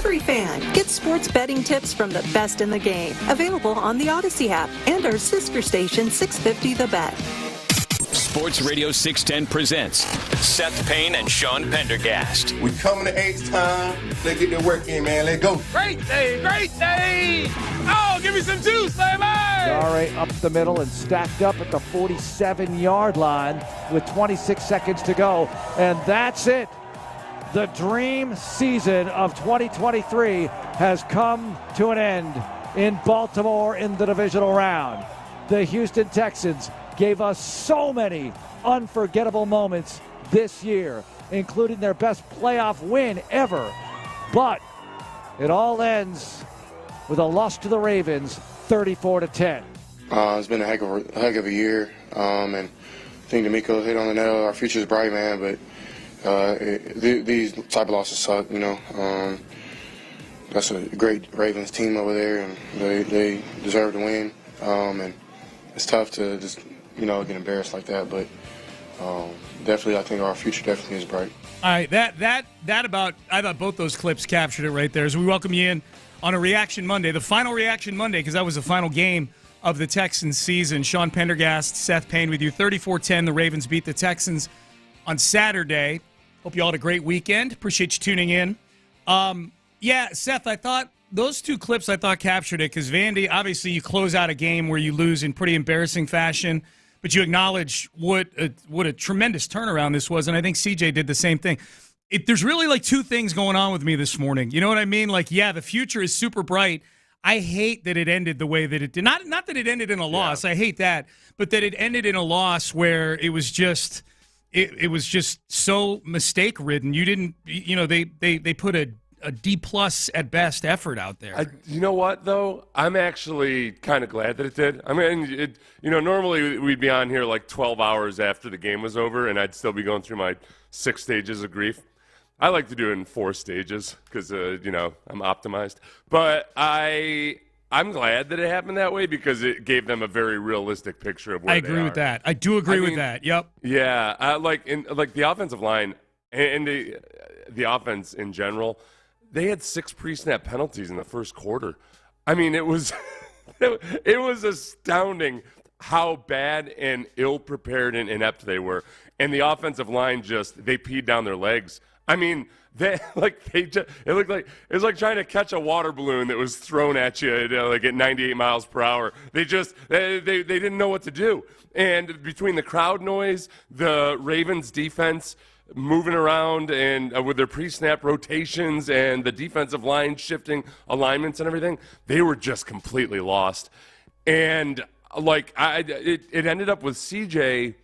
every fan. Get sports betting tips from the best in the game. Available on the Odyssey app and our sister station 650 The Bet. Sports Radio 610 presents Seth Payne and Sean Pendergast. We coming to H-Town. Let's get the work in, man. Let's go. Great day, great day. Oh, give me some juice, baby. Yare up the middle and stacked up at the 47-yard line with 26 seconds to go. And that's it. The dream season of 2023 has come to an end in Baltimore in the divisional round. The Houston Texans gave us so many unforgettable moments this year, including their best playoff win ever. But it all ends with a loss to the Ravens, 34-10. It's been a heck of a year, and I think DeMeco hit on the nail. Our future is bright, man, but these type of losses suck, you know. That's a great Ravens team over there, and they deserve to win. And it's tough to just, you know, get embarrassed like that, but definitely, I think our future definitely is bright. All right, I thought both those clips captured it right there. As we welcome you in on a Reaction Monday, the final Reaction Monday, because that was the final game of the Texans season. Sean Pendergast, Seth Payne with you. 34-10, the Ravens beat the Texans on Saturday. Hope you all had a great weekend. Appreciate you tuning in. Yeah, Seth, I thought those two clips captured it, because Vandy, obviously you close out a game where you lose in pretty embarrassing fashion, but you acknowledge what a tremendous turnaround this was, and I think CJ did the same thing. There's really like two things going on with me this morning. You know what I mean? Like, yeah, the future is super bright. I hate that it ended the way that it did. Not that it ended in a loss. Yeah. I hate that, but that it ended in a loss where it was just it was just so mistake ridden. You didn't, you know, they put a D+ at best effort out there. You know what, though? I'm actually kind of glad that it did. I mean, normally we'd be on here like 12 hours after the game was over, and I'd still be going through my 6 stages of grief. I like to do it in 4 stages because, I'm optimized. But I'm glad that it happened that way because it gave them a very realistic picture of where they are. I agree with that. I do agree with that. Yep. Yeah. Like the offensive line and the offense in general, they had 6 pre-snap penalties in the first quarter. I mean, it was it was astounding how bad and ill-prepared and inept they were. And the offensive line they peed down their legs. I mean, it looked like it was like trying to catch a water balloon that was thrown at you, like at 98 miles per hour. They didn't know what to do. And between the crowd noise, the Ravens defense moving around and with their pre-snap rotations and the defensive line shifting alignments and everything, they were just completely lost. And it ended up with CJ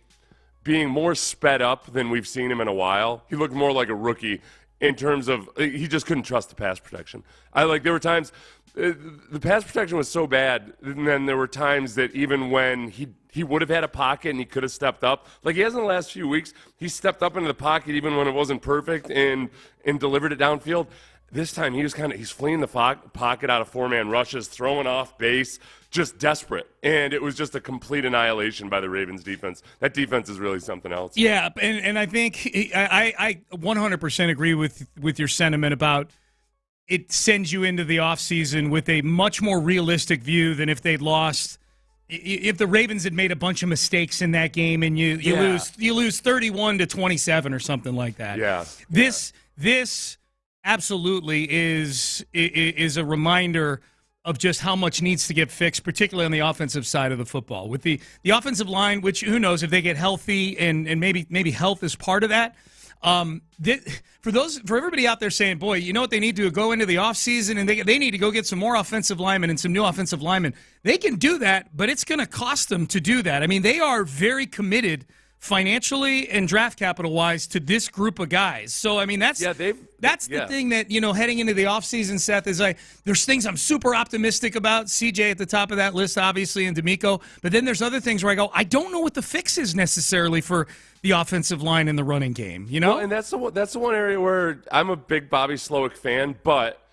being more sped up than we've seen him in a while. He looked more like a rookie in terms of he just couldn't trust the pass protection. There were times the pass protection was so bad, and then there were times that even when he would have had a pocket and he could have stepped up, like he has in the last few weeks, he stepped up into the pocket even when it wasn't perfect and delivered it downfield. This time he's fleeing the pocket out of 4-man rushes, throwing off base, just desperate. And it was just a complete annihilation by the Ravens defense. That defense is really something else. Yeah, and I think I 100% agree with your sentiment about it sends you into the offseason with a much more realistic view than if they'd lost. If the Ravens had made a bunch of mistakes in that game and you lose 31-27 or something like that. Yeah. This absolutely is a reminder of just how much needs to get fixed, particularly on the offensive side of the football. With the offensive line, which who knows if they get healthy and maybe health is part of that. For everybody out there saying, boy, you know what they need to do? Go into the offseason and they need to go get some more offensive linemen and some new offensive linemen. They can do that, but it's going to cost them to do that. I mean, they are very committed financially and draft capital-wise to this group of guys. So, I mean, that's the thing that, heading into the offseason, Seth, is there's things I'm super optimistic about. CJ at the top of that list, obviously, and DeMeco. But then there's other things where I go, I don't know what the fix is necessarily for the offensive line in the running game, Well, and that's the one area where I'm a big Bobby Slowick fan, but,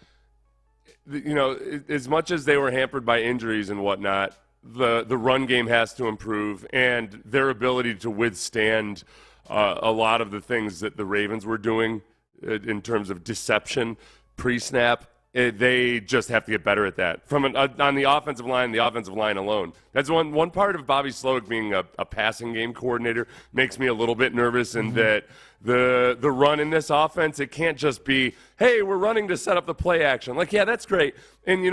as much as they were hampered by injuries and whatnot, the run game has to improve, and their ability to withstand a lot of the things that the Ravens were doing in terms of deception, pre-snap, they just have to get better at that. On the offensive line alone. That's one part of Bobby Slowick being a passing game coordinator makes me a little bit nervous, in that the run in this offense, it can't just be, hey, we're running to set up the play action. Like, yeah, that's great. And,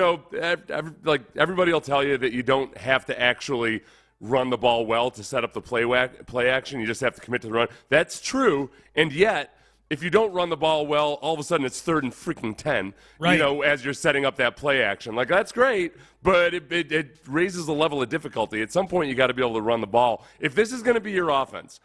everybody will tell you that you don't have to actually run the ball well to set up the play action. You just have to commit to the run. That's true, and yet if you don't run the ball well, all of a sudden it's 3rd and freaking 10, right, as you're setting up that play action. Like, that's great, but it raises the level of difficulty. At some point, you got to be able to run the ball. If this is going to be your offense,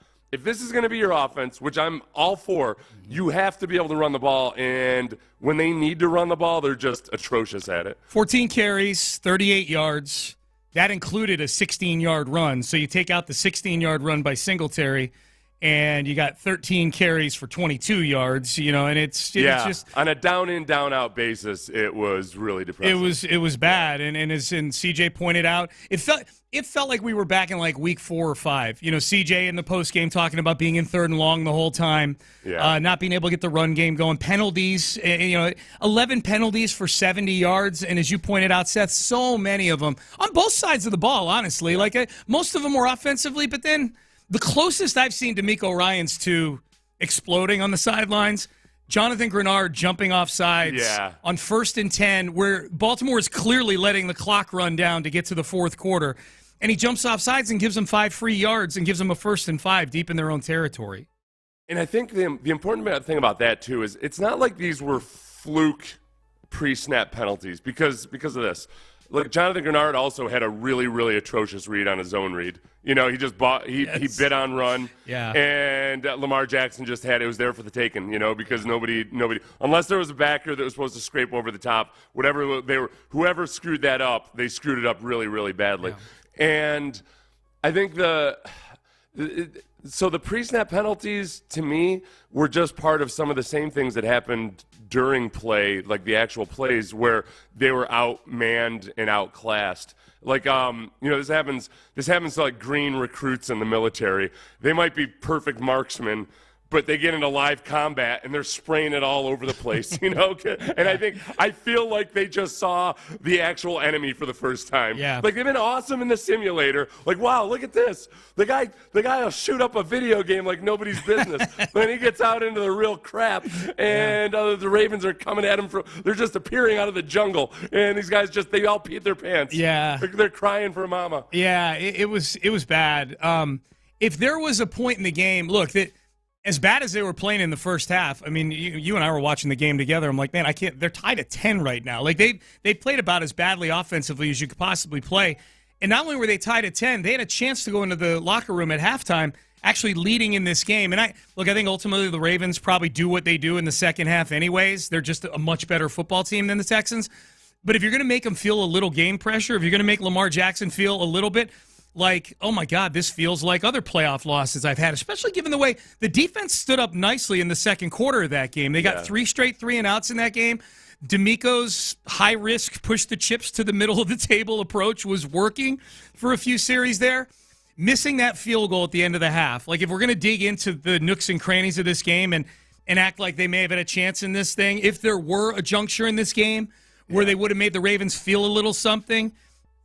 which I'm all for, you have to be able to run the ball, and when they need to run the ball, they're just atrocious at it. 14 carries, 38 yards. That included a 16-yard run, so you take out the 16-yard run by Singletary, and you got 13 carries for 22 yards, and it's just on a down-in, down-out basis, it was really depressing. It was bad, and as CJ pointed out, it felt like we were back in like week 4 or 5. CJ in the post game talking about being in 3rd and long the whole time, not being able to get the run game going, penalties, 11 penalties for 70 yards, and as you pointed out, Seth, so many of them on both sides of the ball. Honestly, most of them were offensively, but then. The closest I've seen DeMeco Ryans to exploding on the sidelines, Jonathan Grenard jumping off sides on 1st and 10, where Baltimore is clearly letting the clock run down to get to the 4th quarter. And he jumps off sides and gives them 5 free yards and gives them a 1st and 5 deep in their own territory. And I think the important thing about that, too, is it's not like these were fluke pre-snap penalties because of this. Like, Jonathan Grenard also had a really, really atrocious read on a zone read. He just he bid on run. Yeah. And Lamar Jackson just had it was there for the taking, because nobody unless there was a backer that was supposed to scrape over the top, whoever screwed that up, they screwed it up really, really badly. Yeah. And I think so the pre-snap penalties, to me, were just part of some of the same things that happened during play, like the actual plays where they were outmanned and outclassed. Like, this happens to, like, green recruits in the military. They might be perfect marksmen, but they get into live combat and they're spraying it all over the place, And I feel like they just saw the actual enemy for the first time. Yeah. Like, they've been awesome in the simulator. Like, wow, look at this. The guy will shoot up a video game like nobody's business. Then he gets out into the real crap, and the Ravens are coming at him they're just appearing out of the jungle, and these guys they all peed their pants. Yeah. They're crying for mama. Yeah, it was bad. If there was a point in the game, look, that as bad as they were playing in the first half, I mean, you and I were watching the game together. I'm like, man, I can't. They're tied at 10 right now. Like, they played about as badly offensively as you could possibly play. And not only were they tied at 10, they had a chance to go into the locker room at halftime actually leading in this game. And I think ultimately the Ravens probably do what they do in the second half anyways. They're just a much better football team than the Texans. But if you're going to make them feel a little game pressure, if you're going to make Lamar Jackson feel a little bit like, oh my God, this feels like other playoff losses I've had, especially given the way the defense stood up nicely in the second quarter of that game. They got 3 straight 3-and-outs in that game. DeMeco's high-risk push-the-chips to the middle of the table approach was working for a few series there. Missing that field goal at the end of the half. Like, if we're going to dig into the nooks and crannies of this game and act like they may have had a chance in this thing, if there were a juncture in this game where they would have made the Ravens feel a little something,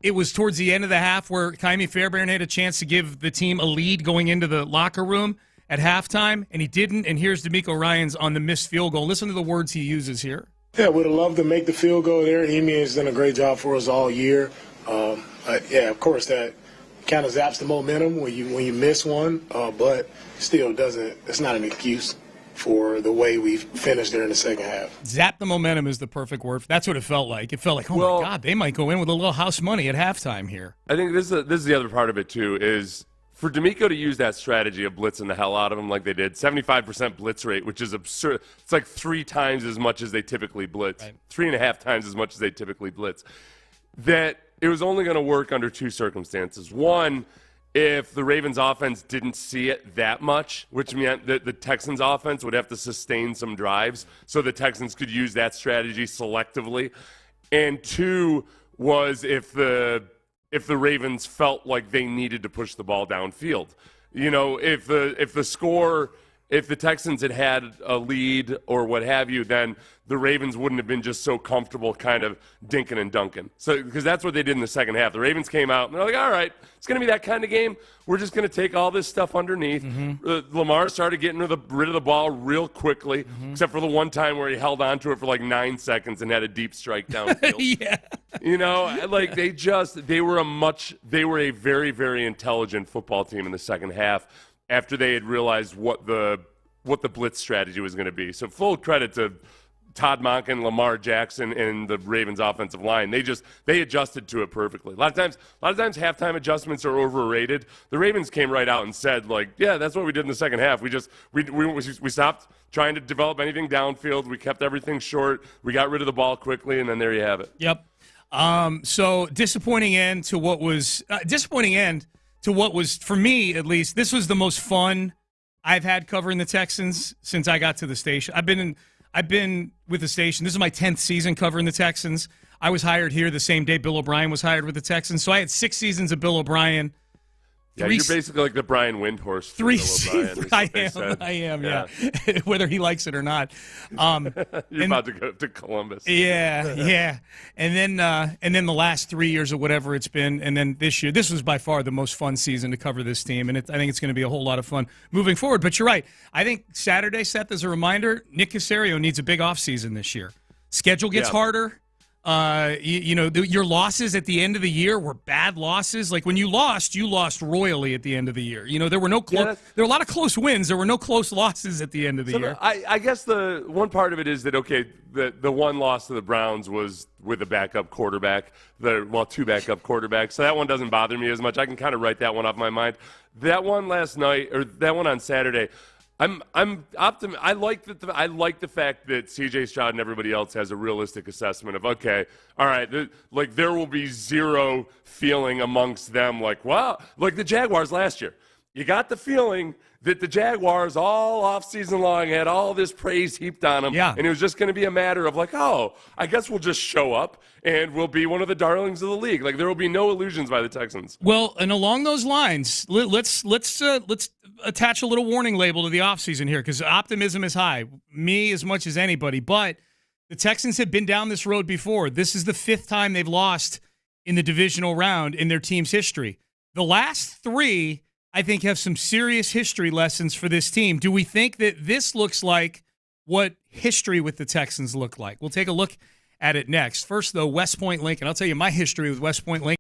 it was towards the end of the half where Kaimi Fairbairn had a chance to give the team a lead going into the locker room at halftime, and he didn't. And here's DeMeco Ryans on the missed field goal. Listen to the words he uses here. Yeah, would have loved to make the field goal there. Emi has done a great job for us all year. Of course, that kind of zaps the momentum when you miss one, but still doesn't. It's not an excuse for the way we finished there in the second half. Zap the momentum is the perfect word. That's what it felt like. It felt like, my God, they might go in with a little house money at halftime here. I think this is the other part of it, too, is for DeMeco to use that strategy of blitzing the hell out of them like they did, 75% blitz rate, which is absurd. It's like 3 times as much as they typically blitz, right. 3.5 times as much as they typically blitz. That it was only going to work under 2 circumstances. One, if the Ravens offense didn't see it that much, which meant that the Texans offense would have to sustain some drives so the Texans could use that strategy selectively. And 2 was if the Ravens felt like they needed to push the ball downfield. If the score if the Texans had a lead or what have you, then the Ravens wouldn't have been just so comfortable kind of dinking and dunking. So, because that's what they did in the second half. The Ravens came out and they're like, all right, it's going to be that kind of game. We're just going to take all this stuff underneath. Lamar started getting rid of the ball real quickly, except for the one time where he held on to it for like 9 seconds and had a deep strike downfield. Yeah. You know, like they were a very, very intelligent football team in the second half after they had realized what the blitz strategy was going to be. So full credit to Todd Monken, Lamar Jackson, and the Ravens offensive line. They adjusted to it perfectly. A lot of times halftime adjustments are overrated. The Ravens came right out and said, like, yeah, that's what we did in the second half. We stopped trying to develop anything downfield. We kept everything short. We got rid of the ball quickly, and then there you have it. Yep. So disappointing end to what was for me at least. This was the most fun I've had covering the Texans since I got to the station. I've been with the station. This is my 10th season covering the Texans. I was hired here the same day Bill O'Brien was hired with the Texans. So I had 6 seasons of Bill O'Brien. Yeah, you're basically like the Brian Windhorse. I am, yeah. Whether he likes it or not. You're about to go to Columbus. Yeah. And then the last 3 years or whatever it's been, and then this year. This was by far the most fun season to cover this team, and I think it's going to be a whole lot of fun moving forward. But you're right. I think Saturday, Seth, as a reminder, Nick Caserio needs a big offseason this year. Schedule gets harder. Your losses at the end of the year were bad losses. Like when you lost royally at the end of the year. You know, there were there were a lot of close wins. There were no close losses at the end of the year. I guess the one part of it is that, okay, the one loss to the Browns was with a backup quarterback, 2 backup quarterbacks. So that one doesn't bother me as much. I can kind of write that one off my mind. That one last night, or that one on Saturday, I'm optimistic. I like the fact that C.J. Stroud and everybody else has a realistic assessment of, okay, all right, there will be zero feeling amongst them like, wow, like the Jaguars last year. You got the feeling that the Jaguars all offseason long had all this praise heaped on them, and it was just going to be a matter of like, oh, I guess we'll just show up and we'll be one of the darlings of the league. Like there will be no illusions by the Texans. Well, and along those lines, let's attach a little warning label to the offseason here because optimism is high, me as much as anybody. But the Texans have been down this road before. This is the 5th time they've lost in the divisional round in their team's history. The last 3, I think, have some serious history lessons for this team. Do we think that this looks like what history with the Texans looked like? We'll take a look at it next. First, though, West Point Lincoln. I'll tell you my history with West Point Lincoln.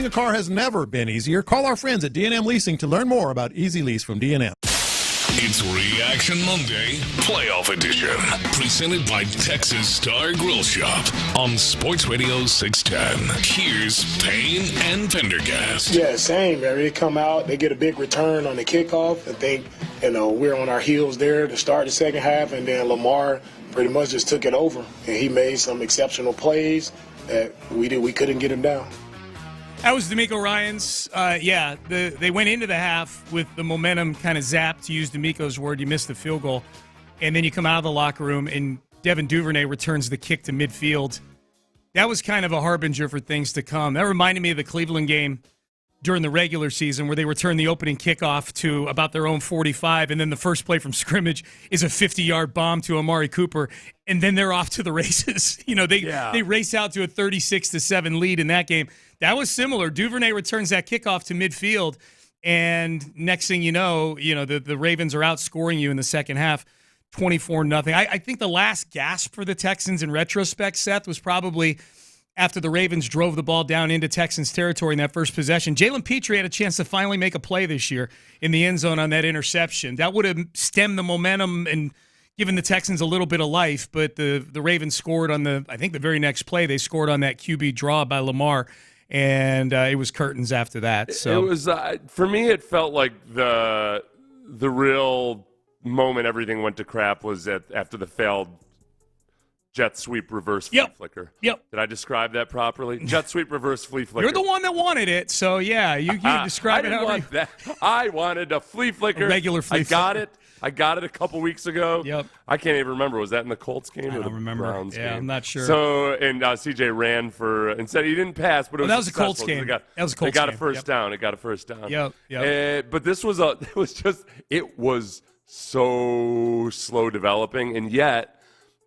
Leasing a car has never been easier. Call our friends at D&M Leasing to learn more about Easy Lease from D&M. It's Reaction Monday, Playoff Edition, presented by Texas Star Grill Shop on Sports Radio 610. Here's Payne and Pendergast. Yeah, same. They come out, they get a big return on the kickoff, and think, we're on our heels there to start the second half, and then Lamar pretty much just took it over, and he made some exceptional plays that we couldn't get him down. That was DeMeco Ryans. They went into the half with the momentum kind of zapped, to use DeMeco's word. You missed the field goal. And then you come out of the locker room, and Devin Duvernay returns the kick to midfield. That was kind of a harbinger for things to come. That reminded me of the Cleveland game during the regular season where they returned the opening kickoff to about their own 45, and then the first play from scrimmage is a 50-yard bomb to Amari Cooper, and then they're off to the races. They race out to a 36-7 lead in that game. That was similar. Duvernay returns that kickoff to midfield, and next thing you know, the Ravens are outscoring you in the second half, 24-0. I think the last gasp for the Texans in retrospect, Seth, was probably after the Ravens drove the ball down into Texans territory in that first possession. Jalen Petrie had a chance to finally make a play this year in the end zone on that interception. That would have stemmed the momentum and given the Texans a little bit of life, but the Ravens scored on the very next play. They scored on that QB draw by Lamar, and it was curtains after that. So it was for me. It felt like the real moment everything went to crap was after the failed jet sweep reverse flea flicker. Yep. Did I describe that properly? Jet sweep reverse flea flicker. You're the one that wanted it, so yeah, you describe it. I wanted a flea flicker. A regular flea flicker. I got it a couple weeks ago. Yep. I can't even remember. Was that in the Colts game I or don't the remember. Browns game? I'm not sure. So, and CJ ran for, instead he didn't pass, but it was that was a Colts game. That was a Colts game. It got a first down. It got a first down. Yep. But this was it was so slow developing, and yet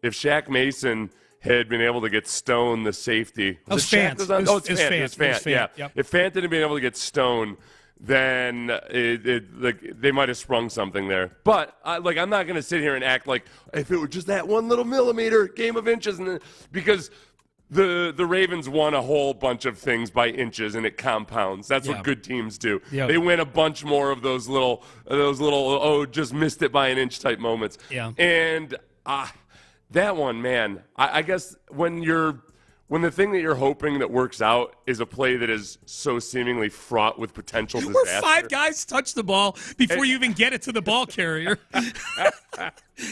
if Shaq Mason had been able to get Stone, the safety. Was Fant. It was Fant. Yeah. Yep. If Fant didn't been able to get Stone, then they might have sprung something there. But I'm not going to sit here and act like if it were just that one little millimeter, game of inches, because the Ravens won a whole bunch of things by inches, and it compounds. That's what good teams do. Yep. They win a bunch more of those little just missed it by an inch type moments. Yeah. And that one, man, I guess when the thing that you're hoping that works out is a play that is so seemingly fraught with potential disaster. Where 5 guys touch the ball before you even get it to the ball carrier.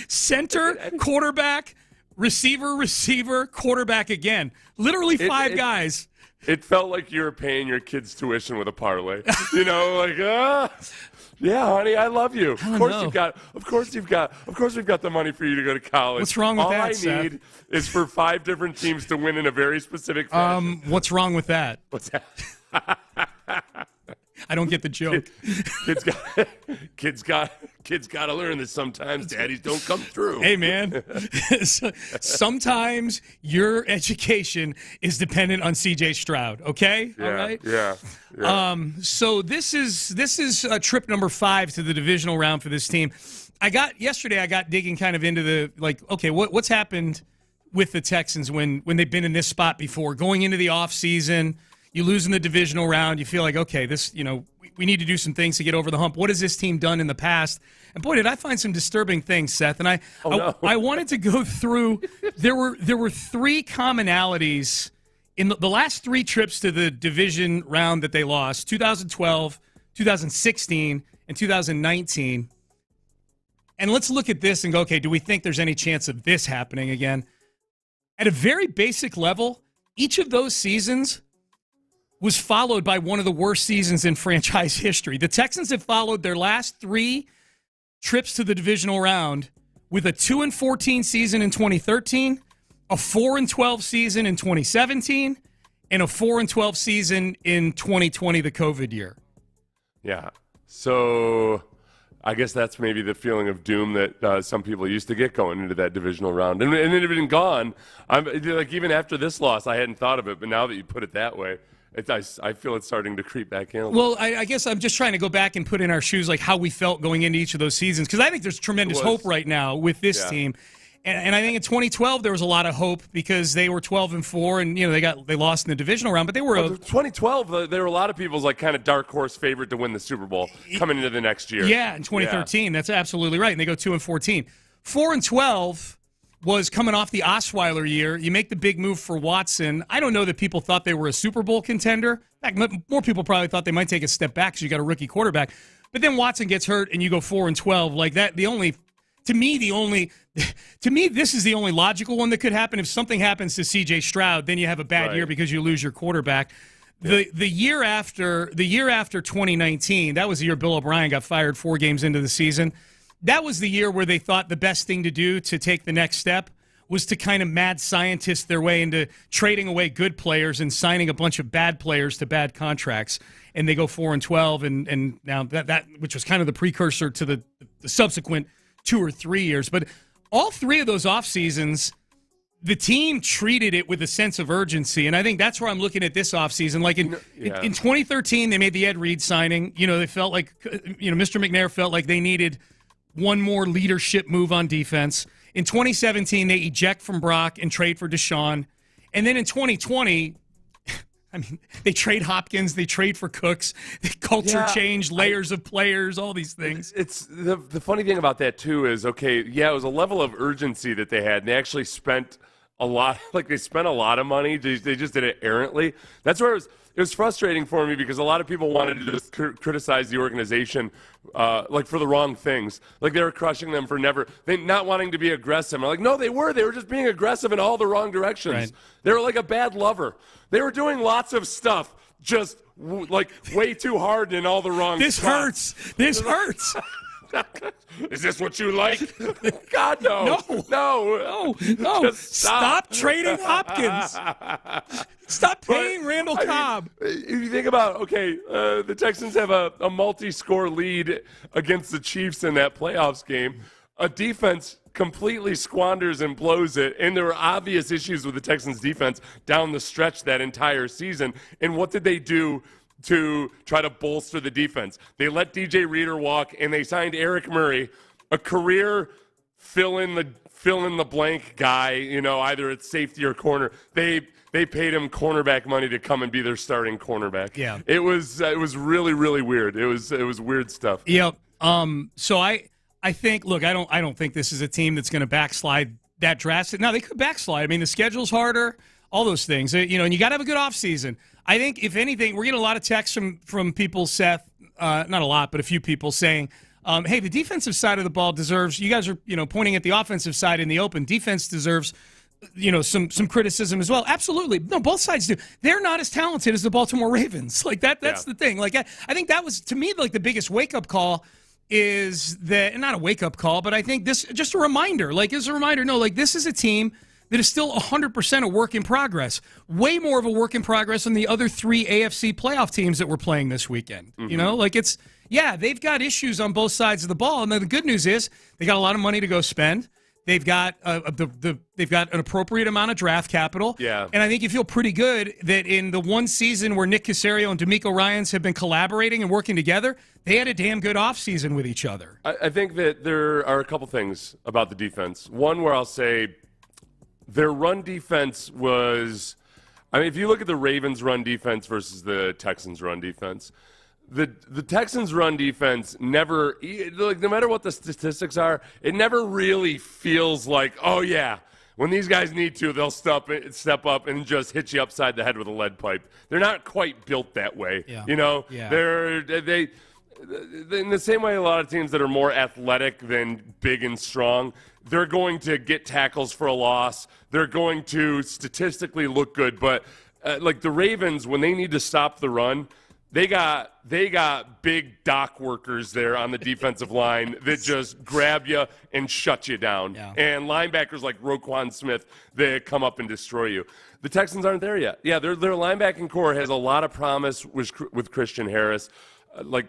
Center, quarterback, receiver, quarterback again. Literally 5 guys. It felt like you were paying your kid's tuition with a parlay. Yeah, honey, I love you. Of course we've got the money for you to go to college. What's wrong with that, All I need is for 5 different teams to win in a very specific fashion. What's wrong with that? What's that? I don't get the joke. Kids got to learn that sometimes daddies don't come through. Hey, man. Sometimes your education is dependent on C.J. Stroud. Okay. Yeah, all right. Yeah. So this is trip number 5 to the divisional round for this team. Yesterday I got digging kind of into what's happened with the Texans when they've been in this spot before, going into the offseason. You lose in the divisional round. You feel like, okay, we need to do some things to get over the hump. What has this team done in the past? And boy, did I find some disturbing things, Seth. And I wanted to go through. There were 3 commonalities in the last 3 trips to the division round that they lost: 2012, 2016, and 2019. And let's look at this and go, okay, do we think there's any chance of this happening again? At a very basic level, each of those seasons was followed by one of the worst seasons in franchise history. The Texans have followed their last 3 trips to the divisional round with a 2-14 season in 2013, a 4-12 season in 2017, and a 4-12 season in 2020, the COVID year. Yeah. So I guess that's maybe the feeling of doom that some people used to get going into that divisional round. And it had been gone. Even after this loss, I hadn't thought of it, but now that you put it that way, I feel it's starting to creep back in. Well, I guess I'm just trying to go back and put in our shoes like how we felt going into each of those seasons, because I think there's tremendous hope right now with this team. And I think in 2012 there was a lot of hope because they were 12-4, and they lost in the divisional round, but they were 2012. There were a lot of people's like kind of dark horse favorite to win the Super Bowl coming into the next year. Yeah, in 2013, that's absolutely right, and they go 2-14. 4-12 was coming off the Osweiler year. You make the big move for Watson. I don't know that people thought they were a Super Bowl contender. In fact, more people probably thought they might take a step back because you got a rookie quarterback. But then Watson gets hurt, and you go 4-12 like that. To me, this is the only logical one that could happen. If something happens to C.J. Stroud, then you have a bad year because you lose your quarterback. The year after 2019, that was the year Bill O'Brien got fired 4 games into the season. That was the year where they thought the best thing to do to take the next step was to kind of mad scientist their way into trading away good players and signing a bunch of bad players to bad contracts. And they go 4-12, and now that which was kind of the precursor to the subsequent 2 or 3 years. But all 3 of those off seasons, the team treated it with a sense of urgency, and I think that's where I'm looking at this offseason. Like in 2013, they made the Ed Reed signing. They felt like Mr. McNair felt like they needed one more leadership move on defense. In 2017, they eject from Brock and trade for Deshaun, and then in 2020. They trade Hopkins, they trade for Cooks, the culture change, layers of players, all these things. It's the funny thing about that too is it was a level of urgency that they had. And they actually spent a lot, they spent a lot of money. They just did it errantly. That's where it was frustrating for me because a lot of people wanted to just criticize the organization, for the wrong things. Like they were crushing them for not wanting to be aggressive. I'm like, no, they were just being aggressive in all the wrong directions. Right. They were like a bad lover. They were doing lots of stuff, just way too hard in all the wrong spots. This hurts. Is this what you like? God, no. No. Just stop trading Hopkins. Stop paying Randall Cobb. If you think about, the Texans have a multi-score lead against the Chiefs in that playoffs game. A defense completely squanders and blows it, and there were obvious issues with the Texans' defense down the stretch that entire season. And what did they do to try to bolster the defense? They let DJ Reader walk, and they signed Eric Murray, a career fill in the blank guy, either at safety or corner. They paid him cornerback money to come and be their starting cornerback. Yeah. It was really, really weird. It was weird stuff. Yep. So I think, look, I don't think this is a team that's going to backslide that drastic. Now, they could backslide. The schedule's harder, all those things. And you got to have a good offseason. I think, if anything, we're getting a lot of texts from people, Seth, not a lot, but a few people saying, hey, the defensive side of the ball deserves, you guys are, pointing at the offensive side in the open. Defense deserves, some criticism as well. Absolutely. No, both sides do. They're not as talented as the Baltimore Ravens. That's the thing. I think that was, to me, the biggest wake-up call is that, not a wake-up call, but I think this, just a reminder, this is a team that is still 100% a work in progress. Way more of a work in progress than the other 3 AFC playoff teams that we're playing this weekend. Mm-hmm. They've got issues on both sides of the ball, and the good news is they got a lot of money to go spend. They've got they've got an appropriate amount of draft capital. Yeah. And I think you feel pretty good that in the one season where Nick Caserio and DeMeco Ryans have been collaborating and working together, they had a damn good offseason with each other. I think that there are a couple things about the defense. One where I'll say their run defense was, if you look at the Ravens' run defense versus the Texans' run defense, the Texans' run defense never, no matter what the statistics are, it never really feels like, when these guys need to, they'll step up and just hit you upside the head with a lead pipe. They're not quite built that way. Yeah. They in the same way a lot of teams that are more athletic than big and strong, they're going to get tackles for a loss. They're going to statistically look good. But the Ravens, when they need to stop the run, they got big dock workers there on the defensive line that just grab you and shut you down. Yeah. And linebackers like Roquan Smith, they come up and destroy you. The Texans aren't there yet. Yeah, their linebacking core has a lot of promise with Christian Harris.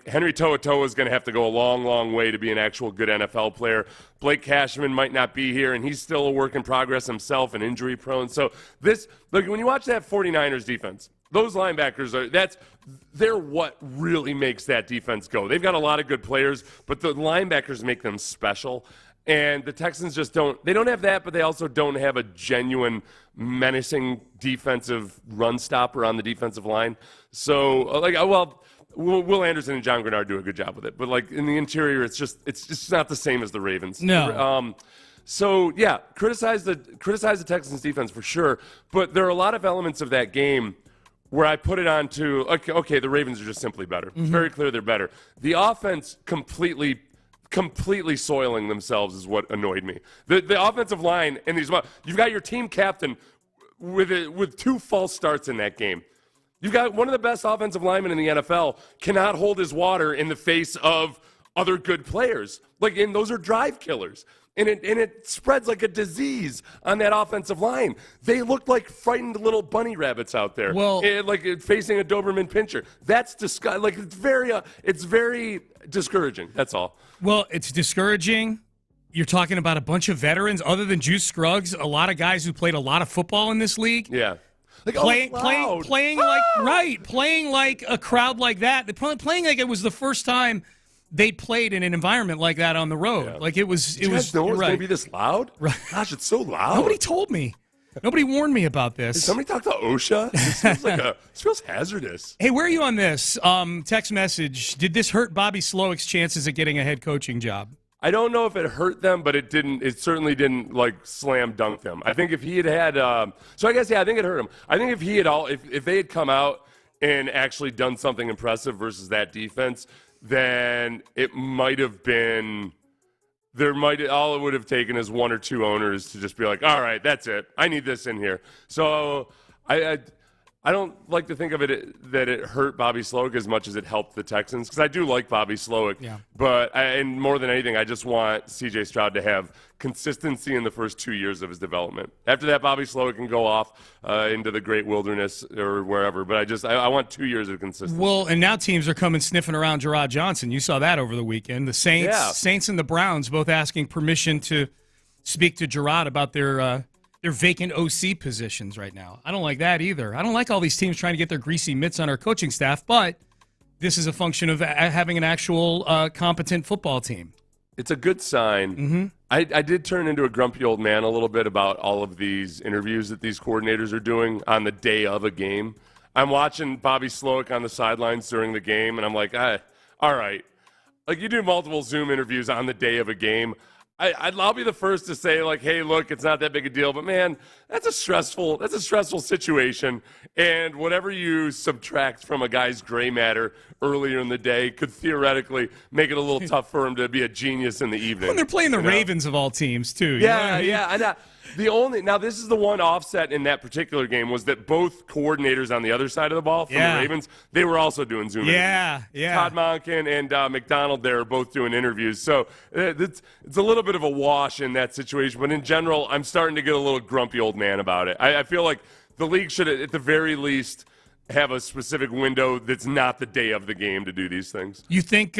Henry To'oTo'o is going to have to go a long, long way to be an actual good NFL player. Blake Cashman might not be here, and he's still a work in progress himself and injury prone. So when you watch that 49ers defense, those linebackers they're what really makes that defense go. They've got a lot of good players, but the linebackers make them special. And the Texans just don't have that, but they also don't have a genuine menacing defensive run stopper on the defensive line. So, Will Anderson and John Grenard do a good job with it. But, in the interior, it's just not the same as the Ravens. No. Criticize the Texans defense for sure. But there are a lot of elements of that game where I put it on to, okay, the Ravens are just simply better. It's very clear they're better. The offense completely soiling themselves is what annoyed me. The offensive line and you've got your team captain with 2 false starts in that game. You've got one of the best offensive linemen in the NFL cannot hold his water in the face of other good players. And those are drive killers. And it spreads like a disease on that offensive line. They look like frightened little bunny rabbits out there. Well, facing a Doberman Pinscher. That's disgusting. It's very discouraging. That's all. Well, it's discouraging. You're talking about a bunch of veterans, other than Juice Scruggs, a lot of guys who played a lot of football in this league. Yeah. Playing like a crowd like that. Playing like it was the first time they played in an environment like that on the road. Yeah. It was. Did you guys know it was going to be this loud? Right. Gosh, it's so loud. Nobody told me. Nobody warned me about this. Did somebody talk to OSHA? This feels hazardous. Hey, where are you on this? Text message. Did this hurt Bobby Slowick's chances of getting a head coaching job? I don't know if it hurt them, but it didn't. It certainly didn't slam dunk them. I think if he had I think it hurt him. I think if they had come out and actually done something impressive versus that defense, then it might have been. All it would have taken is 1 or 2 owners to just be like, all right, that's it. I need this in here. So I don't like to think of it that it hurt Bobby Slowick as much as it helped the Texans, because I do like Bobby Slowick. Yeah. But and more than anything, I just want C.J. Stroud to have consistency in the first 2 years of his development. After that, Bobby Slowick can go off into the great wilderness or wherever. But I want 2 years of consistency. Well, and now teams are coming sniffing around Gerard Johnson. You saw that over the weekend. The Saints and the Browns both asking permission to speak to Gerard about their vacant OC positions right now. I don't like that either. I don't like all these teams trying to get their greasy mitts on our coaching staff, but this is a function of having an actual competent football team. It's a good sign. Mm-hmm. I did turn into a grumpy old man a little bit about all of these interviews that these coordinators are doing on the day of a game. I'm watching Bobby Slowick on the sidelines during the game, and I'm like, all right. You do multiple Zoom interviews on the day of a game. I'll be the first to say, hey, look, it's not that big a deal. But, man, that's a stressful situation. And whatever you subtract from a guy's gray matter earlier in the day could theoretically make it a little tough for him to be a genius in the evening. When they're playing the Ravens of all teams, too. Yeah. Now this is the one offset in that particular game was that both coordinators on the other side of the ball from the Ravens, they were also doing Zoom interviews. Yeah. Todd Monken and McDonald there are both doing interviews. So it's a little bit of a wash in that situation. But in general, I'm starting to get a little grumpy old man about it. I feel like the league should, at the very least, have a specific window that's not the day of the game to do these things. You think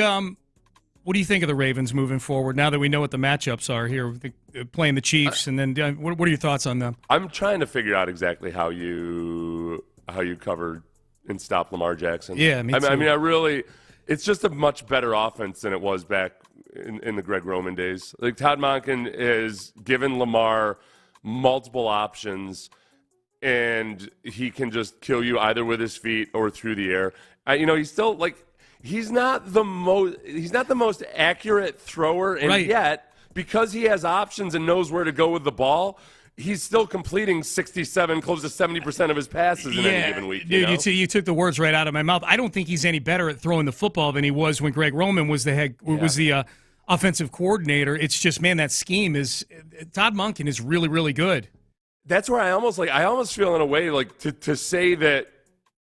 what do you think of the Ravens moving forward now that we know what the matchups are here, playing the Chiefs, and then what are your thoughts on them? I'm trying to figure out exactly how you cover and stop Lamar Jackson. Yeah, me too. I mean, it's just a much better offense than it was back in the Greg Roman days. Todd Monken has given Lamar multiple options, and he can just kill you either with his feet or through the air. He's still he's not the most accurate thrower, and yet because he has options and knows where to go with the ball, he's still completing 67, close to 70% of his passes in any given week. Dude, you took the words right out of my mouth. I don't think he's any better at throwing the football than he was when Greg Roman was the offensive coordinator. It's just, man, that scheme is Todd Monken is really, really good. That's where I almost feel in a way to say that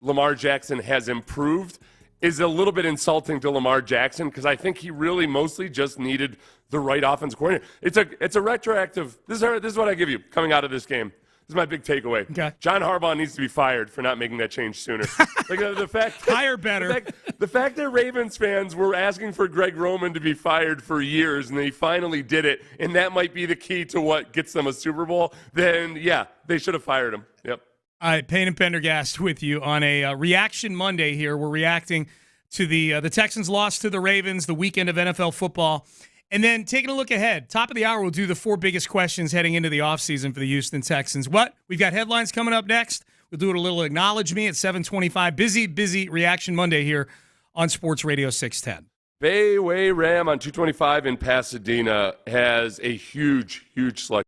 Lamar Jackson has improved is a little bit insulting to Lamar Jackson, because I think he really mostly just needed the right offensive coordinator. It's a retroactive. This is what I give you coming out of this game. This is my big takeaway. Okay. John Harbaugh needs to be fired for not making that change sooner. The fact hire better. The fact that Ravens fans were asking for Greg Roman to be fired for years, and they finally did it, and that might be the key to what gets them a Super Bowl. Then they should have fired him. Yep. All right, Payne and Pendergast with you on a Reaction Monday here. We're reacting to the Texans' loss to the Ravens, the weekend of NFL football, And then taking a look ahead, top of the hour, we'll do the 4 biggest questions heading into the offseason for the Houston Texans. We've got headlines coming up next. We'll do a little acknowledge me at 7:25. Busy Reaction Monday here on Sports Radio 610. Bayway Ram on 225 in Pasadena has a huge selection.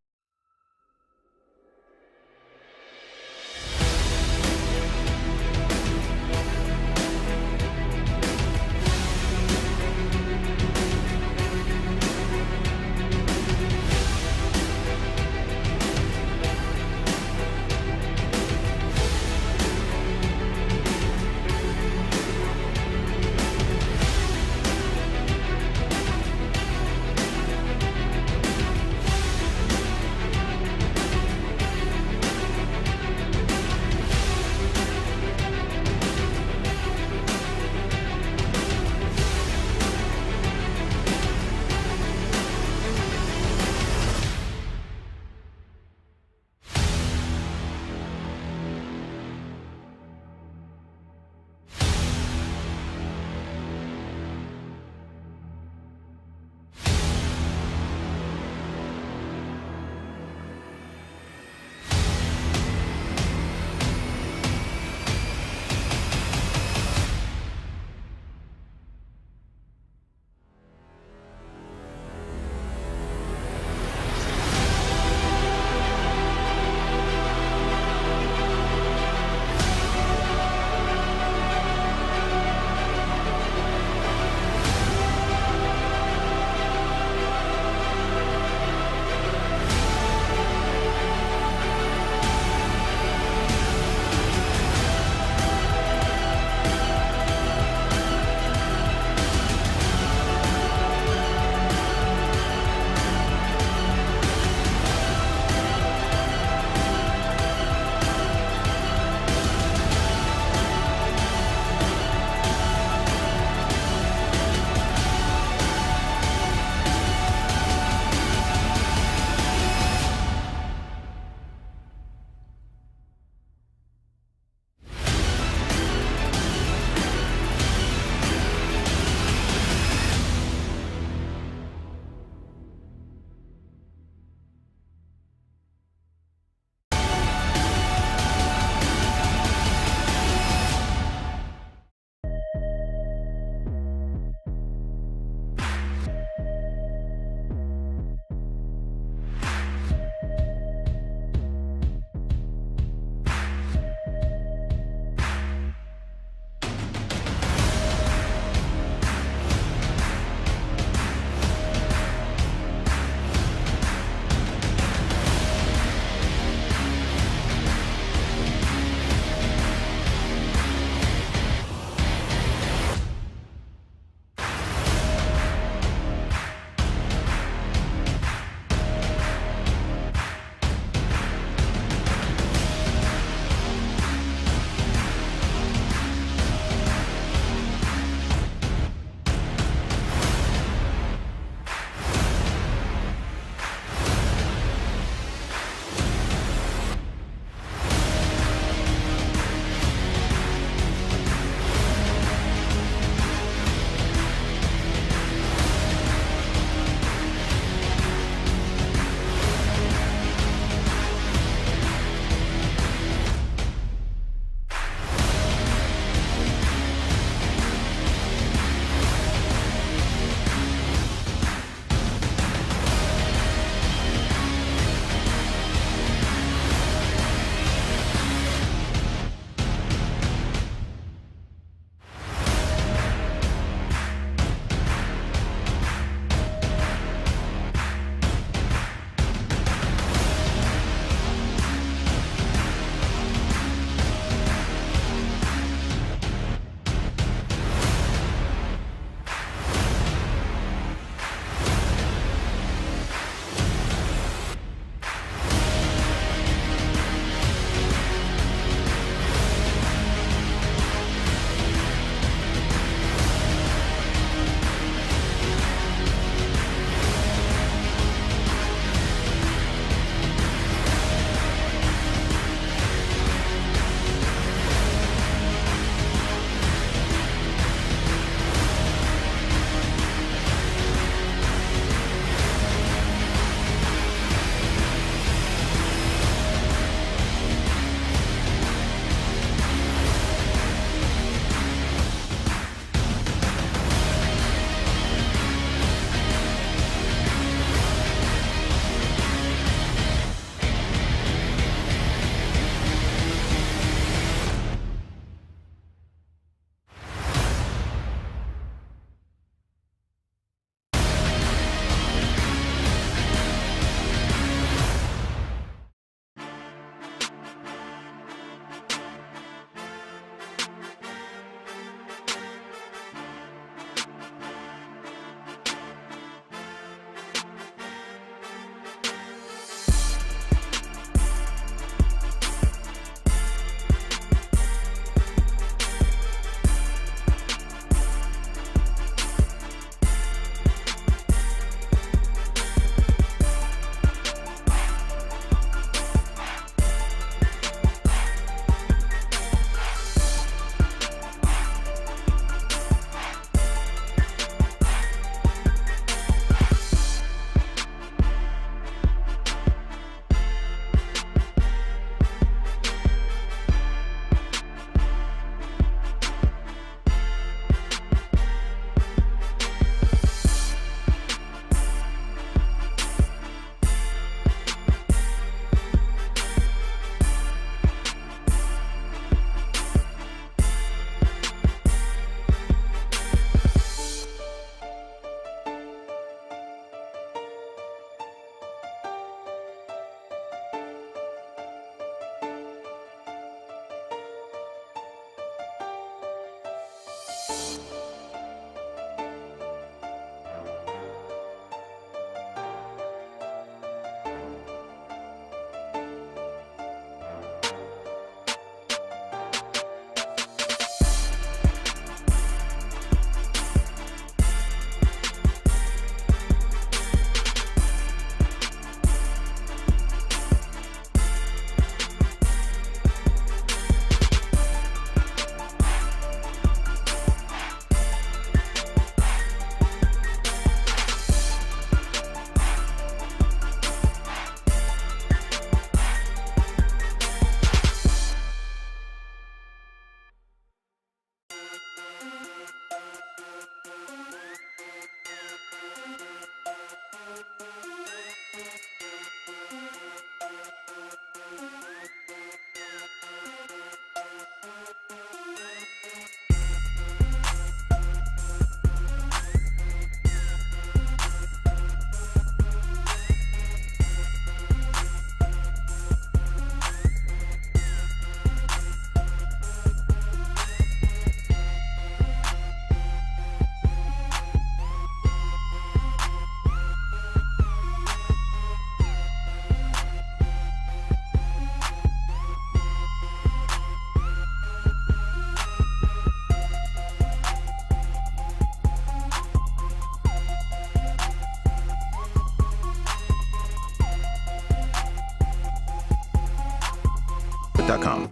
SportsRadio610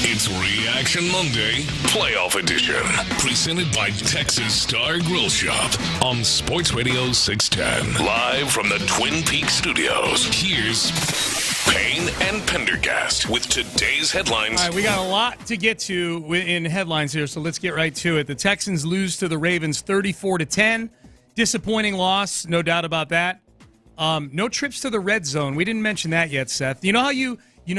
It's Reaction Monday, Playoff Edition, presented by Texas Star Grill Shop on Sports Radio 610. Live from the Twin Peaks studios, here's Payne and Pendergast with today's headlines. All right, we got a lot to get to in headlines here, so let's get right to it. The Texans lose to the Ravens 34-10. Disappointing loss, no doubt about that. No trips to the red zone. We didn't mention that yet, Seth. You know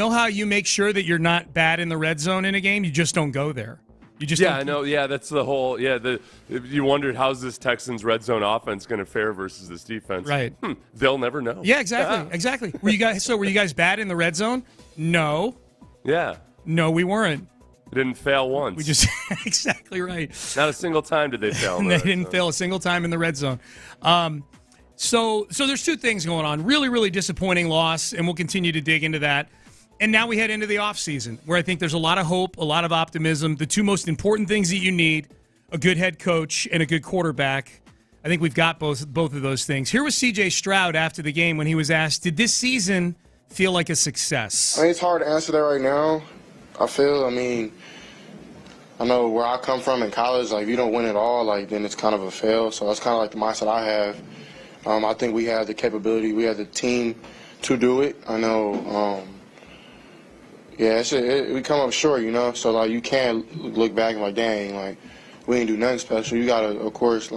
how you make sure that you're not bad in the red zone in a game? You just don't go there. You just I know. Yeah, that's the whole. Yeah, you wondered how's this Texans red zone offense going to fare versus this defense? Right. They'll never know. Yeah, exactly. Were you guys bad in the red zone? No. Yeah. No, we weren't. We didn't fail once. We just exactly right. Not a single time did they fail. They didn't fail a single time in the red zone. So there's two things going on. Really, really disappointing loss, and we'll continue to dig into that. And now we head into the offseason, where I think there's a lot of hope, a lot of optimism. The two most important things that you need, a good head coach and a good quarterback. I think we've got both of those things. Here was C.J. Stroud after the game when he was asked, did this season feel like a success? It's hard to answer that right now. I know where I come from in college, if you don't win at all, then it's kind of a fail. So that's kind of the mindset I have. I think we have the capability, we have the team to do it. I know, we come up short, So, you can't look back and dang, we didn't do nothing special. You got to, of course,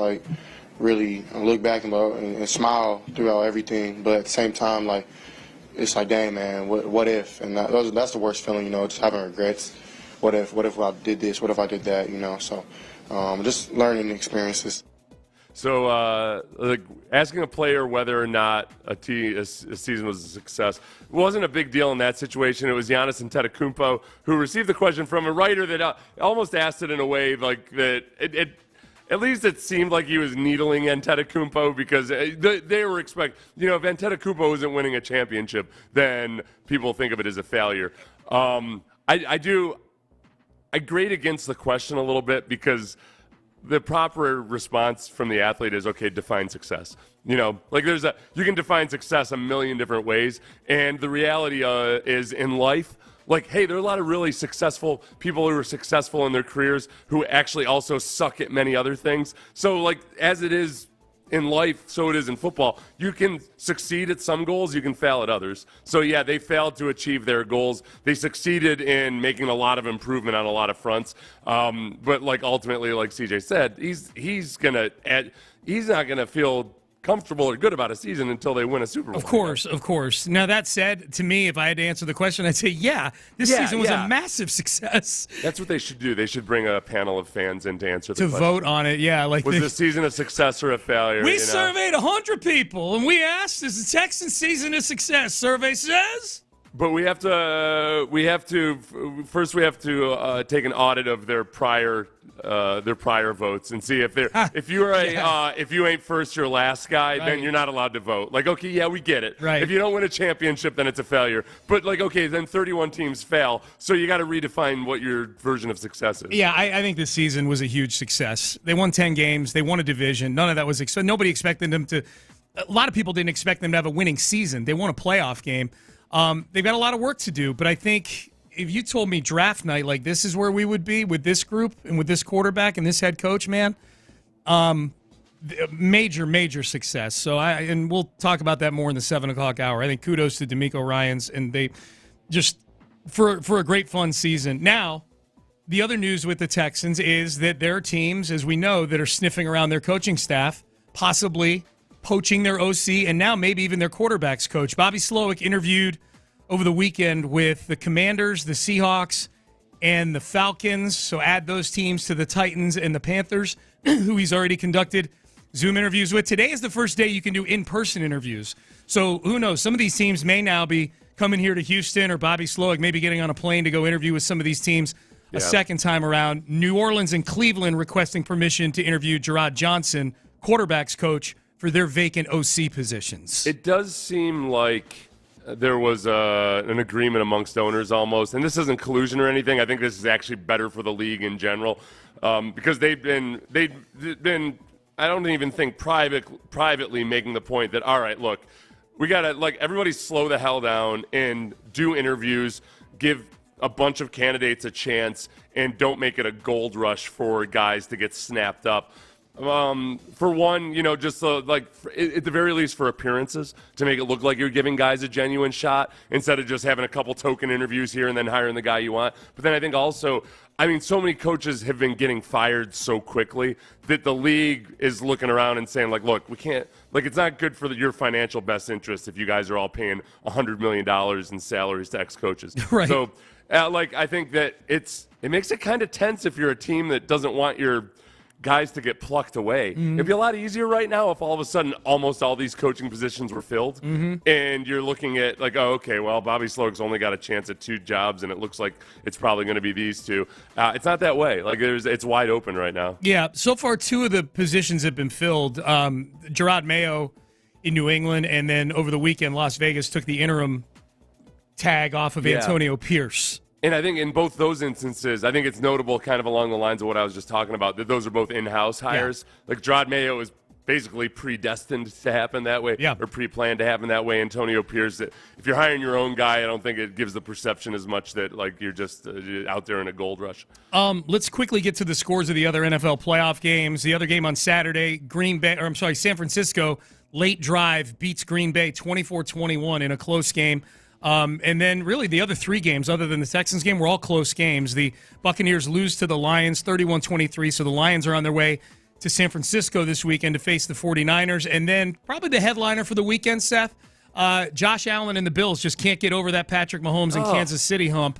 really look back and smile throughout everything. But at the same time, it's dang, man, what if? And that's the worst feeling, just having regrets. What if I did this? What if I did that? So just learning experiences. So asking a player whether or not a season was a success wasn't a big deal in that situation. It was Giannis Antetokounmpo who received the question from a writer that almost asked it in a way that at least it seemed like he was needling Antetokounmpo because they were expecting, if Antetokounmpo isn't winning a championship, then people think of it as a failure. I grade against the question a little bit because the proper response from the athlete is, okay, define success. You can define success a million different ways, and the reality is in life, hey, there are a lot of really successful people who are successful in their careers who actually also suck at many other things. So, as it is in life, so it is in football. You can succeed at some goals, you can fail at others. So, yeah, they failed to achieve their goals. They succeeded in making a lot of improvement on a lot of fronts. But, ultimately, like CJ said, he's not going to feel comfortable or good about a season until they win a Super Bowl. Of course. Now, that said, to me, if I had to answer the question, I'd say, this season was a massive success. That's what they should do. They should bring a panel of fans in to answer the question. To vote on it, was the season a success or a failure? We surveyed 100 people, and we asked, is the Texans season a success? Survey says... But we have to take an audit of their prior votes and see if you ain't first, you're last guy, then you're not allowed to vote. Okay, yeah, we get it. Right. If you don't win a championship, then it's a failure. But okay, then 31 teams fail, so you got to redefine what your version of success is. Yeah, I think this season was a huge success. They won 10 games. They won a division. None of that was nobody expected them to. A lot of people didn't expect them to have a winning season. They won a playoff game. They've got a lot of work to do, but I think if you told me draft night, this is where we would be with this group and with this quarterback and this head coach, man, major success. So and we'll talk about that more in the 7 o'clock hour. I think kudos to DeMeco Ryans, and they just for a great fun season. Now, the other news with the Texans is that there are teams, as we know, that are sniffing around their coaching staff, possibly poaching their OC, and now maybe even their quarterback's coach. Bobby Slowick interviewed over the weekend with the Commanders, the Seahawks, and the Falcons. So add those teams to the Titans and the Panthers, who he's already conducted Zoom interviews with. Today is the first day you can do in-person interviews. So who knows? Some of these teams may now be coming here to Houston, or Bobby Slowick maybe getting on a plane to go interview with some of these teams a second time around. New Orleans and Cleveland requesting permission to interview Gerard Johnson, quarterback's coach, for their vacant OC positions. It does seem like there was an agreement amongst owners almost, and this isn't collusion or anything. I think this is actually better for the league in general because they've been I don't even think privately making the point that, all right, look, we got to everybody slow the hell down and do interviews. give a bunch of candidates a chance and don't make it a gold rush for guys to get snapped up. For one, just at the very least for appearances, to make it look like you're giving guys a genuine shot instead of just having a couple token interviews here and then hiring the guy you want. But then I think also, so many coaches have been getting fired so quickly that the league is looking around and saying, look, we can't, it's not good for your financial best interest if you guys are all paying $100 million in salaries to ex-coaches. Right. So, I think that it makes it kind of tense if you're a team that doesn't want your guys to get plucked away. It'd be a lot easier right now if all of a sudden almost all these coaching positions were filled, and you're looking at okay, well, Bobby Slowik's only got a chance at 2 jobs, and it looks like it's probably going to be these 2. It's not that way. It's wide open right now. Yeah, so far 2 of the positions have been filled. Gerard Mayo in New England, and then over the weekend, Las Vegas took the interim tag off of Antonio Pierce. And I think in both those instances, I think it's notable kind of along the lines of what I was just talking about, that those are both in-house hires. Yeah. Gerard Mayo is basically predestined to happen that way, or pre-planned to happen that way. Antonio Pierce, if you're hiring your own guy, I don't think it gives the perception as much that you're just out there in a gold rush. Let's quickly get to the scores of the other NFL playoff games. The other game on Saturday, San Francisco, late drive beats Green Bay 24-21 in a close game. And then really the other 3 games, other than the Texans game, were all close games. The Buccaneers lose to the Lions 31-23, so the Lions are on their way to San Francisco this weekend to face the 49ers. And then probably the headliner for the weekend, Seth, Josh Allen and the Bills just can't get over that Patrick Mahomes and Kansas City hump.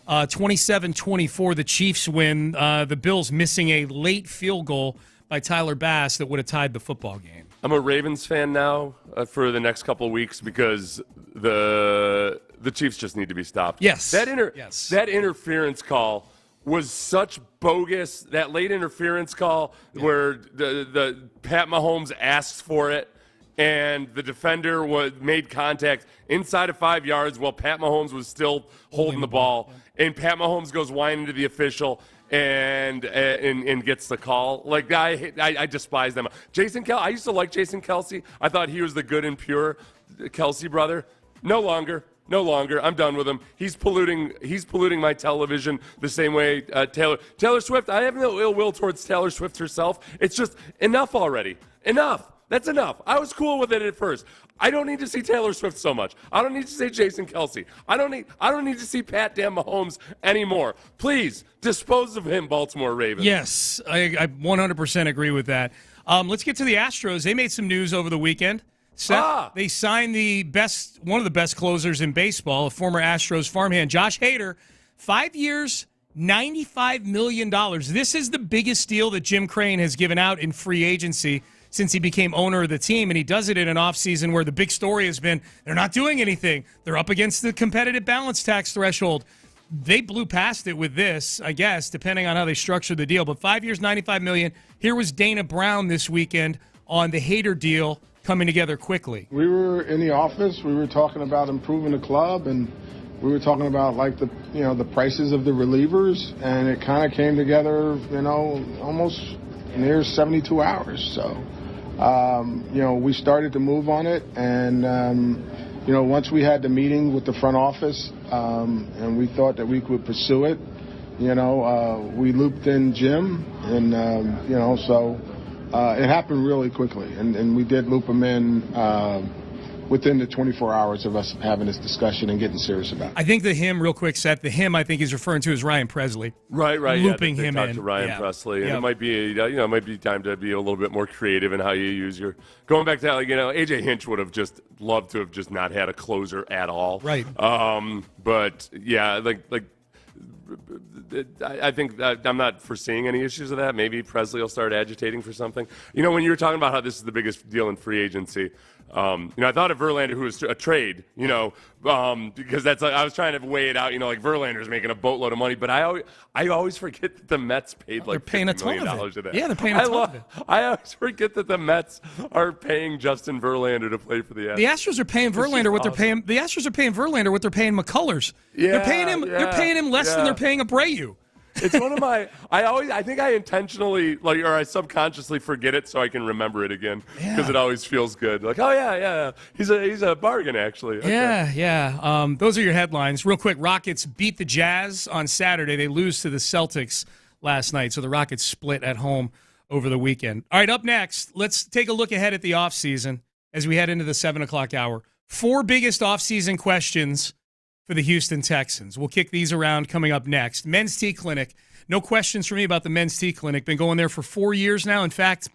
27-24, the Chiefs win. The Bills missing a late field goal by Tyler Bass that would have tied the football game. I'm a Ravens fan now for the next couple of weeks because the Chiefs just need to be stopped. Yes. That interference call was such bogus. That late interference call where the Pat Mahomes asks for it and the defender made contact inside of 5 yards while Pat Mahomes was still holding the ball. And Pat Mahomes goes whining to the official and gets the call. I despise them. Jason Kelce, I used to like Jason Kelce. I thought he was the good and pure Kelce brother. No longer. I'm done with him. He's polluting my television the same way Taylor Swift. I have no ill will towards Taylor Swift herself. It's just enough already. Enough. That's enough. I was cool with it at first. I don't need to see Taylor Swift so much. I don't need to see Jason Kelce. I don't need to see Pat damn Mahomes anymore. Please dispose of him, Baltimore Ravens. Yes, I 100% agree with that. Let's get to the Astros. They made some news over the weekend. Seth, they signed one of the best closers in baseball, a former Astros farmhand, Josh Hader, 5 years, $95 million. This is the biggest deal that Jim Crane has given out in free agency since he became owner of the team, and he does it in an offseason where the big story has been they're not doing anything. They're up against the competitive balance tax threshold. They blew past it with this, I guess, depending on how they structure the deal. But 5 years, $95 million. Here was Dana Brown this weekend on the Hader deal coming together quickly. We were in the office. We were talking about improving the club, and we were talking about the prices of the relievers, and it kind of came together, almost near 72 hours. So, we started to move on it, and once we had the meeting with the front office, and we thought that we could pursue it, we looped in Jim, and so. It happened really quickly, and we did loop him in within the 24 hours of us having this discussion and getting serious about it. I think real quick, Seth, the him I think he's referring to is Ryan Presley. Right. Looping him in. in. To Ryan Presley, and it might be, it might be time to be a little bit more creative in how you use your. Going back to that, AJ Hinch would have just loved to have just not had a closer at all. Right. But yeah, I think that I'm not foreseeing any issues of that. Maybe Presley will start agitating for something. When you were talking about how this is the biggest deal in free agency, I thought of Verlander, who was a trade, because that's I was trying to weigh it out. Verlander's making a boatload of money, but I always forget that the Mets paid they're paying $50 million of of that. Yeah, they're paying a ton of it. I always forget that the Mets are paying Justin Verlander to play for the Astros. The Astros are paying Verlander what they're paying. The Astros are paying Verlander what they're paying McCullers. Yeah, they're paying him. They're paying him less than they're paying Abreu. It's one of my. I think I intentionally or I subconsciously forget it so I can remember it again because it always feels good. Like, oh yeah, he's a bargain actually. Okay. Yeah. Those are your headlines. Real quick, Rockets beat the Jazz on Saturday. They lose to the Celtics last night, so the Rockets split at home over the weekend. All right, up next, let's take a look ahead at the offseason as we head into the 7 o'clock hour. 4 biggest offseason questions for the Houston Texans. We'll kick these around coming up next. Men's Tea Clinic. No questions for me about the Men's Tea Clinic. Been going there for 4 years now. In fact,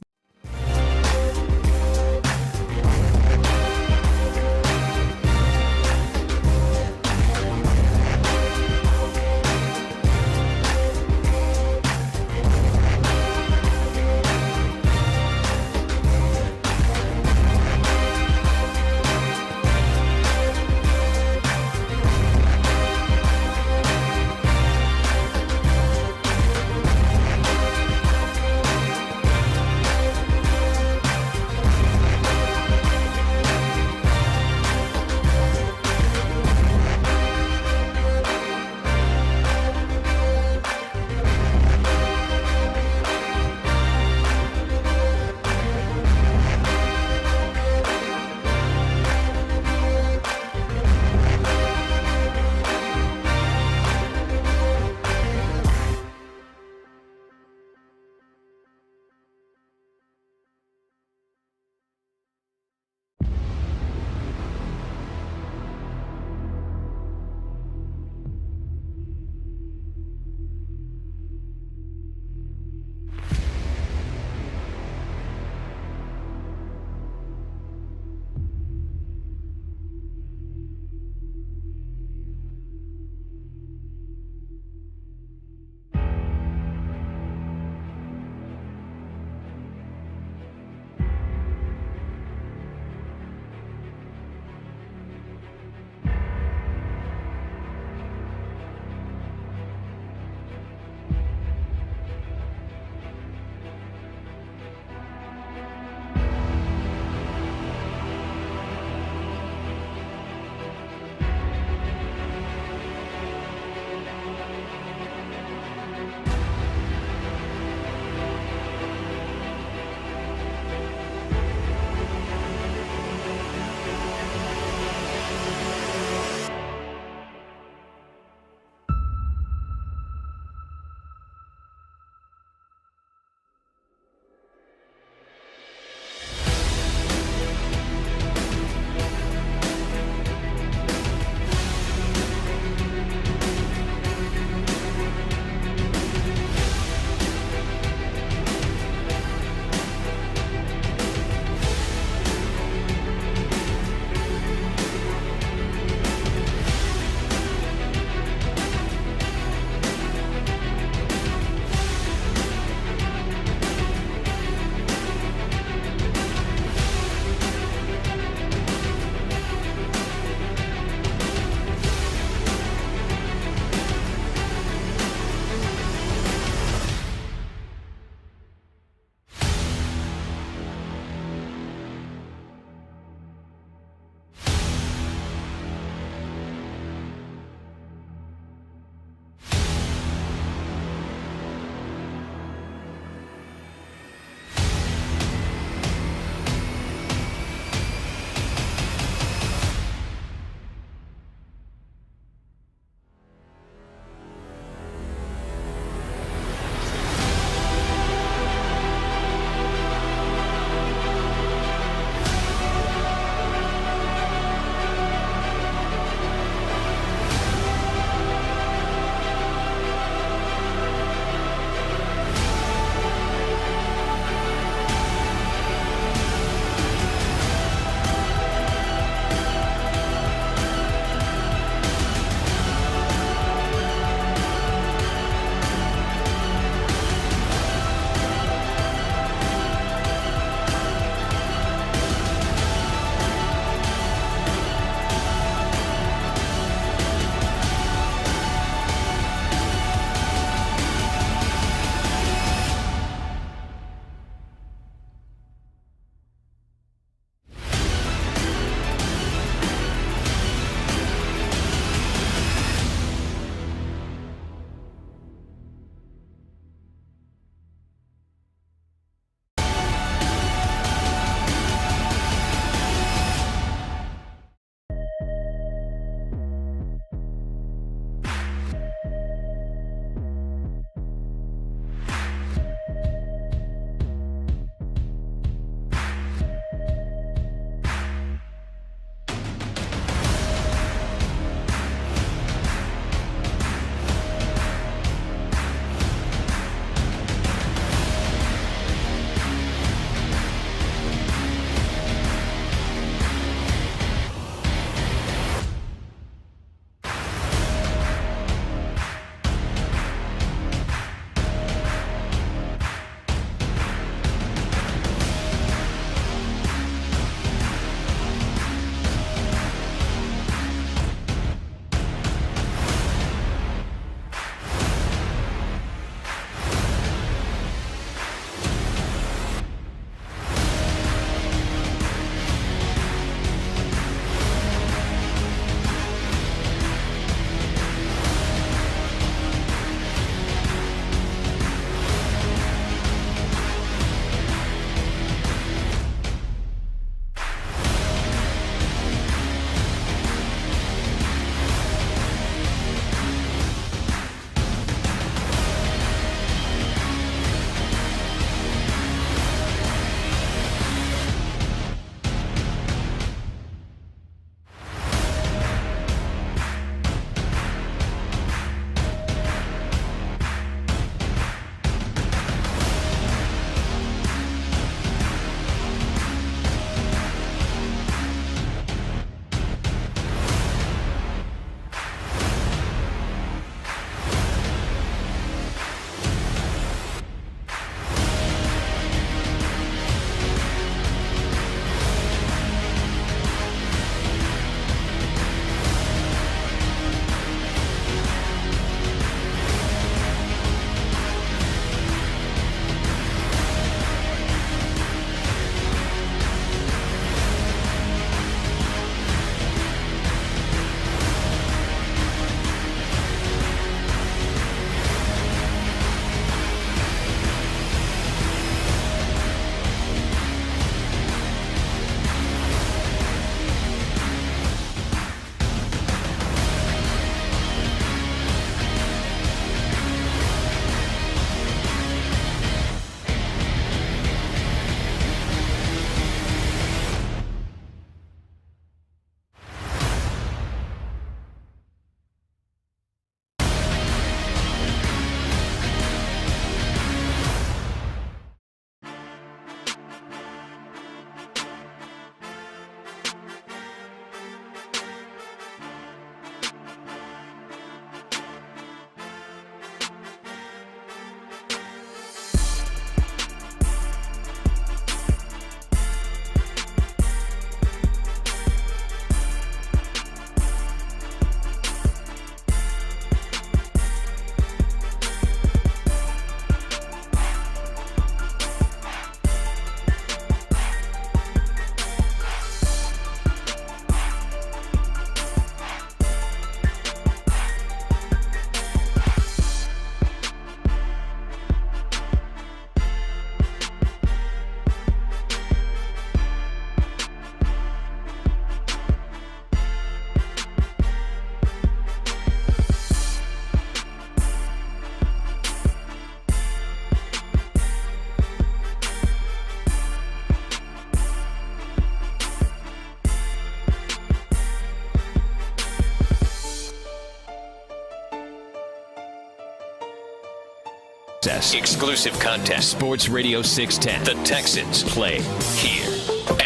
contest. Exclusive contest. Sports Radio 610. The Texans play here.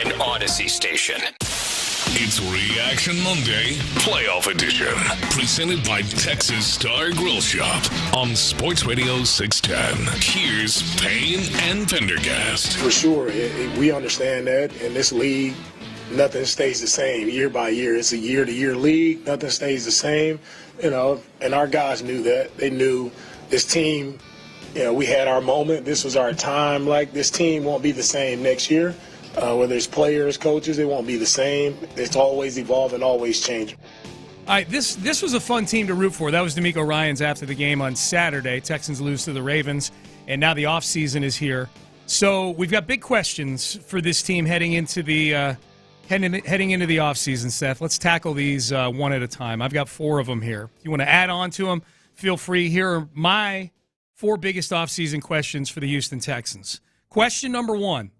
An Odyssey station. It's Reaction Monday, Playoff Edition, presented by Texas Star Grill Shop on Sports Radio 610. Here's Payne and Pendergast. For sure, we understand that in this league, nothing stays the same year by year. It's a year-to-year league. Nothing stays the same, and our guys knew that. They knew this team, we had our moment. This was our time. Like, this team won't be the same next year. Whether it's players, coaches, it won't be the same. It's always evolving, always changing. All right, this was a fun team to root for. That was DeMeco Ryans after the game on Saturday. Texans lose to the Ravens, and now the offseason is here. So we've got big questions for this team heading into the offseason, Seth. Let's tackle these one at a time. I've got 4 of them here. If you want to add on to them, feel free. Here are my 4 biggest offseason questions for the Houston Texans. Question number 1.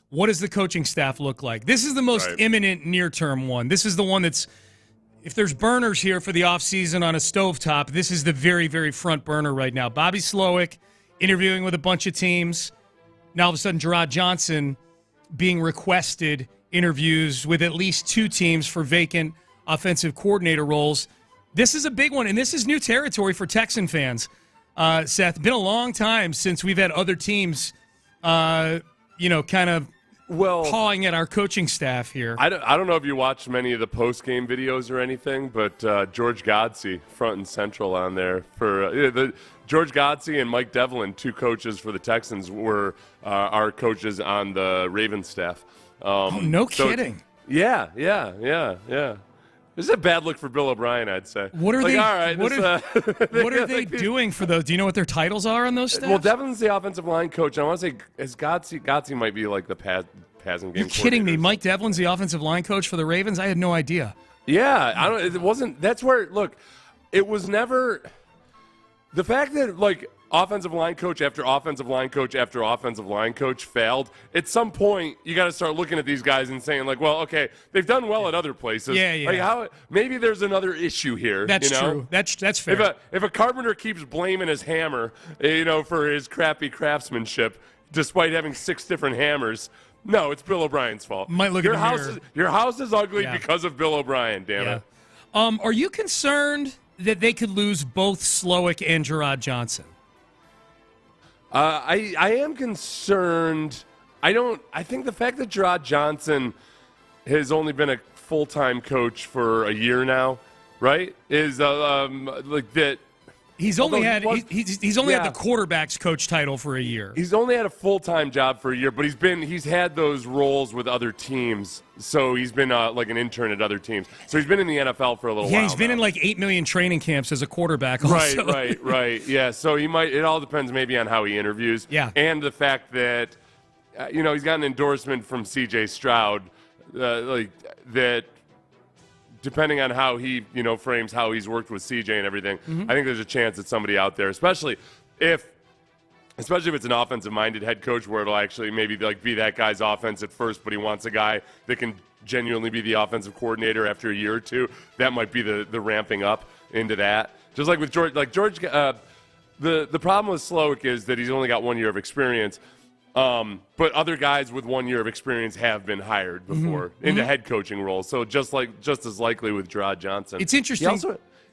What does the coaching staff look like? This is the most imminent near-term one. This is the one that's, if there's burners here for the offseason on a stovetop, this is the very, very front burner right now. Bobby Slowick interviewing with a bunch of teams. Now, all of a sudden, Gerard Johnson being requested interviews with at least 2 teams for vacant offensive coordinator roles. This is a big one, and this is new territory for Texan fans. Seth, been a long time since we've had other teams, kind of pawing at our coaching staff here. I don't know if you watched many of the post-game videos or anything, but George Godsey, front and central on there. For George Godsey and Mike Devlin, 2 coaches for the Texans, were our coaches on the Ravens staff. No kidding. Yeah. This is a bad look for Bill O'Brien, I'd say. What are like, they? All right, what are they doing for those? Do you know what their titles are on those staffs? Well, Devlin's the offensive line coach. I want to say, as Godsey might be like the passing game. You're kidding me? Mike Devlin's the offensive line coach for the Ravens? I had no idea. Yeah, it wasn't. That's where. Look, it was never the fact that offensive line coach after offensive line coach after offensive line coach failed. At some point, you got to start looking at these guys and saying, well, okay, they've done well at other places. Yeah. Maybe there's another issue here. That's true. That's fair. If a carpenter keeps blaming his hammer, for his crappy craftsmanship, despite having 6 different hammers, no, it's Bill O'Brien's fault. Might look your at the house. mirror. Your house is ugly because of Bill O'Brien. Damn it. Are you concerned that they could lose both Slowick and Gerard Johnson? I am concerned. I think the fact that Gerard Johnson has only been a full-time coach for a year now, right? Is that he's only had the quarterback's coach title for a year. He's only had a full-time job for a year, but he's had those roles with other teams. So he's been an intern at other teams. So he's been in the NFL for a little while. Yeah, he's been in 8 million training camps as a quarterback also. Right. Yeah, so he might. It all depends maybe on how he interviews. Yeah. And the fact that, he's got an endorsement from C.J. Stroud, that depending on how he, frames how he's worked with CJ and everything, I think there's a chance that somebody out there, especially if it's an offensive-minded head coach where it'll actually maybe be that guy's offense at first, but he wants a guy that can genuinely be the offensive coordinator after a year or two. That might be the ramping up into that. Just like with George, the problem with Slowick is that he's only got 1 year of experience. But other guys with 1 year of experience have been hired before into head coaching roles. So just as likely with Gerard Johnson. It's interesting.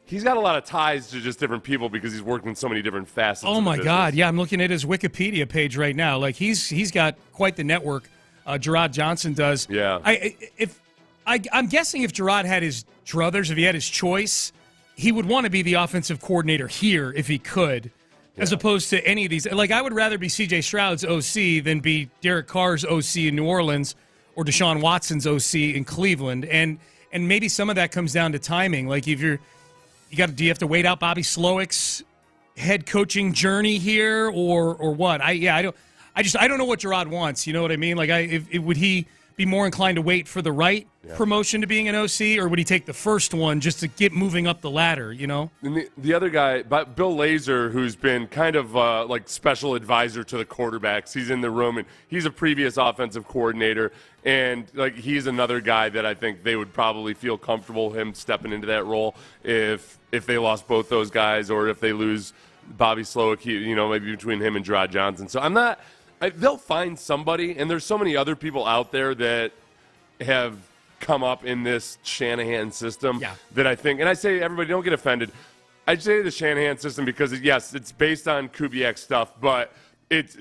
He's got a lot of ties to just different people because he's worked in so many different facets. Oh my God! Yeah, I'm looking at his Wikipedia page right now. He's got quite the network. Gerard Johnson does. Yeah. I'm guessing if Gerard had his druthers, if he had his choice, he would want to be the offensive coordinator here if he could. As opposed to any of these. I would rather be C.J. Stroud's OC than be Derek Carr's OC in New Orleans or Deshaun Watson's OC in Cleveland. And maybe some of that comes down to timing. Do you have to wait out Bobby Slowick's head coaching journey here or what? I don't know what Gerard wants. You know what I mean? Would he be more inclined to wait for the right promotion to being an OC, or would he take the first one just to get moving up the ladder, And the other guy, Bill Lazor, who's been kind of special advisor to the quarterbacks, he's in the room, and he's a previous offensive coordinator, and he's another guy that I think they would probably feel comfortable him stepping into that role if they lost both those guys, or if they lose Bobby Slowick, maybe between him and Gerard Johnson. So they'll find somebody, and there's so many other people out there that have come up in this Shanahan system that I think, and I say everybody don't get offended. I say the Shanahan system because, yes, it's based on Kubiak stuff, but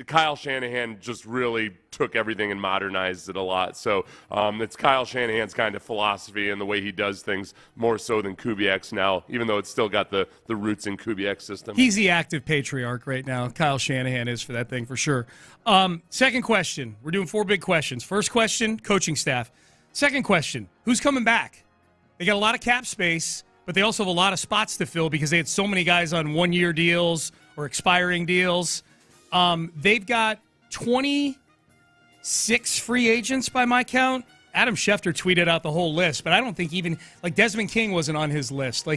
Kyle Shanahan just really took everything and modernized it a lot. So it's Kyle Shanahan's kind of philosophy and the way he does things more so than Kubiak's now, even though it's still got the roots in Kubiak's system. He's the active patriarch right now. Kyle Shanahan is for that thing for sure. Second question. We're doing 4 big questions. First question, coaching staff. Second question, who's coming back? They got a lot of cap space, but they also have a lot of spots to fill because they had so many guys on one-year deals or expiring deals. They've got 26 free agents by my count. Adam Schefter tweeted out the whole list, but I don't think even Desmond King wasn't on his list.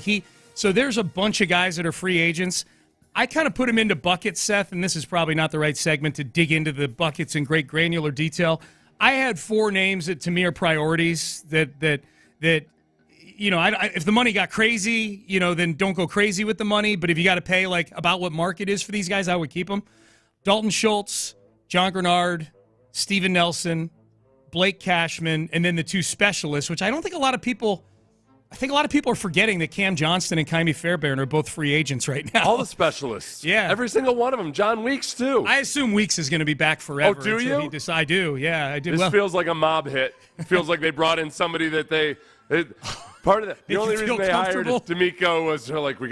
So there's a bunch of guys that are free agents. I kind of put them into buckets, Seth, and this is probably not the right segment to dig into the buckets in great granular detail. I had 4 names that to me are priorities that if the money got crazy, then don't go crazy with the money. But if you got to pay about what market is for these guys, I would keep them. Dalton Schultz, John Grenard, Steven Nelson, Blake Cashman, and then the 2 specialists, which I think a lot of people are forgetting that Cam Johnston and Kymie Fairbairn are both free agents right now. All the specialists. Yeah. Every single one of them. John Weeks, too. I assume Weeks is going to be back forever. Oh, do you? I do, yeah. I do. This feels like a mob hit. It feels like they brought in somebody that part of the only reason they hired DeMeco was they're like, we've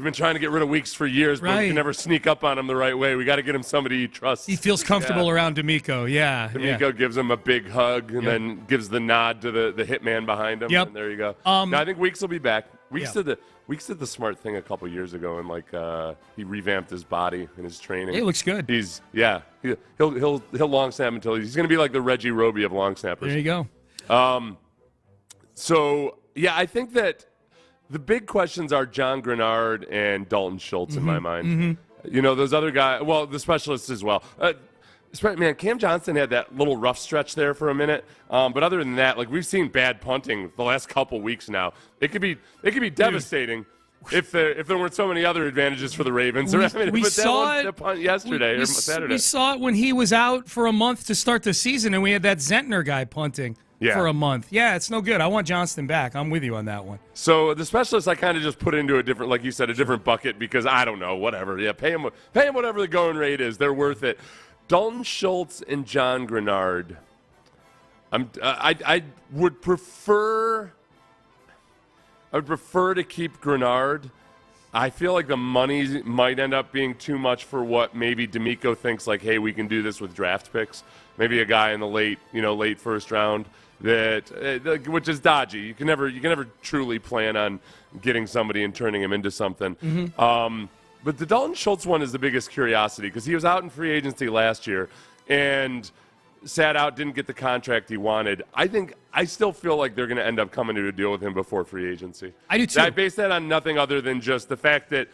been trying to get rid of Weeks for years, but we can never sneak up on him the right way. We got to get him somebody he trusts. He feels comfortable around DeMeco, DeMeco gives him a big hug and then gives the nod to the hitman behind him. Yep. And there you go. No, I think Weeks will be back. Weeks did the smart thing a couple years ago, and he revamped his body and his training. He looks good. He'll long snap until he's going to be like the Reggie Roby of long snappers. There you go. I think that the big questions are John Grenard and Dalton Schultz in my mind. Mm-hmm. Those other guys, well, the specialists as well. Man, Cam Johnston had that little rough stretch there for a minute. But other than that, we've seen bad punting the last couple weeks now. It could be devastating if there weren't so many other advantages for the Ravens. We saw that punt yesterday or Saturday. We saw it when he was out for a month to start the season, and we had that Zentner guy punting. For a month. Yeah, it's no good. I want Johnston back. I'm with you on that one. So the specialists I kind of just put into a different, like you said, a different bucket because I don't know, whatever. Yeah, pay them whatever the going rate is. They're worth it. Dalton Schultz and John Grenard. I would prefer to keep Grenard. I feel like the money might end up being too much for what maybe DeMeco thinks. Hey, we can do this with draft picks. Maybe a guy in the late first round. Which is dodgy. You can never truly plan on getting somebody and turning him into something. Mm-hmm. But the Dalton Schultz one is the biggest curiosity because he was out in free agency last year and sat out, didn't get the contract he wanted. I still feel like they're going to end up coming to a deal with him before free agency. I do too. I base that on nothing other than just the fact that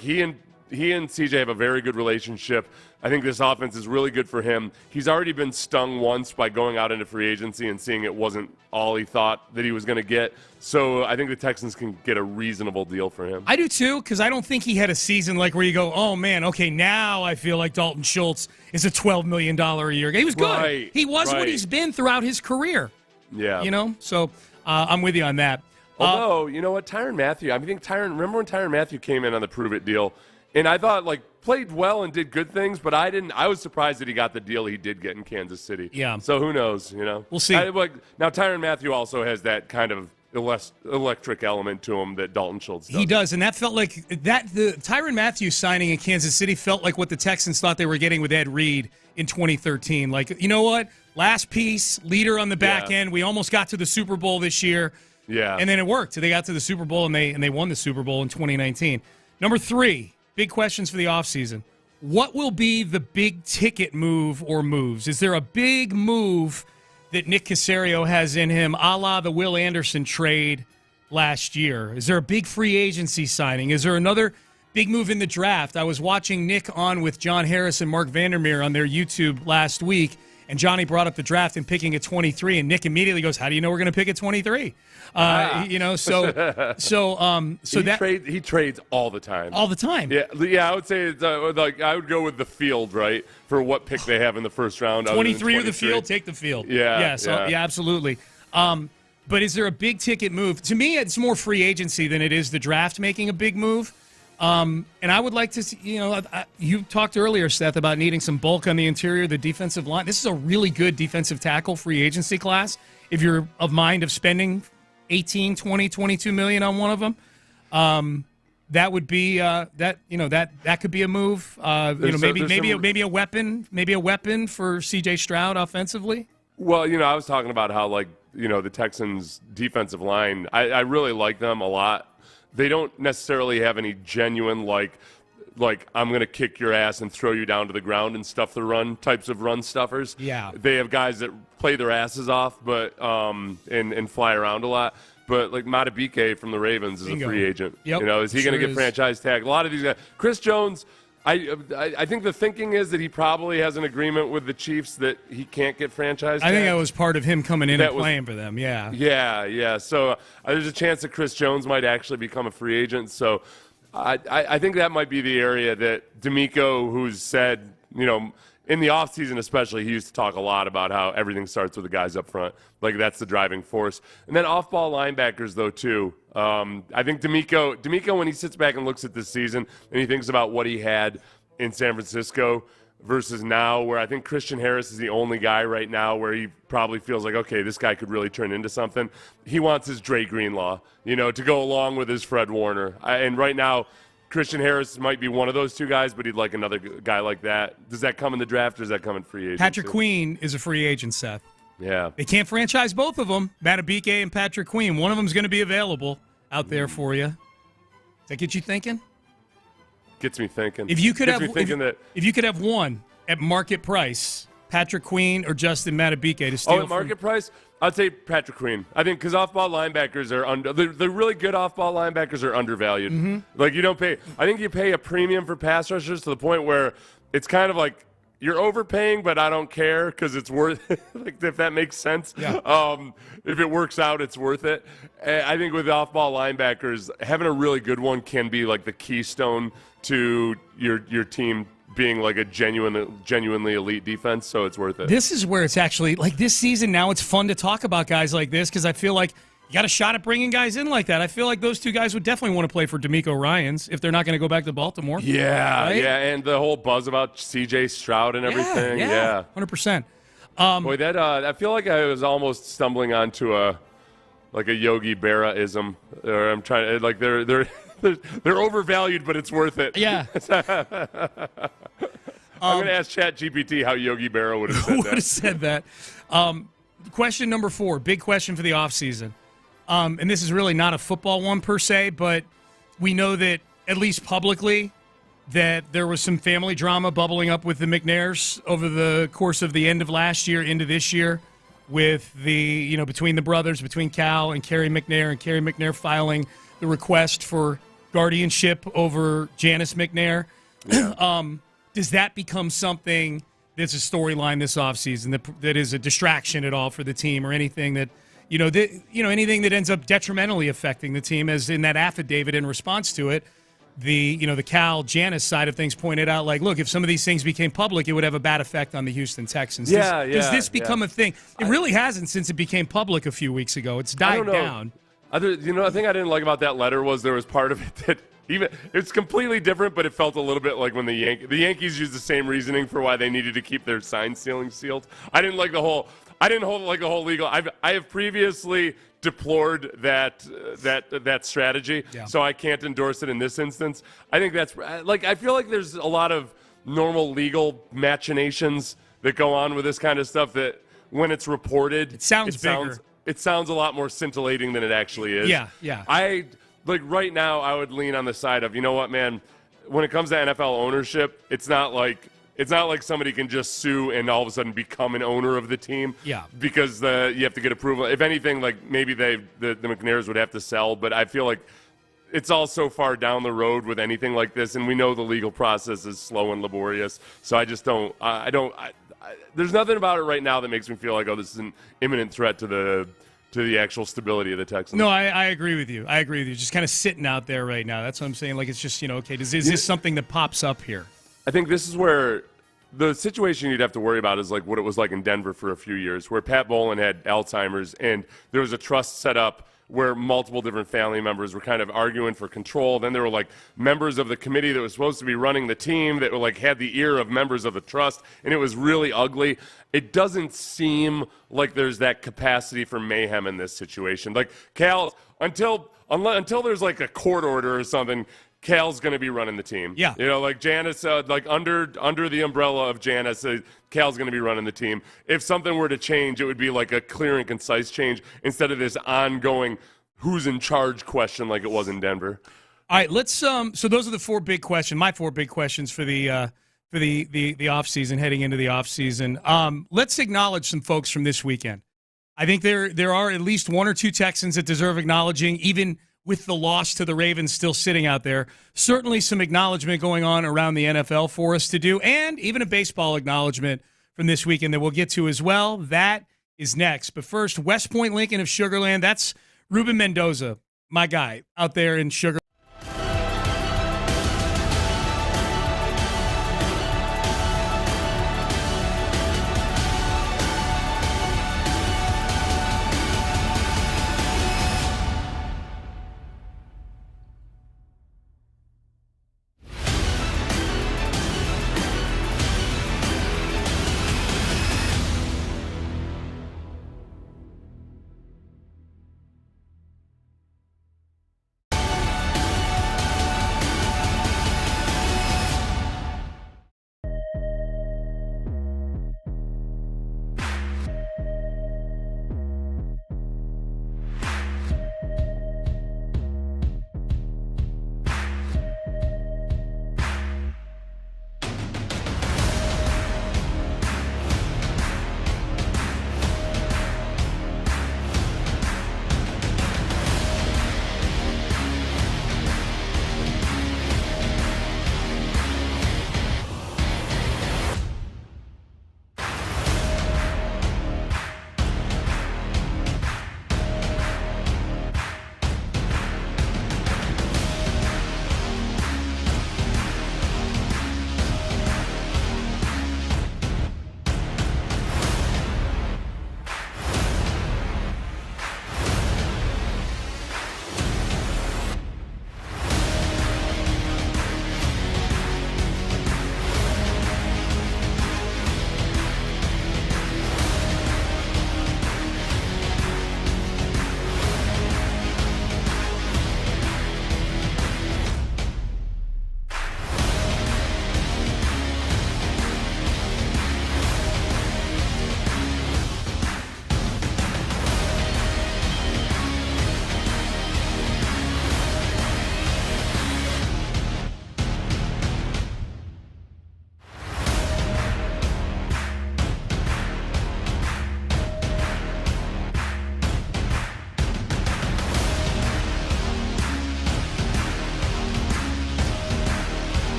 he and CJ have a very good relationship. I think this offense is really good for him. He's already been stung once by going out into free agency and seeing it wasn't all he thought that he was going to get. So I think the Texans can get a reasonable deal for him. I do too, because I don't think he had a season where you go, oh man, okay, now I feel like Dalton Schultz is a $12 million a year guy. He was good. Right, he was what he's been throughout his career. Yeah. So I'm with you on that. Although, you know what, Tyrann Mathieu, remember when Tyrann Mathieu came in on the Prove It deal? And I thought, played well and did good things, but I was surprised that he got the deal he did get in Kansas City. Yeah. So who knows, We'll see. Now, Tyrann Mathieu also has that kind of electric element to him that Dalton Schultz does. He does, and that felt like the Tyrann Mathieu signing in Kansas City felt like what the Texans thought they were getting with Ed Reed in 2013. You know what? Last piece, leader on the back end. We almost got to the Super Bowl this year. Yeah. And then it worked. They got to the Super Bowl, and they won the Super Bowl in 2019. Number 3. Big questions for the offseason. What will be the big ticket move or moves? Is there a big move that Nick Caserio has in him, a la the Will Anderson trade last year? Is there a big free agency signing? Is there another big move in the draft? I was watching Nick on with John Harris and Mark Vandermeer on their YouTube last week, And Johnny brought up the draft and picking at 23, and Nick immediately goes, "How do you know we're going to pick at 23?" You know, so he trades all the time. All the time. Yeah. I would say it's like I would go with the field, right, for what pick they have in the first round. 23 or the field, take the field. Yeah. Yeah, absolutely. But is there a big ticket move? To me, it's more free agency than it is the draft making a big move. And I would like to see, you talked earlier, Seth, about needing some bulk on the interior, the defensive line. This is a really good defensive tackle free agency class. If you're of mind of spending 18, 20, 22 million on one of them, that would be that could be a move. Maybe a weapon for CJ Stroud offensively. Well, I was talking about how the Texans' defensive line, I really like them a lot. They don't necessarily have any genuine like I'm going to kick your ass and throw you down to the ground and stuff the run types of run stuffers. Yeah. They have guys that play their asses off but and fly around a lot. But like Madubuike from the Ravens is a free agent. Yep. Is he going to get franchise tagged? A lot of these guys. Chris Jones, I think the thinking is that he probably has an agreement with the Chiefs that he can't get franchise tagged. I think that was part of him coming in and playing for them, yeah. Yeah. So there's a chance that Chris Jones might actually become a free agent. So I think that might be the area that DeMeco, who's said, in the offseason especially, he used to talk a lot about how everything starts with the guys up front. Like, that's the driving force. And then off-ball linebackers, though, too. I think DeMeco, when he sits back and looks at this season and he thinks about what he had in San Francisco versus now, where I think Christian Harris is the only guy right now where he probably feels like, okay, this guy could really turn into something. He wants his Dre Greenlaw, to go along with his Fred Warner. And right now, Christian Harris might be one of those two guys, but he'd like another guy like that. Does that come in the draft or does that come in free agency? Patrick Queen is a free agent, Seth. Yeah. They can't franchise both of them, Madubuike and Patrick Queen. One of them is going to be available out there for you. Does that get you thinking? Gets me thinking. If you could have one at market price, Patrick Queen or Justin Madubuike to steal at market price? I'd say Patrick Queen. I think because off-ball linebackers are the really good off-ball linebackers are undervalued. Mm-hmm. Like, you don't pay. I think you pay a premium for pass rushers to the point where it's kind of like you're overpaying, but I don't care because it's worth it. Like, if that makes sense. Yeah. If it works out, it's worth it. I think with off-ball linebackers, having a really good one can be like the keystone to your team being like a genuinely elite defense, so it's worth it. This is where it's actually, like this season now, it's fun to talk about guys like this because I feel like you got a shot at bringing guys in like that. I feel like those two guys would definitely want to play for DeMeco Ryans if they're not going to go back to Baltimore. Yeah, right? Yeah, and the whole buzz about C.J. Stroud and everything. Yeah. 100%. Boy, that I feel like I was almost stumbling onto a Yogi Berra-ism. Or I'm trying to, like, they're overvalued, but it's worth it. Yeah. I'm going to ask ChatGPT how Yogi Berra would have said that. Question number 4, big question for the offseason. And this is really not a football one per se, but we know that, at least publicly, that there was some family drama bubbling up with the McNairs over the course of the end of last year into this year with the, between the brothers, between Cal and Kerry McNair, and Kerry McNair filing the request for guardianship over Janice McNair. Yeah. Does that become something that's a storyline this offseason that is a distraction at all for the team, or anything that, anything that ends up detrimentally affecting the team? As in that affidavit in response to it, the Cal Janice side of things pointed out, like, look, if some of these things became public, it would have a bad effect on the Houston Texans. Does this become a thing? It really hasn't since it became public a few weeks ago. It's died down. The thing I didn't like about that letter was there was part of it that it's completely different, but it felt a little bit like when the Yankees used the same reasoning for why they needed to keep their sign stealing sealed. I didn't like the whole legal. I have previously deplored that strategy, so I can't endorse it in this instance. I think that's I feel like there's a lot of normal legal machinations that go on with this kind of stuff that when it's reported, it sounds bigger. It sounds a lot more scintillating than it actually is. Yeah. Right now, I would lean on the side of, you know what, man, when it comes to NFL ownership, it's not like somebody can just sue and all of a sudden become an owner of the team. Yeah. Because you have to get approval. If anything, like maybe the McNairs would have to sell, but I feel like it's all so far down the road with anything like this, and we know the legal process is slow and laborious. So I just don't. there's nothing about it right now that makes me feel like, oh, this is an imminent threat to the actual stability of the Texans. No, I agree with you. I agree with you. Just kind of sitting out there right now. That's what I'm saying. Like, it's just, okay, is this something that pops up here? I think this is where the situation you'd have to worry about is like what it was like in Denver for a few years, where Pat Bowlen had Alzheimer's, and there was a trust set up where multiple different family members were kind of arguing for control. Then there were like members of the committee that was supposed to be running the team that were like had the ear of members of the trust, and it was really ugly. It doesn't seem like there's that capacity for mayhem in this situation. Like Cal, until there's like a court order or something, Cal's going to be running the team. Yeah. Like Janice, like under the umbrella of Janice, Cal's going to be running the team. If something were to change, it would be like a clear and concise change instead of this ongoing who's in charge question like it was in Denver. All right, let's so those are the my 4 big questions for the offseason, heading into the offseason. Let's acknowledge some folks from this weekend. I think there are at least 1 or 2 Texans that deserve acknowledging, even with the loss to the Ravens still sitting out there. Certainly some acknowledgement going on around the NFL for us to do, and even a baseball acknowledgement from this weekend that we'll get to as well. That is next. But first, West Point Lincoln of Sugar Land. That's Ruben Mendoza, my guy, out there in Sugar.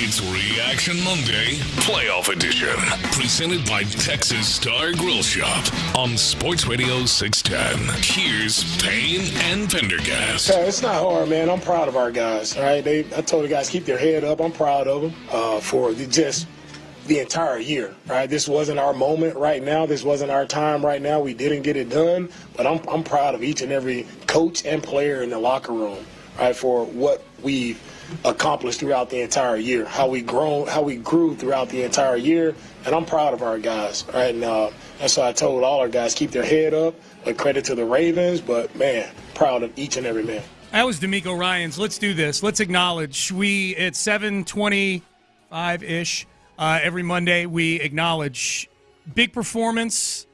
It's Reaction Monday, Playoff Edition. Presented by Texas Star Grill Shop on Sports Radio 610. Here's Payne and Pendergast. Yeah, it's not hard, man. I'm proud of our guys. All right, I told the guys keep their head up. I'm proud of them for just the entire year. Right, this wasn't our moment right now. This wasn't our time right now. We didn't get it done, but I'm proud of each and every coach and player in the locker room. Right, for what we've accomplished throughout the entire year, how we grew throughout the entire year, and I'm proud of our guys. Right, and that's why I told all our guys keep their head up. But credit to the Ravens, but man, proud of each and every man. That was DeMeco Ryans. Let's do this. Let's acknowledge. At 7:25-ish every Monday, we acknowledge big performance,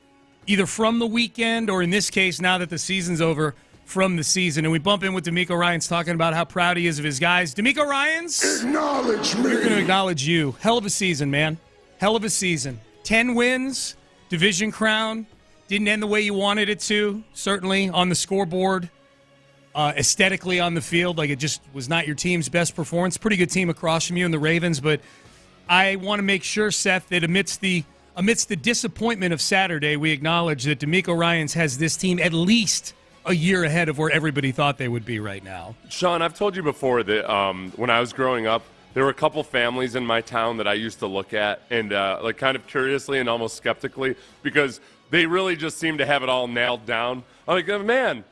either from the weekend or in this case, now that the season's over, from the season. And we bump in with DeMeco Ryans talking about how proud he is of his guys. DeMeco Ryans, Acknowledge me. we're going to acknowledge you. Hell of a season, man. Hell of a season. 10 wins, division crown. Didn't end the way you wanted it to, certainly on the scoreboard. Aesthetically on the field, like it just was not your team's best performance. Pretty good team across from you and the Ravens, but I want to make sure, Seth, that amidst the disappointment of Saturday, we acknowledge that DeMeco Ryans has this team at least a year ahead of where everybody thought they would be right now. Sean, I've told you before that when I was growing up, there were a couple families in my town that I used to look at and like kind of curiously and almost skeptically because they really just seemed to have it all nailed down. I'm like, man,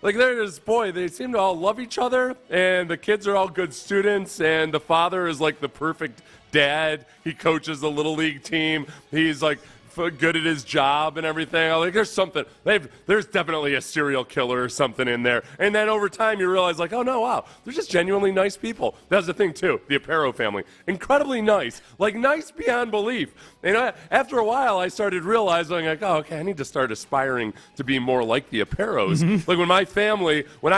like they seem to all love each other, and the kids are all good students, and the father is like the perfect dad. He coaches the little league team. He's like good at his job and everything. Like there's something. There's definitely a serial killer or something in there. And then over time you realize like, oh no, wow, they're just genuinely nice people. That's the thing too. The Aparo family, incredibly nice, like nice beyond belief. And after a while, I started realizing like, oh, okay, I need to start aspiring to be more like the Aparos. Mm-hmm. Like when I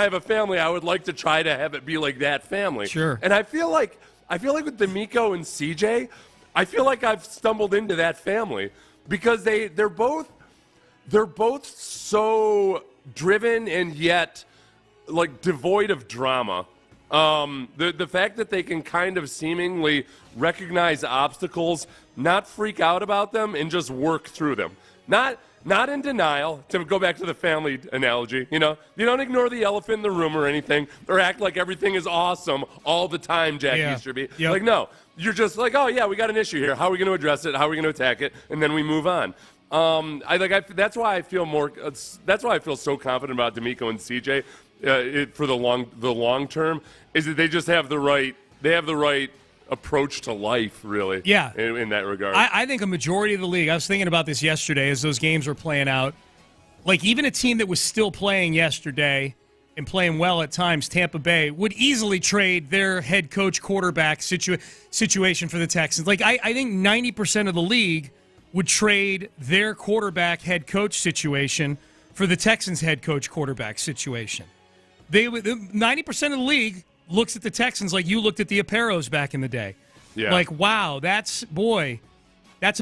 have a family, I would like to try to have it be like that family. Sure. And I feel like with DeMeco and CJ, I feel like I've stumbled into that family. Because they're both so driven and yet like devoid of drama. The fact that they can kind of seemingly recognize obstacles, not freak out about them, and just work through them. Not in denial, to go back to the family analogy, you know. You don't ignore the elephant in the room or anything, or act like everything is awesome all the time, Jack Easterby. Yep. Like, no. You're just like, oh, yeah, we got an issue here. How are we going to address it? How are we going to attack it? And then we move on. That's why I feel so confident about DeMeco and CJ for the long term, is that they just have the right approach to life, really. Yeah. In that regard. I think a majority of the league, I was thinking about this yesterday as those games were playing out, like even a team that was still playing yesterday and playing well at times, Tampa Bay, would easily trade their head coach quarterback situation for the Texans. Like I think 90% of the league would trade their quarterback head coach situation for the Texans head coach quarterback situation. 90% of the league looks at the Texans like you looked at the Aparos back in the day. Yeah. Like, wow, that's a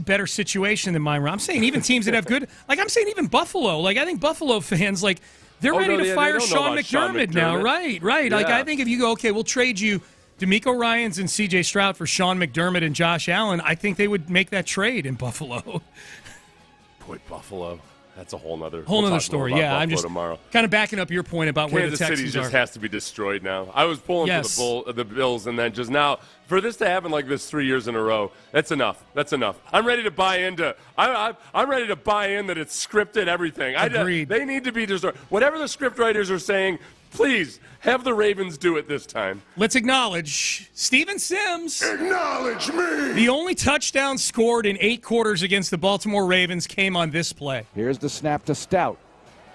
better situation than mine. I'm saying even teams that have good, like I'm saying even Buffalo. Like I think Buffalo fans, like they're ready to fire Sean McDermott now. Right. Yeah. Like I think if you go, okay, we'll trade you DeMeco Ryans and C.J. Stroud for Sean McDermott and Josh Allen, I think they would make that trade in Buffalo. Boy, Buffalo. That's a whole nother story. Yeah, Buffalo I'm just kind of backing up your point about where the Texans City just has to be destroyed now. I was pulling for the Bills, and then just now for this to happen like this 3 years in a row, that's enough. I'm ready to buy into. I'm ready to buy in that it's scripted everything. Agreed. They need to be destroyed. Whatever the script writers are saying, please have the Ravens do it this time. Let's acknowledge Steven Sims. Acknowledge me. The only touchdown scored in 8 quarters against the Baltimore Ravens came on this play. Here's the snap to Stout.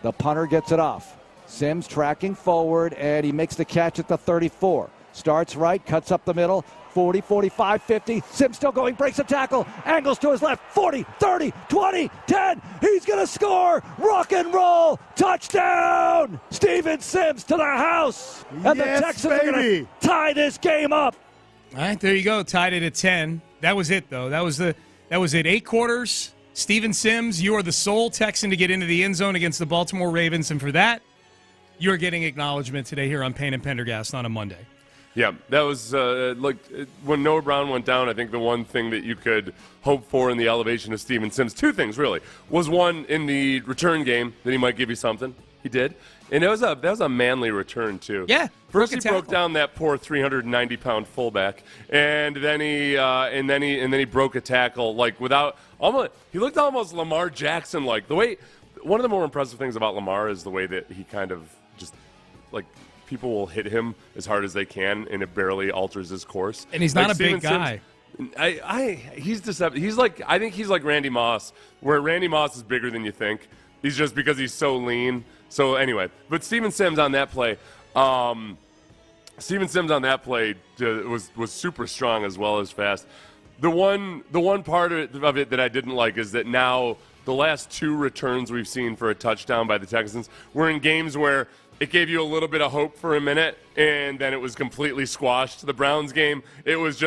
The punter gets it off. Sims tracking forward, and he makes the catch at the 34. Starts right, cuts up the middle. 40, 45, 50. Sims still going, breaks a tackle, angles to his left. 40, 30, 20, 10. He's going to score. Rock and roll. Touchdown. Steven Sims to the house. And the Texans are going to tie this game up. All right, there you go. Tied it at 10. That was it, though. That was it. 8 quarters. Steven Sims, you are the sole Texan to get into the end zone against the Baltimore Ravens. And for that, you're getting acknowledgement today here on Payne and Pendergast on a Monday. Yeah, that was when Noah Brown went down, I think the one thing that you could hope for in the elevation of Steven Sims, two things really, was one in the return game that he might give you something. He did. And that was a manly return too. Yeah. First he broke down that poor 390-pound fullback, and then he broke a tackle without almost. He looked almost Lamar Jackson like. The way, one of the more impressive things about Lamar is the way that he kind of just people will hit him as hard as they can, and it barely alters his course. And he's not a big guy. He's deceptive. I think he's like Randy Moss, where Randy Moss is bigger than you think. He's just because he's so lean. So anyway, but Steven Sims on that play, was super strong as well as fast. The one part of it that I didn't like is that now the last two returns we've seen for a touchdown by the Texans were in games where it gave you a little bit of hope for a minute, and then it was completely squashed. The Browns game, it was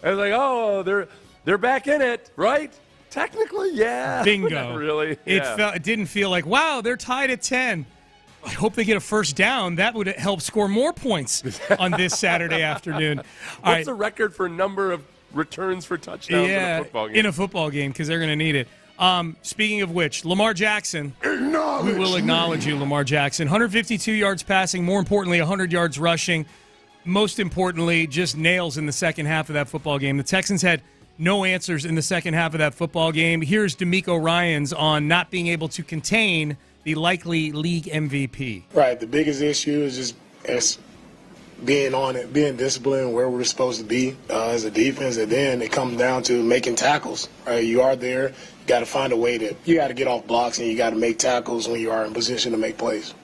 they're back in it, right? Technically, yeah. Bingo. Really? It didn't feel like, wow, they're tied at 10. I hope they get a first down. That would help score more points on this Saturday afternoon. What's the record for number of returns for touchdowns in a football game? In a football game, because they're going to need it. Speaking of which, Lamar Jackson. We will acknowledge you, Lamar Jackson. 152 yards passing, more importantly, 100 yards rushing. Most importantly, just nails in the second half of that football game. The Texans had no answers in the second half of that football game. Here's DeMeco Ryans on not being able to contain the likely league MVP. Right. The biggest issue is just being on it, being disciplined where we're supposed to be as a defense, and then it comes down to making tackles. Right. You are there. You got to find a way you got to get off blocks, and you got to make tackles when you are in position to make plays.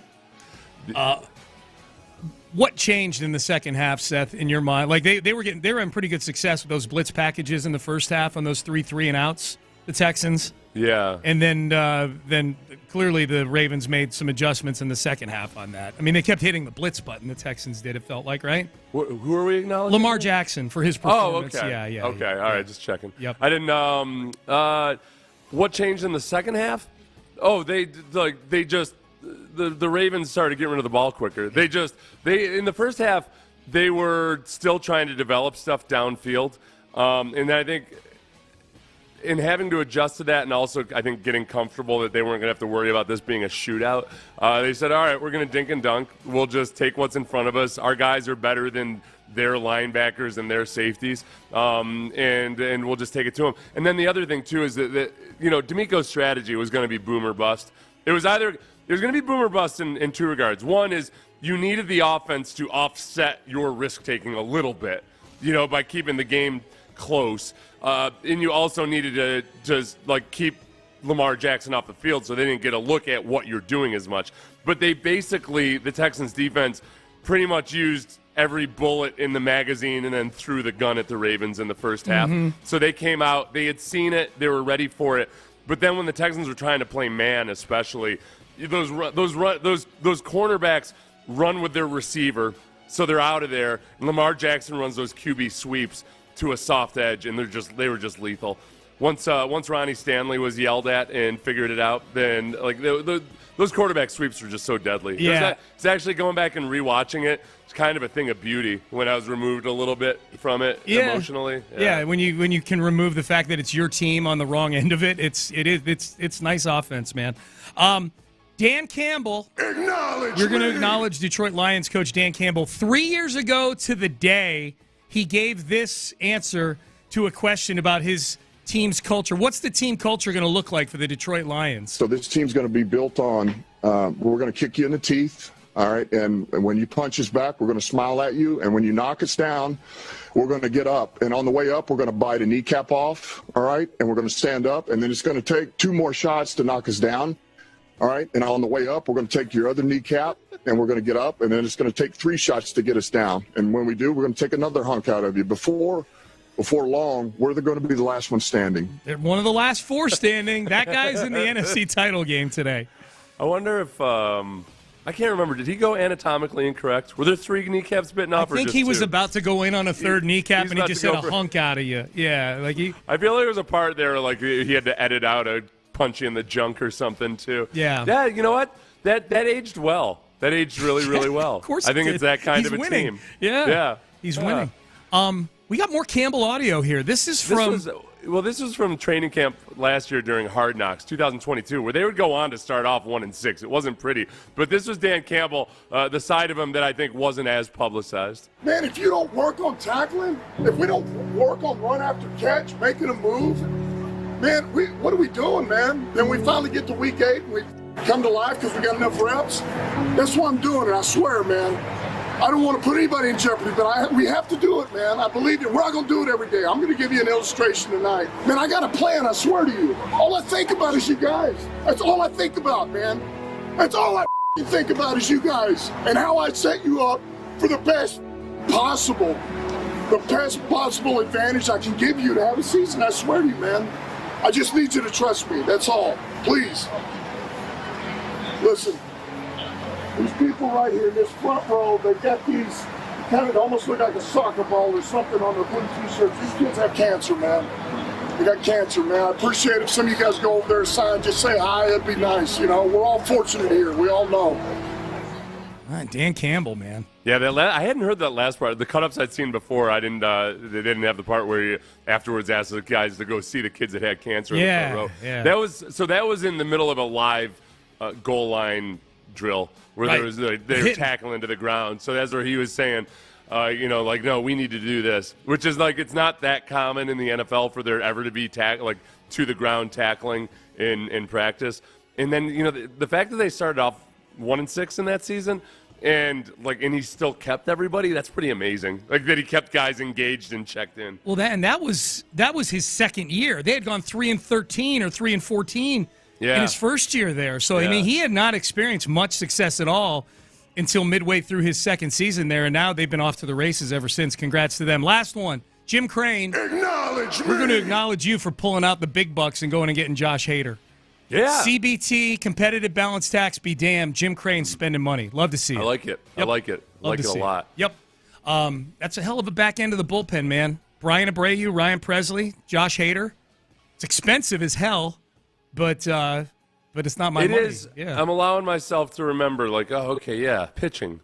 What changed in the second half, Seth, in your mind? Like they were having pretty good success with those blitz packages in the first half on those 3 and outs, the Texans. Yeah. And then clearly the Ravens made some adjustments in the second half on that. I mean, they kept hitting the blitz button, the Texans did, it felt like, right? Who are we acknowledging? Lamar Jackson for his performance. Oh, okay. Yeah. Okay, all right, just checking. Yep. I didn't what changed in the second half? Oh, the Ravens started getting rid of the ball quicker. They in the first half they were still trying to develop stuff downfield, and I think in having to adjust to that, and also I think getting comfortable that they weren't going to have to worry about this being a shootout. They said, all right, we're going to dink and dunk. We'll just take what's in front of us. Our guys are better than their linebackers and their safeties, and we'll just take it to them. And then the other thing too is that DeMeco's strategy was going to be boom or bust. It was going to be boom or bust in two regards. One is you needed the offense to offset your risk taking a little bit, by keeping the game close, and you also needed to just keep Lamar Jackson off the field so they didn't get a look at what you're doing as much. But the Texans defense pretty much used every bullet in the magazine and then threw the gun at the Ravens in the first half. Mm-hmm. So they came out, they had seen it, they were ready for it. But then when the Texans were trying to play man, especially, those cornerbacks run with their receiver, so they're out of there. And Lamar Jackson runs those QB sweeps to a soft edge, and they were just lethal. Once Ronnie Stanley was yelled at and figured it out, then those quarterback sweeps were just so deadly. Yeah. It's actually going back and rewatching it. It's kind of a thing of beauty when I was removed a little bit from it emotionally. Yeah, when you can remove the fact that it's your team on the wrong end of it, it's nice offense, man. Dan Campbell, you're going to acknowledge Detroit Lions coach Dan Campbell. 3 years ago to the day, he gave this answer to a question about his team's culture. What's the team culture going to look like for the Detroit Lions? So this team's going to be built on we're going to kick you in the teeth, all right? And when you punch us back, we're going to smile at you. And when you knock us down, we're going to get up. And on the way up, we're going to bite a kneecap off, all right? And we're going to stand up. And then it's going to take 2 more shots to knock us down, all right? And on the way up, we're going to take your other kneecap, and we're going to get up. And then it's going to take 3 shots to get us down. And when we do, we're going to take another hunk out of you. Before long, we're going to be the last one standing. They're one of the last 4 standing. That guy's in the NFC title game today. I wonder if I can't remember. Did he go anatomically incorrect? Were there 3 kneecaps bitten off? I think he was about to go in on a 3rd kneecap, and he just hit a hunk out of you. Yeah, I feel like there was a part there he had to edit out a punch you in the junk or something too. Yeah. Yeah. You know what? That aged well. That aged really, really well. Of course, I think it's that kind of a winning. team. Yeah. He's winning. We got more Campbell audio here. This is from... This was from training camp last year during Hard Knocks, 2022, where they would go on to start off 1-6. It wasn't pretty. But this was Dan Campbell, the side of him that I think wasn't as publicized. Man, if you don't work on tackling, if we don't work on run after catch, making a move, man, what are we doing, man? Then we finally get to week 8 and we come to life because we got enough reps. That's what I'm doing, and I swear, man, I don't want to put anybody in jeopardy, but we have to do it, man. I believe it. We're not going to do it every day. I'm going to give you an illustration tonight. Man, I got a plan, I swear to you. All I think about is you guys. That's all I think about, man. That's all I think about is you guys and how I set you up for the best possible advantage I can give you to have a season. I swear to you, man. I just need you to trust me. That's all. Please. Listen. These people right here in this front row, they got these kind of almost look like a soccer ball or something on their blue t-shirts. These kids have cancer, man. They got cancer, man. I appreciate it. If some of you guys go over there and sign, just say hi. It'd be nice. You know, we're all fortunate here. We all know. All right, Dan Campbell, man. Yeah, I hadn't heard that last part. The cut-ups I'd seen before, they didn't have the part where you afterwards asked the guys to go see the kids that had cancer in the front row. Yeah. That was in the middle of a live goal line drill where they were tackling to the ground. So that's where he was saying, no, we need to do this, which is like it's not that common in the NFL for there ever to be to the ground tackling in practice. And then the fact that they started off 1-6 in that season, and he still kept everybody. That's pretty amazing. Like that he kept guys engaged and checked in. Well, that was his second year. They had gone 3-13 or 3-14. In his first year there. So, I mean, he had not experienced much success at all until midway through his second season there, and now they've been off to the races ever since. Congrats to them. Last one, Jim Crane. Acknowledge me. We're going to acknowledge you for pulling out the big bucks and going and getting Josh Hader. Yeah. CBT, competitive balance tax, be damned. Jim Crane spending money. Love to see it. I like it. Yep. I like it. I like it a lot. Yep. That's a hell of a back end of the bullpen, man. Brian Abreu, Ryan Presley, Josh Hader. It's expensive as hell. But it's not my money. It is. Yeah. I'm allowing myself to remember, pitching.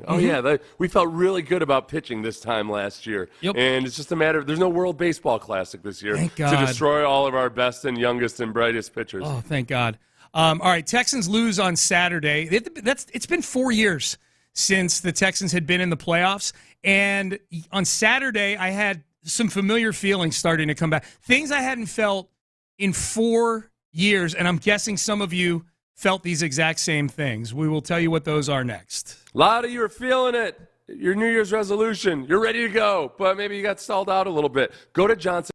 Oh, yeah, we felt really good about pitching this time last year. Yep. And it's just a matter of there's no World Baseball Classic this year Thank God. to destroy all of our best and youngest and brightest pitchers. Oh, thank God. All right, Texans lose on Saturday. It's been 4 years since the Texans had been in the playoffs. And on Saturday, I had some familiar feelings starting to come back. Things I hadn't felt in 4 years, and I'm guessing some of you felt these exact same things. We will tell you what those are next. A lot of you are feeling it. Your New Year's resolution. You're ready to go, but maybe you got stalled out a little bit. Go to Johnson.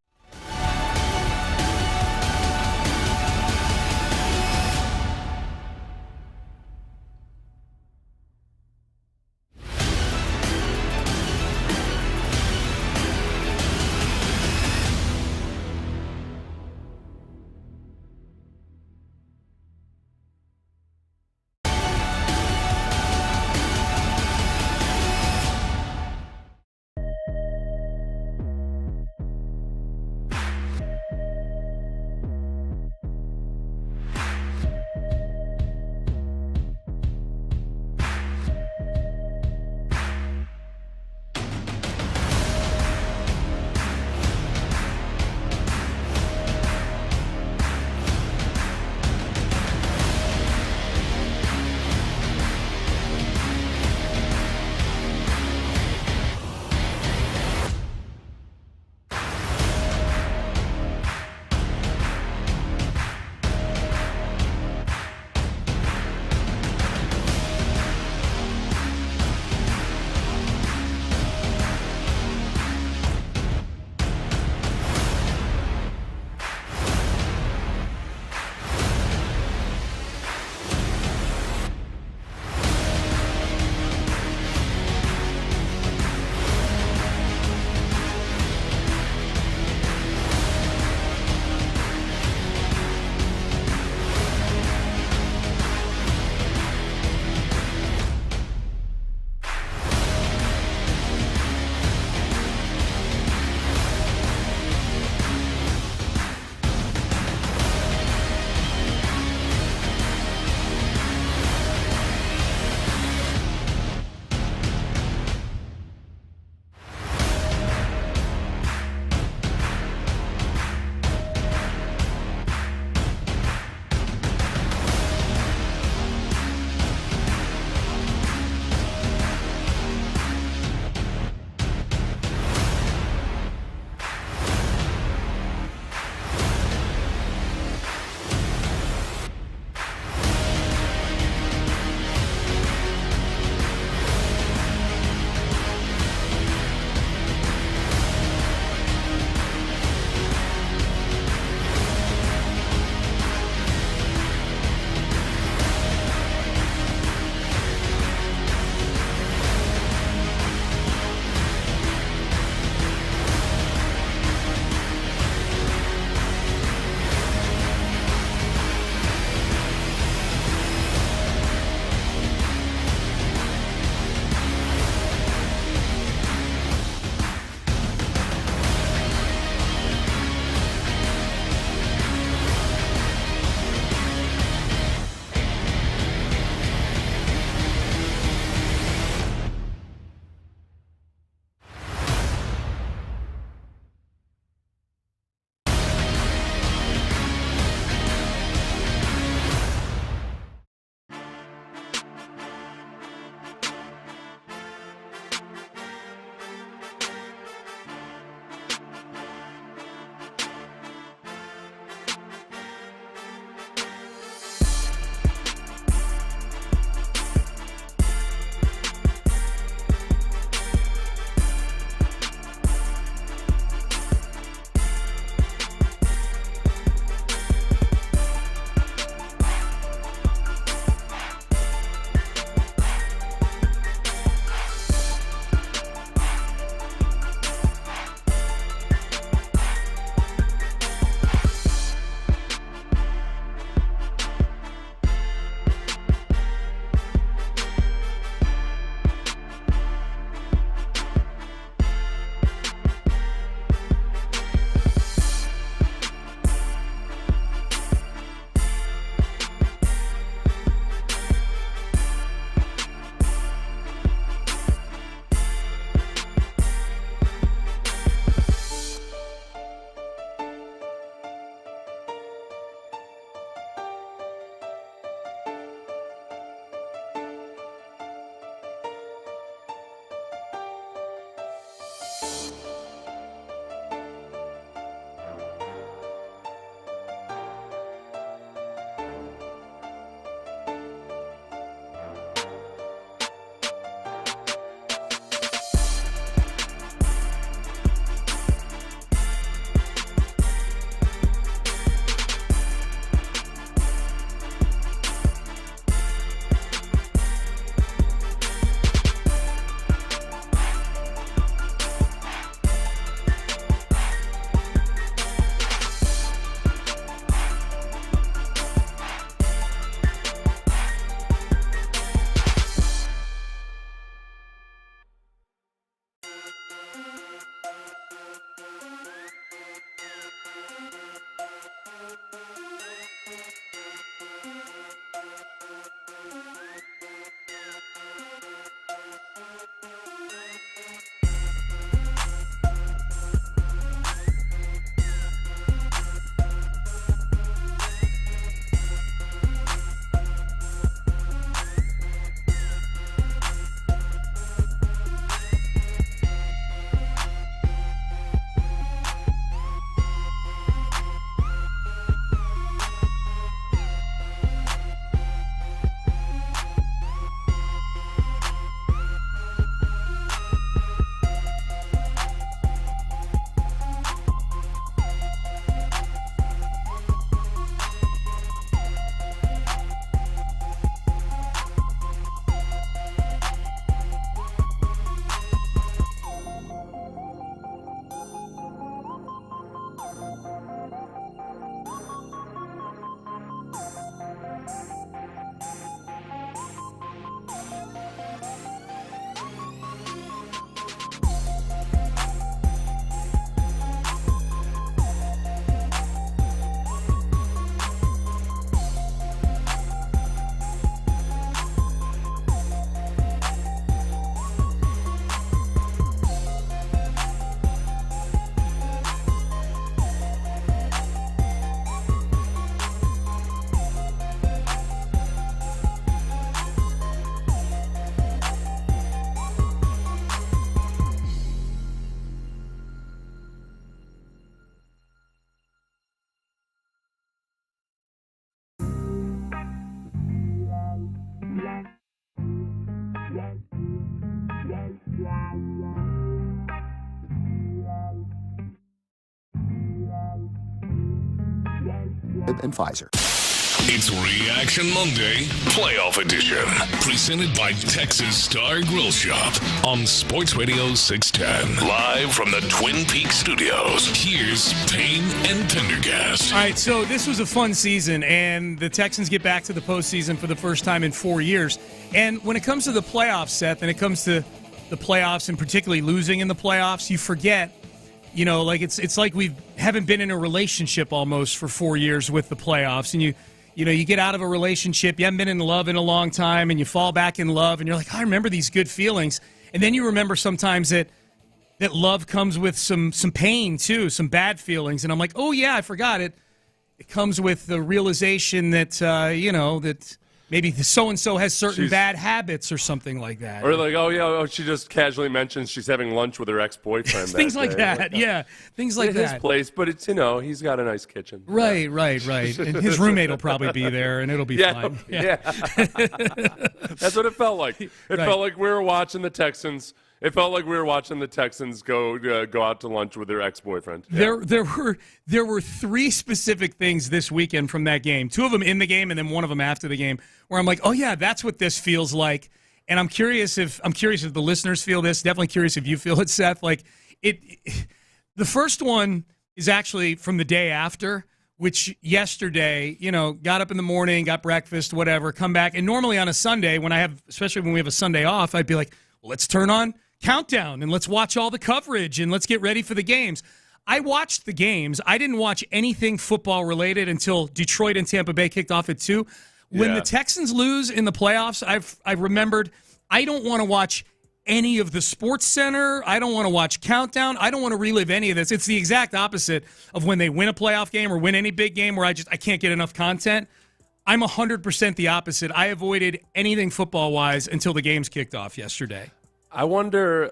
and Pfizer. It's Reaction Monday, Playoff Edition. Presented by Texas Star Grill Shop on Sports Radio 610. Live from the Twin Peaks studios, here's Payne and Pendergast. All right, so this was a fun season, and the Texans get back to the postseason for the first time in 4 years. And when it comes to the playoffs, Seth, and it comes to the playoffs and particularly losing in the playoffs, you forget, like it's like we haven't been in a relationship almost for 4 years with the playoffs. And you get out of a relationship, you haven't been in love in a long time, and you fall back in love, and you're like, I remember these good feelings. And then you remember sometimes that love comes with some pain, too, some bad feelings. And I'm like, oh, yeah, I forgot it. It comes with the realization that, that maybe so-and-so has certain bad habits or something like that. Or like, she just casually mentions she's having lunch with her ex-boyfriend. Things like that, yeah. Things like that. His place, but it's, he's got a nice kitchen. Right. And his roommate will probably be there, and it'll be fine. Yeah. That's what it felt like. It felt like we were watching the Texans. It felt like we were watching the Texans go out to lunch with their ex-boyfriend. Yeah. There were three specific things this weekend from that game. Two of them in the game, and then one of them after the game, where I'm like, oh yeah, that's what this feels like. And I'm curious if the listeners feel this. Definitely curious if you feel it, Seth. Like the first one is actually from the day after, which yesterday, got up in the morning, got breakfast, whatever, come back, and normally on a Sunday especially when we have a Sunday off, I'd be like, let's turn on Countdown and let's watch all the coverage and let's get ready for the games. I watched the games. I didn't watch anything football related until Detroit and Tampa Bay kicked off at 2. When the Texans lose in the playoffs, I remembered I don't want to watch any of the Sports Center. I don't want to watch Countdown. I don't want to relive any of this. It's the exact opposite of when they win a playoff game or win any big game where I can't get enough content. I'm 100% the opposite. I avoided anything football-wise until the games kicked off yesterday. I wonder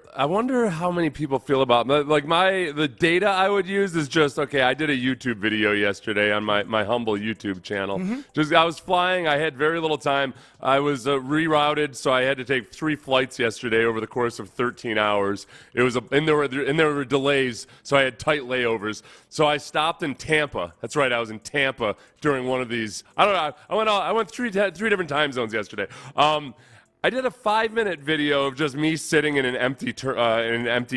how many people feel about the data I would use is just okay. I did a YouTube video yesterday on my humble YouTube channel. Mm-hmm. I was flying. I had very little time. I was rerouted, so I had to take 3 flights yesterday over the course of 13 hours. And there were delays, so I had tight layovers. So I stopped in Tampa. That's right. I was in Tampa during one of these. I don't know. I went three different time zones yesterday. I did a 5-minute video of just me sitting in an empty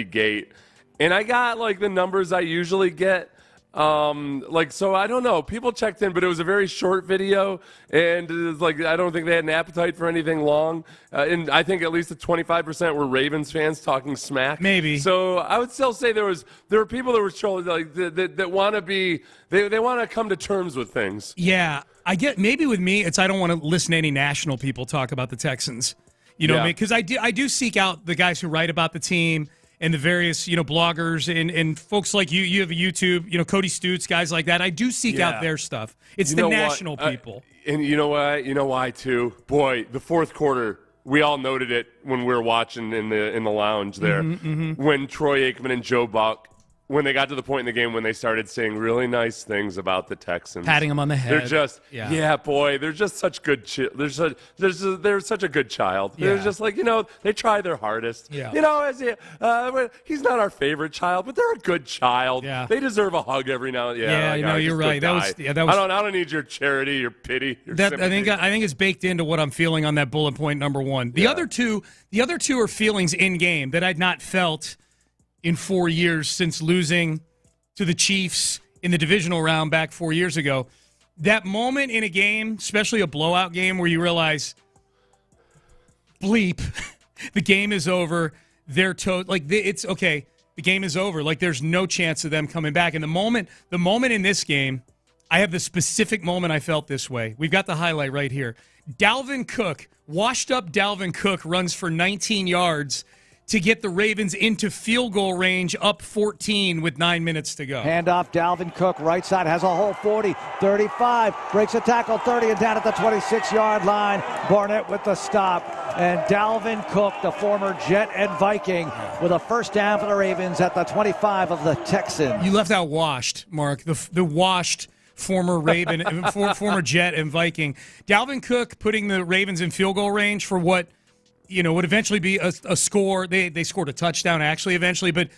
gate, and I got the numbers I usually get. So I don't know. People checked in, but it was a very short video, and it was I don't think they had an appetite for anything long. And I think at least 25% were Ravens fans talking smack. Maybe. So I would still say there were people that were that want to be they want to come to terms with things. Yeah. I get maybe with me, I don't want to listen to any national people talk about the Texans. You know what I mean? Because I do seek out the guys who write about the team and the various bloggers and folks like you. You have a YouTube, Cody Stutes, guys like that. I do seek out their stuff. It's the national people. And you know what? You know why too? Boy, the fourth quarter. We all noted it when we were watching in the lounge there when Troy Aikman and Joe Buck. When they got to the point in the game when they started saying really nice things about the Texans, patting them on the head, they're just they're just such good. They're such a good child. Yeah. They're just they try their hardest. Yeah. He's not our favorite child, but they're a good child. Yeah. They deserve a hug every now and then. Yeah, you're right. That was. I don't need your charity, your pity, your sympathy. I think it's baked into what I'm feeling on that bullet point number 1. The other two are feelings in game that I'd not felt in 4 years since losing to the Chiefs in the divisional round back 4 years ago. That moment in a game, especially a blowout game where you realize, bleep, the game is over. They're it's okay. The game is over. There's no chance of them coming back. And the moment in this game, I have the specific moment I felt this way. We've got the highlight right here. Dalvin Cook, washed up Dalvin Cook, runs for 19 yards to get the Ravens into field goal range, up 14 with 9 minutes to go. Handoff, Dalvin Cook, right side, has a hole, 40, 35, breaks a tackle, 30, and down at the 26-yard line. Barnett with the stop. And Dalvin Cook, the former Jet and Viking, with a first down for the Ravens at the 25 of the Texans. You left out washed, Mark, the washed former Raven, former Jet and Viking. Dalvin Cook putting the Ravens in field goal range for what would eventually be a score. They scored a touchdown, actually, eventually, but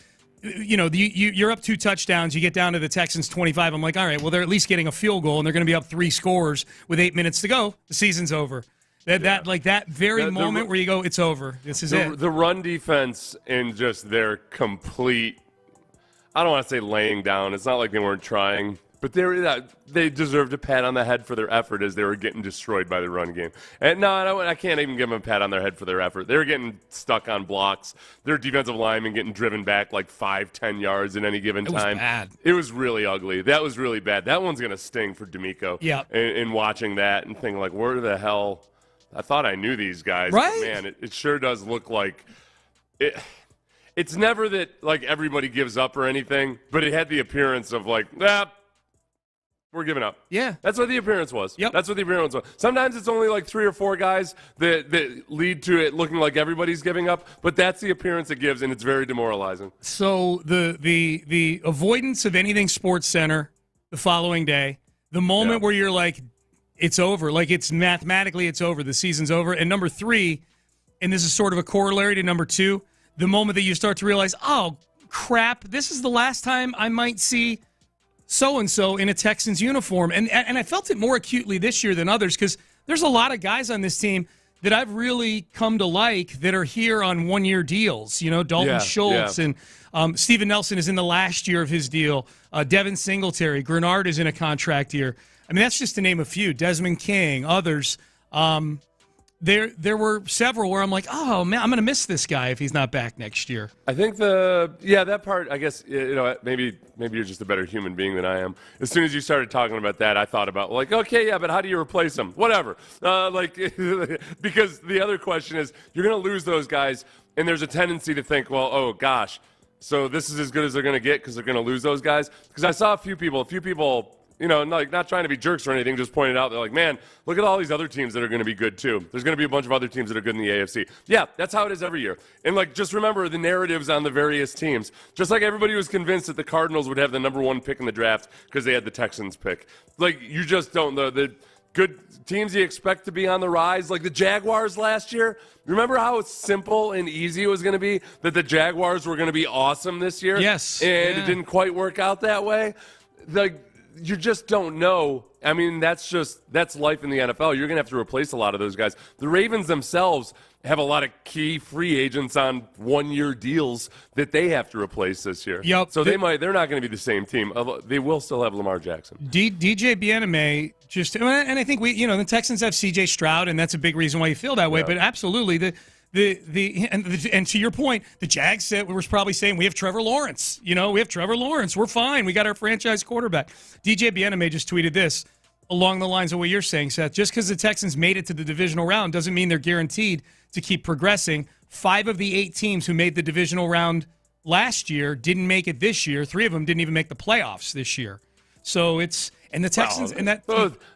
you're up 2 touchdowns. You get down to the Texans 25. I'm like, all right, well, they're at least getting a field goal, and they're going to be up 3 scores with 8 minutes to go. The season's over. That very moment where you go, it's over. This is it. The run defense and just their complete, I don't want to say laying down. It's not like they weren't trying. But they deserved a pat on the head for their effort as they were getting destroyed by the run game. And no, I can't even give them a pat on their head for their effort. They were getting stuck on blocks. Their defensive linemen getting driven back like 5-10 yards in any given time. It was bad. It was really ugly. That was really bad. That one's going to sting for DeMeco. Yeah. In watching that and thinking, like, where the hell? I thought I knew these guys. Right? But man, it sure does look like it. It's never that, like, everybody gives up or anything, but it had the appearance of, like, we're giving up. Yeah. That's what the appearance was. Yep. That's what the appearance was. Sometimes it's only like 3 or 4 guys that lead to it looking like everybody's giving up, but that's the appearance it gives, and it's very demoralizing. So the avoidance of anything Sports Center the following day, the moment where you're like, it's over, like it's mathematically it's over, the season's over. And number 3, and this is sort of a corollary to number 2, the moment that you start to realize, oh, crap, this is the last time I might see so-and-so in a Texans uniform. And I felt it more acutely this year than others because there's a lot of guys on this team that I've really come to like that are here on 1-year deals. Dalton Schultz and Steven Nelson is in the last year of his deal. Devin Singletary, Grenard is in a contract year. I mean, that's just to name a few. Desmond King, others. There were several where I'm like, oh, man, I'm going to miss this guy if he's not back next year. I think that part, I guess, maybe you're just a better human being than I am. As soon as you started talking about that, I thought about, like, okay, yeah, but how do you replace him? Whatever. Because the other question is, you're going to lose those guys, and there's a tendency to think, well, oh, gosh, so this is as good as they're going to get because they're going to lose those guys? Because I saw a few people, not trying to be jerks or anything, just pointed out, they're like, man, look at all these other teams that are going to be good too. There's going to be a bunch of other teams that are good in the AFC. Yeah, that's how it is every year. And, just remember the narratives on the various teams. Just like everybody was convinced that the Cardinals would have the number 1 pick in the draft because they had the Texans pick. You just don't know. The good teams you expect to be on the rise, like the Jaguars last year. Remember how simple and easy it was going to be that the Jaguars were going to be awesome this year? Yes. And it didn't quite work out that way? You just don't know. I mean, that's life in the NFL. You're going to have to replace a lot of those guys. The Ravens themselves have a lot of key free agents on 1-year deals that they have to replace this year. Yep. So they're not going to be the same team. They will still have Lamar Jackson. DJ Bieniemy and I think the Texans have CJ Stroud, and that's a big reason why you feel that way. But absolutely, and to your point, the Jags was probably saying, we have Trevor Lawrence. We have Trevor Lawrence. We're fine. We got our franchise quarterback. DJ Bieniemy just tweeted this along the lines of what you're saying, Seth. Just because the Texans made it to the divisional round doesn't mean they're guaranteed to keep progressing. 5 of the 8 teams who made the divisional round last year didn't make it this year. 3 of them didn't even make the playoffs this year. So and the Texans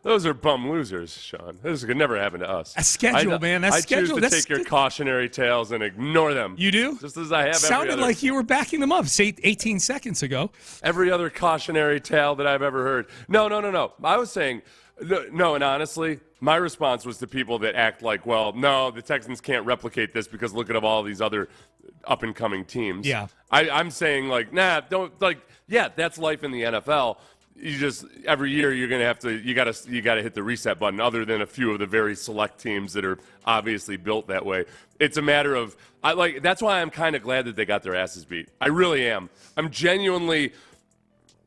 those are bum losers, Sean. This could never happen to us. A schedule, man. I choose to take your cautionary tales and ignore them. You do? Just as I have. Sounded like you were backing them up. Say 18 seconds ago. Every other cautionary tale that I've ever heard. No. I was saying no, and honestly, my response was to people that act like, well, no, the Texans can't replicate this because look at all these other up and coming teams. Yeah. I'm saying don't that's life in the NFL. You just every year you're going to have to you got to hit the reset button. Other than a few of the very select teams that are obviously built that way, it's a matter of that's why I'm kind of glad that they got their asses beat. I really am. I'm genuinely.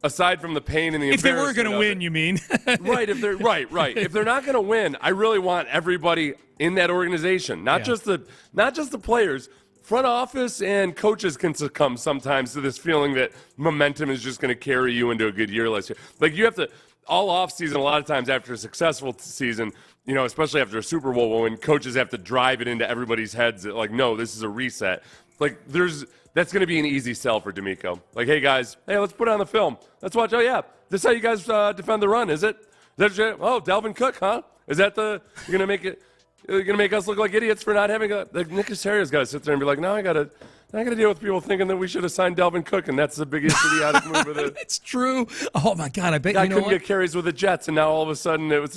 Aside from the pain and the if they were going to win, you mean? Right. If they're right. If they're not going to win, I really want everybody in that organization, not just the players. Front office and coaches can succumb sometimes to this feeling that momentum is just going to carry you into a good year last year. You have to, all offseason, a lot of times after a successful season, especially after a Super Bowl when coaches have to drive it into everybody's heads that, no, this is a reset. That's going to be an easy sell for DeMeco. Hey, guys, let's put it on the film. Let's watch. Oh, yeah, this is how you guys defend the run, is it? Dalvin Cook, huh? Is that you're going to make it? You're going to make us look like idiots for not having Nick Caserio's got to sit there and be like, no, I got to deal with people thinking that we should have signed Dalvin Cook, and that's the biggest idiotic move of it. It's true. Oh, my God, I bet I couldn't get carries with the Jets, and now all of a sudden it was,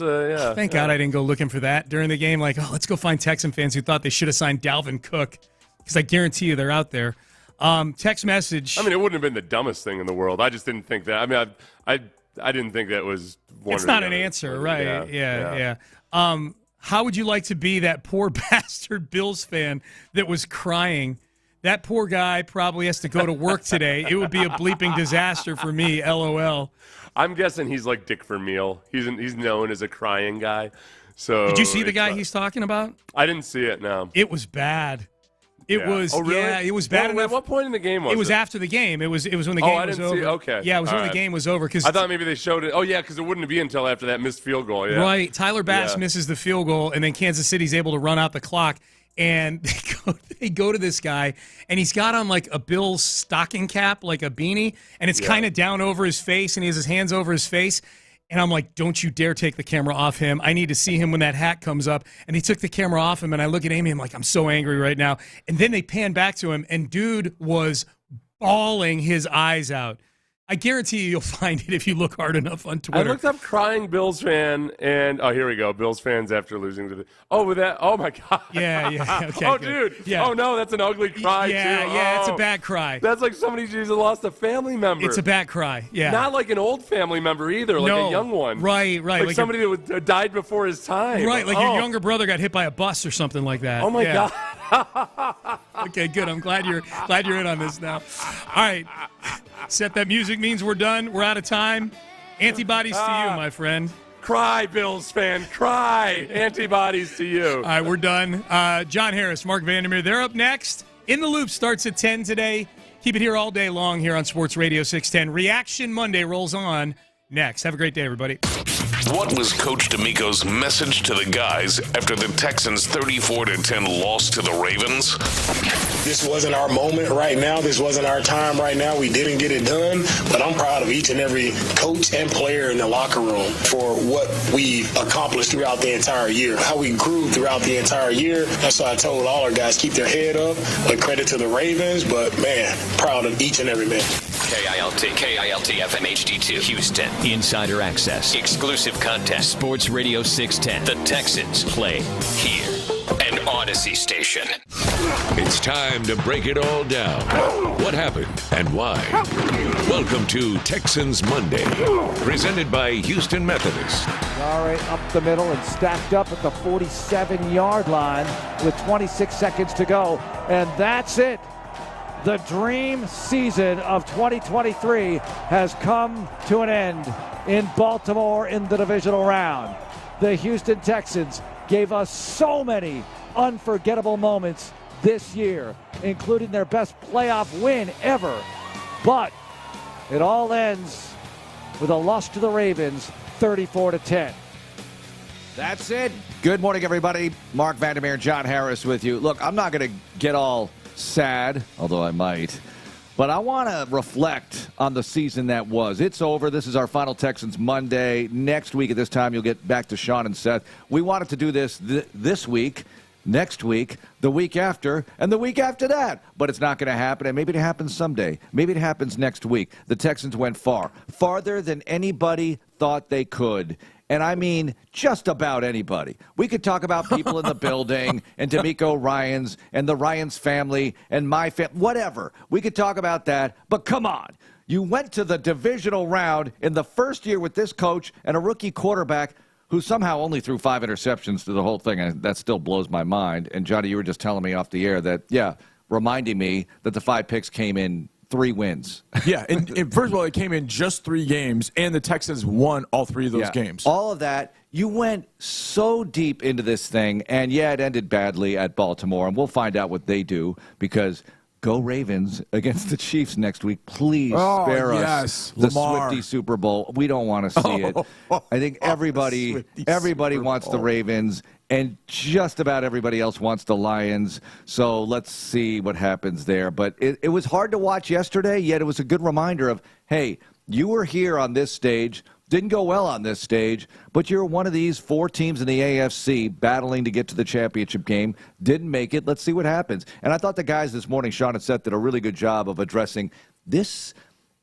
Thank God I didn't go looking for that during the game. Let's go find Texan fans who thought they should have signed Dalvin Cook, because I guarantee you they're out there. Text message. I mean, it wouldn't have been the dumbest thing in the world. I just didn't think that. I mean, I didn't think that was one. It's not an answer, right? Yeah. How would you like to be that poor bastard Bills fan that was crying? That poor guy probably has to go to work today. It would be a bleeping disaster for me, LOL. I'm guessing he's like Dick Vermeil. He's known as a crying guy. So did you see the guy he's talking about? I didn't see it, no. It was bad. It was. Oh, really? Yeah, it was bad. At what point in the game was it? It was after the game. It was when the game was over. Okay. Yeah, it was when the game was over. Cause I thought maybe they showed it. Oh, yeah, because it wouldn't be until after that missed field goal. Yeah. Right. Tyler Bass misses the field goal, and then Kansas City's able to run out the clock. And they go to this guy, and he's got on like a Bills stocking cap, like a beanie, and it's kind of down over his face, and he has his hands over his face. And I'm like, don't you dare take the camera off him. I need to see him when that hat comes up. And he took the camera off him, and I look at Amy, I'm like, I'm so angry right now. And then they pan back to him, and dude was bawling his eyes out. I guarantee you'll find it if you look hard enough on Twitter. I looked up crying Bills fan, and here we go. Bills fans after losing to the. Oh, with that. Oh my God. Yeah. Okay. Oh, good. dude. Yeah. Oh no, that's an ugly cry too. Yeah. It's a bad cry. That's like somebody who's lost a family member. It's a bad cry. Yeah. Not like an old family member either, like a young one. Right. Like somebody who died before his time. Right. Like your younger brother got hit by a bus or something like that. Oh my God. Okay, good. I'm glad you're in on this now. All right. Set that music means we're done. We're out of time. Antibodies to you, my friend. Cry, Bills fan. Cry. Antibodies to you. All right, we're done. John Harris, Mark Vandermeer, they're up next. In the Loop starts at 10 today. Keep it here all day long here on Sports Radio 610. Reaction Monday rolls on next. Have a great day, everybody. What was Coach DeMeco's message to the guys after the Texans' 34-10 loss to the Ravens? This wasn't our moment right now. This wasn't our time right now. We didn't get it done, but I'm proud of each and every coach and player in the locker room for what we accomplished throughout the entire year, how we grew throughout the entire year. That's why I told all our guys, keep their head up, but credit to the Ravens, but man, proud of each and every man. KILT FM HD2 Houston. Insider access. Exclusive content. Sports Radio 610. The Texans play here. An Odyssey station. It's time to break it all down. What happened and why? Welcome to Texans Monday. Presented by Houston Methodist. All right, up the middle and stacked up at the 47-yard line with 26 seconds to go. And that's it. The dream season of 2023 has come to an end in Baltimore in the divisional round. The Houston Texans gave us so many unforgettable moments this year, including their best playoff win ever. But it all ends with a loss to the Ravens, 34-10. That's it. Good morning, everybody. Mark Vandermeer, John Harris with you. Look, I'm not going to get all sad, although I might. But I want to reflect on the season that was. It's over. This is our final Texans Monday. Next week at this time, you'll get back to Sean and Seth. We wanted to do this this week, next week, the week after, and the week after that. But it's not going to happen, and maybe it happens someday. Maybe it happens next week. The Texans went far, farther than anybody thought they could. And I mean just about anybody. We could talk about people in the building and DeMeco Ryans and the Ryans family and my family, whatever. We could talk about that, but come on. You went to the divisional round in the first year with this coach and a rookie quarterback who somehow only threw 5 interceptions through the whole thing, and that still blows my mind. And, Johnny, you were just telling me off the air that, reminding me that the 5 picks came in 3 wins. Yeah, and first of all, it came in just 3 games, and the Texans won all 3 of those games. All of that. You went so deep into this thing, and, it ended badly at Baltimore, and we'll find out what they do because go Ravens against the Chiefs next week. Please spare us the Swifty Super Bowl. We don't want to see it. I think everybody wants the Ravens. And just about everybody else wants the Lions, so let's see what happens there. But it was hard to watch yesterday, yet it was a good reminder of, hey, you were here on this stage, didn't go well on this stage, but you're one of these 4 teams in the AFC battling to get to the championship game, didn't make it. Let's see what happens. And I thought the guys this morning, Sean and Seth, did a really good job of addressing this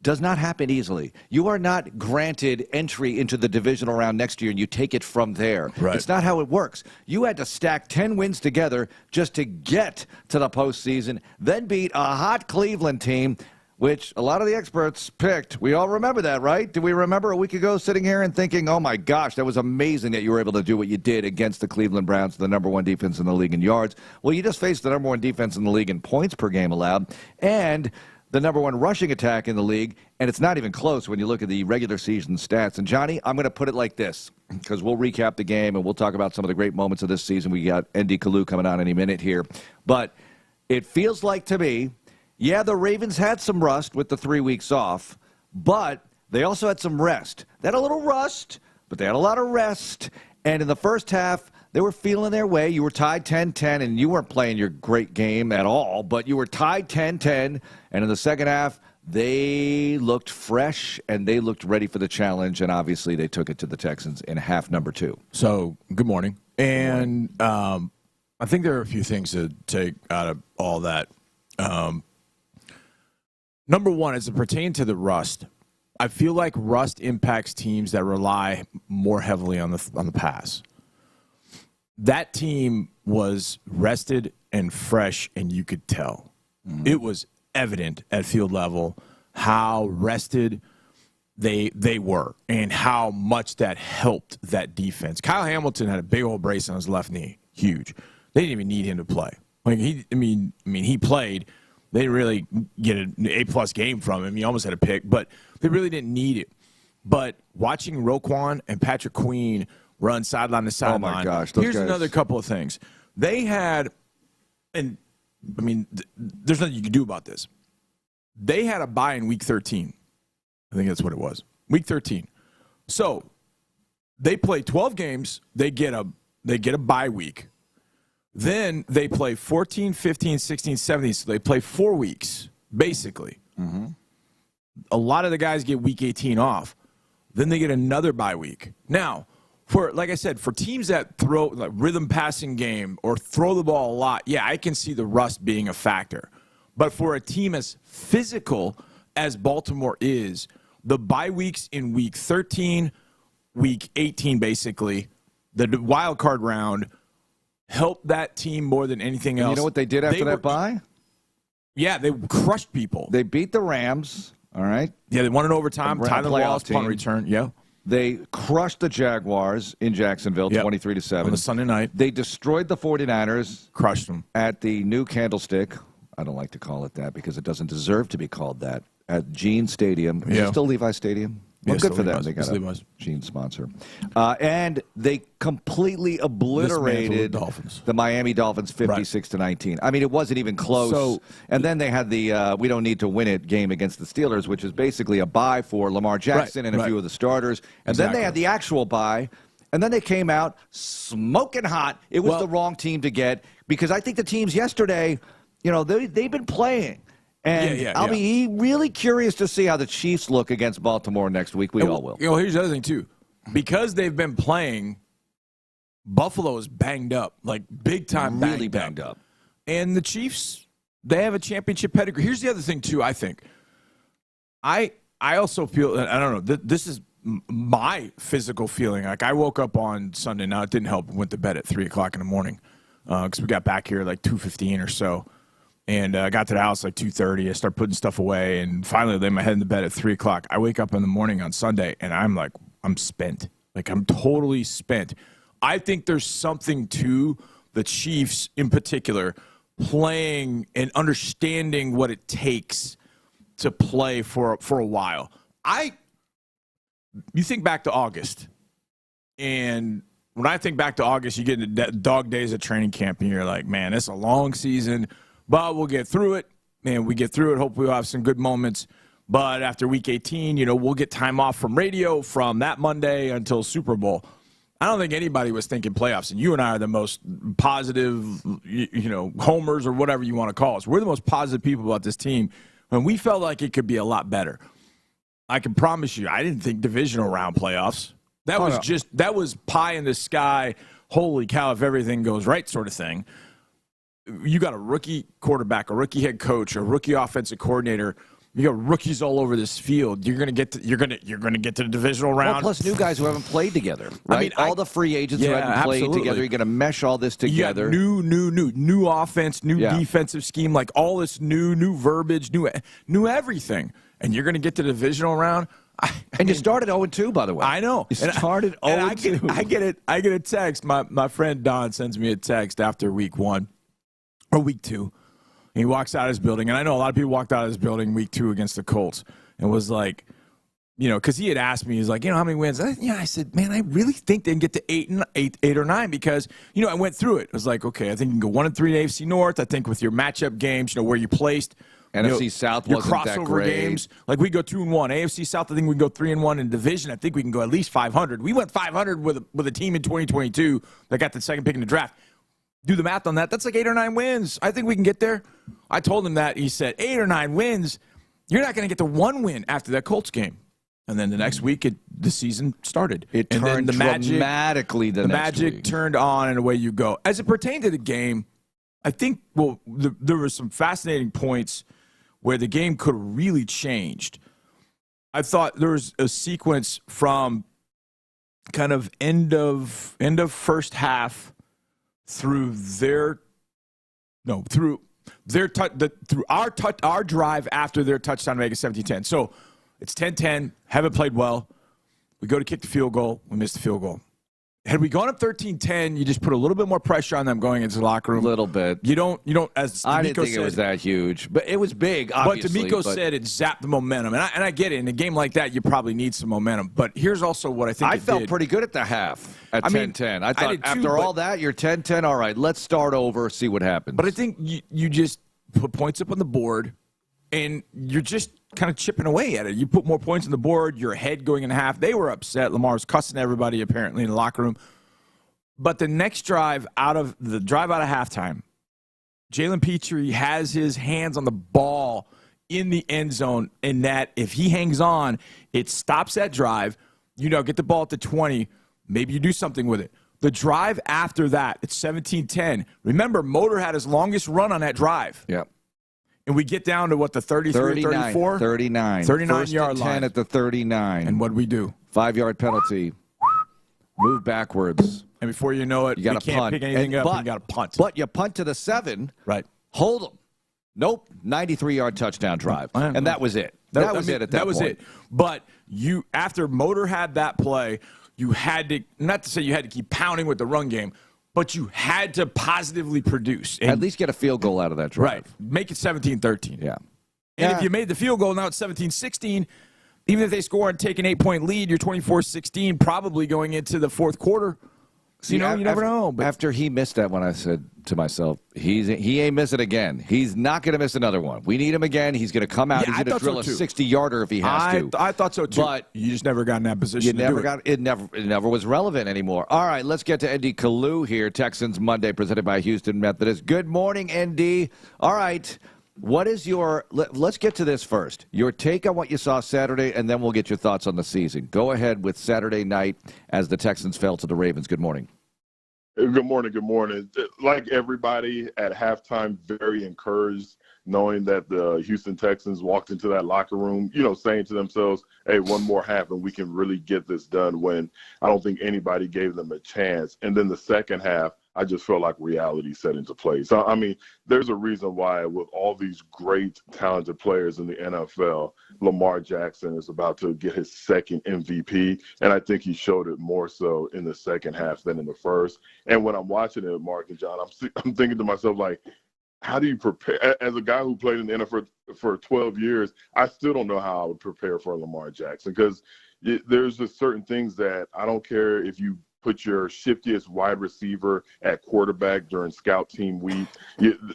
does not happen easily. You are not granted entry into the divisional round next year and you take it from there. Right. It's not how it works. You had to stack 10 wins together just to get to the postseason, then beat a hot Cleveland team, which a lot of the experts picked. We all remember that, right? Do we remember a week ago sitting here and thinking, oh my gosh, that was amazing that you were able to do what you did against the Cleveland Browns, the number one defense in the league in yards? Well, you just faced the number one defense in the league in points per game allowed, and the number one rushing attack in the league, and it's not even close when you look at the regular season stats. And, Johnny, I'm going to put it like this, because we'll recap the game and we'll talk about some of the great moments of this season. We got Andy Kalu coming on any minute here. But it feels like to me, yeah, the Ravens had some rust with the 3 weeks off, but they also had some rest. They had a little rust, but they had a lot of rest. And in the first half, they were feeling their way. You were tied 10-10, and you weren't playing your great game at all, but you were tied 10-10. And in the second half, they looked fresh, and they looked ready for the challenge, and obviously they took it to the Texans in half number 2. So, good morning. And I think there are a few things to take out of all that. Number one, as it pertains to the rust, I feel like rust impacts teams that rely more heavily on the pass. That team was rested and fresh, and you could tell. Mm-hmm. It was evident at field level how rested they were and how much that helped that defense. Kyle Hamilton had a big old brace on his left knee, huge. They didn't even need him to play. Like he played. They didn't really get an A+ game from him. He almost had a pick, but they really didn't need it. But watching Roquan and Patrick Queen run sideline to sideline. Oh, my gosh. Here's another couple of things. They had, and, there's nothing you can do about this. They had a bye in Week 13. I think that's what it was. Week 13. So they play 12 games. They get a bye week. Then they play 14, 15, 16, 17. So they play 4 weeks, basically. Mm-hmm. A lot of the guys get Week 18 off. Then they get another bye week. Now, like I said, for teams that throw like rhythm passing game or throw the ball a lot, yeah, I can see the rust being a factor. But for a team as physical as Baltimore is, the bye weeks in Week 13, Week 18, basically, the wild card round, helped that team more than anything else. You know what they did after that bye? Yeah, they crushed people. They beat the Rams, all right? Yeah, they won in overtime, tied the loss, punt return, yeah. They crushed the Jaguars in Jacksonville, 23-7. On the Sunday night. They destroyed the 49ers. Crushed them. At the new Candlestick. I don't like to call it that because it doesn't deserve to be called that. At Gene Stadium. Is it still Levi Stadium? Well, good for them. They got a Gene sponsor. And they completely obliterated the Miami Dolphins 56-19. I mean, it wasn't even close. And then they had the we don't need to win it game against the Steelers, which is basically a bye for Lamar Jackson and a few of the starters. And then they had the actual bye. And then they came out smoking hot. It was the wrong team to get because I think the teams yesterday, they've been playing. And I'll be really curious to see how the Chiefs look against Baltimore next week. We all will. Here's the other thing, too. Because they've been playing, Buffalo is banged up, like big-time really banged up. And the Chiefs, they have a championship pedigree. Here's the other thing, too, I think. I also feel, I don't know, this is my physical feeling. Like, I woke up on Sunday. Now, it didn't help. Went to bed at 3 o'clock in the morning because we got back here like 2:15 or so. And I got to the house like 2:30. I started putting stuff away, and finally laid my head in the bed at 3 o'clock. I wake up in the morning on Sunday, and I'm like, I'm spent. Like, I'm totally spent. I think there's something to the Chiefs in particular playing and understanding what it takes to play for a while. You think back to August, and when I think back to August, you get into dog days of training camp, and you're like, man, it's a long season. But we'll get through it, and we get through it. Hopefully we'll have some good moments. But after Week 18, we'll get time off from radio from that Monday until Super Bowl. I don't think anybody was thinking playoffs, and you and I are the most positive, homers or whatever you want to call us. We're the most positive people about this team, and we felt like it could be a lot better. I can promise you, I didn't think divisional round playoffs. That was pie in the sky, holy cow, if everything goes right sort of thing. You got a rookie quarterback, a rookie head coach, a rookie offensive coordinator, You got rookies all over this field. You're gonna get to the divisional round. Well, plus new guys who haven't played together. Right? I mean, all the free agents who haven't played together. You're gonna mesh all this together. You got new offense, new defensive scheme, like all this new verbiage, new everything. And you're gonna get to the divisional round. You started 0-2, by the way. I know. You started 0-2. I get a text. My friend Don sends me a text after week 1 or week 2. He walks out of his building, and I know a lot of people walked out of his building week 2 against the Colts and was like, because he had asked me, he's like, how many wins? I said, man, I really think they can get to 8 or 9 because, I went through it. I was like, okay, I think you can go 1-3 in AFC North. I think with your matchup games, where you placed. NFC South wasn't that great. Games, like we go 2-1. AFC South, I think we can go 3-1. In division, I think we can go at least 500. We went 500 with a team in 2022 that got the second pick in the draft. Do the math on that. That's like 8 or 9 wins. I think we can get there. I told him that. He said, 8 or 9 wins. You're not going to get to 1 win after that Colts game. And then the next week, the season started. It turned dramatically the next week. The magic turned on, and away you go. As it pertained to the game, I think, there were some fascinating points where the game could have really changed. I thought there was a sequence from kind of end of first half through our drive after their touchdown to make it 17-10. So it's 10-10, haven't played well. We go to kick the field goal, we miss the field goal. Had we gone up 13-10, you just put a little bit more pressure on them going into the locker room. A little bit. You don't. As I didn't DeMeco think it was that huge, but it was big. Obviously, but DeMeco said it zapped the momentum, and I get it. In a game like that, you probably need some momentum. But here's also what I think. I felt pretty good at the half at 10-10. I thought after all that, you're 10-10. All right, let's start over, see what happens. But I think you just put points up on the board, and you're just kind of chipping away at it. You put more points on the board. Your head going in half. They were upset. Lamar's cussing everybody apparently in the locker room. But the next drive out of halftime, Jalen Petrie has his hands on the ball in the end zone, and that if he hangs on, it stops that drive. Get the ball at the 20. Maybe you do something with it. The drive after that, it's 17-10. Remember, Motor had his longest run on that drive. Yep. And we get down to, what, the 33, 34? 39. 39-yard line. 10 at the 39. And what do we do? 5-yard penalty. Move backwards. And before you know it, you can't punt. Pick anything up, and you got to punt. But you punt to the 7. Right. Hold them. Nope. 93-yard touchdown drive. And that was it. That was it at that point. That was it. But after Motor had that play, you had to, not to say you had to keep pounding with the run game, but you had to positively produce. At least get a field goal out of that drive. Right. Make it 17-13. Yeah. And if you made the field goal, now it's 17-16. Even if they score and take an 8-point lead, you're 24-16, probably going into the fourth quarter. So, you never know. But after he missed that one, I said to myself, he ain't missing again. He's not going to miss another one. We need him again. He's going to come out. He's going to drill a 60-yarder if he has to. I thought so, too. But you just never got in that position It never was relevant anymore. All right, let's get to ND Kalu here. Texans Monday, presented by Houston Methodist. Good morning, ND. All right. What is let's get to this first. Your take on what you saw Saturday, and then we'll get your thoughts on the season. Go ahead with Saturday night as the Texans fell to the Ravens. Good morning. Good morning. Good morning. Like everybody at halftime, very encouraged, knowing that the Houston Texans walked into that locker room, saying to themselves, hey, one more half and we can really get this done, when I don't think anybody gave them a chance. And then the second half, I just felt like reality set into place. So, I mean, there's a reason why with all these great, talented players in the NFL, Lamar Jackson is about to get his second MVP, and I think he showed it more so in the second half than in the first. And when I'm watching it, Mark and John, I'm thinking to myself, like, how do you prepare? As a guy who played in the NFL for 12 years, I still don't know how I would prepare for Lamar Jackson, because there's just certain things that I don't care if you put your shiftiest wide receiver at quarterback during scout team week.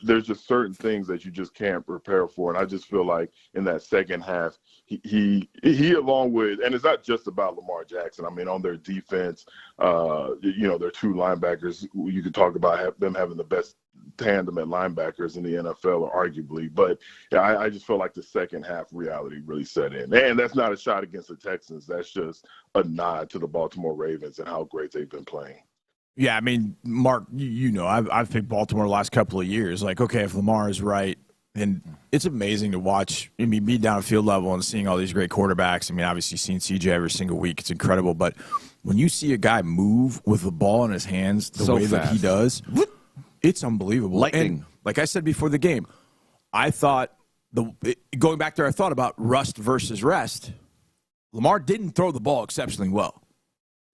There's just certain things that you just can't prepare for. And I just feel like in that second half, he along with, and it's not just about Lamar Jackson. I mean, on their defense, their two linebackers, you could talk about them having the best tandem at linebackers in the NFL, arguably. But I just feel like the second half reality really set in. And that's not a shot against the Texans. That's just a nod to the Baltimore Ravens and how great they've been playing. Yeah, I mean, Mark, I've picked Baltimore the last couple of years. Like, okay, if Lamar is right, And it's amazing to watch, I mean, be down at field level and seeing all these great quarterbacks. I mean, obviously seeing CJ every single week, it's incredible. But when you see a guy move with the ball in his hands the way that he does, it's unbelievable. Lightning. And like I said before the game, I thought, going back there, I thought about rust versus rest. Lamar didn't throw the ball exceptionally well.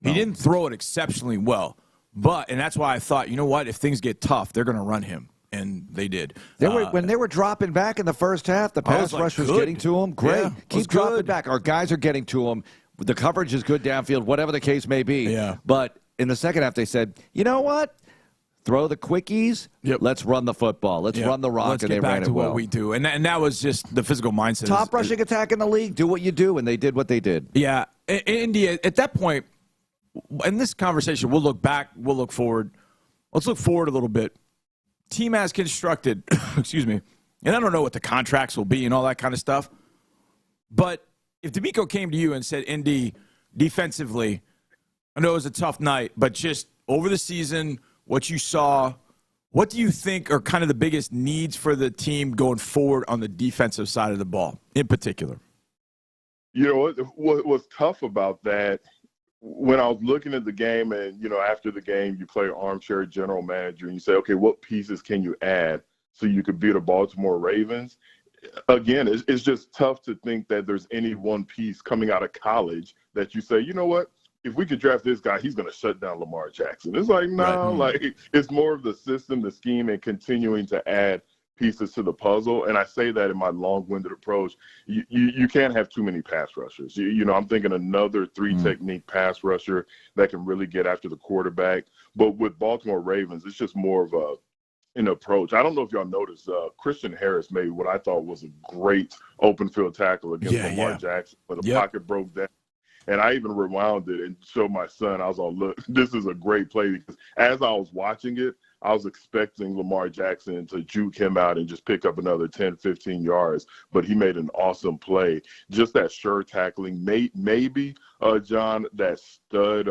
He didn't throw it exceptionally well. And that's why I thought, you know what, if things get tough, they're going to run him. And they did. When they were dropping back in the first half, the pass rush was getting to them. Great. Yeah, Keep dropping back. Our guys are getting to them. The coverage is good downfield, whatever the case may be. Yeah. But in the second half, they said, you know what? Throw the quickies. Yep. Let's run the football. Let's run the rock. Let's and get they back ran to it well. what we do. And that was just the physical mindset. Top rushing attack in the league. Do what you do. And they did what they did. Yeah. India, at that point, in this conversation, we'll look back, we'll look forward. Let's look forward a little bit. Team as constructed, excuse me, and I don't know what the contracts will be and all that kind of stuff, but if DeMeco came to you and said, Indy, defensively, I know it was a tough night, but just over the season, what you saw, what do you think are kind of the biggest needs for the team going forward on the defensive side of the ball in particular? You know, what was tough about that, when I was looking at the game and, you know, after the game, you play armchair general manager and you say, okay, what pieces can you add so you could beat the Baltimore Ravens? Again, it's just tough to think that there's any one piece coming out of college that you say, you know what, if we could draft this guy, he's going to shut down Lamar Jackson. It's like, no, like it's more of the system, the scheme, and continuing to add pieces to the puzzle. And I say that in my long-winded approach. You can't have too many pass rushers. You know, I'm thinking another three-technique pass rusher that can really get after the quarterback. But with Baltimore Ravens, it's just more of an approach. I don't know if y'all noticed, Christian Harris made what I thought was a great open field tackle against Lamar Jackson, but the pocket broke down. And I even rewound it and showed my son. I was like, look, this is a great play, because as I was watching it, I was expecting Lamar Jackson to juke him out and just pick up another 10, 15 yards. But he made an awesome play. Just that sure tackling. Maybe, John, that stud,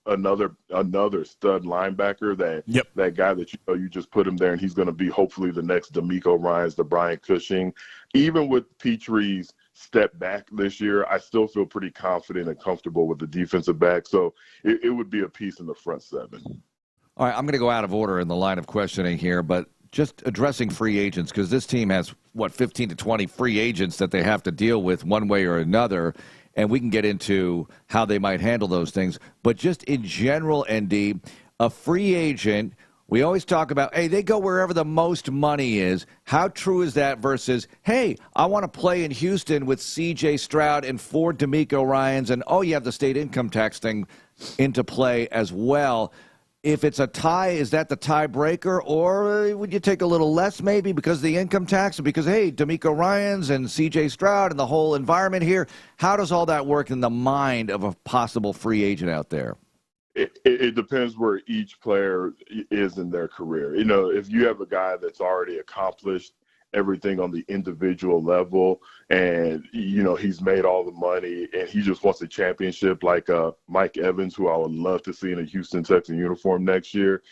another stud linebacker, that guy that you just put him there, and he's going to be hopefully the next DeMeco Ryans, the Brian Cushing. Even with Petrie's step back this year, I still feel pretty confident and comfortable with the defensive back. So it would be a piece in the front seven. All right, I'm going to go out of order in the line of questioning here, but just addressing free agents, because this team has, 15 to 20 free agents that they have to deal with one way or another, and we can get into how they might handle those things. But just in general, ND, a free agent, we always talk about, hey, they go wherever the most money is. How true is that versus, hey, I want to play in Houston with C.J. Stroud and 4 DeMeco Ryans, and, you have the state income tax thing into play as well. If it's a tie, is that the tiebreaker, or would you take a little less maybe because of the income tax, because, hey, DeMeco Ryans and C.J. Stroud and the whole environment here? How does all that work in the mind of a possible free agent out there? It depends where each player is in their career. You know, if you have a guy that's already accomplished everything on the individual level, and he's made all the money and he just wants a championship, like Mike Evans, who I would love to see in a Houston Texans uniform next year,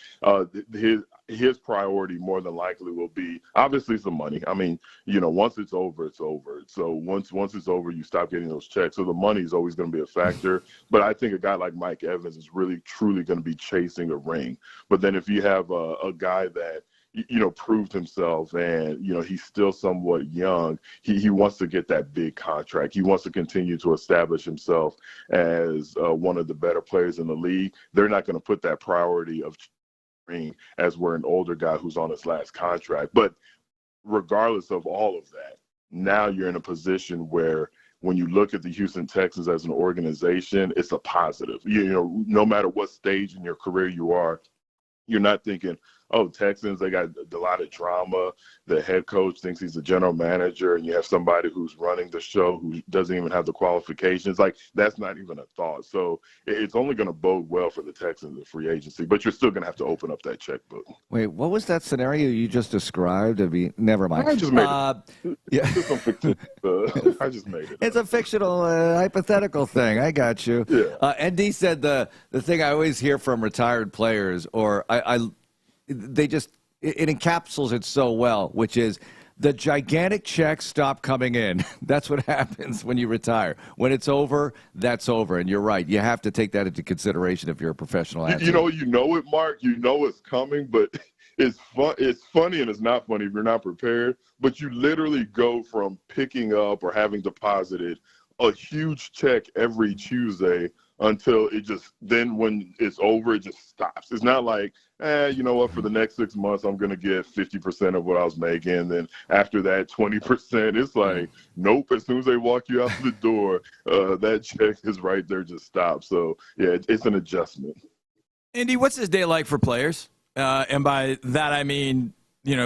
his priority more than likely will be obviously some money. I mean, once it's over, it's over. So once it's over, you stop getting those checks. So the money is always going to be a factor. But I think a guy like Mike Evans is really truly going to be chasing a ring. But then if you have a guy that proved himself, and, he's still somewhat young, he wants to get that big contract. He wants to continue to establish himself as one of the better players in the league. They're not going to put that priority of ring as we're an older guy who's on his last contract. But regardless of all of that, now you're in a position where when you look at the Houston Texans as an organization, it's a positive. No matter what stage in your career you are, you're not thinking, oh, Texans, they got a lot of drama. The head coach thinks he's the general manager, and you have somebody who's running the show who doesn't even have the qualifications. Like, that's not even a thought. So it's only going to bode well for the Texans in free agency, but you're still going to have to open up that checkbook. Wait, what was that scenario you just described? Never mind. I just made it. Yeah. I just made it. It's a fictional, hypothetical thing. I got you. Yeah. ND said the thing I always hear from retired players, or it encapsulates it so well, which is the gigantic checks stop coming in. That's what happens when you retire. When it's over, that's over. And you're right. You have to take that into consideration if you're a professional athlete. You know it, Mark. You know it's coming, but it's fun. It's funny and it's not funny if you're not prepared. But you literally go from picking up or having deposited a huge check every Tuesday until it just, then when it's over, it just stops. It's not like, you know what, for the next 6 months, I'm going to get 50% of what I was making. Then after that, 20%. It's like, nope, as soon as they walk you out the door, that check is right there, just stops. So, yeah, it's an adjustment. Andy, what's this day like for players? And by that, I mean,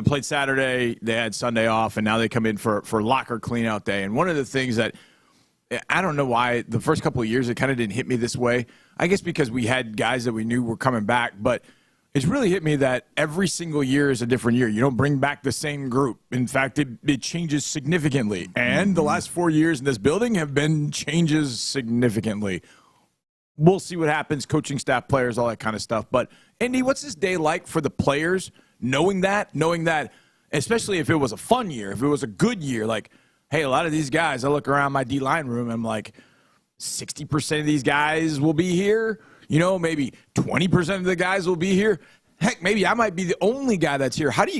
played Saturday, they had Sunday off, and now they come in for locker cleanout day. And one of the things that I don't know why the first couple of years it kind of didn't hit me this way. I guess because we had guys that we knew were coming back, but it's really hit me that every single year is a different year. You don't bring back the same group. In fact, it changes significantly. And the last 4 years in this building have been changes significantly. We'll see what happens, coaching staff, players, all that kind of stuff. But, Andy, what's this day like for the players, knowing that, especially if it was a fun year, if it was a good year, like, hey, a lot of these guys, I look around my D-line room, and I'm like, 60% of these guys will be here. Maybe 20% of the guys will be here. Heck, maybe I might be the only guy that's here. How do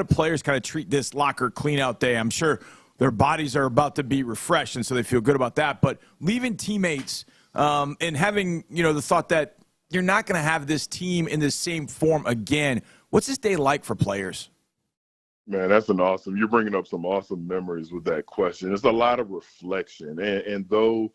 players kind of treat this locker cleanout day? I'm sure their bodies are about to be refreshed, and so they feel good about that. But leaving teammates and having, the thought that you're not going to have this team in the same form again, what's this day like for players? Man, you're bringing up some awesome memories with that question. It's a lot of reflection. And though,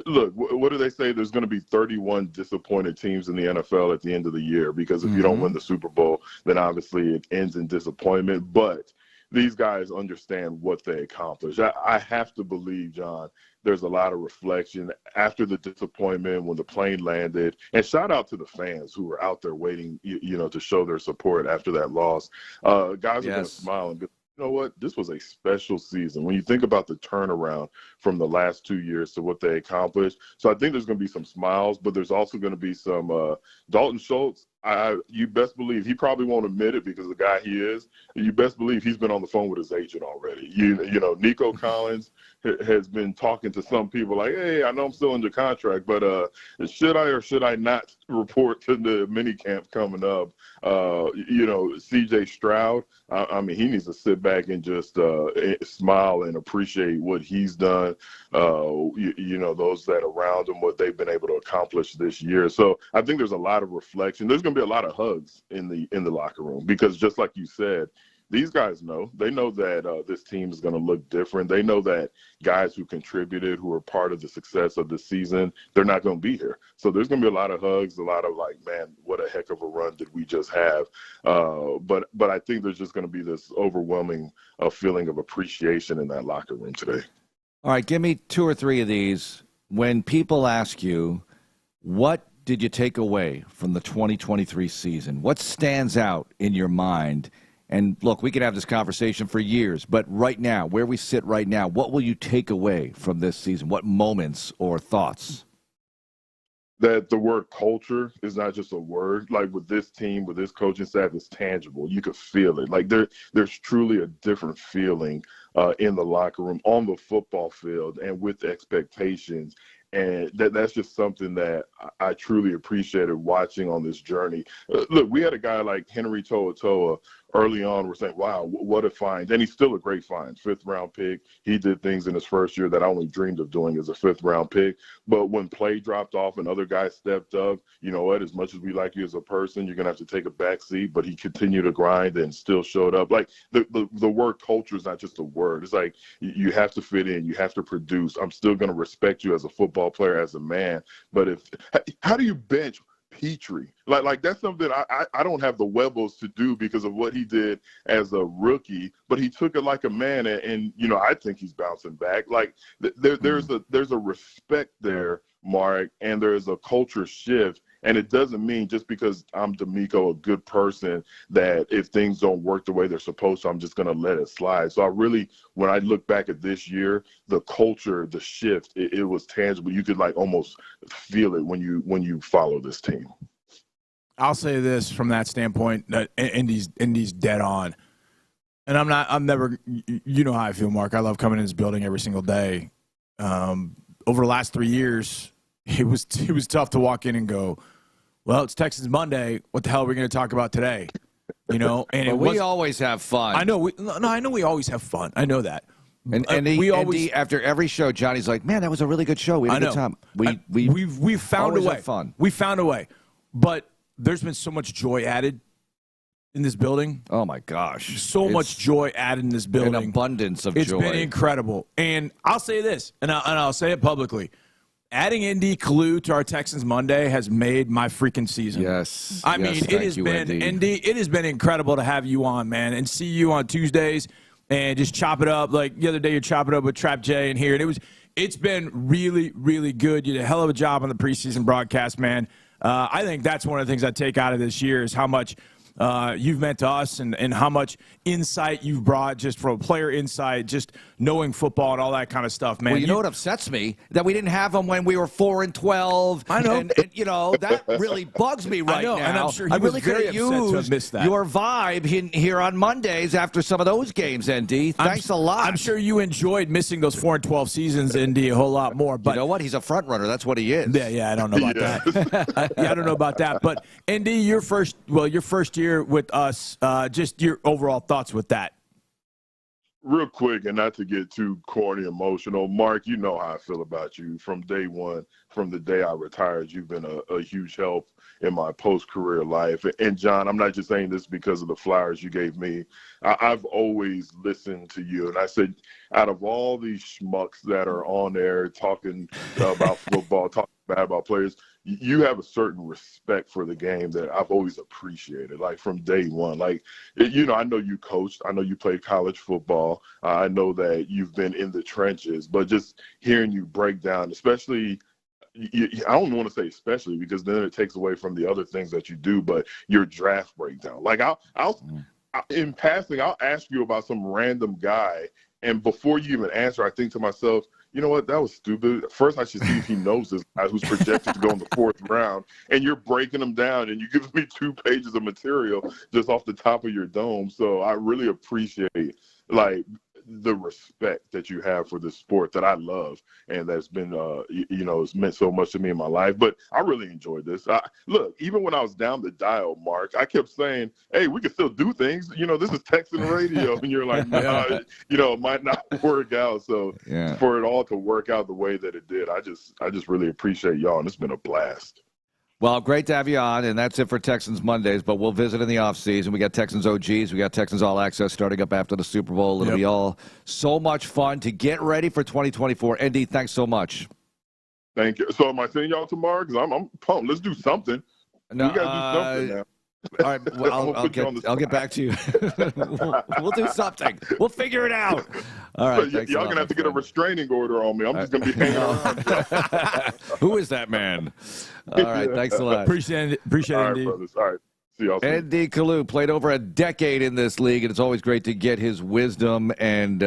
look, what do they say? There's going to be 31 disappointed teams in the NFL at the end of the year, because if you don't win the Super Bowl, then obviously it ends in disappointment. But these guys understand what they accomplished. I have to believe, John, there's a lot of reflection after the disappointment when the plane landed. And shout out to the fans who were out there waiting, to show their support after that loss. Guys are going to smile and be, you know what? This was a special season. When you think about the turnaround from the last 2 years to what they accomplished. So I think there's going to be some smiles, but there's also going to be some Dalton Schultz. You best believe, he probably won't admit it because of the guy he is. You best believe he's been on the phone with his agent already. Nico Collins has been talking to some people like, hey, I know I'm still under contract, but should I or should I not report to the mini camp coming up? CJ Stroud, I mean, he needs to sit back and just smile and appreciate what he's done. Those that around him, what they've been able to accomplish this year. So I think there's a lot of reflection. There's going to be a lot of hugs in the locker room, because just like you said, these guys know. They know that this team is going to look different. They know that guys who contributed, who are part of the success of the season, they're not going to be here. So there's going to be a lot of hugs, a lot of like, man, what a heck of a run did we just have? But I think there's just going to be this overwhelming feeling of appreciation in that locker room today. All right, give me 2 or 3 of these. When people ask you, what did you take away from the 2023 season? What stands out in your mind? And look, we can have this conversation for years, but right now, where we sit right now, what will you take away from this season? What moments or thoughts? That the word culture is not just a word. Like with this team, with this coaching staff, it's tangible. You could feel it. Like there's truly a different feeling in the locker room, on the football field, and with expectations. And that's just something that I truly appreciated watching on this journey. Look, we had a guy like Henry To'oTo'o early on. We're saying, wow, what a find. And he's still a great find. 5th-round pick. He did things in his first year that I only dreamed of doing as a 5th-round pick. But when play dropped off and other guys stepped up, you know what, as much as we like you as a person, you're going to have to take a back seat. But he continued to grind and still showed up. Like the word culture is not just a word. It's like you have to fit in. You have to produce. I'm still going to respect you as a football player, as a man. But how do you bench Petrie? Like that's something I don't have the huevos to do because of what he did as a rookie, but he took it like a man, and I think he's bouncing back. Like there's a respect there, Mark, and there's a culture shift. And it doesn't mean just because I'm DeMeco, a good person, that if things don't work the way they're supposed to, I'm just going to let it slide. So when I look back at this year, the culture, the shift, it was tangible. You could like almost feel it when you follow this team. I'll say this from that standpoint, that Indy's dead on. And I'm never, you know how I feel, Mark. I love coming in this building every single day. Over the last 3 years, it was tough to walk in and go, well, it's Texans Monday. What the hell are we going to talk about today? You know, and we always have fun. I know. I know we always have fun. I know that. And we always, after every show, Johnny's like, "Man, that was a really good show. We had a good time." We've found a way. Fun. We found a way, but there's been so much joy added in this building. Oh my gosh, so much joy added in this building. An abundance of joy. It's been incredible. And I'll say this, and I'll say it publicly. Adding Indy Kalu to our Texans Monday has made my freaking season. Yes. I mean, it has been, Indy, it has been incredible to have you on, man, and see you on Tuesdays and just chop it up. Like the other day, you're chopping up with Trap J in here. And it's been really, really good. You did a hell of a job on the preseason broadcast, man. I think that's one of the things I take out of this year is how much you've meant to us and how much insight you've brought just from player insight, just knowing football and all that kind of stuff, man. Well, you know what upsets me? That we didn't have them when we were 4-12. I know. And you know, that really bugs me right now. And I'm sure I really could have used your vibe here on Mondays after some of those games, ND. Thanks a lot. I'm sure you enjoyed missing those 4-12 seasons, ND, a whole lot more. But you know what? He's a front runner. That's what he is. Yeah, I don't know about that. I don't know about that. But, ND, your first year with us, just your overall thoughts with that. Real quick, and not to get too corny emotional, Mark, you know how I feel about you from day one. From the day I retired, you've been a huge help in my post-career life. And, John, I'm not just saying this because of the flowers you gave me. I've always listened to you. And I said, out of all these schmucks that are on there talking about football, talking bad about players, you have a certain respect for the game that I've always appreciated, like from day one. Like, you know, I know you coached. I know you played college football. I know that you've been in the trenches. But just hearing you break down, especially I don't want to say especially because then it takes away from the other things that you do, but your draft breakdown. Like, in passing, I'll ask you about some random guy, and before you even answer, I think to myself, you know what? That was stupid. First, I should see if he knows this guy who's projected to go in the 4th round, and you're breaking him down, and you give me 2 pages of material just off the top of your dome. So I really appreciate, like, the respect that you have for this sport that I love and that's been, you know, it's meant so much to me in my life. But I really enjoyed this. Look, even when I was down the dial, Mark, I kept saying, hey, we can still do things. You know, this is Texan radio. And you're like, nah, you know, it might not work out. So for it all to work out the way that it did, I just really appreciate y'all. And it's been a blast. Well, great to have you on, and that's it for Texans Mondays, but we'll visit in the offseason. We got Texans OGs. We got Texans All Access starting up after the Super Bowl. It'll be all so much fun to get ready for 2024. ND, thanks so much. Thank you. So am I seeing y'all tomorrow? Because I'm pumped. Let's do something. No, we got to do something now. All right, well, I'll get back to you. we'll do something. We'll figure it out. All right, y'all going to have to get a restraining order on me. I'm just going to be hanging around. Who is that man? All right, thanks a lot. Appreciate it, All right, brothers. All right. See y'all soon. ND Kalu played over a decade in this league, and it's always great to get his wisdom. And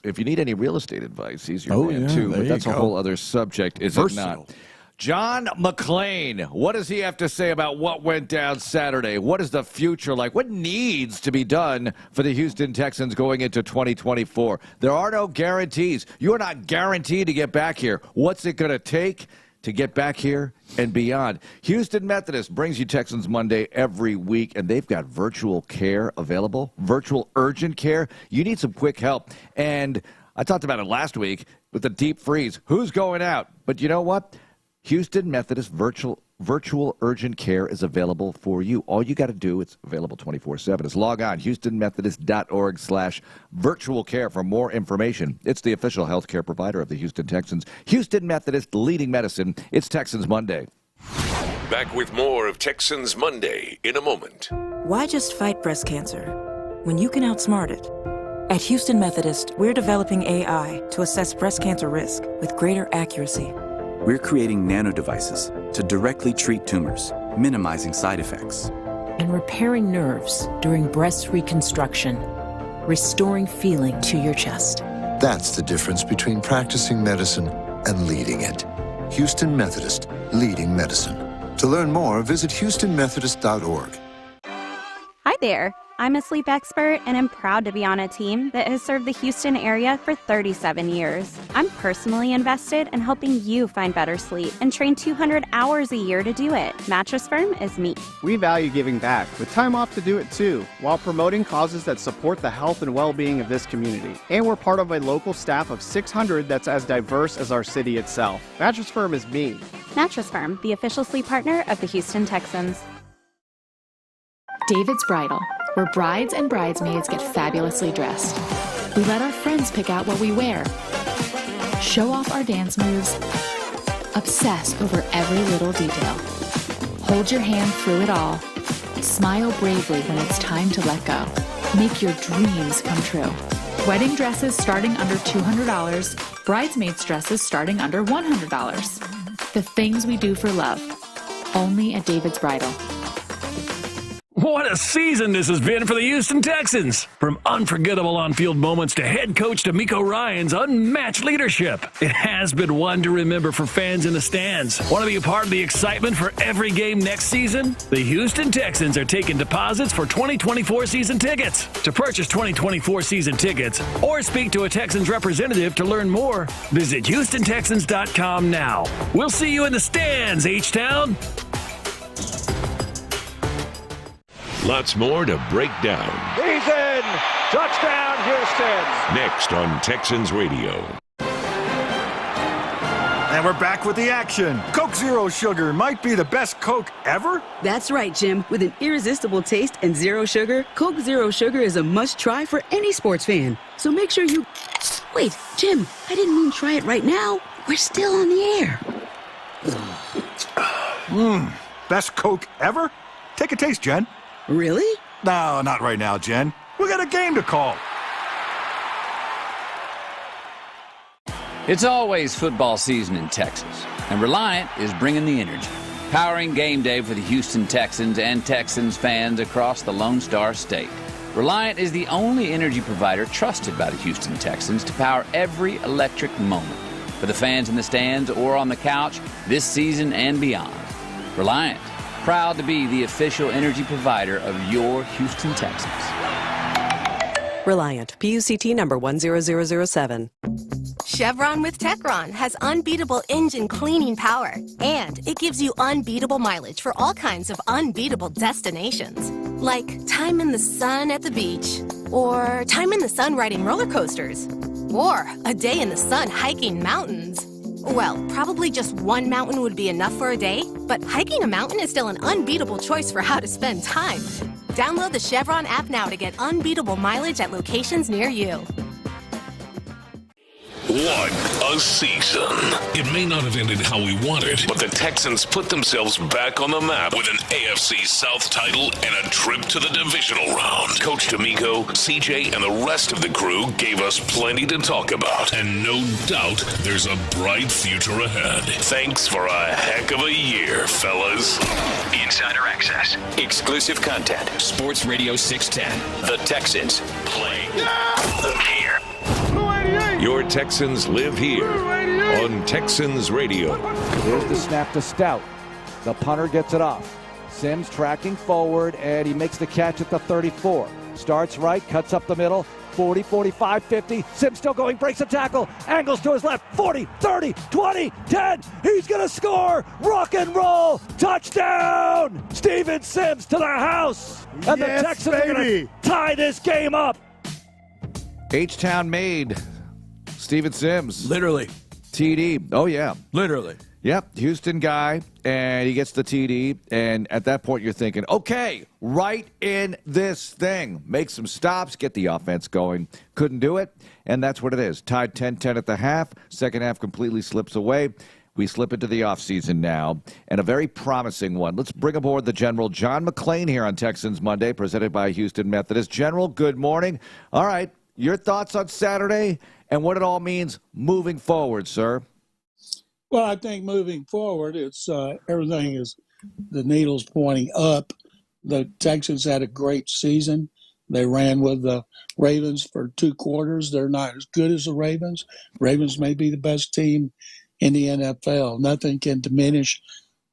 if you need any real estate advice, he's your man, too. But that's a whole other subject, is it not? John McClain, what does he have to say about what went down Saturday? What is the future like? What needs to be done for the Houston Texans going into 2024? There are no guarantees. You are not guaranteed to get back here. What's it going to take to get back here and beyond? Houston Methodist brings you Texans Monday every week, and they've got virtual care available, virtual urgent care. You need some quick help. And I talked about it last week with the deep freeze. Who's going out? But you know what? Houston Methodist virtual urgent care is available for you. All you got to do, it's available 24/7, is log on, HoustonMethodist.org/virtual care for more information. It's the official healthcare provider of the Houston Texans. Houston Methodist, leading medicine. It's Texans Monday. Back with more of Texans Monday in a moment. Why just fight breast cancer when you can outsmart it? At Houston Methodist, we're developing AI to assess breast cancer risk with greater accuracy. We're creating nanodevices to directly treat tumors, minimizing side effects. And repairing nerves during breast reconstruction, restoring feeling to your chest. That's the difference between practicing medicine and leading it. Houston Methodist, leading medicine. To learn more, visit HoustonMethodist.org. Hi there. I'm a sleep expert and am proud to be on a team that has served the Houston area for 37 years. I'm personally invested in helping you find better sleep and train 200 hours a year to do it. Mattress Firm is me. We value giving back, with time off to do it too, while promoting causes that support the health and well-being of this community. And we're part of a local staff of 600 that's as diverse as our city itself. Mattress Firm is me. Mattress Firm, the official sleep partner of the Houston Texans. David's Bridal, where brides and bridesmaids get fabulously dressed. We let our friends pick out what we wear, show off our dance moves, obsess over every little detail. Hold your hand through it all. Smile bravely when it's time to let go. Make your dreams come true. Wedding dresses starting under $200, bridesmaids dresses starting under $100. The things we do for love. Only at David's Bridal. What a season this has been for the Houston Texans. From unforgettable on-field moments to head coach DeMeco Ryans' unmatched leadership. It has been one to remember for fans in the stands. Want to be a part of the excitement for every game next season? The Houston Texans are taking deposits for 2024 season tickets. To purchase 2024 season tickets or speak to a Texans representative to learn more, visit HoustonTexans.com now. We'll see you in the stands, H-Town. Lots more to break down. He's in! Touchdown, Houston! Next on Texans Radio. And we're back with the action. Coke Zero Sugar might be the best Coke ever. That's right, Jim. With an irresistible taste and zero sugar, Coke Zero Sugar is a must-try for any sports fan. So make sure you... Wait, Jim, I didn't mean try it right now. We're still on the air. Best Coke ever? Take a taste, Jen. Really? No, not right now, Jen. We got a game to call. It's always football season in Texas, and Reliant is bringing the energy, powering game day for the Houston Texans and Texans fans across the Lone Star State. Reliant is the only energy provider trusted by the Houston Texans to power every electric moment for the fans in the stands or on the couch this season and beyond. Reliant, proud to be the official energy provider of your Houston Texans. Reliant, PUCT number 10007. Chevron with Techron has unbeatable engine cleaning power, and it gives you unbeatable mileage for all kinds of unbeatable destinations, like time in the sun at the beach, or time in the sun riding roller coasters, or a day in the sun hiking mountains. Well, probably just one mountain would be enough for a day, but hiking a mountain is still an unbeatable choice for how to spend time. Download the Chevron app now to get unbeatable mileage at locations near you. What a season. It may not have ended how we wanted, but the Texans put themselves back on the map with an AFC South title and a trip to the divisional round. Coach DeMeco, CJ, and the rest of the crew gave us plenty to talk about, and no doubt there's a bright future ahead. Thanks for a heck of a year, fellas. Insider access, exclusive content, Sports Radio 610. The Texans play here. Your Texans live here on Texans Radio. Here's the snap to Stroud. The punter gets it off. Sims tracking forward, and he makes the catch at the 34. Starts right, cuts up the middle. 40, 45, 50. Sims still going, breaks a tackle. Angles to his left. 40, 30, 20, 10. He's going to score. Rock and roll. Touchdown. Steven Sims to the house. And the Texans are going to tie this game up. H-Town made Steven Sims. Literally. TD. Oh, yeah. Literally. Yep, Houston guy, and he gets the TD, and at that point you're thinking, okay, right in this thing. Make some stops, get the offense going. Couldn't do it, and that's what it is. Tied 10-10 at the half. Second half completely slips away. We slip into the offseason now, and a very promising one. Let's bring aboard the General John McClain here on Texans Monday, presented by Houston Methodist. General, good morning. All right, your thoughts on Saturday and what it all means moving forward, sir. Well, I think moving forward, it's everything is the needle's pointing up. The Texans had a great season. They ran with the Ravens for 2 quarters. They're not as good as the Ravens. Ravens may be the best team in the NFL. Nothing can diminish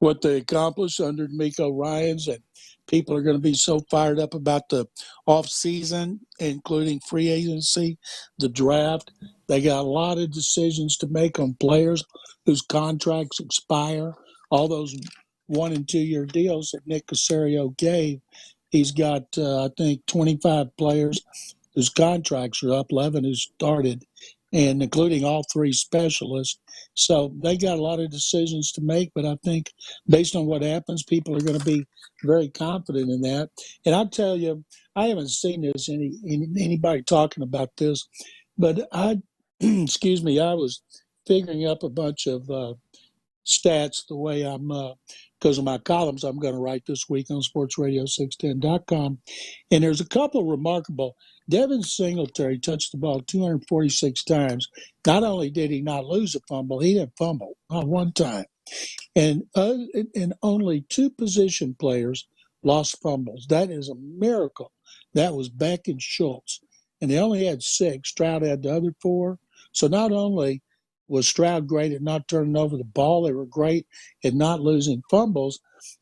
what they accomplished under DeMeco Ryans and people are going to be so fired up about the offseason, including free agency, the draft. They got a lot of decisions to make on players whose contracts expire. All those 1- and 2-year deals that Nick Caserio gave, he's got, I think, 25 players whose contracts are up, 11 who started, and including all 3 specialists. So they got a lot of decisions to make, but I think based on what happens, people are going to be very confident in that. And I'll tell you, I haven't seen this anybody talking about this, but excuse me, I was figuring up a bunch of stats the way I'm because of my columns I'm going to write this week on SportsRadio610.com. And there's a couple remarkable. Devin Singletary touched the ball 246 times. Not only did he not lose a fumble, he didn't fumble, not one time. And only 2 position players lost fumbles. That is a miracle. That was Beck and Schultz. And they only had 6. Stroud had the other 4. So not only was Stroud great at not turning over the ball, they were great at not losing fumbles.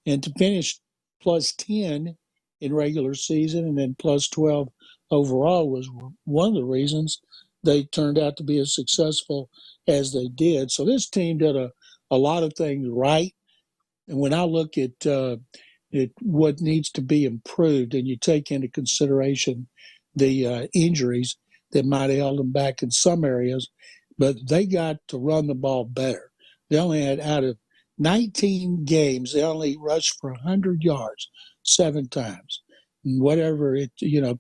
And to finish plus 10 in regular season and then plus 12 overall was one of the reasons they turned out to be as successful as they did. So this team did a lot of things right. And when I look at what needs to be improved, and you take into consideration the injuries that might have held them back in some areas, but they got to run the ball better. They only had, out of 19 games, they only rushed for 100 yards 7 times. Whatever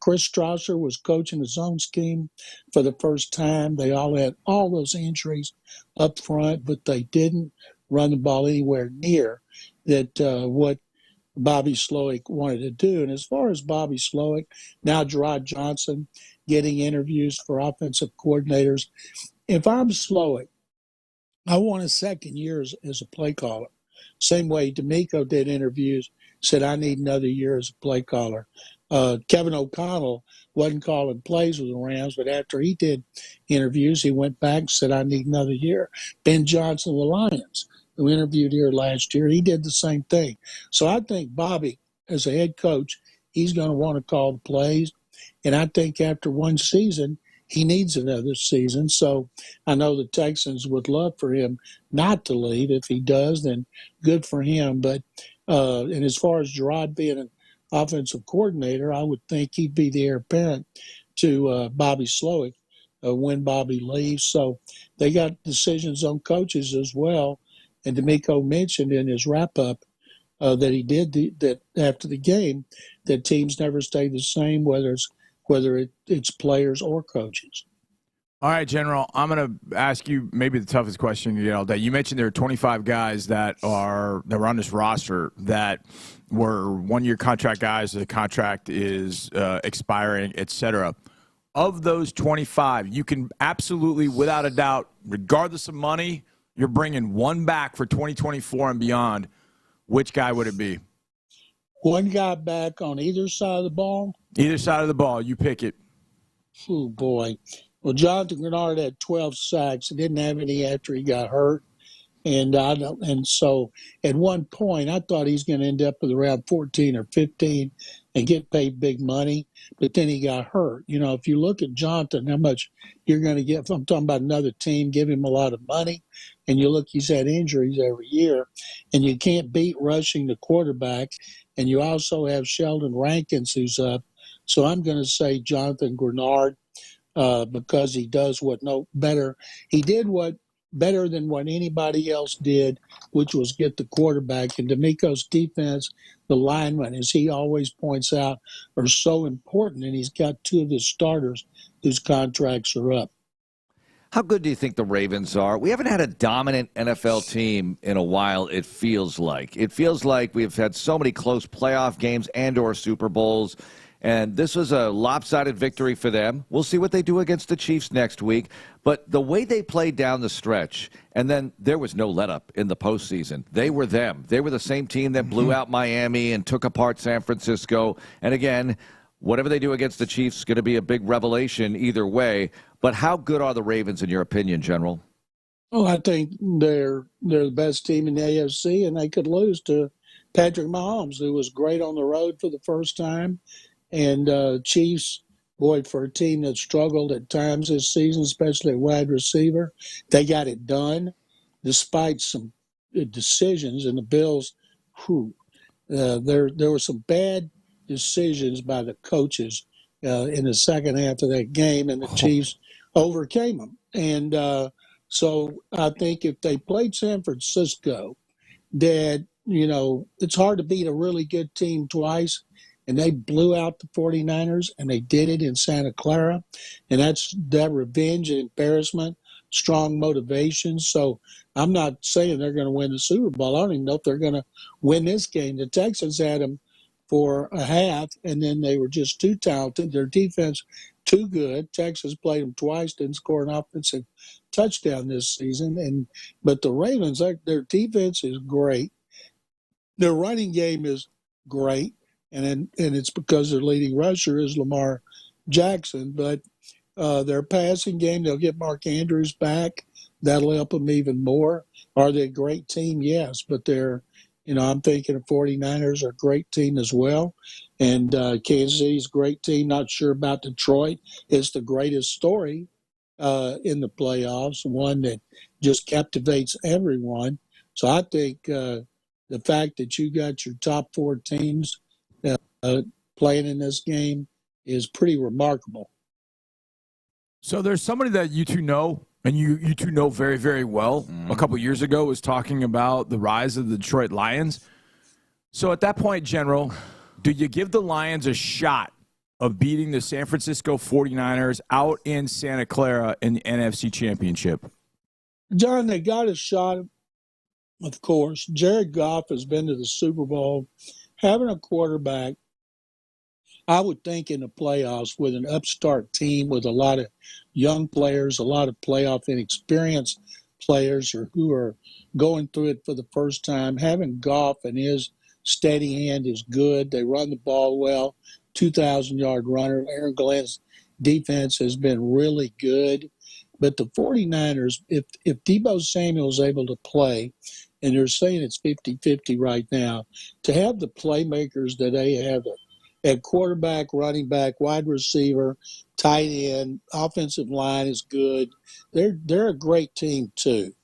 Chris Strasser was coaching his own scheme for the first time. They all had all those injuries up front, but they didn't run the ball anywhere near that what Bobby Slowick wanted to do. And as far as Bobby Slowick, now Gerard Johnson getting interviews for offensive coordinators. If I'm Slowick, I want a second year as a play caller. Same way DeMeco did interviews, said, I need another year as a play caller. Kevin O'Connell wasn't calling plays with the Rams, but after he did interviews, he went back and said, I need another year. Ben Johnson of the Lions, who interviewed here last year, he did the same thing. So I think Bobby, as a head coach, he's going to want to call the plays. And I think after one season, he needs another season. So I know the Texans would love for him not to leave. If he does, then good for him. But and as far as Gerard being an offensive coordinator, I would think he'd be the heir apparent to Bobby Slowick when Bobby leaves. So they got decisions on coaches as well. And DeMeco mentioned in his wrap-up that he did that after the game, that teams never stay the same, whether it's players or coaches. All right, General, I'm going to ask you maybe the toughest question you get all day. You mentioned there are 25 guys that were on this roster that were one-year contract guys. The contract is expiring, et cetera. Of those 25, you can absolutely, without a doubt, regardless of money, you're bringing one back for 2024 and beyond. Which guy would it be? One guy back on either side of the ball? Either side of the ball. You pick it. Oh, boy. Well, Jonathan Grenard had 12 sacks. He didn't have any after he got hurt. And so at one point, I thought he's going to end up with around 14 or 15 and get paid big money. But then he got hurt. If you look at Jonathan, how much you're going to get, if I'm talking about another team, give him a lot of money. And you look, he's had injuries every year. And you can't beat rushing the quarterback. And you also have Sheldon Rankins who's up. So I'm going to say Jonathan Grenard because he does he did what better than what anybody else did, which was get the quarterback. And DeMeco's defense, the linemen, as he always points out, are so important. And he's got 2 of his starters whose contracts are up. How good do you think the Ravens are? We haven't had a dominant NFL team in a while, it feels like. It feels like we've had so many close playoff games and or Super Bowls. And this was a lopsided victory for them. We'll see what they do against the Chiefs next week. But the way they played down the stretch, and then there was no let-up in the postseason. They were them. They were the same team that blew out Miami and took apart San Francisco. And again, whatever they do against the Chiefs is going to be a big revelation either way. But how good are the Ravens in your opinion, General? Well, I think they're the best team in the AFC, and they could lose to Patrick Mahomes, who was great on the road for the first time. And Chiefs, boy, for a team that struggled at times this season, especially at wide receiver, they got it done despite some decisions. And the Bills, there were some bad decisions by the coaches in the second half of that game, and the Chiefs overcame them. And so I think if they played San Francisco, that, it's hard to beat a really good team twice. And they blew out the 49ers, and they did it in Santa Clara. And that's that revenge and embarrassment, strong motivation. So I'm not saying they're going to win the Super Bowl. I don't even know if they're going to win this game. The Texans had them for a half, and then they were just too talented. Their defense too good. Texas played them twice, didn't score an offensive touchdown this season. But the Ravens, their defense is great. Their running game is great. And it's because their leading rusher is Lamar Jackson. But their passing game, they'll get Mark Andrews back. That'll help them even more. Are they a great team? Yes. But I'm thinking the 49ers are a great team as well. And Kansas City's a great team. Not sure about Detroit. It's the greatest story in the playoffs, one that just captivates everyone. So I think the fact that you got your top four teams playing in this game is pretty remarkable. So there's somebody that you two know, and you two know very, very well. A couple of years ago was talking about the rise of the Detroit Lions. So at that point, General, do you give the Lions a shot of beating the San Francisco 49ers out in Santa Clara in the NFC Championship? John, they got a shot, of course. Jared Goff has been to the Super Bowl. Having a quarterback, I would think in the playoffs with an upstart team with a lot of young players, a lot of playoff inexperienced players who are going through it for the first time, having Goff and his steady hand is good. They run the ball well, 2,000-yard runner. Aaron Glenn's defense has been really good. But the 49ers, if Deebo Samuel is able to play, and they're saying it's 50-50 right now, to have the playmakers that they have at quarterback, running back, wide receiver, tight end, offensive line is good. They're a great team too.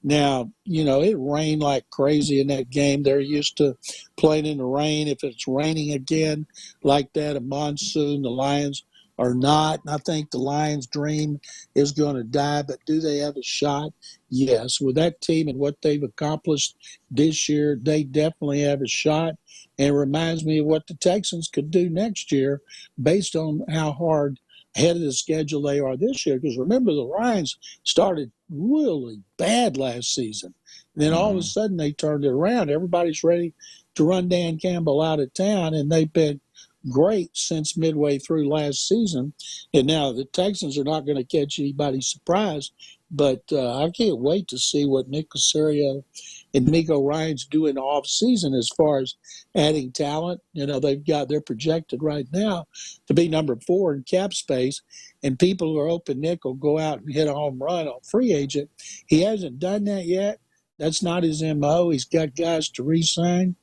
Now, it rained like crazy in that game. They're used to playing in the rain. If it's raining again like that, a monsoon, the Lions are not. And I think the Lions' dream is going to die. But do they have a shot? Yes. With that team and what they've accomplished this year, they definitely have a shot. And it reminds me of what the Texans could do next year based on how hard ahead of the schedule they are this year. Because remember, the Ryans started really bad last season. And then all of a sudden they turned it around. Everybody's ready to run Dan Campbell out of town, and they've been great since midway through last season. And now the Texans are not going to catch anybody's surprise. But I can't wait to see what Nick Caserio and DeMeco Ryans do in the offseason as far as adding talent. They're projected right now to be number 4 in cap space, and people who are hoping Nick will go out and hit a home run on free agent. He hasn't done that yet. That's not his MO. He's got guys to re-sign,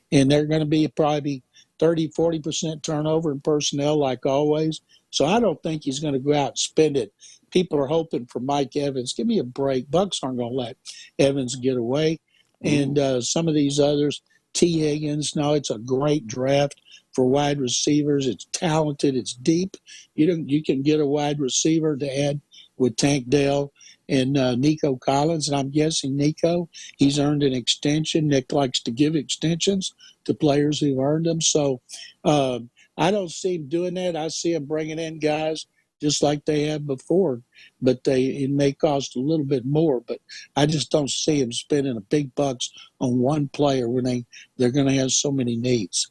and they're going to be probably 30-40% turnover in personnel like always. So I don't think he's going to go out and spend it. People are hoping for Mike Evans. Give me a break. Bucks aren't going to let Evans get away. And some of these others, T. Higgins, no, it's a great draft for wide receivers. It's talented. It's deep. You can get a wide receiver to add with Tank Dell and Nico Collins. And I'm guessing Nico, he's earned an extension. Nick likes to give extensions to players who've earned them. So I don't see him doing that. I see him bringing in guys just like they have before, but it may cost a little bit more. But I just don't see him spending a big bucks on one player when they're going to have so many needs.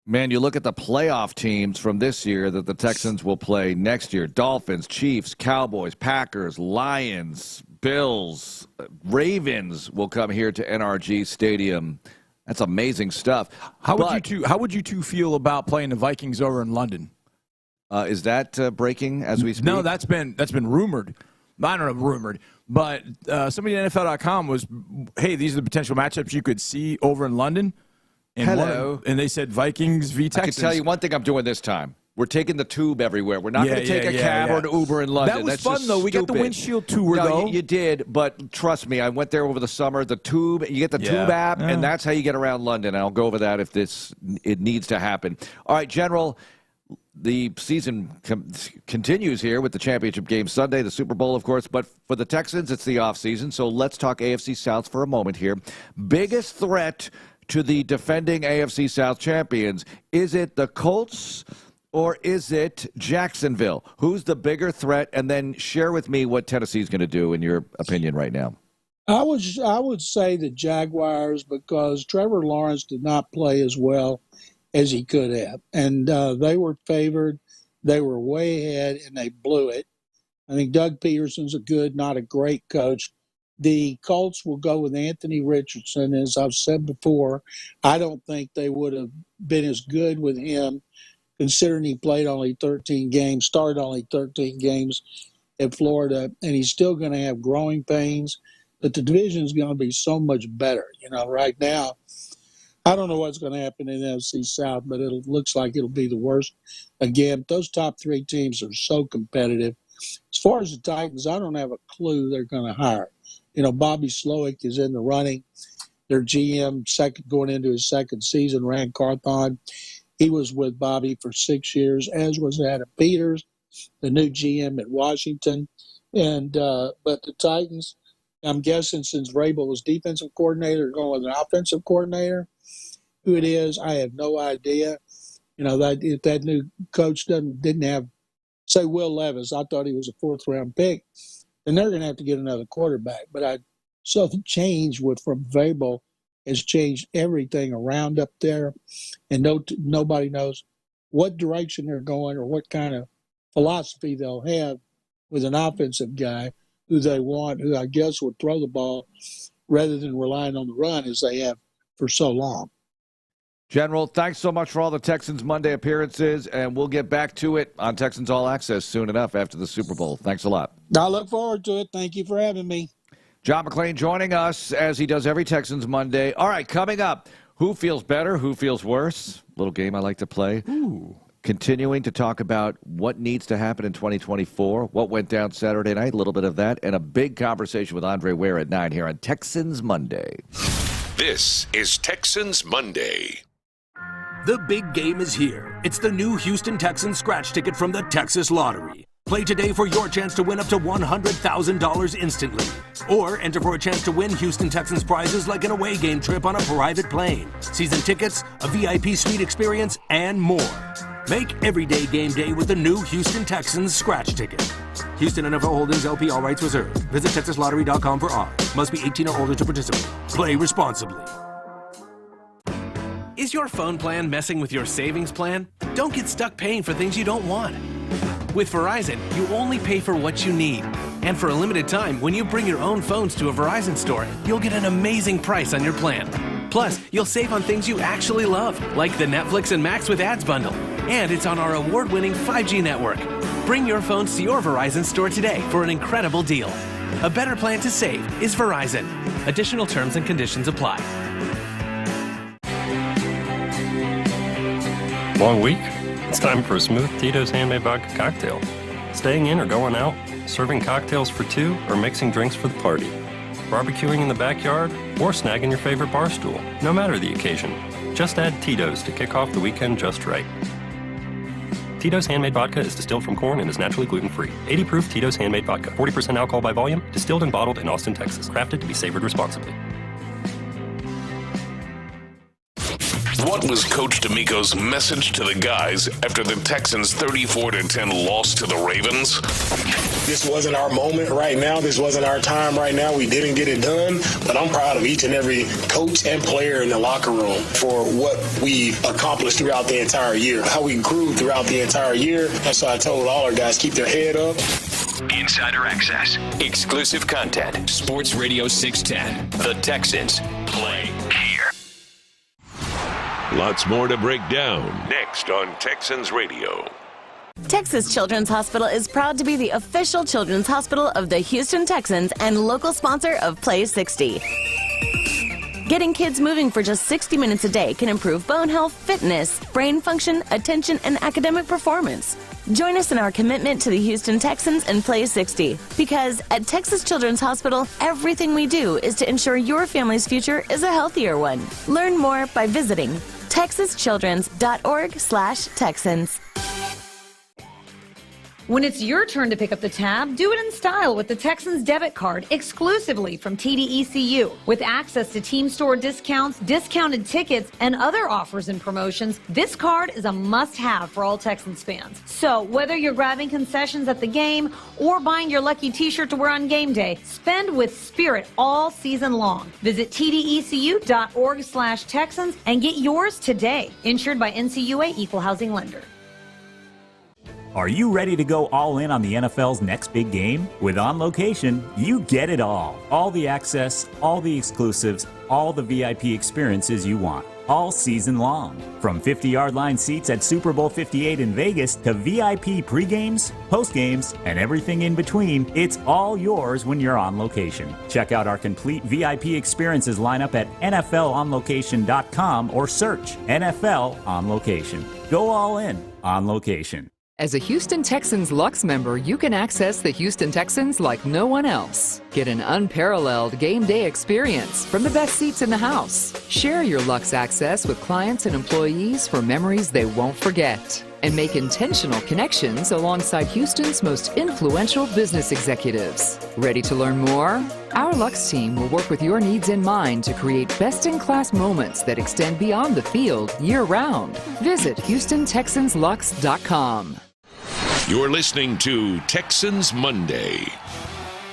Man, you look at the playoff teams from this year that the Texans will play next year. Dolphins, Chiefs, Cowboys, Packers, Lions, Bills, Ravens will come here to NRG Stadium. That's amazing stuff. How would you two feel about playing the Vikings over in London? Is that breaking as we speak? No, that's been rumored. I don't know, rumored. But somebody at NFL.com was, hey, these are the potential matchups you could see over in London. And Hello. And they said Vikings v. I Texans. can tell you one thing I'm doing this time. We're taking the tube everywhere. We're not going to take a cab or an Uber in London. That was That's fun, just though. We got the stupid. windshield tour, no, though. You did, but trust me, I went there over the summer. The tube, you get the tube app, and that's how you get around London. I'll go over that if it needs to happen. All right, General, the season continues here with the championship game Sunday, the Super Bowl, of course. But for the Texans, it's the offseason. So let's talk AFC South for a moment here. Biggest threat to the defending AFC South champions, is it the Colts or is it Jacksonville? Who's the bigger threat? And then share with me what Tennessee's going to do, in your opinion, right now. I would say the Jaguars, because Trevor Lawrence did not play as well as he could have. And they were favored. They were way ahead, and they blew it. I think Doug Peterson's a good, not a great coach. The Colts will go with Anthony Richardson. As I've said before, I don't think they would have been as good with him, considering he played only 13 games, started only 13 games at Florida, and he's still going to have growing pains. But the division is going to be so much better. Right now, I don't know what's going to happen in the NFC South, but it looks like it'll be the worst. Again, those top three teams are so competitive. As far as the Titans, I don't have a clue they're going to hire. Bobby Slowick is in the running. Their GM, going into his second season, Rand Carthon. He was with Bobby for 6 years, as was Adam Peters, the new GM at Washington. But the Titans, I'm guessing since Vrabel was defensive coordinator, going with an offensive coordinator. Who it is, I have no idea. That if that new coach didn't have, say, Will Levis, I thought he was a fourth-round pick, then they're going to have to get another quarterback. But the change from Vrabel has changed everything around up there, and nobody knows what direction they're going or what kind of philosophy they'll have with an offensive guy who they want, who I guess would throw the ball rather than relying on the run as they have for so long. General, thanks so much for all the Texans Monday appearances, and we'll get back to it on Texans All Access soon enough after the Super Bowl. Thanks a lot. I look forward to it. Thank you for having me. John McClain joining us as he does every Texans Monday. All right, coming up, who feels better, who feels worse? Little game I like to play. Ooh. Continuing to talk about what needs to happen in 2024, what went down Saturday night, a little bit of that, and a big conversation with Andre Ware at 9 here on Texans Monday. This is Texans Monday. The big game is here. It's the new Houston Texans scratch ticket from the Texas Lottery. Play today for your chance to win up to $100,000 instantly. Or enter for a chance to win Houston Texans prizes like an away game trip on a private plane, season tickets, a VIP suite experience, and more. Make everyday game day with the new Houston Texans scratch ticket. Houston NFL Holdings LP, all rights reserved. Visit TexasLottery.com for odds. Must be 18 or older to participate. Play responsibly. Is your phone plan messing with your savings plan? Don't get stuck paying for things you don't want. With Verizon, you only pay for what you need. And for a limited time, when you bring your own phones to a Verizon store, you'll get an amazing price on your plan. Plus, you'll save on things you actually love, like the Netflix and Max with Ads bundle. And it's on our award-winning 5G network. Bring your phones to your Verizon store today for an incredible deal. A better plan to save is Verizon. Additional terms and conditions apply. Long week? It's time for a smooth Tito's handmade vodka cocktail. Staying in or going out, serving cocktails for two, or mixing drinks for the party. Barbecuing in the backyard, or snagging your favorite bar stool. No matter the occasion, just add Tito's to kick off the weekend just right. Tito's handmade vodka is distilled from corn and is naturally gluten-free. 80 proof Tito's handmade vodka, 40% alcohol by volume, distilled and bottled in Austin, Texas. Crafted to be savored responsibly. What was Coach DeMeco's message to the guys after the Texans' 34-10 loss to the Ravens? This wasn't our moment right now. This wasn't our time right now. We didn't get it done, but I'm proud of each and every coach and player in the locker room for what we accomplished throughout the entire year, how we grew throughout the entire year. And so I told all our guys, keep their head up. Insider access, exclusive content, Sports Radio 610. The Texans play here. Lots more to break down next on Texans Radio. Texas Children's Hospital is proud to be the official children's hospital of the Houston Texans and local sponsor of Play 60. Getting kids moving for just 60 minutes a day can improve bone health, fitness, brain function, attention, and academic performance. Join us in our commitment to the Houston Texans and Play 60. Because at Texas Children's Hospital, everything we do is to ensure your family's future is a healthier one. Learn more by visiting texaschildrens.org/Texans. When it's your turn to pick up the tab, do it in style with the Texans debit card exclusively from TDECU. With access to team store discounts, discounted tickets, and other offers and promotions, this card is a must-have for all Texans fans. So whether you're grabbing concessions at the game or buying your lucky t-shirt to wear on game day, spend with spirit all season long. Visit TDECU.org/Texans and get yours today. Insured by NCUA Equal Housing Lender. Are you ready to go all in on the NFL's next big game? With On Location, you get it all. All the access, all the exclusives, all the VIP experiences you want, all season long. From 50-yard line seats at Super Bowl 58 in Vegas to VIP pre-games, post-games, and everything in between, it's all yours when you're on location. Check out our complete VIP experiences lineup at NFLOnLocation.com or search NFL On Location. Go all in On Location. As a Houston Texans Lux member, you can access the Houston Texans like no one else. Get an unparalleled game day experience from the best seats in the house. Share your Lux access with clients and employees for memories they won't forget. And make intentional connections alongside Houston's most influential business executives. Ready to learn more? Our Lux team will work with your needs in mind to create best-in-class moments that extend beyond the field year-round. Visit HoustonTexansLux.com. You're listening to Texans Monday.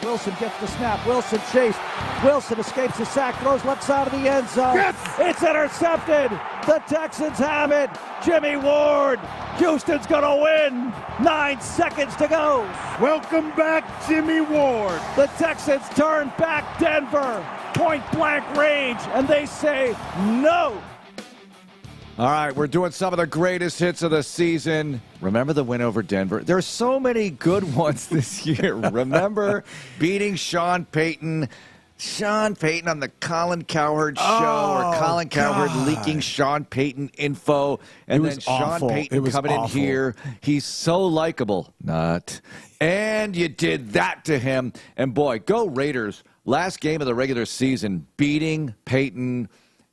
Wilson gets the snap. Wilson chased. Wilson escapes the sack, throws left side of the end zone. Yes! It's intercepted. The Texans have it. Jimmy Ward. Houston's going to win. 9 seconds to go. Welcome back, Jimmy Ward. The Texans turn back Denver. Point blank range, and they say no. All right, we're doing some of the greatest hits of the season. Remember the win over Denver? There's so many good ones this year. Remember beating Sean Payton? Sean Payton on the Colin Cowherd show, or Colin Cowherd leaking Sean Payton info, and then Sean Payton coming in here. He's so likable. Not. And you did that to him. And boy, go Raiders. Last game of the regular season, beating Payton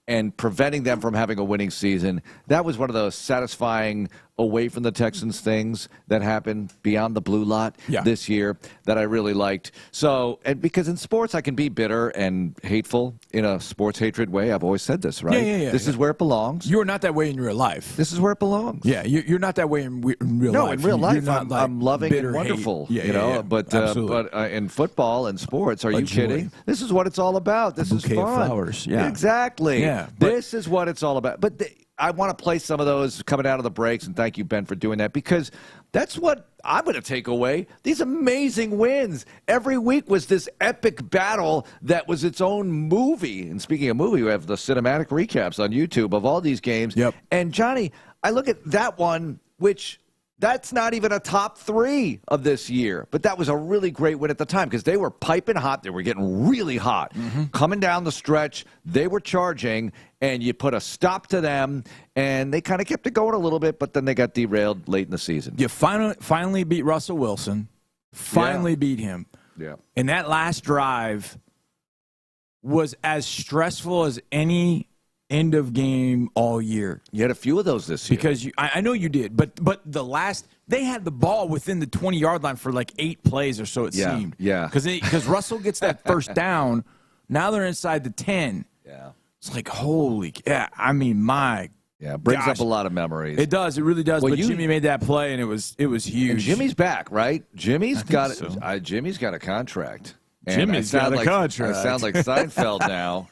and preventing them from having a winning season. That was one of those satisfying away from the Texans things that happened beyond the blue lot this year that I really liked. So, and because in sports I can be bitter and hateful in a sports hatred way. I've always said this, right? This is where it belongs. You're not that way in real life. This is where it belongs. Yeah, you're not that way in real life. No, in real life, not I'm loving and wonderful. Hate. You know, but in football and sports, are you kidding? This is what it's all about. This is fun. Of flowers. Yeah, exactly. Yeah, this is what it's all about. But I want to play some of those coming out of the breaks, and thank you, Ben, for doing that, because that's what I'm going to take away. These amazing wins. Every week was this epic battle that was its own movie. And speaking of movie, we have the cinematic recaps on YouTube of all these games. Yep. And, Johnny, I look at that one, which that's not even a top 3 of this year. But that was a really great win at the time because they were piping hot. They were getting really hot. Coming down the stretch, they were charging, and you put a stop to them, and they kind of kept it going a little bit, but then they got derailed late in the season. You finally beat Russell Wilson. Finally beat him. Yeah. And that last drive was as stressful as any end of game all year. You had a few of those this year. Because I know you did, but the last, they had the ball within the 20-yard line for like 8 plays or so it seemed. Yeah. Because Russell gets that first down. Now they're inside the 10. Yeah. It's like, holy, I mean, my Yeah, brings up a lot of memories. It does. It really does. Well, but Jimmy made that play, and it was huge. And Jimmy's back, right? Jimmy's got Jimmy's got a contract. And Jimmy's got a contract. I sound like Seinfeld now.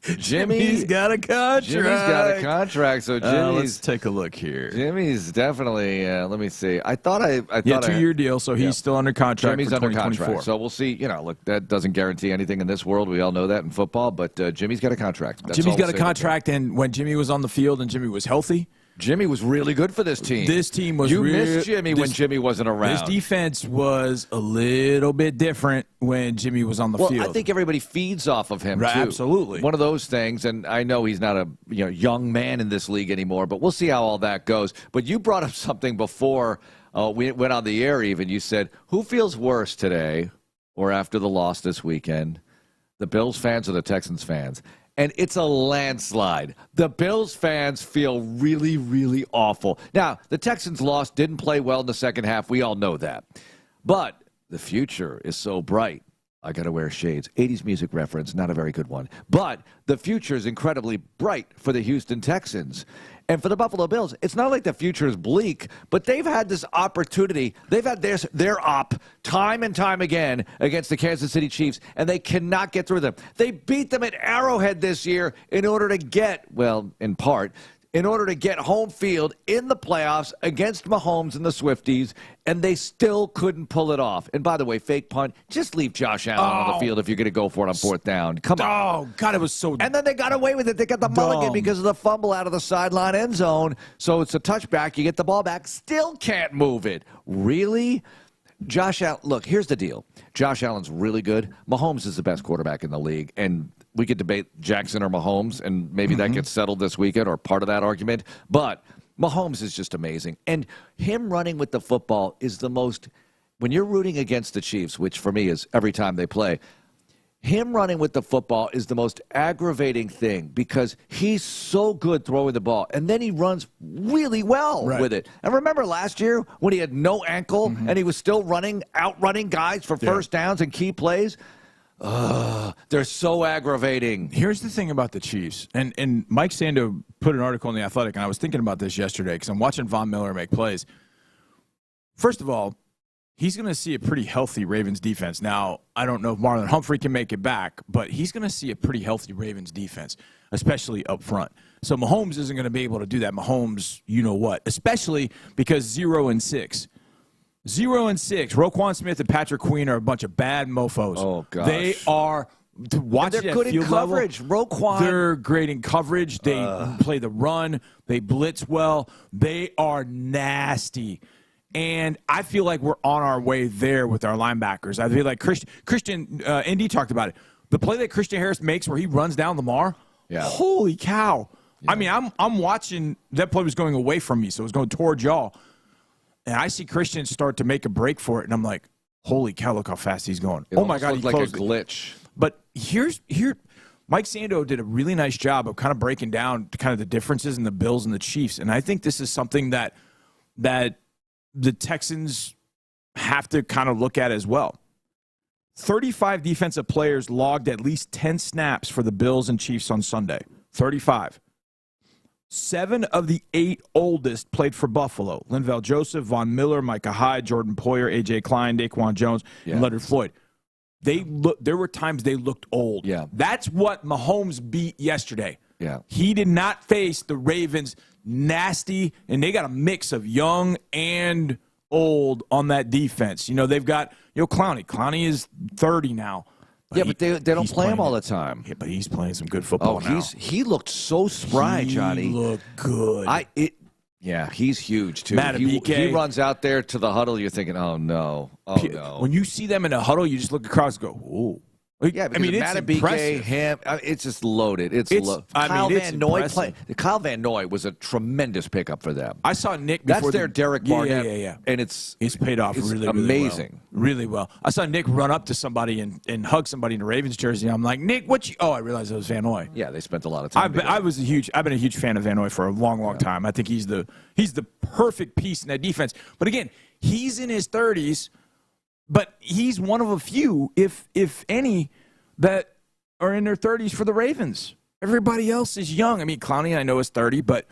Jimmy's got a contract. Jimmy's got a contract. So let's take a look here. Jimmy's definitely. Let me see. I thought 2-year deal. So he's still under contract. Jimmy's under contract. So we'll see. You know, look, that doesn't guarantee anything in this world. We all know that in football. But Jimmy's got a contract. Jimmy's got a contract, and when Jimmy was on the field and Jimmy was healthy, Jimmy was really good for this team. This team was You missed Jimmy when Jimmy wasn't around. This defense was a little bit different when Jimmy was on the field. I think everybody feeds off of him, Right, too. absolutely. One of those things, and I know he's not a young man in this league anymore, but we'll see how all that goes. But you brought up something before we went on the air even. You said, who feels worse today or after the loss this weekend, the Bills fans or the Texans fans? And it's a landslide. The Bills fans feel really, really awful. Now, the Texans lost, didn't play well in the second half. We all know that. But the future is so bright. I got to wear shades. 80s music reference, not a very good one. But the future is incredibly bright for the Houston Texans. And for the Buffalo Bills, it's not like the future is bleak, but they've had this opportunity. They've had their op time and time again against the Kansas City Chiefs, and they cannot get through them. They beat them at Arrowhead this year in order to get, well, in part, in order to get home field in the playoffs against Mahomes and the Swifties, and they still couldn't pull it off. And by the way, fake punt, just leave Josh Allen on the field if you're going to go for it on fourth down. Come on. Oh, God, it was so And then they got away with it. They got the mulligan because of the fumble out of the sideline end zone. So it's a touchback. You get the ball back. Still can't move it. Really? Josh Allen, look, here's the deal. Josh Allen's really good. Mahomes is the best quarterback in the league, and we could debate Jackson or Mahomes, and maybe that gets settled this weekend or part of that argument. But Mahomes is just amazing. And him running with the football is the most, when you're rooting against the Chiefs, which for me is every time they play, him running with the football is the most aggravating thing because he's so good throwing the ball, and then he runs really well with it. And remember last year when he had no ankle and he was still outrunning guys for first downs and key plays? They're so aggravating. Here's the thing about the Chiefs, and Mike Sando put an article in The Athletic, and I was thinking about this yesterday because I'm watching Von Miller make plays. First of all, he's going to see a pretty healthy Ravens defense. Now, I don't know if Marlon Humphrey can make it back, but he's going to see a pretty healthy Ravens defense, especially up front. So Mahomes isn't going to be able to do that. Mahomes, you know what, especially because 0-6. 0-6. Roquan Smith and Patrick Queen are a bunch of bad mofos. Oh, gosh. They are. To watch they're good in coverage. Roquan. They're great in coverage. They play the run. They blitz well. They are nasty. And I feel like we're on our way there with our linebackers. I feel like Christian Indy talked about it. The play that Christian Harris makes where he runs down Lamar, holy cow. Yeah. I mean, I'm watching. That play was going away from me, so it was going towards y'all. And I see Christian start to make a break for it, and I'm like, holy cow, look how fast he's going. It my God, he like a closed glitch. But here, Mike Sando did a really nice job of kind of breaking down kind of the differences in the Bills and the Chiefs. And I think this is something that the Texans have to kind of look at as well. 35 defensive players logged at least 10 snaps for the Bills and Chiefs on Sunday. 35. 7 of the 8 oldest played for Buffalo. Linval Joseph, Von Miller, Micah Hyde, Jordan Poyer, A.J. Klein, Daquan Jones, and Leonard Floyd. There were times they looked old. Yeah. That's what Mahomes beat yesterday. Yeah. He did not face the Ravens nasty, and they got a mix of young and old on that defense. You know, they've got, Clowney. Clowney is 30 now. But they don't play him all the time. Yeah, but he's playing some good football now. He looked so spry, Johnny. He looked good. Yeah, he's huge, too. Matabike. He runs out there to the huddle. You're thinking, oh, no. When you see them in a huddle, you just look across and go, ooh. Yeah, because it's Matabike, him, it's just loaded. Kyle Van Noy was a tremendous pickup for them. I saw Nick before. That's their Derek Barnett. Yeah. And it's paid off really amazing. Really well. I saw Nick run up to somebody and hug somebody in a Ravens jersey. I'm like, Nick, I realized it was Van Noy. Yeah, they spent a lot of time together. I've been a huge fan of Van Noy for a long time. I think he's the perfect piece in that defense. But again, he's in his 30s. But he's one of a few, if any, that are in their 30s for the Ravens. Everybody else is young. I mean, Clowney, I know, is 30, but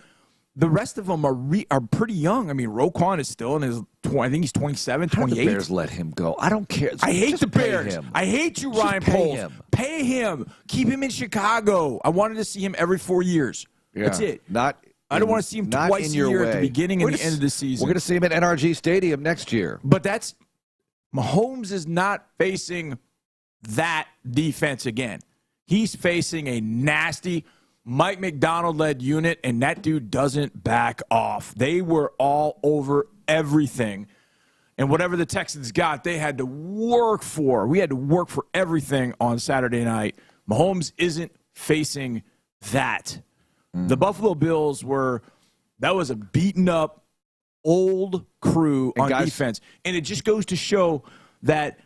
the rest of them are pretty young. I mean, Roquan is still in his, I think he's 27, 28. How did the Bears let him go? I don't care. I hate the Bears. I hate you, Ryan Poles. Pay him. Keep him in Chicago. I wanted to see him every 4 years. Yeah. That's it. I don't want to see him twice a year at the beginning and the end of the season. We're going to see him at NRG Stadium next year. But Mahomes is not facing that defense again. He's facing a nasty, Mike McDonald-led unit, and that dude doesn't back off. They were all over everything. And whatever the Texans got, they had to work for. We had to work for everything on Saturday night. Mahomes isn't facing that. The Buffalo Bills that was a beaten-up, old crew on defense. And it just goes to show that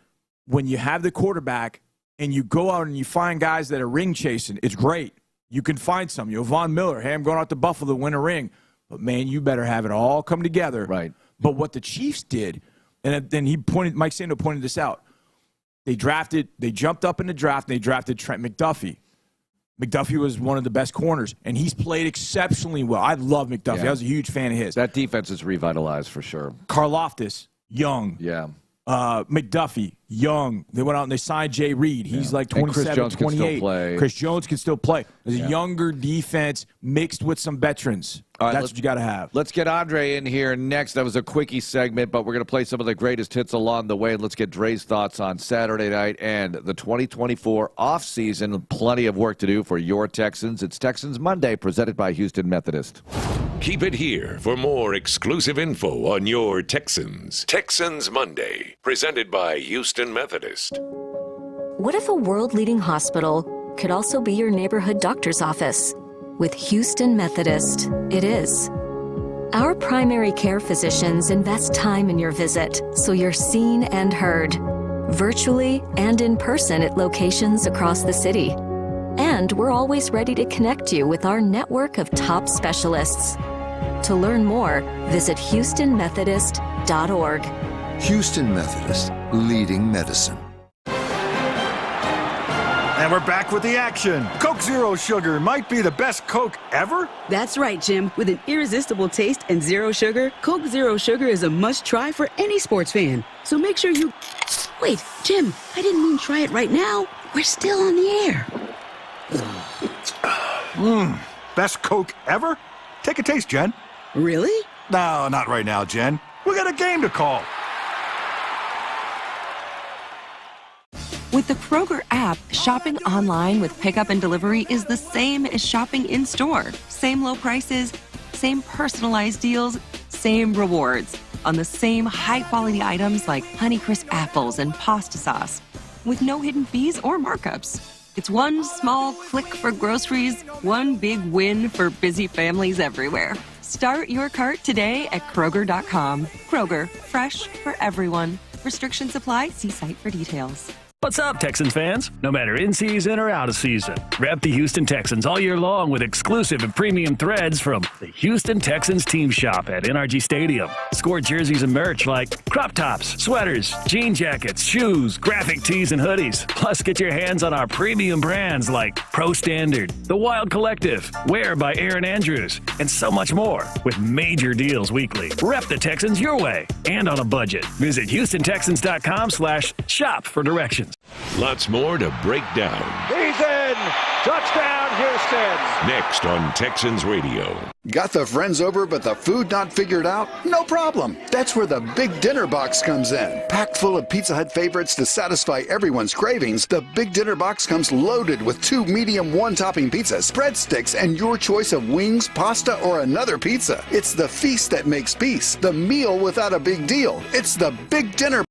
when you have the quarterback and you go out and you find guys that are ring chasing, it's great. You can find some. Von Miller, hey, I'm going out to Buffalo to win a ring. But, man, you better have it all come together. Right. But what the Chiefs did, and then Mike Sando pointed this out, they jumped up in the draft, and they drafted Trent McDuffie. McDuffie was one of the best corners, and he's played exceptionally well. I love McDuffie. Yeah. I was a huge fan of his. That defense is revitalized for sure. Karlaftis, young. Yeah. McDuffie, young. They went out and they signed Jay Reed. He's like 27, Chris Jones 28. can still play. Chris Jones can still play. There's a younger defense mixed with some veterans. All right, that's what you got to have. Let's get Andre in here next. That was a quickie segment, but we're going to play some of the greatest hits along the way. Let's get Dre's thoughts on Saturday night and the 2024 offseason. Plenty of work to do for your Texans. It's Texans Monday, presented by Houston Methodist. Keep it here for more exclusive info on your Texans. Texans Monday, presented by Houston Methodist. What if a world-leading hospital could also be your neighborhood doctor's office? With Houston Methodist, it is. Our primary care physicians invest time in your visit so you're seen and heard, virtually and in person at locations across the city. And we're always ready to connect you with our network of top specialists. To learn more, visit HoustonMethodist.org. Houston Methodist, leading medicine. And we're back with the action. Coke Zero Sugar might be the best Coke ever. That's right, Jim. With an irresistible taste and zero sugar, Coke Zero Sugar is a must-try for any sports fan. So make sure you... Wait, Jim, I didn't mean try it right now. We're still on the air. Best Coke ever? Take a taste, Jen. Really? No, not right now, Jen. We got a game to call. With the Kroger app, shopping online with pickup and delivery is the same as shopping in-store. Same low prices, same personalized deals, same rewards on the same high-quality items like Honeycrisp apples and pasta sauce, with no hidden fees or markups. It's one small click for groceries, one big win for busy families everywhere. Start your cart today at Kroger.com. Kroger, fresh for everyone. Restrictions apply. See site for details. What's up, Texans fans? No matter in season or out of season, rep the Houston Texans all year long with exclusive and premium threads from the Houston Texans Team Shop at NRG Stadium. Score jerseys and merch like crop tops, sweaters, jean jackets, shoes, graphic tees, and hoodies. Plus, get your hands on our premium brands like Pro Standard, The Wild Collective, Wear by Aaron Andrews, and so much more with major deals weekly. Rep the Texans your way and on a budget. Visit HoustonTexans.com/shop for directions. Lots more to break down. He's in! Touchdown, Houston! Next on Texans Radio. Got the friends over but the food not figured out? No problem. That's where the Big Dinner Box comes in. Packed full of Pizza Hut favorites to satisfy everyone's cravings, the Big Dinner Box comes loaded with 2 medium one-topping pizzas, breadsticks, and your choice of wings, pasta, or another pizza. It's the feast that makes peace. The meal without a big deal. It's the Big Dinner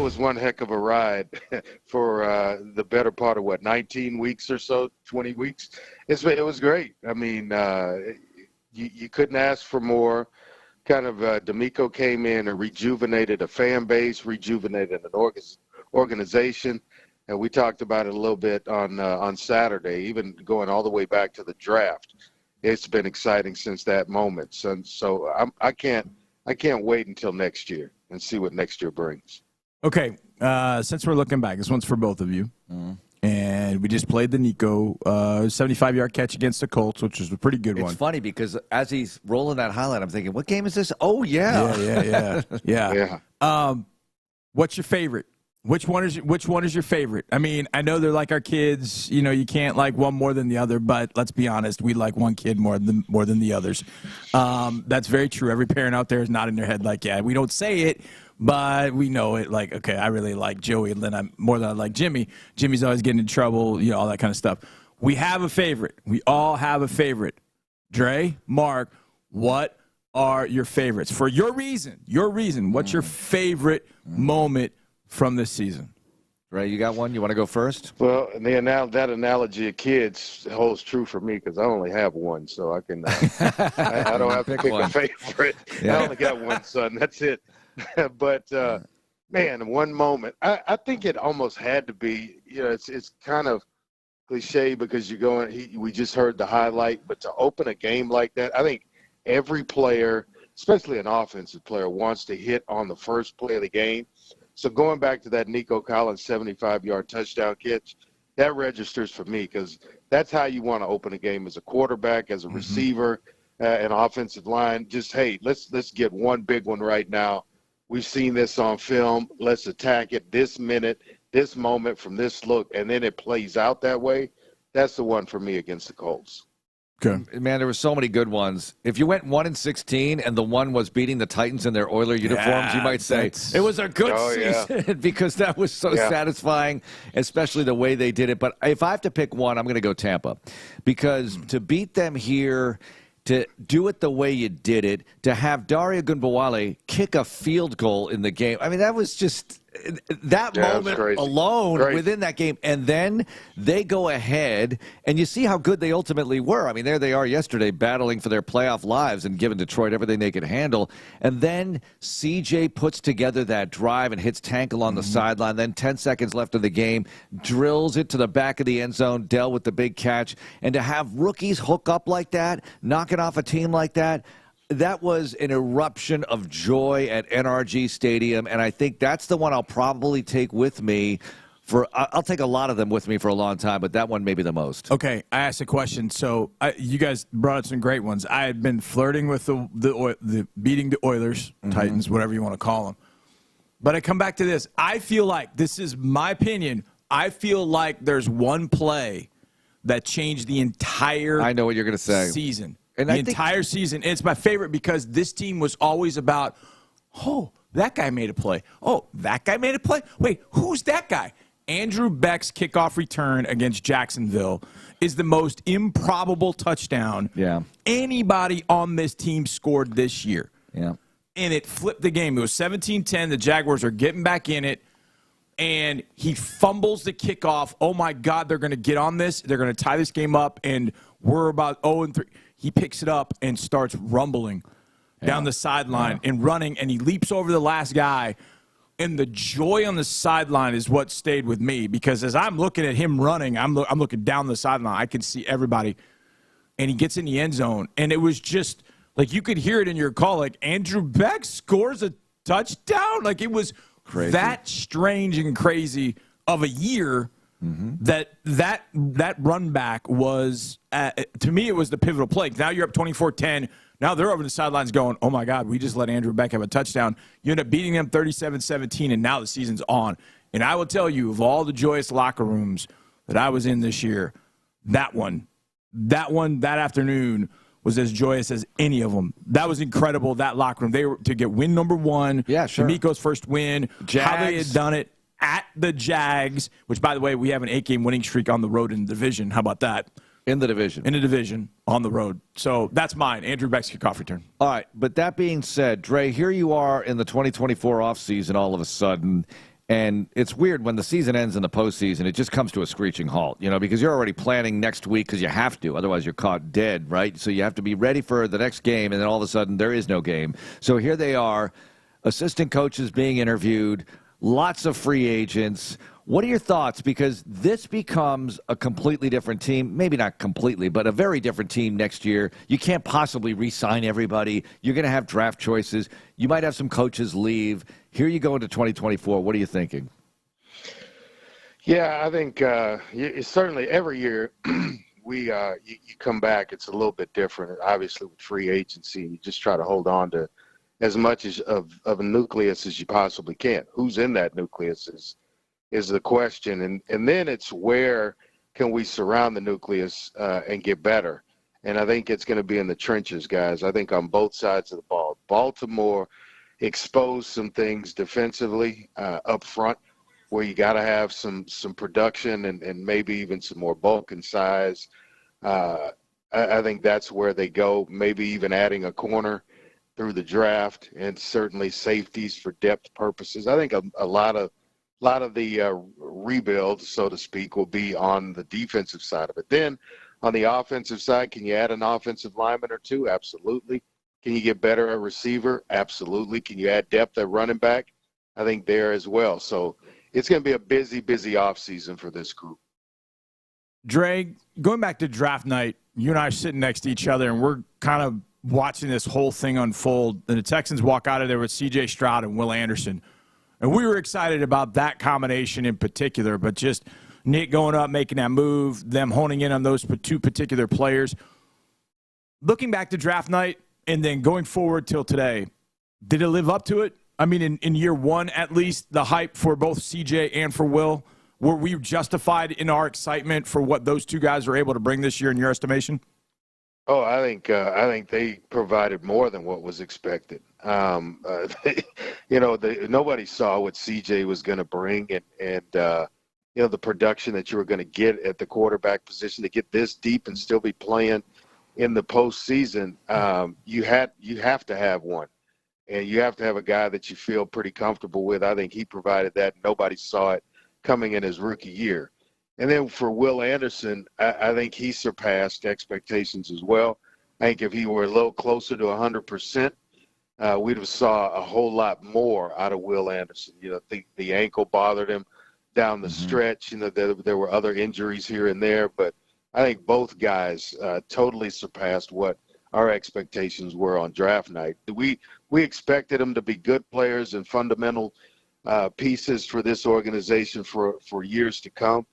was one heck of a ride for the better part of 19 weeks or so, 20 weeks. It was great. I mean, you couldn't ask for more. Kind of DeMeco came in and rejuvenated a fan base, rejuvenated an organization, and we talked about it a little bit on Saturday, even going all the way back to the draft. It's been exciting since that moment. So I can't wait until next year and see what next year brings. Okay, since we're looking back, this one's for both of you. Mm-hmm. And we just played the Nico 75-yard catch against the Colts, which was a pretty good one. It's funny because as he's rolling that highlight, I'm thinking, what game is this? Oh, yeah. Yeah. What's your favorite? Which one is your favorite? I mean, I know they're like our kids. You know, you can't like one more than the other, but let's be honest, we like one kid more than the others. That's very true. Every parent out there is nodding their head like, yeah, we don't say it, but we know it. Like, okay, I really like Joey more than I like Jimmy. Jimmy's always getting in trouble, you know, all that kind of stuff. We have a favorite. We all have a favorite. Dre, Mark, what are your favorites? For your reason, what's your favorite moment from this season? Ray, you got one? You want to go first? Well, that analogy of kids holds true for me because I only have one, so I can. I don't have to pick a favorite. Yeah. I only got one son. That's it. But man, one moment. I think it almost had to be. You know, it's kind of cliche because you're going. We just heard the highlight, but to open a game like that, I think every player, especially an offensive player, wants to hit on the first play of the game. So going back to that Nico Collins 75-yard touchdown catch, that registers for me because that's how you want to open a game as a quarterback, as a receiver, an offensive line. Just, hey, let's get one big one right now. We've seen this on film. Let's attack it this minute, this moment from this look, and then it plays out that way. That's the one for me against the Colts. Okay. Man, there were so many good ones. If you went 1-16 and the one was beating the Titans in their Oiler uniforms, you might say it was a good season because that was so satisfying, especially the way they did it. But if I have to pick one, I'm going to go Tampa because to beat them here, to do it the way you did it, to have Dario Gunbowale kick a field goal in the game. I mean, that was just that moment alone within that game. And then they go ahead, and you see how good they ultimately were. I mean, there they are yesterday battling for their playoff lives and giving Detroit everything they could handle. And then CJ puts together that drive and hits Tankel on the sideline. Then 10 seconds left of the game, drills it to the back of the end zone, Dell with the big catch. And to have rookies hook up like that, knocking off a team like that, that was an eruption of joy at NRG Stadium, and I think that's the one I'll probably take with me I'll take a lot of them with me for a long time, but that one may be the most. Okay, I asked a question. So you guys brought up some great ones. I had been flirting with the beating the Oilers, Titans, whatever you want to call them. But I come back to this. I feel like, this is my opinion, I feel like there's one play that changed the entire I know what you're going to say. Season. And the entire season. And it's my favorite because this team was always about, oh, that guy made a play. Oh, that guy made a play. Wait, who's that guy? Andrew Beck's kickoff return against Jacksonville is the most improbable touchdown anybody on this team scored this year. Yeah. And it flipped the game. It was 17-10. The Jaguars are getting back in it. And he fumbles the kickoff. Oh, my God, they're going to get on this. They're going to tie this game up, and we're about 0-3. He picks it up and starts rumbling down the sideline and running, and he leaps over the last guy. And the joy on the sideline is what stayed with me because as I'm looking at him running, I'm looking down the sideline. I can see everybody. And he gets in the end zone. And it was just like you could hear it in your call, like Andrew Beck scores a touchdown. Like it was crazy. That strange and crazy of a year that run back was, to me, it was the pivotal play. Now you're up 24-10. Now they're over the sidelines going, oh, my God, we just let Andrew Beck have a touchdown. You end up beating them 37-17, and now the season's on. And I will tell you, of all the joyous locker rooms that I was in this year, that afternoon was as joyous as any of them. That was incredible, that locker room. They were to get win number one, DeMeco's first win, Jags. How they had done it at the Jags, which, by the way, we have an 8-game winning streak on the road in the division. How about that? In the division, on the road. So that's mine, Andrew Beck's kickoff return. All right, but that being said, Dre, here you are in the 2024 offseason all of a sudden, And it's weird when the season ends in the postseason, it just comes to a screeching halt, because you're already planning next week because you have to. Otherwise, you're caught dead, right? So you have to be ready for the next game, and then all of a sudden, there is no game. So here they are, assistant coaches being interviewed, lots of free agents. What are your thoughts? Because this becomes a completely different team. Maybe not completely, but a very different team next year. You can't possibly re-sign everybody. You're going to have draft choices. You might have some coaches leave. Here you go into 2024. What are you thinking? Yeah, I think certainly every year you come back, it's a little bit different, obviously, with free agency. You just try to hold on to as much of a nucleus as you possibly can. Who's in that nucleus is the question. And then it's where can we surround the nucleus and get better. And I think it's going to be in the trenches, guys. I think on both sides of the ball. Baltimore exposed some things defensively up front where you got to have some production and maybe even some more bulk and size. I think that's where they go, maybe even adding a corner through the draft and certainly safeties for depth purposes. I think a lot of the rebuild, so to speak, will be on the defensive side of it. Then on the offensive side, can you add an offensive lineman or two? Absolutely. Can you get better at receiver? Absolutely. Can you add depth at running back? I think there as well. So it's going to be a busy offseason for this group. Dre, going back to draft night, you and I are sitting next to each other, and we're kind of watching this whole thing unfold. And the Texans walk out of there with C.J. Stroud and Will Anderson. And we were excited about that combination in particular, but just Nick going up, making that move, them honing in on those two particular players. Looking back to draft night and then going forward till today, did it live up to it? I mean, in year one, at least, the hype for both CJ and for Will, were we justified in our excitement for what those two guys were able to bring this year in your estimation? Oh, I think they provided more than what was expected. Nobody saw what CJ was going to bring, and the production that you were going to get at the quarterback position to get this deep and still be playing in the postseason. You have to have one, and you have to have a guy that you feel pretty comfortable with. I think he provided that. Nobody saw it coming in his rookie year. And then for Will Anderson, I think he surpassed expectations as well. I think if he were a little closer to 100%, we'd have saw a whole lot more out of Will Anderson. I think the ankle bothered him down the stretch. There were other injuries here and there, but I think both guys totally surpassed what our expectations were on draft night. We expected them to be good players and fundamental pieces for this organization for years to come.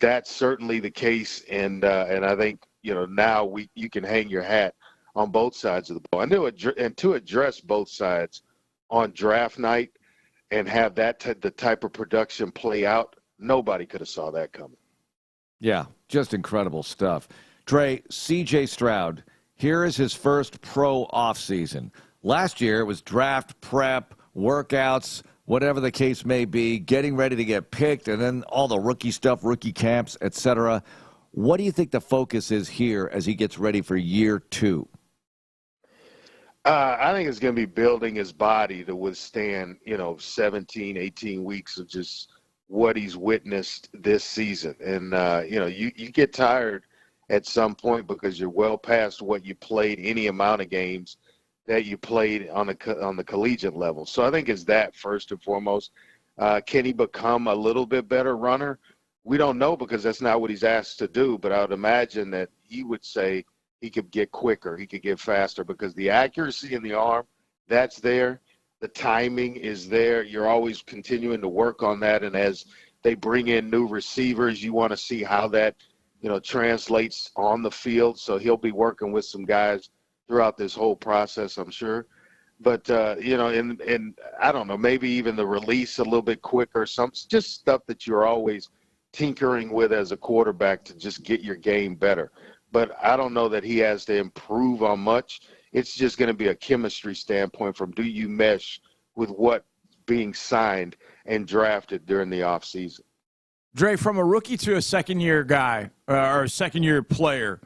That's certainly the case, and I think now you can hang your hat on both sides of the ball. And to address both sides on draft night and have the type of production play out, nobody could have saw that coming. Yeah, just incredible stuff. Dre, C.J. Stroud, here is his first pro offseason. Last year it was draft prep, workouts, whatever the case may be, getting ready to get picked, and then all the rookie stuff, rookie camps, etc. What do you think the focus is here as he gets ready for year two? I think it's going to be building his body to withstand, 17, 18 weeks of just what he's witnessed this season. And, you get tired at some point because you're well past what you played, any amount of games that you played on the collegiate level. So I think it's that first and foremost. Can he become a little bit better runner? We don't know because that's not what he's asked to do, but I would imagine that he would say he could get quicker, he could get faster because the accuracy in the arm, that's there. The timing is there. You're always continuing to work on that, and as they bring in new receivers, you want to see how that, translates on the field. So he'll be working with some guys throughout this whole process, I'm sure. But, and I don't know, maybe even the release a little bit quicker, just stuff that you're always tinkering with as a quarterback to just get your game better. But I don't know that he has to improve on much. It's just going to be a chemistry standpoint from do you mesh with what's being signed and drafted during the offseason. Dre, from a rookie to a second-year guy or a second-year player,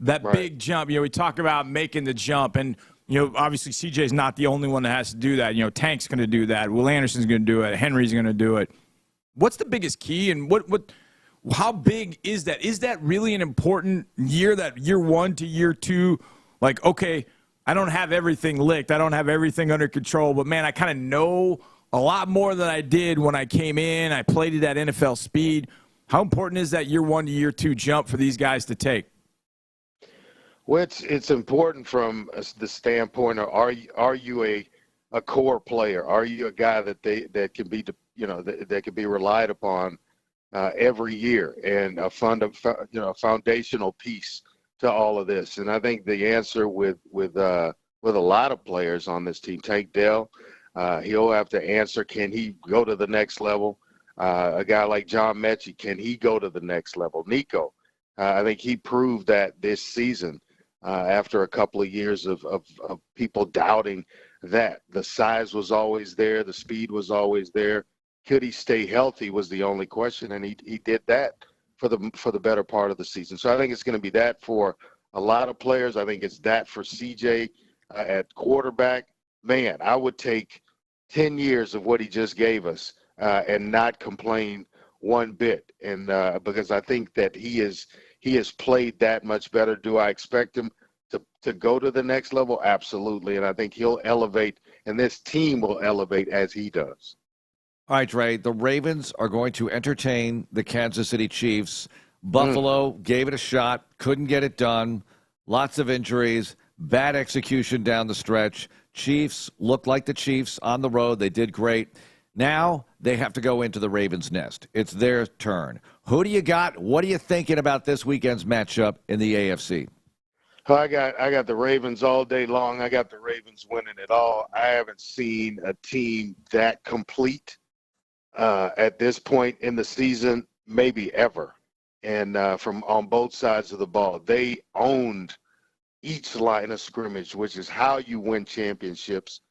that big jump, we talk about making the jump. And obviously CJ's not the only one that has to do that. Tank's going to do that. Will Anderson's going to do it. Henry's going to do it. What's the biggest key, and how big is that? Is that really an important year, that year 1 to year 2? Like, okay, I don't have everything licked. I don't have everything under control, but, man, I kind of know a lot more than I did when I came in. I played it at NFL speed. How important is that year 1 to year 2 jump for these guys to take? Well, it's important from the standpoint of are you a core player? Are you a guy that can be that can be relied upon every year, and a foundational piece to all of this? And I think the answer with a lot of players on this team, Tank Dell, he'll have to answer, can he go to the next level? A guy like John Mechie, can he go to the next level? Nico, I think he proved that this season after a couple of years of people doubting that. The size was always there. The speed was always there. Could he stay healthy was the only question, and he did that for the better part of the season. So I think it's going to be that for a lot of players. I think it's that for CJ at quarterback. Man, I would take 10 years of what he just gave us and not complain one bit. And because I think that he has played that much better. Do I expect him to go to the next level? Absolutely. And I think he'll elevate, and this team will elevate as he does. All right, Dre, the Ravens are going to entertain the Kansas City Chiefs. Buffalo gave it a shot, couldn't get it done. Lots of injuries, bad execution down the stretch. Chiefs look like the Chiefs on the road. They did great. Now they have to go into the Ravens' nest. It's their turn. Who do you got? What are you thinking about this weekend's matchup in the AFC? I got the Ravens all day long. I got the Ravens winning it all. I haven't seen a team that complete at this point in the season, maybe ever. And from on both sides of the ball, they owned each line of scrimmage, which is how you win championships.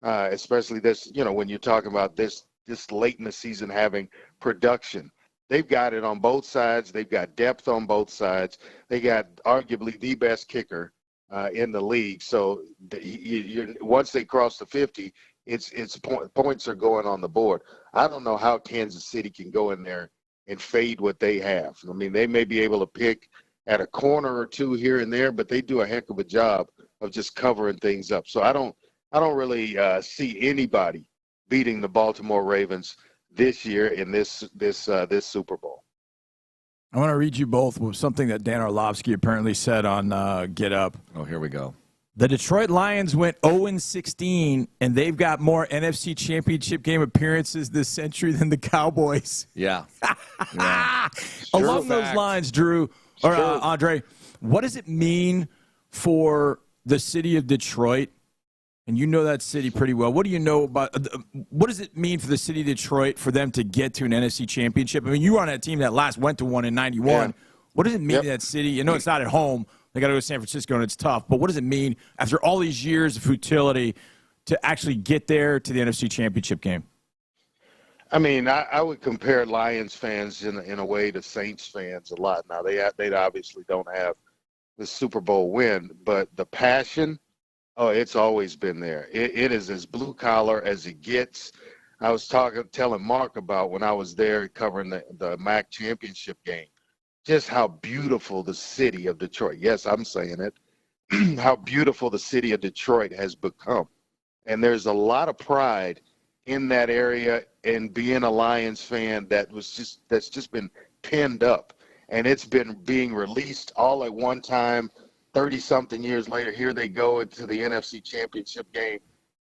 Especially this, when you're talking about this late in the season having production. They've got it on both sides. They've got depth on both sides. They got arguably the best kicker in the league. So once they cross the 50, points are going on the board. I don't know how Kansas City can go in there and fade what they have. I mean, they may be able to pick at a corner or two here and there, but they do a heck of a job of just covering things up. So I don't really see anybody beating the Baltimore Ravens this year in this Super Bowl. I want to read you both with something that Dan Orlovsky apparently said on Get Up. Oh, here we go. The Detroit Lions went 0-16, and they've got more NFC Championship game appearances this century than the Cowboys. Yeah. Along those lines, Drew, or Andre, what does it mean for the city of Detroit? And you know that city pretty well. What do you know about what does it mean for the city of Detroit for them to get to an NFC Championship? I mean, you were on a team that last went to one in 91. Yeah. What does it mean to that city? You know it's not at home. They got to go to San Francisco, and it's tough. But what does it mean after all these years of futility to actually get there to the NFC Championship game? I mean, I would compare Lions fans in a way to Saints fans a lot. Now, they obviously don't have the Super Bowl win, but the passion, oh, it's always been there. It is as blue-collar as it gets. I was telling Mark about when I was there covering the MAC championship game, just how beautiful the city of Detroit, yes, I'm saying it, how beautiful the city of Detroit has become. And there's a lot of pride in that area and being a Lions fan that's just been pinned up. And it's been being released all at one time. 30-something years later, here they go into the NFC Championship game.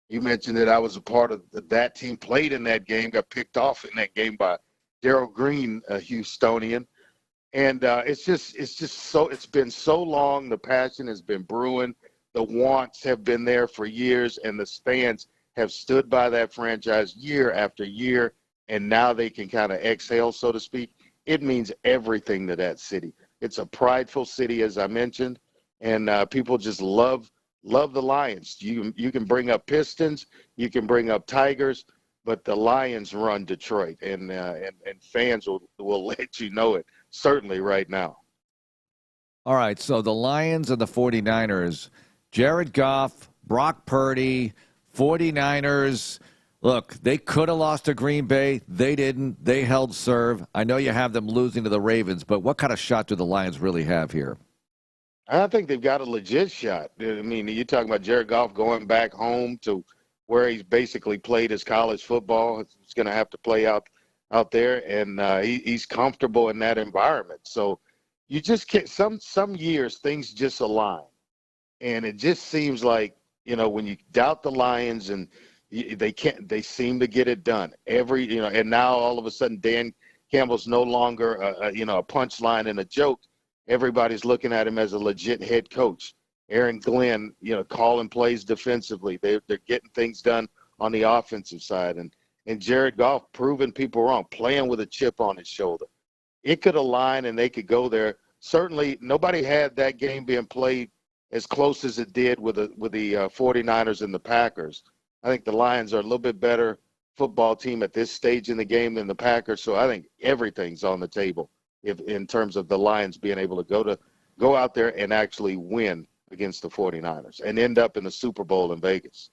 You mentioned that I was a part of that team, played in that game, got picked off in that game by Darryl Green, a Houstonian. And it's been so long. The passion has been brewing. The wants have been there for years, and the fans have stood by that franchise year after year, and now they can kind of exhale, so to speak. It means everything to that city. It's a prideful city, as I mentioned, and people just love the Lions. You can bring up Pistons, you can bring up Tigers, but the Lions run Detroit, and fans will let you know it, certainly right now. All right, so the Lions and the 49ers, Jared Goff, Brock Purdy, 49ers. Look, they could have lost to Green Bay. They didn't. They held serve. I know you have them losing to the Ravens, but what kind of shot do the Lions really have here? I think they've got a legit shot. I mean, you're talking about Jared Goff going back home to where he's basically played his college football. He's going to have to play out there, and he's comfortable in that environment. So you just can't. Some years things just align, and it just seems like, you know, when you doubt the Lions and they can't, they seem to get it done and now all of a sudden Dan Campbell's no longer a punchline and a joke. Everybody's looking at him as a legit head coach. Aaron Glenn, calling plays defensively. They're getting things done on the offensive side. And Jared Goff proving people wrong, playing with a chip on his shoulder. It could align and they could go there. Certainly nobody had that game being played as close as it did with the 49ers and the Packers. I think the Lions are a little bit better football team at this stage in the game than the Packers. So I think everything's on the table in terms of the Lions being able to go out there and actually win against the 49ers and end up in the Super Bowl in Vegas.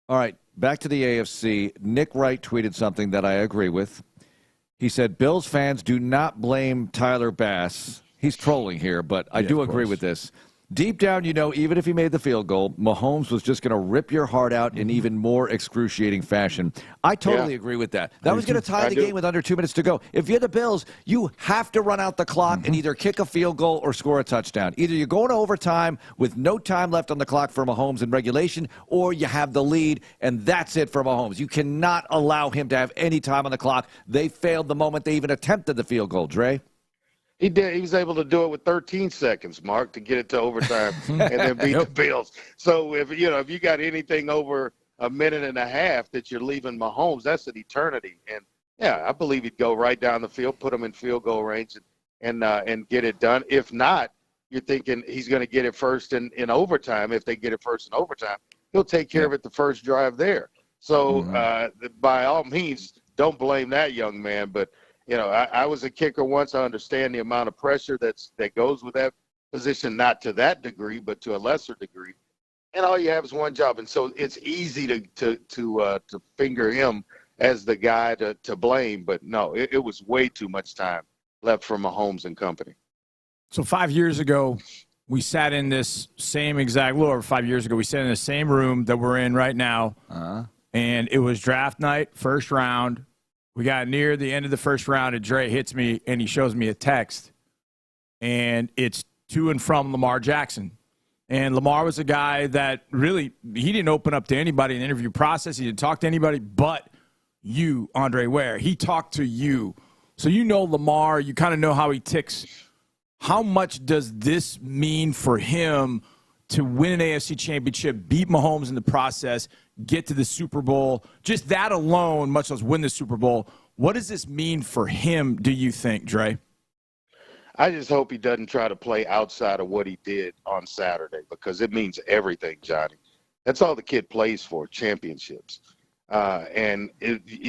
All right, back to the AFC. Nick Wright tweeted something that I agree with. He said, Bills fans do not blame Tyler Bass. He's trolling here, but I do agree with this. Deep down, even if he made the field goal, Mahomes was just going to rip your heart out in even more excruciating fashion. I totally agree with that. That was going to tie the game with under 2 minutes to go. If you're the Bills, you have to run out the clock and either kick a field goal or score a touchdown. Either you're going to overtime with no time left on the clock for Mahomes in regulation, or you have the lead, and that's it for Mahomes. You cannot allow him to have any time on the clock. They failed the moment they even attempted the field goal, Dre. He did. He was able to do it with 13 seconds, Mark, to get it to overtime and then beat the Bills. So if you got anything over a minute and a half that you're leaving Mahomes, that's an eternity. And I believe he'd go right down the field, put him in field goal range, and get it done. If not, you're thinking he's going to get it first in overtime. If they get it first in overtime, he'll take care of it the first drive there. So by all means, don't blame that young man, but. I was a kicker once. I understand the amount of pressure that goes with that position, not to that degree, but to a lesser degree. And all you have is one job. And so it's easy to finger him as the guy to blame. But no, it was way too much time left for Mahomes and company. So 5 years ago, we sat in this same exact, little over 5 years ago, we sat in the same room that we're in right now. And it was draft night, first round. We got near the end of the first round, and Dre hits me, and he shows me a text. And it's to and from Lamar Jackson. And Lamar was a guy that really, he didn't open up to anybody in the interview process. He didn't talk to anybody but you, Andre Ware. He talked to you. So you know Lamar. You kind of know how he ticks. How much does this mean for him to win an AFC championship, beat Mahomes in the process, get to the Super Bowl? Just that alone, much less win the Super Bowl. What does this mean for him, do you think, Dre? I just hope he doesn't try to play outside of what he did on Saturday, because it means everything, Johnny. That's all the kid plays for, championships. And he's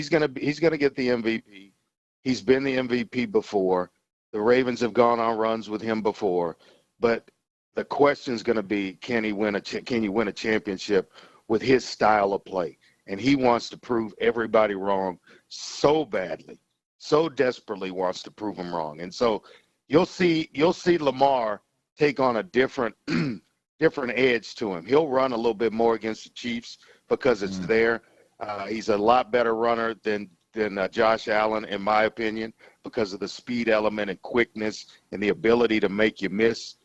gonna get the MVP. He's been the MVP before. The Ravens have gone on runs with him before, but the question is going to be, can you win a championship with his style of play? And he wants to prove everybody wrong so badly, so desperately wants to prove them wrong. And so you'll see Lamar take on a different edge to him. He'll run a little bit more against the Chiefs because it's there. He's a lot better runner than Josh Allen, in my opinion, because of the speed element and quickness and the ability to make you miss.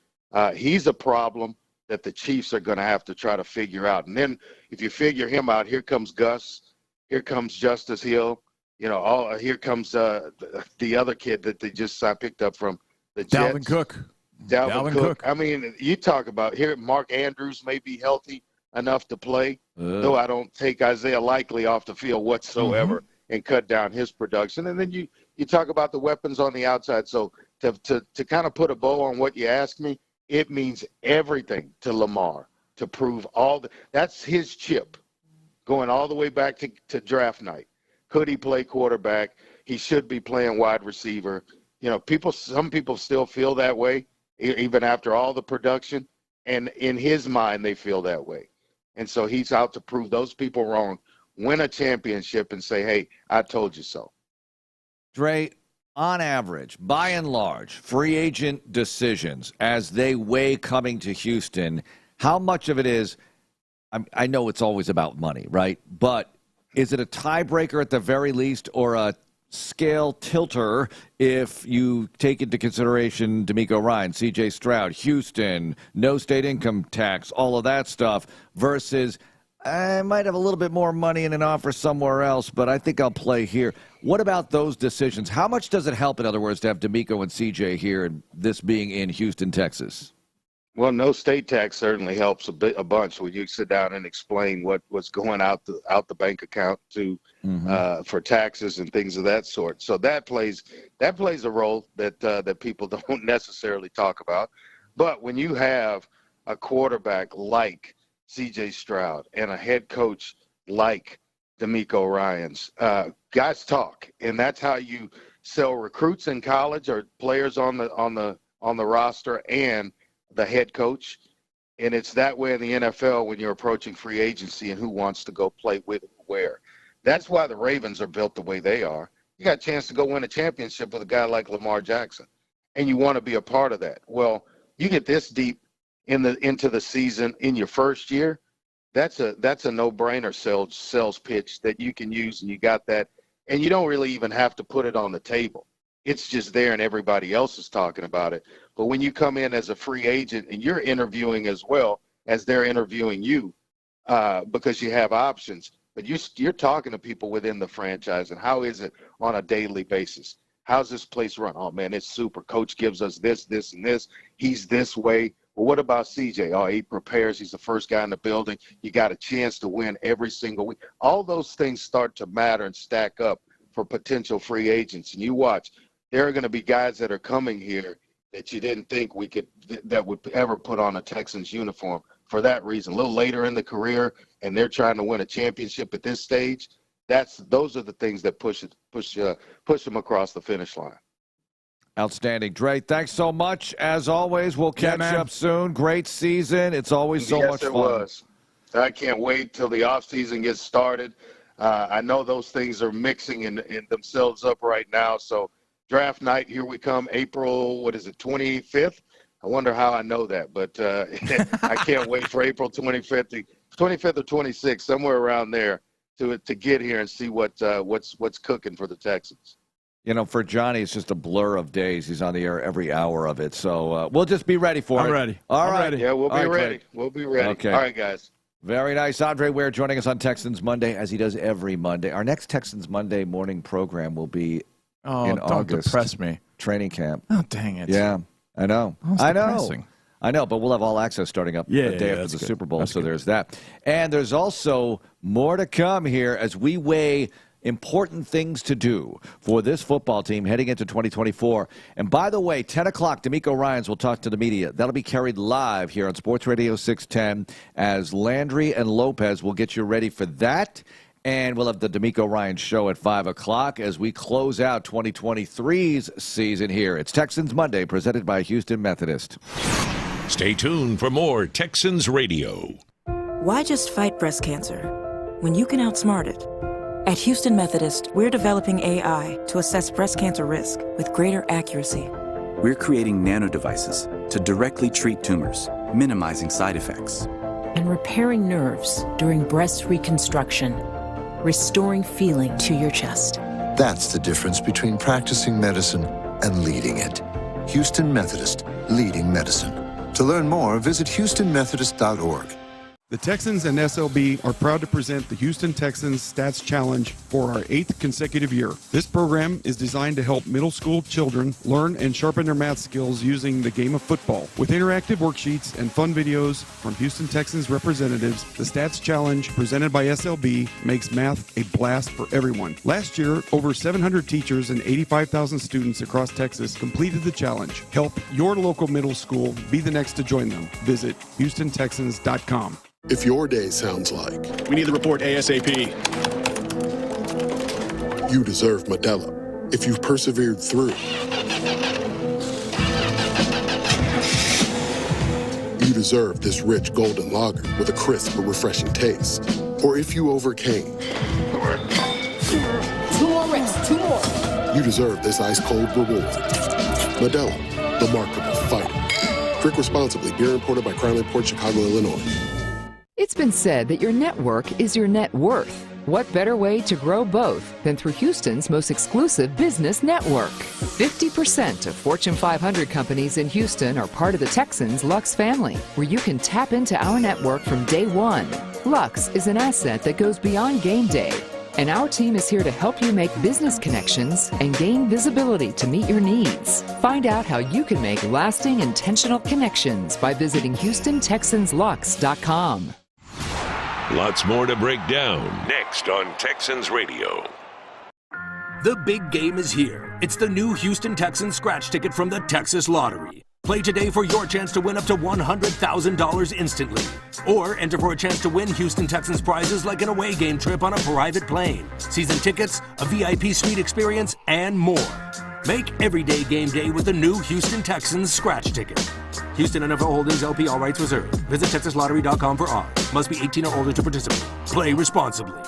He's a problem that the Chiefs are going to have to try to figure out. And then if you figure him out, here comes Gus, here comes Justice Hill, here comes the other kid that they just picked up from the Jets. Dalvin Cook. I mean, you talk about here, Mark Andrews may be healthy enough to play, though I don't take Isaiah Likely off the field whatsoever and cut down his production. And then you talk about the weapons on the outside. So to kind of put a bow on what you asked me, it means everything to Lamar to prove that's his chip going all the way back to draft night. Could he play quarterback? He should be playing wide receiver. Some people still feel that way even after all the production. And in his mind, they feel that way. And so he's out to prove those people wrong, win a championship, and say, hey, I told you so. Dre, on average, by and large, free agent decisions as they weigh coming to Houston, how much of it is, I know it's always about money, right? But is it a tiebreaker at the very least, or a scale tilter if you take into consideration DeMeco Ryans, C.J. Stroud, Houston, no state income tax, all of that stuff, versus I might have a little bit more money in an offer somewhere else, but I think I'll play here. What about those decisions? How much does it help, in other words, to have DeMeco and C.J. here, and this being in Houston, Texas? Well, no state tax certainly helps a bunch when you sit down and explain what's going out the bank account to for taxes and things of that sort. So that plays a role that people don't necessarily talk about. But when you have a quarterback like C.J. Stroud and a head coach like DeMeco Ryans, guys talk, and that's how you sell recruits in college or players on the roster and the head coach. And it's that way in the NFL when you're approaching free agency and who wants to go play with where. That's why the Ravens are built the way they are. You got a chance to go win a championship with a guy like Lamar Jackson, and you want to be a part of that. Well, you get this deep into the season in your first year, that's a no-brainer sales pitch that you can use, and you got that, and you don't really even have to put it on the table. It's just there and everybody else is talking about it. But when you come in as a free agent and you're interviewing as well as they're interviewing you because you have options, but you're talking to people within the franchise, and how is it on a daily basis? How's this place run? Oh, man, it's super. Coach gives us this, this, and this. He's this way. Well, what about CJ? Oh, he prepares. He's the first guy in the building. You got a chance to win every single week. All those things start to matter and stack up for potential free agents. And you watch, there are going to be guys that are coming here that you didn't think that would ever put on a Texans uniform for that reason. A little later in the career, and they're trying to win a championship at this stage. Those are the things that push them across the finish line. Outstanding. Dre, thanks so much. As always, we'll catch up soon. Great season. It's always so much fun. Was. I can't wait till the offseason gets started. I know those things are mixing in themselves up right now. So draft night, here we come, April, 25th? I wonder how I know that, but I can't wait for April 25th or 26th, somewhere around there, to get here and see what's cooking for the Texans. You know, for Johnny, it's just a blur of days. He's on the air every hour of it. So we'll just be ready for it. I'm ready. All right. Yeah, we'll be ready. We'll be ready. Okay. All right, guys. Very nice. Andre Ware joining us on Texans Monday, as he does every Monday. Our next Texans Monday morning program will be in don't August. Depress me. Training camp. Oh, dang it. Yeah, I know. Depressing. I know, but we'll have all access starting up the day after the Super Bowl, so there's that. And there's also more to come here as we weigh important things to do for this football team heading into 2024. And by the way, 10 o'clock, DeMeco Ryans will talk to the media. That'll be carried live here on Sports Radio 610 as Landry and Lopez will get you ready for that. And we'll have the DeMeco Ryans show at 5 o'clock as we close out 2023's season here. It's Texans Monday, presented by Houston Methodist. Stay tuned for more Texans Radio. Why just fight breast cancer when you can outsmart it? At Houston Methodist, we're developing AI to assess breast cancer risk with greater accuracy. We're creating nanodevices to directly treat tumors, minimizing side effects. And repairing nerves during breast reconstruction, restoring feeling to your chest. That's the difference between practicing medicine and leading it. Houston Methodist, leading medicine. To learn more, visit houstonmethodist.org. The Texans and SLB are proud to present the Houston Texans Stats Challenge for our 8th consecutive year. This program is designed to help middle school children learn and sharpen their math skills using the game of football. With interactive worksheets and fun videos from Houston Texans representatives, the Stats Challenge presented by SLB makes math a blast for everyone. Last year, over 700 teachers and 85,000 students across Texas completed the challenge. Help your local middle school be the next to join them. Visit HoustonTexans.com. If your day sounds like, we need the report ASAP. You deserve Modelo. If you've persevered through, you deserve this rich golden lager with a crisp but refreshing taste. Or if you overcame. 2 more reps, 2 more. You deserve this ice-cold reward. Modelo, the mark of a fighter. Drink responsibly. Beer imported by Crown Port Chicago, Illinois. It's been said that your network is your net worth. What better way to grow both than through Houston's most exclusive business network? 50% of Fortune 500 companies in Houston are part of the Texans Lux family, where you can tap into our network from day one. Lux is an asset that goes beyond game day, and our team is here to help you make business connections and gain visibility to meet your needs. Find out how you can make lasting, intentional connections by visiting HoustonTexansLux.com. Lots more to break down next on Texans Radio. The big game is here. It's the new Houston Texans scratch ticket from the Texas Lottery. Play today for your chance to win up to $100,000 instantly. Or enter for a chance to win Houston Texans prizes like an away game trip on a private plane, season tickets, a VIP suite experience, and more. Make everyday game day with the new Houston Texans scratch ticket. Houston NFL Holdings LP, all rights reserved. Visit TexasLottery.com for odds. Must be 18 or older to participate. Play responsibly.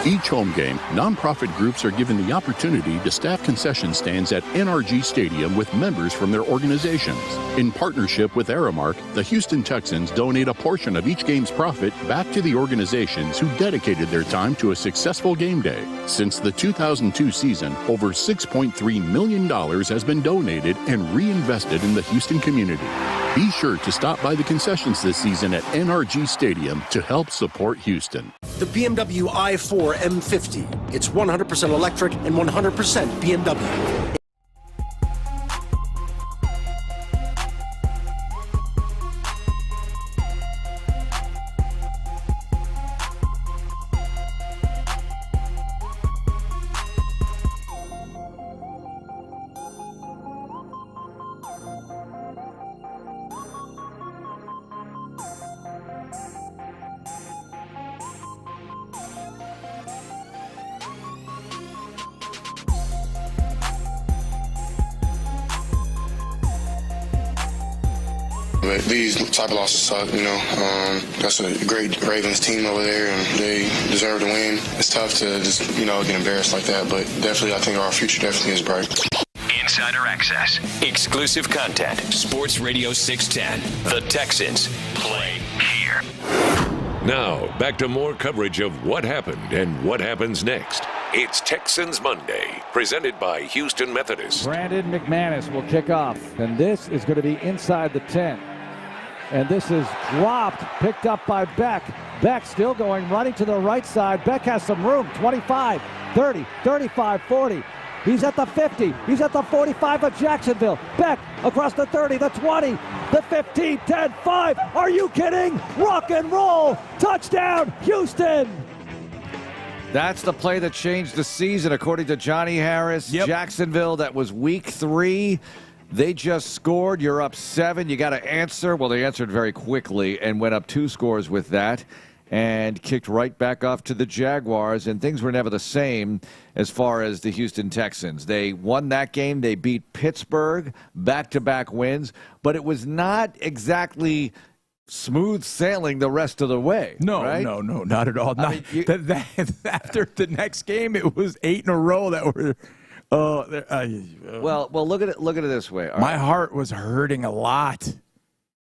Each home game, nonprofit groups are given the opportunity to staff concession stands at NRG Stadium with members from their organizations. In partnership with Aramark, the Houston Texans donate a portion of each game's profit back to the organizations who dedicated their time to a successful game day. Since the 2002 season, over $6.3 million has been donated and reinvested in the Houston community. Be sure to stop by the concessions this season at NRG Stadium to help support Houston. The BMW i4 M50. It's 100% electric and 100% BMW. These type of losses suck, you know. That's a great Ravens team over there, and they deserve to win. It's tough to just, get embarrassed like that, but definitely I think our future definitely is bright. Insider access, exclusive content, Sports Radio 610. The Texans play here. Now, back to more coverage of what happened and what happens next. It's Texans Monday, presented by Houston Methodist. Brandon McManus will kick off, and this is going to be inside the 10. And this is dropped, picked up by Beck. Beck still going, running to the right side. Beck has some room, 25, 30, 35, 40. He's at the 50. He's at the 45 of Jacksonville. Beck across the 30, the 20, the 15, 10, 5. Are you kidding? Rock and roll. Touchdown, Houston. That's the play that changed the season, according to Johnny Harris. Yep. Jacksonville, that was week 3. They just scored. You're up 7. You got to answer. Well, they answered very quickly and went up 2 scores with that and kicked right back off to the Jaguars. And things were never the same as far as the Houston Texans. They won that game. They beat Pittsburgh, back-to-back wins. But it was not exactly smooth sailing the rest of the way. No, right? no, not at all. After the next game, it was 8 in a row that were. Well, look at it. Look at it this way. My heart was hurting a lot. It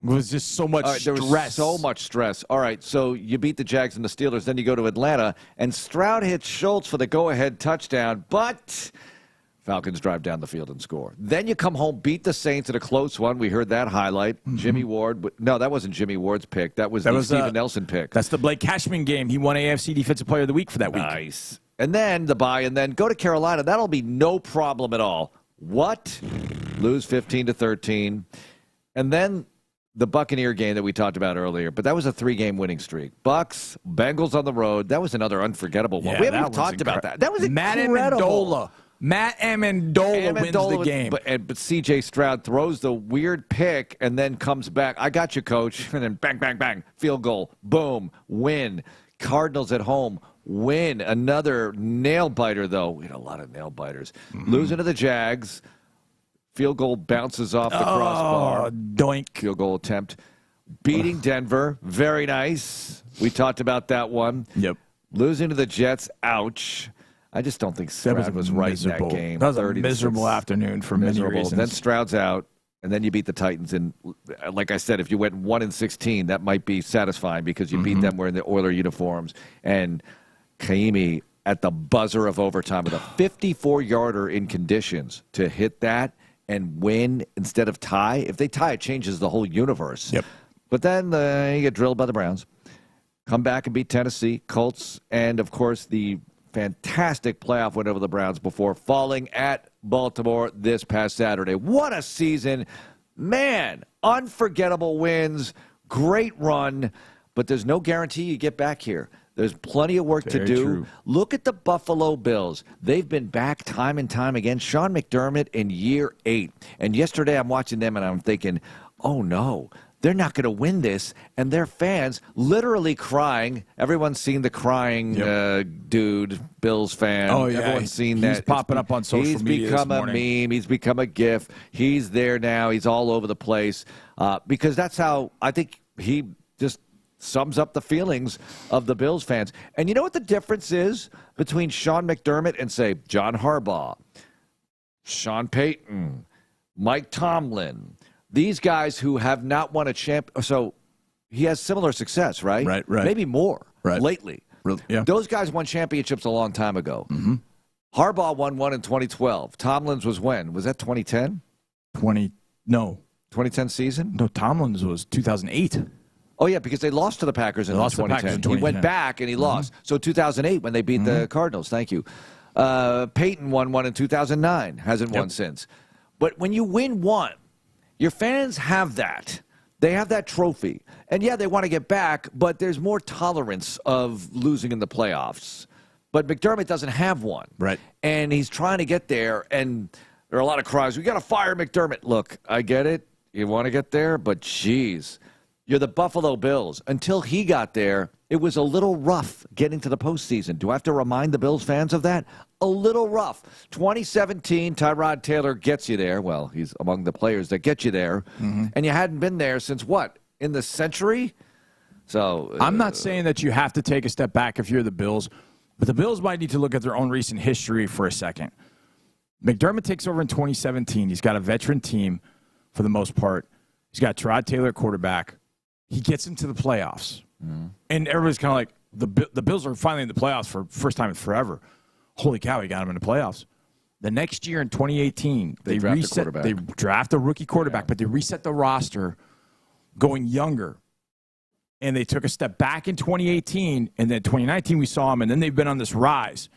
was just so much stress. There was so much stress. All right, so you beat the Jags and the Steelers. Then you go to Atlanta, and Stroud hits Schultz for the go-ahead touchdown, but Falcons drive down the field and score. Then you come home, beat the Saints in a close one. We heard that highlight. Mm-hmm. Jimmy Ward. No, that wasn't Jimmy Ward's pick. That was the Steven Nelson pick. That's the Blake Cashman game. He won AFC Defensive Player of the Week for that week. Nice. And then the bye, and then go to Carolina. That'll be no problem at all. What? Lose 15-13. And then the Buccaneer game that we talked about earlier. But that was a 3-game winning streak. Bucks, Bengals on the road. That was another unforgettable one. Yeah, we haven't even talked about that. That was incredible. Matt Amendola wins the game. But C.J. Stroud throws the weird pick and then comes back. I got you, coach. And then bang, bang, bang. Field goal. Boom. Win. Cardinals at home. Win. Another nail-biter, though. We had a lot of nail-biters. Mm-hmm. Losing to the Jags. Field goal bounces off the crossbar. Doink. Field goal attempt. Beating Denver. Very nice. We talked about that one. Yep. Losing to the Jets. Ouch. I just don't think Stroud was right in that game. That was a miserable afternoon for many reasons. Then Stroud's out, and then you beat the Titans. And like I said, if you went 1-16, that might be satisfying because you beat them wearing the Oiler uniforms. And Kaimi at the buzzer of overtime with a 54-yarder in conditions to hit that and win instead of tie. If they tie, it changes the whole universe. Yep. But then you get drilled by the Browns. Come back and beat Tennessee, Colts, and, of course, the fantastic playoff win over the Browns before falling at Baltimore this past Saturday. What a season. Man, unforgettable wins, great run, but there's no guarantee you get back here. There's plenty of work to do. True. Look at the Buffalo Bills. They've been back time and time again. Sean McDermott in year 8. And yesterday I'm watching them and I'm thinking, oh, no. They're not going to win this, and their fans literally crying. Everyone's seen the crying dude, Bills fan. Oh, yeah. Everyone's seen that. He's popping up on social media He's become a meme. He's become a GIF. He's there now. He's all over the place because that's how I think he just sums up the feelings of the Bills fans. And you know what the difference is between Sean McDermott and, say, John Harbaugh, Sean Payton, Mike Tomlin, these guys who have not won a champ. So he has similar success, right? Right. Maybe more lately. Yeah. Those guys won championships a long time ago. Harbaugh won one in 2012. Tomlin's was when? Was that 2010? 2010 season? No, Tomlin's was 2008. Oh, yeah, because they lost to the Packers in 2010. He went back and he lost. So 2008 when they beat the Cardinals. Thank you. Peyton won one in 2009. Hasn't won since. But when you win one, your fans have that. They have that trophy. And, yeah, they want to get back, but there's more tolerance of losing in the playoffs. But McDermott doesn't have one. Right. And he's trying to get there, and there are a lot of cries, we got to fire McDermott. Look, I get it. You want to get there, but, geez, you're the Buffalo Bills. Until he got there, it was a little rough getting to the postseason. Do I have to remind the Bills fans of that? A little rough. 2017, Tyrod Taylor gets you there. Well, he's among the players that get you there. And you hadn't been there since what? In the century? So I'm not saying that you have to take a step back if you're the Bills, but the Bills might need to look at their own recent history for a second. McDermott takes over in 2017. He's got a veteran team for the most part. He's got Tyrod Taylor at quarterback. He gets into the playoffs. And everybody's kind of like, the Bills are finally in the playoffs for first time in forever. Holy cow, he got them in the playoffs. The next year in 2018, they draft a rookie quarterback, but they reset the roster going younger. And they took a step back in 2018, and then 2019 we saw them, and then they've been on this rise.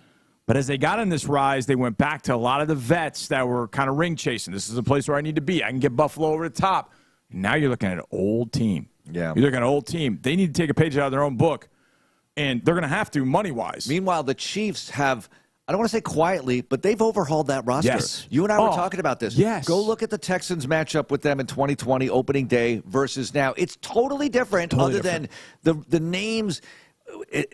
But as they got on this rise, they went back to a lot of the vets that were kind of ring chasing. This is a place where I need to be. I can get Buffalo over the top. And now you're looking at an old team. Yeah. You're looking at an old team. They need to take a page out of their own book, and they're going to have to money-wise. Meanwhile, the Chiefs have, I don't want to say quietly, but they've overhauled that roster. Yes. You and I were talking about this. Yes. Go look at the Texans matchup with them in 2020 opening day versus now. It's totally different than the names.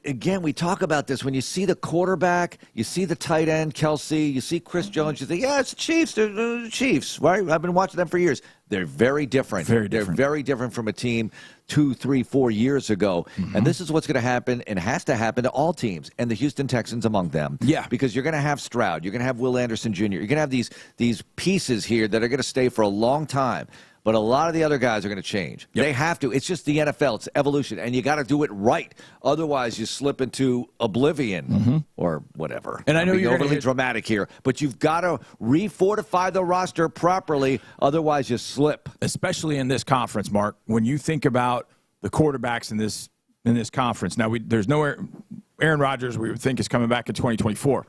Again, we talk about this. When you see the quarterback, you see the tight end, Kelsey, you see Chris Jones, you think, yeah, it's the Chiefs. They're the Chiefs, right? I've been watching them for years. They're very different. They're very different from a team 2, 3, 4 years ago. And this is what's going to happen and has to happen to all teams, and the Houston Texans among them. Yeah. Because you're going to have Stroud. You're going to have Will Anderson Jr. You're going to have these pieces here that are going to stay for a long time. But a lot of the other guys are going to change. Yep. They have to. It's just the NFL. It's evolution. And you got to do it right. Otherwise, you slip into oblivion or whatever. And I know you're overly dramatic here, but you've got to refortify the roster properly. Otherwise, you slip. Especially in this conference, Mark. When you think about the quarterbacks in this conference, now there's no Aaron Rodgers. We would think is coming back in 2024,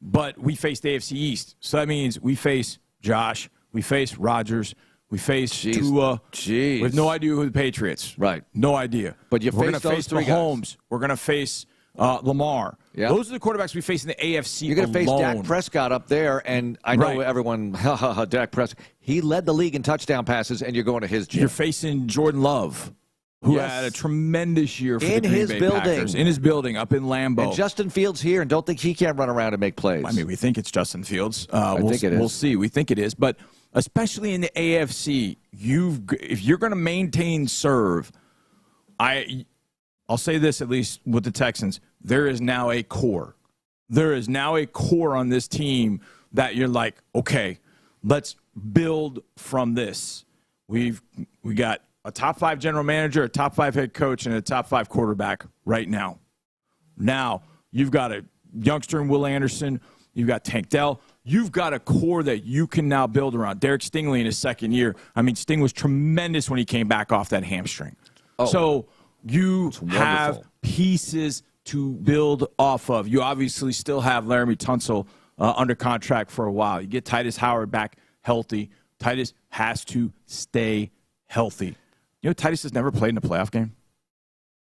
but we face the AFC East. So that means we face Josh. We face Rodgers. We face Tua. We have no idea who the Patriots. Right. No idea. But we're going to face Mahomes. We're going to face Lamar. Yep. Those are the quarterbacks we face in the AFC. You're going to face Dak Prescott up there, and I know everyone, Dak Prescott. He led the league in touchdown passes, and you're going to his gym. You're facing Jordan Love, who had a tremendous year for the Green Bay Packers. In his building, up in Lambeau. And Justin Fields here, and don't think he can't run around and make plays. I mean, we think it's Justin Fields. I think it is. We'll see. We think it is. But especially in the AFC, if you're going to maintain serve, I'll say this, at least with the Texans, there is now a core. There is now a core on this team that you're like, okay, let's build from this. We got a top 5 general manager, a top 5 head coach, and a top 5 quarterback right now. Now, you've got a youngster in Will Anderson. You've got Tank Dell. You've got a core that you can now build around. Derek Stingley in his second year. I mean, Sting was tremendous when he came back off that hamstring. So you have pieces to build off of. You obviously still have Laramie Tunsil under contract for a while. You get Titus Howard back healthy. Titus has to stay healthy. You know, Titus has never played in a playoff game.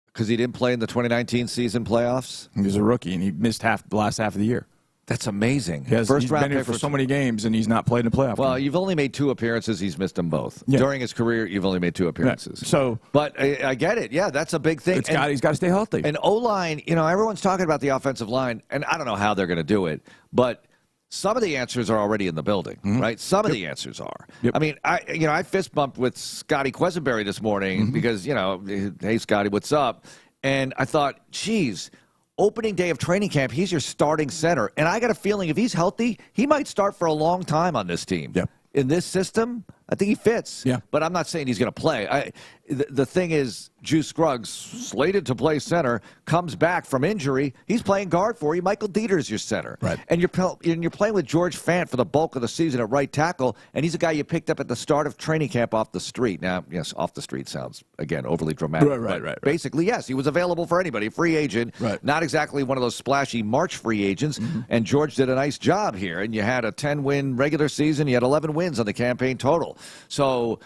Because he didn't play in the 2019 season playoffs? He was a rookie, and he missed the last half of the year. That's amazing. He's been here for so many games, and he's not played in a playoff game. You've only made 2 appearances. He's missed them both. Yeah. During his career, you've only made 2 appearances. Yeah. But I get it. Yeah, that's a big thing. He's got to stay healthy. And O-line, everyone's talking about the offensive line, and I don't know how they're going to do it, but some of the answers are already in the building, right? Some of the answers are. I mean, I fist bumped with Scotty Quesenberry this morning because, hey, Scotty, what's up? And I thought, geez, opening day of training camp, he's your starting center. And I got a feeling if he's healthy, he might start for a long time on this team. Yep. In this system, I think he fits. Yeah. But I'm not saying he's going to play. The thing is, Juice Scruggs, slated to play center, comes back from injury. He's playing guard for you. Michael Dieter's your center. Right. And you're playing with George Fant for the bulk of the season at right tackle, and he's a guy you picked up at the start of training camp off the street. Now, yes, off the street sounds, again, overly dramatic. Right. Basically, yes, he was available for anybody, a free agent. Right. Not exactly one of those splashy March free agents, and George did a nice job here. And you had a 10-win regular season. You had 11 wins on the campaign total. So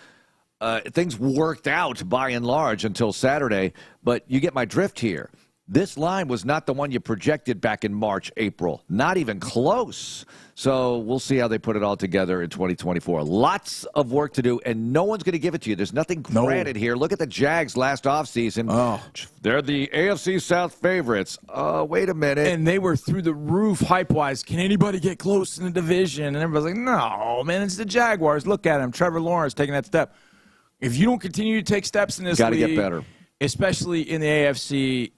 things worked out by and large until Saturday, but you get my drift here. This line was not the one you projected back in March, April. Not even close. So we'll see how they put it all together in 2024. Lots of work to do, and no one's going to give it to you. There's nothing granted here. Look at the Jags last offseason. Oh. They're the AFC South favorites. Wait a minute. And they were through the roof hype-wise. Can anybody get close in the division? And everybody's like, no, man, it's the Jaguars. Look at him. Trevor Lawrence taking that step. If you don't continue to take steps in this league, gotta get better. Especially in the AFC,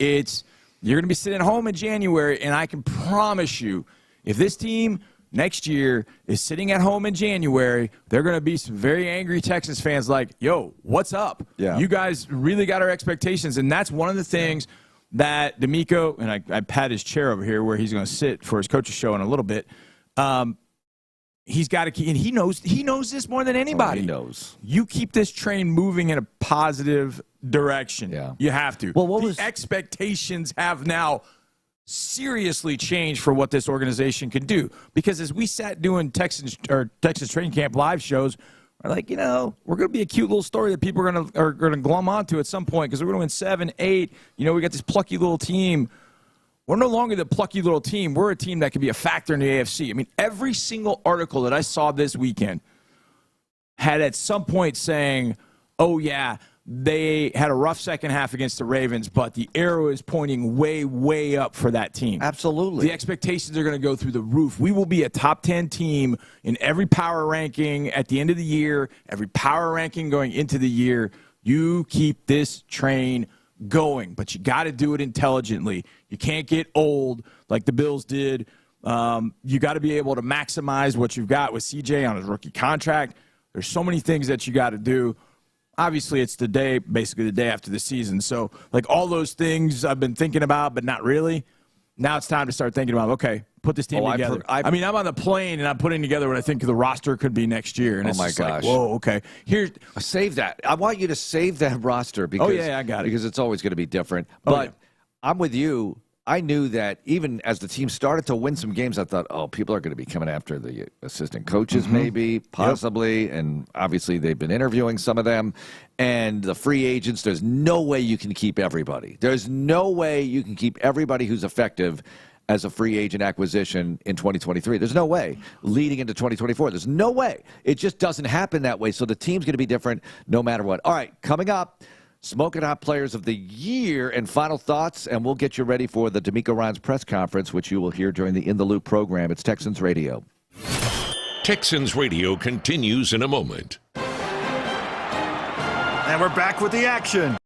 you're going to be sitting at home in January, and I can promise you, if this team next year is sitting at home in January, there are going to be some very angry Texans fans like, yo, what's up? Yeah. You guys really got our expectations, and that's one of the things that DeMeco, and I pat his chair over here where he's going to sit for his coach's show in a little bit, he's got to keep, and he knows this more than anybody. He knows. You keep this train moving in a positive direction. Yeah. You have to. Well, the expectations have now seriously changed for what this organization can do. Because as we sat doing Texas training camp live shows, we're like, we're going to be a cute little story that people are going to glom onto at some point because we're going to win 7, 8. We got this plucky little team. We're no longer the plucky little team. We're a team that can be a factor in the AFC. I mean, every single article that I saw this weekend had at some point saying, oh, yeah, they had a rough second half against the Ravens, but the arrow is pointing way, way up for that team. Absolutely. The expectations are going to go through the roof. We will be a top 10 team in every power ranking at the end of the year, every power ranking going into the year. You keep this train going, but you got to do it intelligently. You can't get old like the Bills did. You got to be able to maximize what you've got with CJ on his rookie contract. There's so many things that you got to do. Obviously, it's basically the day after the season. So, like all those things I've been thinking about, but not really. Now it's time to start thinking about, okay, put this team together. I'm on the plane, and I'm putting together what I think the roster could be next year. And oh, it's my just gosh. Like, whoa, okay. Save that. I want you to save that roster because, I got it. Because it's always going to be different. But I'm with you. I knew that even as the team started to win some games, I thought, people are going to be coming after the assistant coaches maybe, possibly, and obviously they've been interviewing some of them. And the free agents, there's no way you can keep everybody. There's no way you can keep everybody who's effective as a free agent acquisition in 2023. There's no way. Leading into 2024, there's no way. It just doesn't happen that way. So the team's going to be different no matter what. All right, coming up, Smoking Hot Players of the Year and final thoughts, and we'll get you ready for the DeMeco Ryans press conference, which you will hear during the In the Loop program. It's Texans Radio. Texans Radio continues in a moment. And we're back with the action.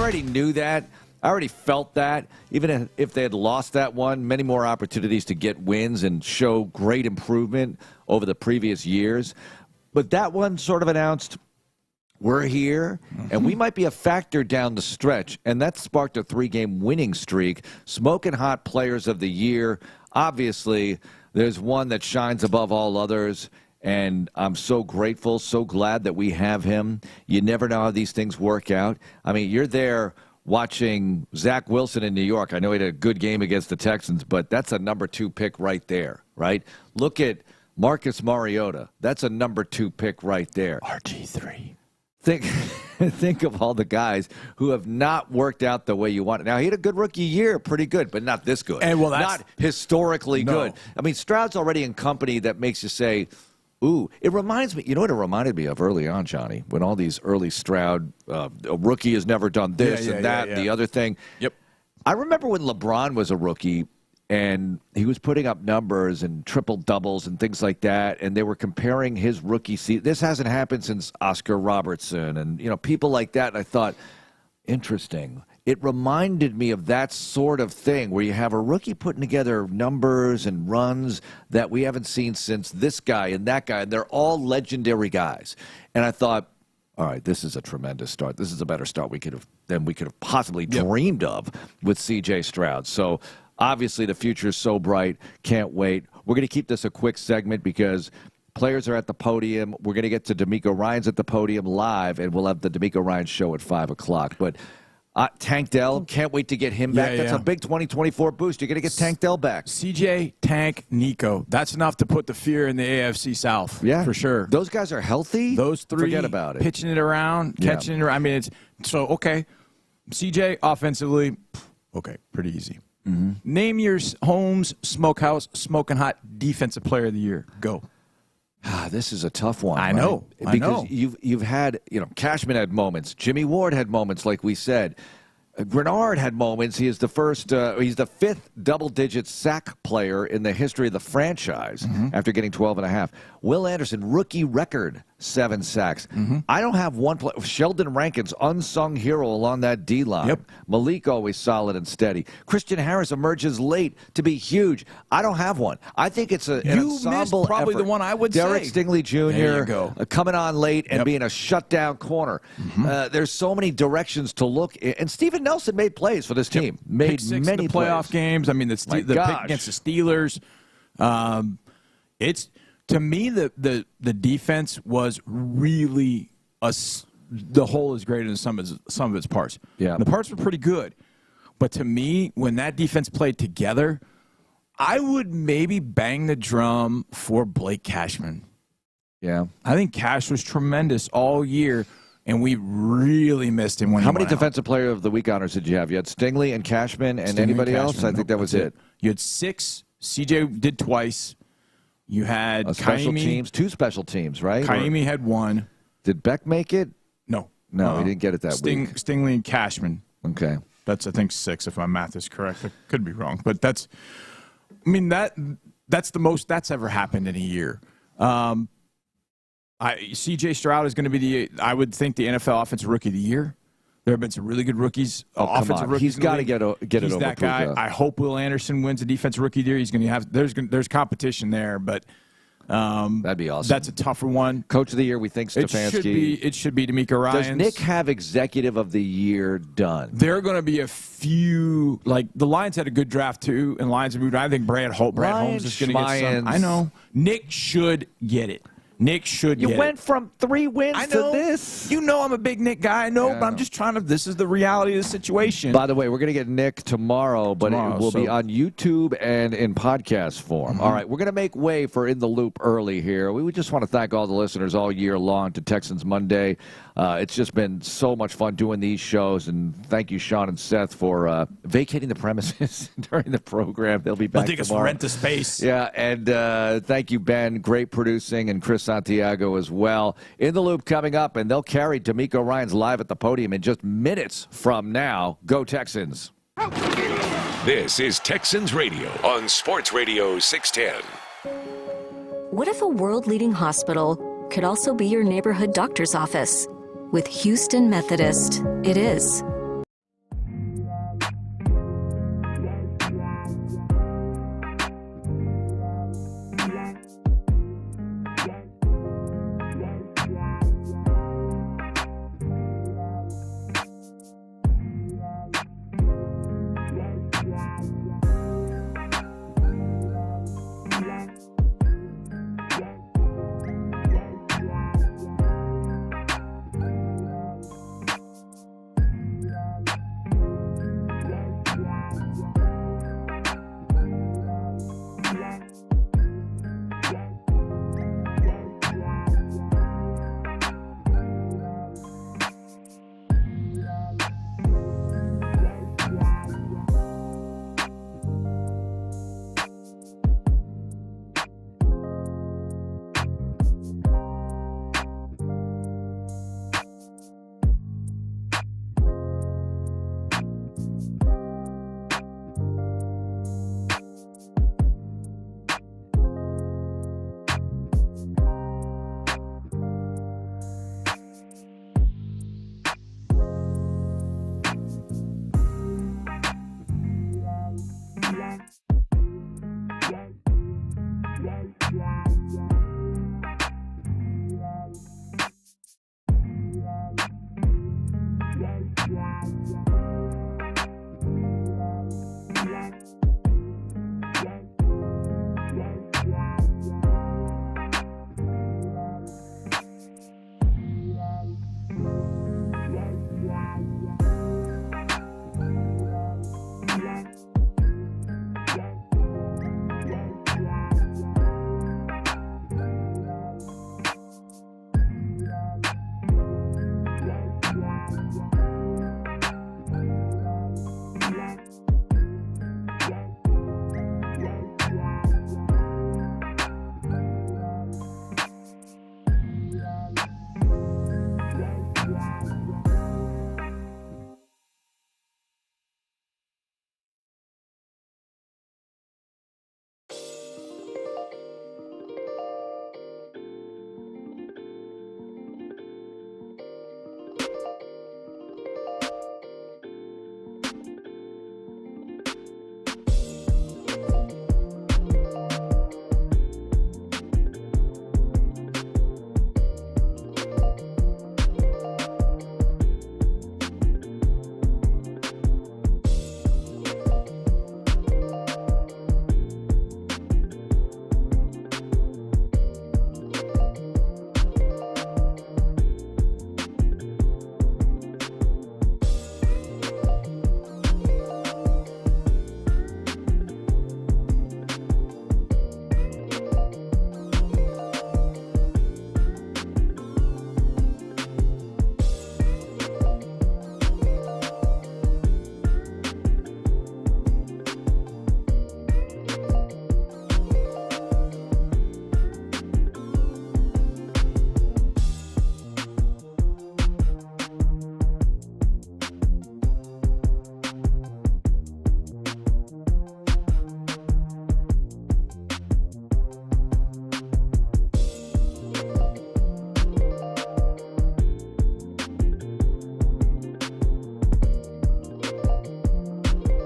I already knew that. I already felt that. Even if they had lost that one, many more opportunities to get wins and show great improvement over the previous years. But that one sort of announced, we're here, and we might be a factor down the stretch. And that sparked a 3-game winning streak. Smoking hot players of the year. Obviously, There's one that shines above all others, and I'm so grateful, so glad that we have him. You never know how these things work out. I mean, you're there watching Zach Wilson in New York. I know he had a good game against the Texans, but that's a number 2 pick right there, right? Look at Marcus Mariota. That's a number 2 pick right there. RG3. Think of all the guys who have not worked out the way you want it. Now, he had a good rookie year, pretty good, but not this good. And not historically good. I mean, Stroud's already in company that makes you say, ooh. It reminds me, you know what it reminded me of early on, Johnny, when all these early Stroud, a rookie has never done this and that and the other thing. Yep. I remember when LeBron was a rookie, and he was putting up numbers and triple doubles and things like that, and they were comparing his rookie season. This hasn't happened since Oscar Robertson and people like that. And I thought, interesting. It reminded me of that sort of thing where you have a rookie putting together numbers and runs that we haven't seen since this guy and that guy, and they're all legendary guys. And I thought, all right, this is a tremendous start. This is a better start we could have possibly dreamed of with C.J. Stroud. So obviously, the future is so bright. Can't wait. We're going to keep this a quick segment because players are at the podium. We're going to get to DeMeco Ryans at the podium live, and we'll have the DeMeco Ryans show at 5 o'clock. But Tank Dell, can't wait to get him back. That's a big 2024 boost. You're going to get Tank Dell back. CJ, Tank, Nico. That's enough to put the fear in the AFC South. Yeah, for sure. Those guys are healthy. Those 3, forget about it. Pitching it around, catching it around. I mean, it's so okay. CJ, offensively, okay, pretty easy. Mm-hmm. Name your Holmes Smokehouse Smoking Hot Defensive Player of the Year. Go. This is a tough one. I know. Because you've had, Cashman had moments. Jimmy Ward had moments, like we said. Grenard had moments. He is the first, he's the 5th double-digit sack player in the history of the franchise after getting 12.5. Will Anderson, rookie record, 7 sacks. I don't have one player. Sheldon Rankin's unsung hero along that D-line. Yep. Malik always solid and steady. Christian Harris emerges late to be huge. I don't have one. I think it's an ensemble probably effort. the one I would Derek say. Stingley Jr. There you go. Coming on late and being a shutdown corner. There's so many directions to look. And Steven Nelson made plays for this team. Made Pick 6 many in the playoff games. I mean, the pick against the Steelers. It's to me the defense was really the whole is greater than some of its parts. Yeah, the parts were pretty good, but to me, when that defense played together, I would maybe bang the drum for Blake Cashman. Yeah, I think Cash was tremendous all year. And we really missed him when How many Defensive Player of the Week honors did you have? You had Stingley and Cashman and anybody else? I think that was it. You had 6. CJ did twice. You had special Kaimi. Teams, 2 special teams, right? Kaimi had 1. Did Beck make it? No. No, he didn't get it that week. Stingley and Cashman. Okay. That's, I think, 6, if my math is correct. I could be wrong. But that's the most that's ever happened in a year. C.J. Stroud is going to be I would think, the NFL Offensive Rookie of the Year. There have been some really good rookies, offensive rookies. He's got to get it He's over that guy. Puka. I hope Will Anderson wins the Defensive Rookie of the Year. He's going to have there's competition there, but that'd be awesome. That's a tougher one. Coach of the Year, we think Stefanski. It should be DeMeco Ryans. Does Nick have Executive of the Year done? There are going to be a few. Like the Lions had a good draft too, and Lions have moved. I think Brad Holmes is going to get some. I know Nick should get it. Nick should get it. You went from 3 wins to this. You know I'm a big Nick guy. I know, but I'm just trying to. This is the reality of the situation. By the way, we're going to get Nick tomorrow, but it will be on YouTube and in podcast form. All right, we're going to make way for In the Loop early here. We just want to thank all the listeners all year long to Texans Monday. It's just been so much fun doing these shows, and thank you, Sean and Seth, for vacating the premises during the program. They'll be back I think tomorrow. It's rent the space. Yeah, and thank you, Ben. Great producing, and Chris Santiago as well. In the Loop coming up, and they'll carry DeMeco Ryans live at the podium in just minutes from now. Go Texans. This is Texans Radio on Sports Radio 610. What if a world-leading hospital could also be your neighborhood doctor's office? With Houston Methodist, it is.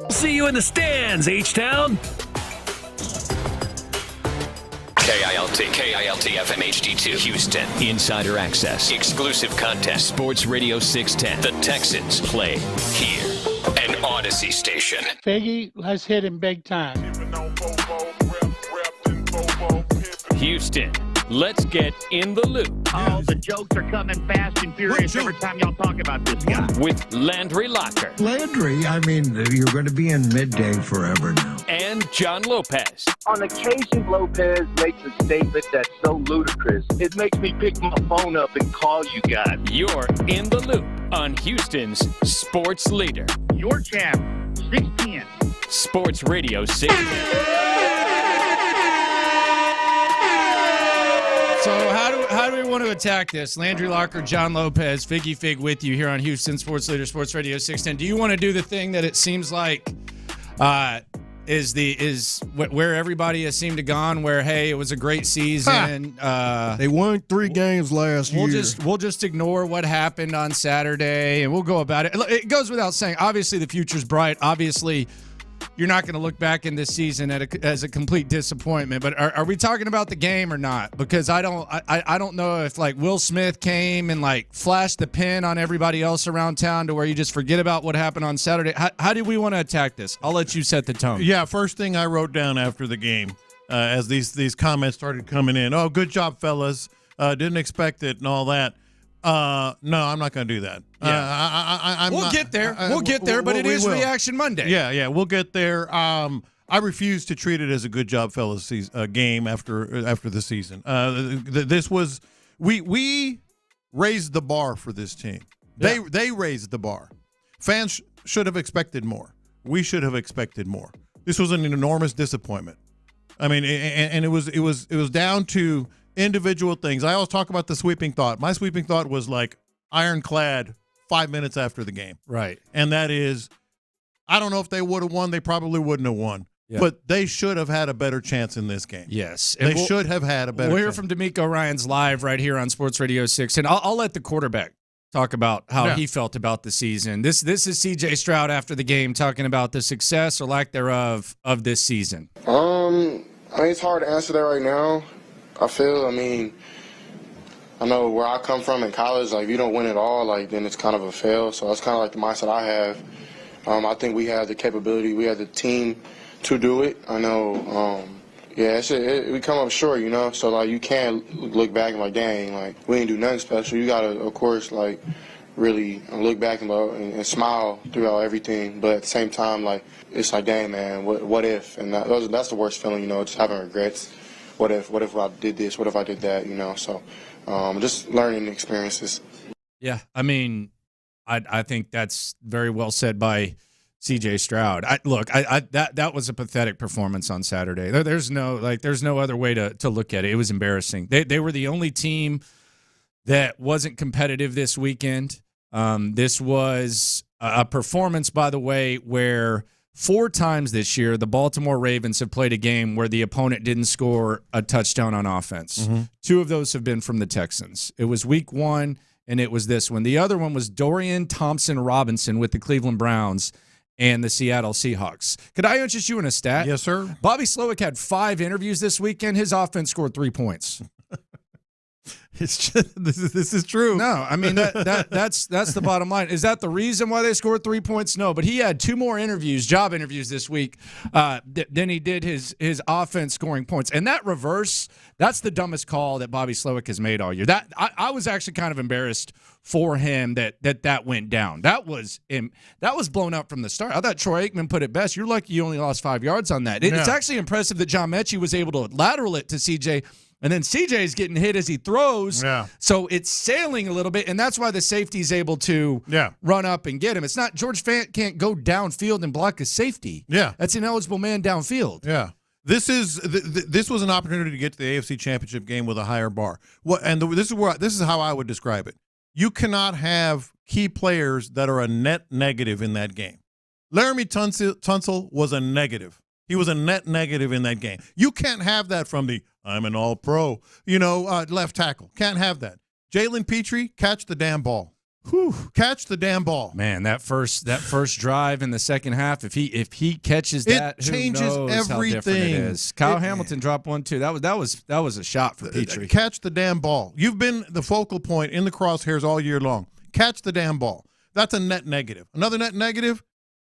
See you in the stands, H-Town. KILT FM HD2 Houston. Insider access. Exclusive content. Sports Radio 610. The Texans play here. An Odyssey station. Figgy, let's hit him big time. Houston, let's get in the loop. Oh, the jokes are coming fast and furious every time y'all talk about this guy. With Landry Locker. Landry, I mean, you're going to be in midday forever now. And John Lopez. On occasion, Lopez makes a statement that's so ludicrous, it makes me pick my phone up and call you guys. You're in the loop on Houston's sports leader. Your champ, 610. Sports Radio 610. So how do we want to attack this? Landry Locker, John Lopez, Figgy Fig with you here on Houston Sports Leader, Sports Radio 610. Do you want to do the thing that it seems like is where everybody has seemed to gone? Where hey, it was a great season. They won 3 games last year. We'll just ignore what happened on Saturday and we'll go about it. It goes without saying. Obviously, the future's bright. Obviously, you're not going to look back in this season as a complete disappointment. But are we talking about the game or not? Because I don't know if like Will Smith came and like flashed the pin on everybody else around town to where you just forget about what happened on Saturday. How do we want to attack this? I'll let you set the tone. Yeah, first thing I wrote down after the game as these comments started coming in. Oh, good job, fellas. Didn't expect it and all that. No, I'm not going to do that. Yeah. We'll get there, but it is Reaction Monday. Yeah, we'll get there. I refuse to treat it as a good job, fellas game after the season. This was we raised the bar for this team. They raised the bar. Fans should have expected more. We should have expected more. This was an enormous disappointment. I mean, and it was down to individual things. I always talk about the sweeping thought. My sweeping thought was like ironclad 5 minutes after the game. Right. And that is, I don't know if they would have won. They probably wouldn't have won. Yeah. But they should have had a better chance in this game. Yes. And they should have had a better chance. We'll hear from DeMeco Ryans live right here on Sports Radio 6. And I'll let the quarterback talk about how he felt about the season. This is CJ Stroud after the game talking about the success or lack thereof of this season. I mean, it's hard to answer that right now. I I know where I come from in college, like, if you don't win it all, like, then it's kind of a fail. So that's kind of like the mindset I have. I think we have the capability, we have the team to do it. I know, we come up short, you know. So, like, you can't look back and, like, dang, like, we didn't do nothing special. You got to, of course, like, really look back and smile throughout everything. But at the same time, like, it's like, dang, man, what if? And that's the worst feeling, you know, just having regrets. What if I did this? What if I did that, you know? So just learning experiences. Yeah, I mean, I think that's very well said by C.J. Stroud. That was a pathetic performance on Saturday. There's no other way to look at it. It was embarrassing. They were the only team that wasn't competitive this weekend. This was a performance, by the way, where 4 times this year the Baltimore Ravens have played a game where the opponent didn't score a touchdown on offense. Mm-hmm. 2 of those have been from the Texans. It was week 1, and it was this one. The other one was Dorian Thompson-Robinson with the Cleveland Browns and the Seattle Seahawks. Could I interest you in a stat? Yes, sir. Bobby Slowick had 5 interviews this weekend. His offense scored 3 points. It's just, this is true. No, I mean that's the bottom line. Is that the reason why they scored 3 points? No, but he had 2 more job interviews this week than he did his offense scoring points. And that reverse, that's the dumbest call that Bobby Slowick has made all year. That I was actually kind of embarrassed for him that went down. That was blown up from the start. I thought Troy Aikman put it best. You're lucky you only lost 5 yards on that. It's actually impressive that John Mechie was able to lateral it to CJ. And then CJ's getting hit as he throws, so it's sailing a little bit, and that's why the safety's able to run up and get him. It's not George Fant can't go downfield and block a safety. Yeah, that's an eligible man downfield. Yeah, this was an opportunity to get to the AFC Championship game with a higher bar. This is how I would describe it. You cannot have key players that are a net negative in that game. Laramie Tunsil was a negative. He was a net negative in that game. You can't have that from the I'm an all-pro, left tackle. Can't have that. Jalen Petrie, catch the damn ball. Whew. Catch the damn ball. Man, that first drive in the second half, if he catches that, it changes who knows everything. How different it is. Kyle Hamilton dropped one too. That was a shot for Petrie. Catch the damn ball. You've been the focal point in the crosshairs all year long. Catch the damn ball. That's a net negative. Another net negative,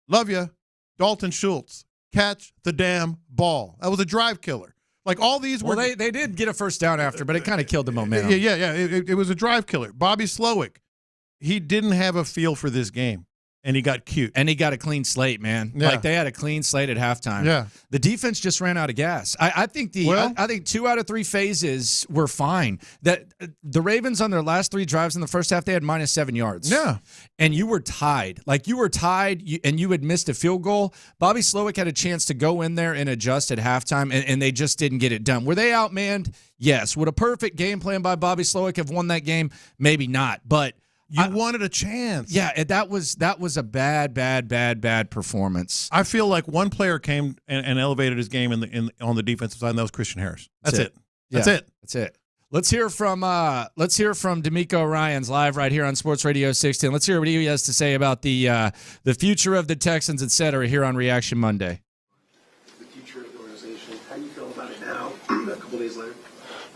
love you, Dalton Schultz. Catch the damn ball. That was a drive killer. Like all these were. Well, they did get a first down after, but it kind of killed the momentum. Yeah. It was a drive killer. Bobby Slowick, he didn't have a feel for this game, and he got cute. And he got a clean slate, man. Yeah. Like they had a clean slate at halftime. Yeah. The defense just ran out of gas. I think 2 out of 3 phases were fine. That the Ravens on their last 3 drives in the first half, they had -7 yards. Yeah. And you were tied. And you had missed a field goal. Bobby Slowick had a chance to go in there and adjust at halftime, and they just didn't get it done. Were they outmanned? Yes. Would a perfect game plan by Bobby Slowick have won that game? Maybe not. But you wanted a chance. Yeah, that was a bad performance. I feel like one player came and elevated his game on the defensive side, and that was Christian Harris. That's it. That's it. Let's hear from DeMeco Ryans live right here on Sports Radio 610. Let's hear what he has to say about the future of the Texans, etc. here on Reaction Monday. The future of the organization. How do you feel about it now, a couple days later?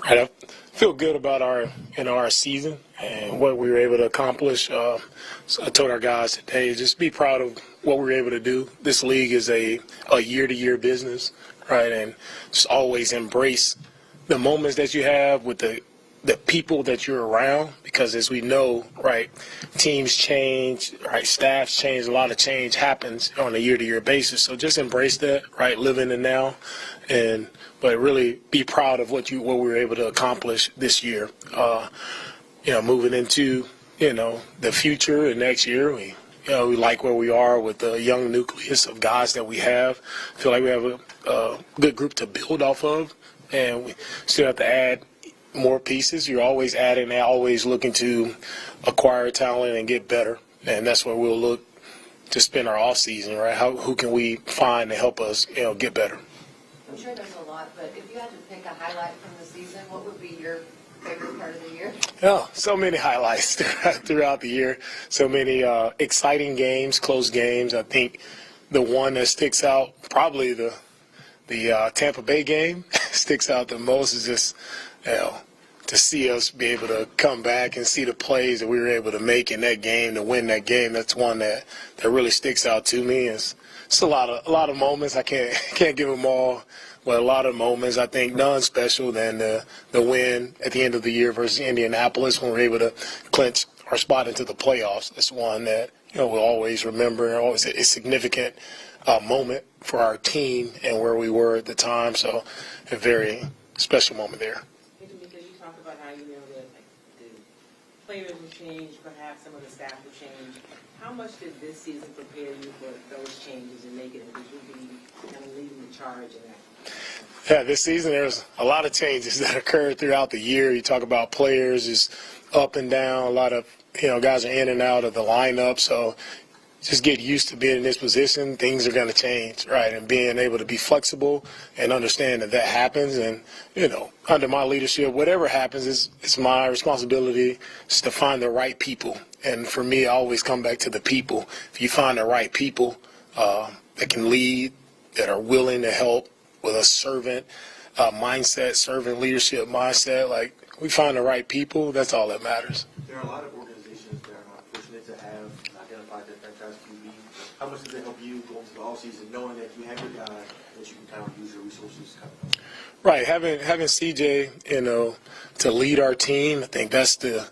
Right, I feel good about our season and what we were able to accomplish. So I told our guys today, just be proud of what we were able to do. This league is a year-to-year business, right? And just always embrace the moments that you have with the people that you're around, because as we know, right, teams change, right, staffs change, a lot of change happens on a year-to-year basis. So just embrace that, right, live in the now, but really be proud of what we were able to accomplish this year. Moving into, the future and next year, we like where we are with the young nucleus of guys that we have. I feel like we have a good group to build off of, and we still have to add more pieces. You're always adding, always looking to acquire talent and get better, and that's where we'll look to spend our off season, right? Who can we find to help us, get better? I'm sure there's a lot, but if you had to pick a highlight from the season, what would be your favorite part of the year? Oh, so many highlights throughout the year. So many exciting games, close games. I think the one that sticks out, probably the Tampa Bay game, sticks out the most is just, to see us be able to come back and see the plays that we were able to make in that game to win that game, that's one that really sticks out to me. It's a lot of moments. I can't give them all, but a lot of moments. I think none special than the win at the end of the year versus Indianapolis when we were able to clinch our spot into the playoffs. It's one that we'll always remember, always a significant moment for our team and where we were at the time. So a very special moment there. Players will change, perhaps some of the staff will change. How much did this season prepare you for those changes and make it that you'll be kind of leading the charge in that? Yeah, this season there's a lot of changes that occurred throughout the year. You talk about players just up and down. A lot of guys are in and out of the lineup, so just get used to being in this position. Things are going to change, right? And being able to be flexible and understand that happens. And, under my leadership, whatever happens, it's my responsibility to find the right people. And for me, I always come back to the people. If you find the right people that can lead, that are willing to help with a servant mindset, servant leadership mindset, like we find the right people, that's all that matters. There are a lot of organizations that are not fortunate to have identified that franchise QB. How much does it help you go into the offseason knowing that you have your guy that you can kind of use your resources coming up? Right, having CJ, to lead our team, I think that's the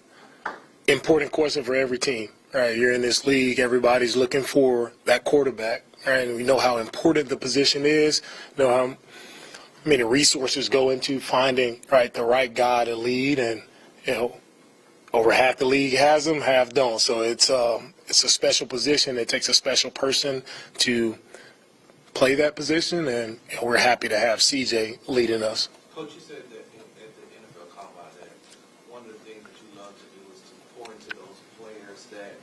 important question for every team. Right, you're in this league, everybody's looking for that quarterback. Right, and we know how important the position is. Know how many resources go into finding the right guy to lead, and over half the league has them, half don't. So it's a special position. It takes a special person to play that position, and we're happy to have CJ leading us. Coach, you said that at the NFL Combine that one of the things that you love to do is to pour into those players that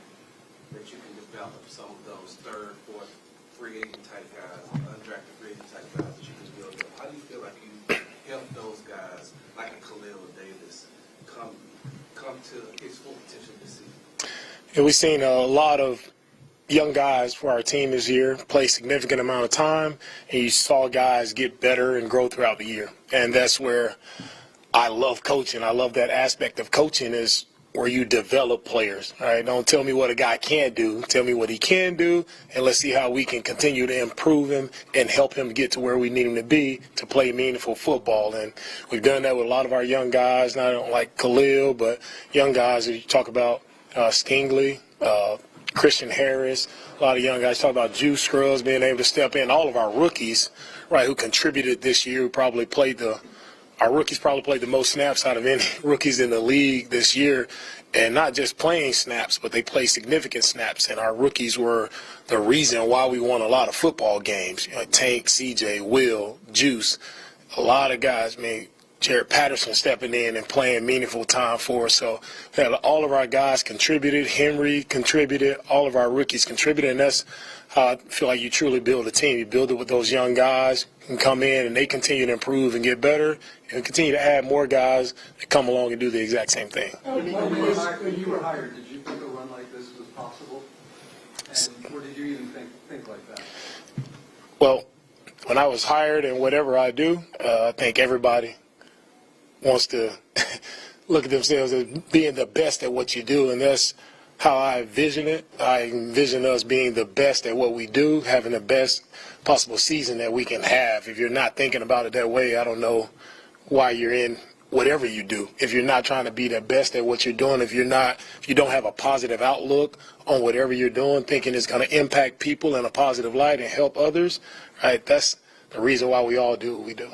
you can develop some of those third, fourth, free agent type guys, undrafted free agent type guys that you can build up. How do you feel like you help those guys, like a Khalil Davis, come to his full potential this season? And we've seen a lot of young guys for our team this year play a significant amount of time, and you saw guys get better and grow throughout the year. And that's where I love coaching. I love that aspect of coaching is where you develop players. All right, don't tell me what a guy can't do. Tell me what he can do, and let's see how we can continue to improve him and help him get to where we need him to be to play meaningful football. And we've done that with a lot of our young guys, not like Khalil, but young guys. You talk about Stingley, Christian Harris, a lot of young guys. Talk about Juice Scruggs being able to step in. All of our rookies, right, who contributed this year, who probably played our rookies probably played the most snaps out of any rookies in the league this year, and not just playing snaps, but they played significant snaps. And our rookies were the reason why we won a lot of football games. Tank, CJ, Will, Juice, a lot of guys. Jared Patterson stepping in and playing meaningful time for us. So all of our guys contributed. Henry contributed. All of our rookies contributed, and that's how I feel like you truly build a team. You build it with those young guys who come in, and they continue to improve and get better, and continue to add more guys that come along and do the exact same thing. When you were hired, did you think a run like this was possible? Or did you even think like that? Well, when I was hired and whatever I do, I think everybody wants to look at themselves as being the best at what you do, and that's how I envision it. I envision us being the best at what we do, having the best possible season that we can have. If you're not thinking about it that way, I don't know why you're in whatever you do. If you're not trying to be the best at what you're doing, if you don't have a positive outlook on whatever you're doing, thinking it's going to impact people in a positive light and help others, right? That's the reason why we all do what we do.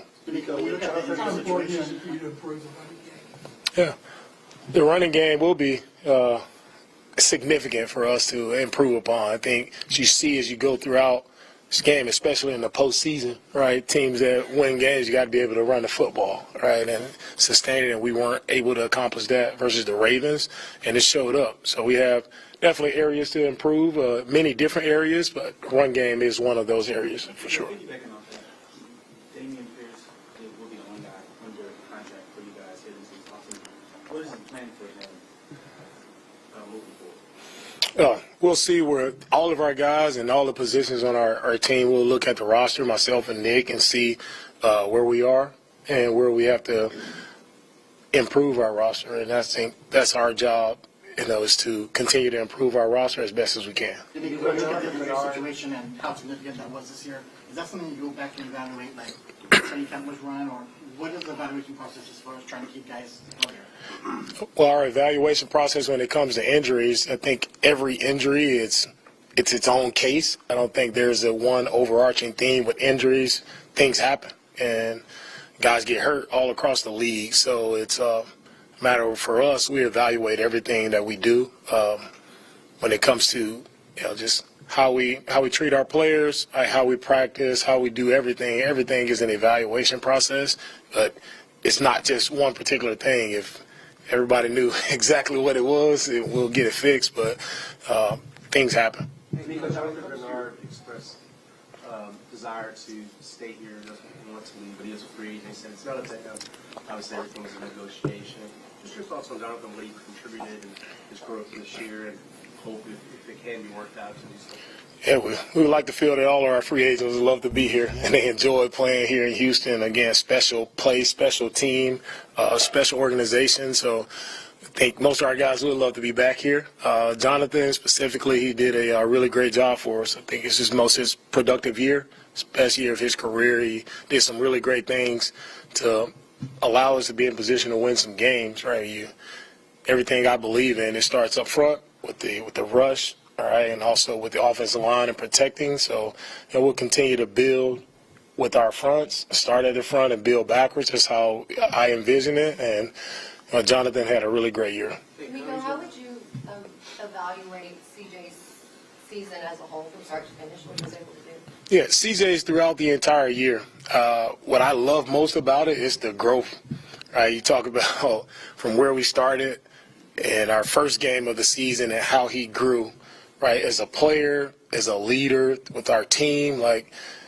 Yeah, the running game will be significant for us to improve upon. I think you see as you go throughout this game, especially in the postseason, right? Teams that win games, you got to be able to run the football, right, and sustain it. And we weren't able to accomplish that versus the Ravens, and it showed up. So we have definitely areas to improve, many different areas, but run game is one of those areas for sure. We'll see where all of our guys and all the positions on our team, we'll look at the roster, myself and Nick, and see where we are and where we have to improve our roster, and I think that's our job, is to continue to improve our roster as best as we can. Did you look at the situation and how significant that was this year? Is that something you go back and evaluate, like training camp was run, or what is the evaluation process as far as trying to keep guys healthier? Well, our evaluation process when it comes to injuries, I think every injury it's its own case. I don't think there's a one overarching theme with injuries. Things happen, and guys get hurt all across the league. So it's a matter of, for us, we evaluate everything that we do when it comes to just how we treat our players, how we practice, how we do everything. Everything is an evaluation process, but it's not just one particular thing. If everybody knew exactly what it was, we'll get it fixed, but things happen. Coach Bernard expressed desire to stay here, doesn't want to leave, but he is a free agent. He said it's not up to him. Obviously, everything is a negotiation. Just your thoughts on Jonathan, what he contributed and his growth this year, and hope if it can be worked out to do something. Yeah, we would like to feel that all of our free agents love to be here, and they enjoy playing here in Houston. Again, special place, special team, special organization. So I think most of our guys would love to be back here. Jonathan specifically, he did a really great job for us. I think it's his productive year, his best year of his career. He did some really great things to allow us to be in position to win some games. Right, everything I believe in, it starts up front with the rush. All right, and also with the offensive line and protecting. So we'll continue to build with our fronts, start at the front and build backwards. That's how I envision it. And Jonathan had a really great year. DeMeco, how would you evaluate CJ's season as a whole from start to finish, what he was able to do? Yeah, CJ's throughout the entire year. What I love most about it is the growth. Right, you talk about from where we started in our first game of the season and how he grew. Right, as a player, as a leader with our team,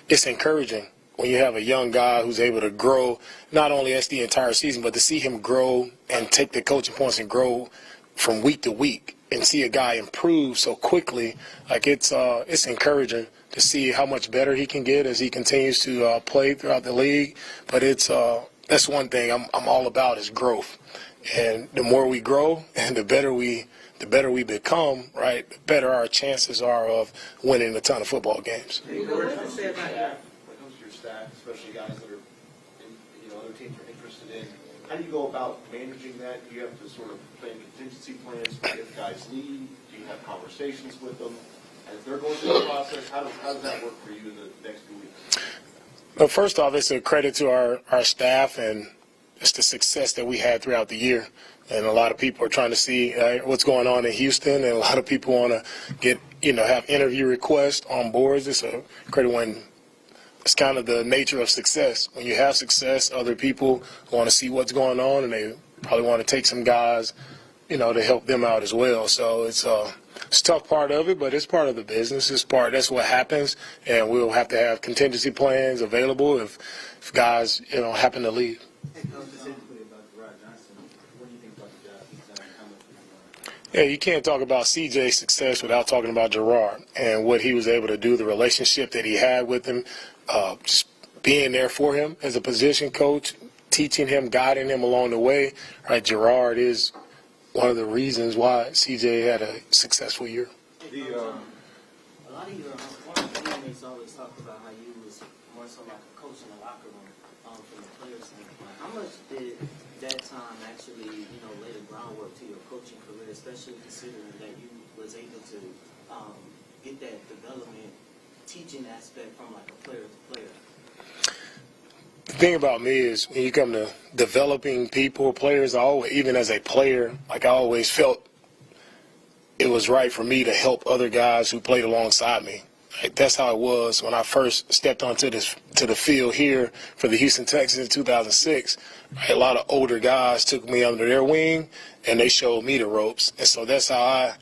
it's encouraging when you have a young guy who's able to grow, not only as the entire season, but to see him grow and take the coaching points and grow from week to week and see a guy improve so quickly. It's encouraging to see how much better he can get as he continues to play throughout the league. But that's one thing I'm all about is growth. And the more we grow and the better we become, right, the better our chances are of winning a ton of football games. When it comes to your staff, especially guys that are, other teams are interested in, how do you go about managing that? Do you have to sort of plan contingency plans if guys leave? Do you have conversations with them as they're going through the process? How does that work for you in the next few weeks? Well, first off, it's a credit to our staff, and it's the success that we had throughout the year. And a lot of people are trying to see what's going on in Houston, and a lot of people want to get, have interview requests on boards. It's a credit when it's kind of the nature of success. When you have success, other people want to see what's going on, and they probably want to take some guys, to help them out as well. So it's a tough part of it, but it's part of the business. That's what happens, and we'll have to have contingency plans available if guys, happen to leave. Yeah, you can't talk about CJ's success without talking about Gerard and what he was able to do, the relationship that he had with him, just being there for him as a position coach, teaching him, guiding him along the way. Right, Gerard is one of the reasons why CJ had a successful year. A lot of your teammates always talk about how you was more so like a coach in the locker room from the players' standpoint. How much did that time actually, lay the groundwork to your coaching career, especially considering that you was able to get that development, teaching aspect from like a player to player? The thing about me is when you come to developing people, players, even as a player, I always felt it was right for me to help other guys who played alongside me. That's how it was when I first stepped onto the field here for the Houston Texans in 2006. A lot of older guys took me under their wing, and they showed me the ropes. And so that's how I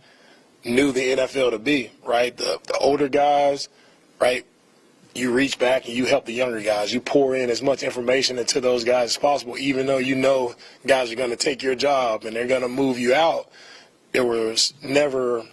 knew the NFL to be, right? The older guys, right, you reach back and you help the younger guys. You pour in as much information into those guys as possible, even though guys are going to take your job and they're going to move you out. There was never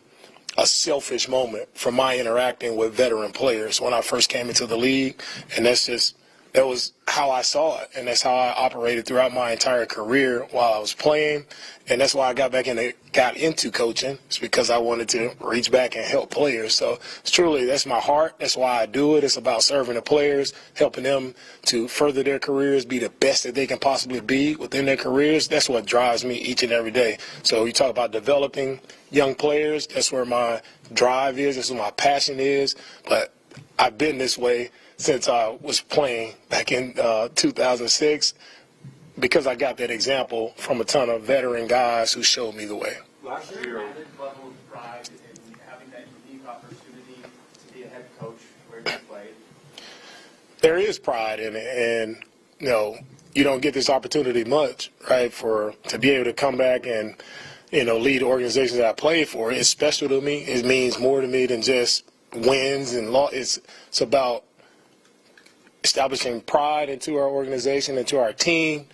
a selfish moment from my interacting with veteran players when I first came into the league, and that's just that was how I saw it, and that's how I operated throughout my entire career while I was playing. And that's why I got into coaching. It's because I wanted to reach back and help players. So it's truly, that's my heart. That's why I do it. It's about serving the players, helping them to further their careers, be the best that they can possibly be within their careers. That's what drives me each and every day. So you talk about developing young players. That's where my drive is. That's where my passion is. But I've been this way since I was playing back in 2006, because I got that example from a ton of veteran guys who showed me the way. Last year, added level of pride in having that unique opportunity to be a head coach where you played. There is pride in it, and you don't get this opportunity much, right? To be able to come back and lead organizations that I played for. It's special to me. It means more to me than just wins and loss. It's about establishing pride into our organization, into our team,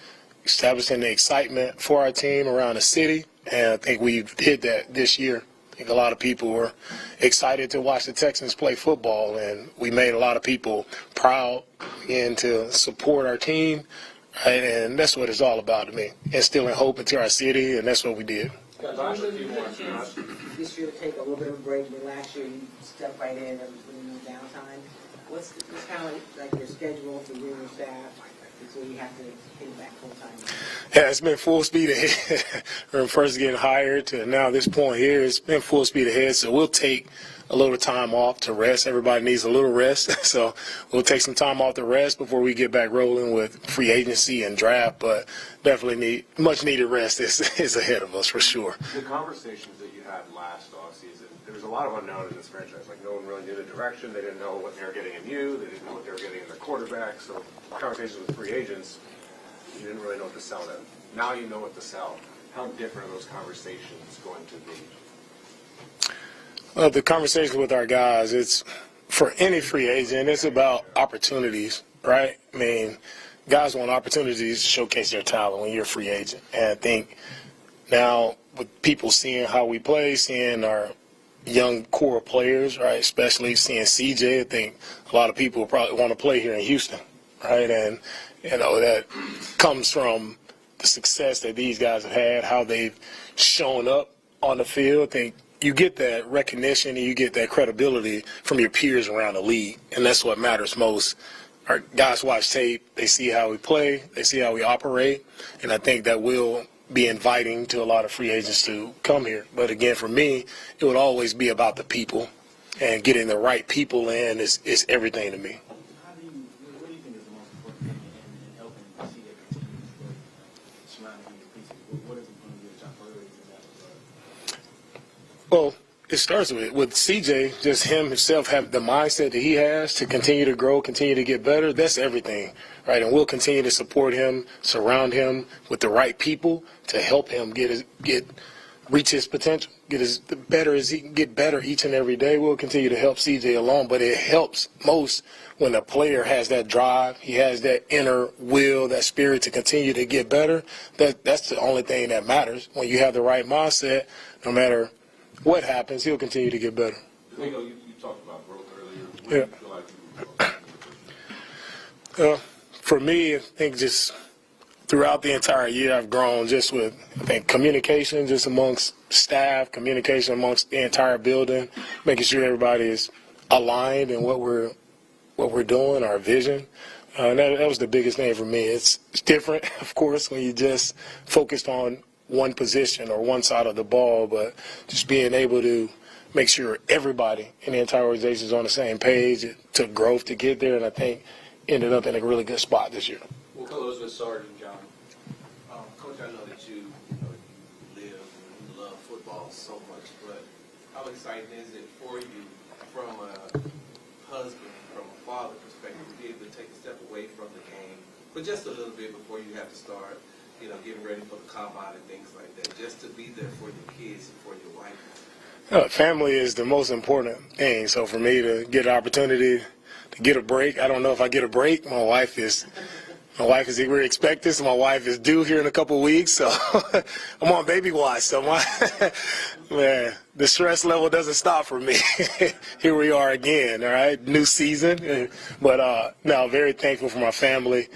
establishing the excitement for our team around the city. And I think we did that this year. I think a lot of people were excited to watch the Texans play football, and we made a lot of people proud and to support our team. Right? And that's what it's all about to me, instilling hope into our city, and that's what we did. This year to take a little bit of a break, but last year you stepped right in and no downtime. What's kind of like your schedule for you and your staff until you have to get back full time? Yeah, it's been full speed ahead from first getting hired to now this point here. It's been full speed ahead, so we'll take a little time off to rest. Everybody needs a little rest, so we'll take some time off to rest before we get back rolling with free agency and draft. But definitely much needed rest is ahead of us for sure. The conversations that you had last offseason, there was a lot of unknown in this franchise. Like, no one really knew the direction. They didn't know what they were getting in you. They didn't know what they were getting in their quarterback. So conversations with free agents, you didn't really know what to sell them. Now you know what to sell. How different are those conversations going to be? Well, the conversation with our guys, it's for any free agent, it's about opportunities, right? I mean, guys want opportunities to showcase their talent when you're a free agent. And I think now with people seeing how we play, seeing our young core players, right, especially seeing CJ, I think a lot of people probably want to play here in Houston, right? And, that comes from the success that these guys have had, how they've shown up on the field. I think you get that recognition and you get that credibility from your peers around the league, and that's what matters most. Our guys watch tape, they see how we play, they see how we operate, and I think that will be inviting to a lot of free agents to come here. But again, for me, it would always be about the people, and getting the right people in is everything to me. What do you think is the most important thing in helping CJ continue to work surrounding your pieces? What is it going to be the top priorities in that regard? Well, it starts with CJ, just him himself, have the mindset that he has to continue to grow, continue to get better. That's everything, right? And we'll continue to support him, surround him with the right people to help him reach his potential, get better each and every day. We'll continue to help CJ along, but it helps most when a player has that drive, he has that inner will, that spirit to continue to get better. That's the only thing that matters. When you have the right mindset, no matter what happens, he'll continue to get better. DeMeco, you talked about growth earlier. What do you feel like For me, I think just throughout the entire year, I've grown just with, I think, communication just amongst staff, communication amongst the entire building, making sure everybody is aligned in what we're doing, our vision. That was the biggest thing for me. It's different, of course, when you just focused on one position or one side of the ball, but just being able to make sure everybody in the entire organization is on the same page. It took growth to get there, and I think ended up in a really good spot this year. We'll close with Sergeant John. Coach, I know that you live and you love football so much, but how exciting is it for you from a husband, from a father perspective, to be able to take a step away from the game, but just a little bit before you have to start getting ready for the combine and things like that, just to be there for your kids and for your wife? Family is the most important thing. So for me to get an opportunity to get a break, I don't know if I get a break. My wife is My wife is we're expecting, so my wife is due here in a couple of weeks, so I'm on baby watch. So man, the stress level doesn't stop for me. Here we are again, all right, new season. But no, very thankful for my family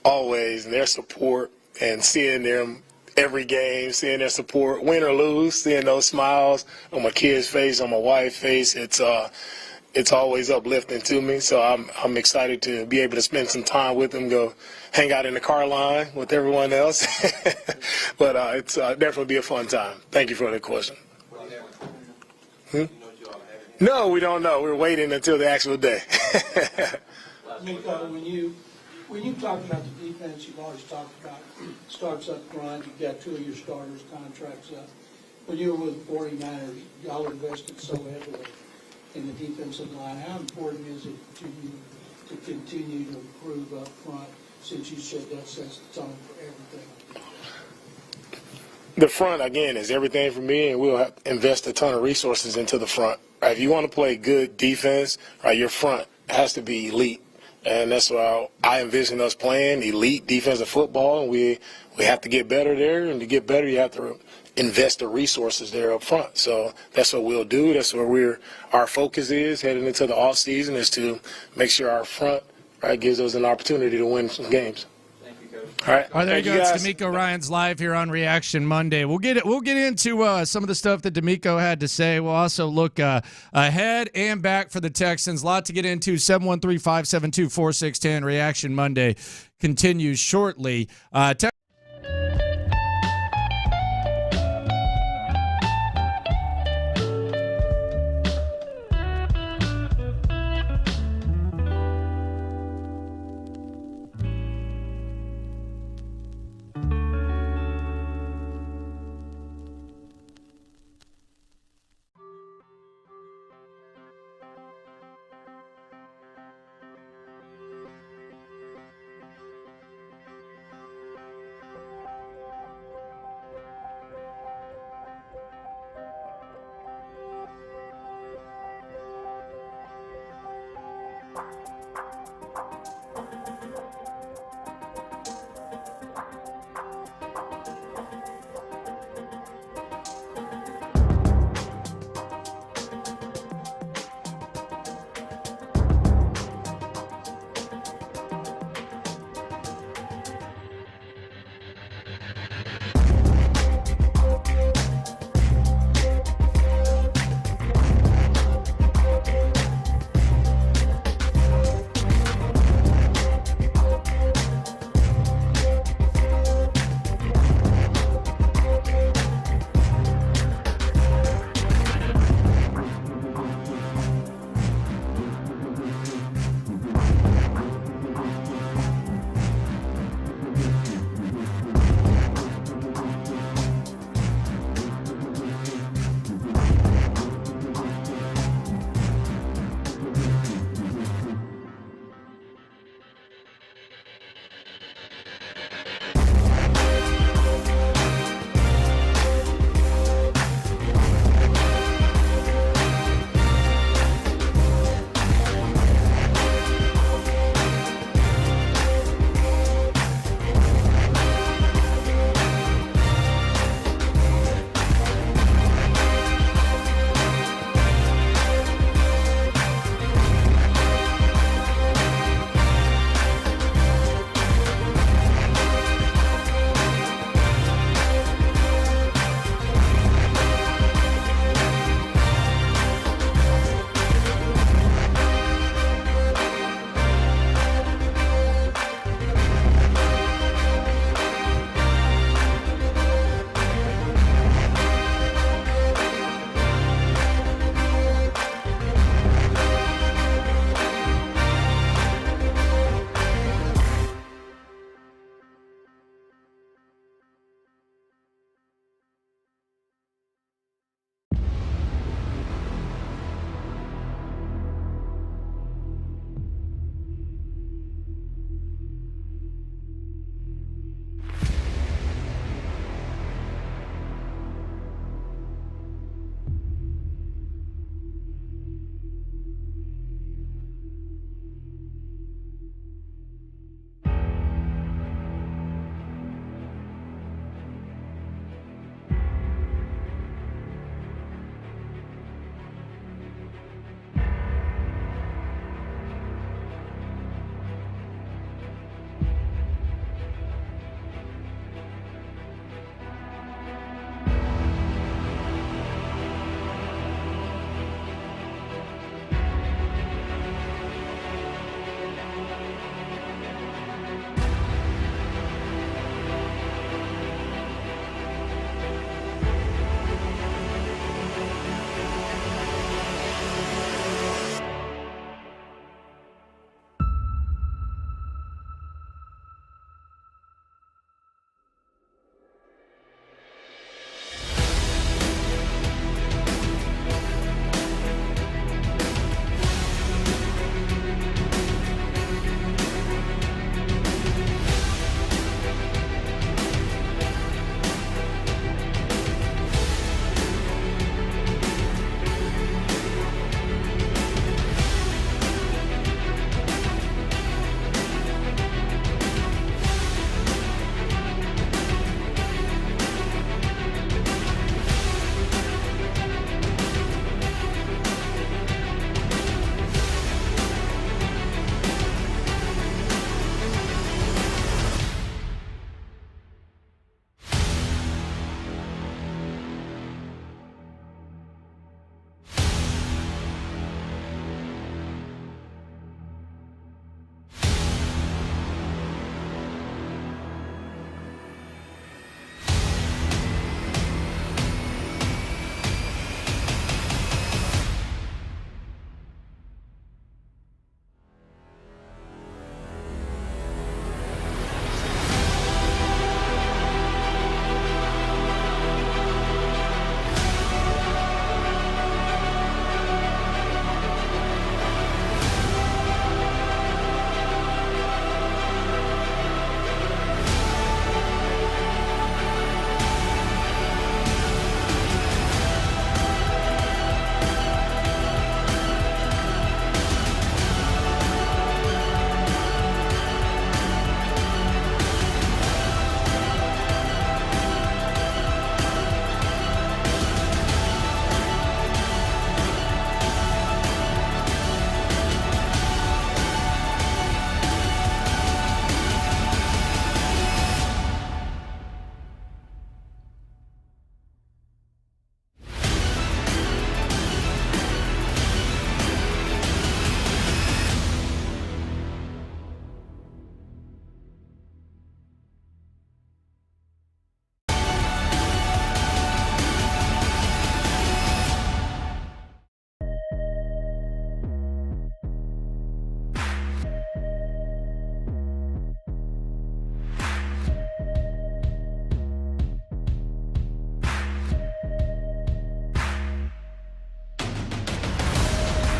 always and their support and seeing them every game, seeing their support, win or lose, seeing those smiles on my kids' face, on my wife's face. It's always uplifting to me, so I'm excited to be able to spend some time with them, go hang out in the car line with everyone else. But it's definitely be a fun time. Thank you for the question. No, we don't know. We're waiting until the actual day. DeMeco, when you talk about the defense, you've always talked about starts up front. You've got 2 of your starters' contracts up. When you were with the 49ers, y'all invested so heavily in the defensive line. How important is it to you to continue to improve up front, since you said that sets the tone for everything? The front, again, is everything for me, and we'll invest a ton of resources into the front. Right? If you want to play good defense, right, your front has to be elite. And that's why I envision us playing elite defensive football, and we have to get better there. And to get better, you have to invest the resources there up front. So that's what we'll do. That's where our focus is heading into the off season, is to make sure our front, right, gives us an opportunity to win some games. Thank you, Coach. All right. All right, there you go. It's DeMeco Ryans live here on Reaction Monday. We'll get into some of the stuff that DeMeco had to say. We'll also look ahead and back for the Texans. A lot to get into. 713-572-4610. Reaction Monday continues shortly.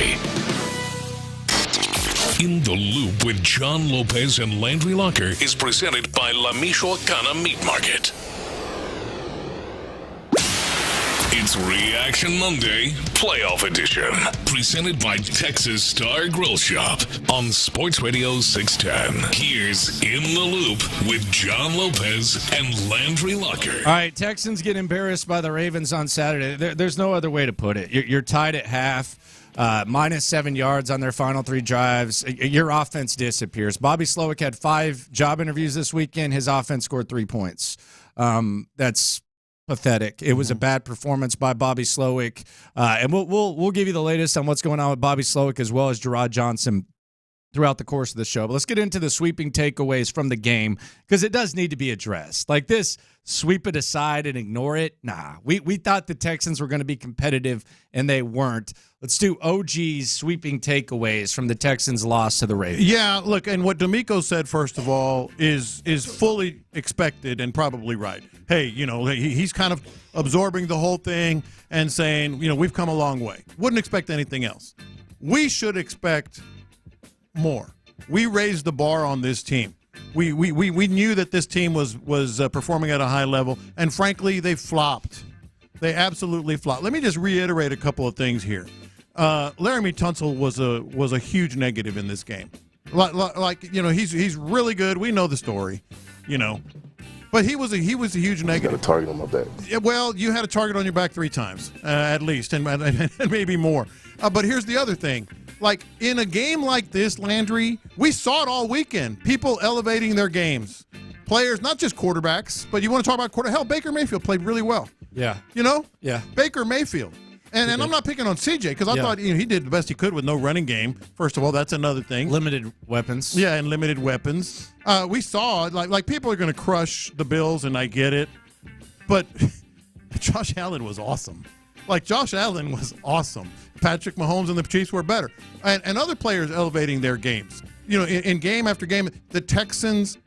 Monday. In the Loop with John Lopez and Landry Locker is presented by La Michoacana Meat Market. It's Reaction Monday, Playoff Edition, presented by Texas Star Grill Shop on Sports Radio 610. Here's In the Loop with John Lopez and Landry Locker. All right, Texans get embarrassed by the Ravens on Saturday. There's no other way to put it. You're tied at half. Minus 7 yards on their final 3 drives. Your offense disappears. Bobby Slowick had 5 job interviews this weekend. His offense scored 3 points. That's pathetic. It was a bad performance by Bobby Slowick. And we'll give you the latest on what's going on with Bobby Slowick as well as Gerard Johnson throughout the course of the show. But let's get into the sweeping takeaways from the game because it does need to be addressed. Like this, sweep it aside and ignore it. Nah, we thought the Texans were going to be competitive, and they weren't. Let's do OG's sweeping takeaways from the Texans' loss to the Ravens. Yeah, look, and what DeMeco said, first of all, is fully expected and probably right. Hey, he's kind of absorbing the whole thing and saying, we've come a long way. Wouldn't expect anything else. We should expect more. We raised the bar on this team. We knew that this team was performing at a high level, and frankly, they flopped. They absolutely flopped. Let me just reiterate a couple of things here. Laramie Tunsil was a huge negative in this game. He's really good. We know the story, but he was a huge negative. Got a target on my back. Yeah, well, you had a target on your back 3 times at least, and maybe more. But here's the other thing. Like, in a game like this, Landry, we saw it all weekend. People elevating their games. Players, not just quarterbacks, but you want to talk about hell, Baker Mayfield played really well. Yeah. Yeah. Baker Mayfield. And I'm not picking on CJ because I thought he did the best he could with no running game. First of all, that's another thing. Limited weapons. Yeah, and limited weapons. We saw, like people are going to crush the Bills, and I get it. But Josh Allen was awesome. Josh Allen was awesome. Patrick Mahomes and the Chiefs were better. And other players elevating their games. In game after game, the Texans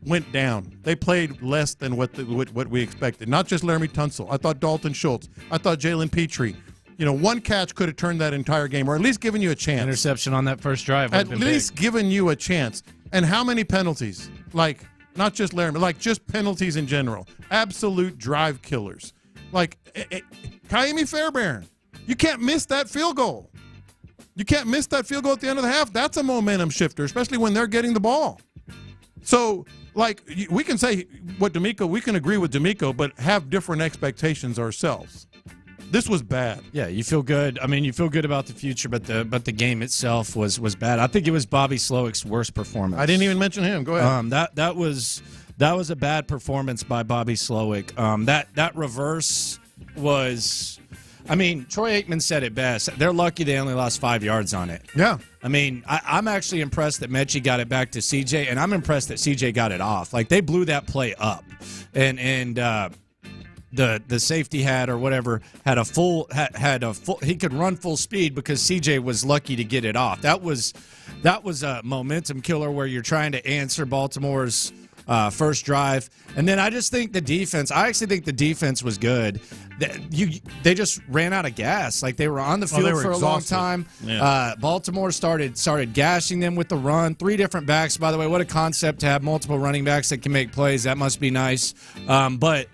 went down. They played less than what we expected. Not just Laramie Tunsil. I thought Dalton Schultz. I thought Jalen Petrie. One catch could have turned that entire game, or at least given you a chance. Interception on that first drive. At least given you a chance. And how many penalties? Not just Laramie, just penalties in general. Absolute drive killers. Kaimi Fairbairn. You can't miss that field goal. You can't miss that field goal at the end of the half. That's a momentum shifter, especially when they're getting the ball. So, we can say we can agree with DeMeco, but have different expectations ourselves. This was bad. Yeah, you feel good. I mean, you feel good about the future, but the game itself was bad. I think it was Bobby Slowick's worst performance. I didn't even mention him. Go ahead. That was a bad performance by Bobby Slowick. That reverse was. I mean, Troy Aikman said it best. They're lucky they only lost 5 yards on it. Yeah. I mean, I'm actually impressed that Mechie got it back to CJ, and I'm impressed that CJ got it off. They blew that play up, and the safety had or whatever had a full. He could run full speed because CJ was lucky to get it off. That was a momentum killer where you're trying to answer Baltimore's first drive. And then I just think the defense, I actually think the defense was good. They just ran out of gas. They were on the field for exhausted. a long time. Yeah. Baltimore started gashing them with the run. 3 different backs, by the way. What a concept to have multiple running backs that can make plays. That must be nice. But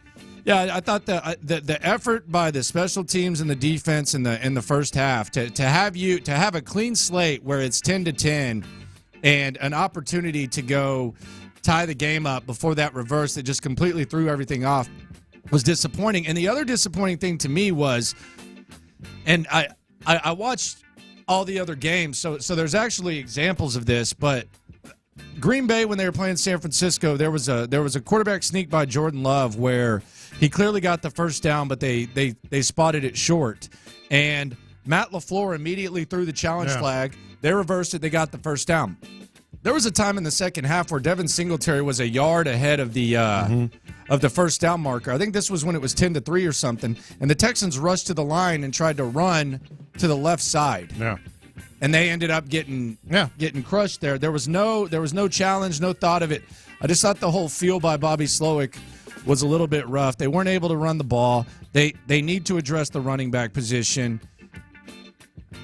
yeah, I thought the effort by the special teams and the defense in the first half to have a clean slate where it's 10-10 and an opportunity to go tie the game up before that reverse that just completely threw everything off was disappointing. And the other disappointing thing to me was, and I watched all the other games, so there's actually examples of this, but Green Bay, when they were playing San Francisco, there was a quarterback sneak by Jordan Love where he clearly got the first down, but they spotted it short. And Matt LaFleur immediately threw the challenge flag. They reversed it. They got the first down. There was a time in the second half where Devin Singletary was a yard ahead of the first down marker. I think this was when it was 10-3 or something, and the Texans rushed to the line and tried to run to the left side. Yeah. And they ended up getting crushed there. There was no challenge, no thought of it. I just thought the whole feel by Bobby Slowick was a little bit rough. They weren't able to run the ball. They need to address the running back position.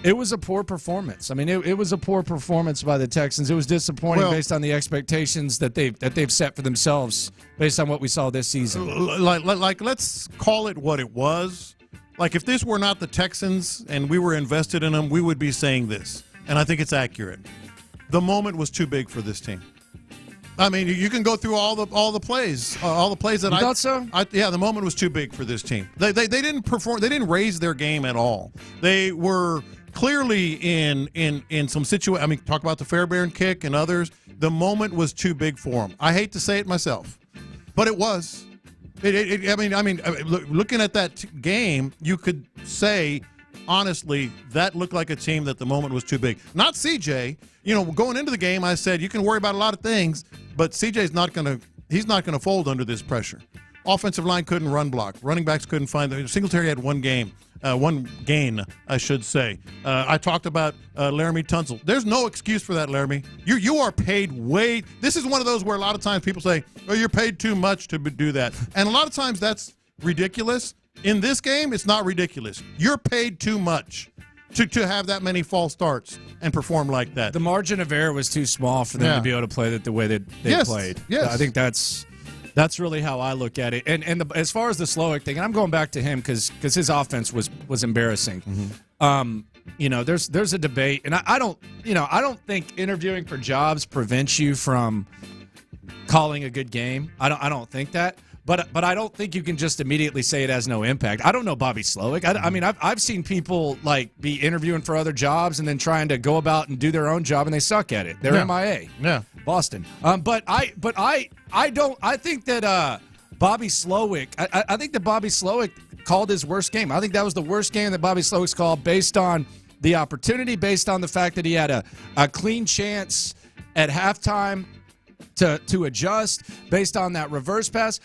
It was a poor performance. I mean, it was a poor performance by the Texans. It was disappointing based on the expectations that they've set for themselves based on what we saw this season. Like let's call it what it was. Like if this were not the Texans and we were invested in them, we would be saying this, and I think it's accurate. The moment was too big for this team. I mean, you can go through all the plays that you thought so? Yeah, the moment was too big for this team. They didn't perform. They didn't raise their game at all. They were clearly in some situation. I mean, talk about the Fairbairn kick and others. The moment was too big for them. I hate to say it myself, but it was. Looking at that game, you could say honestly that looked like a team that the moment was too big. Not CJ. Going into the game, I said you can worry about a lot of things, but CJ's not going to fold under this pressure. Offensive line couldn't run block. Running backs couldn't find them. Singletary had one gain, I should say. I talked about Laramie Tunsil. There's no excuse for that, Laramie. You are paid way. This is one of those where a lot of times people say, "Oh, you're paid too much to do that," and a lot of times that's ridiculous. In this game, it's not ridiculous. You're paid too much to have that many false starts and perform like that. The margin of error was too small for them to be able to play it the way that they played. Yes. I think that's really how I look at it. And as far as the Slowick thing, and I'm going back to him because his offense was embarrassing. Mm-hmm. There's a debate, and I don't think interviewing for jobs prevents you from calling a good game. I don't think that. But I don't think you can just immediately say it has no impact. I don't know Bobby Slowick. I mean, I've seen people be interviewing for other jobs and then trying to go about and do their own job, and they suck at it. They're MIA. Yeah, Boston. But I think that Bobby Slowick. I think that Bobby Slowick called his worst game. I think that was the worst game that Bobby Slowick's called, based on the opportunity, based on the fact that he had a clean chance at halftime to adjust, based on that reverse pass.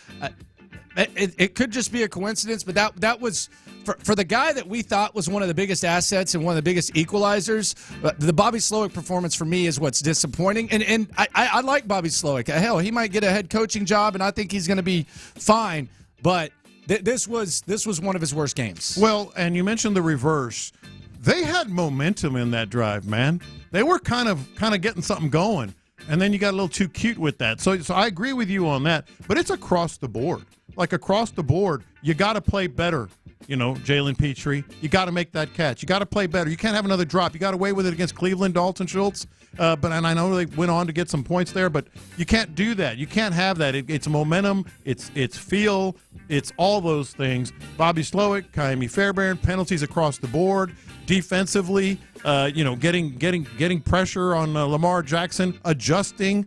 It could just be a coincidence, but that was for the guy that we thought was one of the biggest assets and one of the biggest equalizers. The Bobby Slowick performance for me is what's disappointing, and I like Bobby Slowick. Hell, he might get a head coaching job, and I think he's going to be fine. But this was one of his worst games. Well, and you mentioned the reverse. They had momentum in that drive, man. They were kind of getting something going. And then you got a little too cute with that. So I agree with you on that. But it's across the board. Like across the board, you got to play better. Jalen Petrie, you got to make that catch. You got to play better. You can't have another drop. You got away with it against Cleveland, Dalton Schultz. And I know they went on to get some points there, but you can't do that. You can't have that. It's momentum. It's feel. It's all those things. Bobby Slowick, Kaimi Fairbairn, penalties across the board. Defensively, getting pressure on Lamar Jackson, adjusting,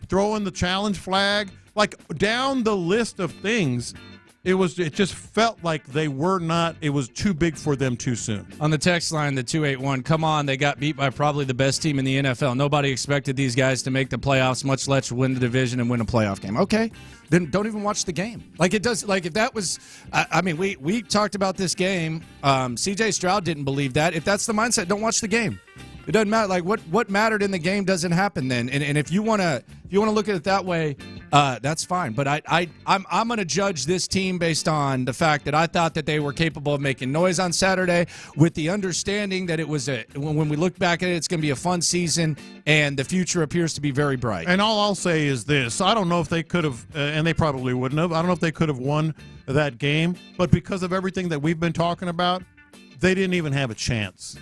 throwing the challenge flag, like down the list of things. It just felt like they were not. It was too big for them too soon. On the text line, the 281, come on, they got beat by probably the best team in the NFL. Nobody expected these guys to make the playoffs, much less win the division and win a playoff game. Okay, then don't even watch the game. Like it does. Like if that was, we talked about this game. C.J. Stroud didn't believe that. If that's the mindset, don't watch the game. It doesn't matter. Like what mattered in the game doesn't happen then. And if you want to look at it that way, that's fine. But I'm going to judge this team based on the fact that I thought that they were capable of making noise on Saturday, with the understanding that it was when we look back at it, it's going to be a fun season and the future appears to be very bright. And all I'll say is this: I don't know if they could have, and they probably wouldn't have. I don't know if they could have won that game, but because of everything that we've been talking about, they didn't even have a chance.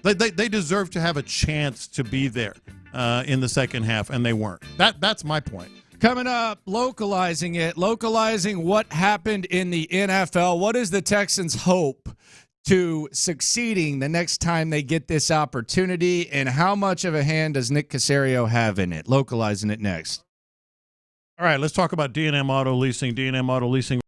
They deserve to have a chance to be there in the second half, and they weren't. That's my point. Coming up, localizing what happened in the NFL. What is the Texans' hope to succeeding the next time they get this opportunity, and how much of a hand does Nick Caserio have in it? Localizing it next. All right, let's talk about D&M Auto Leasing. D&M Auto Leasing.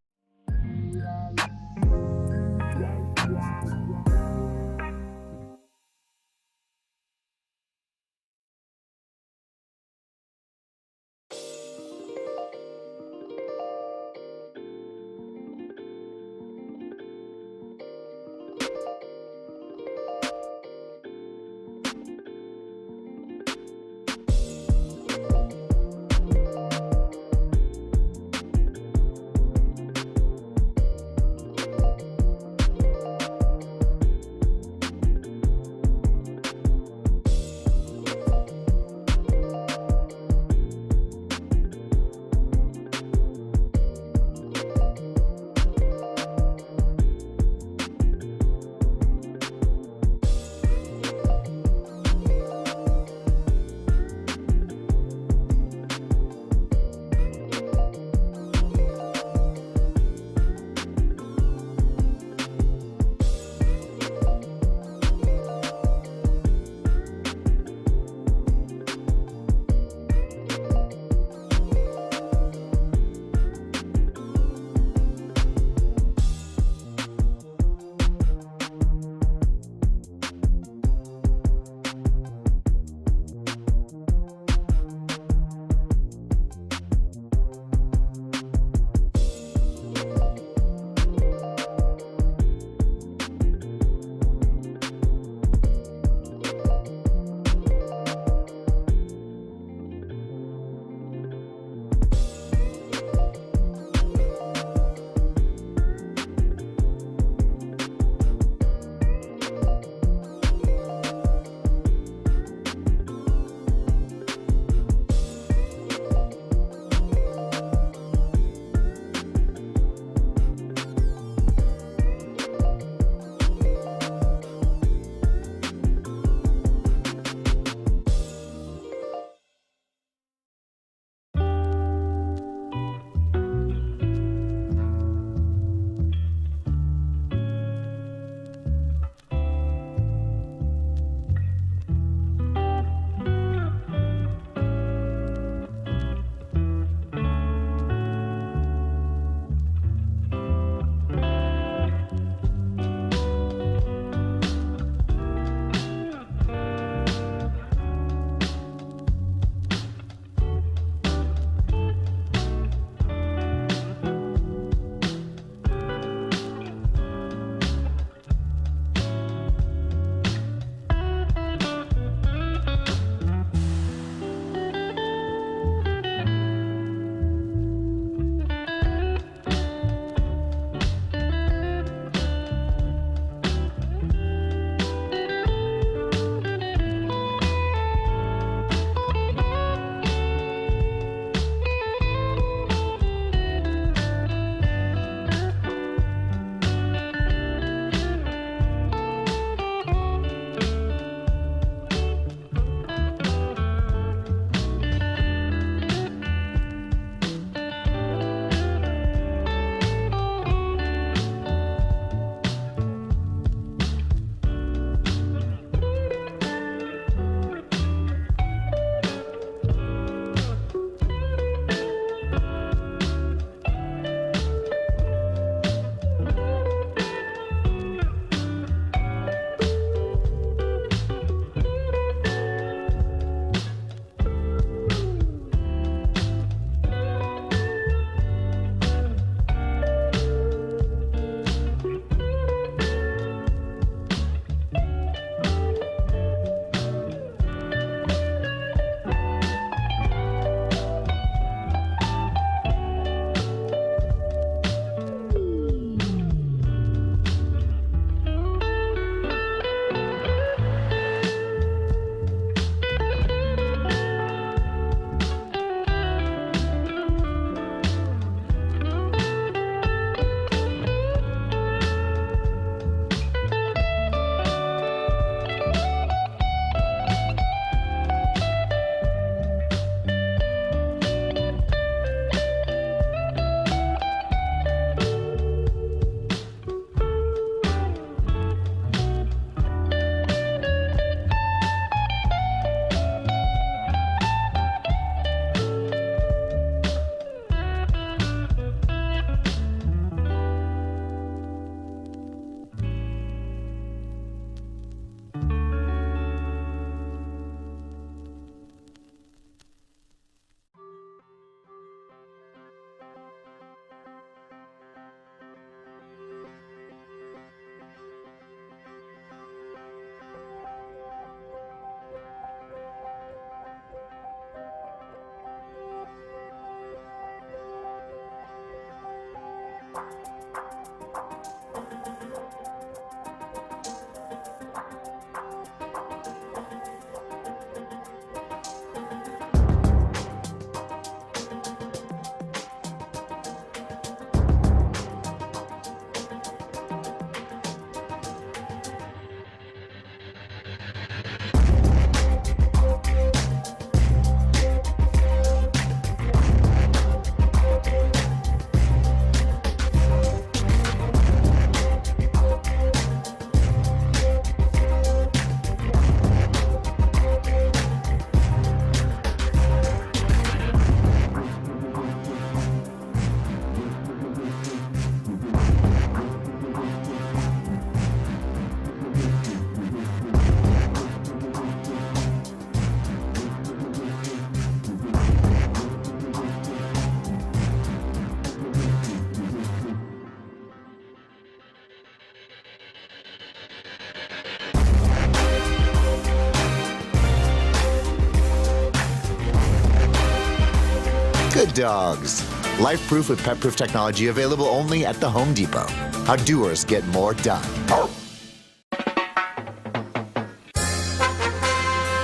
Good dogs. Life-proof with pet-proof technology available only at the Home Depot. How doers get more done.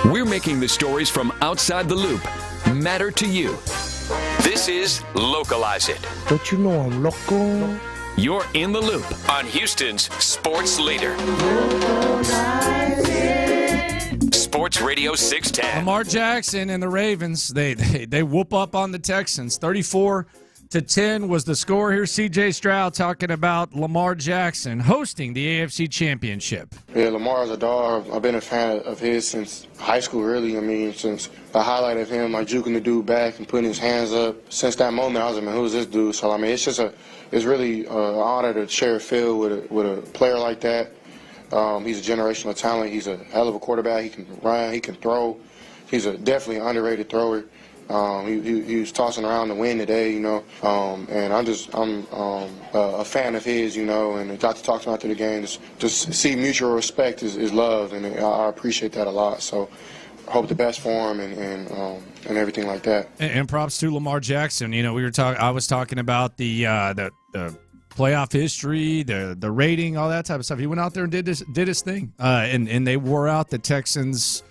We're making the stories from outside the loop matter to you. This is Localize It. Don't you know I'm local? You're in the loop on Houston's sports leader. Sports Radio 610. Lamar Jackson and the Ravens, they whoop up on the Texans. 34-10 was the score. Here's C.J. Stroud talking about Lamar Jackson hosting the AFC Championship. Yeah, Lamar's a dog. I've been a fan of his since high school, really. I mean, since the highlight of him, like, juking the dude back and putting his hands up. Since that moment, I was like, man, who's this dude? So, I mean, it's really an honor to share a field with a player like that. He's a generational talent. He's a hell of a quarterback. He can run. He can throw. He's definitely an underrated thrower. He was tossing around the wind today, you know. And I'm a fan of his, you know, and got to talk to him after the game. Just see mutual respect is love, and I appreciate that a lot. So I hope the best for him and everything like that. And props to Lamar Jackson. You know, I was talking about the playoff history, the rating, all that type of stuff. He went out there and did his thing, and they wore out the Texans'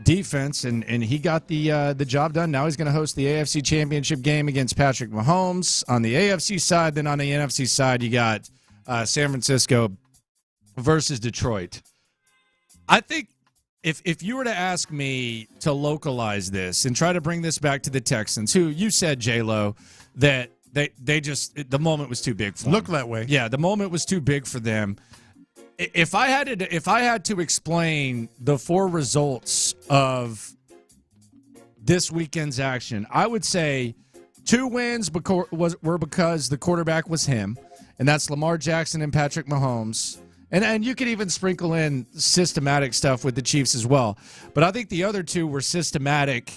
defense, and he got the job done. Now he's going to host the AFC Championship game against Patrick Mahomes on the AFC side. Then on the NFC side, you got San Francisco versus Detroit. I think if you were to ask me to localize this and try to bring this back to the Texans, who you said, J-Lo, that they just, the moment was too big for them. Look that way. Yeah, the moment was too big for them. If I had to explain the 4 results of this weekend's action, I would say 2 wins were because the quarterback was him, and that's Lamar Jackson and Patrick Mahomes. And you could even sprinkle in systematic stuff with the Chiefs as well. But I think the other 2 were systematic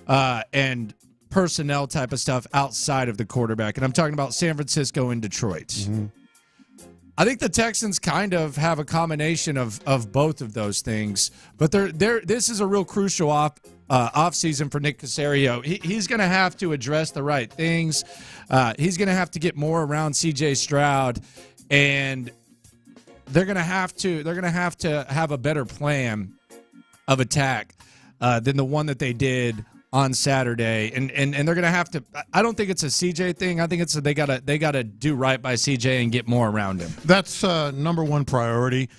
and personnel type of stuff outside of the quarterback. And I'm talking about San Francisco and Detroit. Mm-hmm. I think the Texans kind of have a combination of both of those things. But this is a real crucial offseason for Nick Caserio. He's going to have to address the right things. He's going to have to get more around C.J. Stroud, and they're going to have to have a better plan of attack than the one that they did on Saturday, and they're going to have to. I don't think it's a CJ thing. I think it's they gotta do right by CJ and get more around him. That's number one priority.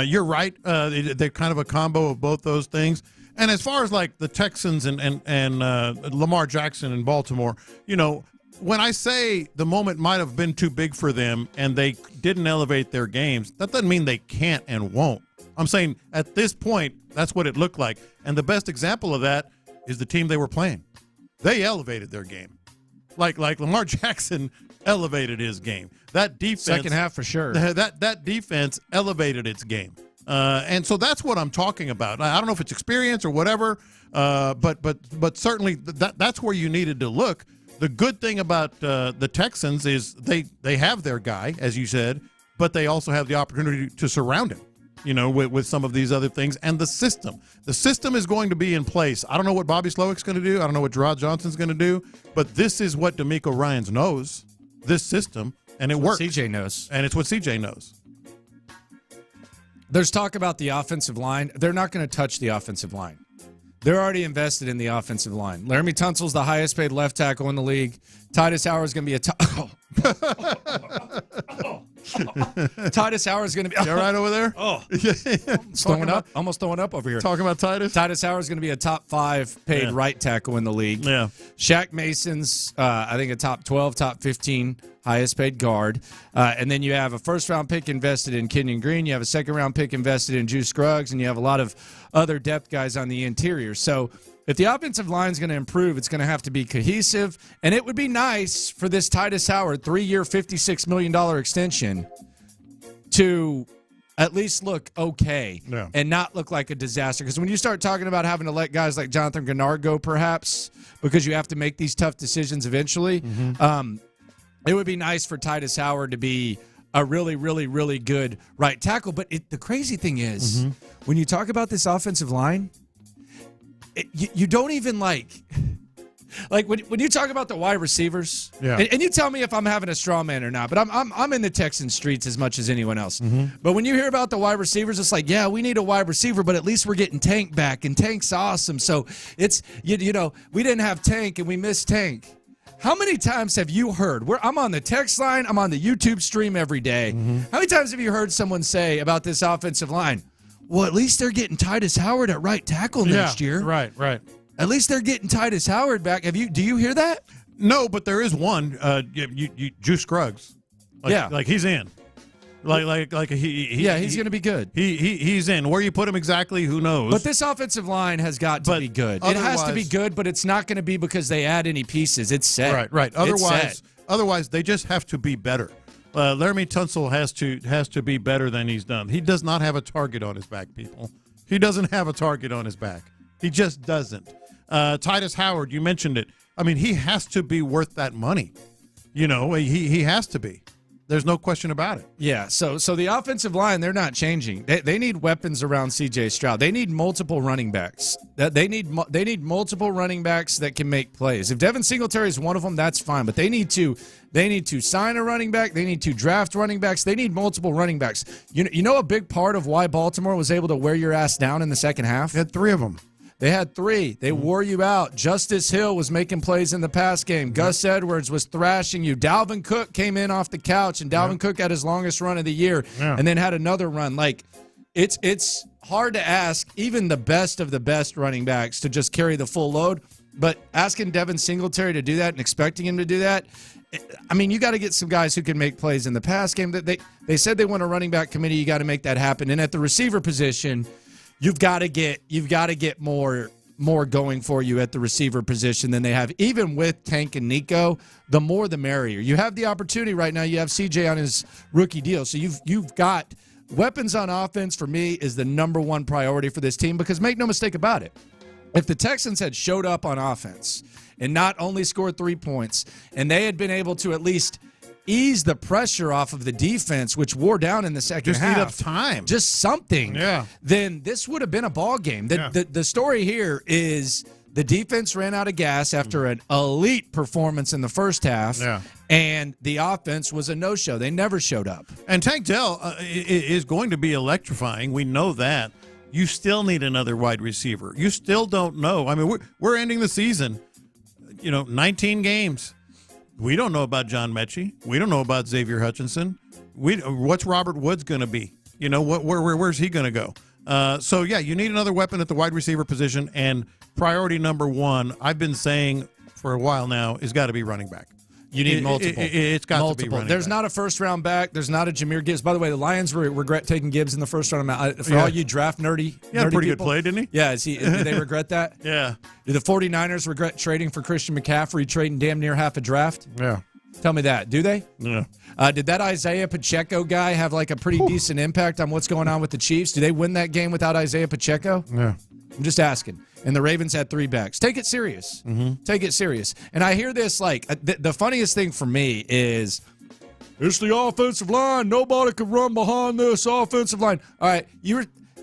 You're right. They're kind of a combo of both those things. And as far as like the Texans and Lamar Jackson in Baltimore, you know, when I say the moment might have been too big for them and they didn't elevate their games, that doesn't mean they can't and won't. I'm saying at this point, that's what it looked like. And the best example of that is the team they were playing. They elevated their game. Like Lamar Jackson elevated his game. That defense, second half for sure. That defense elevated its game. And so that's what I'm talking about. I don't know if it's experience or whatever, but certainly that's where you needed to look. The good thing about the Texans is they have their guy, as you said, but they also have the opportunity to surround him, you know, with some of these other things. And the system. The system is going to be in place. I don't know what Bobby Slowick's going to do. I don't know what Gerard Johnson's going to do. But this is what DeMeco Ryans knows, this system, and it works. CJ knows. And it's what CJ knows. There's talk about the offensive line. They're not going to touch the offensive line. They're already invested in the offensive line. Laramie Tunsil's the highest paid left tackle in the league. Titus Howard's going to be a Titus Howard's going to be. You all right over there? Oh, almost throwing up over here. Talking about Titus. Titus Howard's going to be a top 5 paid right tackle in the league. Yeah. Shaq Mason's, I think, a top 12, top 15 highest paid guard. And then you have a first-round pick invested in Kenyon Green. You have a second-round pick invested in Juice Scruggs, and you have a lot of other depth guys on the interior. So if the offensive line is going to improve, it's going to have to be cohesive. And it would be nice for this Titus Howard 3-year, $56 million extension to at least look okay and not look like a disaster. Because when you start talking about having to let guys like Jonathan Gennard go, perhaps, because you have to make these tough decisions eventually, it would be nice for Titus Howard to be a really, really, really good right tackle. But the crazy thing is, when you talk about this offensive line, you don't even Like when you talk about the wide receivers, Yeah. and you tell me if I'm having a straw man or not, but I'm in the Texan streets as much as anyone else. Mm-hmm. But when you hear about the wide receivers, it's like, yeah, we need a wide receiver, but at least we're getting Tank back, and Tank's awesome. So it's you know, we didn't have Tank and we missed Tank. How many times have you heard? I'm on the text line, I'm on the YouTube stream every day. Mm-hmm. How many times have you heard someone say about this offensive line? Well, at least they're getting Titus Howard at right tackle next year. Right. At least they're getting Titus Howard back. Do you hear that? No, but there is one. Juice Scruggs. Like he's in. He's going to be good. He's in. Where you put him exactly, who knows? But this offensive line has got to be good. It has to be good, but it's not going to be because they add any pieces. It's set. Right. Otherwise, they just have to be better. Laramie Tunsil has to be better than he's done. He does not have a target on his back, people. He doesn't have a target on his back. He just doesn't. Titus Howard, you mentioned it. I mean, he has to be worth that money. You know, he has to be. There's no question about it. Yeah, so the offensive line, they're not changing. They need weapons around C.J. Stroud. They need multiple running backs. They need multiple running backs that can make plays. If Devin Singletary is one of them, that's fine. But they need to sign a running back. They need to draft running backs. They need multiple running backs. You know a big part of why Baltimore was able to wear your ass down in the second half? They had 3 of them. They had 3. They wore you out. Justice Hill was making plays in the pass game. Gus Edwards was thrashing you. Dalvin Cook came in off the couch, and Dalvin Cook had his longest run of the year and then had another run. Like, it's hard to ask even the best of the best running backs to just carry the full load, but asking Devin Singletary to do that and expecting him to do that, I mean, you got to get some guys who can make plays in the pass game. They said they want a running back committee. You got to make that happen. And at the receiver position, You've got to get more going for you at the receiver position than they have. Even with Tank and Nico, the more the merrier. You have the opportunity right now. You have CJ on his rookie deal, so you've got weapons on offense. For me, is the number one priority for this team, because make no mistake about it, if the Texans had showed up on offense and not only scored 3 points, and they had been able to at least ease the pressure off of the defense, which wore down in the second half. Just need up time. Just something. Yeah. Then this would have been a ball game. The story here is the defense ran out of gas after an elite performance in the first half, and the offense was a no-show. They never showed up. And Tank Dell is going to be electrifying. We know that. You still need another wide receiver. You still don't know. I mean, we're ending the season, 19 games. We don't know about John Mechie. We don't know about Xavier Hutchinson. What's Robert Woods going to be? Where's he going to go? So, you need another weapon at the wide receiver position, and priority number 1, I've been saying for a while now, is got to be running back. You need multiple. It's got to be running There's back. not a first-round back. There's not a Jameer Gibbs. By the way, the Lions regret taking Gibbs in the first round. For all you draft nerdy he had a pretty people, good play, didn't he? Yeah, do they regret that? Yeah. Do the 49ers regret trading for Christian McCaffrey, trading damn near half a draft? Yeah. Tell me that. Do they? Yeah. Did that Isaiah Pacheco guy have like a pretty decent impact on what's going on with the Chiefs? Do they win that game without Isaiah Pacheco? Yeah. I'm just asking. And the Ravens had 3 backs. Take it serious. Mm-hmm. Take it serious. And I hear this the funniest thing for me is it's the offensive line. Nobody could run behind this offensive line. All right,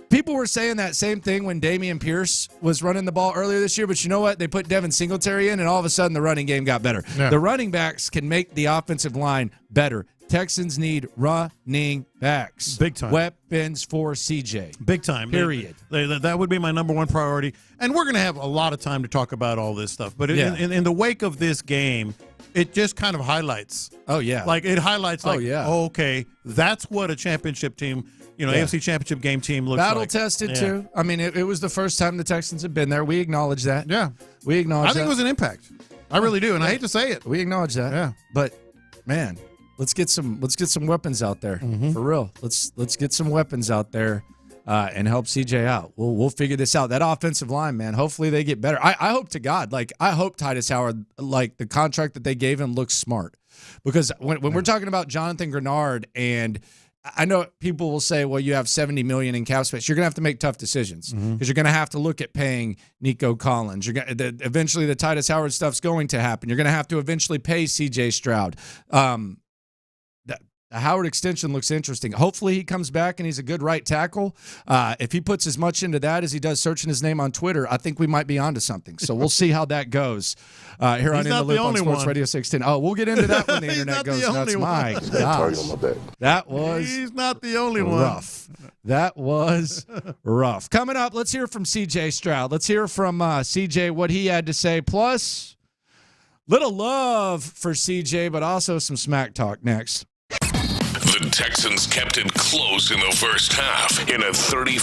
people were saying that same thing when Dameon Pierce was running the ball earlier this year, but you know what? They put Devin Singletary in, and all of a sudden the running game got better. Yeah. The running backs can make the offensive line better. Texans need running backs. Big time. Weapons for CJ. Big time. Period. That would be my number 1 priority. And we're going to have a lot of time to talk about all this stuff. But in the wake of this game, it just kind of highlights. Oh, yeah. Like, it highlights, okay, that's what a championship team, AFC championship game team looks like. Battle-tested, too. I mean, it was the first time the Texans have been there. We acknowledge that. Yeah. We acknowledge that. I think it was an impact. I really do, and I hate to say it. We acknowledge that. Yeah. But, man, let's get some weapons out there. For real. Let's get some weapons out there and help CJ out. We'll figure this out. That offensive line, man, hopefully they get better. I hope to God, I hope Titus Howard, the contract that they gave him looks smart. Because when we're talking about Jonathan Grenard, and I know people will say, well, you have $70 million in cap space. You're going to have to make tough decisions because you're going to have to look at paying Nico Collins. Eventually the Titus Howard stuff's going to happen. You're going to have to eventually pay CJ Stroud. The Howard extension looks interesting. Hopefully he comes back and he's a good right tackle. If he puts as much into that as he does searching his name on Twitter, I think we might be onto something. So we'll see how that goes here on In the Loop on Sports Radio 610. Oh, we'll get into that when the internet goes nuts. My gosh. That was He's not the only rough. That was rough. Coming up, let's hear from C.J. Stroud. Let's hear from C.J. what he had to say. Plus, little love for C.J., but also some smack talk next. The Texans kept it close in the first half in a 30.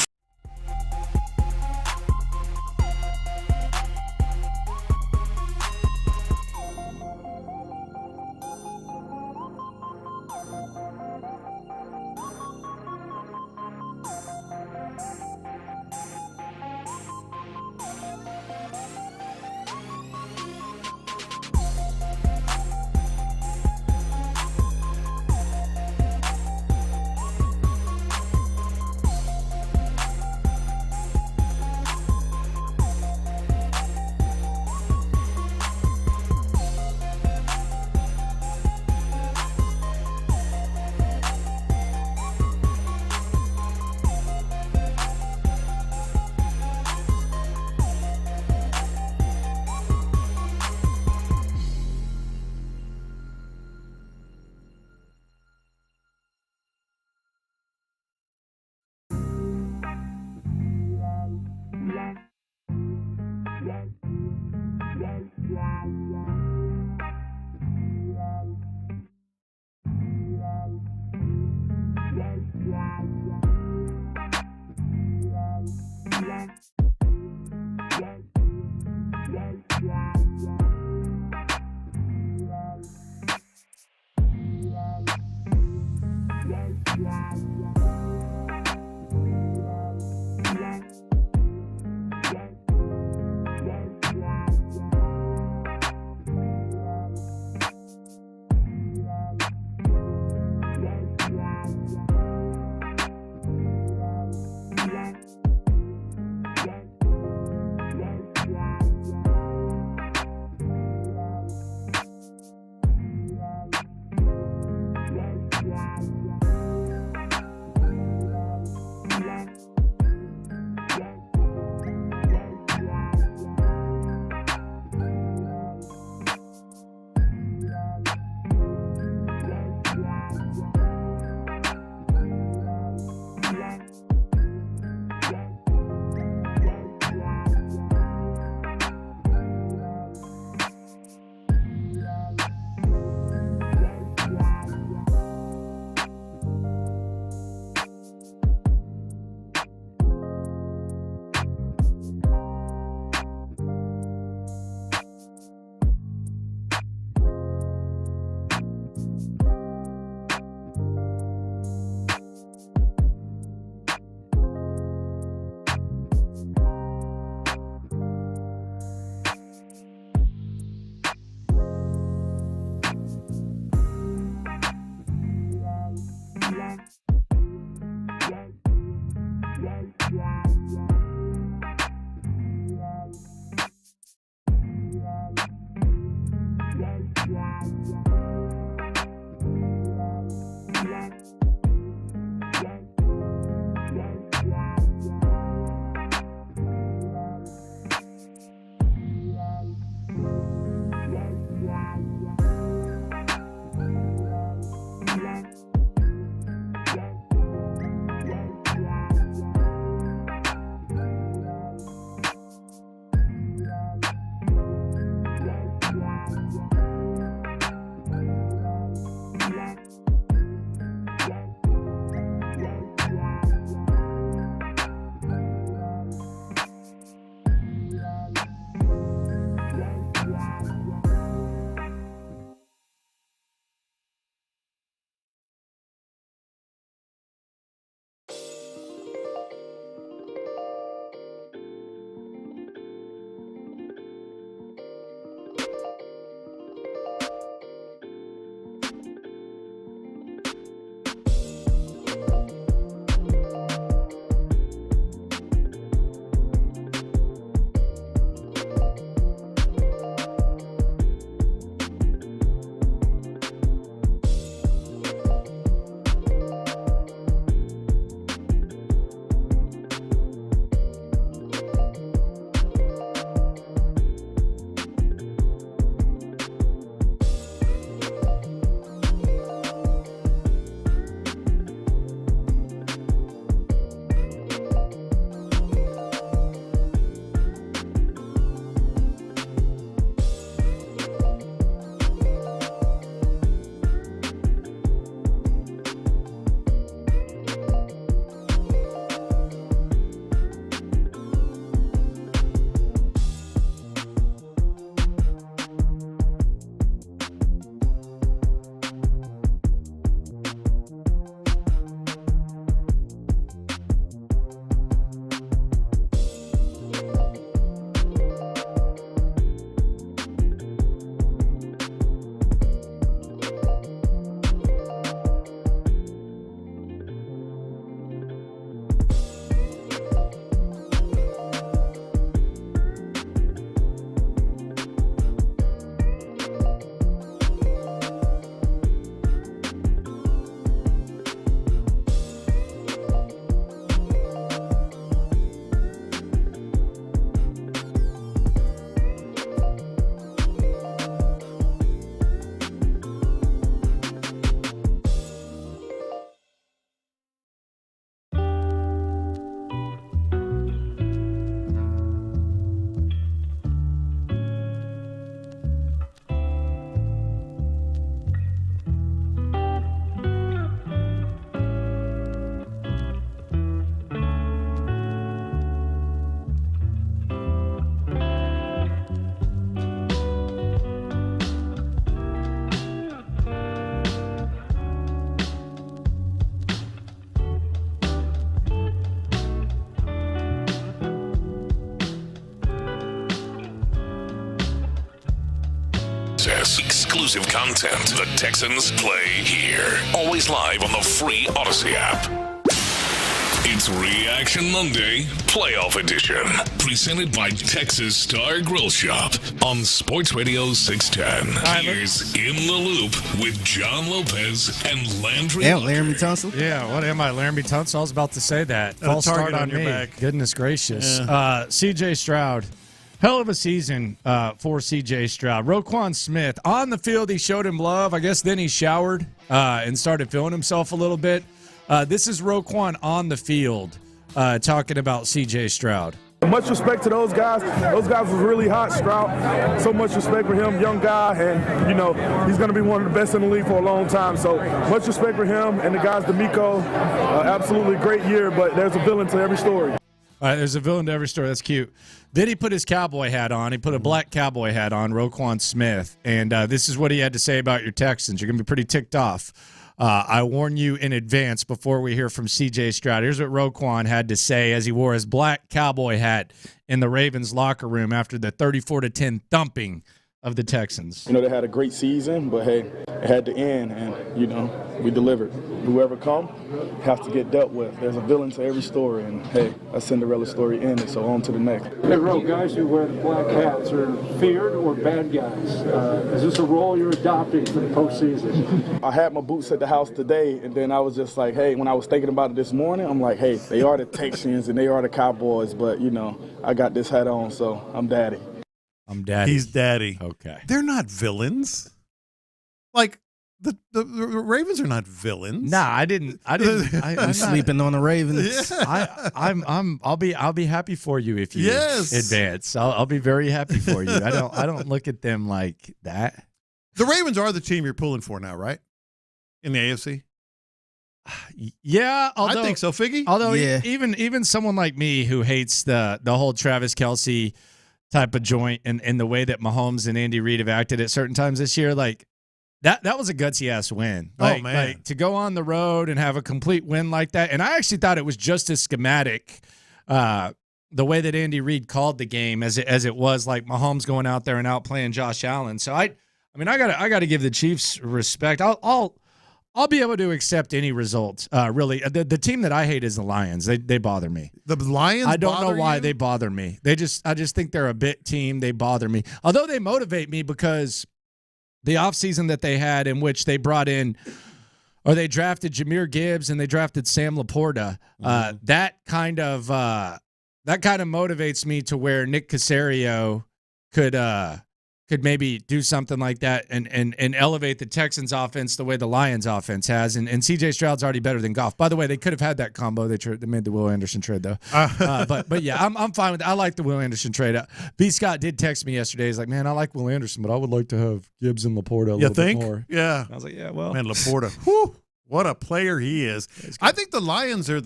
access, exclusive content. The Texans play here. Always live on the free Odyssey app. It's Reaction Monday, Playoff Edition, presented by Texas Star Grill Shop on Sports Radio 610. Here's In the Loop with John Lopez and Landry. Yeah, Laramie Tunsil. Yeah, what am I, Laramie Tunsil? I was about to say that. False start on your back. Goodness gracious. Yeah. C.J. Stroud. Hell of a season for C.J. Stroud. Roquan Smith, on the field, he showed him love. I guess then he showered and started feeling himself a little bit. This is Roquan on the field talking about C.J. Stroud. Much respect to those guys. Those guys was really hot, Stroud. So much respect for him, young guy, and, you know, he's going to be one of the best in the league for a long time. So much respect for him and the guys, DeMeco. Absolutely great year, but there's a villain to every story. All right, there's a villain to every story. That's cute. Then he put his cowboy hat on. He put a black cowboy hat on, Roquan Smith. And this is what he had to say about your Texans. You're going to be pretty ticked off. I warn you in advance before we hear from C.J. Stroud. Here's what Roquan had to say as he wore his black cowboy hat in the Ravens locker room after the 34-10 thumping of the Texans. You know, they had a great season, but, hey, it had to end, and, you know, we delivered. Whoever come has to get dealt with. There's a villain to every story, and, hey, a Cinderella story ended, so on to the next. Hey, Ro, guys who wear the black hats are feared or bad guys. Is this a role you're adopting for the postseason? I had my boots at the house today, and then I was just like, hey, when I was thinking about it this morning, I'm like, hey, they are the Texans and they are the Cowboys, but, you know, I got this hat on, so I'm daddy. I'm daddy. He's daddy. Okay. They're not villains. Like the Ravens are not villains. Nah, I didn't. I'm sleeping on the Ravens. Yeah. I'll be happy for you if you advance. I'll be very happy for you. I don't look at them like that. The Ravens are the team you're pulling for now, right? In the AFC. Yeah, I think so, Figgy. Although even someone like me who hates the whole Travis Kelce type of joint and the way that Mahomes and Andy Reid have acted at certain times this year, like that was a gutsy ass win. Like, man, like, to go on the road and have a complete win like that. And I actually thought it was just as schematic, the way that Andy Reid called the game as it was like Mahomes going out there and outplaying Josh Allen. So I mean I gotta give the Chiefs respect. I'll be able to accept any result. Really, the team that I hate is the Lions. They bother me. The Lions. I don't know why they bother me. I just think they're a bit team. They bother me. Although they motivate me because the offseason that they had, in which they brought in, or they drafted Jahmyr Gibbs and they drafted Sam Laporta. That kind of motivates me to where Nick Caserio could maybe do something like that and elevate the Texans offense the way the Lions offense has. And C.J. Stroud's already better than Goff. By the way, they could have had that combo. They made the Will Anderson trade, though. But yeah, I'm fine with that. I like the Will Anderson trade. B. Scott did text me yesterday. He's like, man, I like Will Anderson, but I would like to have Gibbs and Laporta a little bit more. Yeah. I was like, yeah, well. Man, Laporta. Whew, what a player he is. I think the Lions are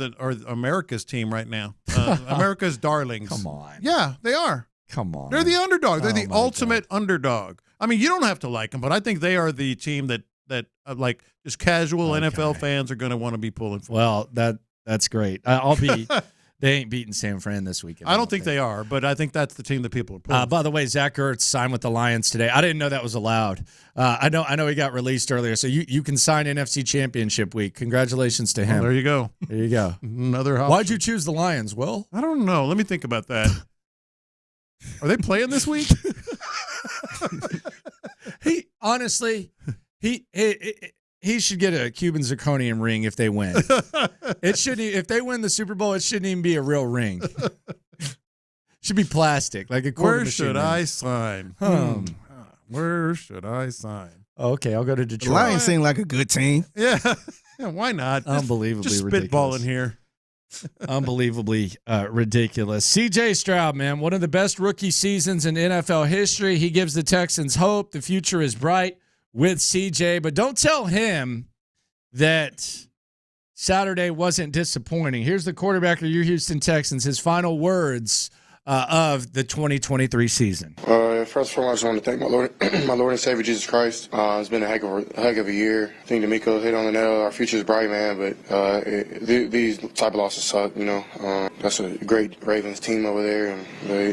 America's team right now. America's darlings. Come on. Yeah, they are. Come on. They're the underdog. They're the ultimate underdog. I mean, you don't have to like them, but I think they are the team that like just casual NFL fans are going to want to be pulling for. Well, that's great. I'll be. They ain't beating San Fran this weekend. I don't think they are, but I think that's the team that people are pulling. By the way, Zach Ertz signed with the Lions today. I didn't know that was allowed. I know he got released earlier, so you can sign NFC Championship week. Congratulations to him. Well, there you go. There you go. Another option. Why'd you choose the Lions? Well, I don't know. Let me think about that. Are they playing this week? He honestly, he should get a Cuban zirconium ring if they win. It shouldn't. If they win the Super Bowl, it shouldn't even be a real ring. Should be plastic, like a quarter machine ring. Where should I sign? Where should I sign? Okay, I'll go to Detroit. The Lions seem like a good team. Yeah, why not? Unbelievably just ridiculous. Spitballing here. Unbelievably ridiculous. C.J. Stroud, man, one of the best rookie seasons in NFL history. He gives the Texans hope. The future is bright with C.J., but don't tell him that Saturday wasn't disappointing. Here's the quarterback of your Houston Texans, his final words of the 2023 season. First of all, I just want to thank my Lord and Savior Jesus Christ. It's been a heck of a year. I think DeMeco hit on the nail. Our future is bright, man. But these type of losses suck. You know, that's a great Ravens team over there, and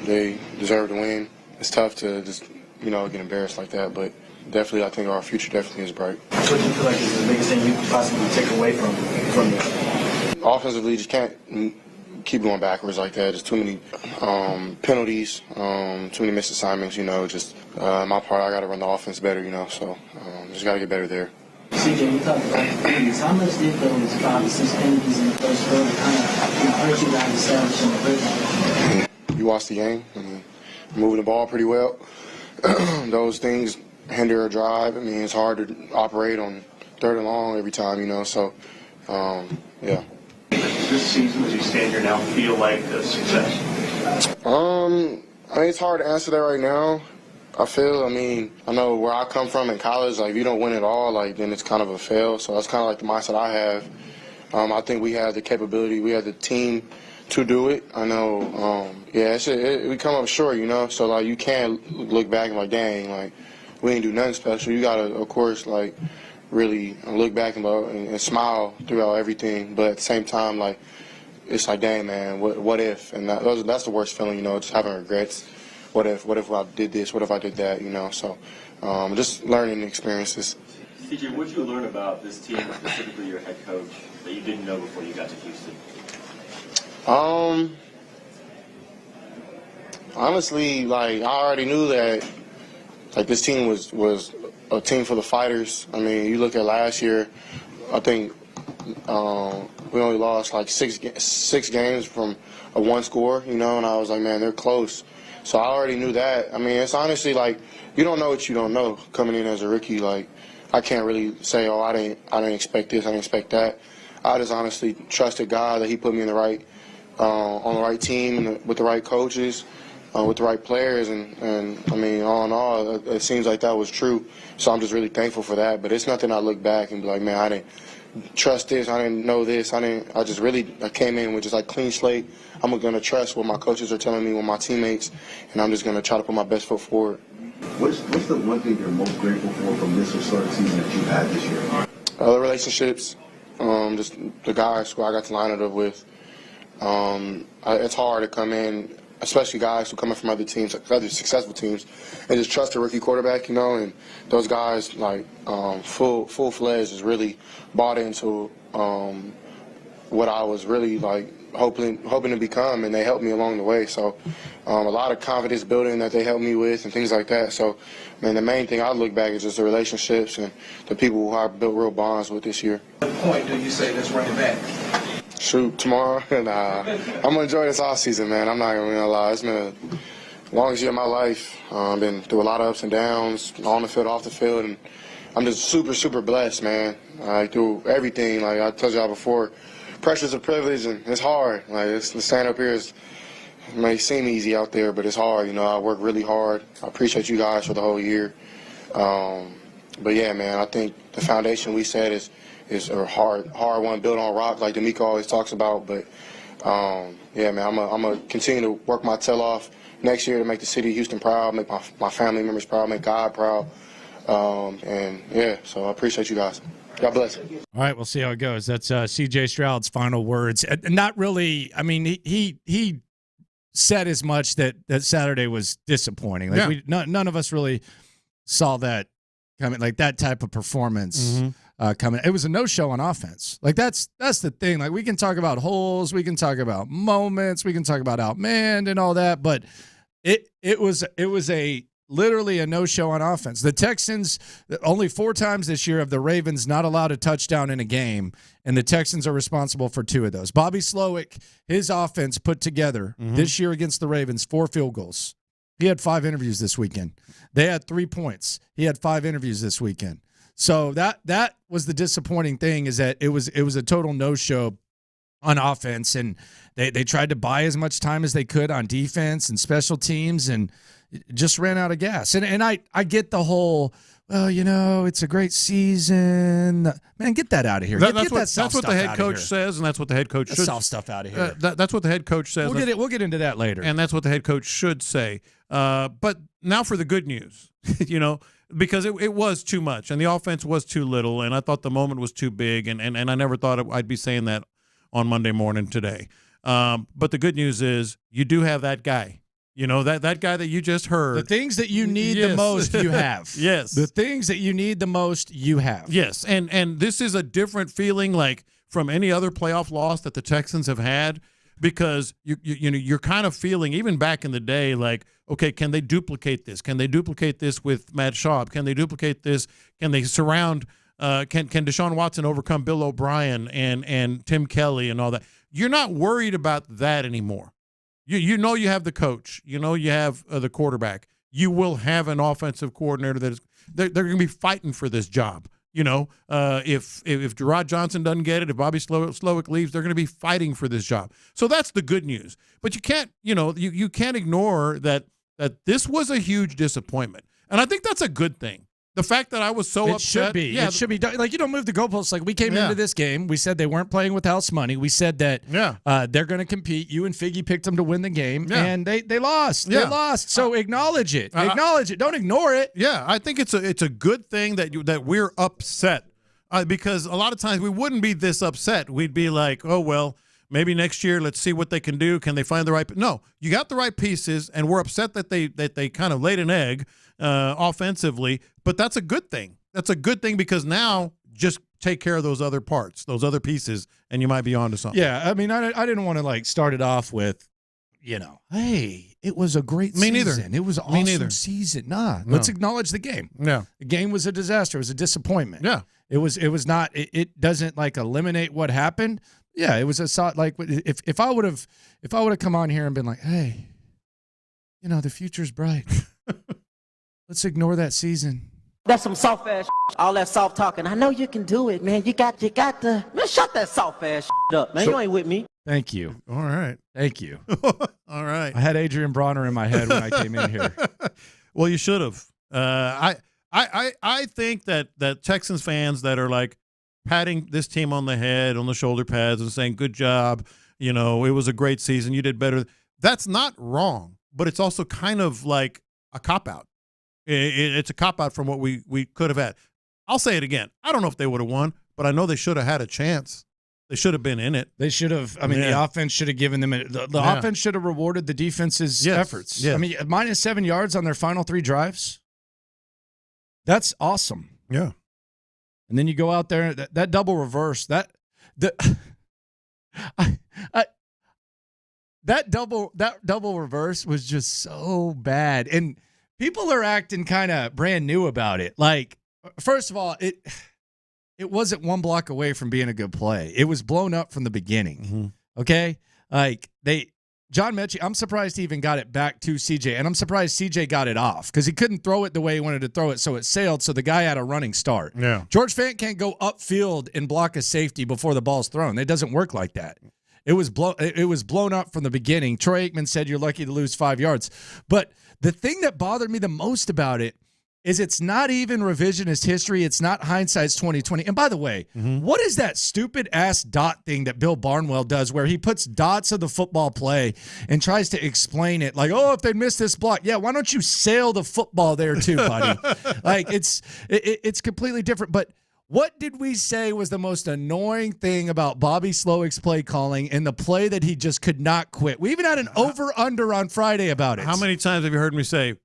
they deserve to win. It's tough to just get embarrassed like that, but definitely, I think our future definitely is bright. What do you feel like is the biggest thing you could possibly take away from this? Offensively, just can't keep going backwards like that. There's too many penalties, too many missed assignments, just my part, I got to run the offense better, so just got to get better there. CJ, you talked about the penalties. How much did those 5 or 6 penalties in the first quarter kind of hurt you guys establishing the rhythm? You watched the game. Moving the ball pretty well. Those things hinder a drive. It's hard to operate on 3rd and long every time, so, yeah. This season, as you stand here now, feel like a success? It's hard to answer that right now. I know where I come from in college, if you don't win it all, then it's kind of a fail. So that's kind of the mindset I have. I think we have the capability, we have the team to do it. I know, we come up short, So, you can't look back and dang, we didn't do nothing special. You got to, of course, really look back and smile throughout everything. But at the same time, it's dang, man, what if? And that's the worst feeling, just having regrets. What if I did this? What if I did that? So just learning experiences. CJ, what did you learn about this team, specifically your head coach, that you didn't know before you got to Houston? Honestly, I already knew that this team was a team for the fighters. You look at last year, I think we only lost 6 games from a 1 score, and I was like, man, they're close. So I already knew that. It's honestly you don't know what you don't know coming in as a rookie. I can't really say, I didn't expect this, I didn't expect that. I just honestly trusted God that He put me in the right on the right team and with the right coaches, with the right players, and all in all, it seems like that was true. So I'm just really thankful for that. But it's nothing I look back and be like, man, I didn't trust this, I didn't know this, I came in with just clean slate. I'm going to trust what my coaches are telling me, with my teammates, and I'm just going to try to put my best foot forward. What's the one thing you're most grateful for from this historic season that you've had this year? The relationships, just the guys who I got to line it up with. It's hard to come in, especially guys who come in from other teams, other successful teams, and just trust a rookie quarterback, and those guys, full-fledged, is really bought into what I was really, hoping to become, and they helped me along the way. So a lot of confidence building that they helped me with and things like that. So, the main thing I look back is just the relationships and the people who I built real bonds with this year. What point do you say let's run it back? Shoot, tomorrow. I'm going to enjoy this offseason, man. I'm not going to lie. It's been the longest year of my life. I've been through a lot of ups and downs, on the field, off the field, and I'm just super, super blessed, man. Through everything, I told y'all before, pressure's a privilege, and it's hard. The stand up here it may seem easy out there, but it's hard. I work really hard. I appreciate you guys for the whole year. But yeah, man, I think the foundation we set is a hard one, built on rock, like DeMeco always talks about. But yeah, man, I'm gonna continue to work my tail off next year to make the city of Houston proud, make my family members proud, make God proud. And yeah, so I appreciate you guys. God bless. All right, we'll see how it goes. That's C.J. Stroud's final words. Not really. He said as much that Saturday was disappointing. None of us really saw that coming. That type of performance coming. It was a no-show on offense. That's the thing. We can talk about holes, we can talk about moments, we can talk about outmanned and all that, but it was literally a no-show on offense. The Texans, only 4 times this year have the Ravens not allowed a touchdown in a game, and the Texans are responsible for 2 of those. Bobby Slowick, his offense put together this year against the Ravens, 4 field goals. He had 5 interviews this weekend. They had 3 points. He had 5 interviews this weekend. So that was the disappointing thing, is that it was a total no-show on offense, and they tried to buy as much time as they could on defense and special teams, and just ran out of gas. And I get the whole, it's a great season. Man, get that out of here. That's what the head coach says, and that's what the head coach should. Soft stuff out of here. That's what the head coach says. We'll get into that later. And that's what the head coach should say. But now for the good news, because it was too much, and the offense was too little, and I thought the moment was too big, and I never thought I'd be saying that on Monday morning today. But the good news is you do have that guy. You know, that guy that you just heard. The things that you need the most, you have. Yes. The things that you need the most, you have. Yes, and this is a different feeling like from any other playoff loss that the Texans have had, because you're kind of feeling, even back in the day, like, okay, can they duplicate this? Can they duplicate this with Matt Schaub? Can they duplicate this? Can they surround can Deshaun Watson overcome Bill O'Brien and Tim Kelly and all that? You're not worried about that anymore. You know you have the coach. You know you have the quarterback. You will have an offensive coordinator that is they're going to be fighting for this job. You know, if Gerard Johnson doesn't get it, if Bobby Slowick leaves, they're going to be fighting for this job. So that's the good news. But you can't, you can't ignore that this was a huge disappointment, and I think that's a good thing. The fact that I was so upset. Should be. Yeah, it should be. Like, you don't move the goalposts. Like, we came into this game. We said they weren't playing with house money. We said that they're going to compete. You and Figgy picked them to win the game, and they lost. They lost. So acknowledge it. Acknowledge it. Don't ignore it. Yeah, I think it's a good thing that we're upset because a lot of times we wouldn't be this upset. We'd be like, oh, well, maybe next year, let's see what they can do. Can they find the right – no, you got the right pieces, and we're upset that they kind of laid an egg offensively, but that's a good thing. That's a good thing because now just take care of those other parts, those other pieces, and you might be on to something. Yeah, I mean, I didn't want to, like, start it off with, hey, it was a great season. Neither. It was an awesome season. Let's acknowledge the game. Yeah. The game was a disaster. It was a disappointment. Yeah. It was not – it doesn't, like, eliminate what happened. Yeah, it was like if I would have come on here and been like, hey, the future's bright. Let's ignore that season. That's some soft ass shit. All that soft talking. I know you can do it, man. You got the man. Shut that soft ass shit up, man. You ain't with me. Thank you. All right. Thank you. All right. I had Adrian Bronner in my head when I came in here. Well, you should have. I think that Texans fans that are like patting this team on the head, on the shoulder pads, and saying, "Good job, it was a great season. You did better." That's not wrong, but it's also kind of like a cop out. It's a cop-out from what we could have had. I'll say it again. I don't know if they would have won, but I know they should have had a chance. They should have been in it. They should have. I mean, the offense should have given them the offense should have rewarded the defense's efforts. Yes. I mean, minus 7 yards on their final 3 drives. That's awesome. Yeah. And then you go out there, that double reverse, that double reverse was just so bad. And people are acting kind of brand new about it. Like, first of all, it wasn't one block away from being a good play. It was blown up from the beginning. Mm-hmm. Okay? Like, John Mechie, I'm surprised he even got it back to CJ, and I'm surprised CJ got it off because he couldn't throw it the way he wanted to throw it, so it sailed, so the guy had a running start. Yeah. George Fant can't go upfield and block a safety before the ball's thrown. It doesn't work like that. It was blown up from the beginning. Troy Aikman said you're lucky to lose 5 yards. But the thing that bothered me the most about it is it's not even revisionist history. It's not hindsight's 2020. And by the way, what is that stupid ass dot thing that Bill Barnwell does where he puts dots of the football play and tries to explain it like, oh, if they missed this block, yeah, why don't you sail the football there too, buddy? Like it's completely different. But what did we say was the most annoying thing about Bobby Slowick's play calling and the play that he just could not quit? We even had an over-under on Friday about it. How many times have you heard me say,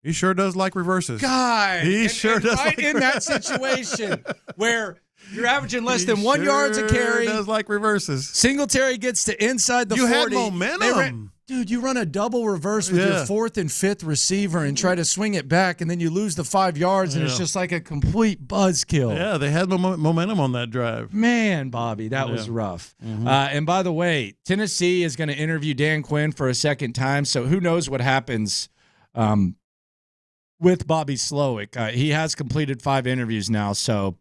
he sure does like reverses? God. He sure does right like in that situation where you're averaging less than 1 yard a carry. He does like reverses. Singletary gets to inside the 40. You had momentum. Dude, you run a double reverse with your 4th and 5th receiver and try to swing it back, and then you lose the 5 yards, and it's just like a complete buzzkill. Yeah, they had momentum on that drive. Man, Bobby, that was rough. And by the way, Tennessee is going to interview Dan Quinn for a second time, so who knows what happens with Bobby Slowick. He has completed 5 interviews now, so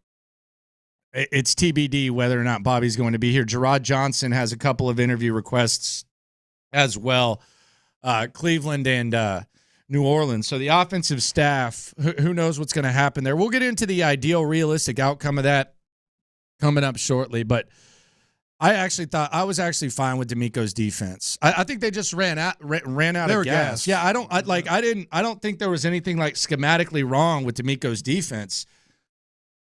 it's TBD whether or not Bobby's going to be here. Gerard Johnson has a couple of interview requests as well, Cleveland and New Orleans. So the offensive staff, who knows what's going to happen there. We'll get into the ideal, realistic outcome of that coming up shortly. But I was actually fine with DeMeco's defense. I think they just ran out of gas. Yeah, I don't think there was anything like schematically wrong with DeMeco's defense.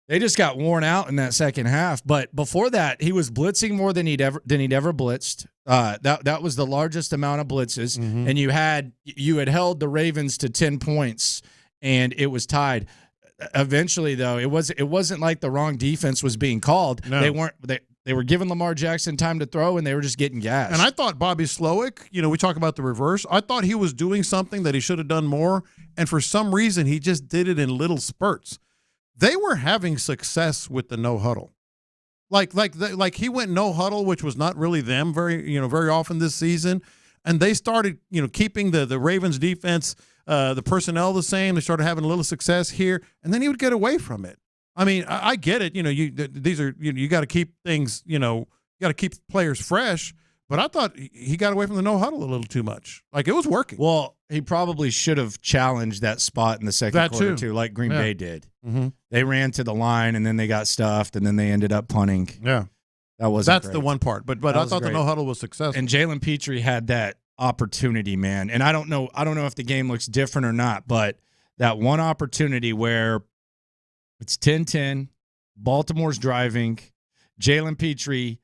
They just got worn out in that second half. But before that, he was blitzing more than he'd ever blitzed. That was the largest amount of blitzes. Mm-hmm. And you had held the Ravens to 10 points, and it was tied. Eventually, though, it wasn't like the wrong defense was being called. No. They were giving Lamar Jackson time to throw, and they were just getting gassed. And I thought Bobby Slowick, we talk about the reverse. I thought he was doing something that he should have done more, and for some reason he just did it in little spurts. They were having success with the no huddle, like he went no huddle, which was not really them very often this season, and they started keeping the Ravens defense, the personnel the same. They started having a little success here, and then he would get away from it. I mean, I get it. These are you got to keep things. You got to keep players fresh. But I thought he got away from the no huddle a little too much. Like, it was working. Well, he probably should have challenged that spot in the second quarter too, like Green Bay did. Mm-hmm. They ran to the line, and then they got stuffed, and then they ended up punting. Yeah, that's the one part. But I thought the no huddle was successful. And Jalen Petrie had that opportunity, man. And I don't know if the game looks different or not, but that one opportunity where it's 10-10, Baltimore's driving, Jalen Petrie,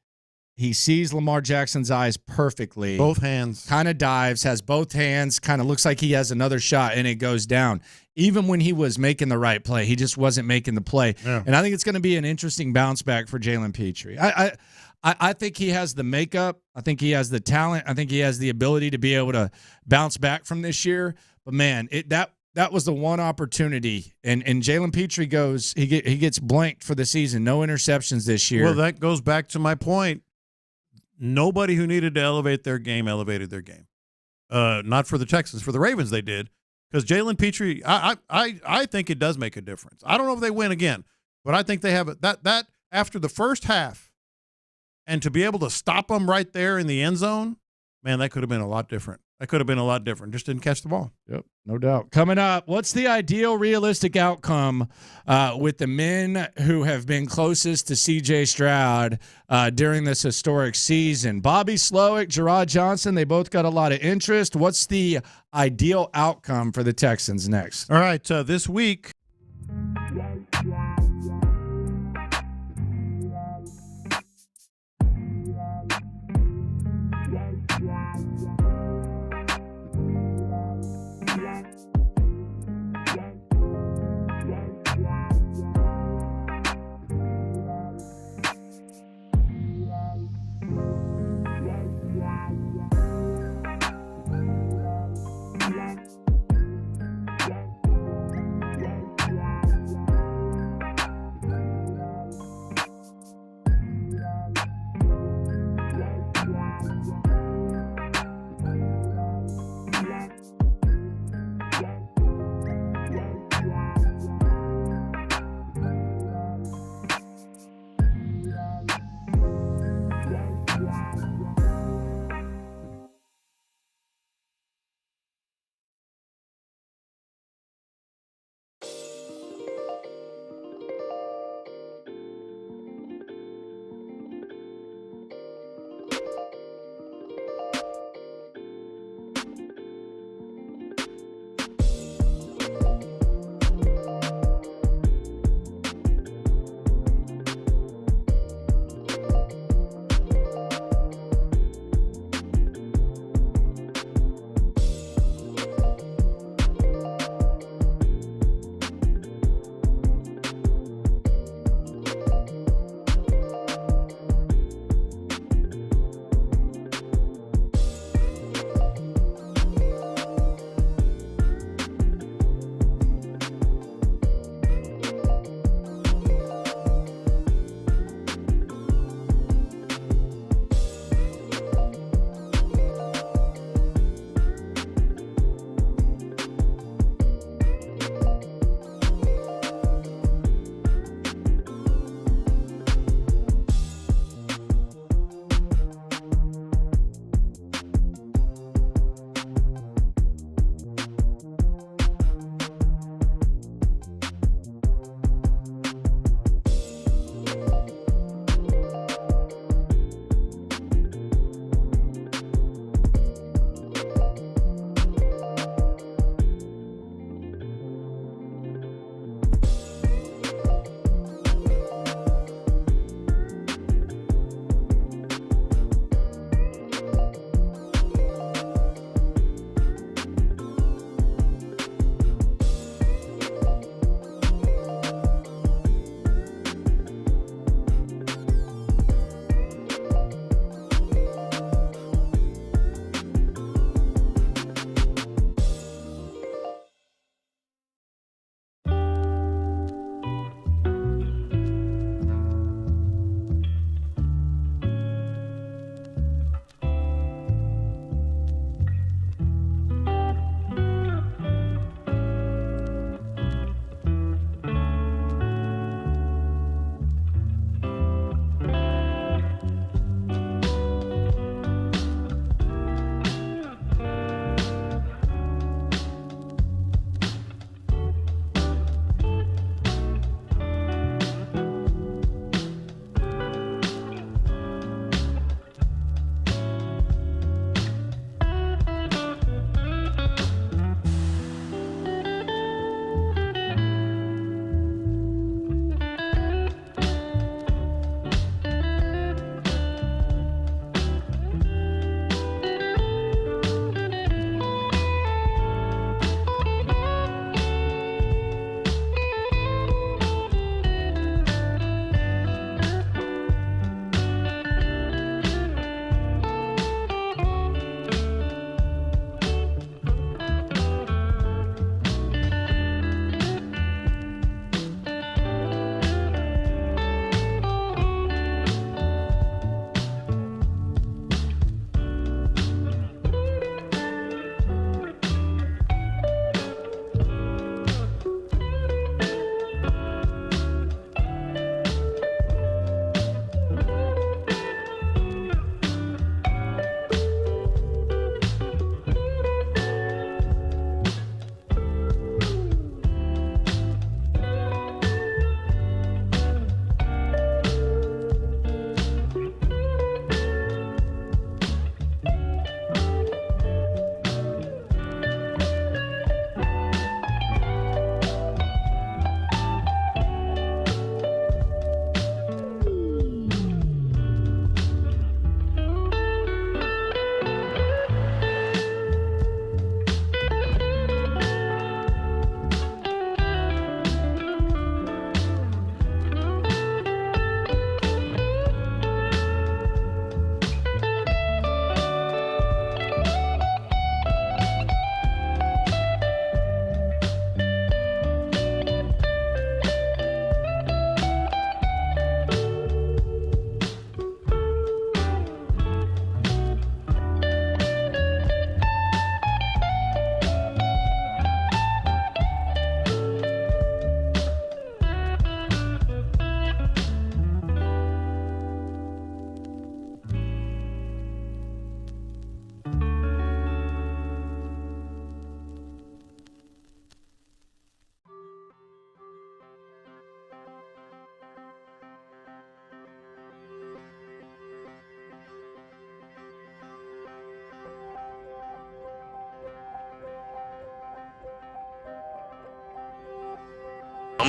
he sees Lamar Jackson's eyes perfectly. Both hands. Kind of dives, has both hands, kind of looks like he has another shot, and it goes down. Even when he was making the right play, he just wasn't making the play. Yeah. And I think it's going to be an interesting bounce back for Jalen Petrie. I think he has the makeup. I think he has the talent. I think he has the ability to be able to bounce back from this year. But, man, that was the one opportunity. And Jalen Petrie he gets blanked for the season. No interceptions this year. Well, that goes back to my point. Nobody who needed to elevate their game elevated their game. Not for the Texans. For the Ravens, they did. Because Jalen Petrie, I think it does make a difference. I don't know if they win again, but I think they have it. That after the first half, and to be able to stop them right there in the end zone, man, that could have been a lot different. Just didn't catch the ball. Yep, no doubt. Coming up, what's the ideal, realistic outcome with the men who have been closest to C.J. Stroud during this historic season? Bobby Slowick, Gerard Johnson, they both got a lot of interest. What's the ideal outcome for the Texans next? All right, this week.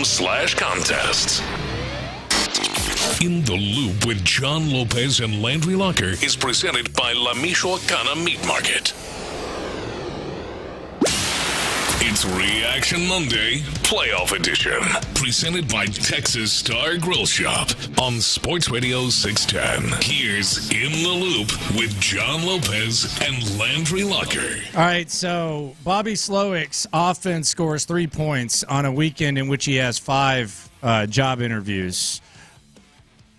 SportsRadio610.com/contests. In the Loop with John Lopez and Landry Locker is presented by La Michoacana Meat Market. It's Reaction Monday, Playoff Edition, presented by Texas Star Grill Shop on Sports Radio 610. Here's In the Loop with John Lopez and Landry Locker. All right, so Bobby Slowick's offense scores 3 points on a weekend in which he has 5 job interviews.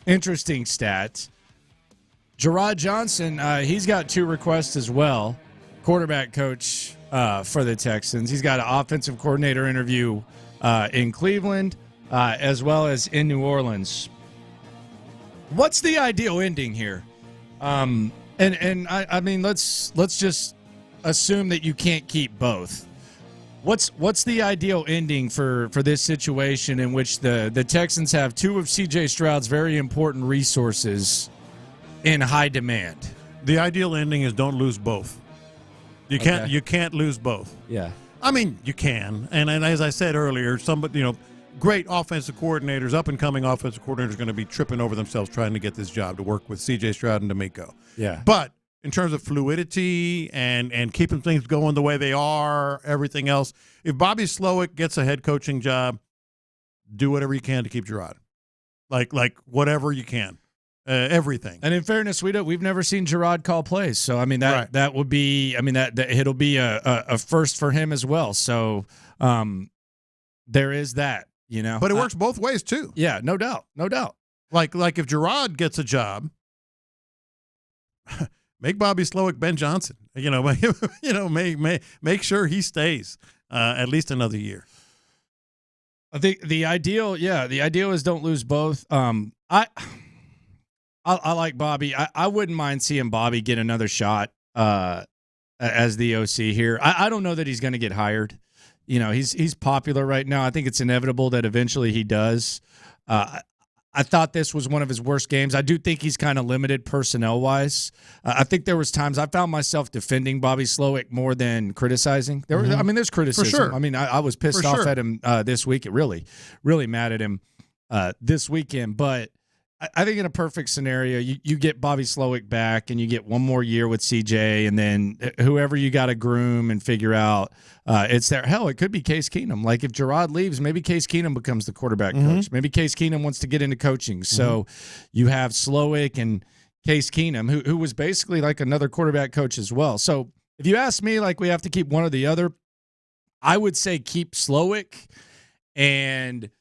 Interesting stat. Gerard Johnson, he's got 2 requests as well. Quarterback coach for the Texans. He's got an offensive coordinator interview in Cleveland as well as in New Orleans. What's the ideal ending here? I mean, let's just assume that you can't keep both. What's the ideal ending for this situation in which the Texans have 2 of C.J. Stroud's very important resources in high demand? The ideal ending is don't lose both. You can't lose both. Yeah. I mean, you can. And as I said earlier, great offensive coordinators, up-and-coming offensive coordinators are going to be tripping over themselves trying to get this job to work with C.J. Stroud and DeMeco. Yeah. But in terms of fluidity and keeping things going the way they are, everything else, if Bobby Slowick gets a head coaching job, do whatever you can to keep Gerard. Like whatever you can. Everything. And in fairness, we've never seen Gerard call plays, so I mean that would be that it'll be a first for him as well. So there is that, But it works both ways too. Yeah, no doubt. Like if Gerard gets a job, make Bobby Slowick Ben Johnson. Make sure he stays at least another year. I think the ideal is don't lose both. I like Bobby. I wouldn't mind seeing Bobby get another shot as the OC here. I don't know that he's going to get hired. He's popular right now. I think it's inevitable that eventually he does. I thought this was one of his worst games. I do think he's kind of limited personnel-wise. I think there was times I found myself defending Bobby Slowick more than criticizing. There's criticism. For sure. I mean, I was pissed off at him this week. Really, really mad at him this weekend. But I think in a perfect scenario, you get Bobby Slowick back and you get one more year with CJ, and then whoever you got to groom and figure out, it's there. Hell, it could be Case Keenum. Like if Gerard leaves, maybe Case Keenum becomes the quarterback coach. Maybe Case Keenum wants to get into coaching. So you have Slowick and Case Keenum, who was basically like another quarterback coach as well. So if you ask me, like we have to keep one or the other, I would say keep Slowick and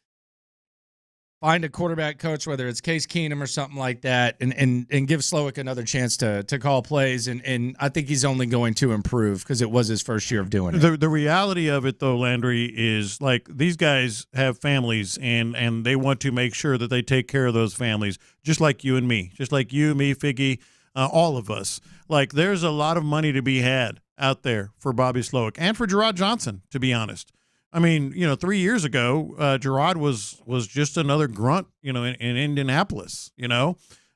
find a quarterback coach, whether it's Case Keenum or something like that, and give Slowick another chance to call plays. And I think he's only going to improve because it was his first year of doing it. The reality of it, though, Landry, is like these guys have families, and they want to make sure that they take care of those families, just like you and me, just like you, me, Figgy, all of us. Like there's a lot of money to be had out there for Bobby Slowick and for Gerard Johnson, to be honest. I mean, 3 years ago, Gerard was just another grunt, in Indianapolis,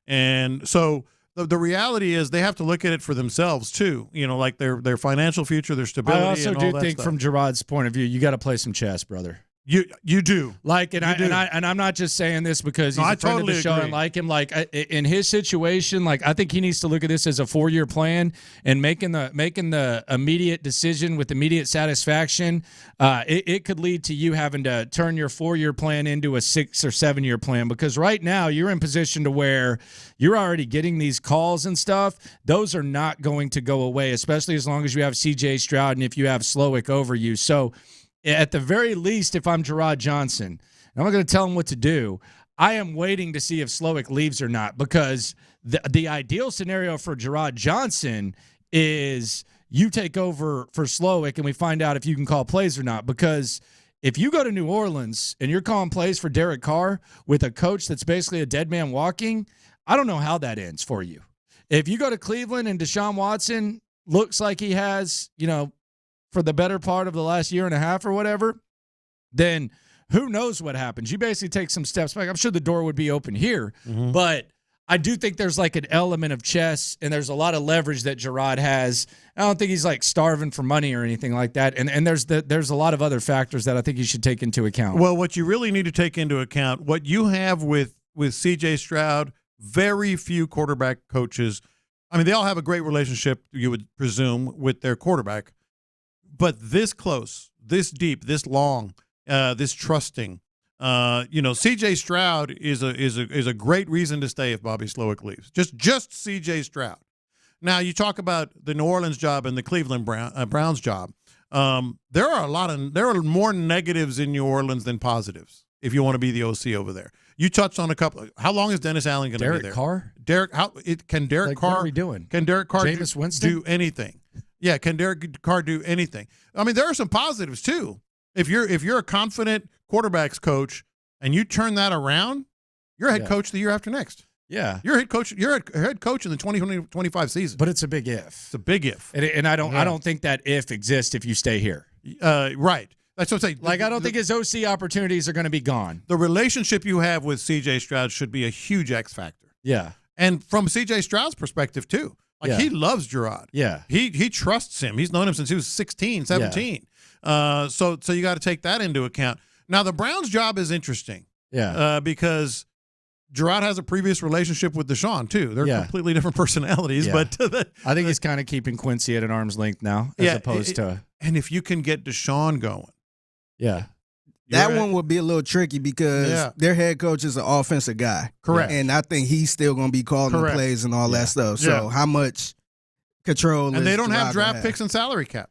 and so the reality is they have to look at it for themselves too, like their financial future, their stability. I also and all do that think stuff. From Gerard's point of view, you got to play some chess, brother. You do. And I'm not just saying this because he's a friend of the show and like him. Like in his situation, like I think he needs to look at this as a 4-year plan and making the immediate decision with immediate satisfaction. It could lead to you having to turn your 4-year plan into a 6 or 7-year plan, because right now you're in position to where you're already getting these calls and stuff. Those are not going to go away, especially as long as you have C.J. Stroud and if you have Slowick over you. So at the very least, if I'm Gerard Johnson, and I'm not going to tell him what to do, I am waiting to see if Slowick leaves or not, because the ideal scenario for Gerard Johnson is you take over for Slowick and we find out if you can call plays or not. Because if you go to New Orleans and you're calling plays for Derek Carr with a coach that's basically a dead man walking, I don't know how that ends for you. If you go to Cleveland and Deshaun Watson looks like he has, for the better part of the last year and a half or whatever, then who knows what happens. You basically take some steps back. I'm sure the door would be open here, but I do think there's like an element of chess, and there's a lot of leverage that Gerard has. I don't think he's like starving for money or anything like that. And there's a lot of other factors that I think you should take into account. Well, what you really need to take into account, what you have with C.J. Stroud, very few quarterback coaches. I mean, they all have a great relationship, you would presume, with their quarterback. But this close, this deep, this long, this trusting. C.J. Stroud is a great reason to stay if Bobby Slowick leaves. Just C.J. Stroud. Now you talk about the New Orleans job and the Cleveland Browns job. There are more negatives in New Orleans than positives. If you want to be the OC over there, you touched on a couple. How long is Dennis Allen going to be there? Derek Carr. Can Derek Carr? What are we doing? Can Derek Carr Jameis Winston? do anything? Yeah, can Derek Carr do anything? I mean, there are some positives too. If you're a confident quarterbacks coach and you turn that around, you're a head coach the year after next. Yeah. You're a head coach in the 2025 season. But it's a big if. It's a big if. And I don't think that if exists if you stay here. Right. That's what I'm saying. Like, I don't think his OC opportunities are going to be gone. The relationship you have with C.J. Stroud should be a huge X factor. Yeah. And from C.J. Stroud's perspective, too. Like, he loves Gerard. Yeah. He trusts him. He's known him since he was 16, 17. Yeah. So you got to take that into account. Now, the Browns' job is interesting. Yeah. Because Gerard has a previous relationship with Deshaun, too. They're completely different personalities. Yeah. But I think he's kind of keeping Quincy at an arm's length now, as opposed to. And if you can get Deshaun going. Yeah. That one would be a little tricky because their head coach is an offensive guy. Correct. And I think he's still going to be calling the plays and all that stuff. So how much control and they don't have draft picks and salary cap.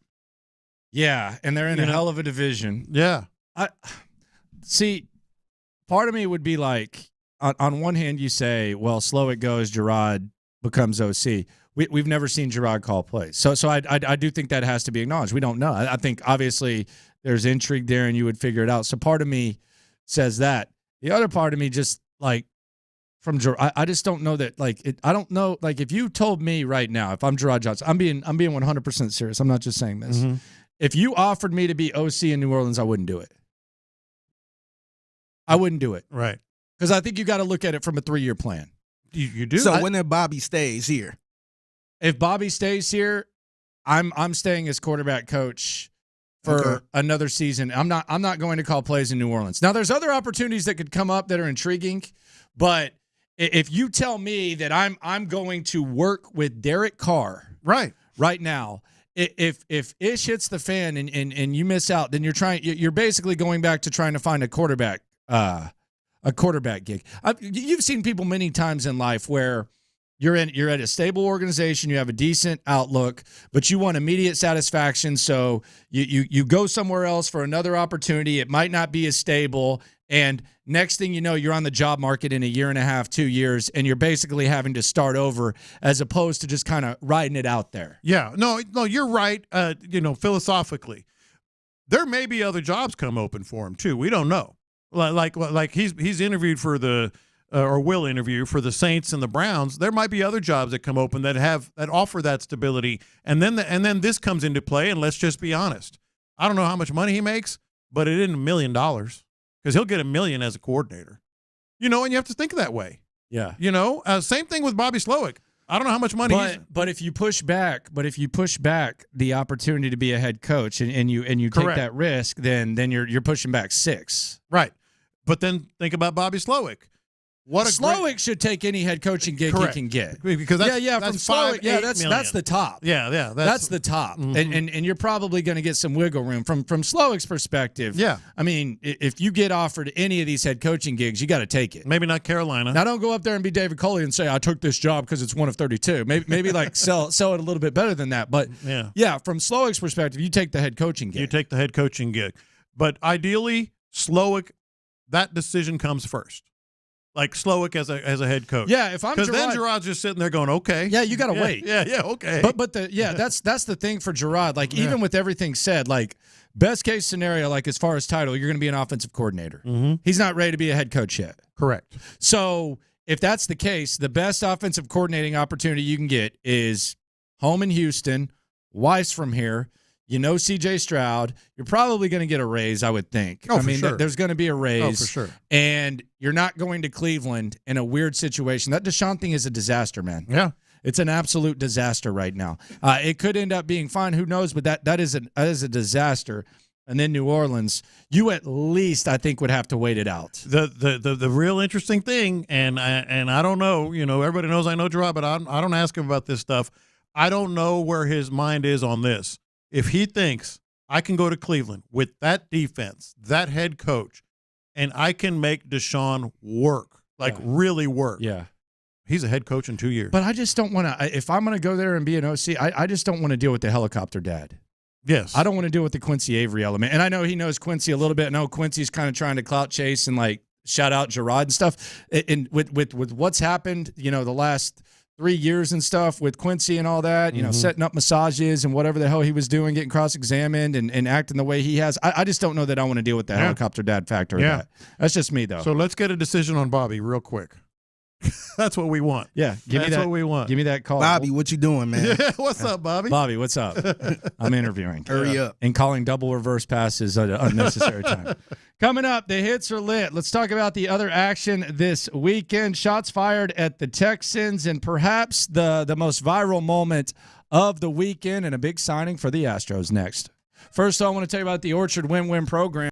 Yeah, and they're in a hell of a division. Yeah. See, part of me would be like, on one hand, you say, well, slow it goes, Gerard becomes OC. We've never seen Gerard call plays. So I do think that has to be acknowledged. We don't know. I think, obviously, there's intrigue there, and you would figure it out. So part of me says that. The other part of me just, like, from Gerard, I just don't know that, like, I don't know, like, if you told me right now, if I'm Gerard Johnson, I'm being 100% serious. I'm not just saying this. Mm-hmm. If you offered me to be OC in New Orleans, I wouldn't do it. I wouldn't do it. Right. Because I think you got to look at it from a 3-year plan. You do? So when Bobby stays here? If Bobby stays here, I'm staying as quarterback coach for another season. I'm not going to call plays in New Orleans. Now, there's other opportunities that could come up that are intriguing, but if you tell me that I'm going to work with Derek Carr right now, if ish hits the fan and you miss out, then you're basically going back to trying to find a quarterback gig. You've seen people many times in life where you're at a stable organization, you have a decent outlook, but you want immediate satisfaction, so you go somewhere else for another opportunity. It might not be as stable, and next thing you know, you're on the job market in a year and a half, 2 years, and you're basically having to start over as opposed to just kind of riding it out there. Yeah, no, you're right. Philosophically, there may be other jobs come open for him too. We don't know. Like he's interviewed for the. Or will interview for the Saints and the Browns. There might be other jobs that come open that offer that stability, and then this comes into play. And let's just be honest, I don't know how much money he makes, but it isn't $1 million because he'll get $1 million as a coordinator. And you have to think that way. Yeah. Same thing with Bobby Slowick. I don't know how much money. But if you push back, the opportunity to be a head coach and you take that risk, then you're pushing back 6. Right. But then think about Bobby Slowick. Slowick should take any head coaching gig he can get. Because that's from Slowick, that's the top. Yeah, that's the top. Mm-hmm. And you're probably going to get some wiggle room from Slowick's perspective. Yeah. I mean, if you get offered any of these head coaching gigs, you got to take it. Maybe not Carolina. Now don't go up there and be David Coley and say I took this job because it's one of 32. Maybe like sell it a little bit better than that. But yeah, from Slowick's perspective, you take the head coaching gig. You take the head coaching gig. But ideally, Slowick, that decision comes first. Like Slowick as a head coach. Yeah, if I'm Gerard, because then Gerard's just sitting there going, okay. Yeah, you got to wait. Yeah, okay. But that's the thing for Gerard. Like even with everything said, like best case scenario, like as far as title, you're going to be an offensive coordinator. Mm-hmm. He's not ready to be a head coach yet. Correct. So if that's the case, the best offensive coordinating opportunity you can get is home in Houston, Weiss from here. You know C.J. Stroud. You're probably going to get a raise, I would think. Oh, I mean, sure. There's going to be a raise. Oh, for sure. And you're not going to Cleveland in a weird situation. That Deshaun thing is a disaster, man. Yeah. It's an absolute disaster right now. It could end up being fine. Who knows? But that is a disaster. And then New Orleans, you at least, I think, would have to wait it out. The real interesting thing, and I don't know, everybody knows I know Gerard, but I don't ask him about this stuff. I don't know where his mind is on this. If he thinks I can go to Cleveland with that defense, that head coach, and I can make Deshaun work, really work. Yeah. He's a head coach in 2 years. But I just don't want to, if I'm going to go there and be an OC, I just don't want to deal with the helicopter dad. Yes. I don't want to deal with the Quincy Avery element. And I know he knows Quincy a little bit. I know Quincy's kind of trying to clout chase and shout out Gerard and stuff. And with what's happened, the last 3 years and stuff with Quincy and all that, setting up massages and whatever the hell he was doing, getting cross-examined and acting the way he has. I just don't know that I want to deal with the helicopter dad factor of that. That's just me, though. So let's get a decision on Bobby real quick. That's what we want. Yeah, that's what we want. Give me that call. Bobby, what you doing, man? Yeah, what's up, Bobby? Bobby, what's up? I'm interviewing. Hurry up. And calling double reverse passes at an unnecessary time. Coming up, the hits are lit. Let's talk about the other action this weekend. Shots fired at the Texans and perhaps the most viral moment of the weekend and a big signing for the Astros next. First, I want to tell you about the Orchard Win-Win program.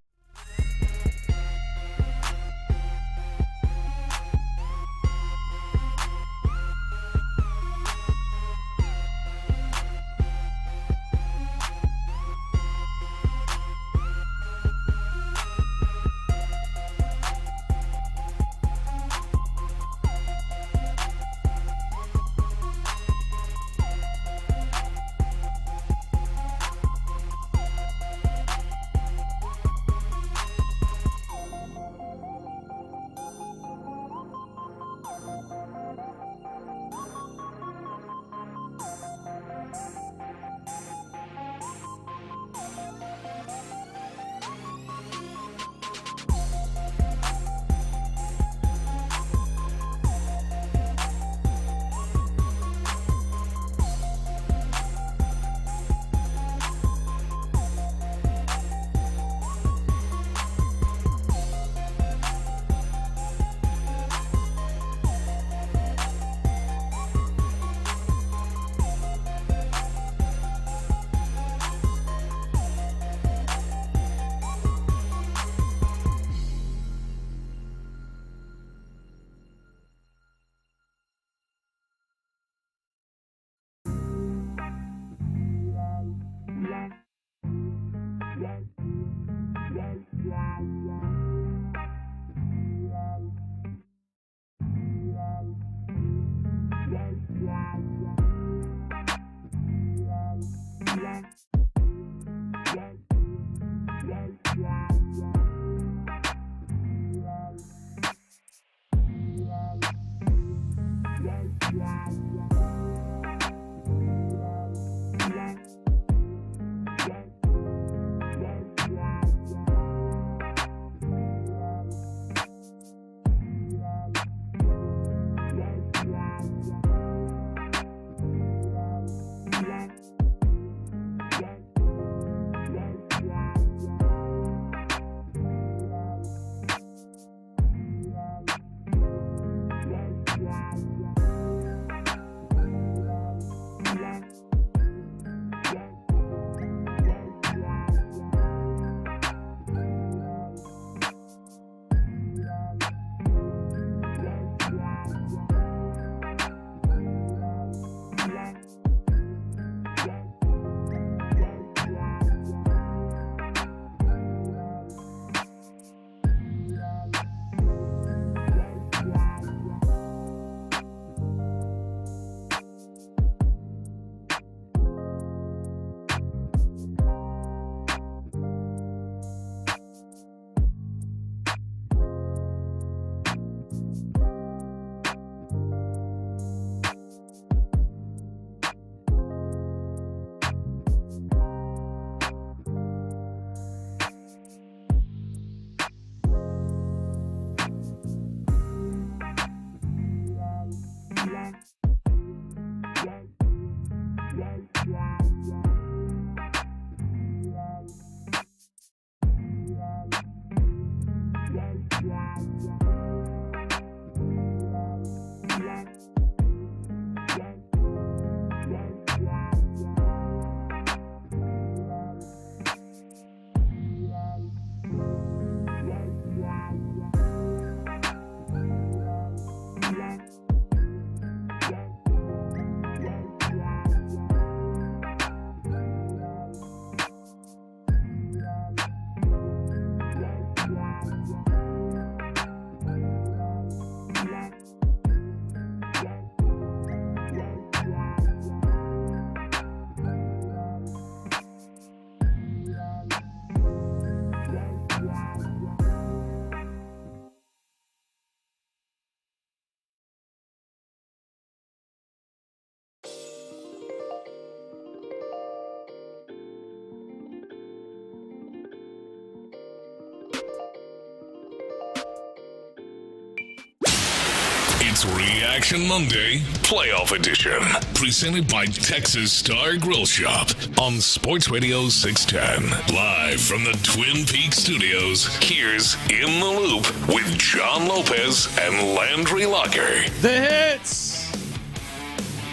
It's Reaction Monday, Playoff Edition, presented by Texas Star Grill Shop on Sports Radio 610. Live from the Twin Peaks studios, here's In the Loop with John Lopez and Landry Locker. The hits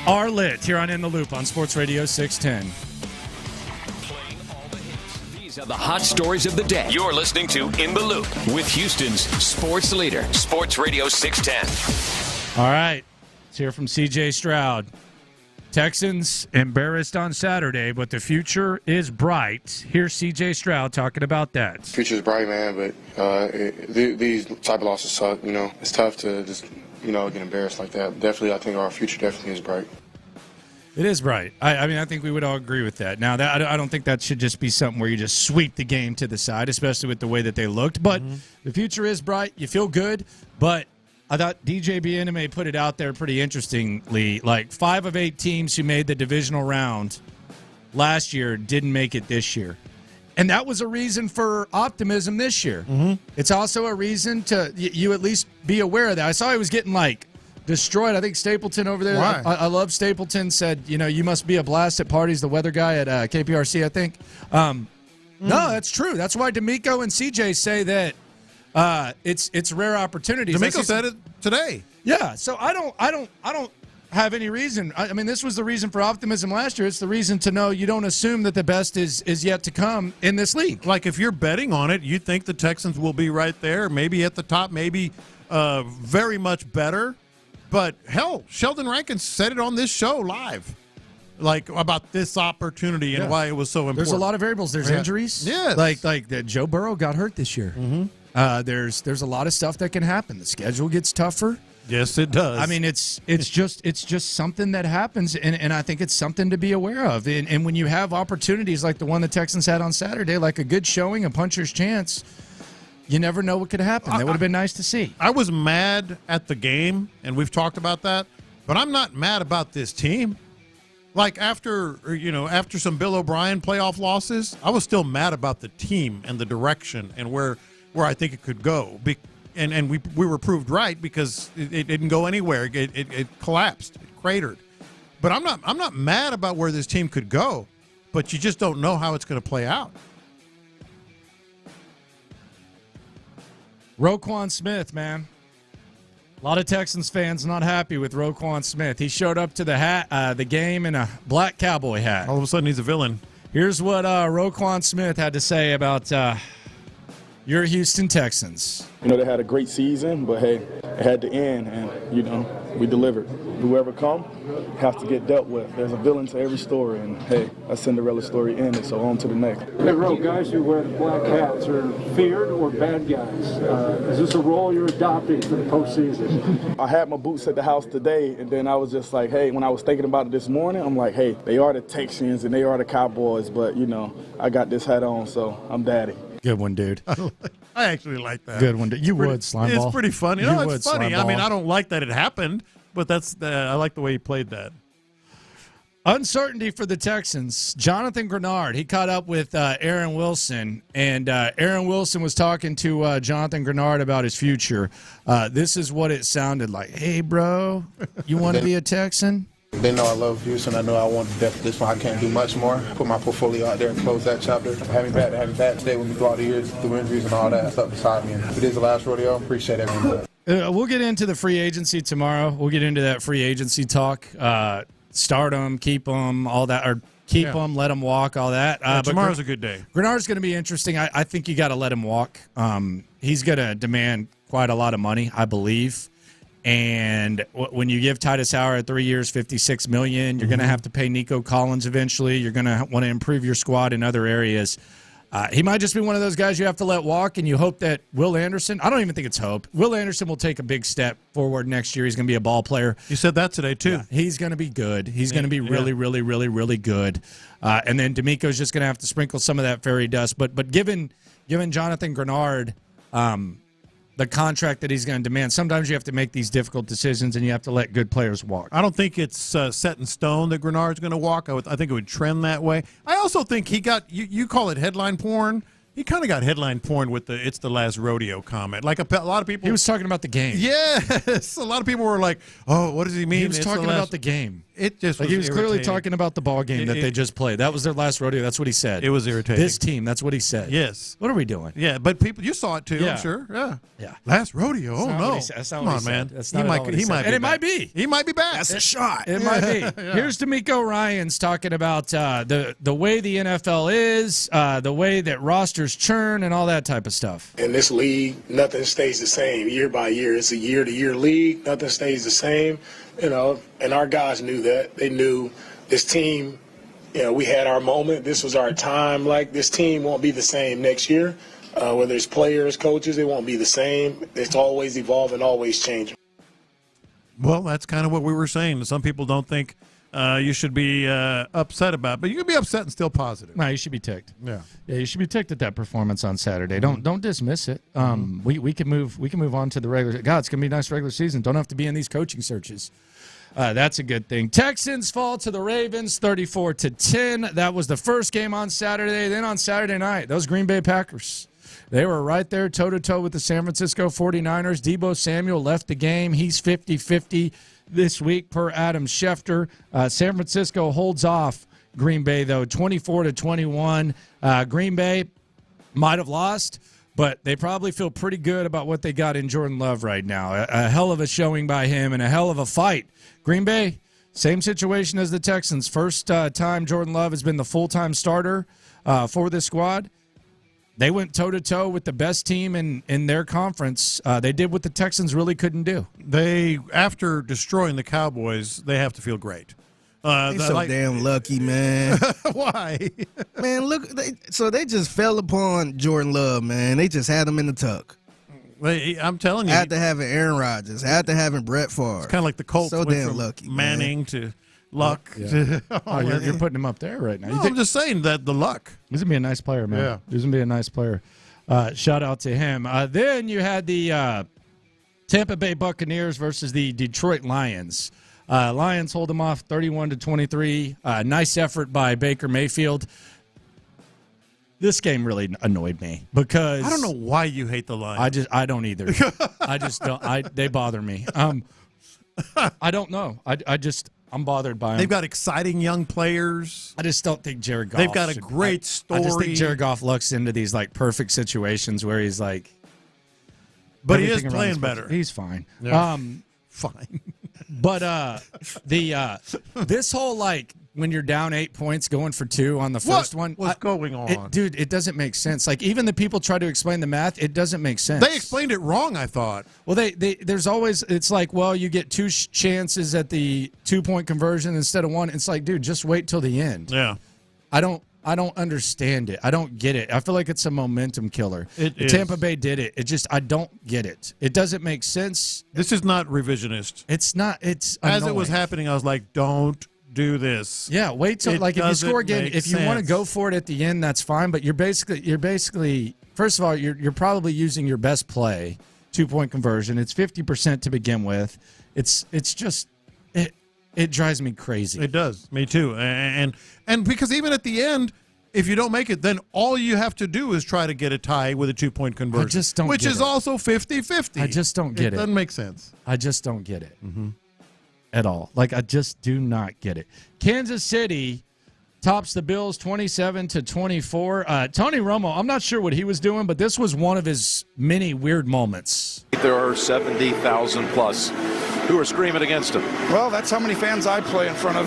are lit here on In the Loop on Sports Radio 610. These are the hot stories of the day. You're listening to In the Loop with Houston's sports leader, Sports Radio 610. All right, let's hear from C.J. Stroud. Texans embarrassed on Saturday, but the future is bright. Here's C.J. Stroud talking about that. Future is bright, man, but these type of losses suck. You know, it's tough to just, get embarrassed like that. Definitely, I think our future definitely is bright. It is bright. I mean, I think we would all agree with that. Now, I don't think that should just be something where you just sweep the game to the side, especially with the way that they looked. But the future is bright. You feel good, but I thought DJ Bieniemy put it out there pretty interestingly. Like 5 of 8 teams who made the divisional round last year didn't make it this year. And that was a reason for optimism this year. It's also a reason to you at least be aware of that. I saw he was getting destroyed. I think Stapleton over there. Why? I love Stapleton said, you must be a blast at parties, the weather guy at KPRC, I think. No, that's true. That's why DeMeco and CJ say that it's rare opportunities. DeMeco said it today. Yeah, so I don't have any reason. I mean, this was the reason for optimism last year. It's the reason to know you don't assume that the best is yet to come in this league. Like if you're betting on it, you think the Texans will be right there, maybe at the top, maybe very much better. But hell, Sheldon Rankins said it on this show live, about this opportunity and why it was so important. There's a lot of variables. There's injuries. Yes. Like that Joe Burrow got hurt this year. There's a lot of stuff that can happen. The schedule gets tougher. Yes, it does. I mean, it's just something that happens, and I think it's something to be aware of. And when you have opportunities like the one the Texans had on Saturday, like a good showing, a puncher's chance, you never know what could happen. That would have been nice to see. I was mad at the game, and we've talked about that, but I'm not mad about this team. Like after some Bill O'Brien playoff losses, I was still mad about the team and the direction and where I think it could go. And we were proved right because it didn't go anywhere. It collapsed. It cratered. But I'm not mad about where this team could go, but you just don't know how it's going to play out. Roquan Smith, man. A lot of Texans fans not happy with Roquan Smith. He showed up to the game in a black cowboy hat. All of a sudden, he's a villain. Here's what Roquan Smith had to say about your Houston Texans. They had a great season, but hey, it had to end, and we delivered. Whoever come has to get dealt with. There's a villain to every story, and hey, a Cinderella story ended, so on to the next. Hey, Ro, guys who wear the black hats are feared or bad guys. Is this a role you're adopting for the postseason? I had my boots at the house today, and then I was just like, hey, when I was thinking about it this morning, I'm like, hey, they are the Texans and they are the Cowboys, but I got this hat on, so I'm daddy. Good one, dude. I actually like that. Good one, dude. You would, Slimeball. It's pretty funny. It's funny. I mean, I don't like that it happened, but I like the way he played that. Uncertainty for the Texans. Jonathan Grenard, he caught up with Aaron Wilson, and Aaron Wilson was talking to Jonathan Grenard about his future. This is what it sounded like. Hey, bro, you want to be a Texan? They know I love Houston. I know I want to definitely this one. I can't do much more. Put my portfolio out there and close that chapter. Having back, stay with me throughout the years, through injuries and all that stuff beside me. And if it is the last rodeo, appreciate everything. We'll get into the free agency tomorrow. We'll get into that free agency talk. Start them, keep them, all that, or keep them, let them walk, all that. But tomorrow's a good day. Grenard's going to be interesting. I think you got to let him walk. He's going to demand quite a lot of money, I believe. And when you give Titus Howard 3 years, $56 million, you're going to have to pay Nico Collins eventually. You're going to want to improve your squad in other areas. He might just be one of those guys you have to let walk, and you hope that Will Anderson – I don't even think it's hope. Will Anderson will take a big step forward next year. He's going to be a ball player. You said that today, too. Yeah, he's going to be good. He's going to be really, really, really, really good. And then DeMeco's just going to have to sprinkle some of that fairy dust. But given Jonathan Grenard the contract that he's going to demand, sometimes you have to make these difficult decisions, and you have to let good players walk. I don't think it's set in stone that Grenard's going to walk. I think it would trend that way. I also think he got, you call it headline porn. He kind of got headline porn with the "It's the last rodeo" comment. Like a lot of people. He was talking about the game. Yes, a lot of people were like, "Oh, what does he mean?" He was talking about the game. It just like was he was clearly talking about the ball game that they just played. That was their last rodeo. That's what he said. It was irritating. This team. That's what he said. Yes. What are we doing? Yeah, but people, you saw it too. Yeah. I'm sure. Yeah. Yeah. Last rodeo. Oh no. That's not Come what on, he man. said. That's He not might. what He said. might. And it back. might be. He might be back. That's a shot. It might be. Yeah. Here's DeMeco Ryans talking about the way the NFL is, the way that rosters churn, and all that type of stuff. In this league, nothing stays the same year by year. It's a year-to-year league. Nothing stays the same, and our guys knew that. They knew this team, we had our moment. This was our time. Like, this team won't be the same next year. Whether it's players, coaches, they won't be the same. It's always evolving, always changing. Well, that's kind of what we were saying. Some people don't think you should be upset about, but you can be upset and still positive. No, you should be ticked. Yeah, you should be ticked at that performance on Saturday. Don't dismiss it. We can move on to the regular. God, it's gonna be a nice regular season. Don't have to be in these coaching searches. That's a good thing. Texans fall to the Ravens 34-10. That was the first game on Saturday. Then on Saturday night, those Green Bay Packers, they were right there toe-to-toe with the San Francisco 49ers. Deebo Samuel left the game. He's 50-50 this week per Adam Schefter. San Francisco holds off Green Bay, though, 24-21. Green Bay might have lost, but they probably feel pretty good about what they got in Jordan Love right now. A hell of a showing by him and a hell of a fight. Green Bay, same situation as the Texans. First time Jordan Love has been the full-time starter for this squad. They went toe-to-toe with the best team in their conference. They did what the Texans really couldn't do. After destroying the Cowboys, they have to feel great. They're so damn lucky, man. Why? Man, look. They just fell upon Jordan Love, man. They just had him in the tuck. I'm telling you. After having Aaron Rodgers, after having Brett Favre. It's kind of like the Colts. So went damn from lucky. Manning to Luck. Yeah. You're putting him up there right now. No, I'm just saying that the Luck. He's going to be a nice player, man. Yeah. He's going to be a nice player. Shout out to him. Then you had the Tampa Bay Buccaneers versus the Detroit Lions. Lions hold them off 31-23. Nice effort by Baker Mayfield. This game really annoyed me because I don't know why you hate the Lions. I don't either. I just don't. They bother me. I don't know. I'm bothered by them. They've got exciting young players. I just don't think Jared Goff. They've got a great story. I just think Jared Goff looks into these like perfect situations where he's like. But he is playing better. He's fine. Yeah. Fine. But this whole like when you're down 8 points going for 2 on the first one. What's going on? It doesn't make sense. Like even the people try to explain the math, it doesn't make sense. They explained it wrong, I thought. Well, there's always, it's like, well, you get 2 chances at the 2-point conversion instead of 1. It's like, dude, just wait till the end. Yeah. I don't understand it. I don't get it. I feel like it's a momentum killer. Tampa Bay did it. I don't get it. It doesn't make sense. This is not revisionist. It's not. It's as annoying. it was happening. I was like, don't do this. Yeah, wait till if you score again. If you want to go for it at the end, that's fine. But you're basically first of all, you're probably using your best play, 2-point conversion. It's 50% to begin with. It's just it drives me crazy. It does. Me too. And because even at the end, if you don't make it, then all you have to do is try to get a tie with a 2-point conversion. I just don't which get is it. also 50-50. I just don't get it. It doesn't make sense. I just don't get it at all. Like I just do not get it. Kansas City tops the Bills 27-24. Tony Romo, I'm not sure what he was doing, but this was one of his many weird moments. There are 70,000 plus who are screaming against him. Well, that's how many fans I play in front of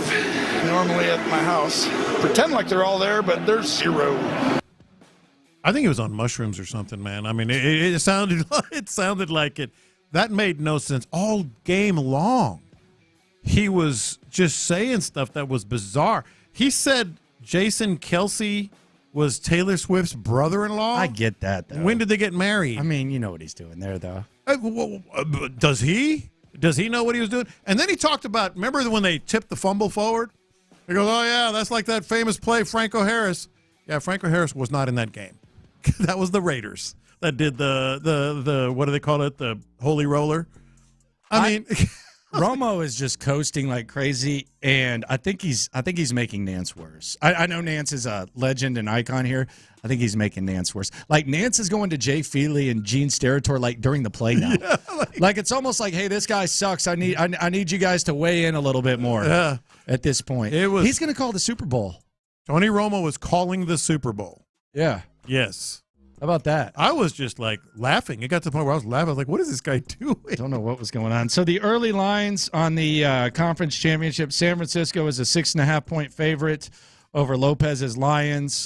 normally at my house. Pretend like they're all there, but there's 0. I think he was on mushrooms or something, man. I mean, it sounded like it. That made no sense. All game long, he was just saying stuff that was bizarre. He said Jason Kelce was Taylor Swift's brother-in-law. I get that, though. When did they get married? I mean, you know what he's doing there, though. Does he? Does he know what he was doing? And then he talked about, remember when they tipped the fumble forward? He goes, oh, yeah, that's like that famous play, Franco Harris. Yeah, Franco Harris was not in that game. That was the Raiders that did the what do they call it, the holy roller? I mean, Romo is just coasting like crazy, and I think he's making Nance worse. I know Nance is a legend and icon here. I think he's making Nance worse. Like, Nance is going to Jay Feely and Gene's territory, like, during the play now. Yeah, like it's almost like, hey, this guy sucks. I need you guys to weigh in a little bit more at this point. He's going to call the Super Bowl. Tony Romo was calling the Super Bowl. Yeah. Yes. How about that? I was just, like, laughing. It got to the point where I was laughing. I was like, what is this guy doing? Don't know what was going on. So the early lines on the conference championship, San Francisco is a 6.5-point favorite over Lopez's Lions,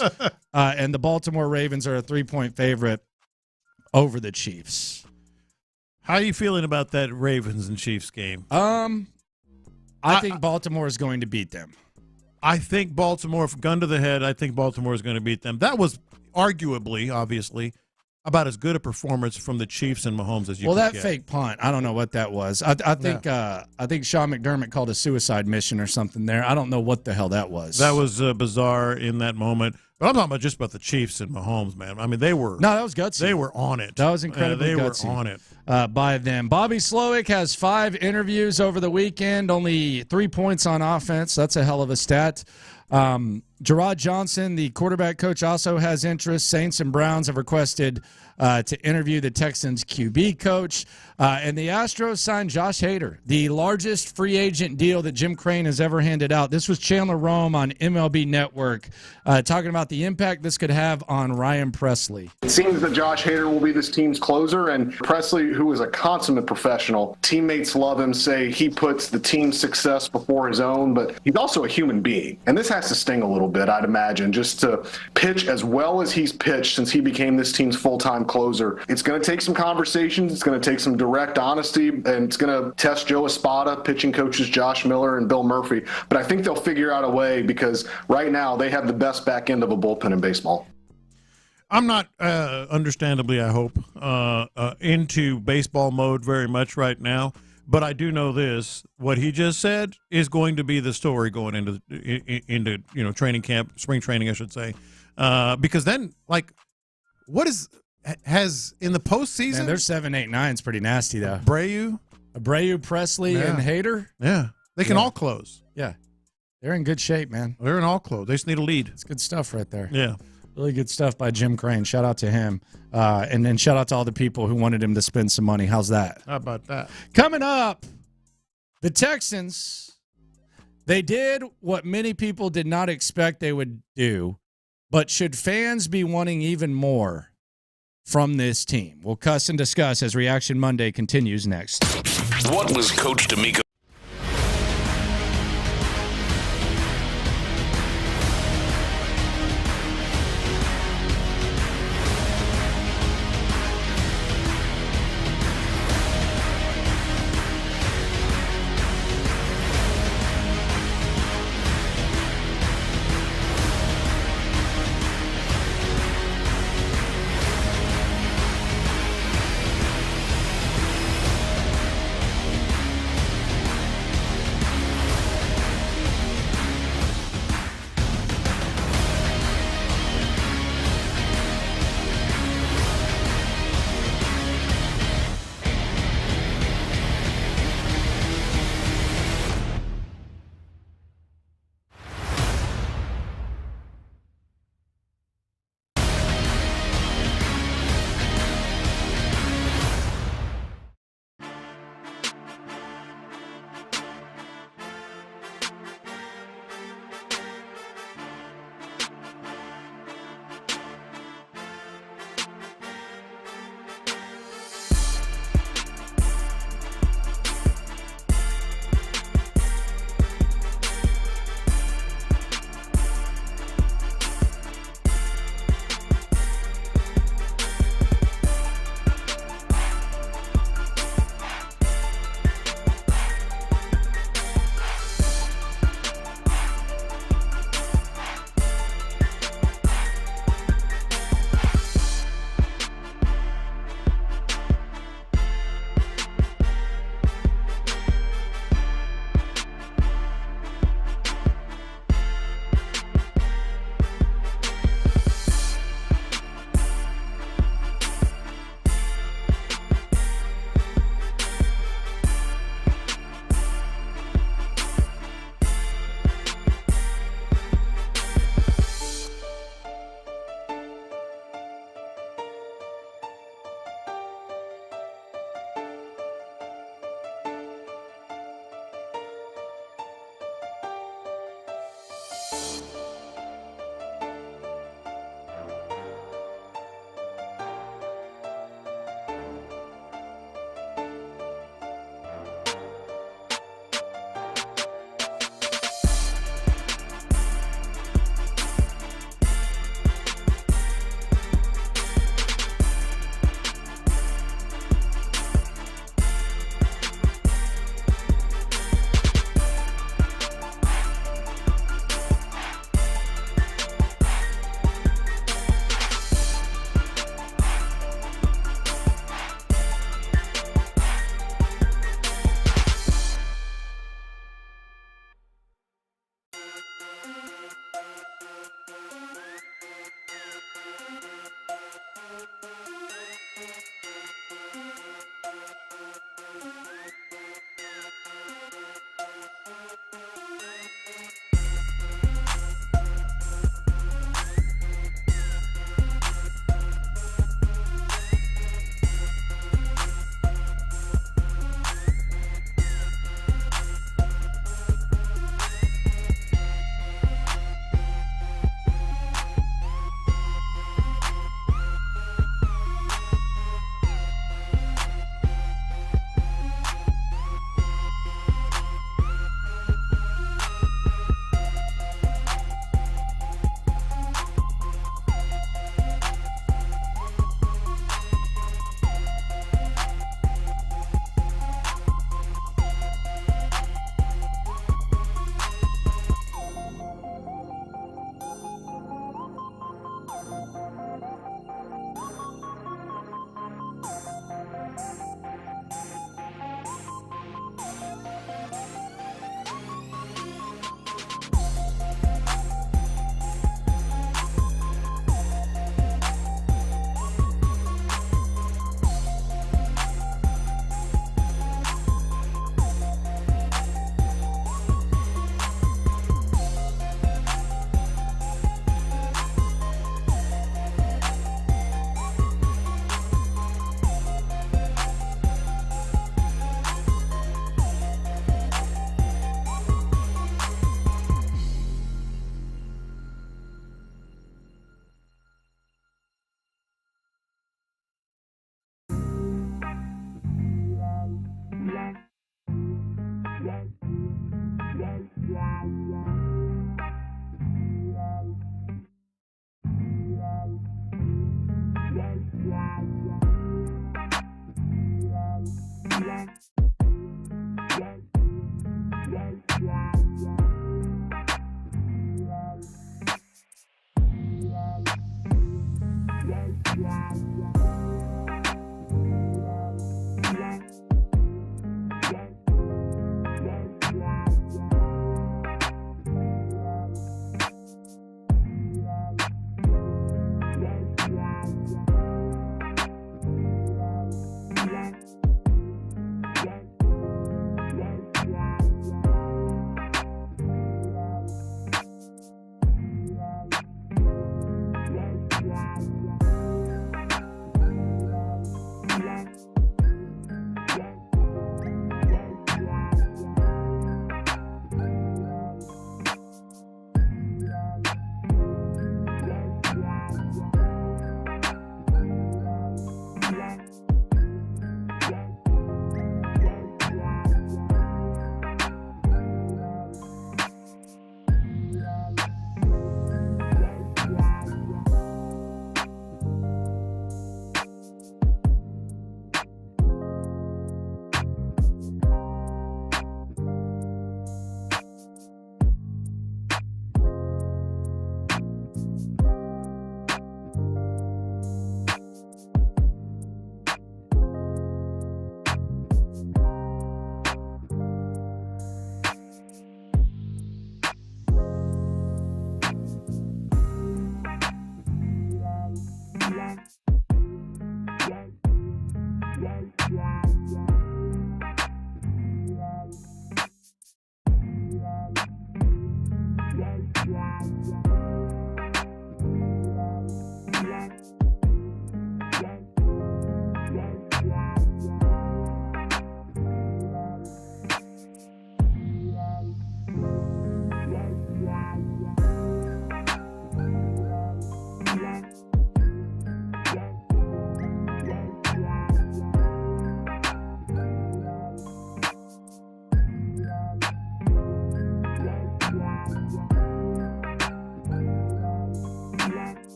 and the Baltimore Ravens are a 3-point favorite over the Chiefs. How are you feeling about that Ravens and Chiefs game? I think Baltimore is going to beat them. I think Baltimore, gun to the head, I think Baltimore is going to beat them. That was arguably, obviously, about as good a performance from the Chiefs and Mahomes as you could get. Well, that fake punt, I don't know what that was. I think Sean McDermott called a suicide mission or something there. I don't know what the hell that was. That was bizarre in that moment. But I'm talking about just about the Chiefs and Mahomes, man. I mean, they were. No, that was gutsy. They were on it. That was incredibly gutsy. They were on it. By them. Bobby Slowick has 5 interviews over the weekend, only 3 points on offense. That's a hell of a stat. Gerard Johnson, the quarterback coach, also has interest. Saints and Browns have requested to interview the Texans QB coach. And the Astros signed Josh Hader, the largest free agent deal that Jim Crane has ever handed out. This was Chandler Rome on MLB Network talking about the impact this could have on Ryan Presley. It seems that Josh Hader will be this team's closer, and Presley, who is a consummate professional, teammates love him, say he puts the team's success before his own, but he's also a human being. And this has to sting a little bit, I'd imagine, just to pitch as well as he's pitched since he became this team's full-time closer. It's going to take some conversations. It's going to take some direct honesty, and it's going to test Joe Espada, pitching coaches Josh Miller and Bill Murphy. But I think they'll figure out a way because right now they have the best back end of a bullpen in baseball. I'm not, understandably, I hope, into baseball mode very much right now. But I do know this: what he just said is going to be the story going into training camp, spring training, I should say, because then has in the postseason. Man, their 7, 8, 9's pretty nasty though. Abreu, Presley, and Hader. Yeah, they can all close. Yeah, they're in good shape, man. They're in all close. They just need a lead. It's good stuff right there. Yeah. Really good stuff by Jim Crane. Shout out to him. And then shout out to all the people who wanted him to spend some money. How's that? How about that? Coming up, the Texans, they did what many people did not expect they would do, but should fans be wanting even more from this team? We'll cuss and discuss as Reaction Monday continues next. What was Coach DeMeco?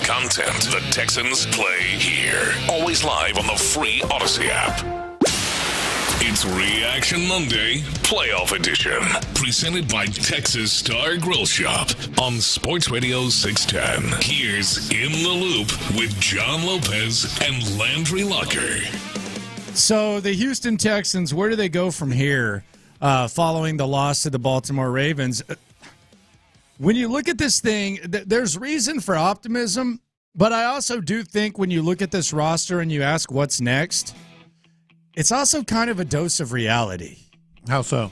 Content the Texans play here. Always live on the free Odyssey app. It's Reaction Monday, Playoff Edition. Presented by Texas Star Grill Shop on Sports Radio 610. Here's In the Loop with John Lopez and Landry Locker. So the Houston Texans, where do they go from here following the loss to the Baltimore Ravens? When you look at this thing, there's reason for optimism, but I also do think when you look at this roster and you ask what's next, it's also kind of a dose of reality. How so?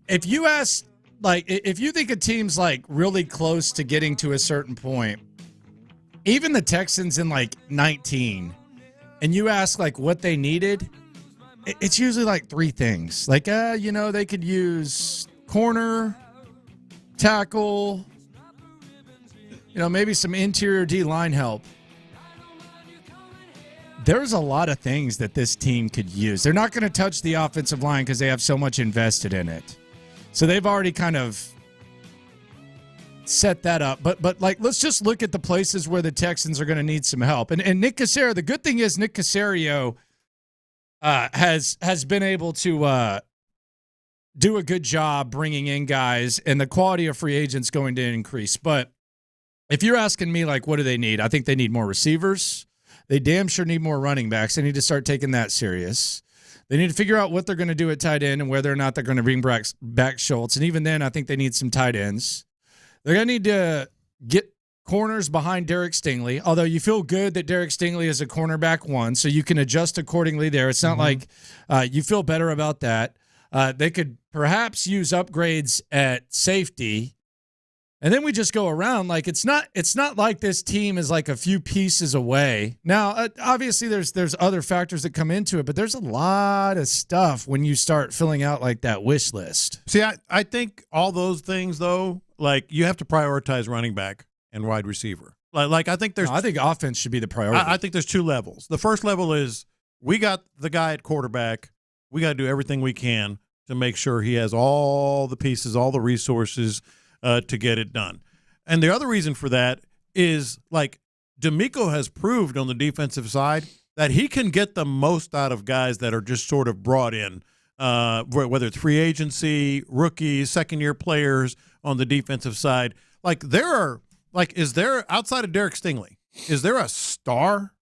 If you ask, if you think a team's really close to getting to a certain point, even the Texans in 19, and you ask what they needed, it's usually three things. They could use corner, tackle, maybe some interior D-line help. There's a lot of things that this team could use. They're not going to touch the offensive line because they have so much invested in it. So they've already kind of set that up. But let's just look at the places where the Texans are going to need some help. And Nick Caserio, the good thing is Nick Caserio has been able to do a good job bringing in guys, and the quality of free agents going to increase. But if you're asking me, what do they need? I think they need more receivers. They damn sure need more running backs. They need to start taking that serious. They need to figure out what they're going to do at tight end and whether or not they're going to bring back Schultz. And even then, I think they need some tight ends. They're going to need to get corners behind Derek Stingley, although you feel good that Derek Stingley is a cornerback one, so you can adjust accordingly there. It's not like you feel better about that. They could perhaps use upgrades at safety. And then we just go around it's not like this team is a few pieces away. Now, obviously there's other factors that come into it, but there's a lot of stuff when you start filling out that wish list. See, I think all those things though, you have to prioritize running back and wide receiver. I think I think offense should be the priority. I think there's two levels. The first level is we got the guy at quarterback. We got to do everything we can to make sure he has all the pieces, all the resources to get it done. And the other reason for that is DeMeco has proved on the defensive side that he can get the most out of guys that are just sort of brought in, whether it's free agency, rookies, second-year players on the defensive side. Is there, outside of Derek Stingley, is there a star?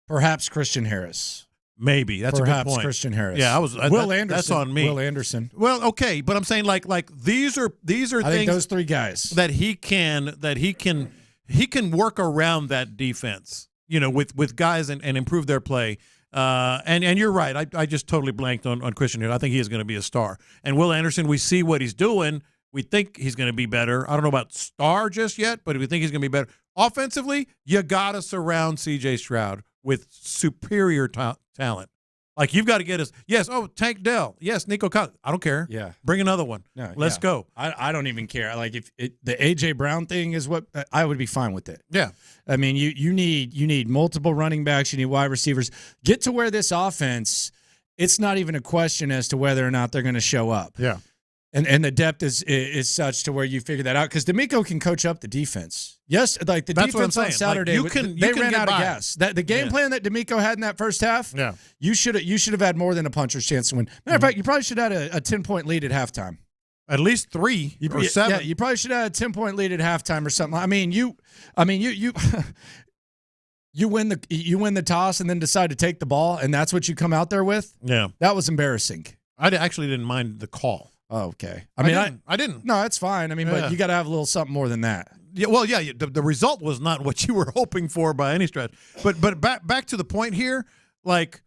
Perhaps Christian Harris. Maybe. That's Perhaps a good point. Christian Harris. Yeah, Will Anderson. That's on me. Will Anderson. Well, okay, but I'm saying these are I think those three guys that he can work around that defense, with guys and improve their play. And you're right. I just totally blanked on Christian Hill. I think he is going to be a star. And Will Anderson, we see what he's doing. We think he's going to be better. I don't know about star just yet, but we think he's going to be better. Offensively, you got to surround C.J. Stroud with superior talent. You've got to get us. Yes. Oh, Tank Dell. Yes. Nico Collins. I don't care. Yeah. Bring another one. No, Let's go. I don't even care. If the A.J. Brown thing is what I would be fine with it. Yeah. I mean, you need multiple running backs. You need wide receivers. Get to where this offense, it's not even a question as to whether or not they're going to show up. Yeah. And the depth is such to where you figure that out because DeMeco can coach up the defense. Yes, like the defense on Saturday, they ran out of gas. The game plan that DeMeco had in that first half, you should have had more than a puncher's chance to win. Matter of fact, you probably should have had a 10-point lead at halftime. At least 3 or 7. Yeah, you probably should have had a 10-point lead at halftime or something. I mean, you you win the toss and then decide to take the ball, and that's what you come out there with. Yeah, that was embarrassing. I actually didn't mind the call. Oh, okay. I didn't. No, that's fine. I mean, but you got to have a little something more than that. Yeah. Well, yeah. The result was not what you were hoping for by any stretch. But back to the point here, like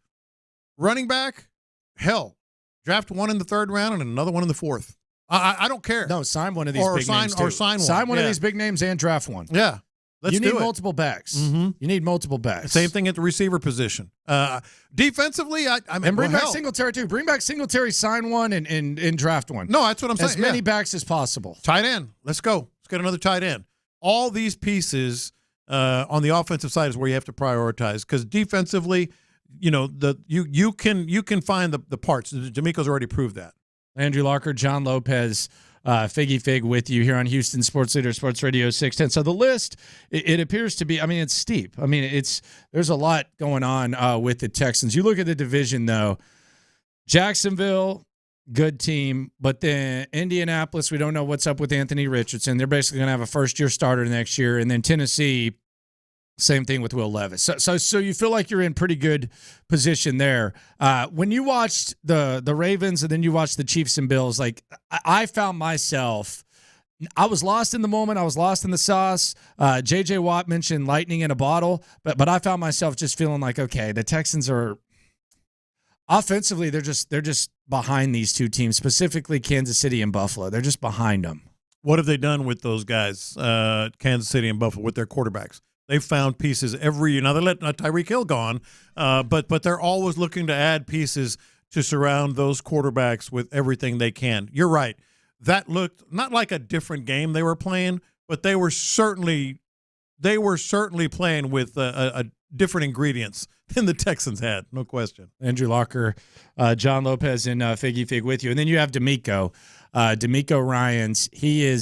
running back, hell, draft one in the 3rd round and another one in the 4th. I don't care. No, sign one of these big names too. Or sign one. Sign one of these big names and draft one. Yeah. You need multiple backs. Mm-hmm. You need multiple backs. Same thing at the receiver position. Defensively, I mean, and bring back Singletary too. Bring back Singletary, sign one, and draft one. No, that's what I'm saying. As many backs as possible. Tight end. Let's go. Let's get another tight end. All these pieces on the offensive side is where you have to prioritize because defensively, you can find the parts. DeMeco's already proved that. Andrew Locker, John Lopez. Figgy Fig with you here on Houston Sports Leader, Sports Radio 610. So the list, it appears to be, I mean, it's steep. I mean, there's a lot going on with the Texans. You look at the division, though. Jacksonville, good team. But then Indianapolis, we don't know what's up with Anthony Richardson. They're basically going to have a first-year starter next year. And then Tennessee, same thing with Will Levis. So you feel like you're in pretty good position there. When you watched the Ravens and then you watched the Chiefs and Bills, like I found myself, I was lost in the moment. I was lost in the sauce. J.J. Watt mentioned lightning in a bottle, but I found myself just feeling like, okay, the Texans are offensively, they're just behind these two teams, specifically Kansas City and Buffalo. They're just behind them. What have they done with those guys, Kansas City and Buffalo, with their quarterbacks? They've found pieces every year. Now, they let Tyreek Hill gone, but they're always looking to add pieces to surround those quarterbacks with everything they can. You're right. That looked not like a different game they were playing, but they were certainly playing with a different ingredients than the Texans had, no question. Andrew Locker, John Lopez, and Figgy Fig with you. And then you have DeMeco Ryans. He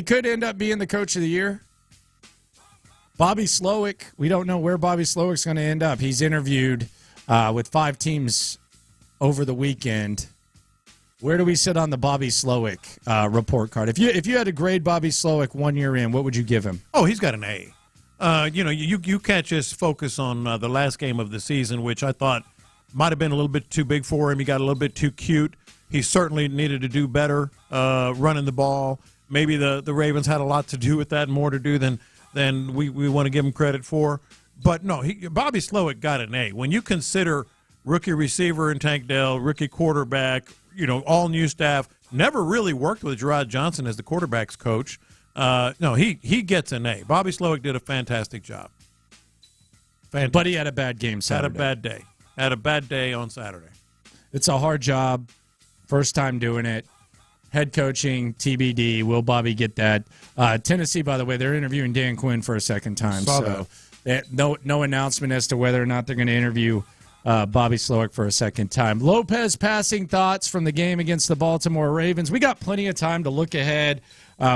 could end up being the coach of the year. Bobby Slowick, we don't know where Bobby Slowick's going to end up. He's interviewed with 5 teams over the weekend. Where do we sit on the Bobby Slowick report card? If you had to grade Bobby Slowick 1 year in, what would you give him? Oh, he's got an A. You can't just focus on the last game of the season, which I thought might have been a little bit too big for him. He got a little bit too cute. He certainly needed to do better running the ball. Maybe the Ravens had a lot to do with that, more to do than we want to give him credit for. But no, Bobby Slowick got an A. When you consider rookie receiver in Tank Dell, rookie quarterback, all new staff, never really worked with Gerard Johnson as the quarterback's coach. No, he gets an A. Bobby Slowick did a fantastic job. Fantastic. But he had a bad game Saturday. Had a bad day on Saturday. It's a hard job. First time doing it. Head coaching, TBD. Will Bobby get that? Tennessee, by the way, they're interviewing Dan Quinn for a second time. No announcement as to whether or not they're going to interview Bobby Slowick for a second time. Lopez, passing thoughts from the game against the Baltimore Ravens. We got plenty of time to look ahead.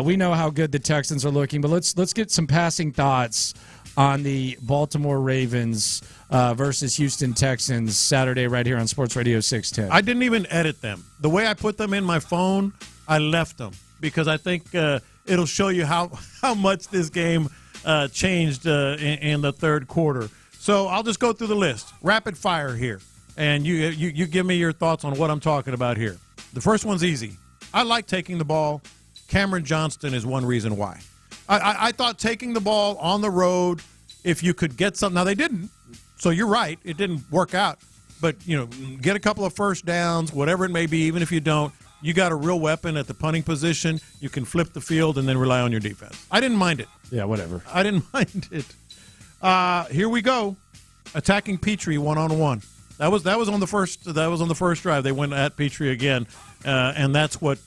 We know how good the Texans are looking, but let's get some passing thoughts on the Baltimore Ravens versus Houston Texans Saturday right here on Sports Radio 610. I didn't even edit them. The way I put them in my phone, I left them because I think it'll show you how much this game changed in the third quarter. So I'll just go through the list. Rapid fire here. And you give me your thoughts on what I'm talking about here. The first one's easy. I like taking the ball. Cameron Johnston is one reason why. I thought taking the ball on the road, if you could get something. Now, they didn't. So you're right. It didn't work out. But, get a couple of first downs, whatever it may be, even if you don't. You got a real weapon at the punting position. You can flip the field and then rely on your defense. I didn't mind it. Yeah, whatever. I didn't mind it. Here we go. Attacking Petrie one-on-one. That was on the first drive. They went at Petrie again, and that's what.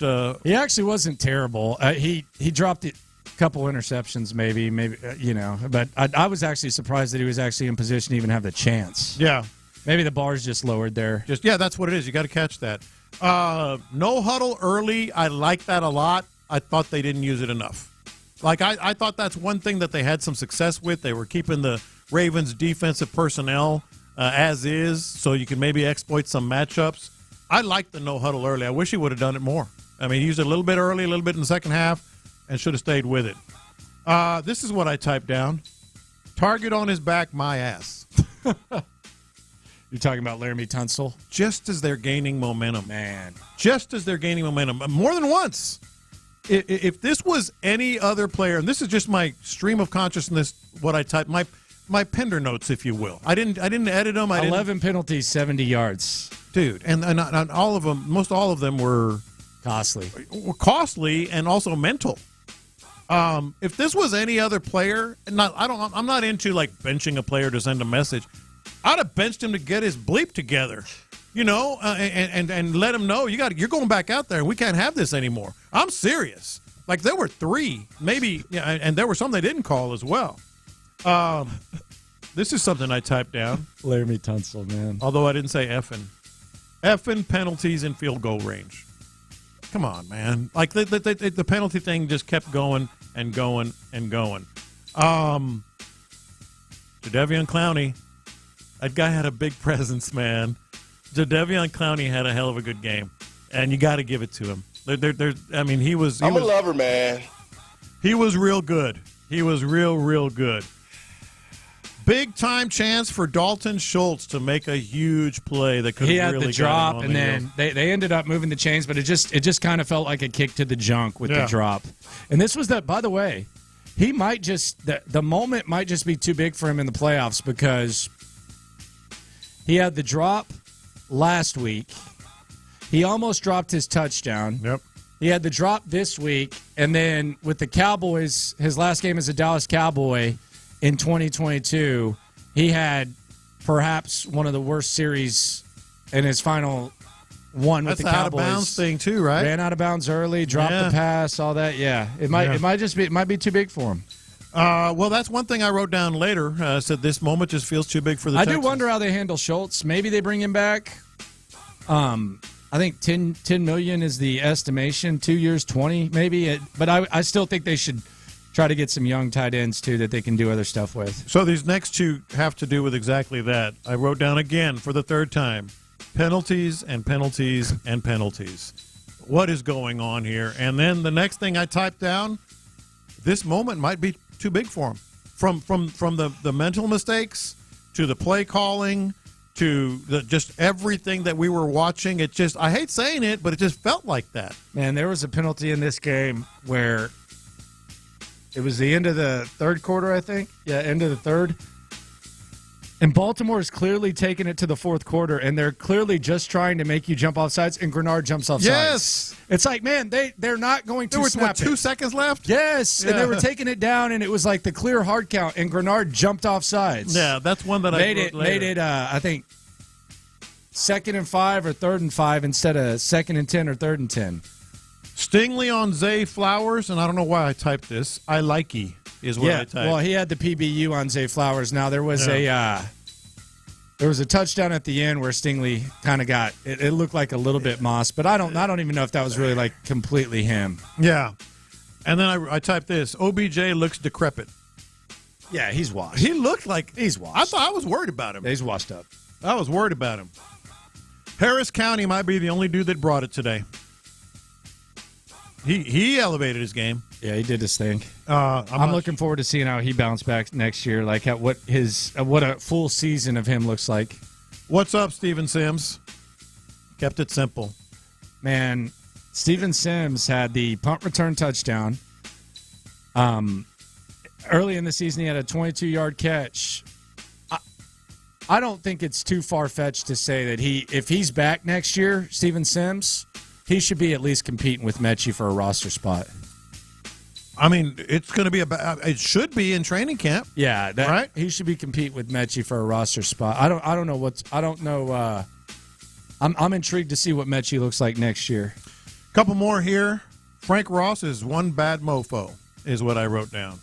He actually wasn't terrible. He dropped a couple interceptions, maybe, but I was actually surprised that he was actually in position to even have the chance. Yeah. Maybe the bar's just lowered there. That's what it is. You got to catch that. No huddle early. I like that a lot. I thought they didn't use it enough. Like, I thought that's one thing that they had some success with. They were keeping the Ravens' defensive personnel as is, so you can maybe exploit some matchups. I like the no huddle early. I wish he would have done it more. I mean, he used it a little bit early, a little bit in the second half, and should have stayed with it. This is what I typed down. Target on his back, my ass. You're talking about Laramie Tunsil? Just as they're gaining momentum. Man. Just as they're gaining momentum. More than once. If this was any other player, and this is just my stream of consciousness, what I typed, my Pender notes, if you will. I didn't edit them. 11 penalties, 70 yards. Dude, and all of them, most all of them were costly. Costly and also mental. If this was any other player, I'm not into like benching a player to send a message. I'd have benched him to get his bleep together, and let him know you're going back out there. We can't have this anymore. I'm serious. Like there were 3, maybe, and there were some they didn't call as well. This is something I typed down. Laramie Tunsil, man. Although I didn't say effing penalties in field goal range. Come on, man. Like the penalty thing just kept going and going and going. Jadeveon Clowney, that guy had a big presence, man. Jadeveon Clowney had a hell of a good game, and you got to give it to him. He was. I'm a lover, man. He was real good. He was real good. Big time chance for Dalton Schultz to make a huge play that could have really the drop, got him on and the then heel. they ended up moving the chains, but it just kind of felt like a kick to the junk with the drop. And this was by the way, he might just the moment might just be too big for him in the playoffs because he had the drop last week. He almost dropped his touchdown. Yep. He had the drop this week, and then with the Cowboys, his last game as a Dallas Cowboy in 2022, he had perhaps one of the worst series in his final one with the Cowboys. That's out of bounds thing too, right? Ran out of bounds early, dropped the pass, all that. Yeah, it might be too big for him. Well, that's one thing I wrote down later. Said this moment just feels too big for the Texans. I do wonder how they handle Schultz. Maybe they bring him back. I think $10 million is the estimation. 2 years, 20 maybe. But I still think they should try to get some young tight ends too that they can do other stuff with. So these next two have to do with exactly that. I wrote down again for the third time: penalties and penalties and penalties. What is going on here? And then the next thing I typed down: this moment might be too big for him. From the mental mistakes to the play calling to just everything that we were watching. It just, I hate saying it, but it just felt like that. Man, there was a penalty in this game where it was the end of the third quarter, I think. Yeah, end of the third. And Baltimore is clearly taking it to the fourth quarter, and they're clearly just trying to make you jump off sides, and Grenard jumps off sides. Yes. It's like, man, they're not going to snap it. There were 2 seconds left? Yes, and they were taking it down, and it was like the clear hard count, and Grenard jumped off sides. Yeah, that's one that made it, I think, 2nd and 5 or 3rd and 5 instead of 2nd and 10 or 3rd and 10. Stingley on Zay Flowers, and I don't know why I typed this. I likey is what I typed. Well, he had the PBU on Zay Flowers. Now there was a touchdown at the end where Stingley kind of got it looked like a little bit Moss, but I don't even know if that was really like completely him. Yeah. And then I typed this: OBJ looks decrepit. Yeah, he's washed. He looked like he's washed. He's washed up. I was worried about him. Harris County might be the only dude that brought it today. He elevated his game. Yeah, he did his thing. I'm looking forward to seeing how he bounced back next year. Like what a full season of him looks like. What's up, Steven Sims? Kept it simple. Man, Steven Sims had the punt return touchdown. Early in the season, he had a 22-yard catch. I don't think it's too far-fetched to say that if he's back next year, Steven Sims, he should be at least competing with Mechie for a roster spot. I mean, it's going to be it should be in training camp. Yeah, right. He should be competing with Mechie for a roster spot. I don't know. I'm intrigued to see what Mechie looks like next year. Couple more here. Frank Ross is one bad mofo, is what I wrote down.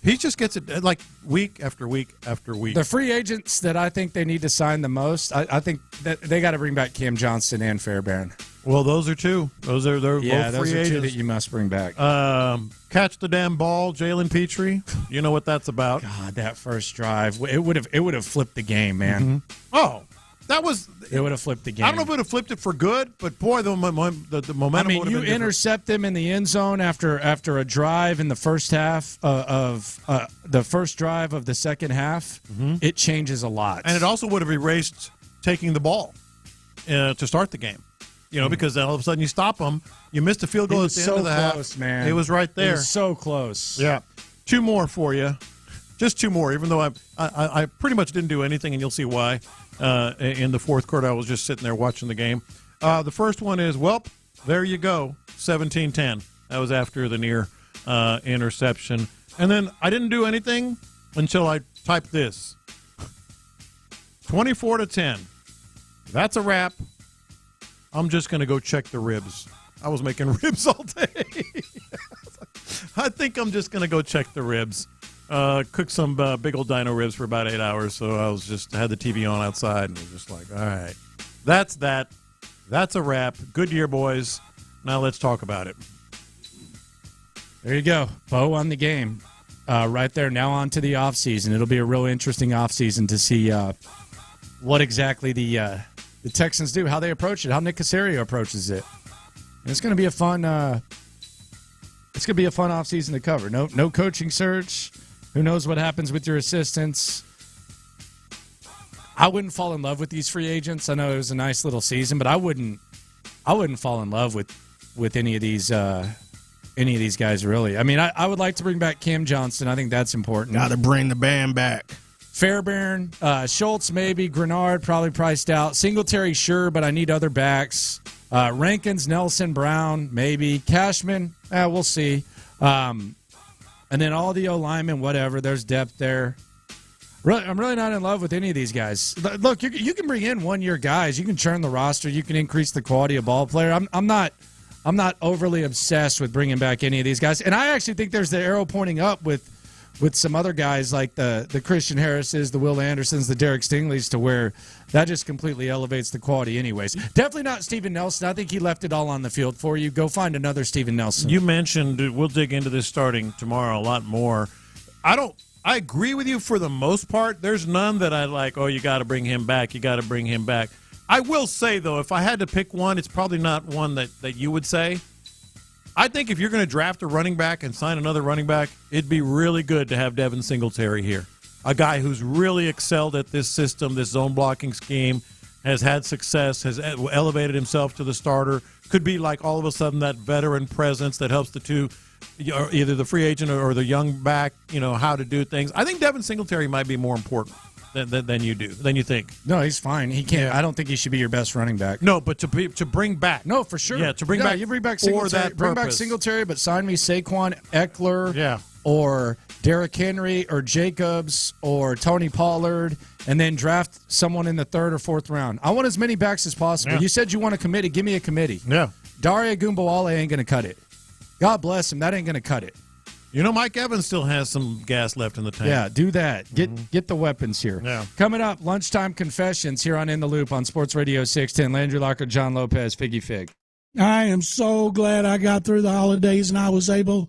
He just gets it like week after week after week. The free agents that I think they need to sign the most, I think that they got to bring back Cam Johnston and Fairbairn. Well, those are two. They're both free agents. Two that you must bring back. Catch the damn ball, Jalen Petrie. You know what that's about. God, that first drive, it would have flipped the game, man. Mm-hmm. Oh, that was. It would have flipped the game. I don't know if it would have flipped it for good, but boy, the momentum. I mean, would have you been intercept them in the end zone after a drive in the first half of the first drive of the second half. Mm-hmm. It changes a lot, and it also would have erased taking the ball to start the game. You know, because then all of a sudden you stop them. You missed a field goal at the end of the close, half. Man. It was right there. It was so close. Yeah. Two more for you. Just two more, even though I pretty much didn't do anything, and you'll see why. In the fourth quarter, I was just sitting there watching the game. The first one is, well, there you go, 17-10. That was after the near interception. And then I didn't do anything until I typed this. 24-10. That's a wrap. I'm just going to go check the ribs. I was making ribs all day. I think I'm just going to go check the ribs. Cooked some big old dino ribs for about 8 hours, so I had the TV on outside and was just like, all right, that's that. That's a wrap. Good year, boys. Now let's talk about it. There you go. Bo on the game. Right there. Now on to the offseason. It'll be a real interesting offseason to see what exactly the Texans do, how they approach it, how Nick Caserio approaches it. And it's going to be a fun offseason to cover. No coaching search. Who knows what happens with your assistants? I wouldn't fall in love with these free agents. I know it was a nice little season, but I wouldn't fall in love with any of these guys really. I mean, I would like to bring back Cam Johnston. I think that's important. Got to bring the band back. Fairbairn, Schultz maybe, Grenard probably priced out. Singletary sure, but I need other backs. Rankins, Nelson, Brown maybe. Cashman, we'll see. And then all the O-linemen, whatever. There's depth there. Really, I'm really not in love with any of these guys. Look, you can bring in one-year guys. You can churn the roster. You can increase the quality of ball player. I'm not overly obsessed with bringing back any of these guys. And I actually think there's the arrow pointing up with some other guys like the Christian Harrises, the Will Andersons, the Derek Stingleys, to where that just completely elevates the quality anyways. Definitely not Steven Nelson. I think he left it all on the field for you. Go find another Steven Nelson. You mentioned, we'll dig into this starting tomorrow a lot more. I agree with you for the most part. There's none that I like, oh, you got to bring him back. You got to bring him back. I will say, though, if I had to pick one, it's probably not one that you would say. I think if you're going to draft a running back and sign another running back, it'd be really good to have Devin Singletary here. A guy who's really excelled at this system, this zone blocking scheme, has had success, has elevated himself to the starter, could be like all of a sudden that veteran presence that helps the two, either the free agent or the young back, how to do things. I think Devin Singletary might be more important than you think. No, he's fine. He can't. Yeah. I don't think he should be your best running back. No, but to bring back. No, for sure. Yeah, to bring back. You bring back Singletary. Bring back Singletary, but sign me Saquon, Eckler, or Derrick Henry, or Jacobs, or Tony Pollard, and then draft someone in the third or fourth round. I want as many backs as possible. Yeah. You said you want a committee. Give me a committee. Yeah. Daria Gumbawale ain't going to cut it. God bless him. That ain't going to cut it. Mike Evans still has some gas left in the tank. Yeah, do that. Get the weapons here. Yeah. Coming up, lunchtime confessions here on In the Loop on Sports Radio 610. Landry Locker, John Lopez, Figgy Fig. I am so glad I got through the holidays and I was able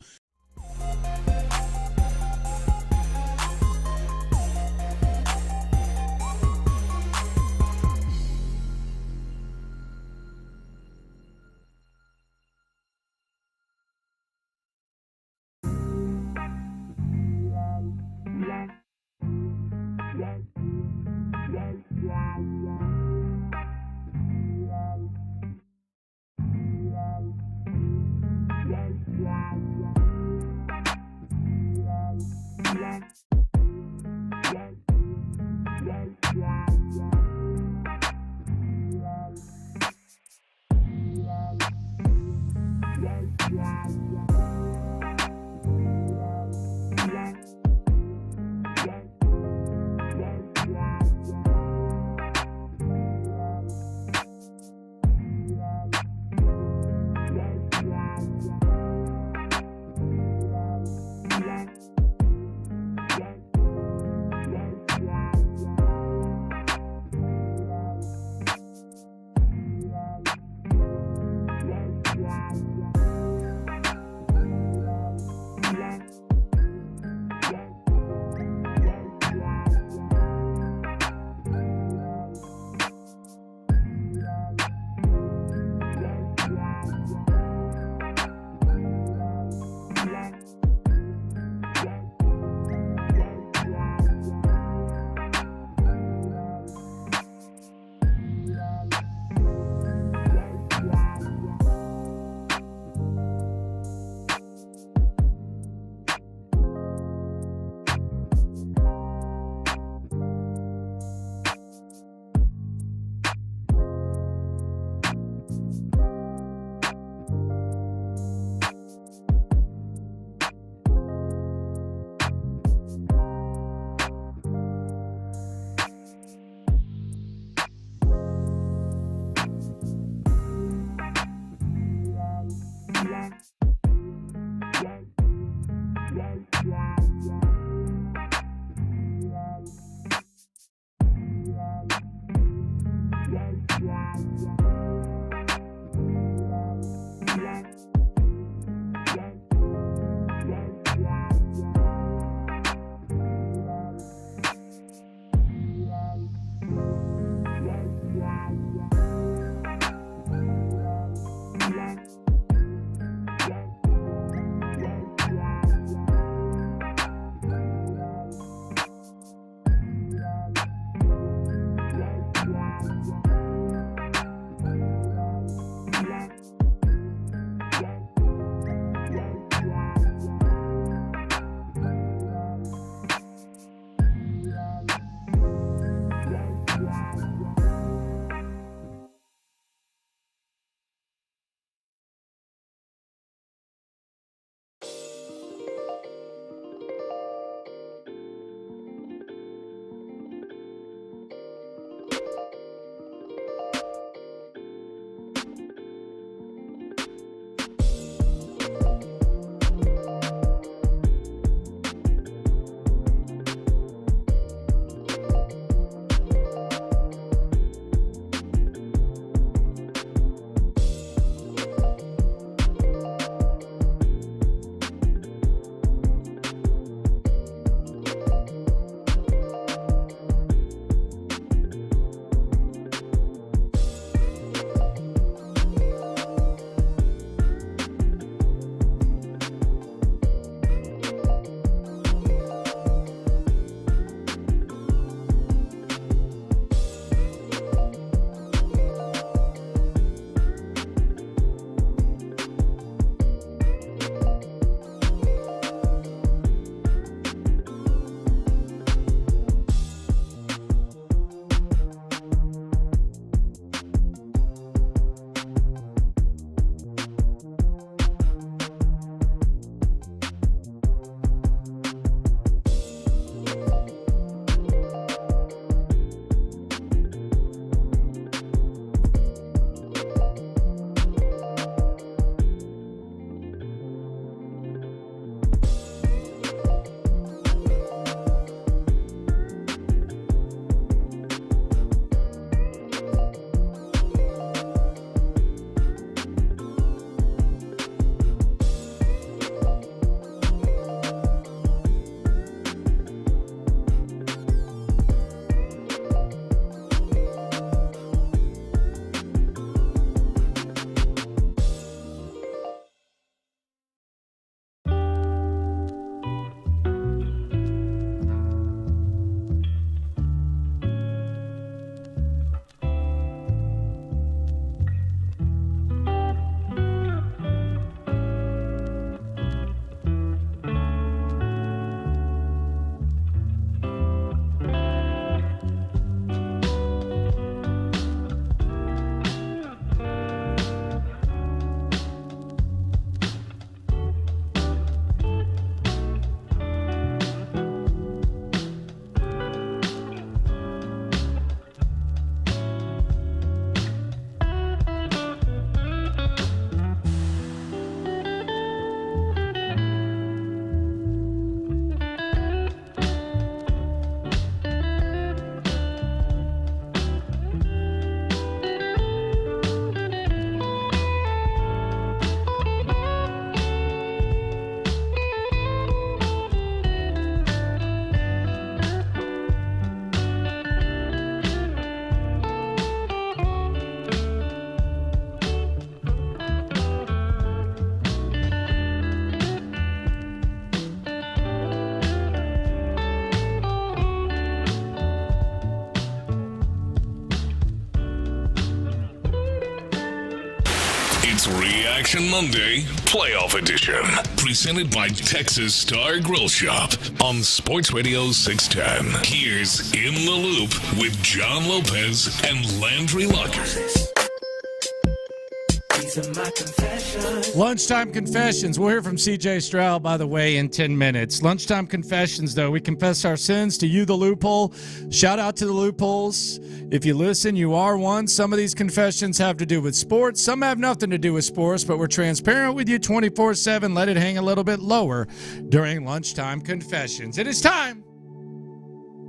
It's Reaction Monday, Playoff Edition. Presented by Texas Star Grill Shop on Sports Radio 610. Here's In the Loop with John Lopez and Landry Locker. Lunchtime Confessions. We'll hear from CJ Stroud, by the way, in 10 minutes. Lunchtime Confessions, though. We confess our sins to you, the loophole. Shout out to the loopholes. If you listen, you are one. Some of these confessions have to do with sports. Some have nothing to do with sports, but we're transparent with you 24/7. Let it hang a little bit lower during Lunchtime Confessions. It is time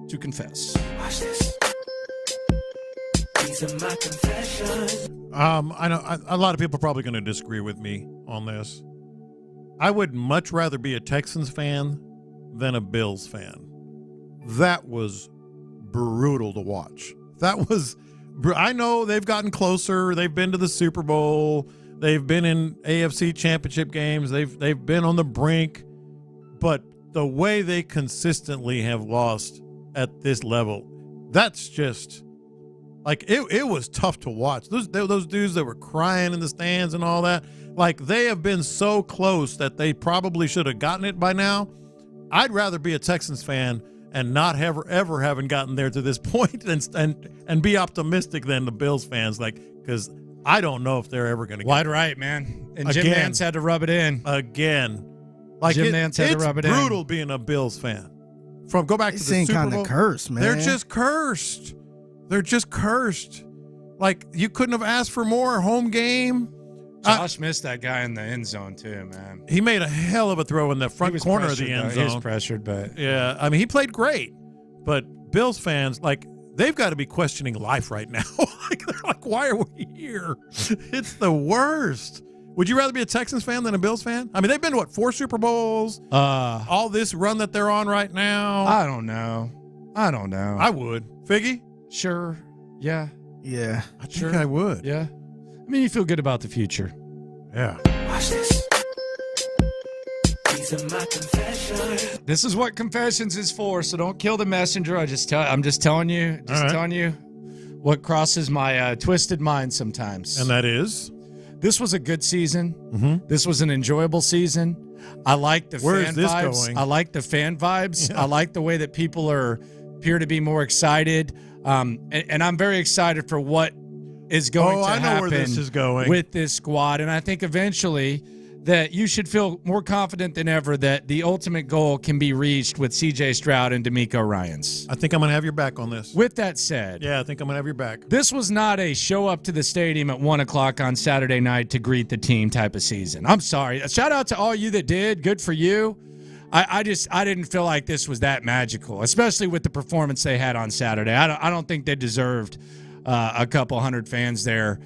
to confess. Watch this. I know a lot of people are probably going to disagree with me on this. I would much rather be a Texans fan than a Bills fan. That was brutal to watch. I know they've gotten closer. They've been to the Super Bowl. They've been in AFC championship games. They've been on the brink. But the way they consistently have lost at this level, that's just like it was tough to watch. Those dudes that were crying in the stands and all that, like they have been so close that they probably should have gotten it by now. I'd rather be a Texans fan and not ever having gotten there to this point and be optimistic than the Bills fans, like, because I don't know if they're ever going to get wide right, man. And Jim Nance had to rub it in again. Like Jim Nance had to rub it in. It's brutal being a Bills fan. Go back to the Super Bowl. Kind of cursed, man. They're just cursed. Like you couldn't have asked for more. Home game. Josh missed that guy in the end zone too, man. He made a hell of a throw in the front corner of the end zone. He was pressured, but yeah, I mean he played great. But Bills fans, like, they've got to be questioning life right now. They're like, why are we here? It's the worst. Would you rather be a Texans fan than a Bills fan? I mean, they've been to, 4 Super Bowls? All this run that they're on right now? I don't know. I would. Figgy? Sure. Yeah. Yeah. I think I would. Yeah. I mean, you feel good about the future. Yeah. Watch this. These are my confessions. This is what confessions is for, so don't kill the messenger. I'm just telling you what crosses my twisted mind sometimes. And that is? This was a good season. Mm-hmm. This was an enjoyable season. I like the Where fan is this vibes. going? I like the fan vibes. Yeah. I like the way that people appear to be more excited. And I'm very excited for what is going to happen. I know where this is going with this squad. And I think eventually that you should feel more confident than ever that the ultimate goal can be reached with C.J. Stroud and DeMeco Ryans. I think I'm going to have your back on this. With that said, yeah, I think I'm going to have your back. This was not a show up to the stadium at 1 o'clock on Saturday night to greet the team type of season. I'm sorry. Shout out to all you that did. Good for you. I didn't feel like this was that magical, especially with the performance they had on Saturday. I don't think they deserved a couple hundred fans there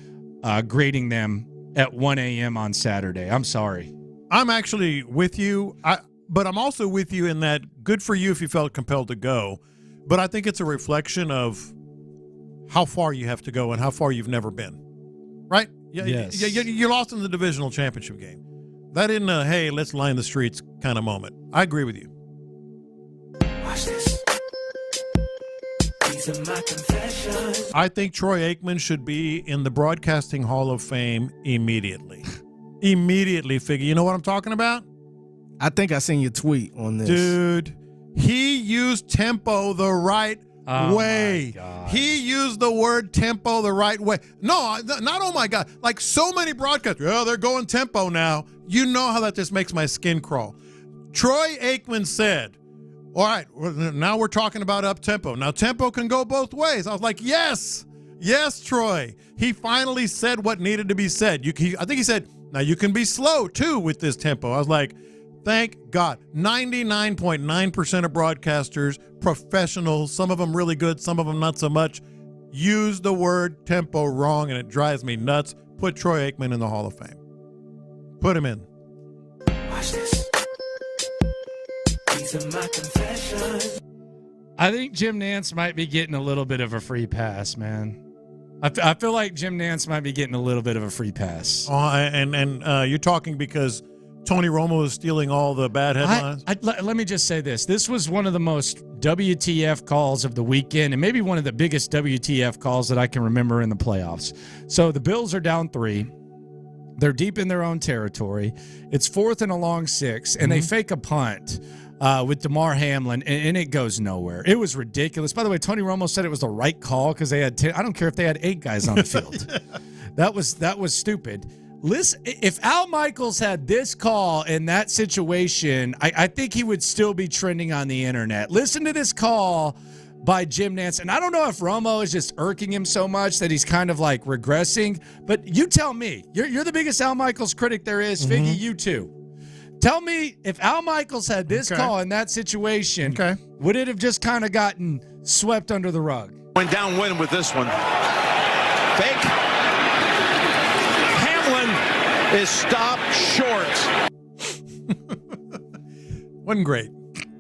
greeting them at 1 a.m. on Saturday. I'm sorry. I'm actually with you, but I'm also with you in that good for you if you felt compelled to go. But I think it's a reflection of how far you have to go and how far you've never been, right? Yes. You lost in the divisional championship game. That isn't a, hey, let's line the streets kind of moment. I agree with you. Watch this. These are my confessions. I think Troy Aikman should be in the Broadcasting Hall of Fame immediately. Immediately, Figgy. You know what I'm talking about? I think I seen your tweet on this. Dude, he used tempo the right way. My God. He used the word tempo the right way. No, not oh my God. Like so many broadcasters, oh, they're going tempo now. You know how that just makes my skin crawl. Troy Aikman said, all right, now we're talking about up-tempo. Now, tempo can go both ways. I was like, yes, Troy. He finally said what needed to be said. I think he said, now you can be slow, too, with this tempo. I was like, thank God. 99.9% of broadcasters, professionals, some of them really good, some of them not so much, use the word tempo wrong, and it drives me nuts. Put Troy Aikman in the Hall of Fame. Put him in. Watch this. These are my confessions. I think Jim Nance might be getting a little bit of a free pass, man. I feel like Jim Nance might be getting a little bit of a free pass. And you're talking because Tony Romo is stealing all the bad headlines? Let me just say this. This was one of the most WTF calls of the weekend and maybe one of the biggest WTF calls that I can remember in the playoffs. So the Bills are down 3. They're deep in their own territory. It's 4th and a long 6, and they fake a punt with DeMar Hamlin, and it goes nowhere. It was ridiculous. By the way, Tony Romo said it was the right call because they had I don't care if they had 8 guys on the field. That was stupid. Listen, if Al Michaels had this call in that situation, I think he would still be trending on the internet. Listen to this call by Jim Nance. And I don't know if Romo is just irking him so much that he's kind of like regressing. But you tell me. You're the biggest Al Michaels critic there is. Figgy, you too. Tell me if Al Michaels had this call in that situation, would it have just kind of gotten swept under the rug? Went downwind with this one. fake. Hamlin is stopped short. Wasn't great.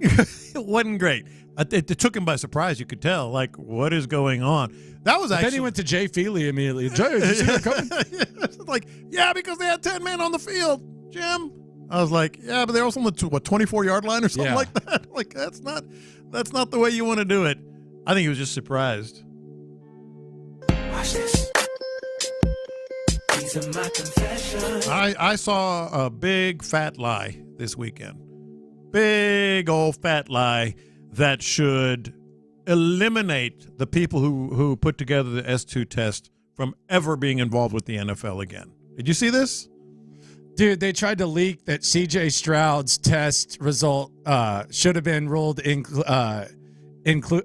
It wasn't great. It took him by surprise. You could tell, like, what is going on? That was actually. Then he went to Jay Feely immediately. Jay, did you see that coming? Like, yeah, because they had 10 men on the field, Jim. I was like, yeah, but they're also on the 24-yard line or something like that. Like, that's not the way you want to do it. I think he was just surprised. Watch this. These are my confessions. I saw a big fat lie this weekend. Big old fat lie that should eliminate the people who put together the S2 test from ever being involved with the NFL again. Did you see this? Dude, they tried to leak that C.J. Stroud's test result should have been ruled inconclusive.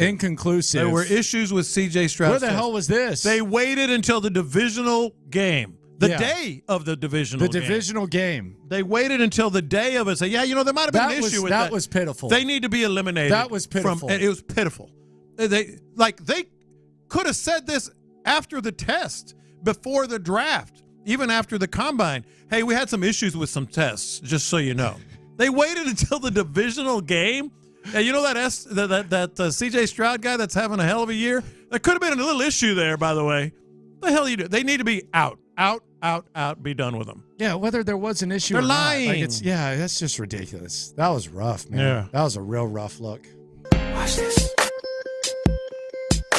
Inconclusive. There were issues with C.J. Stroud. Where the hell was this? They waited until the divisional game. The day of the divisional game. The divisional game. They waited until the day of it. Say, yeah, there might have been an issue with that. That was pitiful. They need to be eliminated. That was pitiful. It was pitiful. They could have said this after the test, before the draft, even after the combine. Hey, we had some issues with some tests, just so you know. They waited until the divisional game. Yeah, you know that C.J. Stroud guy that's having a hell of a year? There could have been a little issue there, by the way. What the hell you do? They need to be out, be done with them. Yeah, whether there was an issue They're or lying. not. Like that's just ridiculous. That was rough, man. Yeah. That was a real rough look. Watch this.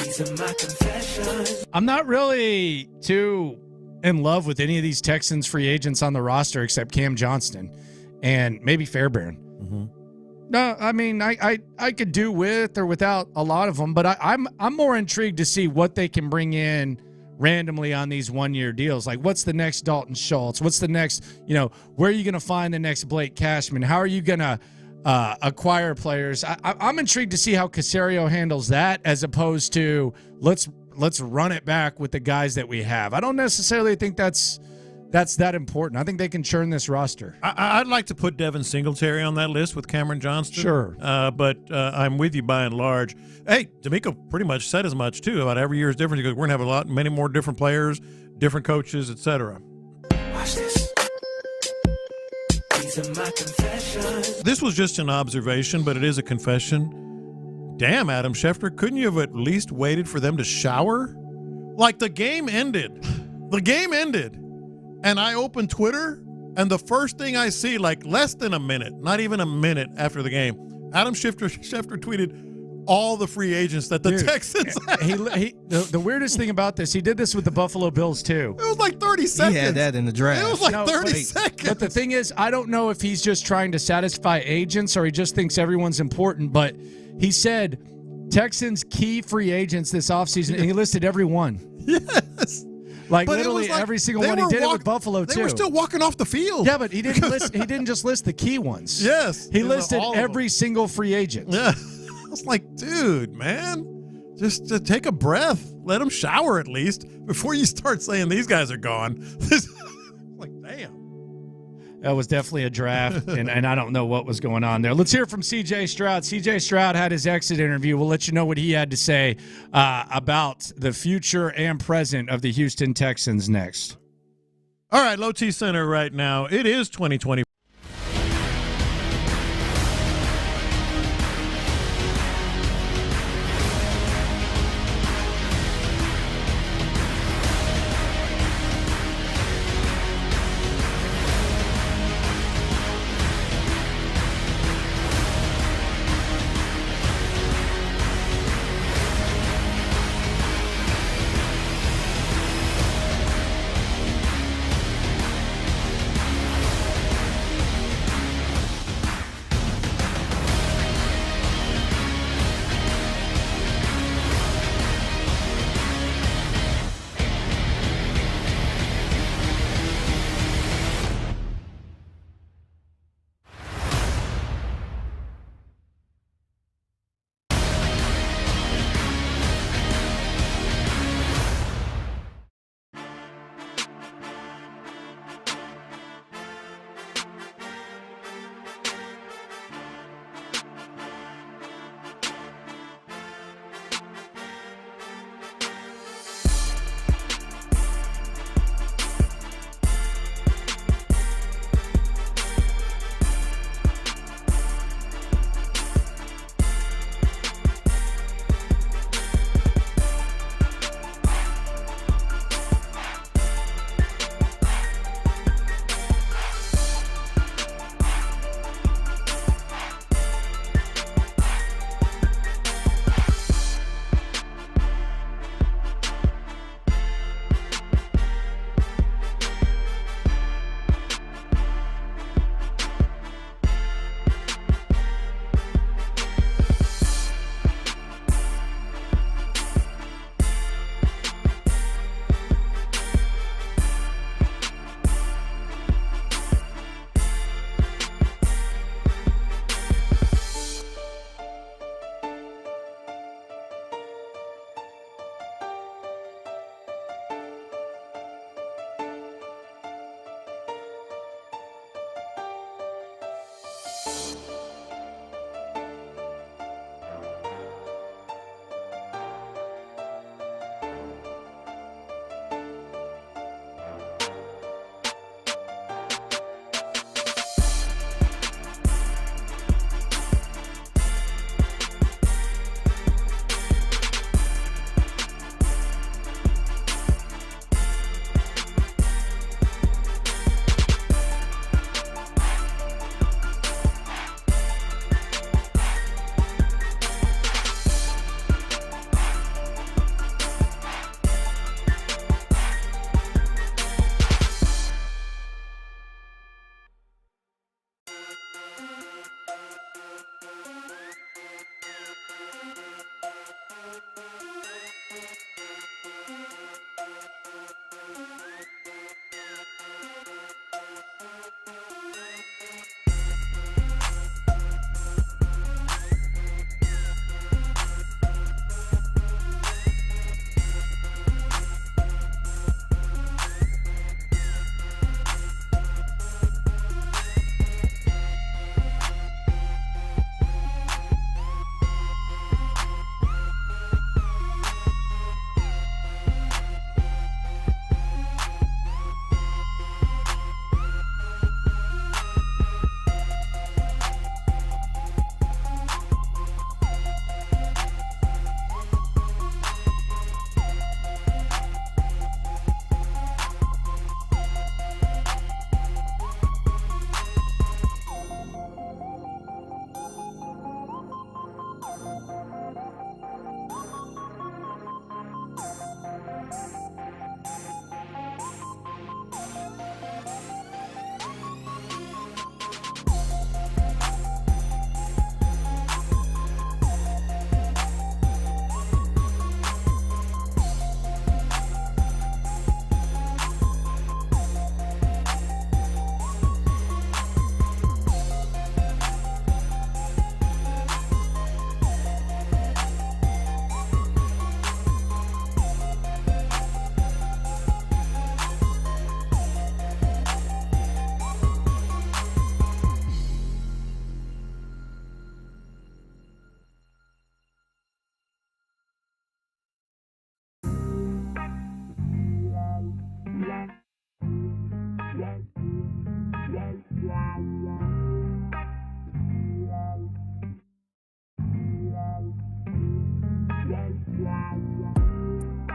These are my confessions. I'm not really too in love with any of these Texans free agents on the roster except Cam Johnston and maybe Fairbairn. Mm-hmm. No, I mean, I could do with or without a lot of them, but I'm more intrigued to see what they can bring in randomly on these one-year deals. Like, what's the next Dalton Schultz? What's the next, where are you going to find the next Blake Cashman? How are you going to acquire players? I'm intrigued to see how Caserio handles that as opposed to let's run it back with the guys that we have. I don't necessarily think that's that important. I think they can churn this roster. I'd like to put Devin Singletary on that list with Cameron Johnston. Sure. But I'm with you by and large. Hey, DeMeco pretty much said as much, too, about every year is different because we're going to have many more different players, different coaches, etc. Watch this. These are my confessions. This was just an observation, but it is a confession. Damn, Adam Schefter, couldn't you have at least waited for them to shower? Like, the game ended. And I opened Twitter, and the first thing I see, like less than a minute, not even a minute after the game, Adam Schefter tweeted all the free agents that the Texans had. The weirdest thing about this, he did this with the Buffalo Bills, too. It was like 30 seconds. He had that in the draft. It was like 30 seconds. But the thing is, I don't know if he's just trying to satisfy agents or he just thinks everyone's important, but he said Texans key free agents this offseason, and he listed every one. Yes. Like, but literally every single one. He did it with Buffalo, too. They were still walking off the field. Yeah, but he didn't just list the key ones. Yes. He listed every single free agent. Yeah. I was like, dude, man, just take a breath. Let them shower at least before you start saying these guys are gone. Like, damn. That was definitely a draft, and I don't know what was going on there. Let's hear from C.J. Stroud. C.J. Stroud had his exit interview. We'll let you know what he had to say about the future and present of the Houston Texans next. All right, Low T Center right now. It is 2020.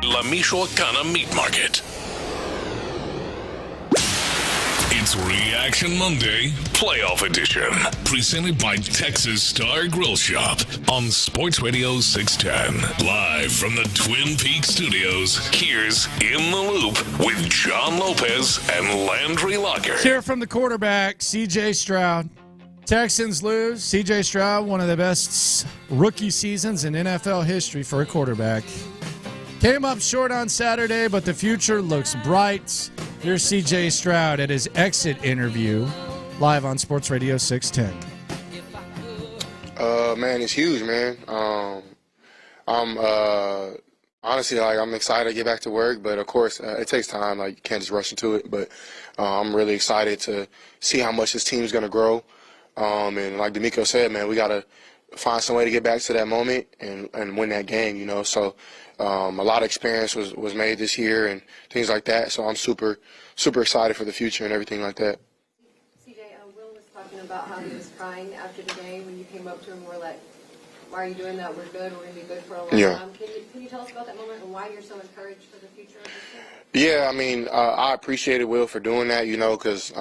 La Michoacana Meat Market. It's Reaction Monday, Playoff Edition, presented by Texas Star Grill Shop on Sports Radio 610. Live from the Twin Peaks studios, here's In the Loop with John Lopez and Landry Locker. Here from the quarterback, C.J. Stroud. Texans lose. C.J. Stroud, one of the best rookie seasons in NFL history for a quarterback. Came up short on Saturday, but the future looks bright. Here's C.J. Stroud at his exit interview, live on Sports Radio 610. Man, it's huge, man. I'm honestly, I'm excited to get back to work, but of course, it takes time. You can't just rush into it. But I'm really excited to see how much this team is going to grow. And like DeMeco said, man, we got to find some way to get back to that moment and win that game, So a lot of experience was made this year and things like that. So I'm super excited for the future and everything like that. CJ, Will was talking about how he was crying after the game when you came up to him and were like, why are you doing that? We're good. We're going to be good for a long time. Can you tell us about that moment and why you're so encouraged for the future of this team? Yeah, I appreciated Will for doing that, because,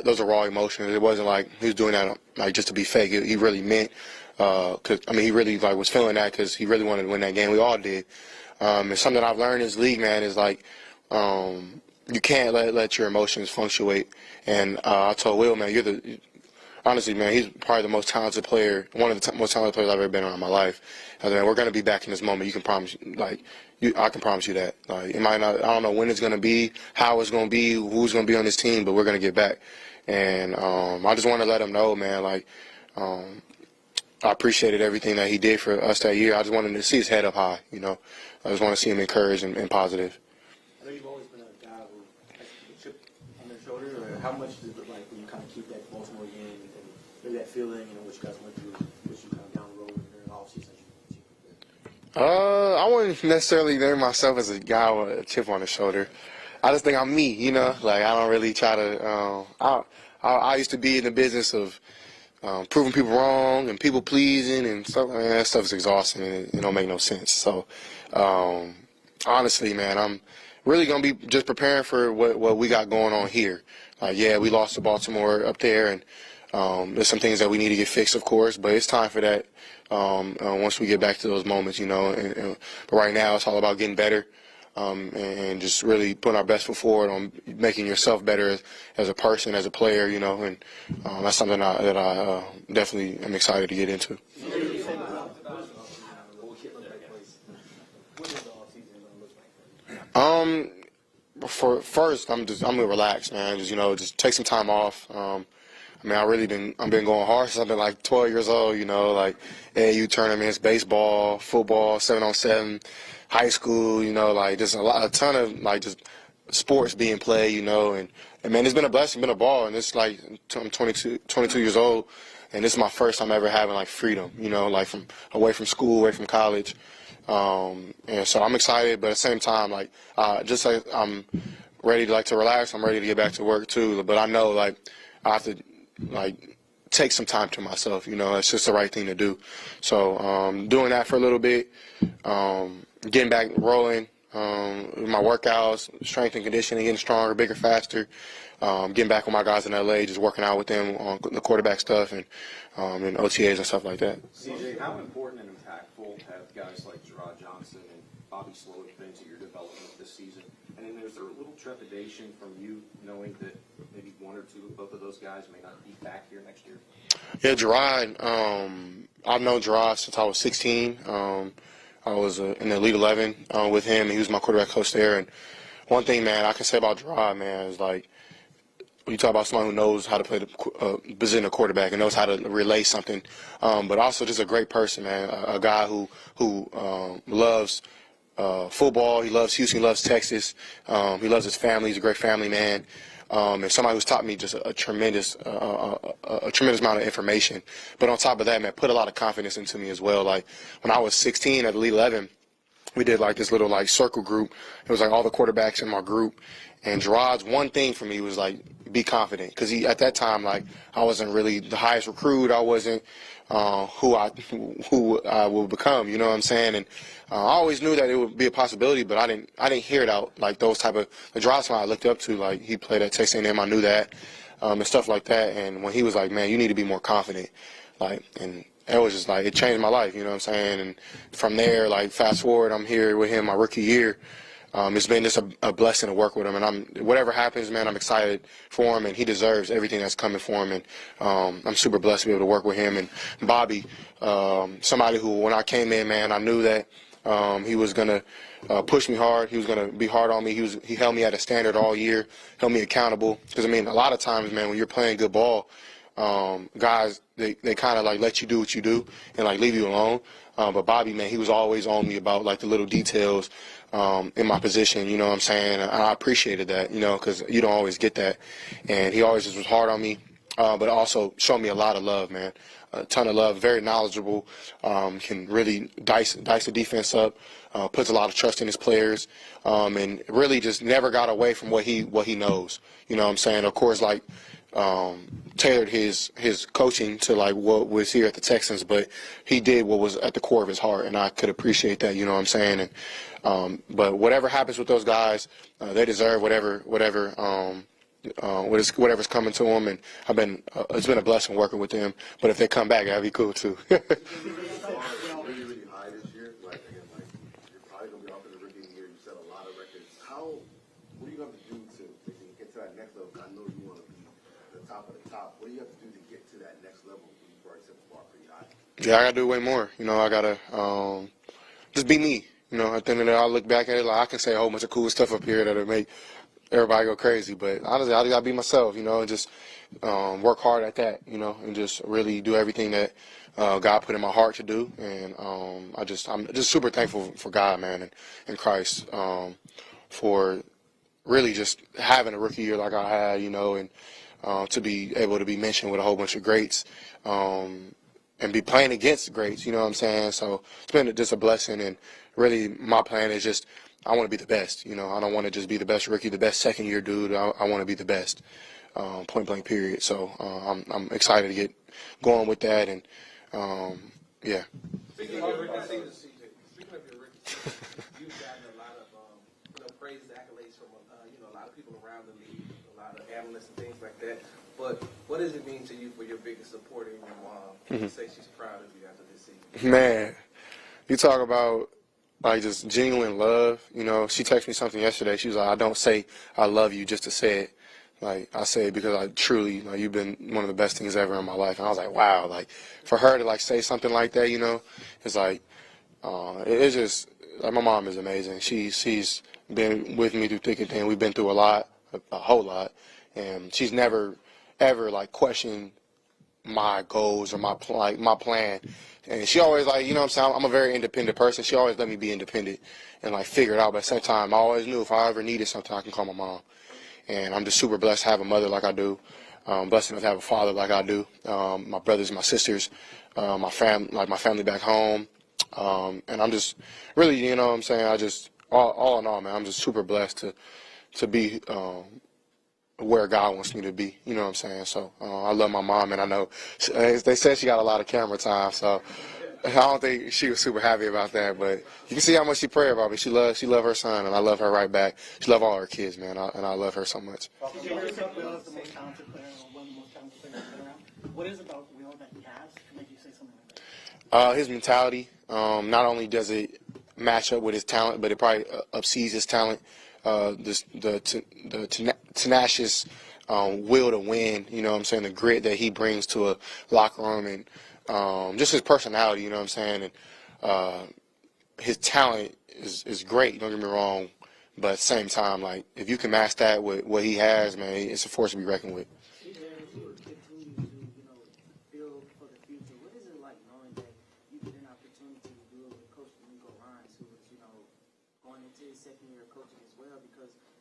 those are raw emotions. It wasn't like he was doing that just to be fake. He really meant, because, he really was feeling that because he really wanted to win that game. We all did. And something I've learned in this league, man, is you can't let your emotions fluctuate. And I told Will, man, honestly, man, he's probably the most talented player, one of the most talented players I've ever been in my life. And we're going to be back in this moment. You can promise, I can promise you that. It might not. I don't know when it's going to be, how it's going to be, who's going to be on this team, but we're going to get back. And I just want to let him know, man. I appreciated everything that he did for us that year. I just wanted to see his head up high. I just want to see him encouraged and positive. I know you've always been a guy who has a chip on their shoulder. Or how much does it like when you kind of keep that Baltimore game and maybe that feeling, what you guys went through, which you kind of down the road during the offseason? I wouldn't necessarily name myself as a guy with a chip on his shoulder. I just think I'm me, I don't really try to. I used to be in the business of proving people wrong and people pleasing and stuff. That stuff is exhausting and it don't make no sense. So, honestly, man, I'm really gonna be just preparing for what we got going on here. We lost to Baltimore up there, and there's some things that we need to get fixed, of course. But it's time for that. Once we get back to those moments, but right now it's all about getting better and just really putting our best foot forward on making yourself better as a person, as a player, and that's something that I definitely am excited to get into. for first, I'm gonna relax, man. Just take some time off. I've been going hard since I've been like 12 years old. Like AAU tournaments, baseball, football, 7-on-7, high school. Like just a ton of like just sports being played. And man, it's been a blessing, been a ball, and it's like I'm 22 years old, and this is my first time ever having like freedom. Like from away from school, away from college. And so I'm excited, but at the same time, like, just like I'm ready to relax, I'm ready to get back to work too. But I know, like, I have to, like, take some time to myself, it's just the right thing to do. So, doing that for a little bit, getting back rolling, with my workouts, strength and conditioning, getting stronger, bigger, faster, getting back with my guys in LA, just working out with them on the quarterback stuff and OTAs and stuff like that. CJ, how important and impactful have guys like Gerard Johnson and Bobby Slowick been to your development this season? And then there's a little trepidation from you knowing that maybe one or two, both of those guys may not be back here next year? Yeah, Gerard, I've known Gerard since I was 16. I was in the Elite 11 with him. He was my quarterback coach there. And one thing, man, I can say about Gerard, man, is like, when you talk about someone who knows how to play the position of quarterback and knows how to relay something, but also just a great person, man, a guy who loves football. He loves Houston. He loves Texas. He loves his family. He's a great family man. And somebody who's taught me just a tremendous amount of information. But on top of that, man, put a lot of confidence into me as well. Like when I was 16 at Elite 11, we did like this little like circle group. It was like all the quarterbacks in my group. And Gerard's one thing for me was like, be confident. Because at that time, like, I wasn't really the highest recruit. I wasn't who I will become, you know what I'm saying? And I always knew that it would be a possibility, but I didn't hear it out, like those type of, the Gerard I looked up to, like he played at Texas A&M, I knew that, and stuff like that. And when he was like, man, you need to be more confident, like, and it was just like, it changed my life, you know what I'm saying? And from there, like, fast forward, I'm here with him my rookie year. It's been just a blessing to work with him, and whatever happens, man, I'm excited for him, and he deserves everything that's coming for him, and I'm super blessed to be able to work with him. And Bobby, somebody who, when I came in, man, I knew that he was gonna push me hard. He was gonna be hard on me. He held me at a standard all year, held me accountable. Because I mean, a lot of times, man, when you're playing good ball, guys they kind of like let you do what you do and like leave you alone. But Bobby, man, he was always on me about like the little details in my position, you know what I'm saying? And I appreciated that, you know, because you don't always get that. And he always just was hard on me, but also showed me a lot of love, man. A ton of love, very knowledgeable, can really dice the defense up, puts a lot of trust in his players, and really just never got away from what he knows. You know what I'm saying? Of course, like, tailored his coaching to like what was here at the Texans, but he did what was at the core of his heart, and I could appreciate that, you know what I'm saying? And but whatever happens with those guys, they deserve whatever's coming to them, and it's been a blessing working with them. But if they come back, that'd be cool too. Yeah, I gotta do way more. You know, I gotta just be me. You know, at the end of the day, I look back at it like I can say a whole bunch of cool stuff up here that'll make everybody go crazy. But honestly, I gotta be myself. You know, and just work hard at that. You know, and just really do everything that God put in my heart to do. And I'm just super thankful for God, man, and Christ for really just having a rookie year like I had. You know, and to be able to be mentioned with a whole bunch of greats. And be playing against greats, you know what I'm saying? So it's been just a blessing, and really my plan is just I want to be the best. You know, I don't want to just be the best rookie, the best second-year dude. I want to be the best, point-blank period. So I'm excited to get going with that, and yeah. Speaking of your rookie season, you've gotten a lot of praise and accolades from a lot of people around the league, a lot of analysts and things like that. But what does it mean to you for your biggest supporter, your mom, to say she's proud of you after this season? Man, you talk about like just genuine love. You know, she texted me something yesterday. She was like, I don't say I love you just to say it. Like, I say it because I truly, like, you've been one of the best things ever in my life. And I was like, wow, like, for her to, like, say something like that, you know, it's like, it's just, like, my mom is amazing. She's been with me through thick and thin. We've been through a whole lot, and she's never ever like questioned my goals or my plan. And she always like, you know what I'm saying, I'm a very independent person. She always let me be independent and like figure it out. But at the same time, I always knew if I ever needed something, I can call my mom. And I'm just super blessed to have a mother like I do. Blessed enough to have a father like I do. My brothers, my sisters, my family back home. And I'm just really, you know what I'm saying, all in all, man, I'm just super blessed to be where God wants me to be, you know what I'm saying? So I love my mom, and I know they said she got a lot of camera time, so I don't think she was super happy about that, but you can see how much she prayed about me. She loved her son, and I love her right back. She loves all her kids, man, and I love her so much. What is it about Will that he has to make you say something like that? His mentality. Not only does it match up with his talent, but it probably upsees his talent. The tenacious will to win, you know what I'm saying, the grit that he brings to a locker room, and just his personality, you know what I'm saying, and his talent is great, don't get me wrong, but at the same time, like, if you can match that with what he has, man, it's a force to be reckoned with.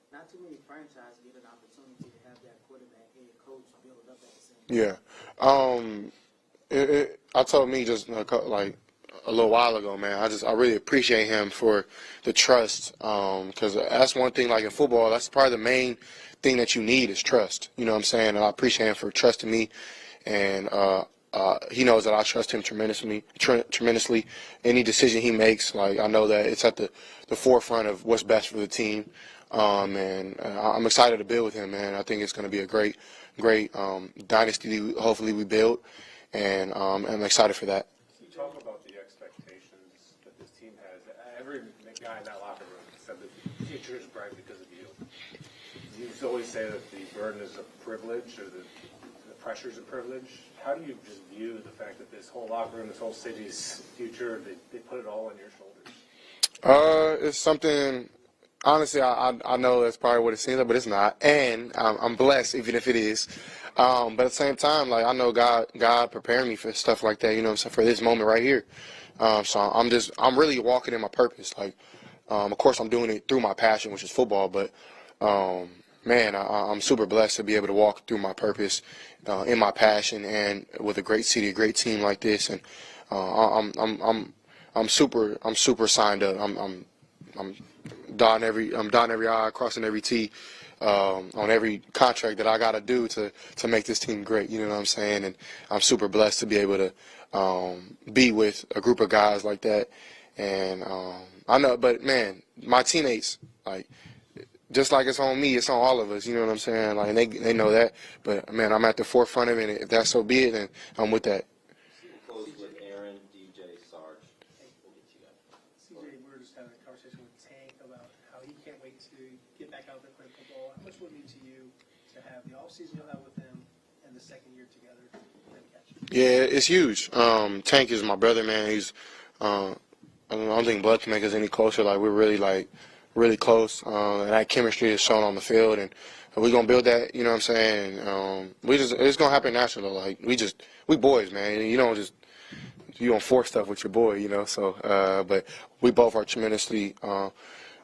Not too many franchises get an opportunity to have that quarterback head coach build up at the same time. Yeah. I told me just like a little while ago, man, I really appreciate him for the trust, because that's one thing, like in football, that's probably the main thing that you need is trust, you know what I'm saying, and I appreciate him for trusting me, and he knows that I trust him tremendously. Any decision he makes, like, I know that it's at the forefront of what's best for the team. And I'm excited to build with him, man. I think it's going to be a great dynasty hopefully we build, and I'm excited for that. You talk about the expectations that this team has. Every guy in that locker room said the future is bright because of you. You always say that the burden is a privilege, or the pressure is a privilege. How do you just view the fact that this whole locker room, this whole city's future, they put it all on your shoulders? It's something. Honestly, I know that's probably what it seems like, but it's not. And I'm blessed, even if it is. But at the same time, like, I know God prepared me for stuff like that, you know what I'm saying, for this moment right here. So I'm really walking in my purpose. Like, of course, I'm doing it through my passion, which is football. But, man, I'm super blessed to be able to walk through my purpose in my passion, and with a great city, a great team like this. And I'm super signed up. I'm dotting every I, crossing every T on every contract that I got to do to make this team great. You know what I'm saying? And I'm super blessed to be able to be with a group of guys like that. And I know, but man, my teammates, like, just like it's on me, it's on all of us. You know what I'm saying? Like, and they know that. But man, I'm at the forefront of it. And if that's so be it, then I'm with that. Offseason you'll have with him and the second year together. Yeah, it's huge. Tank is my brother, man. He's I don't think blood can make us any closer. Like, we're really close, and that chemistry is shown on the field, and we're gonna build that. You know what I'm saying? It's gonna happen naturally. Like, we boys, man. You don't force stuff with your boy, you know. So, but we both are tremendously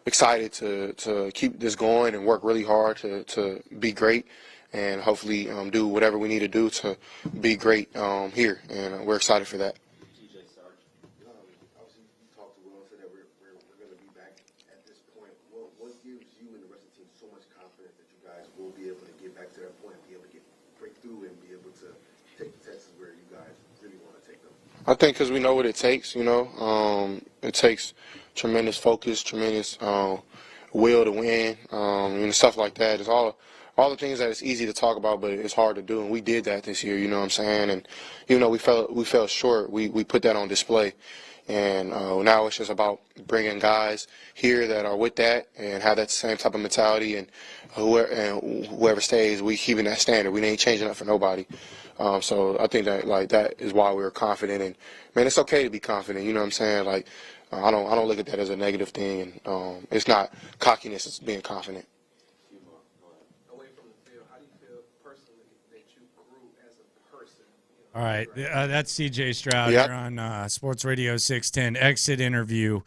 excited to keep this going and work really hard to be great. And hopefully do whatever we need to do to be great here. And we're excited for that. TJ Sarge, obviously you talked to Will and said that we're going to be back at this point. What gives you and the rest of the team so much confidence that you guys will be able to get back to that point and be able to break through and be able to take the Texans where you guys really want to take them? I think because we know what it takes, you know. It takes tremendous focus, tremendous will to win, and stuff like that. It's all the things that it's easy to talk about, but it's hard to do, and we did that this year, you know what I'm saying? And even though we fell short, we put that on display. And now it's just about bringing guys here that are with that and have that same type of mentality, and whoever stays, we keeping that standard. We ain't changing that for nobody. So I think that, like, that is why we were confident. And man, it's okay to be confident. You know what I'm saying? Like, I don't look at that as a negative thing, and it's not cockiness; it's being confident. Away from the field, how do you feel personally that you grew as a person? All right, that's CJ Stroud Yep. here on Sports Radio 610 exit interview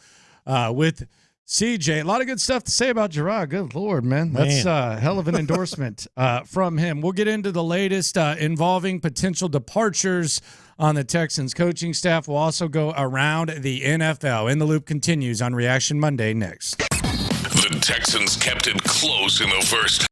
with CJ. A lot of good stuff to say about Gerard. Good Lord, man. That's a hell of an endorsement from him. We'll get into the latest involving potential departures on the Texans coaching staff. We'll also go around the NFL. In the Loop continues on Reaction Monday next. The Texans kept it close in the first.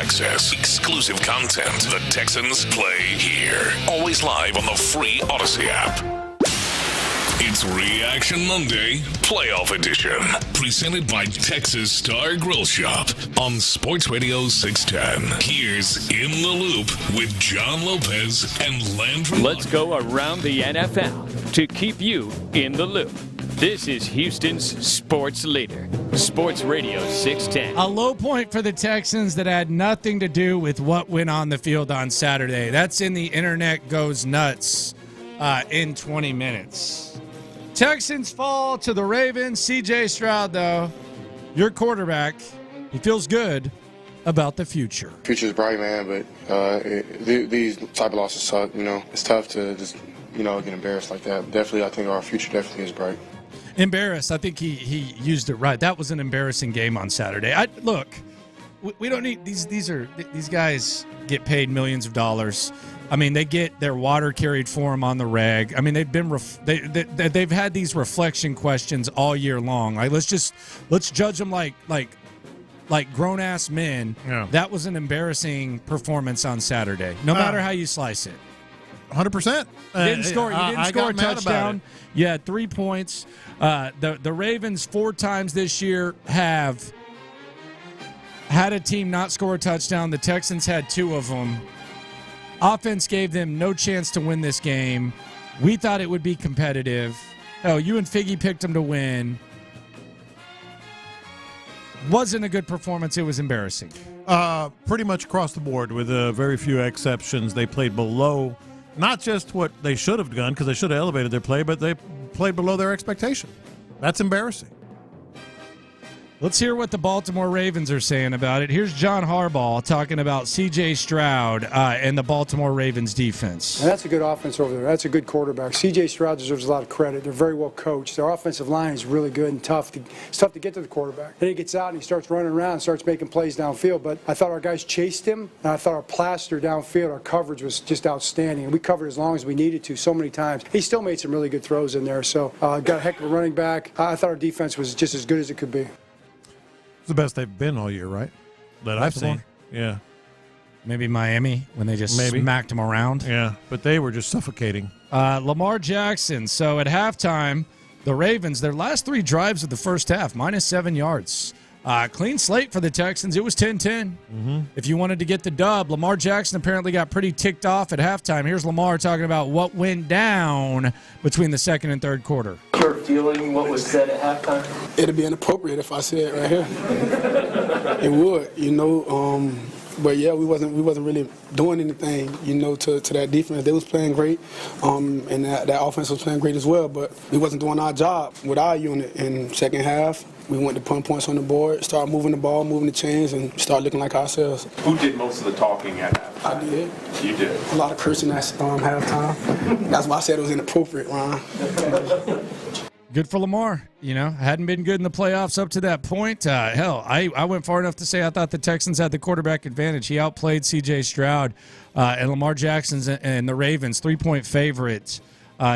Texas. Exclusive content. The Texans play here. Always live on the free Odyssey app. It's Reaction Monday, Playoff Edition. Presented by Texas Star Grill Shop on Sports Radio 610. Here's In the Loop with John Lopez and Landry. Let's go around the NFL to keep you in the loop. This is Houston's sports leader, Sports Radio 610. A low point for the Texans that had nothing to do with what went on the field on Saturday. That's in the Internet Goes Nuts in 20 minutes. Texans fall to the Ravens. C.J. Stroud, though, your quarterback, he feels good about the future. Future's bright, man, but these type of losses suck. It's tough to just get embarrassed like that. Definitely, I think our future definitely is bright. Embarrassed. I think he used it right. That was an embarrassing game on Saturday. Look, we don't need these guys get paid millions of dollars. I mean, they get their water carried for them on the reg. I mean, they've had these reflection questions all year long. Like, let's judge them like grown ass men. Yeah. That was an embarrassing performance on Saturday. No matter how you slice it. 100%. You didn't score a touchdown. You had 3 points. The Ravens 4 times this year have had a team not score a touchdown. The Texans had 2 of them. Offense gave them no chance to win this game. We thought it would be competitive. Oh, you and Figgy picked them to win. Wasn't a good performance. It was embarrassing. Pretty much across the board with very few exceptions. They played below not just what they should have done because they should have elevated their play, but they played below their expectation. That's embarrassing. Let's hear what the Baltimore Ravens are saying about it. Here's John Harbaugh talking about C.J. Stroud and the Baltimore Ravens defense. And that's a good offense over there. That's a good quarterback. C.J. Stroud deserves a lot of credit. They're very well coached. Their offensive line is really good and tough. It's tough to get to the quarterback. Then he gets out and he starts running around and starts making plays downfield. But I thought our guys chased him, and I thought our plaster downfield, our coverage was just outstanding. And we covered as long as we needed to so many times. He still made some really good throws in there. So got a heck of a running back. I thought our defense was just as good as it could be. It's the best they've been all year, right? That I've seen. Yeah. Maybe Miami when they just smacked them around. Yeah, but they were just suffocating. Lamar Jackson. So at halftime, the Ravens, their last 3 drives of the first half, -7 yards. Clean slate for the Texans. It was 10-10. If you wanted to get the dub, Lamar Jackson apparently got pretty ticked off at halftime. Here's Lamar talking about what went down between the second and third quarter. Your feeling, what was said at halftime? It'd be inappropriate if I said it right here. It would, but yeah, we wasn't really doing anything, to that defense. They was playing great, and that offense was playing great as well. But we wasn't doing our job with our unit in second half. We went to put points on the board, start moving the ball, moving the chains, and start looking like ourselves. Who did most of the talking at halftime? I did. You did? A lot of cursing at halftime. That's why I said it was inappropriate, Ron. Good for Lamar. Hadn't been good in the playoffs up to that point. Hell, I went far enough to say I thought the Texans had the quarterback advantage. He outplayed C.J. Stroud, and Lamar Jackson's and the Ravens 3-point favorites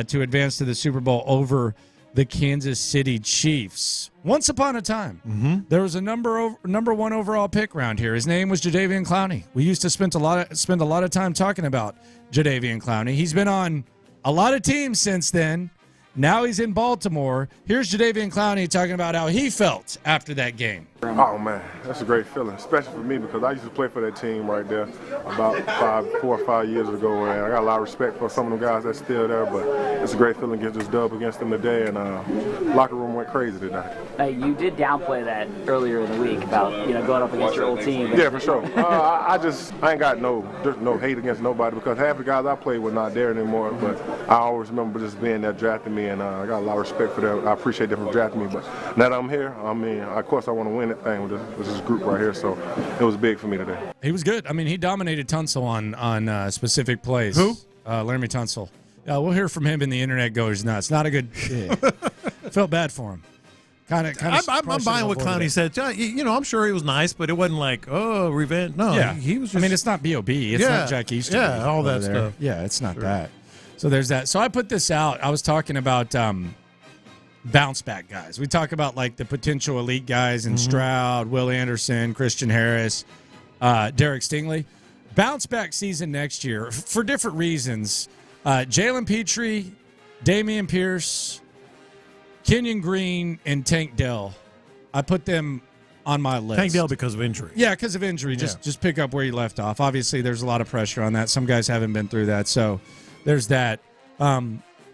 to advance to the Super Bowl over the Kansas City Chiefs. Once upon a time, there was a number 1 overall pick around here. His name was Jadeveon Clowney. We used to spend a lot of time talking about Jadeveon Clowney. He's been on a lot of teams since then. Now he's in Baltimore. Here's Jadeveon Clowney talking about how he felt after that game. Oh, man, that's a great feeling, especially for me because I used to play for that team right there about 4 or 5 years ago. And I got a lot of respect for some of the guys that's still there, but it's a great feeling to get this dub against them today, and locker room went crazy today. You did downplay that earlier in the week about going up against your old team. Yeah, for sure. I ain't got no hate against nobody because half the guys I played were not there anymore, but I always remember just being there drafting me, and I got a lot of respect for them. I appreciate them for drafting me, but now that I'm here, of course I want to win that thing with this group right here, so it was big for me today. He was good. He dominated Tunsil on specific plays. Who? Laramie Tunsil. We'll hear from him in the Internet Goes Nuts. Not a good. Felt bad for him. Kind of. I'm buying what Clowney said. I'm sure he was nice, but it wasn't like revenge. No, he was. Just, it's not B.O.B. It's not Jack Easter. Yeah, all that stuff. Yeah, it's not that. So there's that. So I put this out. I was talking about bounce back guys. We talk about like the potential elite guys in Stroud, Will Anderson, Christian Harris. Derek Stingley. Bounce back season next year for different reasons. Jalen Petrie, Damian Pierce, Kenyon Green, and Tank Dell. I put them on my list. Tank Dell because of injury. Yeah, because of injury. Just pick up where you left off. Obviously, there's a lot of pressure on that. Some guys haven't been through that, so there's that.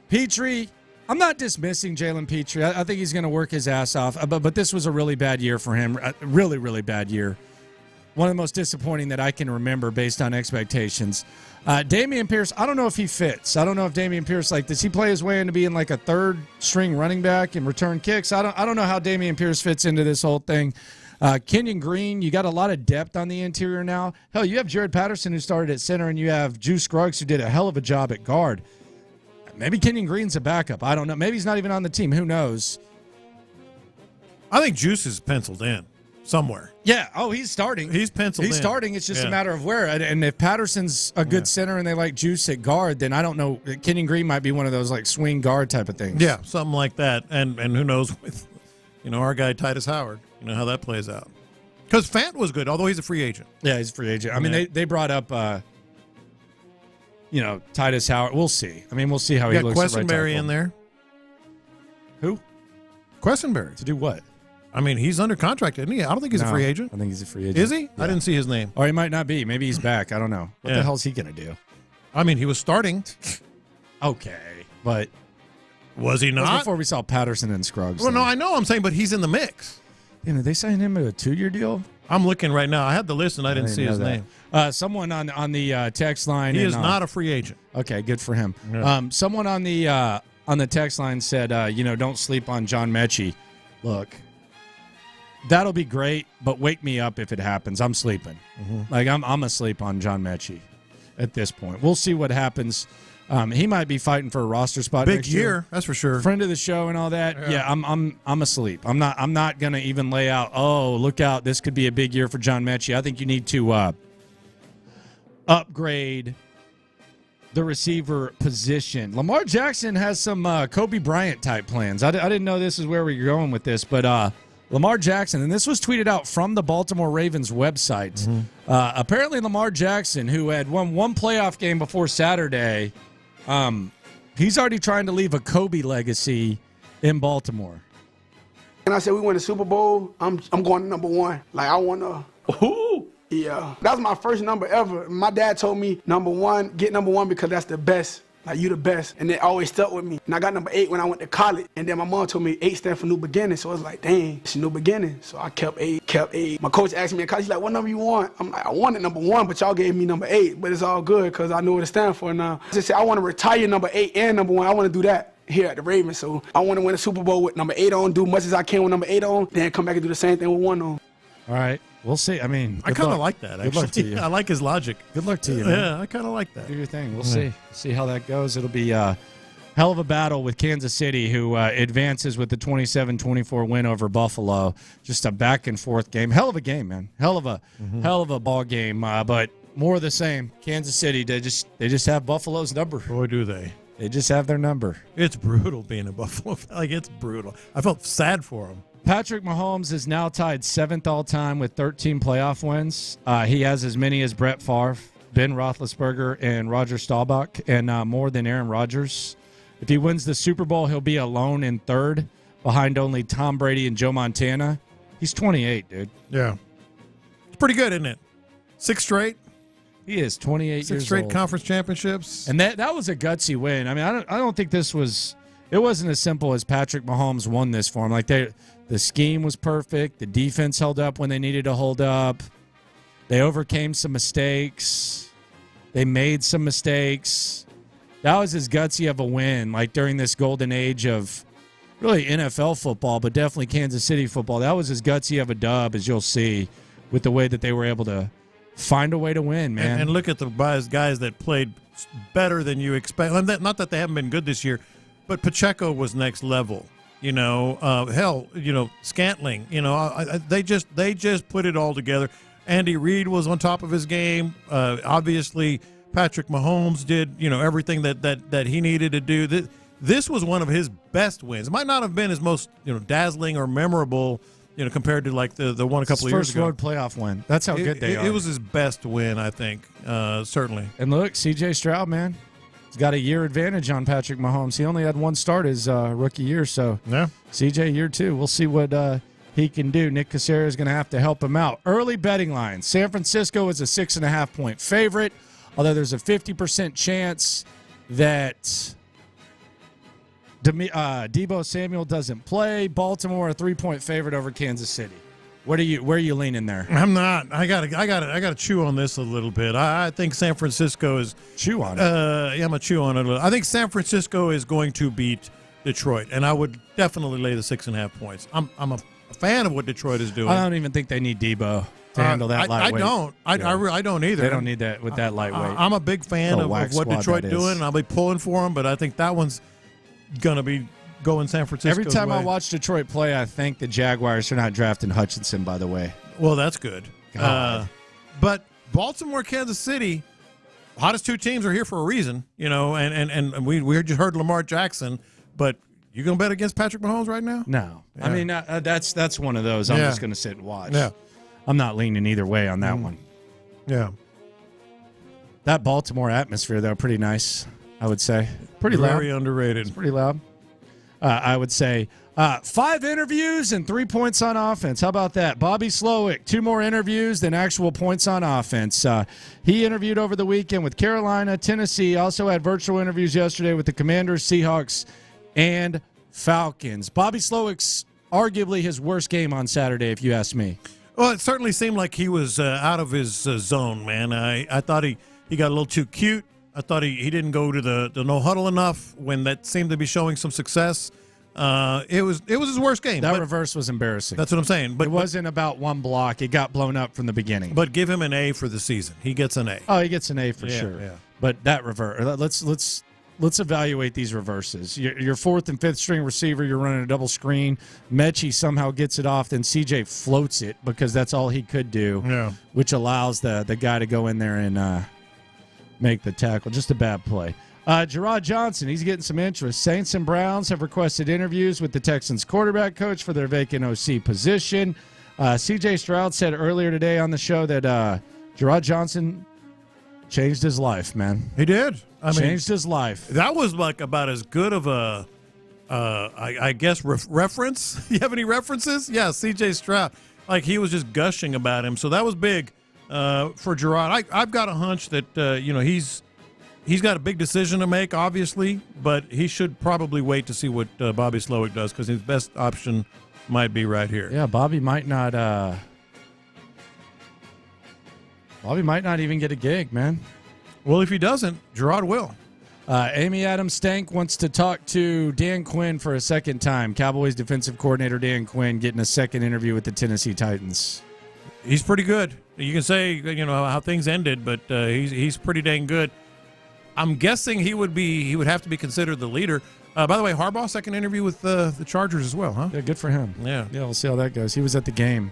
Petrie, I'm not dismissing Jalen Petrie. I think he's going to work his ass off, but this was a really bad year for him. Really, really bad year. One of the most disappointing that I can remember based on expectations. Damian Pierce, I don't know if he fits. I don't know if Damian Pierce, does he play his way into being like a third-string running back and return kicks? I don't know how Damian Pierce fits into this whole thing. Kenyon Green, you got a lot of depth on the interior now. Hell, you have Jared Patterson who started at center, and you have Juice Scruggs who did a hell of a job at guard. Maybe Kenyon Green's a backup. I don't know. Maybe he's not even on the team. Who knows? I think Juice is penciled in somewhere. Yeah. Oh, he's starting. He's penciled in. He's starting. It's just a matter of where. And if Patterson's a good center and they like Juice at guard, then I don't know. Kenyon Green might be one of those swing guard type of things. Yeah, something like that. And who knows with our guy Titus Howard, how that plays out. Because Fant was good, although he's a free agent. Yeah, he's a free agent. I mean, they brought up Titus Howard. We'll see. I mean, we'll see how he looks. Questenberry in there. Who? Questenberry. To do what? I mean, he's under contract, isn't he? I don't think he's a free agent. I think he's a free agent. Is he? Yeah. I didn't see his name. Or he might not be. Maybe he's back. I don't know. What the hell's he going to do? I mean, he was starting. Okay, but was he that was not? before we saw Patterson and Scruggs. Well, no, I know. I'm saying, but he's in the mix. Did they sign him to a 2-year deal? I'm looking right now. I had the list and I didn't see his name. Someone on the text line. He is not a free agent. Okay, good for him. Yeah. Someone on the text line said, don't sleep on John Mechie. Look, that'll be great, but wake me up if it happens. I'm sleeping. Mm-hmm. I'm asleep on John Mechie at this point. We'll see what happens. He might be fighting for a roster spot. Big next year. That's for sure. Friend of the show and all that. Yeah, I'm asleep. I'm not gonna even lay out. Oh, look out! This could be a big year for John Mechie. I think you need to upgrade the receiver position. Lamar Jackson has some Kobe Bryant type plans. I didn't know this is where we were going with this, but Lamar Jackson, and this was tweeted out from the Baltimore Ravens website. Mm-hmm. Apparently, Lamar Jackson, who had won one playoff game before Saturday. He's already trying to leave a Kobe legacy in Baltimore. And I said we win the Super Bowl, I'm going to number one. I want to. Ooh. Yeah. That was my first number ever. My dad told me get number one because that's the best. You the best. And it always stuck with me. And I got number 8 when I went to college. And then my mom told me 8 stands for new beginning. So I was like, dang, it's a new beginning. So I kept 8. My coach asked me in college, he's like, what number you want? I'm like, I wanted number 1, but y'all gave me number 8. But it's all good because I know what it stands for now. I just said, I want to retire number 8 and number 1. I want to do that here at the Ravens. So I want to win a Super Bowl with number 8 on, do much as I can with number 8 on, then come back and do the same thing with 1 on. All right. We'll see. I mean, I kind of like that, actually. Good luck to you. I like his logic. Good luck to you, man. Yeah, I kind of like that. Do your thing. We'll see. See how that goes. It'll be a hell of a battle with Kansas City, who advances with the 27-24 win over Buffalo. Just a back-and-forth game. Hell of a game, man. Hell of a ball game, but more of the same. Kansas City, they just have Buffalo's number. Boy, do they. They just have their number. It's brutal being a Buffalo. It's brutal. I felt sad for them. Patrick Mahomes is now tied 7th all-time with 13 playoff wins. He has as many as Brett Favre, Ben Roethlisberger, and Roger Staubach, and more than Aaron Rodgers. If he wins the Super Bowl, he'll be alone in 3rd, behind only Tom Brady and Joe Montana. He's 28, dude. Yeah. It's pretty good, isn't it? 6 straight? He is 28 years old. 6 straight conference championships. And that was a gutsy win. I mean, I don't think this was – it wasn't as simple as Patrick Mahomes won this for him. The scheme was perfect. The defense held up when they needed to hold up. They overcame some mistakes. They made some mistakes. That was as gutsy of a win, during this golden age of really NFL football, but definitely Kansas City football. That was as gutsy of a dub as you'll see with the way that they were able to find a way to win, man. And look at the guys that played better than you expect. Not that they haven't been good this year, but Pacheco was next level. Scantling. They just put it all together. Andy Reid was on top of his game. Obviously, Patrick Mahomes did everything that he needed to do. This was one of his best wins. It might not have been his most dazzling or memorable compared to like the one a couple of years first ago. road playoff win. That's how good they are. It was his best win, I think, certainly. And look, C.J. Stroud, man, he's got a year advantage on Patrick Mahomes. He only had one start his rookie year, so yeah. C.J. year 2. We'll see what he can do. Nick Caserio is going to have to help him out. Early betting lines. San Francisco is a 6.5-point favorite, although there's a 50% chance that Deebo Samuel doesn't play. Baltimore a 3-point favorite over Kansas City. Where are you leaning there? I'm not. I got to chew on this a little bit. I think San Francisco is chew on it. Yeah, I'm gonna chew on it a little. I think San Francisco is going to beat Detroit, and I would definitely lay the 6.5 points. I'm a fan of what Detroit is doing. I don't even think they need Deebo to handle that lightweight. I don't. I don't either. They don't need that with that lightweight. I'm a big fan of what Detroit doing, and I'll be pulling for them. But I think that one's going to be going San Francisco. Every time I watch Detroit play, I think the Jaguars are not drafting Hutchinson, by the way. Well, that's good. But Baltimore, Kansas City, hottest two teams are here for a reason, and we just heard Lamar Jackson, but you going to bet against Patrick Mahomes right now? No. Yeah. I mean, that's one of those. I'm just going to sit and watch. Yeah. I'm not leaning either way on that one. Yeah. That Baltimore atmosphere, though, pretty nice, I would say. Pretty loud. Very underrated. It's pretty loud. I would say 5 interviews and 3 points on offense. How about that? Bobby Slowick, 2 more interviews than actual points on offense. He interviewed over the weekend with Carolina, Tennessee. Also had virtual interviews yesterday with the Commanders, Seahawks, and Falcons. Bobby Slowick's arguably his worst game on Saturday, if you ask me. Well, it certainly seemed like he was out of his zone, man. I thought he got a little too cute. I thought he didn't go to the no huddle enough when that seemed to be showing some success. It was his worst game. That reverse was embarrassing. That's what I'm saying. But it wasn't about one block. It got blown up from the beginning. But give him an A for the season. He gets an A. Oh, he gets an A for sure. Yeah. But that reverse. Let's evaluate these reverses. Your 4th and 5th string receiver, you're running a double screen. Mechie somehow gets it off, then CJ floats it because that's all he could do, which allows the guy to go in there and make the tackle. Just a bad play. Gerard Johnson, he's getting some interest. Saints and Browns have requested interviews with the Texans quarterback coach for their vacant OC position. C.J. Stroud said earlier today on the show that Gerard Johnson changed his life, man. He did. Changed his life. That was like about as good of a, I guess, reference. You have any references? Yeah, C.J. Stroud. Like he was just gushing about him. So that was big for Gerard. I've got a hunch that he's got a big decision to make, obviously, but he should probably wait to see what Bobby Slowick does because his best option might be right here. Yeah, Bobby might not even get a gig, man. Well, if he doesn't, Gerard will. Amy Adams Stank wants to talk to Dan Quinn for a second time. Cowboys defensive coordinator Dan Quinn getting a second interview with the Tennessee Titans. He's pretty good. You can say how things ended, but he's pretty dang good. I'm guessing he would have to be considered the leader. By the way, Harbaugh, second interview with the Chargers as well, huh? Yeah, good for him. Yeah, we'll see how that goes. He was at the game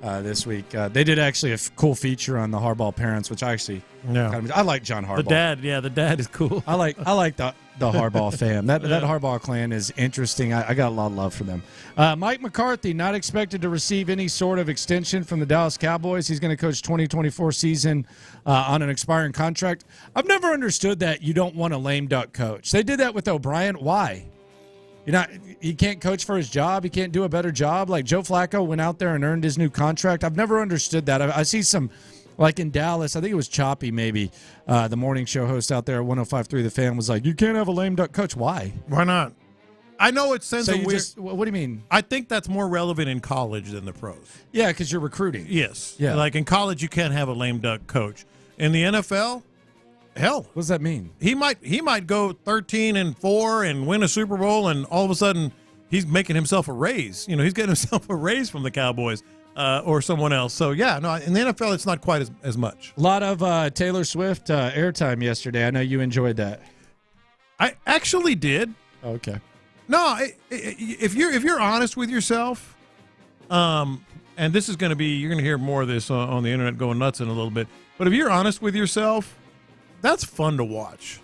this week. They did actually a cool feature on the Harbaugh parents, which I actually I like John Harbaugh. The dad is cool. I like the Harbaugh fam. That Harbaugh clan is interesting. I got a lot of love for them. Mike McCarthy not expected to receive any sort of extension from the Dallas Cowboys. He's going to coach 2024 season on an expiring contract. I've never understood that you don't want a lame duck coach. They did that with O'Brien. Why? He can't coach for his job. He can't do a better job. Like Joe Flacco went out there and earned his new contract. I've never understood that. I see some. Like in Dallas, I think it was Choppy maybe, the morning show host out there at 105.3 The Fan was like, you can't have a lame duck coach. Why? Why not? I know it sends a weird... what do you mean? I think that's more relevant in college than the pros. Yeah, because you're recruiting. Yes. Yeah. Like in college, you can't have a lame duck coach. In the NFL, hell. What does that mean? He might go 13-4 and win a Super Bowl, and all of a sudden he's making himself a raise. He's getting himself a raise from the Cowboys. Or someone else. So, yeah, no, in the NFL, it's not quite as much. A lot of Taylor Swift airtime yesterday. I know you enjoyed that. I actually did. Okay. No, if you're honest with yourself, and this is going to be, you're going to hear more of this on the internet going nuts in a little bit, but if you're honest with yourself, that's fun to watch.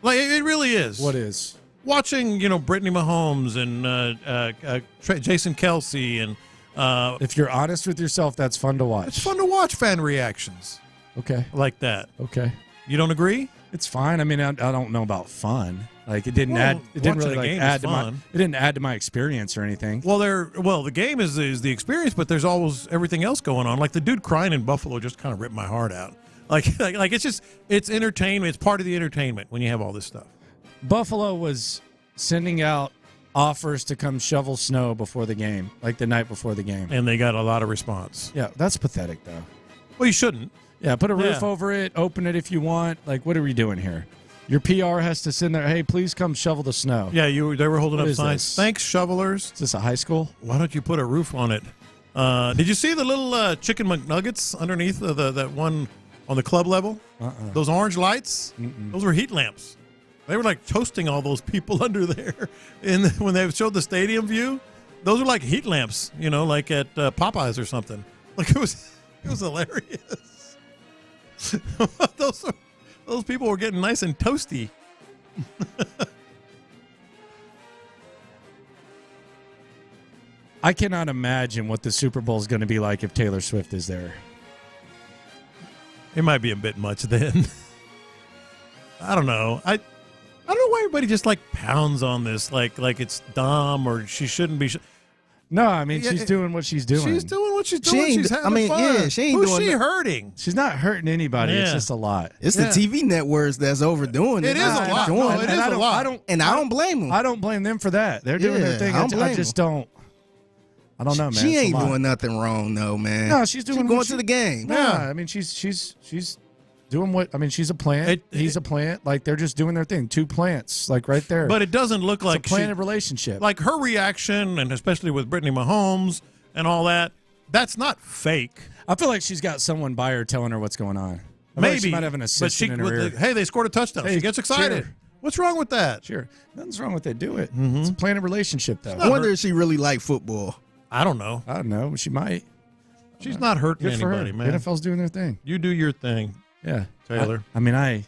Like, it really is. What is? watching, Brittany Mahomes and Jason Kelsey and if you're honest with yourself, that's fun to watch. It's fun to watch fan reactions. Okay. Like that. Okay. You don't agree? It's fine. I mean, I don't know about fun. Like it didn't add. It didn't really add to my. It didn't add to my experience or anything. Well, the game is the experience, but there's always everything else going on. Like the dude crying in Buffalo just kind of ripped my heart out. Like it's entertainment. It's part of the entertainment when you have all this stuff. Buffalo was sending out offers to come shovel snow before the game, like the night before the game, and they got a lot of response. Yeah, that's pathetic, though. Well, you shouldn't. Yeah, put a roof over it, open it if you want. Like, what are we doing here? Your PR has to send there, hey, please come shovel the snow. Yeah, they were holding What up is signs. this? Thanks, shovelers. Is this a high school? Why don't you put a roof on it? Did you see the little chicken McNuggets underneath that one on the club level? Those orange lights? Those were heat lamps. They were like toasting all those people under there. When they showed the stadium view, those were like heat lamps, like at Popeyes or something. Like it was hilarious. Those people were getting nice and toasty. I cannot imagine what the Super Bowl is going to be like if Taylor Swift is there. It might be a bit much then. I don't know. I don't know why everybody just like pounds on this, like it's dumb or she shouldn't be. No, I mean she's doing what she's doing. She's doing what she's doing. She's having fun. Yeah, she ain't Who's doing she hurting? She's not hurting anybody. Yeah. It's just a lot. It's the TV networks that's overdoing it. It is a lot. No, it is a lot. I don't blame them. I don't blame them for that. They're doing their thing. I just don't. I don't know, man. She ain't doing nothing wrong, though, man. No, she's doing. going to the game. Yeah, I mean she's doing what? I mean she's a plant. He's a plant. Like they're just doing their thing. Two plants, like right there. But it doesn't look it's like a planted relationship. Like her reaction, and especially with Brittany Mahomes and all that. That's not fake. I feel like she's got someone by her telling her what's going on. Maybe she might have an assistant in her ear. Hey, they scored a touchdown. Hey, she gets excited. sure. What's wrong with that? Sure, nothing's wrong with it. Do it. It's a planted relationship, though. I wonder if she really like football. I don't know. I don't know. She might. She's not hurting Good for anybody, her. man. The NFL's doing their thing. You do your thing. Yeah, Taylor. I mean,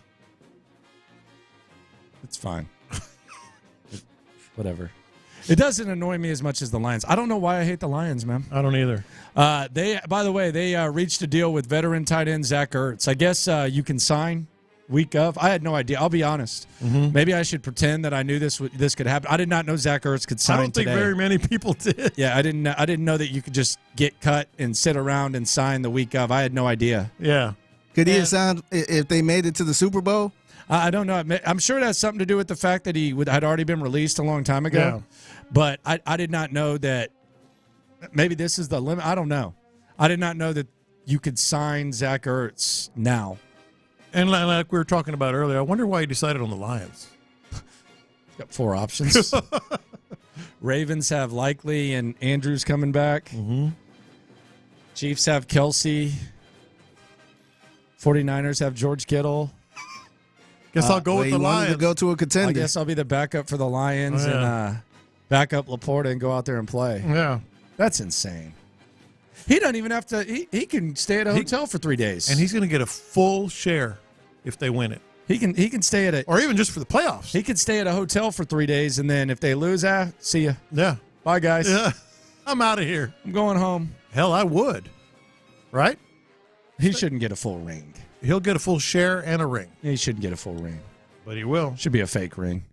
it's fine. Whatever. It doesn't annoy me as much as the Lions. I don't know why I hate the Lions, man. I don't either. By the way, they reached a deal with veteran tight end Zach Ertz. I guess you can sign week of. I had no idea. I'll be honest. Maybe I should pretend that I knew this could happen. I did not know Zach Ertz could sign. I don't think today. very many people did. Yeah, I didn't know that you could just get cut and sit around and sign the week of. I had no idea. Yeah. Could he have signed if they made it to the Super Bowl? I don't know. I'm sure it has something to do with the fact that he had already been released a long time ago. Yeah. But I did not know that maybe this is the limit. I don't know. I did not know that you could sign Zach Ertz now. And like we were talking about earlier, I wonder why he decided on the Lions. He's got 4 options. Ravens have Likely and Andrews coming back. Chiefs have Kelsey. 49ers have George Kittle. Guess I'll go with the Lions. To go to a contender. I guess I'll be the backup for the Lions and back up Laporta and go out there and play. Yeah. That's insane. He doesn't even have to. He can stay at a hotel for 3 days. And he's going to get a full share if they win it. He can stay at a. Or even just for the playoffs. He could stay at a hotel for 3 days, and then if they lose, see ya. Yeah. Bye, guys. Yeah. I'm out of here. I'm going home. Hell, I would. Right? He shouldn't get a full ring. He'll get a full share and a ring. He shouldn't get a full ring. But he will. Should be a fake ring.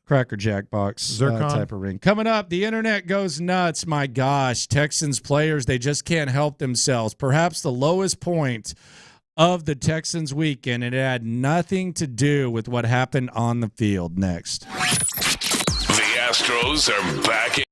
Cracker Jack box Zircon type of ring. Coming up, the internet goes nuts. My gosh, Texans players, they just can't help themselves. Perhaps the lowest point of the Texans weekend. It had nothing to do with what happened on the field. Next. The Astros are back in.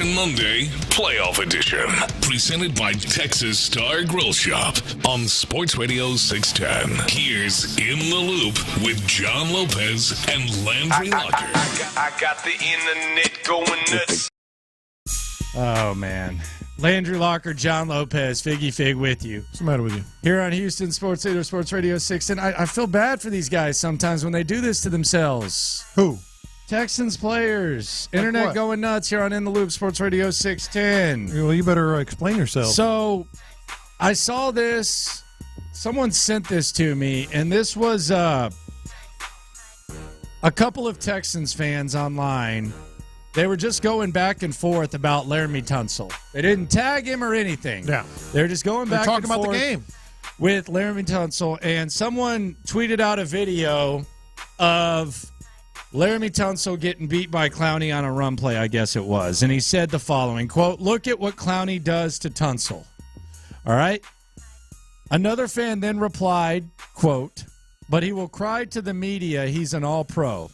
Reaction Monday Playoff Edition. Presented by Texas Star Grill Shop on Sports Radio 610. Here's In the Loop with John Lopez and Landry Locker. I got the internet going nuts. Oh, man. Landry Locker, John Lopez, Figgy Fig with you. What's the matter with you? Here on Houston Sports Leader, Sports Radio 610. I feel bad for these guys sometimes when they do this to themselves. Who? Texans players. Internet what? going nuts here on In the Loop, Sports Radio 610. Well, you better explain yourself. So I saw this. Someone sent this to me, and this was a couple of Texans fans online. They were just going back and forth about Laramie Tunsil. They didn't tag him or anything. Yeah. They're just going back talking and about forth the game with Laramie Tunsil, and someone tweeted out a video of Laramie Tunsil getting beat by Clowney on a run play, I guess it was. And he said the following, quote, "Look at what Clowney does to Tunsil." All right? Another fan then replied, quote, "But he will cry to the media he's an all-pro.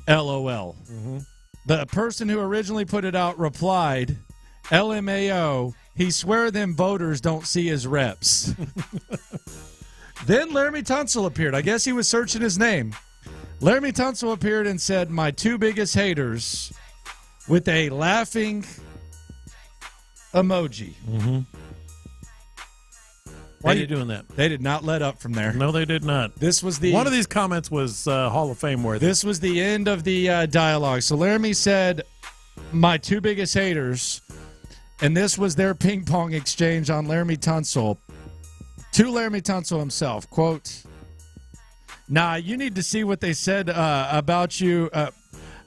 LOL." Mm-hmm. The person who originally put it out replied, LMAO, "He swear them voters don't see his reps." Then Laramie Tunsil appeared. I guess he was searching his name. Laramie Tunsil appeared and said, "My two biggest haters," with a laughing emoji. Mm-hmm. Why are you doing that? They did not let up from there. No, they did not. This was the one of these comments was Hall of Fame worthy. This was the end of the dialogue. So Laramie said, "My two biggest haters," and this was their ping pong exchange on Laramie Tunsil. To Laramie Tunsil himself, quote, "Nah, you need to see what they said about you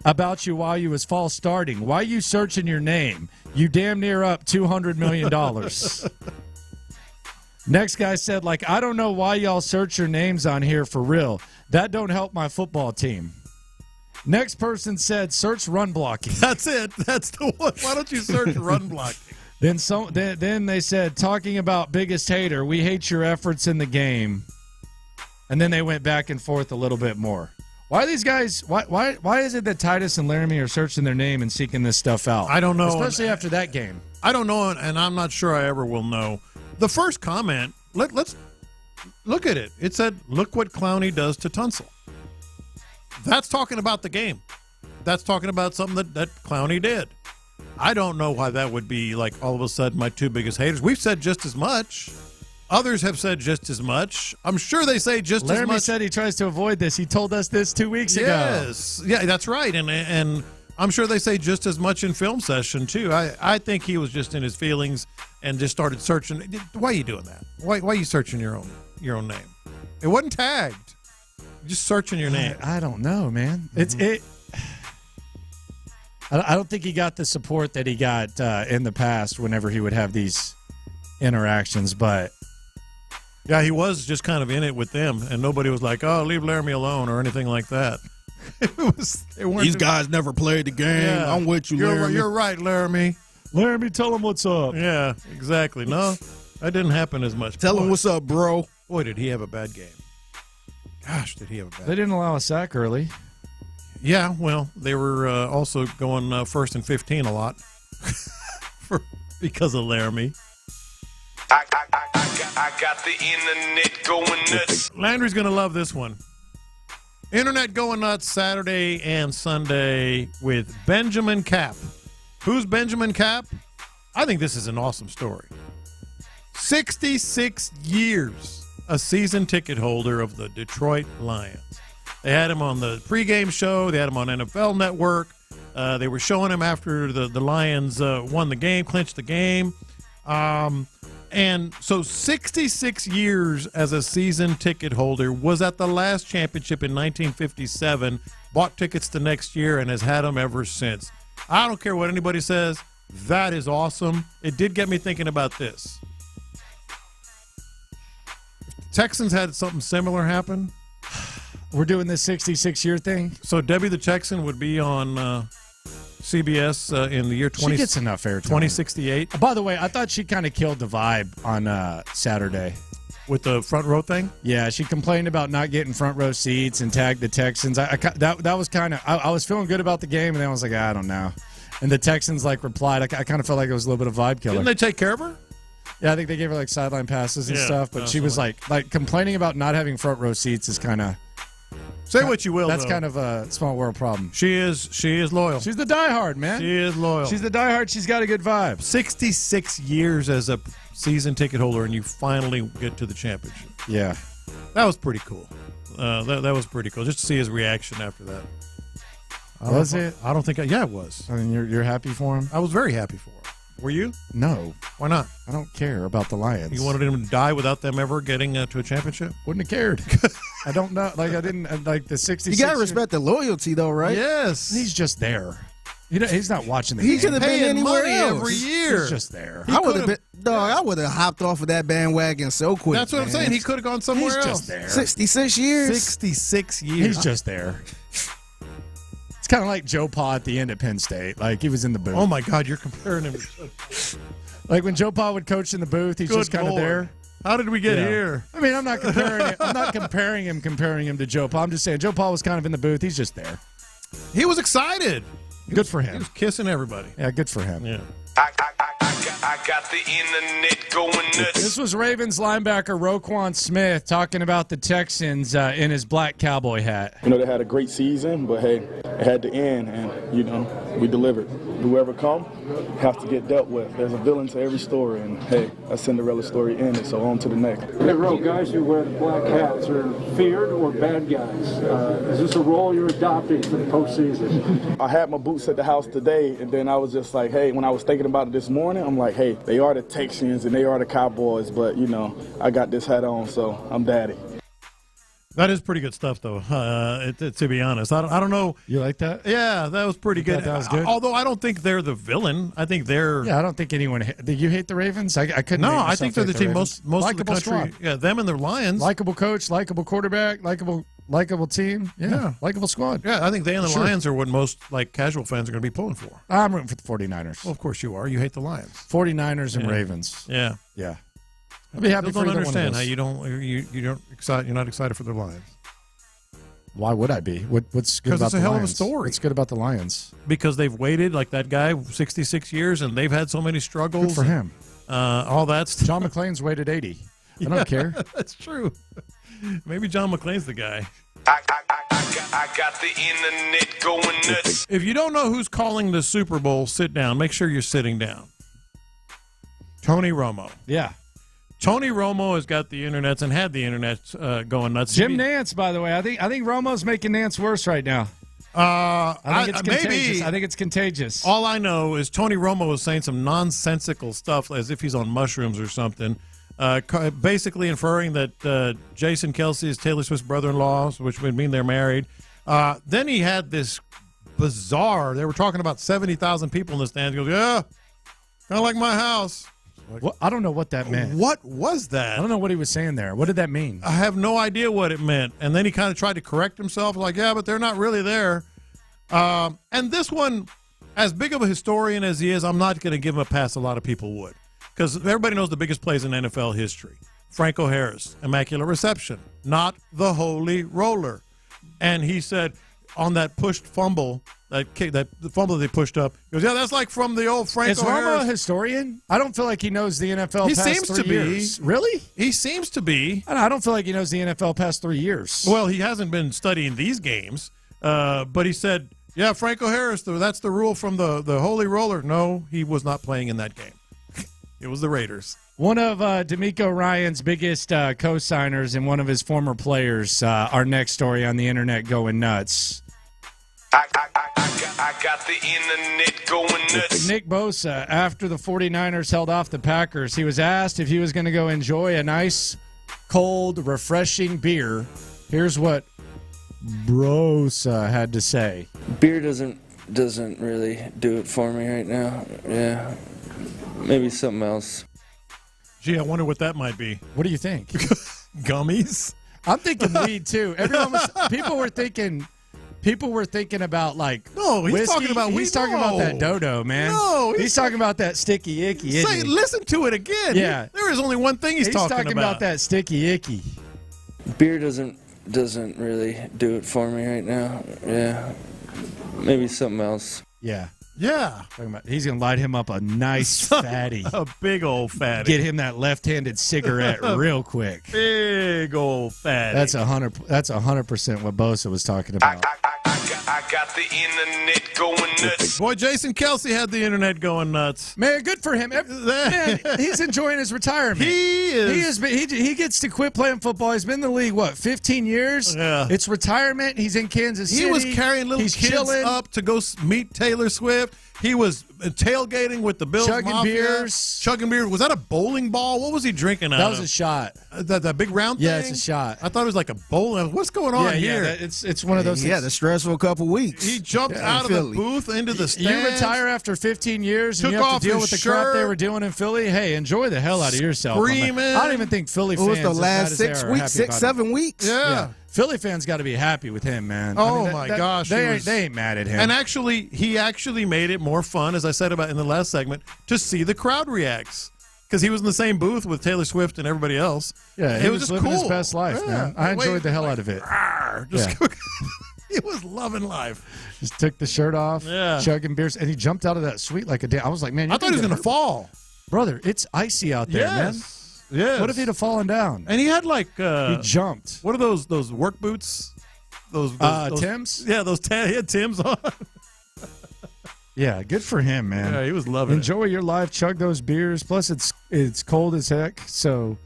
while you was false starting. Why you searching your name? You damn near up $200 million." Next guy said, "Like, I don't know why y'all search your names on here for real. That don't help my football team." Next person said, "Search run blocking." That's it. That's the one. Why don't you search run blocking? Then they said, "Talking about biggest hater, we hate your efforts in the game." And then they went back and forth a little bit more. Why are these guys? Why is it that Titus and Laramie are searching their name and seeking this stuff out? I don't know. Especially after that game. I don't know, and I'm not sure I ever will know. The first comment, let's look at it. It said, "Look what Clowney does to Tunsil." That's talking about the game. That's talking about something that Clowney did. I don't know why that would be like all of a sudden my two biggest haters. We've said just as much. Others have said just as much. I'm sure they say just as much. Laramie said he tries to avoid this. He told us this 2 weeks ago. Yes. Yeah, that's right. And I'm sure they say just as much in film session, too. I think he was just in his feelings and just started searching. Why are you doing that? Why are you searching your own name? It wasn't tagged. You're just searching your name. I don't know, man. I don't think he got the support that he got in the past whenever he would have these interactions, but yeah, he was just kind of in it with them, and nobody was like, "Oh, leave Laramie alone" or anything like that. These guys never played the game. Yeah. I'm with you, Laramie. You're right, Laramie. Laramie, tell him what's up. Yeah, exactly. No, that didn't happen as much. Tell him what's up, bro. Boy, did he have a bad game. Gosh, did he have a bad game. They didn't allow a sack early. Yeah, well, they were also going 1st and 15 a lot because of Laramie. I got the internet going nuts. Landry's going to love this one. Internet going nuts Saturday and Sunday with Benjamin Cap. Who's Benjamin Cap? I think this is an awesome story. 66 years a season ticket holder of the Detroit Lions. They had him on the pregame show. They had him on NFL Network. They were showing him after the Lions won the game, clinched the game. And so 66 years as a season ticket holder, was at the last championship in 1957, bought tickets the next year, and has had them ever since. I don't care what anybody says. That is awesome. It did get me thinking about this. Texans had something similar happen. We're doing this 66-year thing. So Debbie the Texan would be on CBS in the year 20. She gets enough airtime. 2068. By the way, I thought she kind of killed the vibe on Saturday. With the front row thing? Yeah, she complained about not getting front row seats and tagged the Texans. That was kind of, I was feeling good about the game, and then I was like, I don't know. And the Texans replied. I kind of felt like it was a little bit of vibe killer. Didn't they take care of her? Yeah, I think they gave her sideline passes and stuff, but she was like complaining about not having front row seats is kind of. Say what you will. That's though. kind of a small world problem. She is loyal. She's the diehard, man. She is loyal. She's the diehard. She's got a good vibe. 66 years as a season ticket holder, and you finally get to the championship. Yeah, that was pretty cool. That was pretty cool. Just to see his reaction after that. Was it? I don't think. Yeah, it was. I mean, you're happy for him? I was very happy for him. Were you? No. Why not? I don't care about the Lions. You wanted him to die without them ever getting to a championship? Wouldn't have cared. I don't know. Like, I didn't like the 66. You got to respect the loyalty, though, right? Yes. He's just there. He's not watching the He game. could have been anywhere money else. every year. He's just there. I would have hopped off of that bandwagon so quick. That's what I'm saying. He could have gone somewhere He's else. just there. 66 years. 66 years. He's just there. It's kind of like Joe Pa at the end at Penn State. Like, he was in the booth. Oh, my God. You're comparing him. Like, when Joe Pa would coach in the booth, he's just kind of there. How did we get here? I mean, I'm not comparing him to Joe Pa. I'm just saying Joe Pa was kind of in the booth. He's just there. He was excited. Good for him. He was kissing everybody. Yeah, good for him. Yeah. I got the internet going nuts. This was Ravens linebacker Roquan Smith talking about the Texans in his black cowboy hat. You know, they had a great season, but hey, it had to end, and, you know, we delivered. Whoever come has to get dealt with. There's a villain to every story, and hey, a Cinderella story ended, so on to the next. Hey, Ro, guys who wear the black hats are feared or bad guys. Is this a role you're adopting for the postseason? I had my boots at the house today, and then I was just like, hey, when I was thinking about it this morning, I'm like, hey, they are the Texans and they are the Cowboys, but, you know, I got this hat on, so I'm daddy. That is pretty good stuff, though, to be honest. I don't know. You like that? Yeah, that was pretty good. That was good? Although I don't think they're the villain. I think they're... Yeah, I don't think anyone... Do you hate the Ravens? I couldn't. No, I think they're the team most of the Likeable country. squad. Yeah, them and their Lions. Likable coach, likable quarterback, likable team. Yeah, likable squad. Yeah, I think they and the Lions are what most casual fans are going to be pulling for. I'm rooting for the 49ers. Well, of course you are. You hate the Lions. 49ers and Ravens. Yeah. Yeah. I'll be happy I for don't either understand one of how those. you don't excited. You're not excited for the Lions. Why would I be? What's good about the Lions? Because it's a hell of a story. What's good about the Lions? Because they've waited like that guy 66 years, and they've had so many struggles. Good for him. All that stuff. John McClain's waited 80. I don't care. That's true. Maybe John McClain's the guy. I got the internet going nuts. If you don't know who's calling the Super Bowl, sit down. Make sure you're sitting down. Tony Romo. Yeah. Tony Romo has got the internet and had the internet going nuts. Jim Nance, by the way. I think Romo's making Nance worse right now. I think it's contagious. I think it's contagious. All I know is Tony Romo was saying some nonsensical stuff as if he's on mushrooms or something, basically inferring that Jason Kelce is Taylor Swift's brother-in-law, which would mean they're married. Then he had this bizarre, they were talking about 70,000 people in the stands. He goes, yeah, kind of like my house. Well, I don't know what that meant. What was that? I don't know what he was saying there. What did that mean? I have no idea what it meant. And then he kind of tried to correct himself, like, yeah, but they're not really there. And this one, as big of a historian as he is, I'm not going to give him a pass a lot of people would. Because everybody knows the biggest plays in NFL history. Franco Harris, immaculate reception, not the holy roller. And he said on that pushed fumble, the fumble they pushed up, he goes, yeah, that's like from the old Franco Harris. Is Romo a historian? I don't feel like he knows the NFL he past seems 3 to years. be. Really? He seems to be. I don't feel like he knows the NFL past 3 years. Well, he hasn't been studying these games, but he said, yeah, Franco Harris, that's the rule from the holy roller. No, he was not playing in that game. It was the Raiders. One of DeMeco Ryans' biggest co-signers and one of his former players, our next story on the internet going nuts. I got the internet going nuts. Nick Bosa, after the 49ers held off the Packers, he was asked if he was going to go enjoy a nice, cold, refreshing beer. Here's what Bosa had to say. Beer doesn't really do it for me right now. Yeah, maybe something else. Gee, I wonder what that might be. What do you think? Gummies? I'm thinking weed too. People were thinking about no, he's whiskey. talking about weed. He's talking about that dodo, man. No, he's talking about that sticky icky. Listen to it again. Yeah, there is only one thing he's talking about that sticky icky. Beer doesn't really do it for me right now. Yeah, maybe something else. Yeah. Yeah. He's going to light him up a nice fatty. A big old fatty. Get him that left-handed cigarette real quick. Big old fatty. That's 100% what Bosa was talking about. I got the internet going nuts. Boy, Jason Kelsey had the internet going nuts. Man, good for him. Man, he's enjoying his retirement. He is. He gets to quit playing football. He's been in the league, 15 years? Yeah. It's retirement. He's in Kansas City. He was carrying little kids chilling. up to go meet Taylor Swift. He was tailgating with the Bills Chugging Mafia. beers. Chugging beers. Was that a bowling ball? What was he drinking out That of? was a shot. That big round thing? Yeah, it's a shot. I thought it was like a bowling. What's going on here? It's one of those things. He had a stressful couple weeks. He jumped out of the booth into the stands. You retire after 15 years and Took you have off to deal his with the crap shirt. they were doing in Philly. Hey, enjoy the hell out of yourself. Screaming. I don't even think Philly fans. What was the last as 6 they are weeks, happy 6, about 7 it. weeks? Yeah. Philly fans got to be happy with him, man. Oh, my gosh. They ain't mad at him. And actually, he actually made it more fun, as I said about in the last segment, to see the crowd reacts. Because he was in the same booth with Taylor Swift and everybody else. Yeah, he it was was just living cool. his best life, man. I enjoyed the hell out of it. He was loving life. Just took the shirt off, chugging beers, and he jumped out of that suite like a damn. I was like, man, I thought he was going to fall. Brother, it's icy out there, man. Yes. What if he'd have fallen down? And he had like he jumped. What are those work boots? Those Timbs? Yeah, he had Timbs on. Yeah, good for him, man. Yeah, he was loving it. Enjoy your life, chug those beers. Plus, it's cold as heck. So,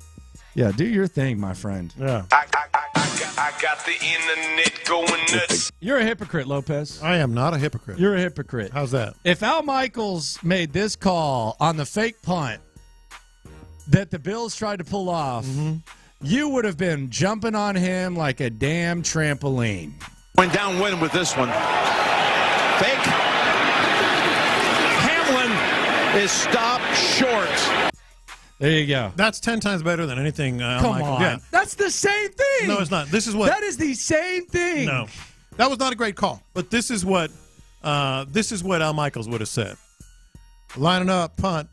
yeah, do your thing, my friend. Yeah. I got the internet going nuts. You're a hypocrite, Lopez. I am not a hypocrite. You're a hypocrite. How's that? If Al Michaels made this call on the fake punt that the Bills tried to pull off, you would have been jumping on him like a damn trampoline. Went downwind with this one. Fake. Hamlin is stopped short. There you go. That's 10 times better than anything. Come on. Yeah. That's the same thing. No, it's not. This is what. That is the same thing. No, that was not a great call. But this is what Al Michaels would have said. Lining up, punt.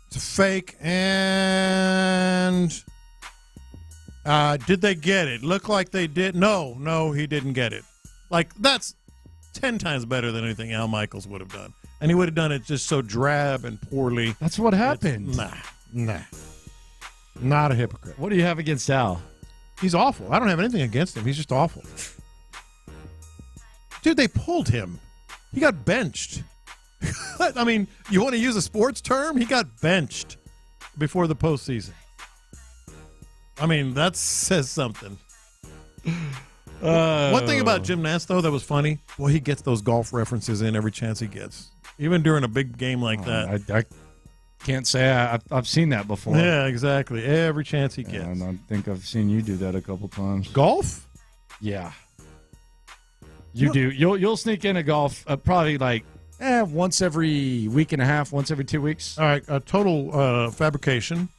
It's a fake, and did they get it? Looked like they did. No, he didn't get it. Like, that's 10 times better than anything Al Michaels would have done. And he would have done it just so drab and poorly. That's what happened. Nah. Not a hypocrite. What do you have against Al? He's awful. I don't have anything against him. He's just awful. Dude, they pulled him. He got benched. I mean, you want to use a sports term? He got benched before the postseason. I mean, that says something. One thing about Jim Nantz, though, that was funny, boy, he gets those golf references in every chance he gets. Even during a big game like that. I can't say I've seen that before. Yeah, exactly. Every chance he gets. And I think I've seen you do that a couple times. Golf? Yeah. You do. You'll sneak in a golf probably like once every week and a half, once every 2 weeks. All right, total fabrication.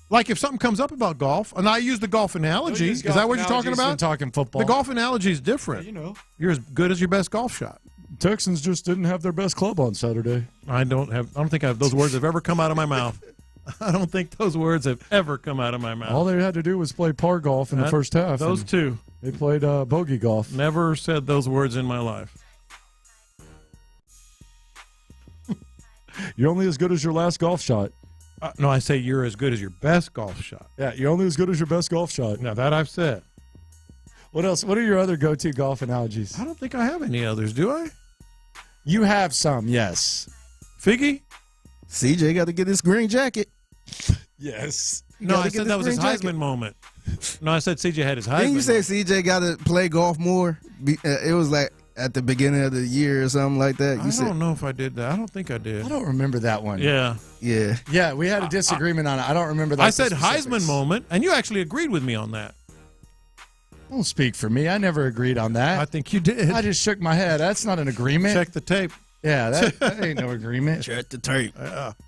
Like if something comes up about golf, and I use the golf analogy. Is that what you're talking about? Talking football. The golf analogy is different. Yeah, you're as good as your best golf shot. Texans just didn't have their best club on Saturday. I don't think those words have ever come out of my mouth. I don't think those words have ever come out of my mouth. All they had to do was play par golf in the first half. Those two. They played bogey golf. Never said those words in my life. You're only as good as your last golf shot. No, I say you're as good as your best golf shot. Yeah, you're only as good as your best golf shot. Now, that I've said. What else? What are your other go-to golf analogies? I don't think I have any others, do I? You have some, yes. Figgy? CJ got to get his green jacket. Yes. No, I said that was his Heisman moment. No, I said CJ had his Heisman. Didn't you say CJ got to play golf more? It was like at the beginning of the year or something like that. I don't know if I did that. I don't think I did. I don't remember that one. Yeah. Yeah, we had a disagreement on it. I don't remember that. I said Heisman moment, and you actually agreed with me on that. Don't speak for me. I never agreed on that. I think you did. I just shook my head. That's not an agreement. Check the tape. Yeah, that ain't no agreement. Check the tape.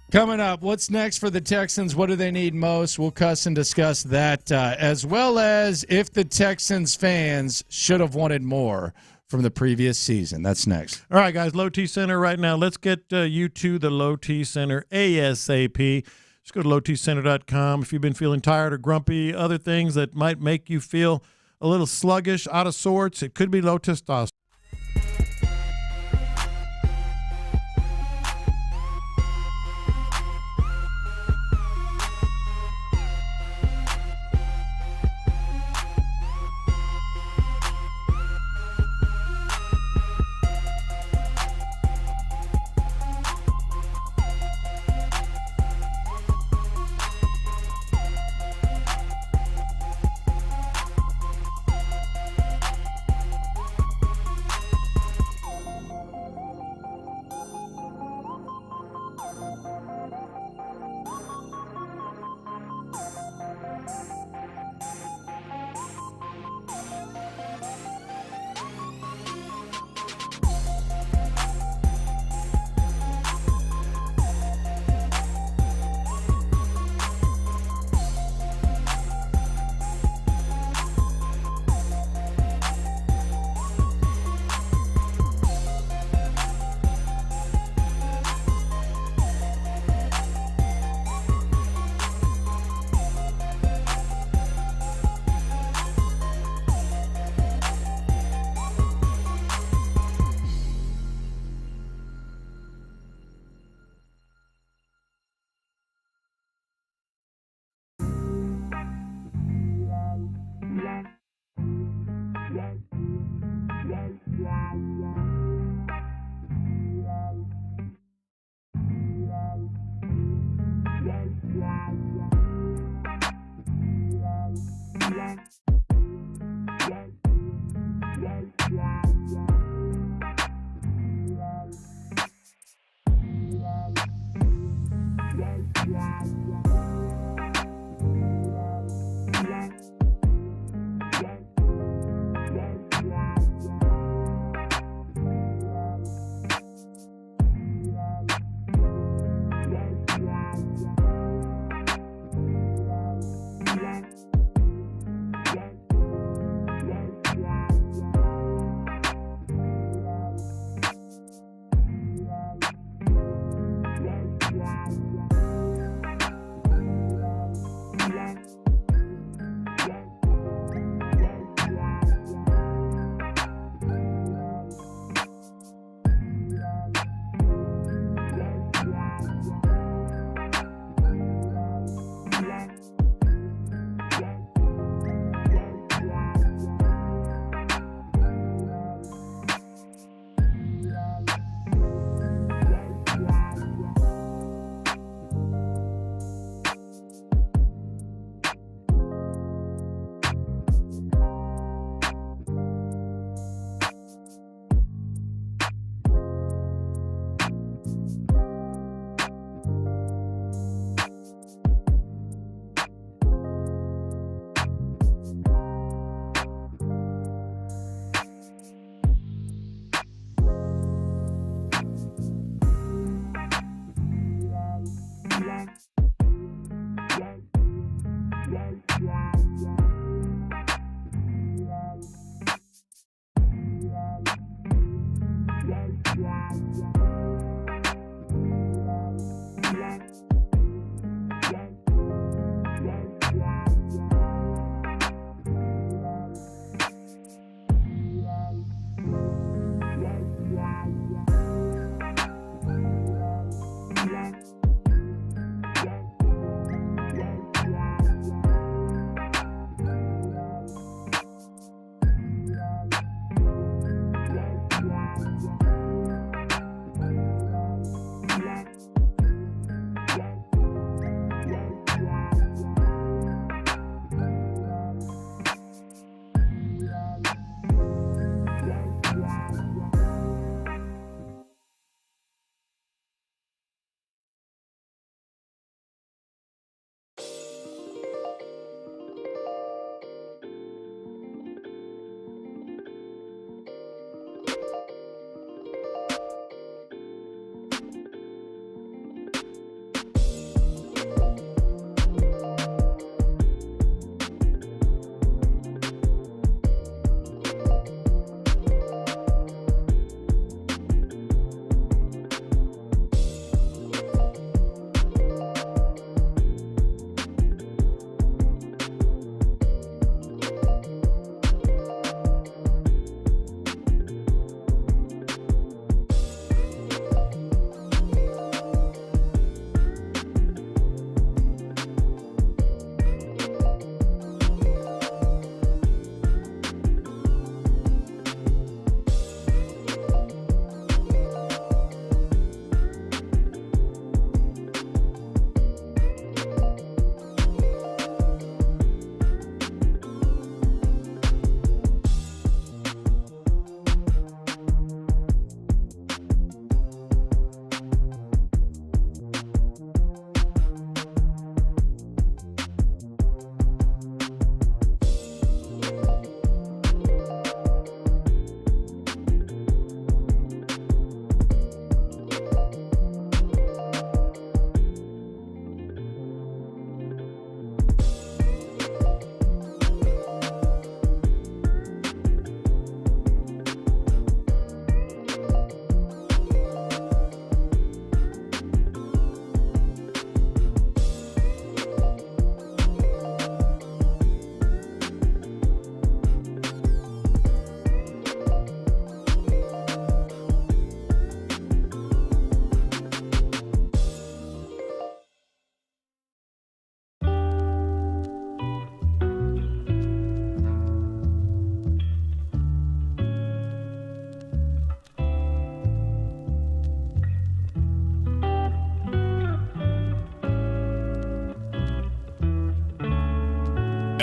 Coming up, what's next for the Texans? What do they need most? We'll cuss and discuss that, as well as if the Texans fans should have wanted more from the previous season. That's next. All right, guys, Low T Center right now. Let's get you to the Low T Center ASAP. Just go to lowtcenter.com. If you've been feeling tired or grumpy, other things that might make you feel a little sluggish, out of sorts, it could be low testosterone.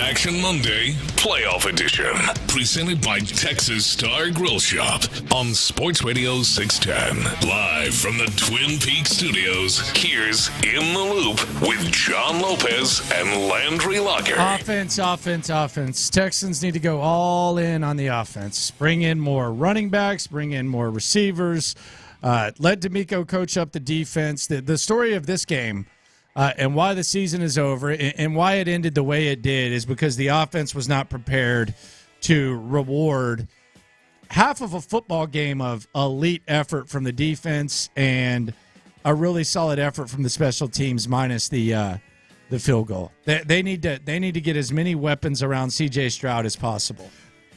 Reaction Monday Playoff Edition, presented by Texas Star Grill Shop on Sports Radio 610. Live from the Twin Peaks studios, here's In the Loop with John Lopez and Landry Locker. Offense. Texans need to go all in on the offense. Bring in more running backs, bring in more receivers. Let DeMeco coach up the defense. The story of this game and why the season is over and why it ended the way it did is because the offense was not prepared to reward half of a football game of elite effort from the defense and a really solid effort from the special teams minus the field goal. They need to get as many weapons around C.J. Stroud as possible.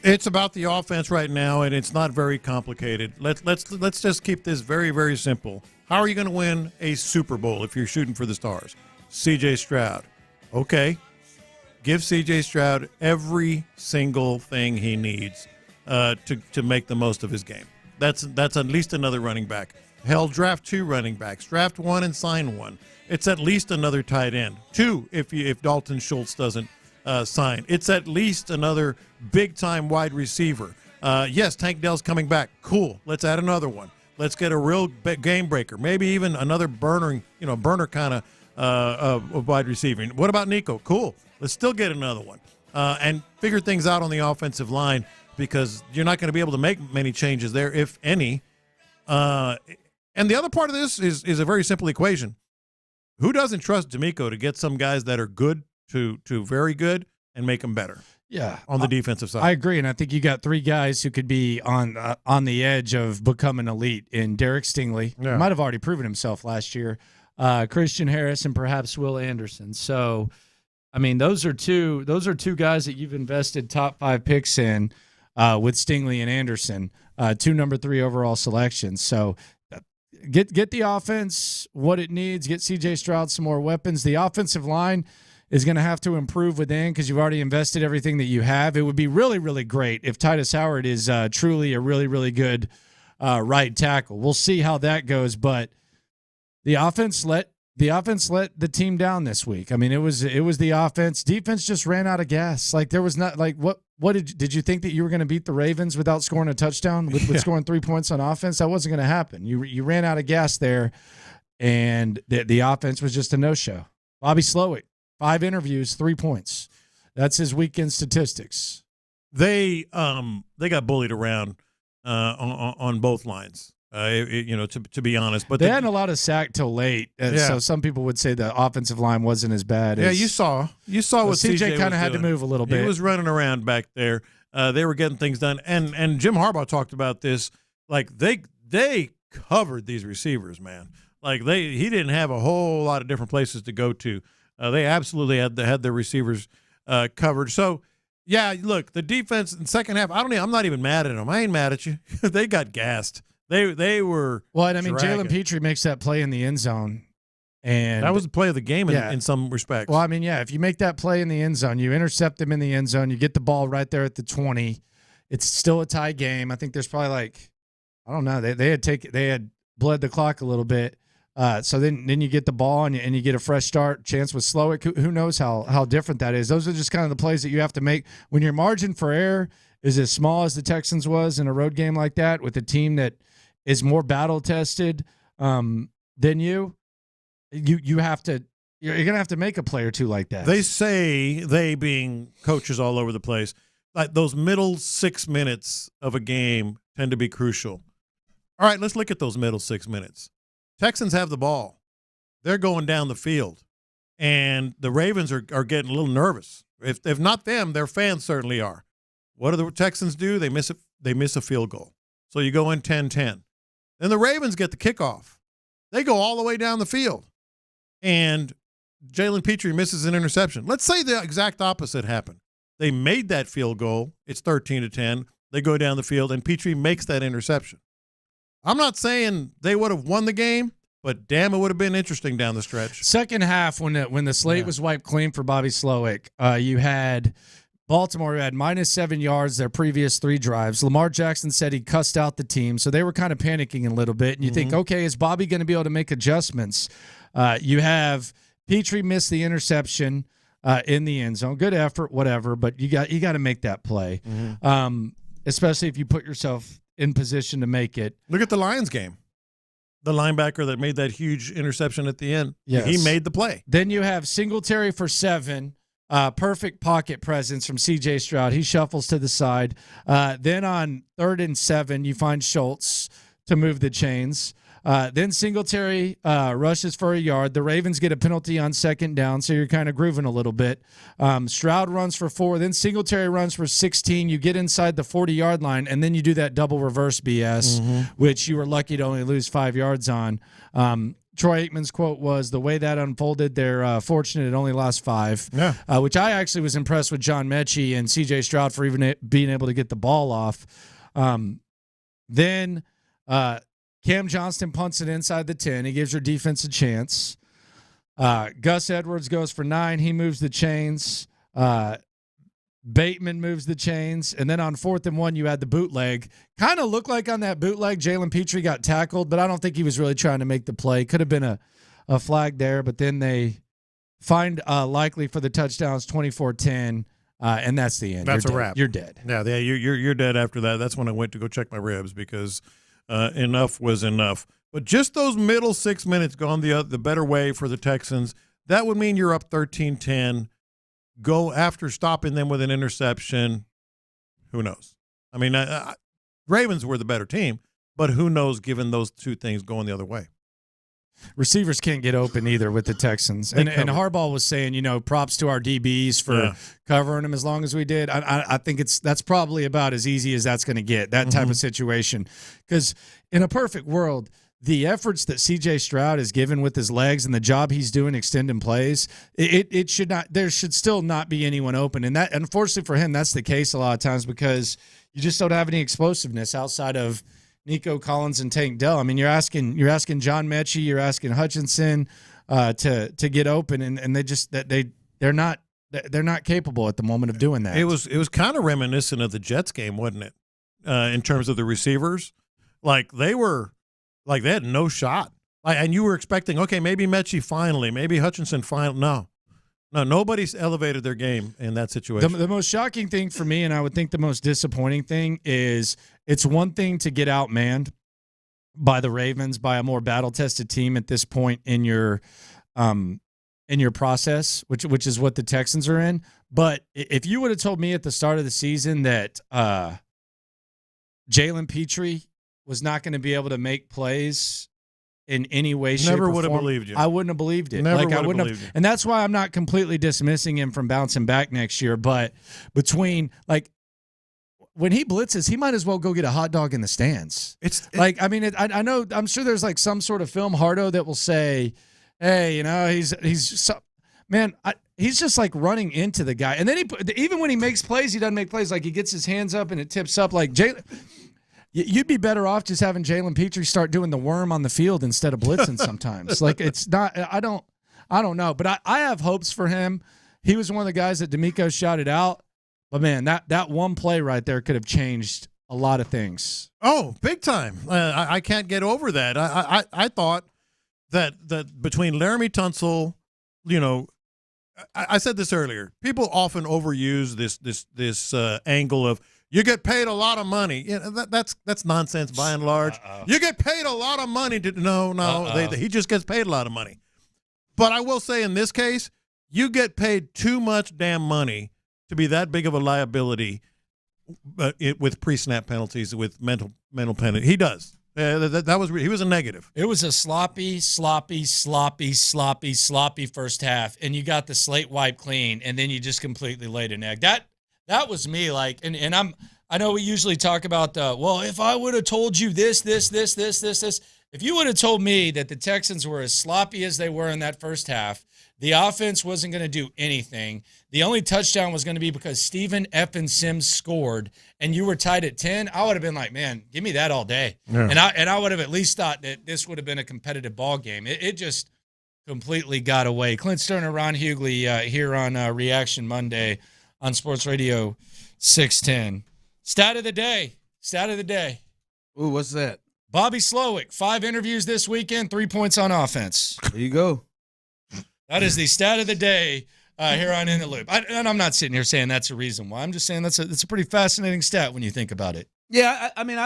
It's about the offense right now, and it's not very complicated. Let's just keep this very, very simple. How are you going to win a Super Bowl if you're shooting for the stars? C.J. Stroud. Okay. Give C.J. Stroud every single thing he needs to make the most of his game. That's at least another running back. Hell, draft 2 running backs. Draft 1 and sign 1. It's at least another tight end. 2 if Dalton Schultz doesn't sign. It's at least another big-time wide receiver. Yes, Tank Dell's coming back. Cool. Let's add another one. Let's get a real game breaker. Maybe even another burner kind of wide receiver. What about Nico? Cool. Let's still get another one. And figure things out on the offensive line because you're not going to be able to make many changes there, if any. And the other part of this is a very simple equation. Who doesn't trust DeMeco to get some guys that are good to very good and make them better? Yeah, on the defensive side. I agree, and I think you got 3 guys who could be on the edge of becoming elite. In Derek Stingley, he might have already proven himself last year. Christian Harris and perhaps Will Anderson. So, I mean, those are two guys that you've invested top 5 picks in with Stingley and Anderson, 2 number 3 overall selections. So, get the offense what it needs. Get C.J. Stroud some more weapons. The offensive line is going to have to improve within because you've already invested everything that you have. It would be really, really great if Titus Howard is truly a really, really good right tackle. We'll see how that goes, but the offense let the team down this week. I mean, it was the offense. Defense just ran out of gas. Like there was not like what did you think that you were going to beat the Ravens without scoring a touchdown with scoring 3 points on offense? That wasn't going to happen. You ran out of gas there, and the offense was just a no-show. Bobby Slowick. 5 interviews, 3 points. That's his weekend statistics. They got bullied around on both lines. To be honest, but they hadn't a lot of sack till late, so some people would say the offensive line wasn't as bad. Yeah, you saw what CJ kind of had to move a little bit. He was running around back there. They were getting things done, and Jim Harbaugh talked about this. Like they covered these receivers, man. Like he didn't have a whole lot of different places to go to. They absolutely had their receivers covered. So, yeah, look, the defense in the second half, I'm not even mad at them. I ain't mad at you. They got gassed. They were well, and I mean, Jalen Petrie makes that play in the end zone. And that was the play of the game in some respects. Well, I mean, yeah, if you make that play in the end zone, you intercept them in the end zone, you get the ball right there at the 20. It's still a tie game. I think there's probably I don't know. They had bled the clock a little bit. So then you get the ball and you get a fresh start chance with Slowick. Who knows how different that is? Those are just kind of the plays that you have to make when your margin for error is as small as the Texans was in a road game like that with a team that is more battle tested than you. You're gonna have to make a play or two like that. They say, they being coaches all over the place, like those middle 6 minutes of a game tend to be crucial. All right, let's look at those middle 6 minutes. Texans have the ball. They're going down the field. And the Ravens are getting a little nervous. If not them, their fans certainly are. What do the Texans do? They miss a field goal. So you go in 10-10. Then the Ravens get the kickoff. They go all the way down the field. And Jalen Petrie misses an interception. Let's say the exact opposite happened. They made that field goal. It's 13-10. They go down the field, and Petrie makes that interception. I'm not saying they would have won the game, but damn, it would have been interesting down the stretch. Second half, when the slate was wiped clean for Bobby Slowick, you had Baltimore who had -7 yards their previous 3 drives. Lamar Jackson said he cussed out the team, so they were kind of panicking a little bit. And you think, okay, is Bobby going to be able to make adjustments? You have Petrie miss the interception. in the end zone. Good effort, whatever, but you got to make that play, especially if you put yourself in position to make it. Look at the Lions game. The linebacker that made that huge interception at the end. Yes. He made the play. Then you have Singletary for 7. Perfect pocket presence from C.J. Stroud. He shuffles to the side. Then on 3rd and 7, you find Schultz to move the chains. Then Singletary rushes for a yard. The Ravens get a penalty on 2nd down, so you're kind of grooving a little bit. Stroud runs for 4. Then Singletary runs for 16. You get inside the 40-yard line, and then you do that double reverse BS, which you were lucky to only lose 5 yards on. Troy Aikman's quote was, the way that unfolded, they're fortunate it only lost 5, which I actually was impressed with John Mechie and C.J. Stroud for even being able to get the ball off. Then Cam Johnston punts it inside the 10. He gives your defense a chance. Gus Edwards goes for 9. He moves the chains. Bateman moves the chains. And then on 4th and 1, you had the bootleg. Kind of looked like on that bootleg, Jalen Petrie got tackled, but I don't think he was really trying to make the play. Could have been a flag there, but then they find likely for the touchdowns 24-10, and that's the end. That's You're a dead. wrap. You're dead. Yeah, you're dead after that. That's when I went to go check my ribs because enough was enough. But just those middle 6 minutes gone the better way for the Texans, that would mean you're up 13-10. Go after stopping them with an interception. Who knows? I mean, Ravens were the better team, but who knows given those two things going the other way. Receivers can't get open either with the Texans. And Harbaugh was saying, props to our DBs for covering them as long as we did. I think that's probably about as easy as that's going to get, that type of situation. Because in a perfect world, the efforts that C.J. Stroud has given with his legs and the job he's doing extending plays, it should not. There should still not be anyone open, and that, unfortunately for him, that's the case a lot of times because you just don't have any explosiveness outside of Nico Collins and Tank Dell. I mean, you're asking John Mechie, you're asking Hutchinson to get open, and they're not capable at the moment of doing that. It was kind of reminiscent of the Jets game, wasn't it? In terms of the receivers, they had no shot. And you were expecting, okay, maybe Mechie finally, maybe Hutchinson finally. No, nobody's elevated their game in that situation. The most shocking thing for me, and I would think the most disappointing thing, is it's one thing to get outmanned by the Ravens, by a more battle-tested team at this point in your process, which is what the Texans are in. But if you would have told me at the start of the season that Jalen Petrie was not going to be able to make plays in any way, shape, or form, never would have believed you. I wouldn't have believed it. Never I would have wouldn't believed you. And that's why I'm not completely dismissing him from bouncing back next year. But between when he blitzes, he might as well go get a hot dog in the stands. I know. I'm sure there's some sort of film Hardo that will say, "Hey, he's just running into the guy." And then even when he makes plays, he doesn't make plays. He gets his hands up and it tips up. You'd be better off just having Jalen Petrie start doing the worm on the field instead of blitzing sometimes. It's not. I don't know, but I have hopes for him. He was one of the guys that DeMeco shouted out. But man, that one play right there could have changed a lot of things. Oh, big time! I can't get over that. I thought that between Laramie Tunsil, I said this earlier. People often overuse this angle of you get paid a lot of money. That's nonsense by and large. You get paid a lot of money to he just gets paid a lot of money. But I will say in this case, you get paid too much damn money to be that big of a liability with pre-snap penalties, with mental penalty. He does. He was a negative. It was a sloppy first half, and you got the slate wiped clean, and then you just completely laid an egg. That was me. I know we usually talk about if I would have told you this. If you would have told me that the Texans were as sloppy as they were in that first half, the offense wasn't going to do anything. The only touchdown was going to be because Steven effing Sims scored, and you were tied at 10. I would have been like, man, give me that all day. Yeah. And I would have at least thought that this would have been a competitive ball game. It just completely got away. Clint Stoerner, Ron Hughley here on Reaction Monday on Sports Radio 610. Stat of the day. Ooh, what's that? Bobby Slowick, 5 interviews this weekend, 3 points on offense. There you go. That is the stat of the day here on In the Loop. And I'm not sitting here saying that's a reason why. I'm just saying that's a pretty fascinating stat when you think about it. Yeah, I mean,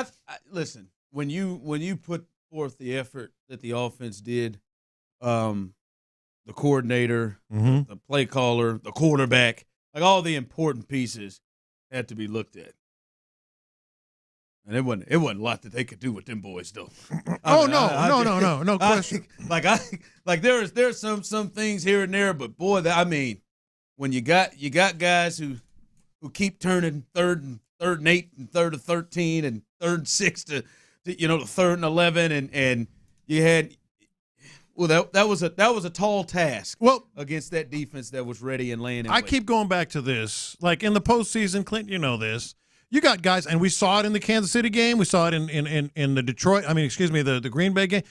listen, when you put forth the effort that the offense did, the coordinator, the play caller, the quarterback, like all the important pieces had to be looked at. And it wasn't a lot that they could do with them boys, though. No question. There's some things here and there, but boy, when you got guys who keep turning third and 8 and third and 13 and third and 6 to third and 11, and you had that was a tall task. Well, against that defense that was ready and laying in I wait. keep going back to this, like in the postseason, Clint, you know this. You got guys, and we saw it in the Kansas City game. We saw it in the Detroit. The Green Bay game.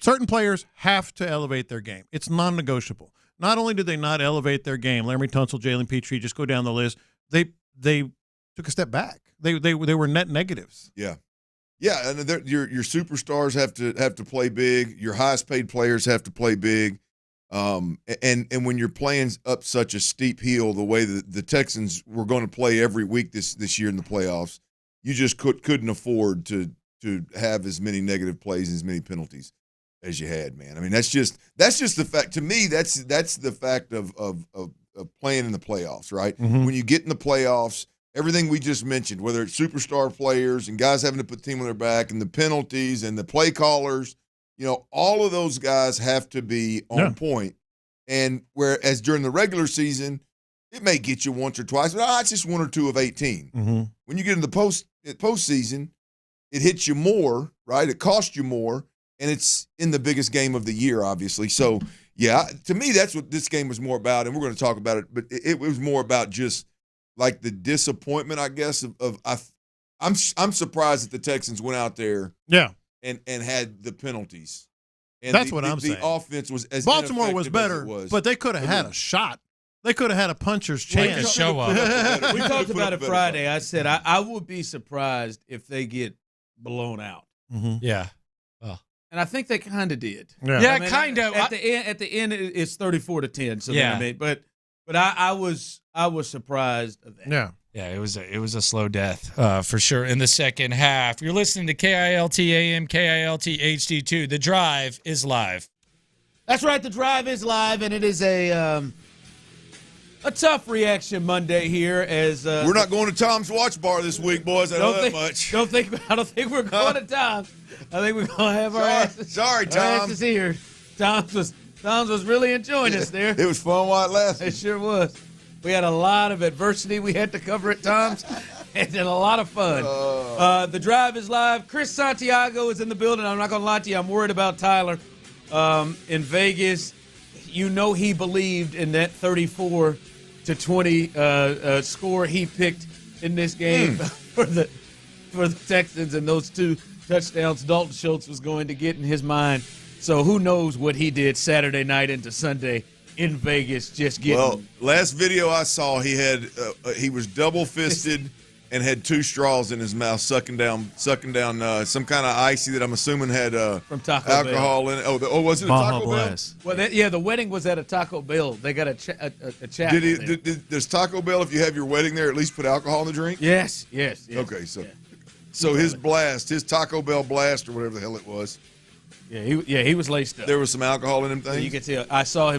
Certain players have to elevate their game. It's non-negotiable. Not only did they not elevate their game, Laramie Tunsil, Jalen Petrie, just go down the list. They took a step back. They were net negatives. Yeah, and your superstars have to play big. Your highest paid players have to play big. And when you're playing up such a steep hill, the way that the Texans were going to play every week this year in the playoffs, you just couldn't afford to have as many negative plays and as many penalties as you had, man. I mean, that's just the fact. To me, that's the fact of playing in the playoffs, right? Mm-hmm. When you get in the playoffs, everything we just mentioned, whether it's superstar players and guys having to put the team on their back and the penalties and the play callers, all of those guys have to be on point. And whereas during the regular season, it may get you once or twice, but it's just 1 or 2 of 18. Mm-hmm. When you get in the postseason, it hits you more, right? It costs you more, and it's in the biggest game of the year, obviously. So, yeah, to me, that's what this game was more about, and we're going to talk about it, but it was more about just like the disappointment, I guess, I'm surprised that the Texans went out there. Yeah. And had the penalties. And that's what I'm saying. The offense was as Baltimore was better, but they could have had a shot. They could have had a puncher's chance to show up. We talked about it Friday. I said I would be surprised if they get blown out. Mm-hmm. Yeah. Oh. And I think they kind of did. Yeah, kind of. At the end, it's 34-10. So yeah. But I was surprised of that. Yeah. Yeah, it was a slow death for sure in the second half. You're listening to KILT AM, KILT HD2. The Drive is live. That's right. The Drive is live, and it is a tough reaction Monday here. As we're not going to Tom's Watch Bar this week, boys. I know that much. I don't think we're going to Tom's. I think we're going to have our asses. Sorry, Tom. Our asses here. Tom's was really enjoying us there. It was fun while it lasted. It sure was. We had a lot of adversity we had to cover at times, and then a lot of fun. The Drive is live. Chris Santiago is in the building. I'm not going to lie to you. I'm worried about Tyler in Vegas. He believed in that 34-20 score he picked in this game for the Texans, and those 2 touchdowns Dalton Schultz was going to get in his mind. So who knows what he did Saturday night into Sunday in Vegas, just getting. Well, last video I saw, he was double fisted and had 2 straws in his mouth, sucking down some kind of icy that I'm assuming had from Taco alcohol Bell. in it. Oh, was it a Taco Bell? Well, the wedding was at a Taco Bell. They got a chat. Does Taco Bell, if you have your wedding there, at least put alcohol in the drink? Yes. Okay, so his Taco Bell blast or whatever the hell it was. Yeah, he was laced up. There was some alcohol in them things. You can tell. I saw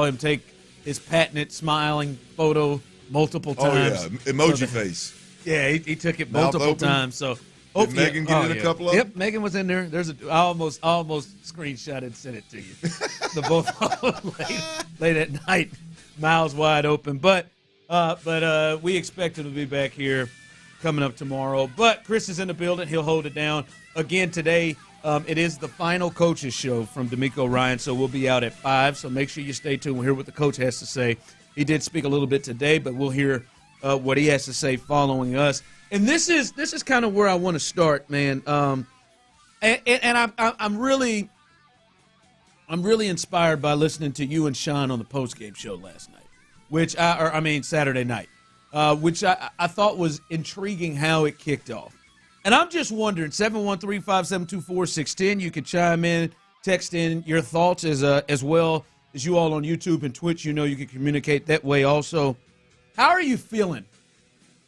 him take his patented smiling photo multiple times. Oh, yeah. Emoji face. Yeah, he took it multiple times. So, did Megan get in a couple of them? Yep, Megan was in there. I almost screenshot and sent it to you. The both late at night, mouths wide open. But we expect him to be back here coming up tomorrow. But Chris is in the building. He'll hold it down. Again, today, it is the final coaches show from DeMeco Ryans, so we'll be out at 5. So make sure you stay tuned. We'll hear what the coach has to say. He did speak a little bit today, but we'll hear what he has to say following us. And this is kind of where I want to start, man. And I'm really inspired by listening to you and Sean on the postgame show last night, Saturday night, which I thought was intriguing how it kicked off. And I'm just wondering, 713-572-4610, you could chime in, text in your thoughts as well. as you all on YouTube and Twitch, you know you can communicate that way also. How are you feeling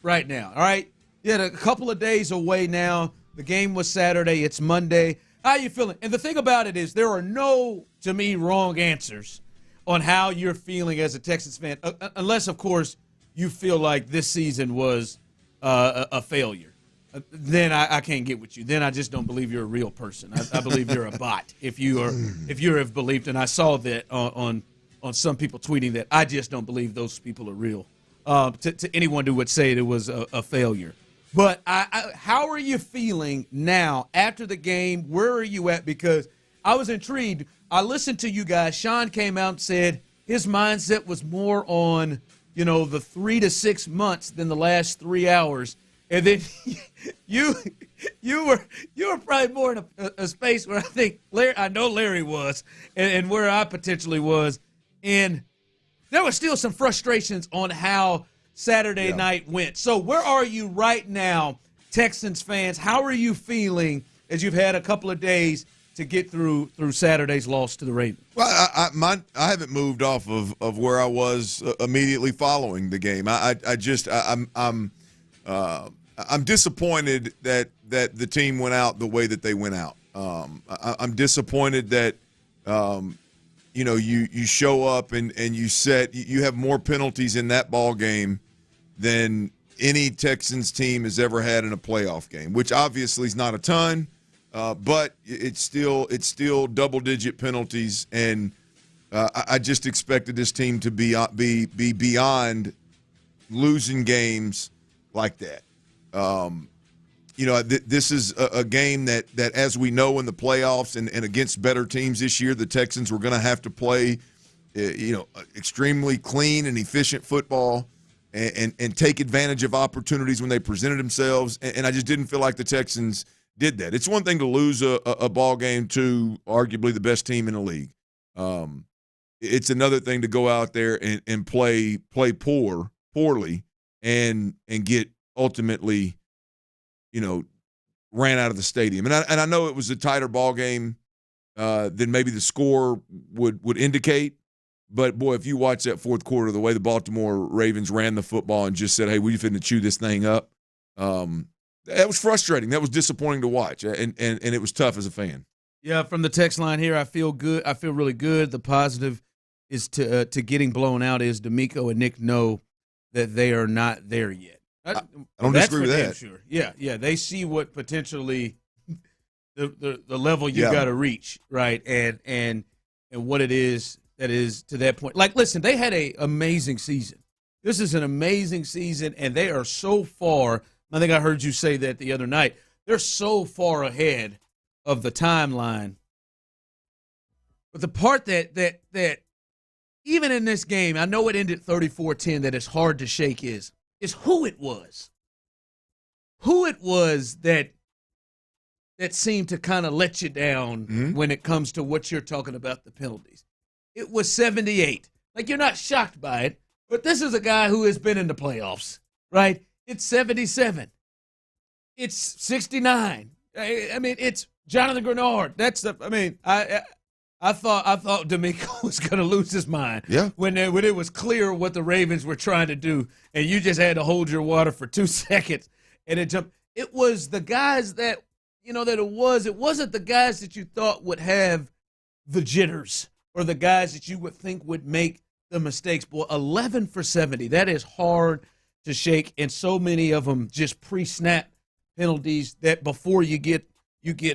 right now? All right, you had a couple of days away now. The game was Saturday. It's Monday. How are you feeling? And the thing about it is there are no, to me, wrong answers on how you're feeling as a Texans fan, unless, of course, you feel like this season was a failure. Then I can't get with you. Then I just don't believe you're a real person. I believe you're a bot. If you have believed, and I saw that on some people tweeting that, I just don't believe those people are real. To anyone who would say it was a failure. But how are you feeling now after the game? Where are you at? Because I was intrigued. I listened to you guys. Sean came out and said his mindset was more on, the 3 to 6 months than the last 3 hours. And then you were probably more in a space where I think I know Larry was, and where I potentially was, and there was still some frustrations on how Saturday night went. So where are you right now, Texans fans? How are you feeling as you've had a couple of days to get through Saturday's loss to the Ravens? Well, I haven't moved off of where I was immediately following the game. I'm disappointed that the team went out the way that they went out. I'm disappointed that you show up and you have more penalties in that ball game than any Texans team has ever had in a playoff game, which obviously is not a ton, but it's still double-digit penalties, and I just expected this team to be beyond losing games like that. This is a game that as we know in the playoffs and against better teams this year, the Texans were going to have to play, extremely clean and efficient football and take advantage of opportunities when they presented themselves. And I just didn't feel like the Texans did that. It's one thing to lose a ball game to arguably the best team in the league. It's another thing to go out there and play poorly and get ultimately, ran out of the stadium. And I know it was a tighter ball game than maybe the score would indicate. But, boy, if you watch that fourth quarter, the way the Baltimore Ravens ran the football and just said, hey, we're finna chew this thing up, that was frustrating. That was disappointing to watch, and it was tough as a fan. Yeah, from the text line here, I feel good. I feel really good. The positive is to getting blown out is DeMeco and Nick know that they are not there yet. I don't disagree with that. Sure. Yeah, they see what potentially the level you got to reach, right? And what it is that is to that point. Like, listen, they had an amazing season. This is an amazing season, and they are so far. I think I heard you say that the other night. They're so far ahead of the timeline. But the part that even in this game, I know it ended 34-10, that it's hard to shake is who it was. Who it was that seemed to kind of let you down when it comes to what you're talking about, the penalties. It was 78. Like, you're not shocked by it, but this is a guy who has been in the playoffs, right? It's 77. It's 69. I mean, it's Jonathan Grenard. I thought DeMeco was going to lose his mind. Yeah. When it was clear what the Ravens were trying to do, and you just had to hold your water for 2 seconds, and it jumped. It was the guys that it wasn't the guys that you thought would have the jitters or the guys that you would think would make the mistakes. Boy, 11 for 70. That is hard to shake, and so many of them just pre-snap penalties that before you get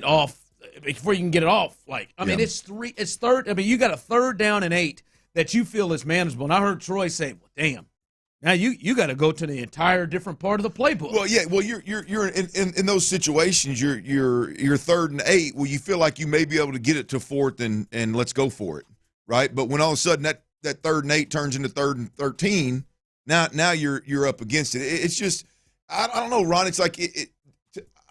off. Before you can get it off, it's third. I mean, you got a 3rd down and 8 that you feel is manageable. And I heard Troy say, "Well, damn, now you got to go to the entire different part of the playbook." Well, yeah. Well, you're in those situations. You're 3rd and 8. Well, you feel like you may be able to get it to 4th and let's go for it, right? But when all of a sudden that 3rd and 8 turns into 3rd and 13, now you're up against it. It's just I don't know, Ron. It's like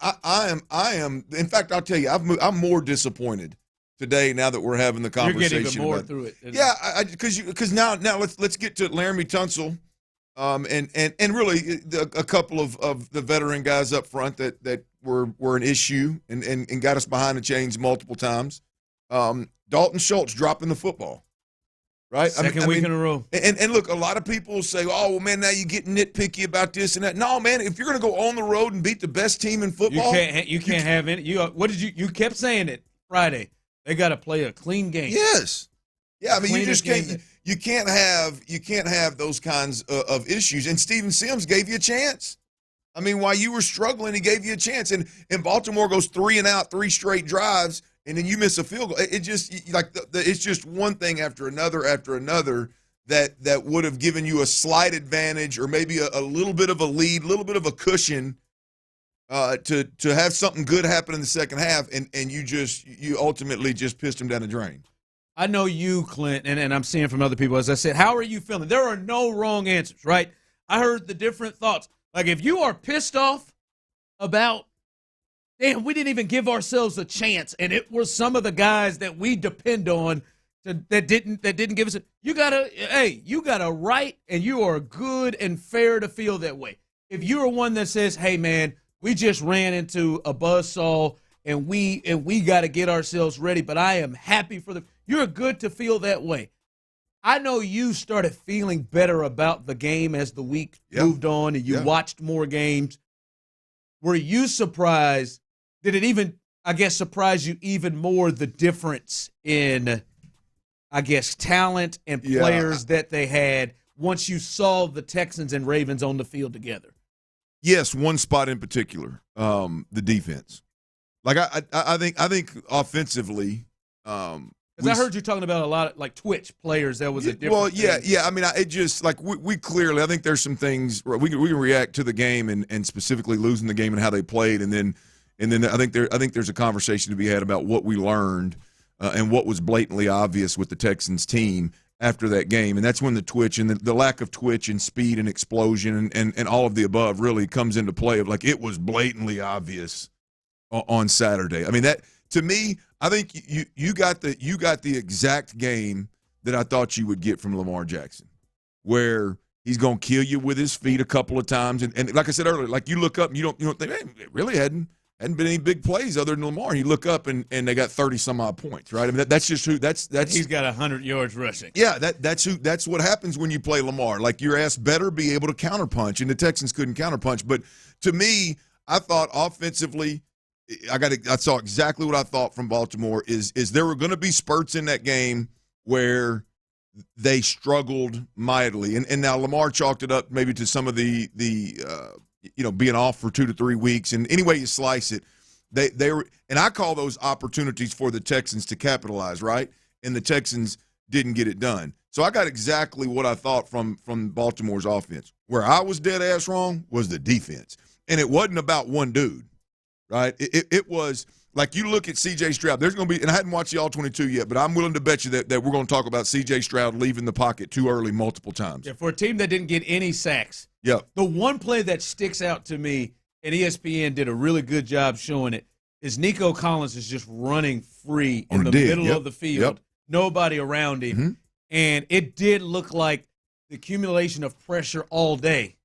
I am. In fact, I'll tell you, I'm more disappointed today now that we're having the conversation. You're getting even more through it. Yeah, because now let's get to Laramie Tunsil, and really a couple of the veteran guys up front that were an issue and got us behind the chains multiple times. Dalton Schultz dropping the football. right? Second week in a row. And look, a lot of people say, "Oh, well, man, now you get nitpicky about this and that." No, man, if you're going to go on the road and beat the best team in football, you can't have any. You kept saying it Friday. They got to play a clean game. Yes. Yeah, I mean, you just can't. You can't have those kinds of issues. And Steven Sims gave you a chance. I mean, while you were struggling, he gave you a chance. And Baltimore goes 3 and out, 3 straight drives, and then you miss a field goal. It just it's just one thing after another that would have given you a slight advantage or maybe a little bit of a lead, a little bit of a cushion to have something good happen in the second half, and you ultimately just pissed him down the drain. I know you, Clint, and I'm seeing from other people, as I said, how are you feeling? There are no wrong answers, right? I heard the different thoughts. Like, if you are pissed off about, damn, we didn't even give ourselves a chance, and it was some of the guys that we depend on that didn't give us you got a right, and you are good and fair to feel that way. If you're one that says, hey, man, we just ran into a buzzsaw, and we got to get ourselves ready, but I am happy for them. You're good to feel that way. I know you started feeling better about the game as the week moved on and you watched more games. Were you surprised? Did it even, surprise you even more the difference in, talent and players that they had once you saw the Texans and Ravens on the field together? Yes, one spot in particular, the defense. Like I think offensively. Because I heard you talking about a lot of like Twitch players. That was a different. Well, yeah. I mean, it just like we clearly. I think there's some things we can react to the game and specifically losing the game and how they played, and then I think there's a conversation to be had about what we learned and what was blatantly obvious with the Texans team after that game, and that's when the twitch and the lack of twitch and speed and explosion and all of the above really comes into play. Of like it was blatantly obvious on Saturday. I mean that to me. I think you got the exact game that I thought you would get from Lamar Jackson, where he's going to kill you with his feet a couple of times, and like I said earlier, like you look up and you don't think, hey, it really hadn't been any big plays other than Lamar. You look up and they got 30 some odd points, right? I mean that's just who that's he's got 100 yards rushing. Yeah, that's what happens when you play Lamar. Like your ass better be able to counterpunch, and the Texans couldn't counterpunch. But to me, I thought offensively. I saw exactly what I thought from Baltimore is there were going to be spurts in that game where they struggled mightily. And now Lamar chalked it up maybe to some of the being off for 2 to 3 weeks. And any way you slice it, they were – and I call those opportunities for the Texans to capitalize, right? And the Texans didn't get it done. So I got exactly what I thought from Baltimore's offense. Where I was dead ass wrong was the defense. And it wasn't about one dude. Right, it was like you look at C.J. Stroud. There's going to be, and I hadn't watched the All-22 yet, but I'm willing to bet you that we're going to talk about C.J. Stroud leaving the pocket too early multiple times. Yeah, for a team that didn't get any sacks. Yeah. The one play that sticks out to me, and ESPN did a really good job showing it, is Nico Collins is just running free in the middle of the field. Nobody around him. Mm-hmm. And it did look like the accumulation of pressure all day.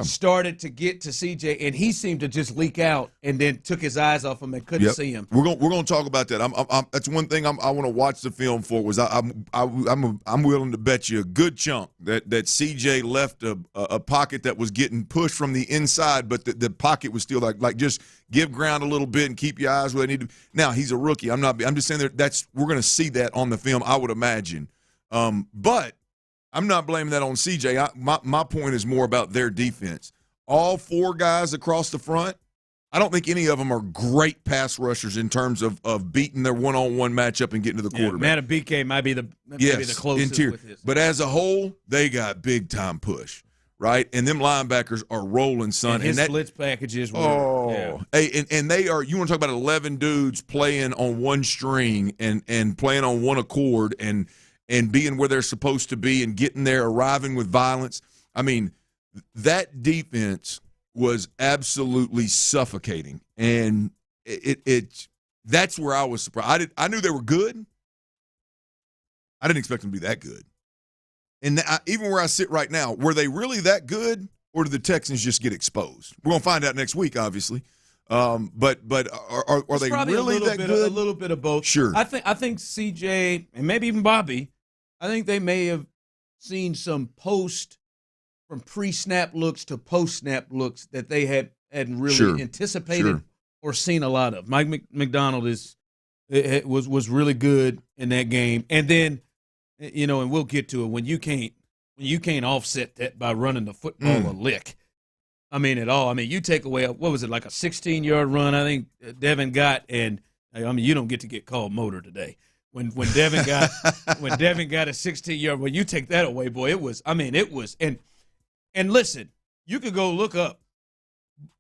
Started to get to CJ, and he seemed to just leak out, and then took his eyes off him and couldn't see him. We're going to talk about that. That's one thing I want to watch the film for. Was I'm willing to bet you a good chunk that CJ left a pocket that was getting pushed from the inside, but the pocket was still like just give ground a little bit and keep your eyes where they need to. Now he's a rookie. I'm just saying we're going to see that on the film. I would imagine, but. I'm not blaming that on CJ. My point is more about their defense. All 4 guys across the front, I don't think any of them are great pass rushers in terms of beating their one-on-one matchup and getting to the quarterback. BK might be the closest interior. with his. But as a whole, they got big-time push, right? And them linebackers are rolling, son. And his blitz packages were. Oh. Yeah. Hey, and they are – you want to talk about 11 dudes playing on one string and playing on one accord and being where they're supposed to be and getting there, arriving with violence. I mean, that defense was absolutely suffocating. And that's where I was surprised. I knew they were good. I didn't expect them to be that good. And even where I sit right now, were they really that good, or did the Texans just get exposed? We're going to find out next week, obviously. But are they really that good? A little bit of both. Sure. I think CJ and maybe even Bobby I think they may have seen some from pre-snap looks to post-snap looks that they hadn't really anticipated or seen a lot of. Mike McDonald was really good in that game, and then and we'll get to it when you can't offset that by running the football a lick. I mean, at all. I mean, you take away what was it, like a 16-yard run? I think Devin got, and I mean, you don't get to get called motor today. When Devin got a 16-yard, when you take that away, boy, it was. And listen, you could go look up.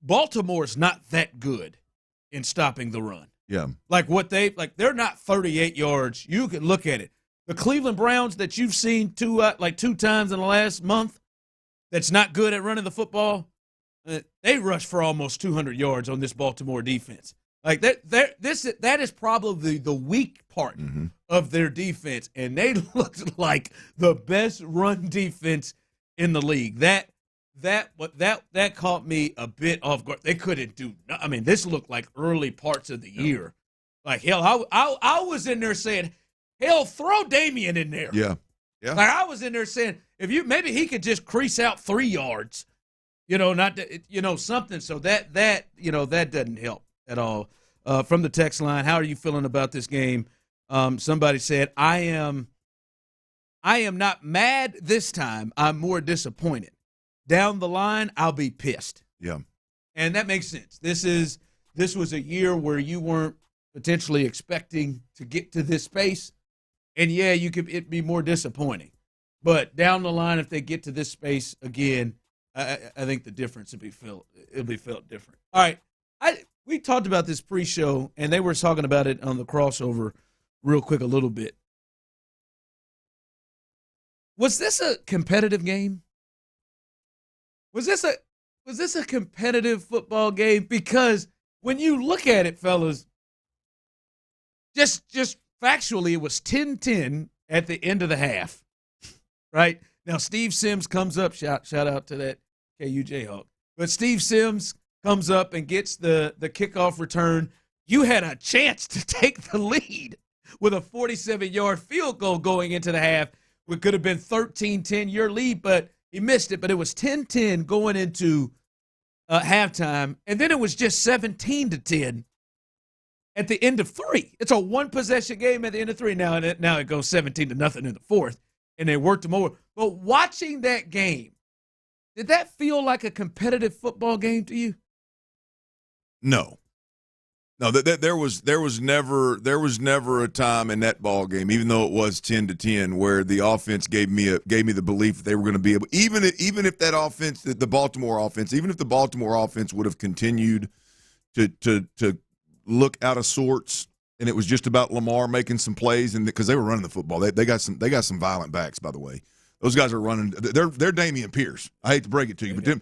Baltimore's not that good in stopping the run. Yeah, they're not 38 yards. You can look at it. The Cleveland Browns that you've seen two times in the last month, that's not good at running the football. They rushed for almost 200 yards on this Baltimore defense. Like that is probably the weak part of their defense, and they looked like the best run defense in the league. That caught me a bit off guard. They couldn't do. I mean, this looked like early parts of the year. Like hell, I was in there saying, hell, throw Damian in there. Yeah. Like I was in there saying, maybe he could just crease out 3 yards, something. So that doesn't help at all. From the text line, how are you feeling about this game? Somebody said, I am not mad this time. I'm more disappointed. Down the line, I'll be pissed. Yeah. And that makes sense. This was a year where you weren't potentially expecting to get to this space. And yeah, it'd be more disappointing. But down the line, if they get to this space again, I think the difference it'll be felt different. All right. We talked about this pre-show, and they were talking about it on the crossover real quick a little bit. Was this a competitive game? Was this a competitive football game? Because when you look at it, fellas, just factually, it was 10-10 at the end of the half, right? Now, Steve Sims comes up, shout out to that KU Jayhawk. But Steve Sims comes up and gets the kickoff return. You had a chance to take the lead with a 47-yard field goal going into the half. It could have been 13-10 your lead, but he missed it. But it was 10-10 going into halftime, and then it was just 17-10 at the end of 3. It's a one-possession game at the end of 3. Now it goes 17-0 in the fourth, and they worked them over. But watching that game, did that feel like a competitive football game to you? No, there was never a time in that ball game, even though it was 10-10, where the offense gave me the belief that they were going to be able, even if that offense, the Baltimore offense, even if the Baltimore offense would have continued to look out of sorts, and it was just about Lamar making some plays, and because they were running the football, they got some violent backs, by the way. Those guys are running. They're Damian Pierce. I hate to break it to you, but them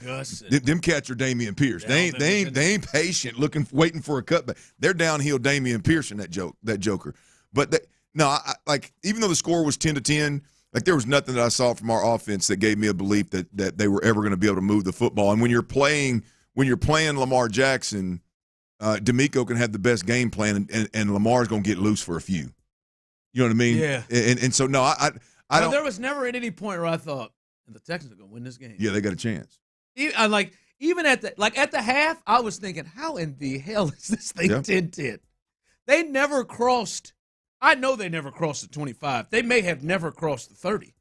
cats are Damian Pierce. They ain't patient, waiting for a cutback. They're downhill Damian Pierce in that joker. But even though the score was 10-10, like there was nothing that I saw from our offense that gave me a belief that they were ever going to be able to move the football. And when you're playing Lamar Jackson, DeMeco can have the best game plan, and Lamar's going to get loose for a few. You know what I mean? Yeah. And so no, I don't. There was never at any point where I thought the Texans are going to win this game. Yeah, they got a chance. Even at the half, I was thinking, how in the hell is this thing 10-10? They never crossed. I know they never crossed the 25. They may have never crossed the 30.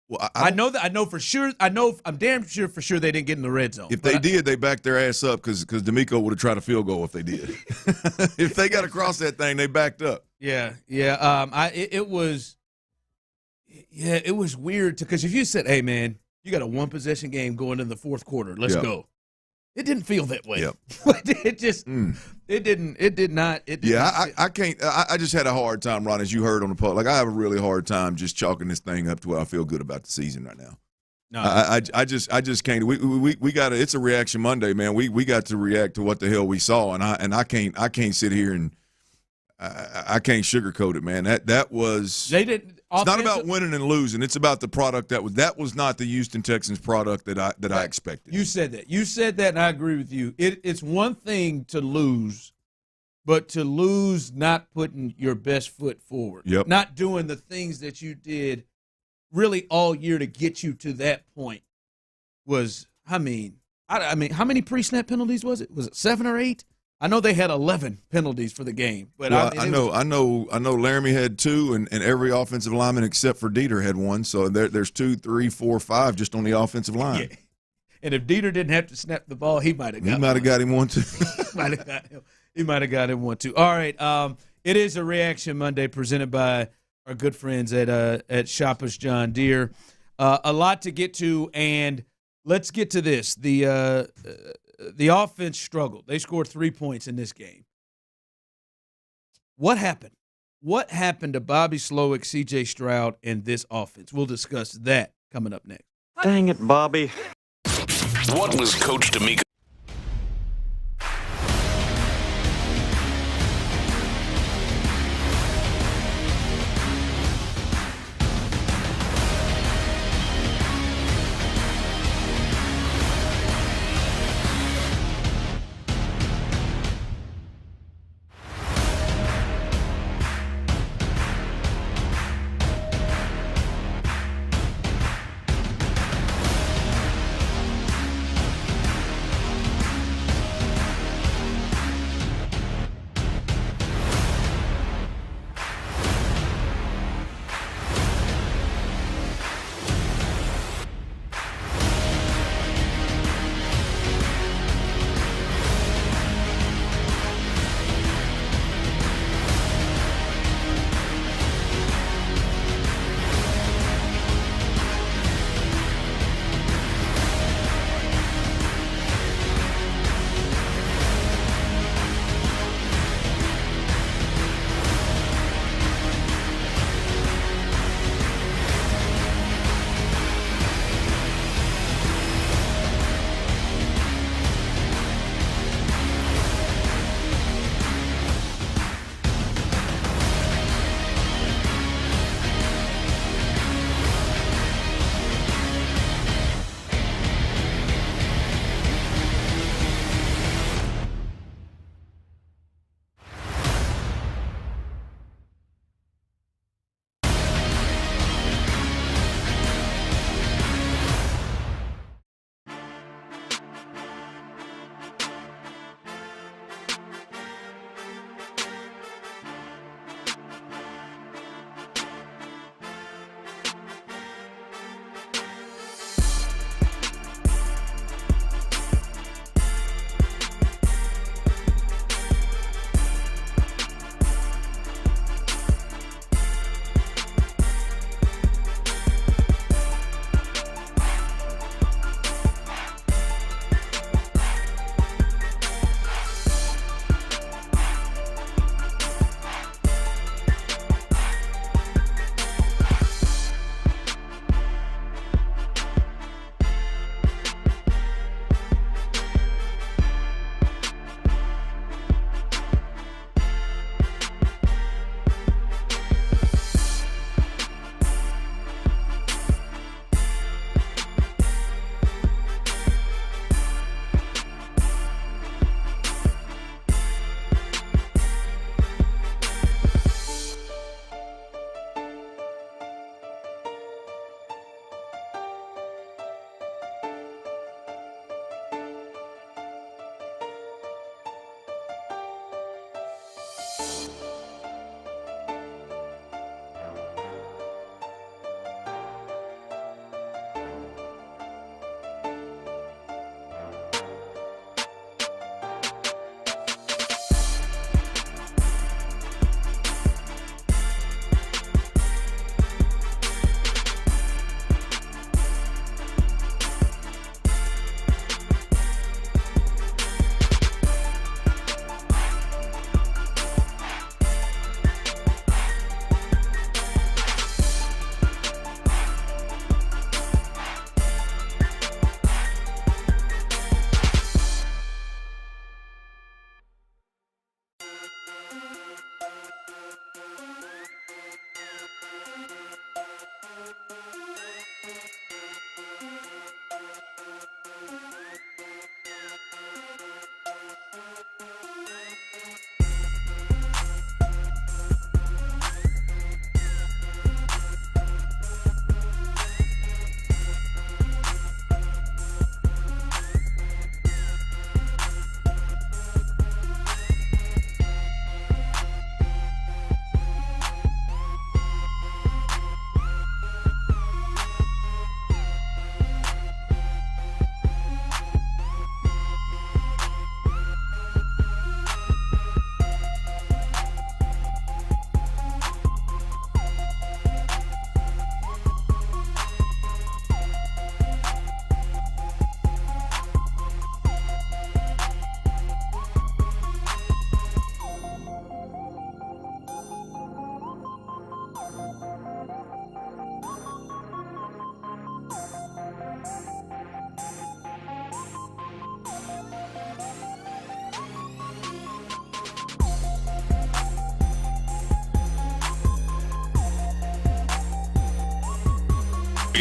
Well, I know that. I know for sure. I'm damn sure for sure they didn't get in the red zone. If they did, they backed their ass up because DeMeco would have tried a field goal if they did. If they got across that thing, they backed up. Yeah. It was weird because if you said, "Hey, man, you got a one-possession game going into the fourth quarter, let's go," it didn't feel that way. Yep. It just it did not. I can't. I just had a hard time, Ron, as you heard on the pod. Like I have a really hard time just chalking this thing up to where I feel good about the season right now. No, I just can't. We got to. It's a reaction Monday, man. We got to react to what the hell we saw, and I can't sit here and I can't sugarcoat it, man. That was they did. It's not about winning and losing. It's about the product that was not the Houston Texans product that I expected. You said that, and I agree with you. It's one thing to lose but to lose not putting your best foot forward, not doing the things that you did really all year to get you to that point was, I mean, how many pre-snap penalties was it? Was it 7 or 8? I know they had 11 penalties for the game, but I know Laramie had 2, and every offensive lineman except for Dieter had 1. So there's 2, 3, 4, 5 just on the offensive line. Yeah. And if Dieter didn't have to snap the ball, he might have got. He might have got him 1 too. He might have got him 1 too. All right, it is a Reaction Monday presented by our good friends at Shoppers John Deere. A lot to get to, and let's get to this. The offense struggled. They scored 3 points in this game. What happened? What happened to Bobby Slowick, C.J. Stroud, and this offense? We'll discuss that coming up next. Dang it, Bobby. What was Coach DeMeco?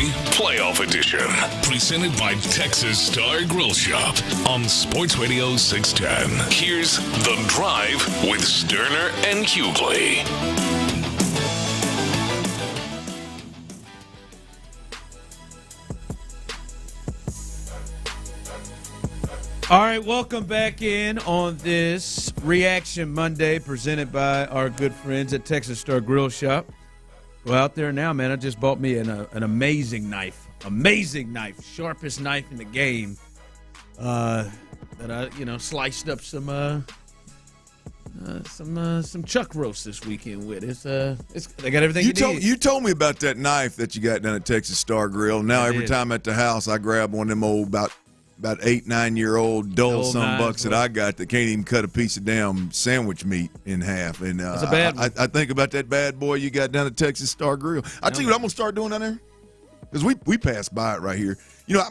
Playoff Edition. Presented by Texas Star Grill Shop on Sports Radio 610. Here's The Drive with Stoerner and Hughley. All right, welcome back in on this Reaction Monday presented by our good friends at Texas Star Grill Shop. Go out there now, man. I just bought me an amazing knife. Amazing knife. Sharpest knife in the game. That I, sliced up some chuck roast this weekend with. They got everything you need. You told me about that knife that you got down at Texas Star Grill. Now every time at the house, I grab one of them old about 8-9-year-old dull bucks that I got that can't even cut a piece of damn sandwich meat in half. And That's a bad one. I think about that bad boy you got down at Texas Star Grill. I tell you what I'm gonna start doing down there, because we pass by it right here.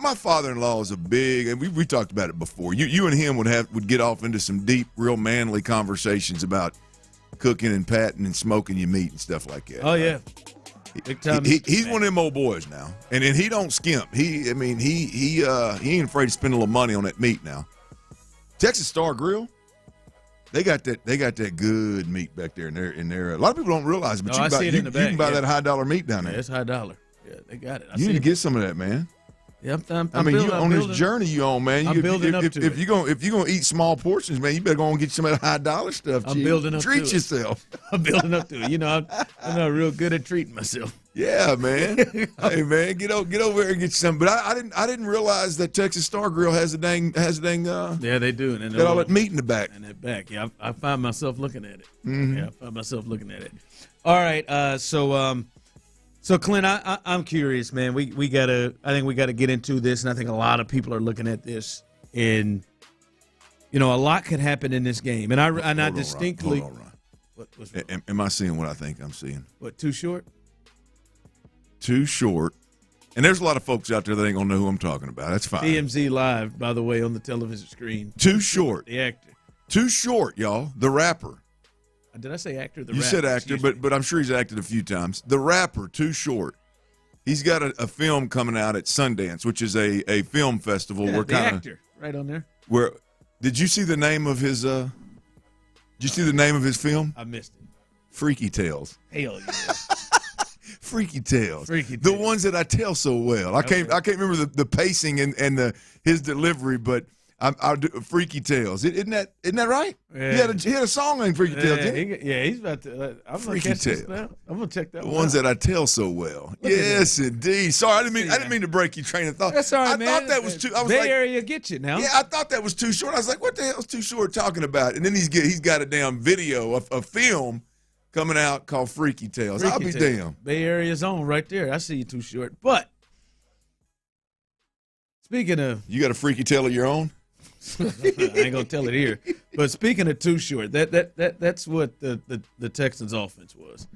My father-in-law is a big, and we talked about it before. You and him would get off into some deep, real manly conversations about cooking and patting and smoking your meat and stuff like that. Oh yeah. Big time. He's one of them old boys now, and he don't skimp. He ain't afraid to spend a little money on that meat now. Texas Star Grill, they got that good meat back there in there. A lot of people don't realize it, but you can buy that $high $. Meat down there. Yeah, it's $high. Yeah, they got it. You need to get some of that, man. Yeah, I'm you on this journey you on, man. I'm building up to it. If you're gonna eat small portions, man, you better go and get some of that $high stuff. I'm building up to it. Treat yourself. I'm building up to it. I'm not real good at treating myself. Yeah, man. Hey, man, get over here and get some. But I didn't realize that Texas Star Grill has a dang. Yeah, they do. And got all that meat in the back. And that back. Yeah, I find myself looking at it. Mm-hmm. Yeah, I find myself looking at it. All right. So Clint, I'm curious, man. I think we gotta get into this, and I think a lot of people are looking at this, and a lot could happen in this game. And I distinctly. Hold on, Ron. Am I seeing what I think I'm seeing? What, too short? Too short. And there's a lot of folks out there that ain't gonna know who I'm talking about. That's fine. TMZ Live, by the way, on the television screen. Too short. The actor. Too short, y'all. The rapper. Did I say actor? You said actor, but I'm sure he's acted a few times. The rapper, Too Short. He's got a film coming out at Sundance, which is a film festival. Yeah, where the actor, right on there. Where did you see the name of his? Did you see the name of his film? I missed it. Freaky Tales. Hell yeah. Freaky Tales. The ones that I tell so well. I can't remember the pacing and his delivery, but. I'll do Freaky Tales. Isn't that right? Yeah. He had a song named Freaky Tales, didn't he? He's about to. I'm Freaky Tales. I'm gonna check that. The ones that I tell so well. Yes, indeed. Sorry, I didn't mean to break your train of thought. That's all right, man. I thought that was too. I was Bay like, Area get you now. Yeah, I thought that was too short. I was like, what the hell is Too Short talking about? And then he's got a damn video of a film coming out called Freaky Tales. I'll be damned. Bay Area's on right there. I see you, Too Short. But speaking of, you got a freaky tale of your own. I ain't gonna tell it here. But speaking of Too Short, that's what the Texans' offense was.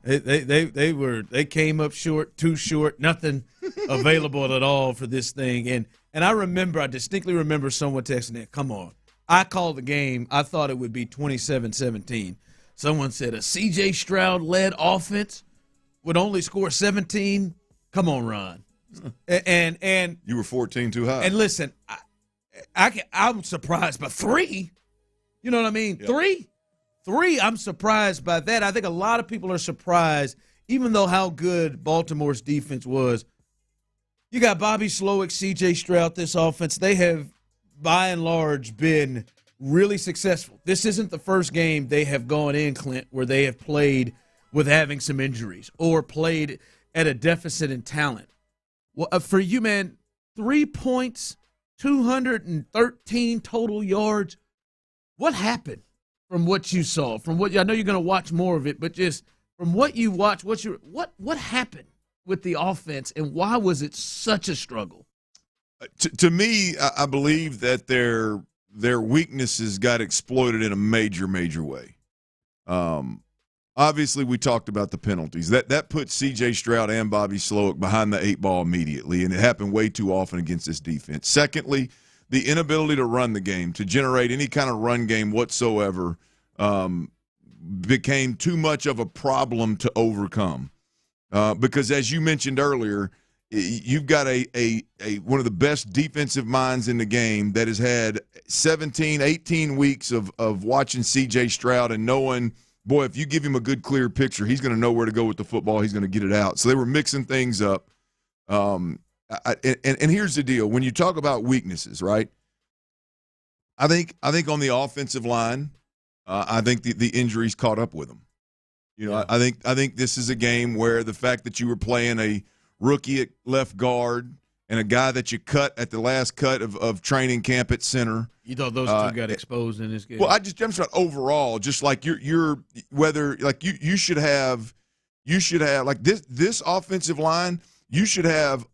They came up short, too short, nothing available at all for this thing. And I distinctly remember someone texting that, come on. I called the game. I thought it would be 27-17. Someone said a C.J. Stroud-led offense would only score 17. Come on, Ron. And you were 14 too high. And listen, I'm surprised by 3. You know what I mean? Yeah. 3. I'm surprised by that. I think a lot of people are surprised, even though how good Baltimore's defense was. You got Bobby Slowick, C.J. Stroud, this offense. They have, by and large, been really successful. This isn't the first game they have gone in, Clint, where they have played with having some injuries or played at a deficit in talent. Well, for you, man, 3 points, 213 total yards. What happened from what you saw? From what I know you're going to watch more of it, but just from what you watched, what happened with the offense, and why was it such a struggle? To me, I believe that their weaknesses got exploited in a major, major way. Obviously, we talked about the penalties. That put C.J. Stroud and Bobby Slowick behind the 8 ball immediately, and it happened way too often against this defense. Secondly, the inability to run the game, to generate any kind of run game whatsoever, became too much of a problem to overcome. Because as you mentioned earlier, you've got a one of the best defensive minds in the game that has had 17, 18 weeks of watching C.J. Stroud and knowing, boy, if you give him a good, clear picture, he's going to know where to go with the football. He's going to get it out. So they were mixing things up. And here's the deal. When you talk about weaknesses, right, I think on the offensive line, I think the injuries caught up with them. You know, I think this is a game where the fact that you were playing a rookie at left guard and a guy that you cut at the last cut of training camp at center. You thought those two got exposed in this game? Well, I'm just about overall, just like you're whether like you should have like this offensive line, you should have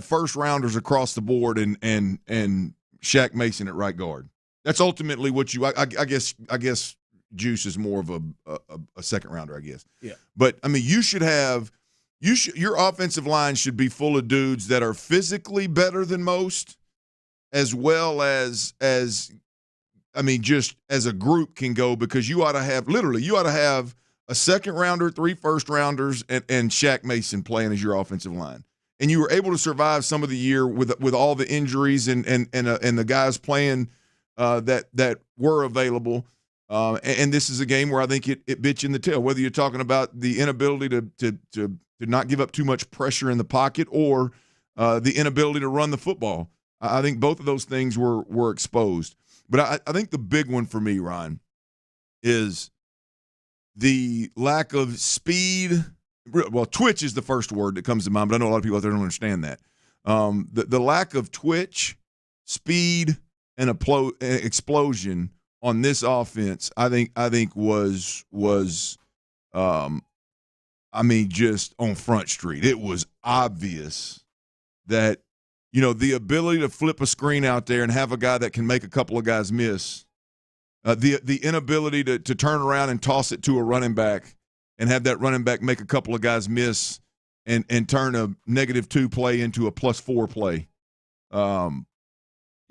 first rounders across the board and Shaq Mason at right guard. That's ultimately what I guess Juice is more of a second rounder, I guess. Yeah. But I mean, your offensive line should be full of dudes that are physically better than most, as well as I mean, just as a group can go, because you ought to have a second rounder, 3 first rounders, and Shaq Mason playing as your offensive line. And you were able to survive some of the year with all the injuries and the guys playing that were available. And this is a game where I think it bit you in the tail, whether you're talking about the inability to not give up too much pressure in the pocket or the inability to run the football. I think both of those things were exposed. But I think the big one for me, Ryan, is the lack of speed. Well, twitch is the first word that comes to mind, but I know a lot of people out there don't understand that. The lack of twitch, speed, and explosion on this offense, I think was just on Front Street. It was obvious that, you know, the ability to flip a screen out there and have a guy that can make a couple of guys miss, the inability to turn around and toss it to a running back and have that running back make a couple of guys miss and turn a -2 play into a +4 play.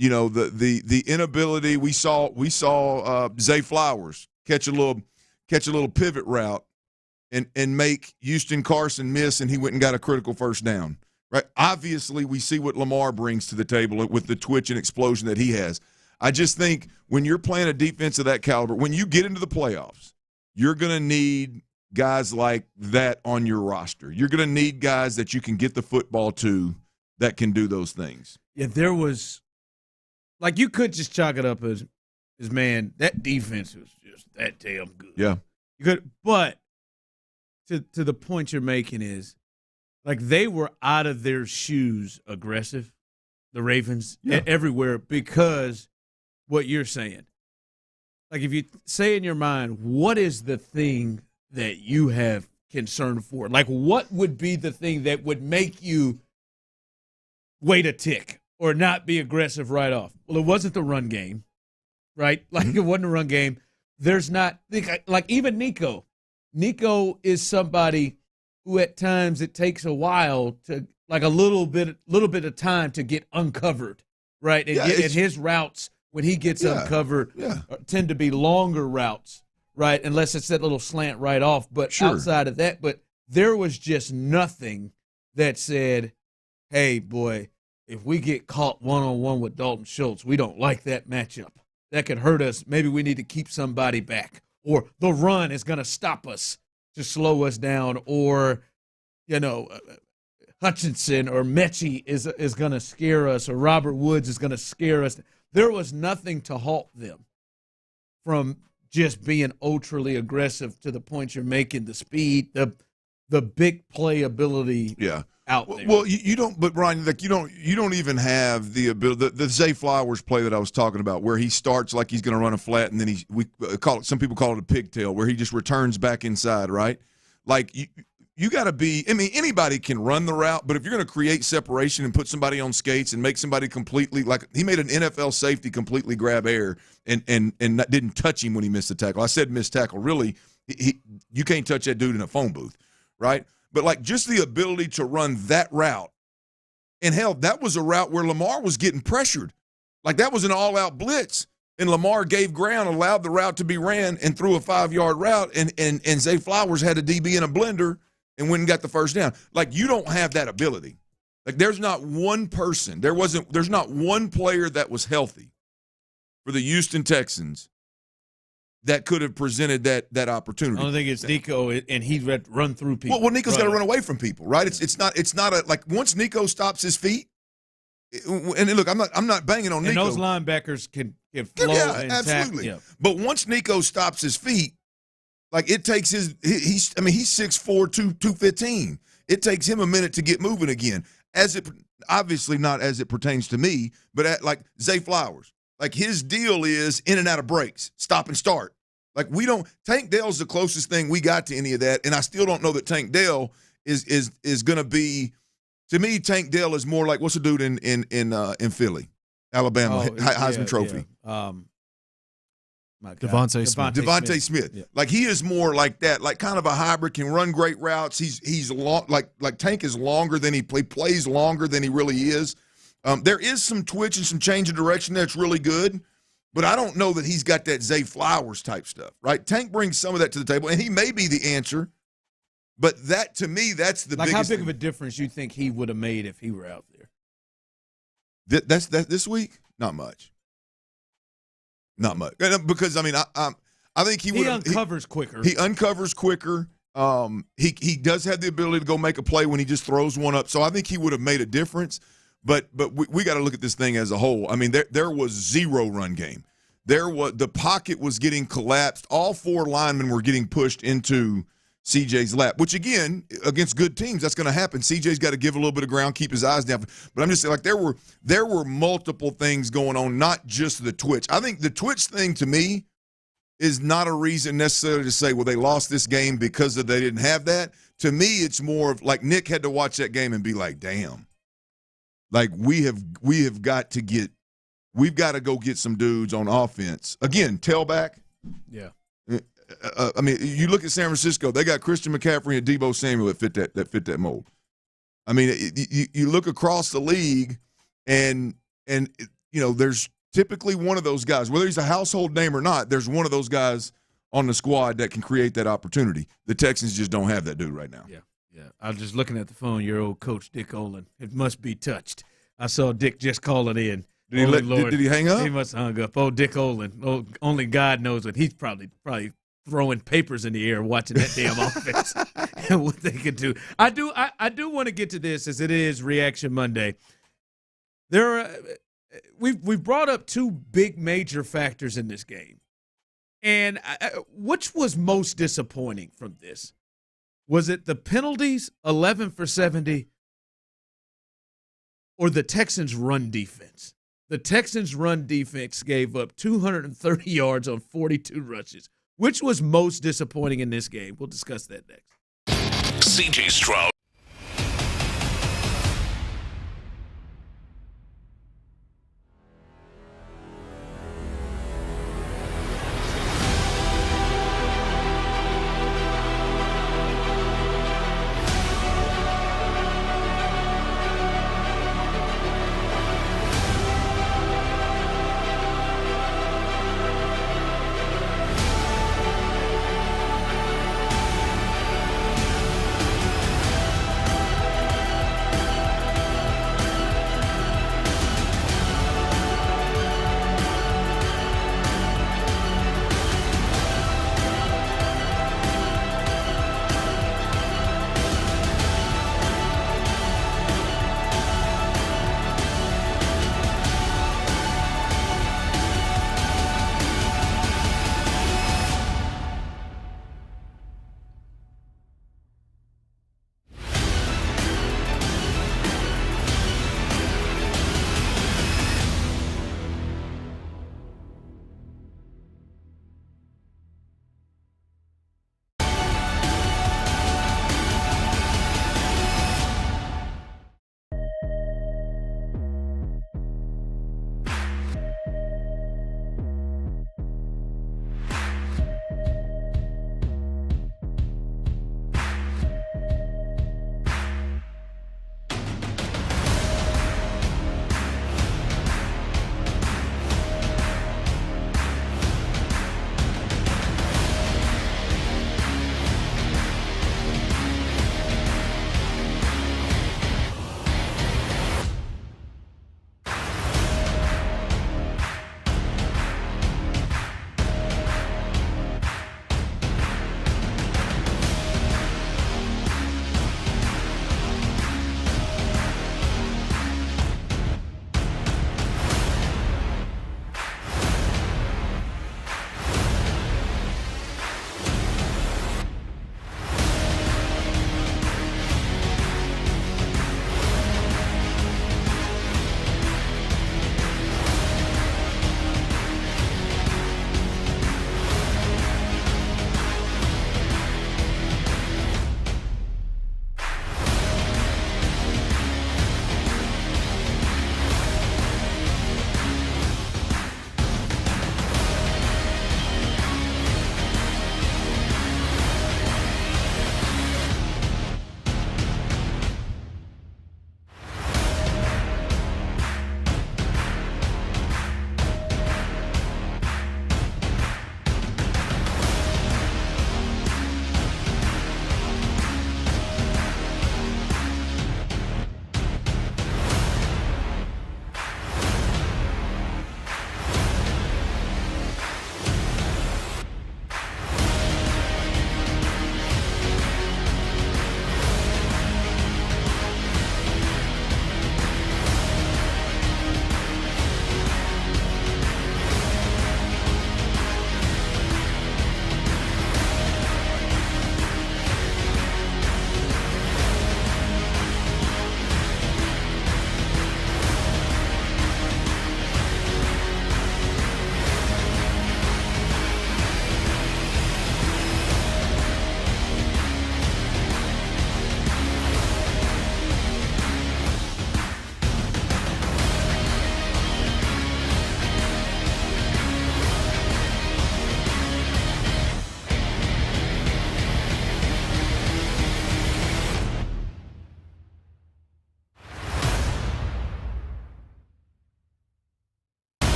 You know, the inability we saw Zay Flowers catch a little pivot route and make Houston Carson miss, and he went and got a critical first down. Right? Obviously, we see what Lamar brings to the table with the twitch and explosion that he has. I just think when you're playing a defense of that caliber, when you get into the playoffs, you're going to need guys like that on your roster. You're going to need guys that you can get the football to that can do those things. Yeah, there was – like you could just chalk it up as man, that defense was just that damn good. Yeah. You could, but to the point you're making is, like, they were out of their shoes aggressive, the Ravens, everywhere, because what you're saying. Like, if you say in your mind, what is the thing that you have concern for? Like, what would be the thing that would make you wait a tick or not be aggressive right off? Well, it wasn't the run game, right? Like, it wasn't a run game. There's not – like, even Nico. Nico is somebody – who at times it takes a while to, like, a little bit of time to get uncovered, right? And his routes, when he gets uncovered, tend to be longer routes, right? Unless it's that little slant right off. But outside of that, but there was just nothing that said, hey, boy, if we get caught one-on-one with Dalton Schultz, we don't like that matchup. That could hurt us. Maybe we need to keep somebody back. Or the run is going to stop us, to slow us down, or, you know, Hutchinson or Mechie is going to scare us, or Robert Woods is going to scare us. There was nothing to halt them from just being ultraly aggressive to the point you're making, the speed, the big play ability out there. Well, you don't, but Brian, like you don't even have the ability. The Zay Flowers play that I was talking about, where he starts like he's going to run a flat, and then some people call it a pigtail, where he just returns back inside, right? Like you got to be. I mean, anybody can run the route, but if you're going to create separation and put somebody on skates and make somebody completely, like he made an NFL safety completely grab air and didn't touch him when he missed the tackle. I said missed tackle. Really, you can't touch that dude in a phone booth, right? But, like, just the ability to run that route, and, hell, that was a route where Lamar was getting pressured. Like, that was an all-out blitz, and Lamar gave ground, allowed the route to be ran, and threw a 5-yard route, and Zay Flowers had a DB in a blender and went and got the first down. Like, you don't have that ability. Like, there's not one person. There's not one player that was healthy for the Houston Texans that could have presented that opportunity. I don't think it's Nico, and he's run through people. Well, Nico's got to run away from people, right? It's not a like once Nico stops his feet. And look, I'm not banging on Nico. And those linebackers can flow and absolutely. Tack, yeah. But once Nico stops his feet, like it takes he's 6'4", 215. It takes him a minute to get moving again. Obviously not as it pertains to me, but like Zay Flowers. Like, his deal is in and out of breaks, stop and start. Like, Tank Dell's the closest thing we got to any of that, and I still don't know that Tank Dell is going to be. To me, Tank Dell is more like, what's the dude in Philly, Alabama, Heisman Trophy? Yeah. Devontae Smith. Yeah. Like, he is more like that, like kind of a hybrid, can run great routes. He's long, like Tank is longer than he plays longer than he really is. There is some twitch and some change of direction that's really good, but I don't know that he's got that Zay Flowers type stuff, right? Tank brings some of that to the table, and he may be the answer, but that, to me, that's the biggest. Like, how big of a difference you think he would have made if he were out there? That's this week? Not much. Not much. Because, I mean, I think he uncovers quicker. He uncovers quicker. He does have the ability to go make a play when he just throws one up, so I think he would have made a difference. But we got to look at this thing as a whole. I mean, there was zero run game. The pocket was getting collapsed. All four linemen were getting pushed into CJ's lap, which, again, against good teams, that's going to happen. CJ's got to give a little bit of ground, keep his eyes down. But I'm just saying, like, there were multiple things going on, not just the twitch. I think the twitch thing, to me, is not a reason necessarily to say, well, they lost this game because they didn't have that. To me, it's more of like Nick had to watch that game and be like, damn. Like, we've got to go get some dudes on offense. Again, tailback. Yeah. I mean, you look at San Francisco, they got Christian McCaffrey and Deebo Samuel that fit that mold. I mean, you look across the league and there's typically one of those guys, whether he's a household name or not, there's one of those guys on the squad that can create that opportunity. The Texans just don't have that dude right now. Yeah. Yeah, I was just looking at the phone. Your old coach, Dick Olin. It must be touched. I saw Dick just calling in. Did he hang up? He must have hung up. Oh, Dick Olin. Oh, only God knows what he's probably throwing papers in the air watching that damn offense and what they could do. I do want to get to this as it is Reaction Monday. We've brought up two big major factors in this game, and which was most disappointing from this? Was it the penalties, 11 for 70, or the Texans' run defense? The Texans' run defense gave up 230 yards on 42 rushes. Which was most disappointing in this game? We'll discuss that next. CJ Stroud.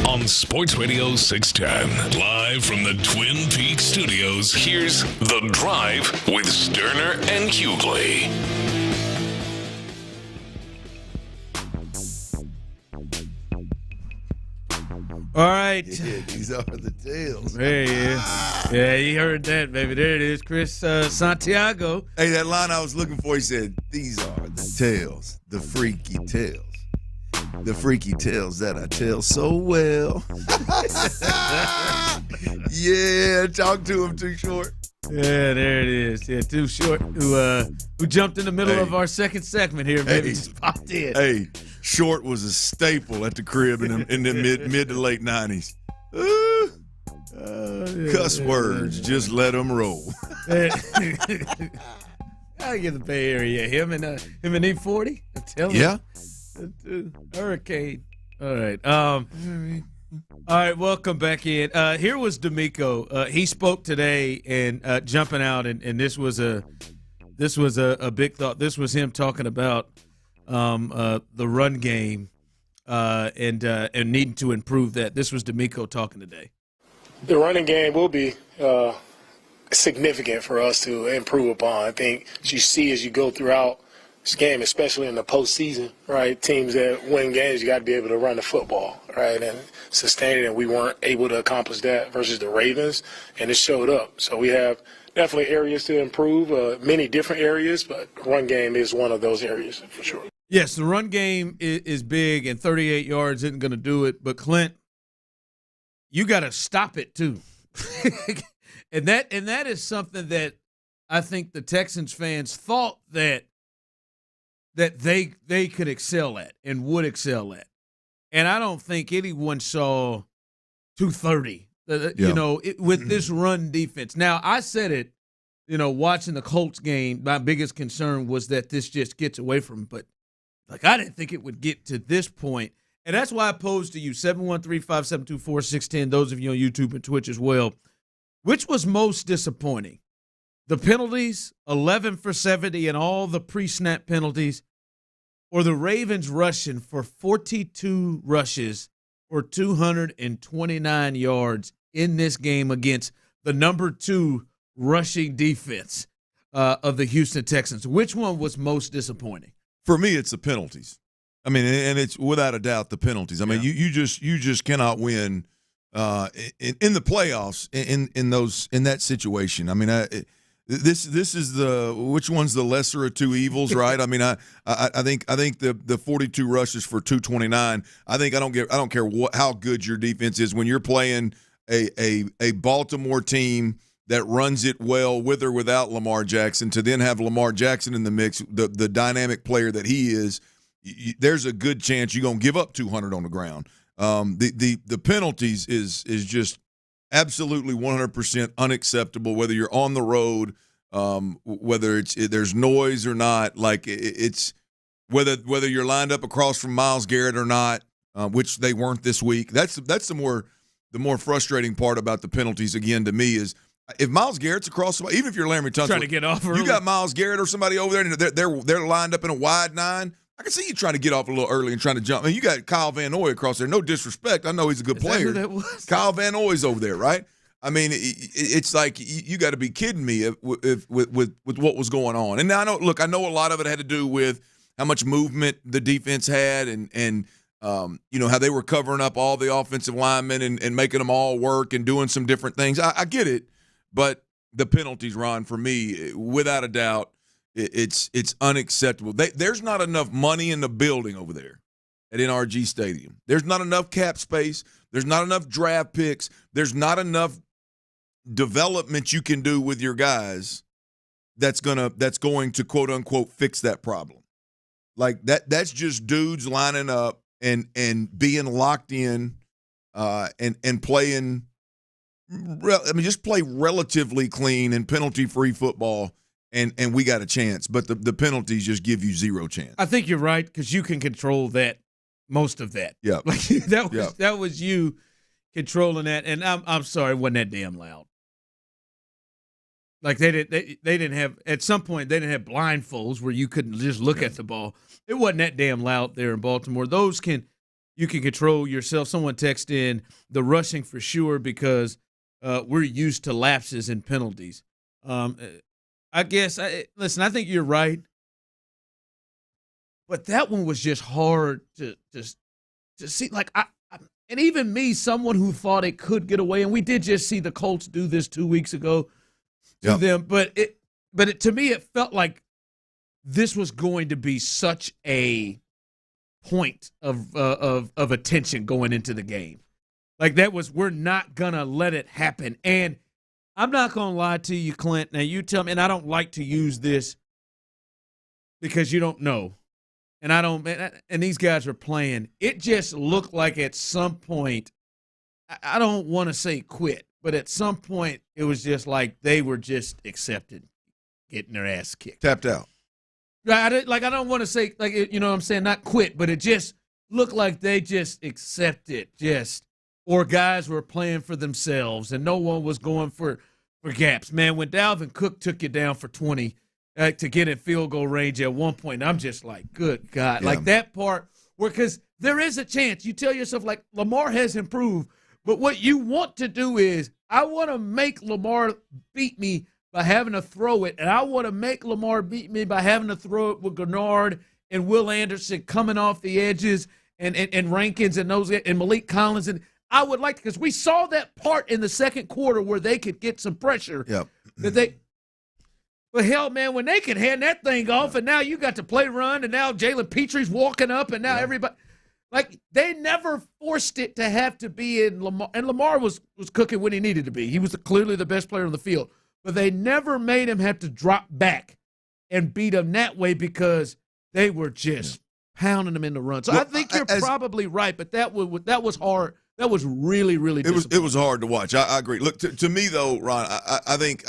on Sports Radio 610. Live from the Twin Peaks studios, here's The Drive with Stoerner and Hughley. All right. Yeah, these are the tales. There he is. Yeah, you heard that, baby. There it is, Chris Santiago. Hey, that line I was looking for, he said, these are the tales, the freaky tales. The freaky tales that I tell so well. Yeah, talk to him, Too Short. Yeah, there it is. Yeah, Too Short, who jumped in the middle of our second segment here, baby. Just popped in. Hey, Short was a staple at the crib in the mid to late 90s. Cuss words, just let them roll. I get the Bay Area. Him and E40. I'm telling you. Hurricane. All right. All right. Welcome back in. Here was DeMeco. He spoke today and jumping out, and this was a big thought. This was him talking about the run game and needing to improve that. This was DeMeco talking today. The running game will be significant for us to improve upon. I think as you see as you go throughout this game, especially in the postseason, right? Teams that win games, you got to be able to run the football, right, and sustain it. And we weren't able to accomplish that versus the Ravens, and it showed up. So we have definitely areas to improve, many different areas, but run game is one of those areas for sure. Yes, the run game is big, and 38 yards isn't going to do it. But Clint, you got to stop it too, and that is something that I think the Texans fans thought that they could excel at and would excel at, and I don't think anyone saw 230. With this run defense. Now I said it, watching the Colts game. My biggest concern was that this just gets away from them, but I didn't think it would get to this point. And that's why I posed to you, 713-572-4610, those of you on YouTube and Twitch as well, which was most disappointing? The penalties, 11 for 70 and all the pre-snap penalties, or the Ravens rushing for 42 rushes for 229 yards in this game against the number 2 rushing defense of the Houston Texans? Which one was most disappointing? For me, it's the penalties. I mean, and it's without a doubt the penalties. I mean, you just cannot win in the playoffs in that situation. I mean, this is which one's the lesser of two evils, right? I mean, I think the 42 rushes for 229. I don't care how good your defense is when you're playing a Baltimore team that runs it well with or without Lamar Jackson, to then have Lamar Jackson in the mix, the dynamic player that he is. There's a good chance you're gonna give up 200 on the ground. The penalties is just absolutely 100% unacceptable. Whether you're on the road, whether there's noise or not, like it's whether you're lined up across from Myles Garrett or not, which they weren't this week. That's the more frustrating part about the penalties. Again, to me, is if Myles Garrett's across, even if you're Laramie Tunsil, trying to get off early. You got Myles Garrett or somebody over there, and they're lined up in a wide 9. I can see you trying to get off a little early and trying to jump. I mean, you got Kyle Van Noy across there. No disrespect. I know he's a good player. Is that who that was? Kyle Van Noy's over there, right? I mean, it's like you got to be kidding me with what was going on. And now I know a lot of it had to do with how much movement the defense had and how they were covering up all the offensive linemen and making them all work and doing some different things. I get it, but the penalties, Ron, for me, without a doubt, it's unacceptable. There's not enough money in the building over there at NRG Stadium. There's not enough cap space. There's not enough draft picks. There's not enough development you can do with your guys that's going to quote unquote fix that problem. Like that's just dudes lining up and being locked in and playing. Just play relatively clean and penalty-free football. And we got a chance, but the penalties just give you zero chance. I think you're right, because you can control that, most of that. Yeah, that was you controlling that. And I'm sorry, it wasn't that damn loud. Like they didn't have, at some point they didn't have blindfolds where you couldn't just look at the ball. It wasn't that damn loud there in Baltimore. Those can you can control yourself. Someone texted in the rushing for sure because we're used to lapses and penalties. I guess, listen, I think you're right. But that one was just hard to see. Like, and even me, someone who thought it could get away, and we did just see the Colts do this 2 weeks ago to them. But to me, it felt like this was going to be such a point of attention going into the game. Like, we're not going to let it happen. And I'm not going to lie to you, Clint. Now, you tell me, and I don't like to use this because you don't know. And these guys are playing. It just looked like at some point, I don't want to say quit, but at some point it was just like they were just accepted getting their ass kicked. Tapped out. I don't want to say, you know what I'm saying, not quit, but it just looked like they just accepted or guys were playing for themselves and no one was going for gaps. Man, when Dalvin Cook took you down for 20 to get in field goal range at one point, I'm just like, good God. Yeah. Like that part where, because there is a chance. You tell yourself, like, Lamar has improved, but what you want to do is, I want to make Lamar beat me by having to throw it, and I want to make Lamar beat me by having to throw it with Gennard and Will Anderson coming off the edges and Rankins and those and Malik Collins. And I would like to, because we saw that part in the second quarter where they could get some pressure. Yep. But hell, man, when they could hand that thing off, and now you got to play run, and now Jalen Petrie's walking up, and now everybody, like, they never forced it to have to be in Lamar. And Lamar was cooking when he needed to be. He was clearly the best player on the field. But they never made him have to drop back and beat him that way because they were just pounding him in the run. So I think you're probably right, but that was hard. That was really, really disappointing. It was hard to watch. I agree. Look, to me, though, Ron, I think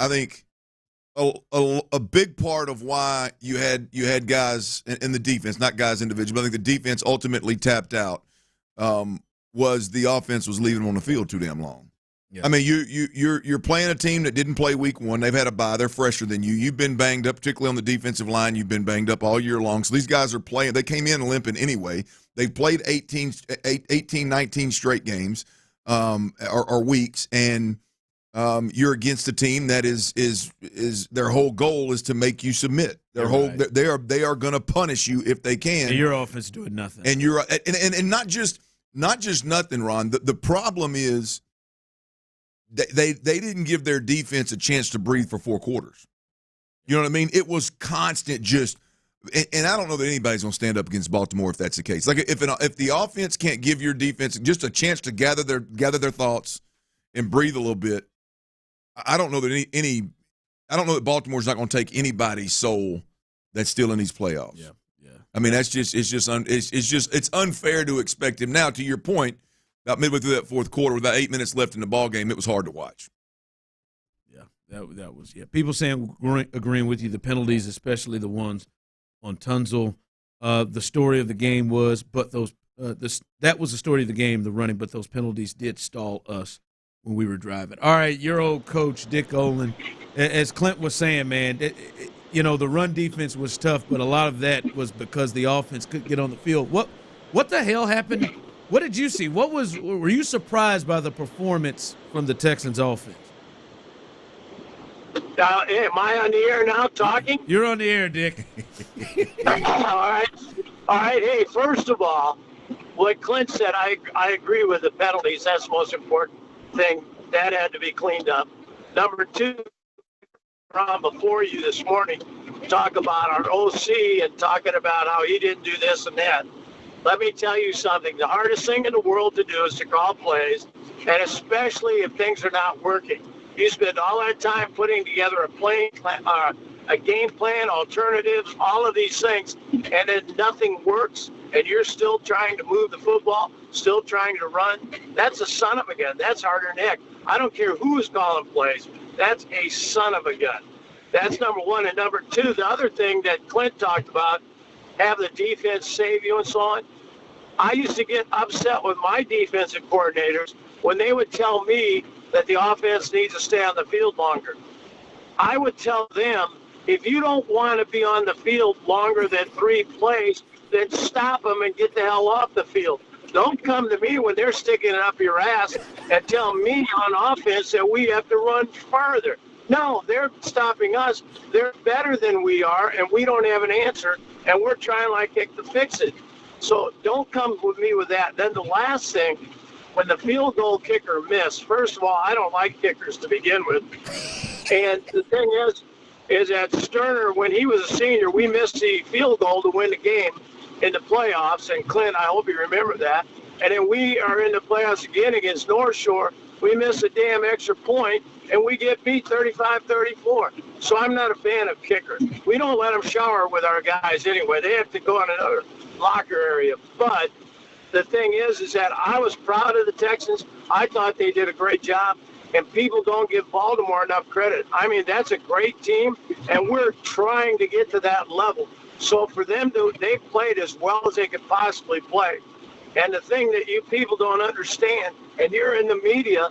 a big part of why you had guys in the defense, not guys individually, but I think the defense ultimately tapped out, was the offense was leaving them on the field too damn long. Yeah. I mean, you're playing a team that didn't play week one. They've had a bye. They're fresher than you. You've been banged up, particularly on the defensive line. You've been banged up all year long. So these guys are playing. They came in limping anyway. They've played 18, 19 straight games or weeks, and you're against a team that is their whole goal is to make you submit. They are going to punish you if they can. And your offense doing nothing. And you're and not just nothing, Ron. The problem is they didn't give their defense a chance to breathe for 4 quarters. You know what I mean? It was constant and I don't know that anybody's going to stand up against Baltimore if that's the case. Like if the offense can't give your defense just a chance to gather their thoughts and breathe a little bit, I don't know that I don't know that Baltimore's not going to take anybody's soul that's still in these playoffs. Yeah. I mean, it's unfair to expect him. Now, to your point, about midway through that fourth quarter, with about 8 minutes left in the ball game, it was hard to watch. Yeah, that was people saying, agreeing with you, the penalties, especially the ones on Tunsil. The story of the game was, but those that was the story of the game, the running, but those penalties did stall us when we were driving. All right, your old coach, Dick Olin, as Clint was saying, man, the run defense was tough, but a lot of that was because the offense couldn't get on the field. What the hell happened? What did you see? Were you surprised by the performance from the Texans offense? Am I on the air now talking? You're on the air, Dick. All right. Hey, first of all, what Clint said, I agree with the penalties. That's the most important thing. That had to be cleaned up. Number 2, Ron, before you this morning, talk about our OC and talking about how he didn't do this and that. Let me tell you something. The hardest thing in the world to do is to call plays, and especially if things are not working. You spend all that time putting together a game plan, alternatives, all of these things, and then nothing works, and you're still trying to move the football, still trying to run. That's a son of a gun. That's harder than heck. I don't care who is calling plays. That's a son of a gun. That's number 1. And number 2, the other thing that Clint talked about, have the defense save you and so on. I used to get upset with my defensive coordinators when they would tell me that the offense needs to stay on the field longer. I would tell them, if you don't want to be on the field longer than 3 plays, then stop them and get the hell off the field. Don't come to me when they're sticking it up your ass and tell me on offense that we have to run farther. No, they're stopping us. They're better than we are, and we don't have an answer, and we're trying like heck to fix it. So don't come with me with that. Then the last thing, when the field goal kicker missed, first of all, I don't like kickers to begin with. And the thing is that Stoerner, when he was a senior, we missed the field goal to win the game in the playoffs. And Clint, I hope you remember that. And then we are in the playoffs again against North Shore. We miss a damn extra point, and we get beat 35-34. So I'm not a fan of kickers. We don't let them shower with our guys anyway. They have to go in another locker area. But the thing is that I was proud of the Texans. I thought they did a great job, and people don't give Baltimore enough credit. I mean, that's a great team, and we're trying to get to that level. So for them they played as well as they could possibly play. And the thing that you people don't understand, and you're in the media,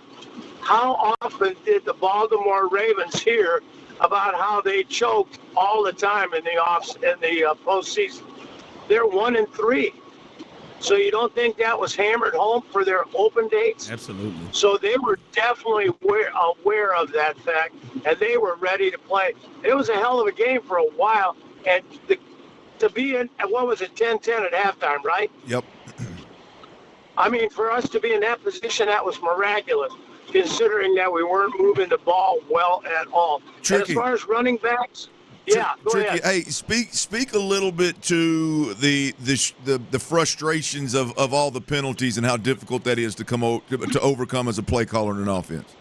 how often did the Baltimore Ravens hear about how they choked all the time in the postseason? They're 1-3. So you don't think that was hammered home for their open dates? Absolutely. So they were definitely aware of that fact, and they were ready to play. It was a hell of a game for a while, and to be in, what was it, 10-10 at halftime, right? Yep. I mean, for us to be in that position, that was miraculous, considering that we weren't moving the ball well at all. And as far as running backs, yeah, go ahead. Hey, speak a little bit to the frustrations of all the penalties and how difficult that is to overcome as a play caller in an offense.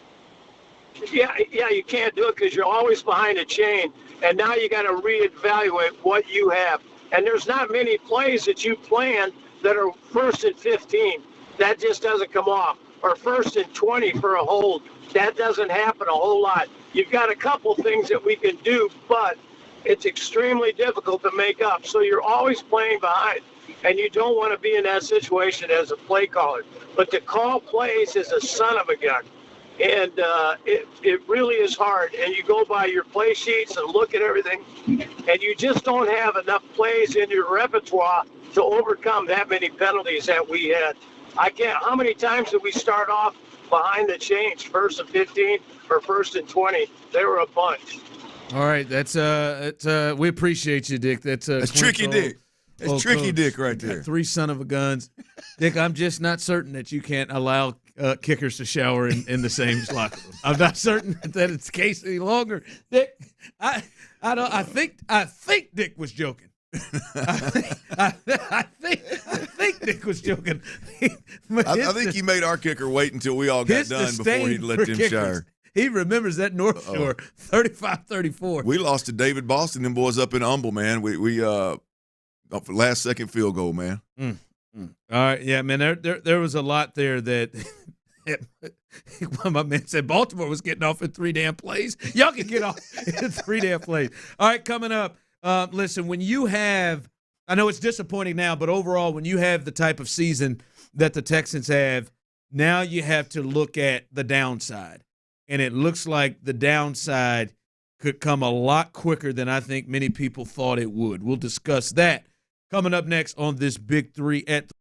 Yeah, you can't do it because you're always behind a chain, and now you got to reevaluate what you have. And there's not many plays that you plan that are 1st and 15. That just doesn't come off. Or 1st and 20 for a hold. That doesn't happen a whole lot. You've got a couple things that we can do, but it's extremely difficult to make up. So you're always playing behind, and you don't want to be in that situation as a play caller. But to call plays is a son of a gun. And it really is hard. And you go by your play sheets and look at everything, and you just don't have enough plays in your repertoire to overcome that many penalties that we had. How many times did we start off behind the chains, 1st and 15 or 1st and 20? There were a bunch. All right, that's we appreciate you, Dick. That's Tricky Dick. That's Tricky Dick right there. 3 son of a guns. Dick, I'm just not certain that you can't allow kickers to shower in the same locker room. I'm not certain that it's the case any longer. Dick, I think Dick was joking. I think Dick was joking. I think he made our kicker wait until we all got done before he let them shower. He remembers that North Shore 35-34. We lost to David Boston, them boys up in Humble, man. We last second field goal, man. All right, yeah, man. There was a lot there that one of my men said Baltimore was getting off in 3 damn plays. Y'all can get off in 3 damn plays. All right, coming up. Listen, when you have, I know it's disappointing now, but overall, when you have the type of season that the Texans have, now you have to look at the downside. And it looks like the downside could come a lot quicker than I think many people thought it would. We'll discuss that coming up next on this Big 3 at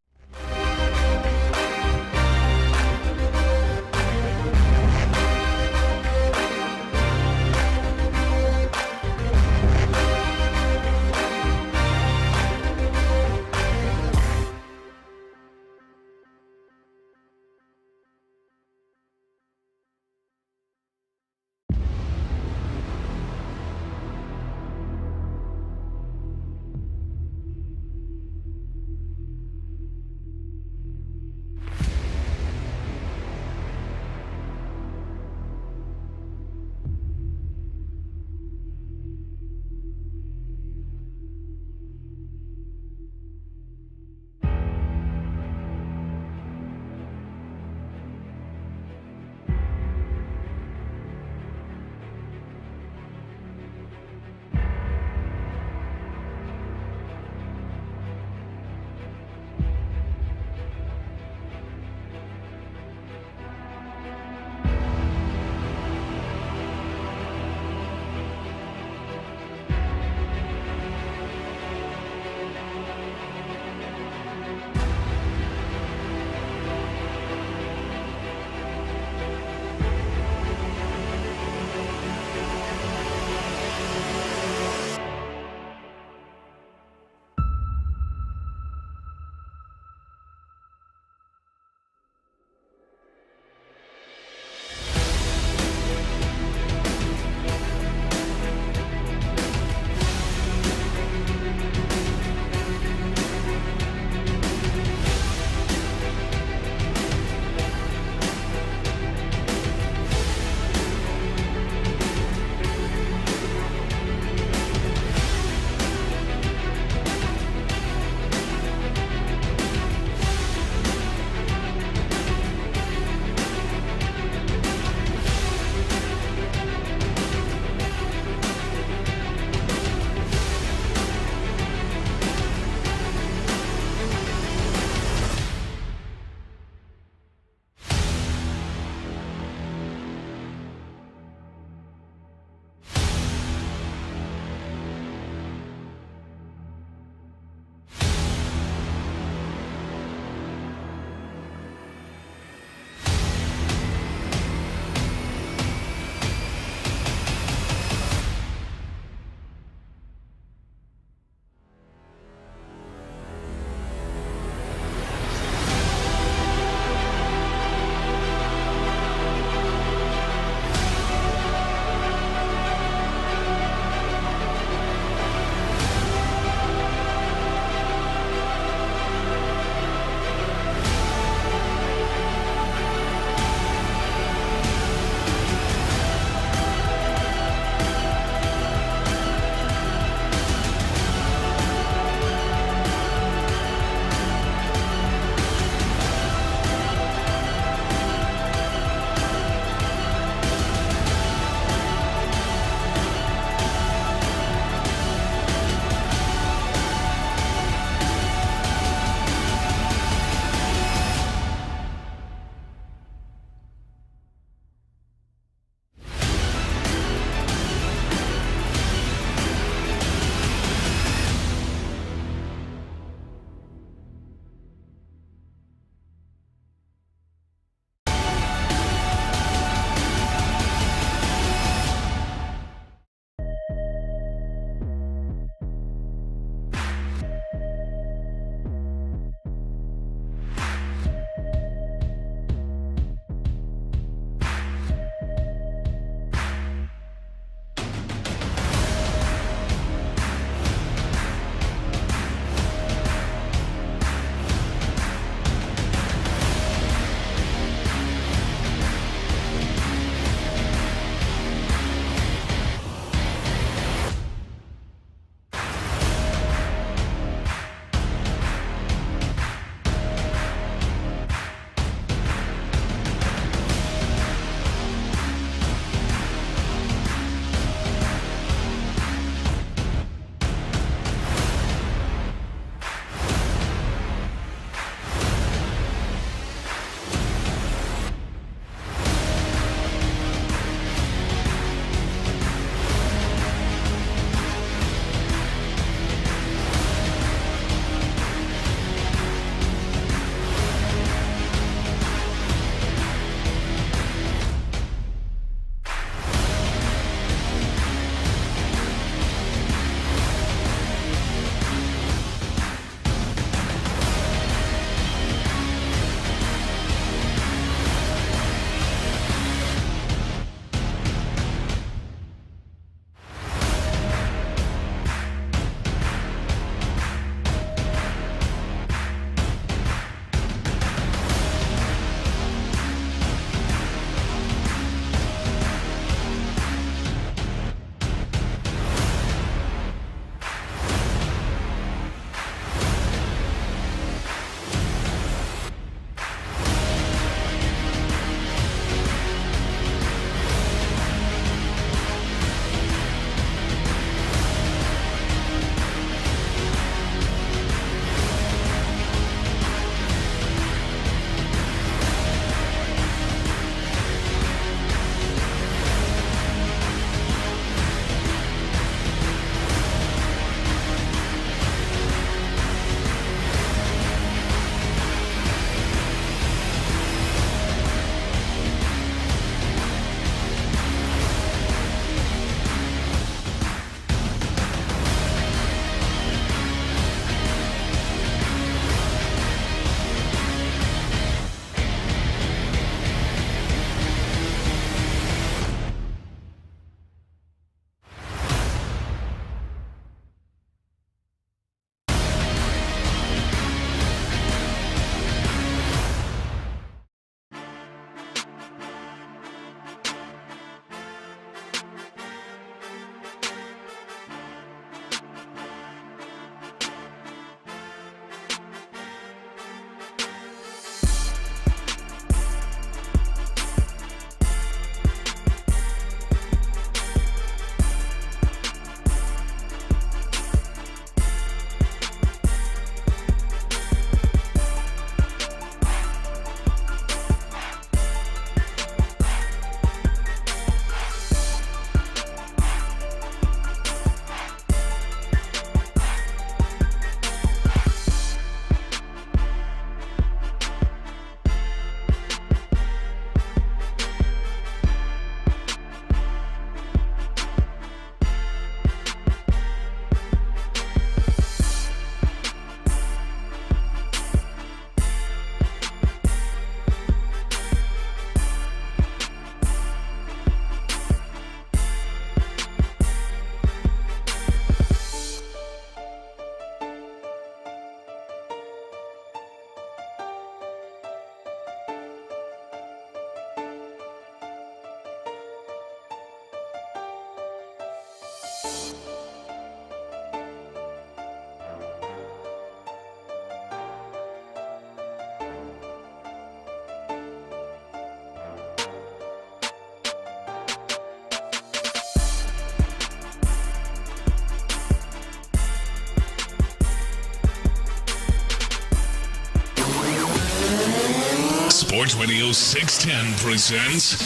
Sports Radio 610 presents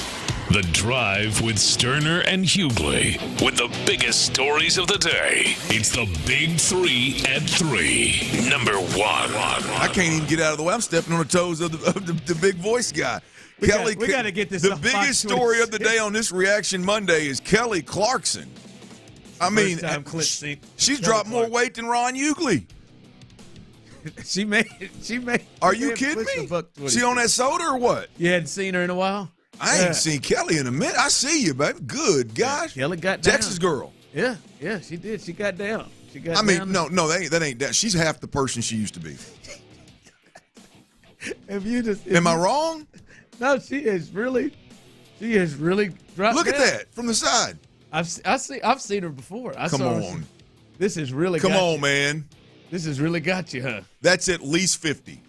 The Drive with Stoerner and Hughley. With the biggest stories of the day, it's the Big 3 at 3. Number 1. I can't even get out of the way. I'm stepping on the toes of the big voice guy. We got to get this. The biggest story of the day on this Reaction Monday is Kelly Clarkson. I mean, she's dropped more weight than Ron Hughley. She may. Are you kidding me? She on that soda or what? You hadn't seen her in a while? I ain't seen Kelly in a minute. I see you, baby. Good gosh. Kelly got down. Texas girl. Yeah, she did. She got down. No, that ain't that. She's half the person she used to be. Am I wrong? No, she has really dropped. Look at that from the side. I've seen her before. Come on. This is really. Come on, man. This has really got you, huh? That's at least 50.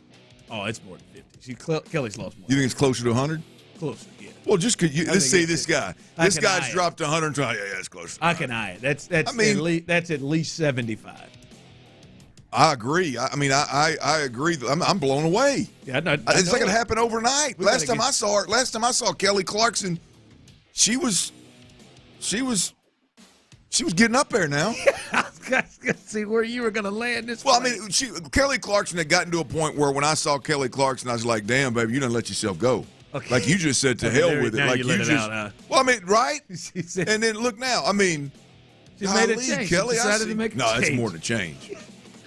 Oh, it's more than 50. Kelly's lost more. You think it's closer to 100? Closer, yeah. Well, just because let's see this guy. This guy's dropped to 120. Yeah, it's close. I can eye it. That's at least 75. I agree. I agree. I'm blown away. Yeah, it's like it happened overnight. Last time I saw Kelly Clarkson, she was getting up there now. I was going to see where you were going to land this. Well, Kelly Clarkson had gotten to a point where when I saw Kelly Clarkson, I was like, "Damn, baby, you done let yourself go." Okay. Like you just said, to hell with it. Like you just. Out, huh? Well, right? And then look now. She made a change. Kelly, she decided to make a change. No, that's more than a change.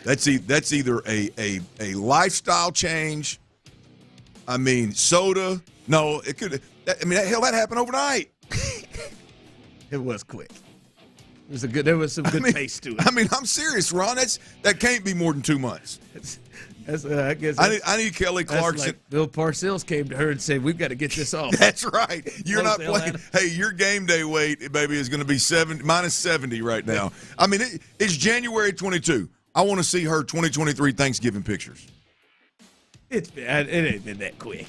That's either a lifestyle change. Soda. No, it could. That happened overnight. It was quick. There was some good taste to it. I'm serious, Ron. That can't be more than 2 months. I guess I need Kelly Clarkson. Like Bill Parcells came to her and said, "We've got to get this off." That's right. You're not playing. Hey, your game day weight, baby, is going to be minus 70 right now. It's January 22. I want to see her 2023 Thanksgiving pictures. It ain't been that quick.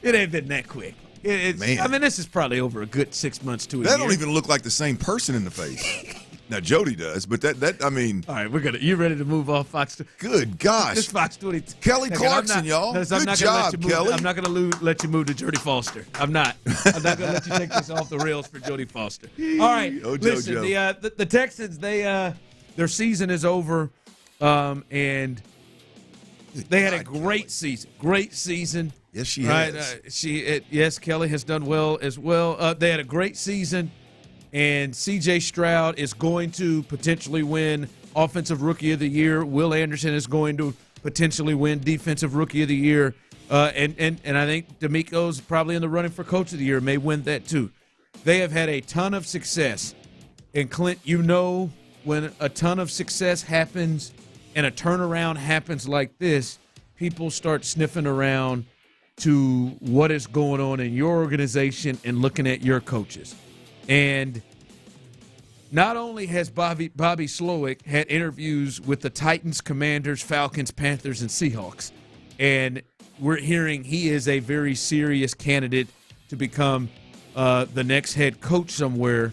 It ain't been that quick. Man. This is probably over a good 6 months to a year. That don't even look like the same person in the face. Now Jody does, but that. All right, you ready to move off Fox? Good gosh, this Fox 20. Kelly Clarkson, y'all. Good job, Kelly. I'm not going to let you move to Jodie Foster. I'm not going to let you take this off the rails for Jodie Foster. All right, listen. The Texans, their season is over, and they had a great season. Great season. Yes, she has. Yes, Kelly has done well as well. They had a great season, and C.J. Stroud is going to potentially win Offensive Rookie of the Year. Will Anderson is going to potentially win Defensive Rookie of the Year, and I think DeMeco's probably in the running for Coach of the Year. May win that too. They have had a ton of success, and Clint, when a ton of success happens and a turnaround happens like this, people start sniffing around to what is going on in your organization and looking at your coaches. And not only has Bobby Slowick had interviews with the Titans, Commanders, Falcons, Panthers, and Seahawks, and we're hearing he is a very serious candidate to become the next head coach somewhere.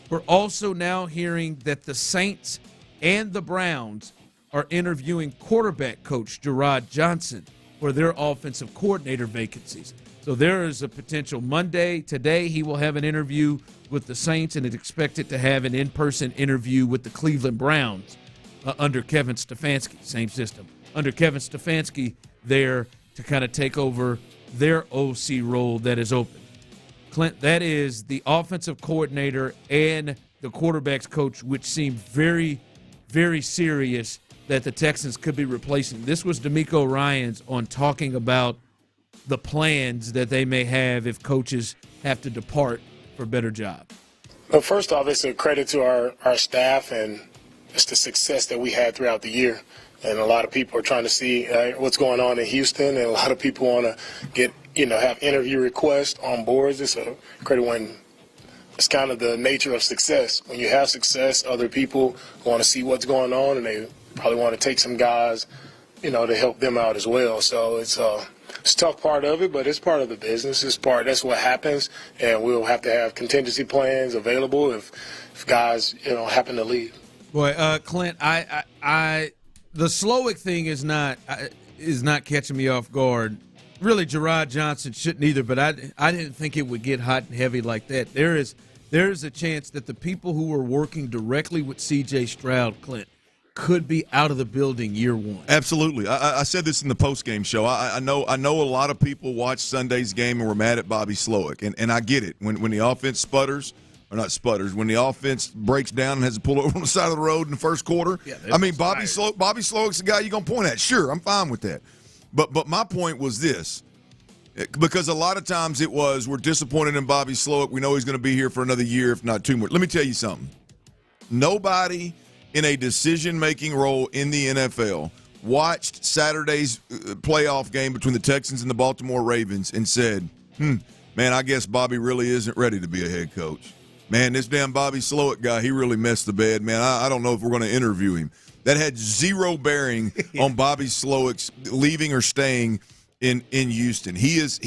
We're also now hearing that the Saints and the Browns are interviewing quarterback coach Gerard Johnson for their offensive coordinator vacancies. So there is a potential Monday. Today he will have an interview with the Saints and is expected to have an in-person interview with the Cleveland Browns under Kevin Stefanski, same system. Under Kevin Stefanski there to kind of take over their OC role that is open. Clint, that is the offensive coordinator and the quarterback's coach, which seem very, very serious that the Texans could be replacing. This was DeMeco Ryans on talking about the plans that they may have if coaches have to depart for a better job. Well, first off, it's a credit to our staff and it's the success that we had throughout the year. And a lot of people are trying to see what's going on in Houston, and a lot of people want to get, have interview requests on boards. It's a credit when it's kind of the nature of success. When you have success, other people want to see what's going on, and they probably want to take some guys, to help them out as well. So it's a tough part of it, but it's part of the business. That's what happens, and we'll have to have contingency plans available if guys, happen to leave. Boy, Clint, the Slowick thing is not catching me off guard. really Gerard Johnson shouldn't either, but I didn't think it would get hot and heavy like that. There is a chance that the people who were working directly with C.J. Stroud, Clint, could be out of the building year one. Absolutely. I said this in the postgame show. I know a lot of people watched Sunday's game and were mad at Bobby Slowick, and I get it. When the offense sputters, or not sputters, when the offense breaks down and has to pull over on the side of the road in the first quarter, Bobby Slowick's the guy you're going to point at. Sure, I'm fine with that. But my point was this, because a lot of times it was, we're disappointed in Bobby Slowick. We know he's going to be here for another year, if not 2 more. Let me tell you something. Nobody in a decision-making role in the NFL watched Saturday's playoff game between the Texans and the Baltimore Ravens and said, man, I guess Bobby really isn't ready to be a head coach. Man, this damn Bobby Slowick guy, he really messed the bed. Man, I don't know if we're going to interview him. That had zero bearing on Bobby Slowick's leaving or staying in Houston. He is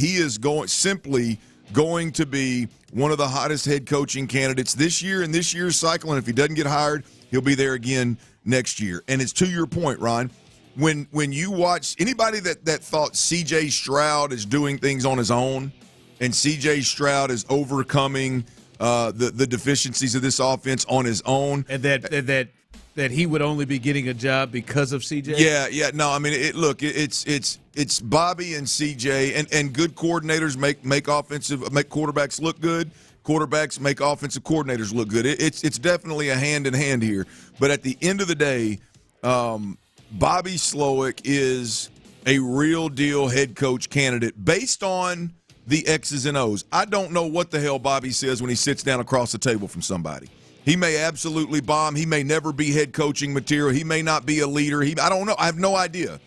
simply going to be one of the hottest head coaching candidates this year in this year's cycle, and if he doesn't get hired, he'll be there again next year. And it's to your point, Ron, when you watch anybody that thought C.J. Stroud is doing things on his own and C.J. Stroud is overcoming the deficiencies of this offense on his own. And that he would only be getting a job because of C.J.? Yeah. No, I mean, it's Bobby and C.J. and good coordinators make quarterbacks look good. Quarterbacks make offensive coordinators look good. It's definitely a hand-in-hand here. But at the end of the day, Bobby Slowick is a real-deal head coach candidate based on the X's and O's. I don't know what the hell Bobby says when he sits down across the table from somebody. He may absolutely bomb. He may never be head coaching material. He may not be a leader. I don't know. I have no idea.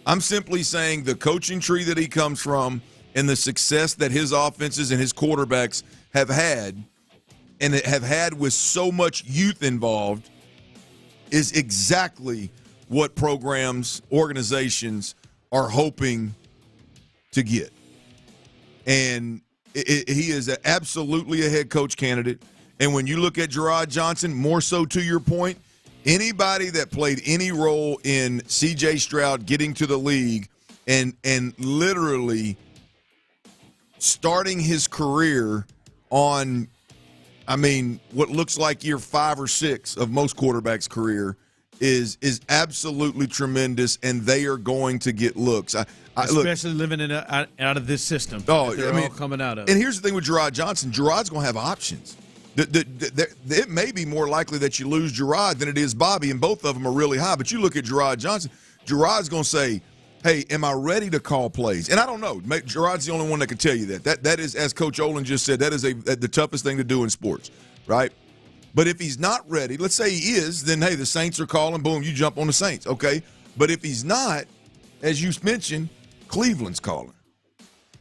I'm simply saying the coaching tree that he comes from and the success that his offenses and his quarterbacks have had with so much youth involved is exactly what programs, organizations are hoping to get. And he is absolutely a head coach candidate. And when you look at Gerard Johnson, more so to your point, anybody that played any role in C.J. Stroud getting to the league and literally starting his career on, what looks like year 5 or 6 of most quarterbacks' career is absolutely tremendous, and they are going to get looks. Especially living out of this system. All coming out of. And here's the thing with Gerard Johnson. Gerard's going to have options. It may be more likely that you lose Gerard than it is Bobby, and both of them are really high. But you look at Gerard Johnson, Gerard's going to say, hey, am I ready to call plays? And I don't know. Gerard's the only one that can tell you that. That is, as Coach Olin just said, that is the toughest thing to do in sports, right? But if he's not ready, let's say he is, then, hey, the Saints are calling, boom, you jump on the Saints, okay? But if he's not, as you mentioned, Cleveland's calling.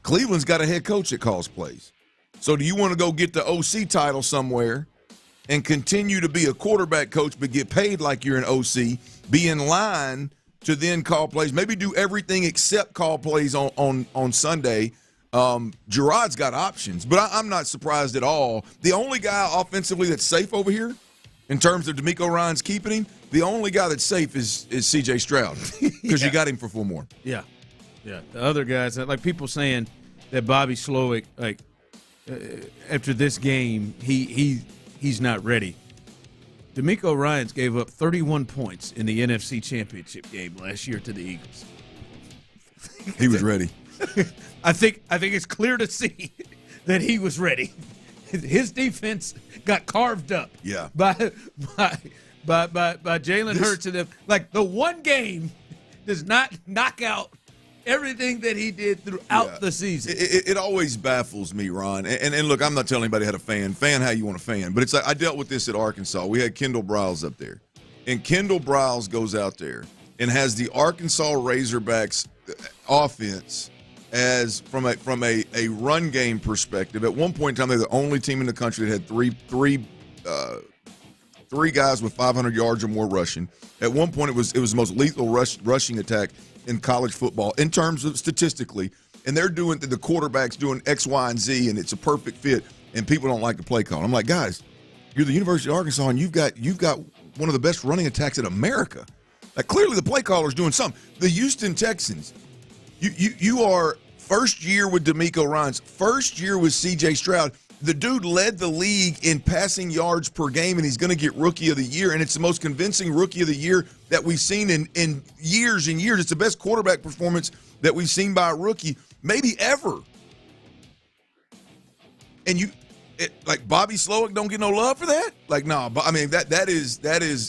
Cleveland's got a head coach that calls plays. So do you want to go get the OC title somewhere and continue to be a quarterback coach but get paid like you're an OC, be in line to then call plays, maybe do everything except call plays on Sunday? Gerard's got options, but I'm not surprised at all. The only guy offensively that's safe over here in terms of DeMeco Ryans keeping him, the only guy that's safe is C.J. Stroud because you got him for 4 more. Yeah. The other guys, like people saying that Bobby Slowick, after this game, he's not ready. DeMeco Ryans gave up 31 points in the NFC Championship game last year to the Eagles. He was ready. I think it's clear to see that he was ready. His defense got carved up. Yeah. By Jalen Hurts and them. Like, the one game does not knock out everything that he did throughout the season. It always baffles me, Ron. And look, I'm not telling anybody how to fan how you want to fan. But it's like, I dealt with this at Arkansas. We had Kendall Briles up there. And Kendall Briles goes out there and has the Arkansas Razorbacks offense as from a run game perspective. At one point in time, they were the only team in the country that had three guys with 500 yards or more rushing. At one point, it was the most lethal rushing attack in college football in terms of statistically. And they're doing the quarterback's doing X, Y, and Z, and it's a perfect fit. And people don't like the play call. I'm like, guys, you're the University of Arkansas, and you've got one of the best running attacks in America. Like, clearly the play caller's doing something. The Houston Texans, you are First year with DeMeco Ryans. First year with C.J. Stroud. The dude led the league in passing yards per game, and he's going to get Rookie of the Year, and it's the most convincing Rookie of the Year that we've seen in years and years. It's the best quarterback performance that we've seen by a rookie, maybe ever. And like Bobby Slowick don't get no love for that? Like, no, I mean that is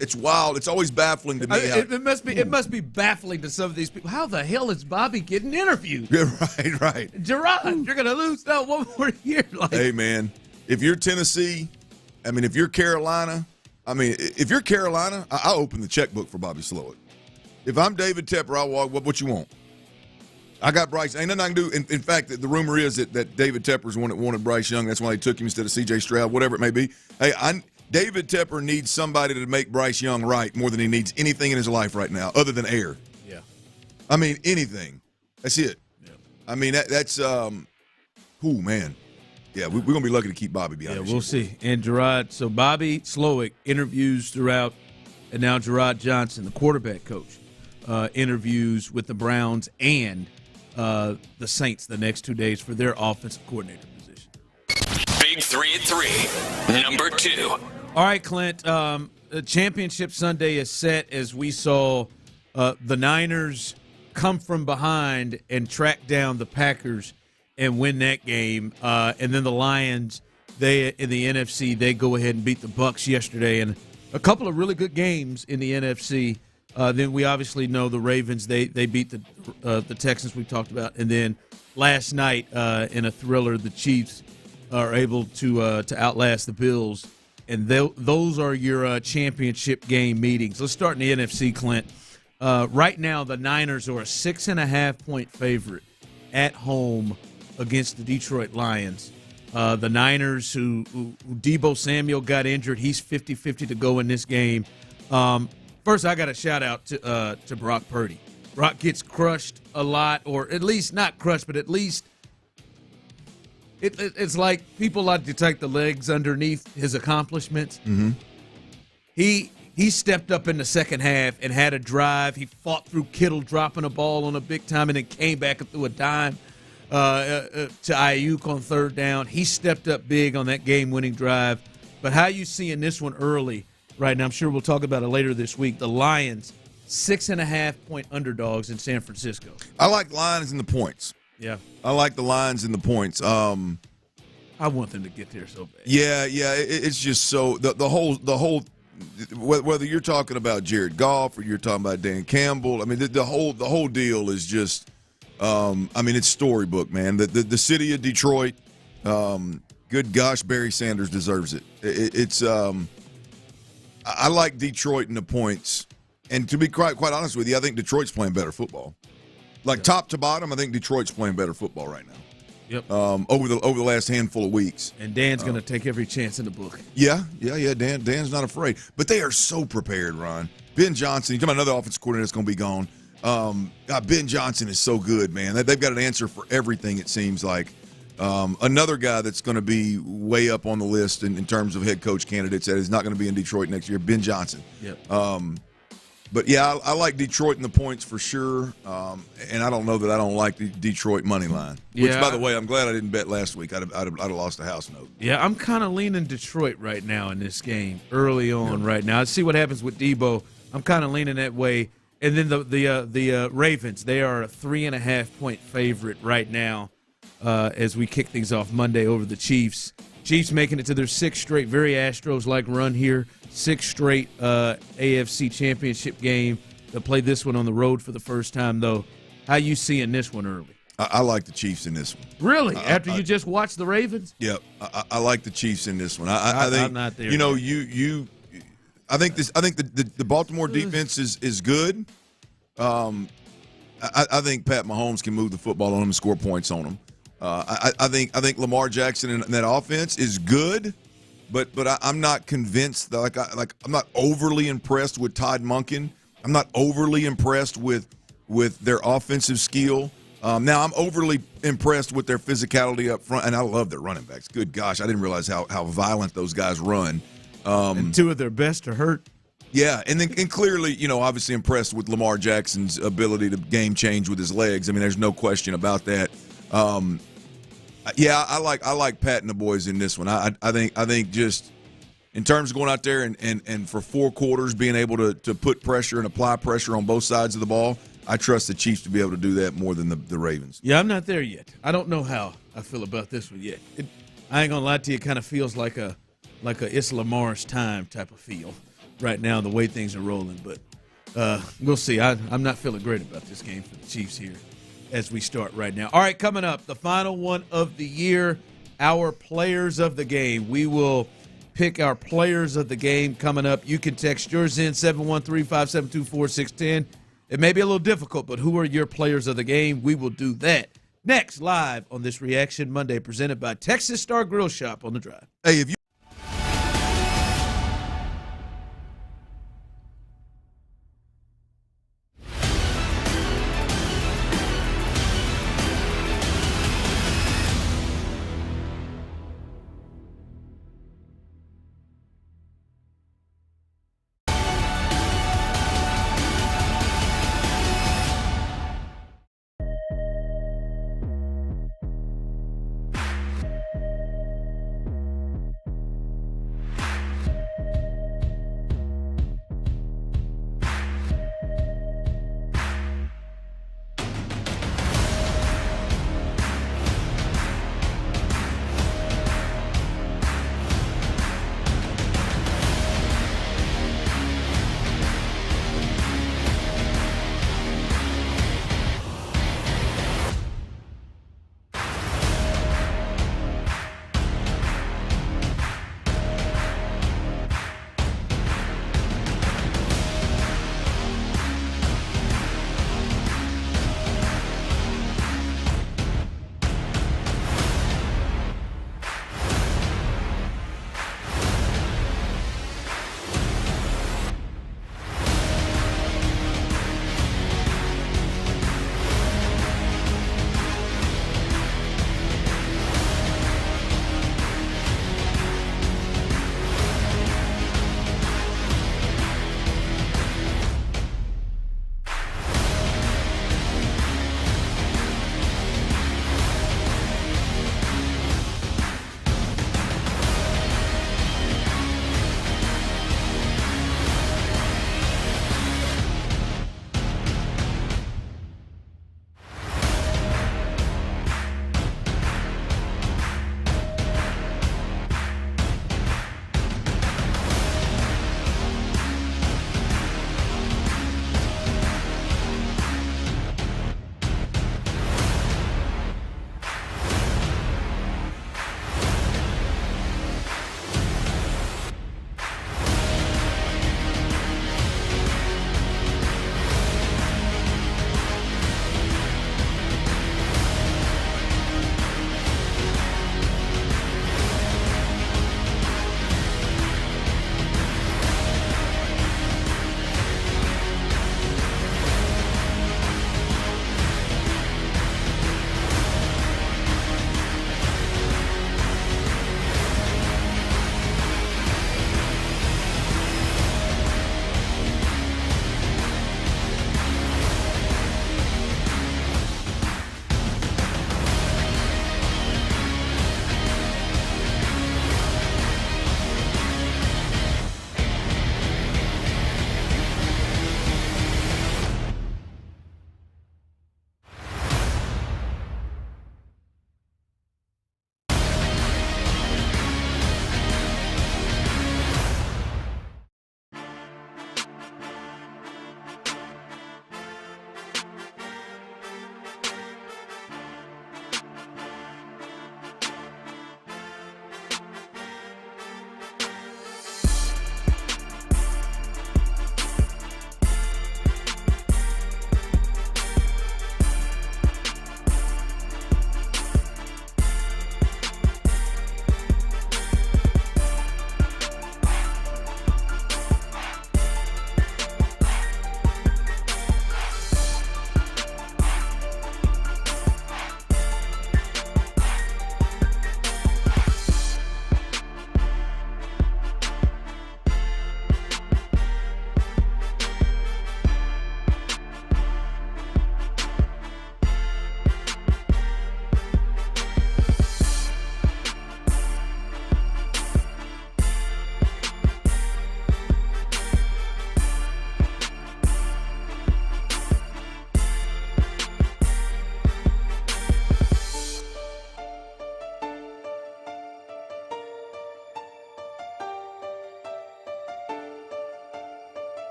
it's wild. It's always baffling to me. It must be baffling to some of these people. How the hell is Bobby getting interviewed? Yeah, right. Gerard, you're gonna lose now one more year. Like, hey man, if you're Tennessee, I mean, if you're Carolina, I'll open the checkbook for Bobby Slowick. If I'm David Tepper, I'll walk. What you want? I got Bryce. Ain't nothing I can do. In fact, the rumor is that David Tepper's the one that wanted Bryce Young. That's why they took him instead of C.J. Stroud, whatever it may be. Hey, David Tepper needs somebody to make Bryce Young right more than he needs anything in his life right now other than air. Yeah. I mean, anything. That's it. Yeah. I mean, that's man. Yeah, we're going to be lucky to keep Bobby behind. Yeah, we'll see. And Gerard, so Bobby Slowick interviews throughout, and now Gerard Johnson, the quarterback coach, interviews with the Browns and the Saints the next 2 days for their offensive coordinator position. Big 3 at 3, number 2. All right, Clint. The championship Sunday is set as we saw the Niners come from behind and track down the Packers and win that game. And then the Lions, they in the NFC, they go ahead and beat the Bucs yesterday. And a couple of really good games in the NFC. Then we obviously know the Ravens. They beat the Texans we talked about, and then last night in a thriller, the Chiefs are able to outlast the Bills, and those are your championship game meetings. Let's start in the NFC, Clint. Right now, the Niners are a 6.5-point favorite at home against the Detroit Lions. The Niners, who Deebo Samuel got injured, he's 50-50 to go in this game. First, I got a shout-out to Brock Purdy. Brock gets crushed a lot, or at least not crushed, but at least it's like people like to take the legs underneath his accomplishments. Mm-hmm. He stepped up in the second half and had a drive. He fought through Kittle dropping a ball on a big time and then came back and threw a dime to Ayuk on third down. He stepped up big on that game-winning drive. But how you seeing this one early? Right now, I'm sure we'll talk about it later this week. The Lions, 6.5-point underdogs in San Francisco. I like Lions in the points. Yeah. I like the Lions in the points. I want them to get there so bad. Yeah. It's just so the whole whether you're talking about Jared Goff or you're talking about Dan Campbell, I mean the whole deal is just it's storybook, man. The city of Detroit, good gosh, Barry Sanders deserves it. It's I like Detroit in the points, and to be quite honest with you, I think Detroit's playing better football. Like top to bottom, I think Detroit's playing better football right now. Yep. Over the last handful of weeks. And Dan's going to take every chance in the book. Yeah. Dan's not afraid, but they are so prepared, Ron. Ben Johnson, you talking about another offensive coordinator that's going to be gone. Ben Johnson is so good, man. They've got an answer for everything. It seems like. Another guy that's going to be way up on the list in terms of head coach candidates that is not going to be in Detroit next year, Ben Johnson. Yep. But, yeah, I like Detroit in the points for sure, and I don't know that I don't like the Detroit money line, which, by the way, I'm glad I didn't bet last week. I'd have lost a house note. Yeah, I'm kind of leaning Detroit right now in this game, early on right now. Let's see what happens with Deebo. I'm kind of leaning that way. And then the Ravens, they are a 3.5-point favorite right now. As we kick things off Monday over the Chiefs. Chiefs making it to their 6th straight, very Astros-like run here. 6th straight AFC championship game. They'll play this one on the road for the first time, though. How you seeing this one early? I like the Chiefs in this one. Really? After you just watched the Ravens? Yep. I like the Chiefs in this one. I think, I'm not there. I think the Baltimore defense is good. I think Pat Mahomes can move the football on them and score points on them. I think Lamar Jackson and that offense is good, but I'm not convinced that I'm not overly impressed with Todd Monken. I'm not overly impressed with their offensive skill. Now I'm overly impressed with their physicality up front, and I love their running backs. Good gosh, I didn't realize how violent those guys run. And two of their best are hurt. Yeah, and clearly, obviously impressed with Lamar Jackson's ability to game change with his legs. I mean, there's no question about that. Yeah, I like Pat and the boys in this one. I think just in terms of going out there and for 4 quarters being able to put pressure and apply pressure on both sides of the ball, I trust the Chiefs to be able to do that more than the Ravens. Yeah, I'm not there yet. I don't know how I feel about this one yet. I ain't gonna lie to you, it kind of feels like a It's Lamar's time type of feel right now, the way things are rolling. But we'll see. I'm not feeling great about this game for the Chiefs here as we start right now. All right, coming up, the final one of the year, our players of the game. We will pick our players of the game coming up. You can text yours in 713-572-4610. It may be a little difficult, but who are your players of the game? We will do that next, live on this Reaction Monday, presented by Texas Star Grill Shop on the Drive. Hey, if you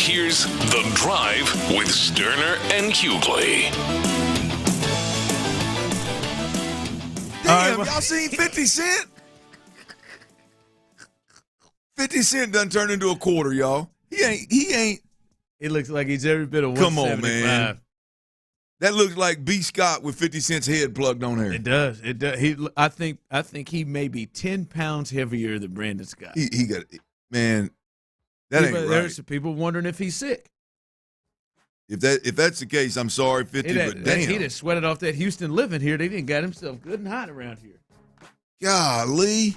Here's The Drive with Stoerner and Hughley. Damn, y'all seen 50 Cent? 50 Cent done turned into a quarter, y'all. He ain't. It looks like he's every bit of 175. Come on, man. That looks like B. Scott with 50 Cent's head plugged on there. It does. It does. I think he may be 10 pounds heavier than Brandon Scott. He got, man, that ain't right. There's some people wondering if he's sick. If that's the case, I'm sorry, 50, but damn. He just sweated off that Houston living here. They didn't got himself good and hot around here. Golly.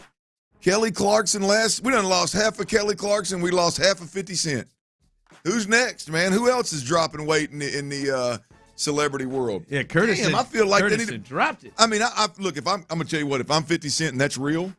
Kelly Clarkson we done lost half of Kelly Clarkson. We lost half of 50 Cent. Who's next, man? Who else is dropping weight in the celebrity world? Yeah, Curtis. Damn, I feel like Curtis they need to dropped it. I mean, look, I'm gonna tell you what. If I'm 50 Cent and that's real,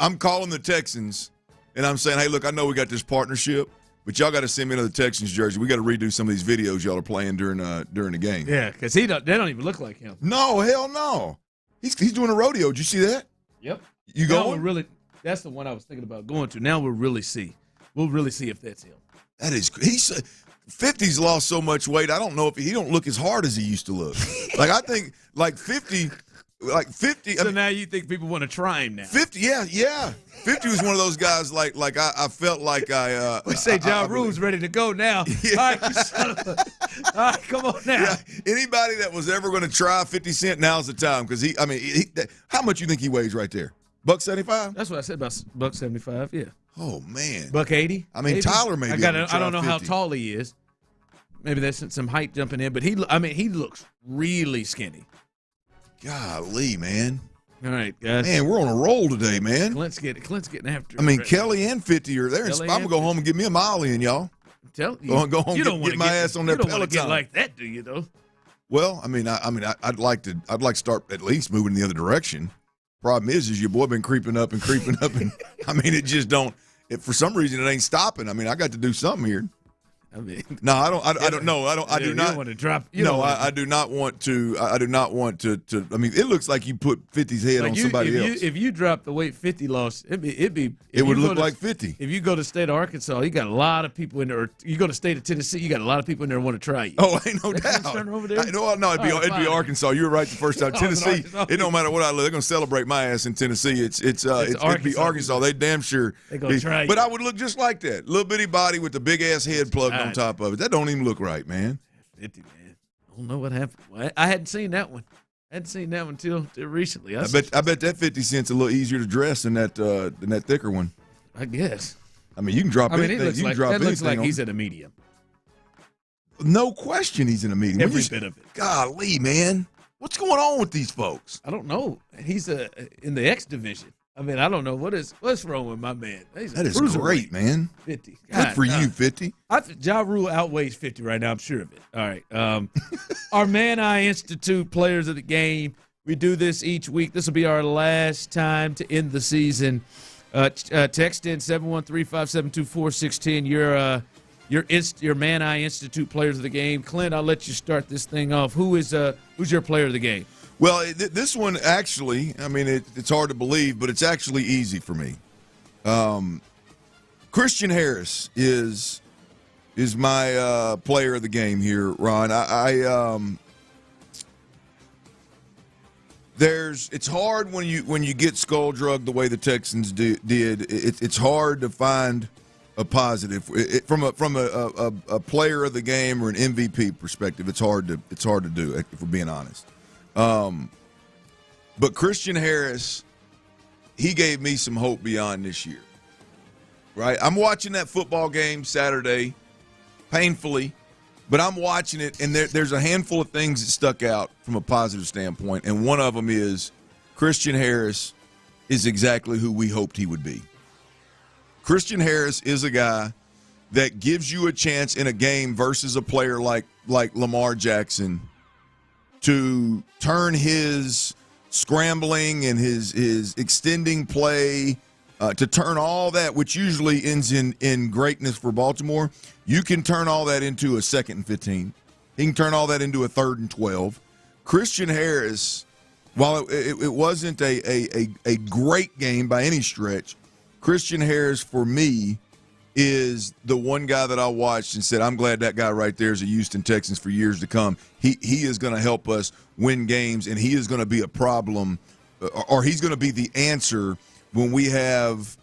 I'm calling the Texans and I'm saying, hey, look, I know we got this partnership, but y'all got to send me another Texans jersey. We got to redo some of these videos y'all are playing during the game. Yeah, because they don't even look like him. No, hell no. He's doing a rodeo. Did you see that? Yep. You going? That's the one I was thinking about going to. Now we'll really see. We'll really see if that's him. That is. 50's lost so much weight. I don't know if he don't look as hard as he used to look. Like I think 50. So now you think people want to try him now? 50, yeah. 50 was one of those guys like I felt like I. We say John Rule's ready to go now. Yeah. All right, you son of a. All right, come on now. Yeah. Anybody that was ever going to try 50 Cent, now's the time because how much you think he weighs right there? $175? That's what I said about $175. Yeah. Oh man. $180. I mean, maybe? Tyler maybe. I don't know 50. How tall he is. Maybe there's some height jumping in, but he looks really skinny. Golly, man. All right, guys. Man, we're on a roll today, man. Clint's getting after it. I mean, Kelly and 50 are there. I'm going to go home and get me a mile in, y'all. Tell you. Go home and get my ass on that Peloton. You don't want to get like that, do you, though? Well, I'd like to start at least moving in the other direction. Problem is your boy been creeping up, and it just don't. For some reason, it ain't stopping. I mean, I got to do something here. I do not want to drop. I do not want to. I do not want to. I mean, it looks like you put 50's head on somebody else. If you drop the weight 50 lost, it would look like 50. If you go to the state of Arkansas, you got a lot of people in there. Or you go to the state of Tennessee, you got a lot of people in there who want to try you. Oh, ain't no doubt. Over there? It'd be Arkansas. You were right the first time. Tennessee, it don't matter what I live. They're gonna celebrate my ass in Tennessee. It'd be Arkansas. They damn sure. They gonna try you. But I would look just like that. Little bitty body with the big ass head plugged on top of it. That don't even look right, man. 50, man. I don't know what happened. I hadn't seen that one. I hadn't seen that one till recently. I bet that 50 Cent's a little easier to dress than that thicker one. I guess. I mean, you can drop anything. It looks like he's at a medium. no question he's in a meeting. Every bit of it. Golly, man. What's going on with these folks? I don't know. He's in the X division. I mean, I don't know what's wrong with my man. That is great, man. 50. Good for you, 50. Ja Rule outweighs 50 right now. I'm sure of it. All right. Our Man Eye Institute players of the game. We do this each week. This will be our last time to end the season. Text in 713-572-4610. Your Man Eye Institute players of the game. Clint, I'll let you start this thing off. Who's your player of the game? Well, this one actually, I mean, it's hard to believe, but it's actually easy for me. Christian Harris is my player of the game here, Ron. It's hard when you get skull drugged the way the Texans did. It's hard to find a positive from a player of the game or an MVP perspective. It's hard to do, if we're being honest. But Christian Harris, he gave me some hope beyond this year. Right? I'm watching that football game Saturday, painfully, but I'm watching it, and there's a handful of things that stuck out from a positive standpoint, and one of them is Christian Harris is exactly who we hoped he would be. Christian Harris is a guy that gives you a chance in a game versus a player like Lamar Jackson to turn his scrambling and his extending play, to turn all that, which usually ends in greatness for Baltimore, you can turn all that into a 2nd and 15. He can turn all that into a 3rd and 12. Christian Harris, while it wasn't a great game by any stretch, Christian Harris, for me, is the one guy that I watched and said, I'm glad that guy right there is a Houston Texans for years to come. He is going to help us win games, and he is going to be a problem, or he's going to be the answer when we have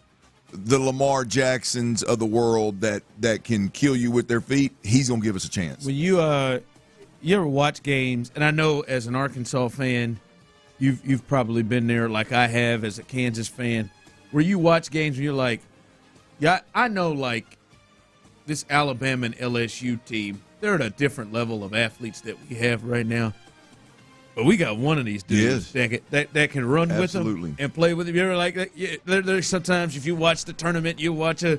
the Lamar Jacksons of the world that can kill you with their feet. He's going to give us a chance. When you ever watch games, and I know as an Arkansas fan, you've probably been there like I have as a Kansas fan, where you watch games and you're like, yeah, I know, like, this Alabama and LSU team, they're at a different level of athletes that we have right now. But we got one of these dudes that can run Absolutely. with them and play with them. You ever like that? Yeah, there's sometimes if you watch the tournament, you watch a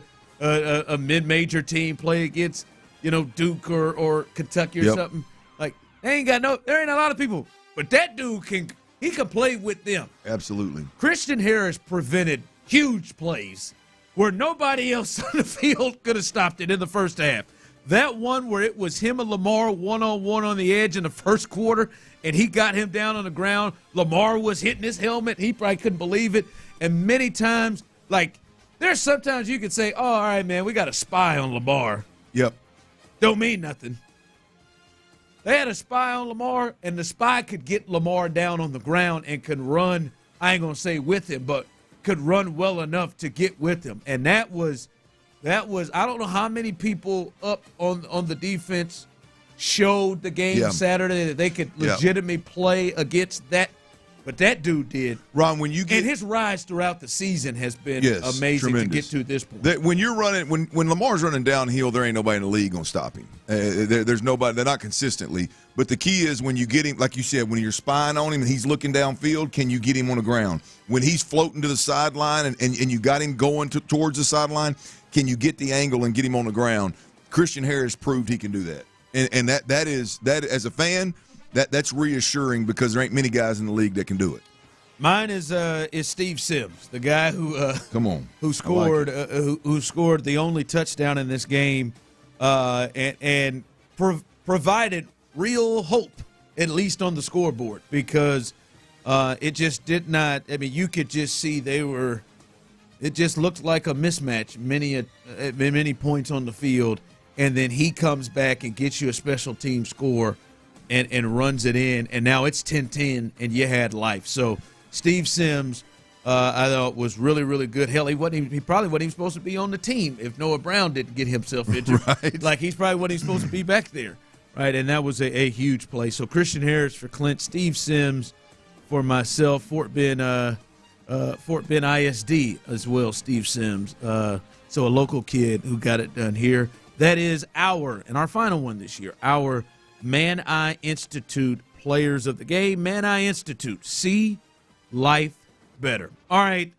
mid-major team play against, Duke or Kentucky or something. Like, there ain't a lot of people. But that dude can play with them. Absolutely. Christian Harris prevented huge plays where nobody else on the field could have stopped it in the first half. That one where it was him and Lamar one-on-one on the edge in the first quarter, and he got him down on the ground. Lamar was hitting his helmet. He probably couldn't believe it. And many times, like, there's sometimes you could say, oh, all right, man, we got a spy on Lamar. Yep. Don't mean nothing. They had a spy on Lamar, and the spy could get Lamar down on the ground and could run, I ain't going to say with him, but could run well enough to get with him. And that was I don't know how many people up on the defense showed the game Saturday that they could legitimately play against that. But that dude did. Ron, when you get and his rise throughout the season has been amazing tremendous. To get to this point. When you're running, when Lamar's running downhill, there ain't nobody in the league gonna stop him. There's nobody. They're not consistently. But the key is when you get him, like you said, when you're spying on him and he's looking downfield, can you get him on the ground? When he's floating to the sideline and you got him going towards the sideline, can you get the angle and get him on the ground? Christian Harris proved he can do that, and that is as a fan. That's reassuring because there ain't many guys in the league that can do it. Mine is Steve Sims, the guy who who scored who scored the only touchdown in this game, and provided real hope, at least on the scoreboard, because it just did not. I mean, you could just see they were. It just looked like a mismatch many points on the field, and then he comes back and gets you a special team score. And runs it in, and now it's 10-10, and you had life. So Steve Sims, I thought, was really, really good. Hell, he probably wasn't even supposed to be on the team if Noah Brown didn't get himself injured. Right. Like, he's probably wasn't even supposed to be back there, right? And that was a huge play. So Christian Harris for Clint, Steve Sims for myself, Fort Bend ISD as well, Steve Sims. So a local kid who got it done here. That is and our final one this year, our Man Eye Institute Players of the Game. Man Eye Institute, see life better. All right,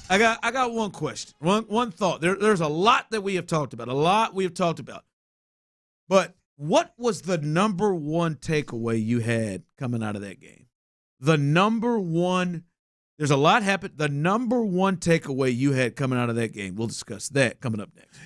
I got one question, one thought. There's a lot that we have talked about, but what was the number one takeaway you had coming out of that game? The number one, there's a lot happened. The number one takeaway you had coming out of that game. We'll discuss that coming up next.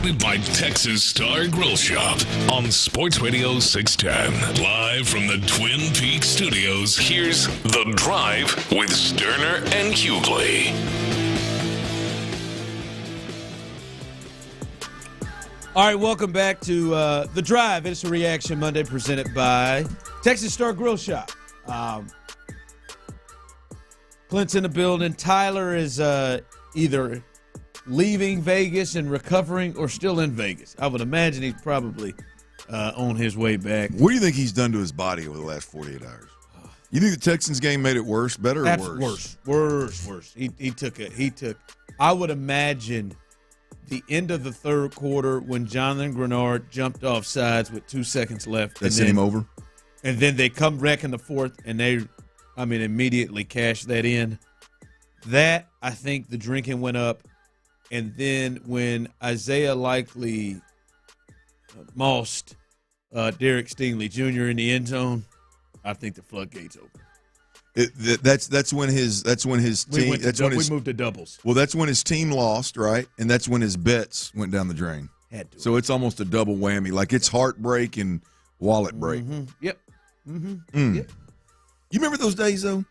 Presented by Texas Star Grill Shop on Sports Radio 610. Live from the Twin Peaks studios, here's The Drive with Stoerner and Hughley. All right, welcome back to The Drive. It's a Reaction Monday presented by Texas Star Grill Shop. Clint's in the building. Tyler is either leaving Vegas and recovering or still in Vegas. I would imagine he's probably on his way back. What do you think he's done to his body over the last 48 hours? You think the Texans game made it worse, better, or worse? Worse. He took. I would imagine the end of the third quarter when Jonathan Grenard jumped off sides with 2 seconds left. That sent him over? And then they come back in the fourth, and they, immediately cashed that in. That, I think the drinking went up. And then when Isaiah Likely mossed Derek Stingley Jr. in the end zone, I think the floodgates open. That's when his team. We moved to doubles. Well, that's when his team lost, right? And that's when his bets went down the drain. So it's almost a double whammy. Like it's heartbreak and wallet break. Mm-hmm. Yep. Yep. You remember those days though?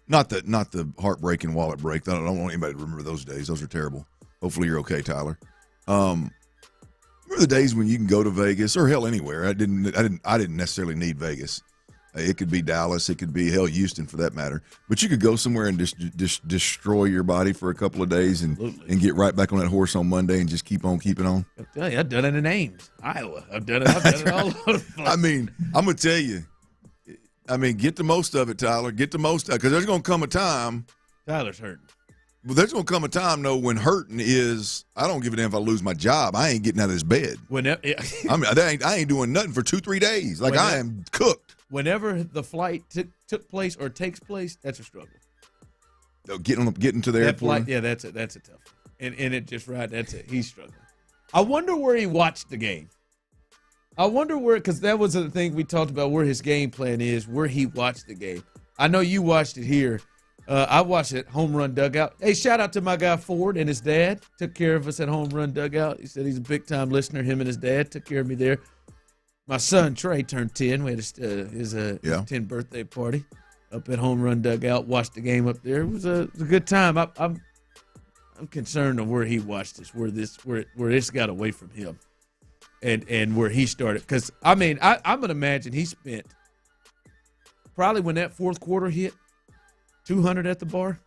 Not the heartbreak and wallet break. I don't want anybody to remember those days. Those are terrible. Hopefully you're okay, Tyler. Remember the days when you can go to Vegas or hell anywhere? I didn't necessarily need Vegas. It could be Dallas. It could be, hell, Houston for that matter. But you could go somewhere and just destroy your body for a couple of days and get right back on that horse on Monday and just keep on keeping on. I'll tell you, I've done it in Ames, Iowa. I've done it all over the place. I'm going to tell you. Get the most of it, Tyler. Get the most of it because there's going to come a time. Tyler's hurting. Well, there's going to come a time, though, when hurting is, I don't give a damn if I lose my job. I ain't getting out of this bed. I ain't doing nothing for 2-3 days. I am cooked. Whenever the flight took place or takes place, that's a struggle. Getting to the airport? Flight, yeah, that's a tough one. And it just right, that's it. He's struggling. I wonder where he watched the game. I wonder where, because that was the thing we talked about, where his game plan is, where he watched the game. I know you watched it here. I watched it, Home Run Dugout. Hey, shout out to my guy Ford and his dad. Took care of us at Home Run Dugout. He said he's a big-time listener. Him and his dad took care of me there. My son, Trey, turned 10. We had his 10th birthday party up at Home Run Dugout. Watched the game up there. It was a good time. I'm concerned of where he watched this, where this got away from him and where he started. Because, I'm going to imagine he spent probably when that fourth quarter hit, $200 at the bar.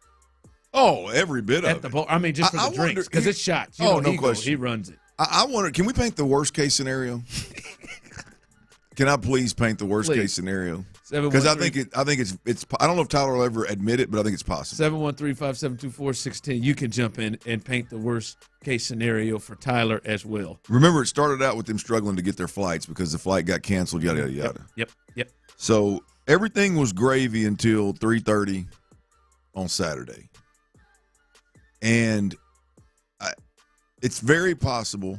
Oh, every bit of it. At the bar. Just for the drinks, because it's shots. No question. He runs it. I wonder, can we paint the worst case scenario? Can I please paint the worst case scenario? Because I think it's. I don't know if Tyler will ever admit it, but I think it's possible. 713-572-4610. You can jump in and paint the worst case scenario for Tyler as well. Remember, it started out with them struggling to get their flights because the flight got canceled. Yada yada yada. Yep. So everything was gravy until 3:30 on Saturday, and it's very possible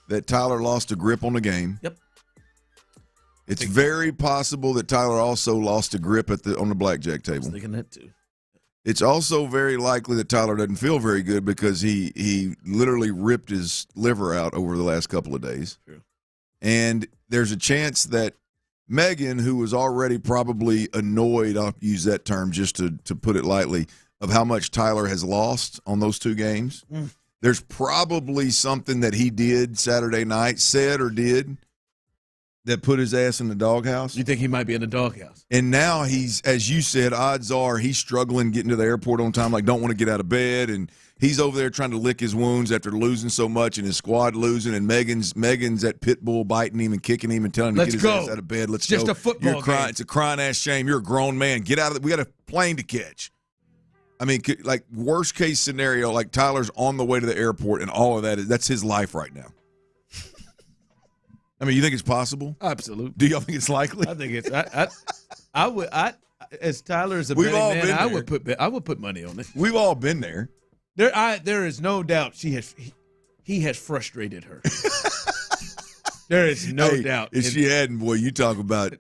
that Tyler lost a grip on the game. Yep. It's very possible that Tyler also lost a grip on the blackjack table. I was thinking that too. It's also very likely that Tyler doesn't feel very good because he literally ripped his liver out over the last couple of days. True. And there's a chance that Megan, who was already probably annoyed, I'll use that term just to put it lightly, of how much Tyler has lost on those two games. There's probably something that he did Saturday night, said or did, that put his ass in the doghouse. You think he might be in the doghouse? And now he's, as you said, odds are he's struggling getting to the airport on time, don't want to get out of bed, and he's over there trying to lick his wounds after losing so much and his squad losing, and Megan's at pit bull biting him and kicking him and telling him to get his ass out of bed. Let's go. Just a football game. It's a crying-ass shame. You're a grown man. Get out of it. We got a plane to catch. Worst case scenario, Tyler's on the way to the airport and all of that's his life right now. You think it's possible? Absolutely. Do y'all think it's likely? I think it's. I would. As Tyler is a betting man, I would put money on it. We've all been there. There is no doubt he has frustrated her. There is no doubt. If she hadn't, boy, you talk about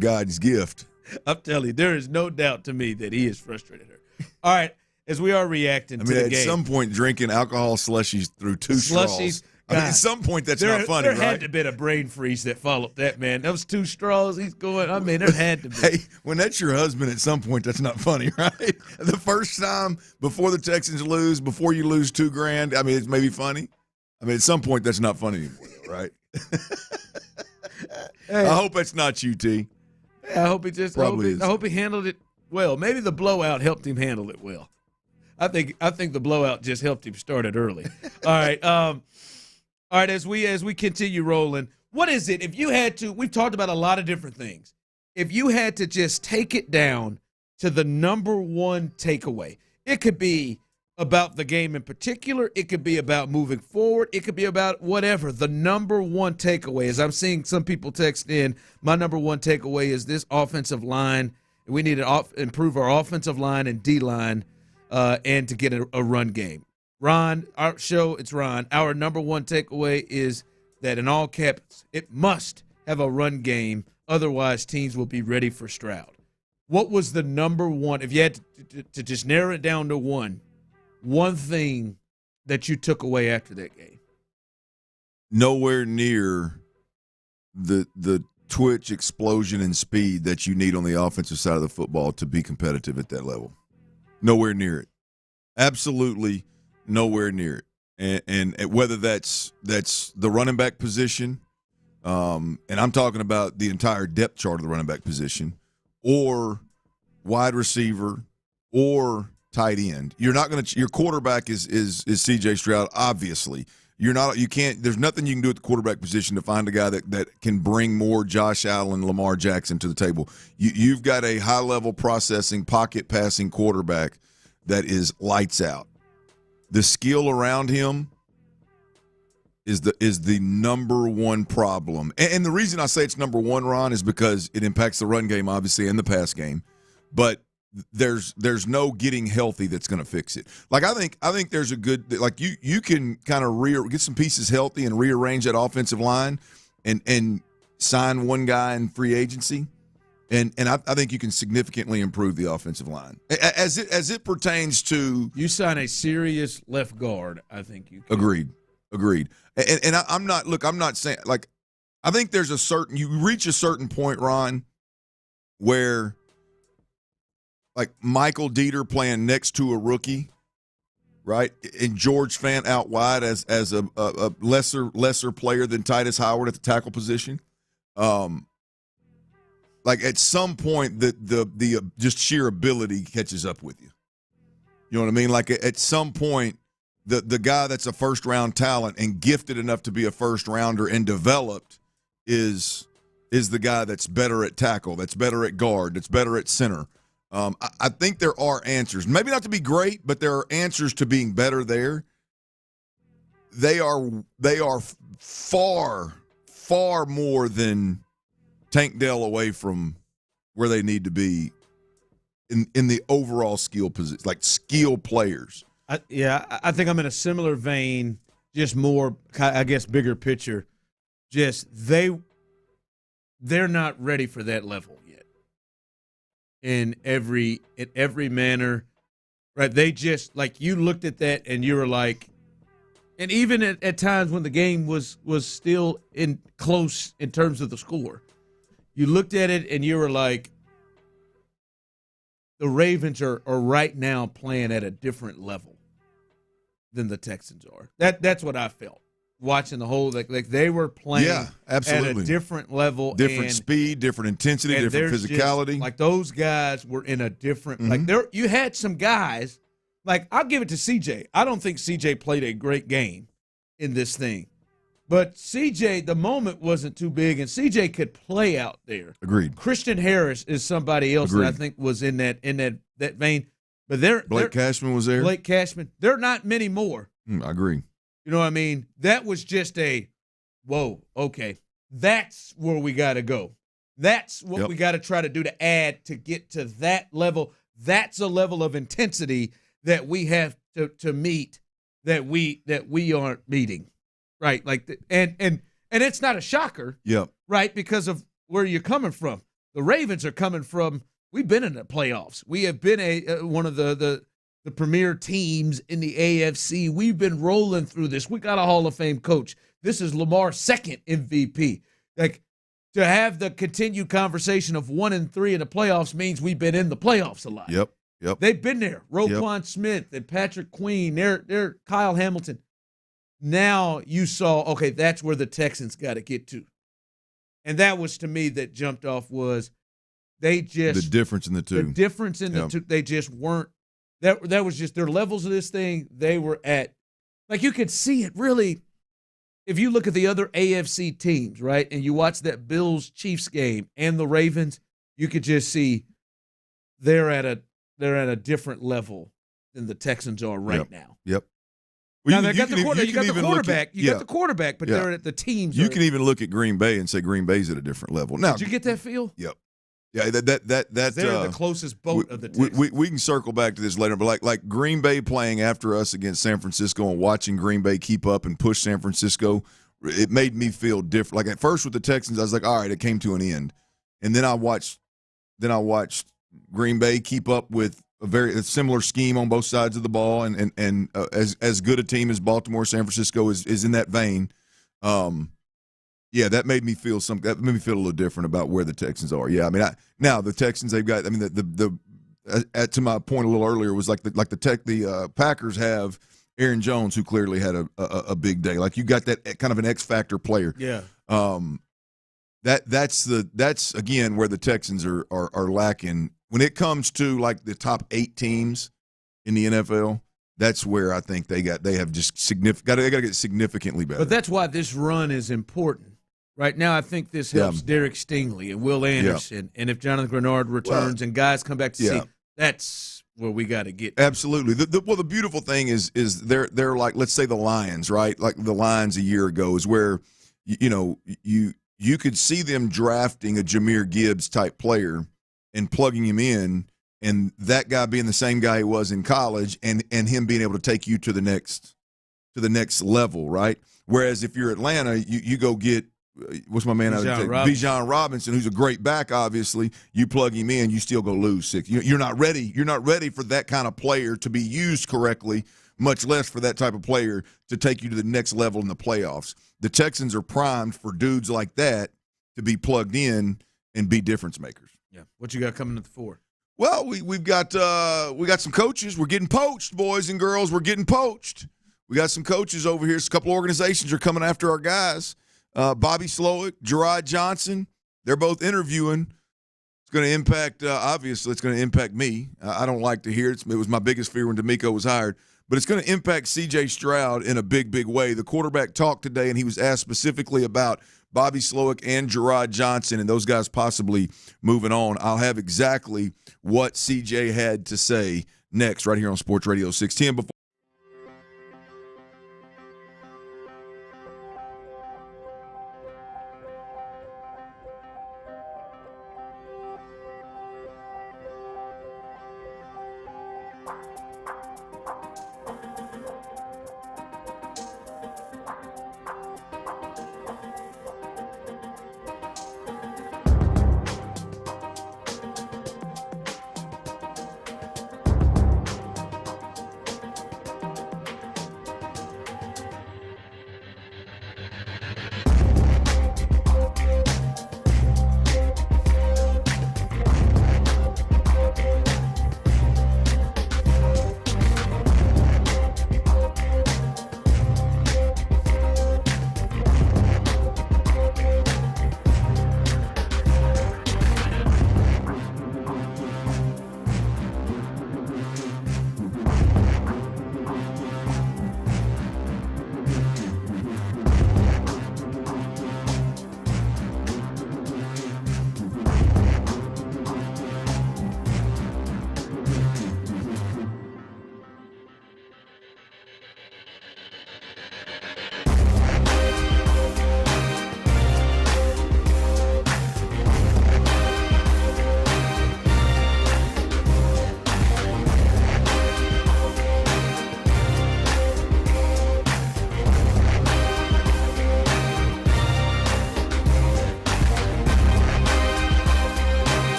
God's gift. I'm telling you, there is no doubt to me that he has frustrated her. All right, as we are reacting to the game. At some point, drinking alcohol slushies through two straws. At some point, that's not funny, there right? There had to have been a brain freeze that followed that, man. Those 2 straws he's going, there had to be. Hey, when that's your husband, at some point, that's not funny, right? The first time before the Texans lose, before you lose $2,000, it's maybe funny. At some point, that's not funny anymore, though, right? Hey. I hope that's not you, T. I hope he just Probably is. I hope he handled it well. Maybe the blowout helped him handle it well. I think the blowout just helped him start it early. All right. All right, as we continue rolling, what is it if you had to? We've talked about a lot of different things. If you had to just take it down to the number one takeaway, it could be about the game in particular. It could be about moving forward. It could be about whatever. The number one takeaway, as I'm seeing some people text in, my number one takeaway is this offensive line. We need to improve our offensive line and D-line and to get a run game. Ron, our show, it's Ron. Our number one takeaway is that in all caps, it must have a run game. Otherwise, teams will be ready for Stroud. What was the number one, if you had to just narrow it down to one thing that you took away after that game? Nowhere near the twitch, explosion, and speed that you need on the offensive side of the football to be competitive at that level. Nowhere near it. Absolutely nowhere near it. And whether that's the running back position, and I'm talking about the entire depth chart of the running back position, or wide receiver, or tight end. You're not going to. Your quarterback is C.J. Stroud. Obviously, you're not. You can't. There's nothing you can do at the quarterback position to find a guy that can bring more Josh Allen, Lamar Jackson to the table. You've got a high level processing, pocket passing quarterback that is lights out. The skill around him is the number one problem. And the reason I say it's number one, Ron, is because it impacts the run game, obviously, and the pass game. But there's no getting healthy that's going to fix it. Like, I think there's a good – like, you can kind of get some pieces healthy and rearrange that offensive line and sign one guy in free agency. And I think you can significantly improve the offensive line as it pertains to. You sign a serious left guard, I think you can. Agreed. And I'm not saying, like, I think there's you reach a certain point, Ron, where, like, Michael Dieter playing next to a rookie, right, and George Fant out wide as a lesser player than Titus Howard at the tackle position. Like, at some point, the just sheer ability catches up with you. You know what I mean? Like, at some point, the guy that's a first-round talent and gifted enough to be a first-rounder and developed is the guy that's better at tackle, that's better at guard, that's better at center. I think there are answers. Maybe not to be great, but there are answers to being better there. They are far, far more than Tank Dell away from where they need to be in the overall skill position, like skill players. I think I'm in a similar vein, just more, I guess, bigger picture. Just they're not ready for that level yet. In every manner, right? They just, like, you looked at that and you were like, and even at times when the game was still in close in terms of the score, you looked at it and you were like, the Ravens are right now playing at a different level than the Texans are. That's what I felt watching the whole, like they were playing at a different level, different speed, different intensity, different physicality. Just, like, those guys were in a different like you had some guys, like, I'll give it to CJ. I don't think CJ played a great game in this thing. But CJ, the moment wasn't too big, and CJ could play out there. Agreed. Christian Harris is somebody else that I think was in that vein. But Blake Cashman was there. Blake Cashman. There are not many more. I agree. You know what I mean? That was just whoa, okay. That's where we got to go. That's what we got to try to do to add to get to that level. That's a level of intensity that we have to meet that we aren't meeting. Right, like, and it's not a shocker, right, because of where you're coming from. The Ravens are coming from. We've been in the playoffs. We have been one of the the premier teams in the AFC. We've been rolling through this. We got a Hall of Fame coach. This is Lamar's second MVP. Like, to have the continued conversation of 1-3 in the playoffs means we've been in the playoffs a lot. Yep. They've been there. Roquan Smith and Patrick Queen. They're Kyle Hamilton. Now you saw, okay, that's where the Texans got to get to. And that was, to me, that jumped off was they just – the difference in the two. The difference in the two, they just weren't – that was just their levels of this thing they were at. Like, you could see it really – if you look at the other AFC teams, right, and you watch that Bills-Chiefs game and the Ravens, you could just see they're at a different level than the Texans are right now. Yep. Well, now, you got the quarterback, but they're at the teams. You can even look at Green Bay and say Green Bay's at a different level. Now, did you get that feel? Yep. Yeah, that's they're the closest boat of the Texans. We can circle back to this later, but like Green Bay playing after us against San Francisco and watching Green Bay keep up and push San Francisco, it made me feel different. Like at first with the Texans, I was like, all right, it came to an end, and then I watched Green Bay keep up with a similar scheme on both sides of the ball, and as good a team as Baltimore, San Francisco is in that vein. Yeah, that made me feel a little different about where the Texans are. Yeah, I mean, now the Texans, they've got. I mean, to my point a little earlier was the Packers have Aaron Jones, who clearly had a big day. Like, you got that kind of an X factor player. Yeah. That's again where the Texans are lacking when it comes to like the top 8 teams in the NFL. That's where I think they have just got to get significantly better. But that's why this run is important. Right now, I think this helps Derek Stingley and Will Anderson, and if Jonathan Grenard returns and guys come back to see, that's where we got to get. Absolutely. The beautiful thing is they're like, let's say the Lions, right? Like the Lions a year ago is where you could see them drafting a Jahmyr Gibbs type player and plugging him in, and that guy being the same guy he was in college, and him being able to take you to the next level, right? Whereas if you're Atlanta, you go get what's my man out there? Bijan Robinson, who's a great back. Obviously, you plug him in, you still go lose 6. You're not ready. You're not ready for that kind of player to be used correctly, much less for that type of player to take you to the next level in the playoffs. The Texans are primed for dudes like that to be plugged in and be difference makers. Yeah. What you got coming at the 4? Well, we've got some coaches. We're getting poached, boys and girls. We're getting poached. We got some coaches over here. A couple organizations are coming after our guys. Bobby Slowick, Gerard Johnson, they're both interviewing. It's going to impact, obviously, it's going to impact me. I don't like to hear it. It was my biggest fear when DeMeco was hired. But it's going to impact C.J. Stroud in a big, big way. The quarterback talked today, and he was asked specifically about Bobby Slowick and Gerard Johnson and those guys possibly moving on. I'll have exactly what C.J. had to say next right here on Sports Radio 610.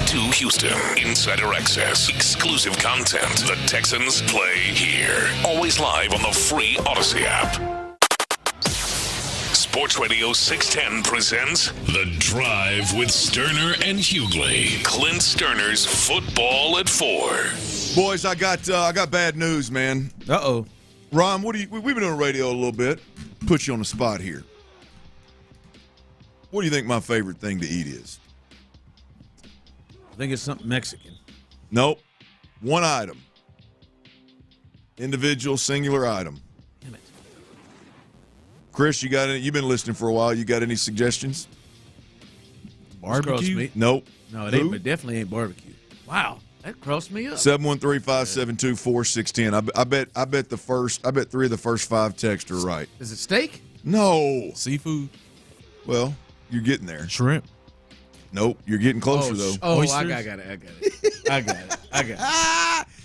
to Houston. Insider access, exclusive content. The Texans play here. Always live on the free Odyssey app. Sports Radio 610 presents The Drive with Stoerner and Hughley. Clint Stoerner's Football at 4. Boys, I got bad news, man. Uh-oh. Ron, we've been doing radio a little bit. Put you on the spot here. What do you think my favorite thing to eat is? I think it's something Mexican. Nope. One item. Individual, singular item. Damn it. Chris, you got any? You've been listening for a while. You got any suggestions? Barbecue? Nope. No, it definitely ain't barbecue. Wow. That crossed me up. 713-572-4610. I bet 3 of the first 5 texts are right. Is it steak? No. Seafood? Well, you're getting there. Shrimp? Nope. You're getting closer, though. Oh, I got it.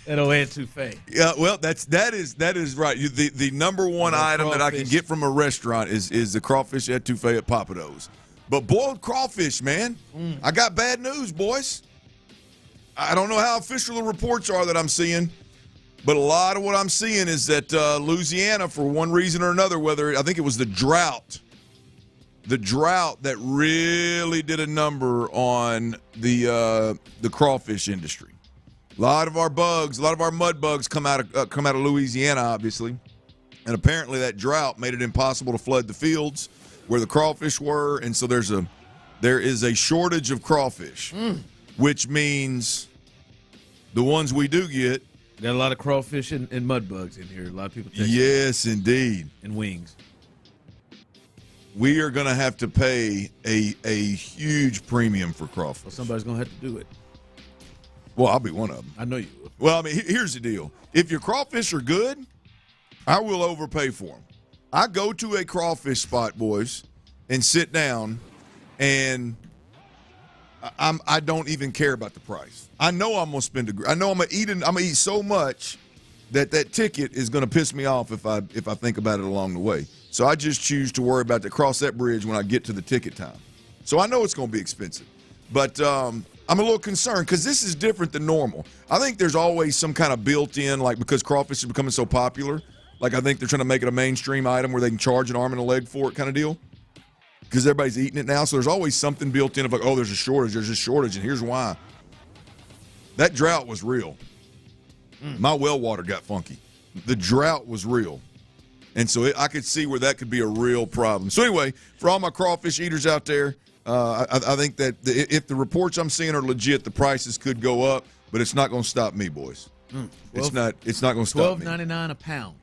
That old etouffee. Yeah, well, that is right. The number one item that I can get from a restaurant is the crawfish etouffee at Papado's. But boiled crawfish, man. I got bad news, boys. I don't know how official the reports are that I'm seeing, but a lot of what I'm seeing is that Louisiana, for one reason or another, I think it was the drought that really did a number on the crawfish industry. A lot of our mud bugs come out of Louisiana, obviously, and apparently that drought made it impossible to flood the fields where the crawfish were, and so there is a shortage of crawfish. Which means the ones we do get. Got a lot of crawfish and mud bugs in here. A lot of people take Yes, indeed. And wings. We are going to have to pay a huge premium for crawfish. Well, somebody's going to have to do it. Well, I'll be one of them. I know you will. Well, I mean, here's the deal. If your crawfish are good, I will overpay for them. I go to a crawfish spot, boys, and sit down, and I don't even care about the price. I know I'm gonna spend. I know I'm gonna eat so much that ticket is gonna piss me off if I think about it along the way. So I just choose to worry about cross that bridge when I get to the ticket time. So I know it's gonna be expensive, but I'm a little concerned because this is different than normal. I think there's always some kind of built-in, like because crawfish is becoming so popular. Like I think they're trying to make it a mainstream item where they can charge an arm and a leg for it, kind of deal. Because everybody's eating it now, so there's always something built in of like, oh, there's a shortage, and here's why. That drought was real. My well water got funky. The drought was real. And so I could see where that could be a real problem. So anyway, for all my crawfish eaters out there, I think that if the reports I'm seeing are legit, the prices could go up, but it's not going to stop me, boys. It's not going to stop me. $12.99 a pound.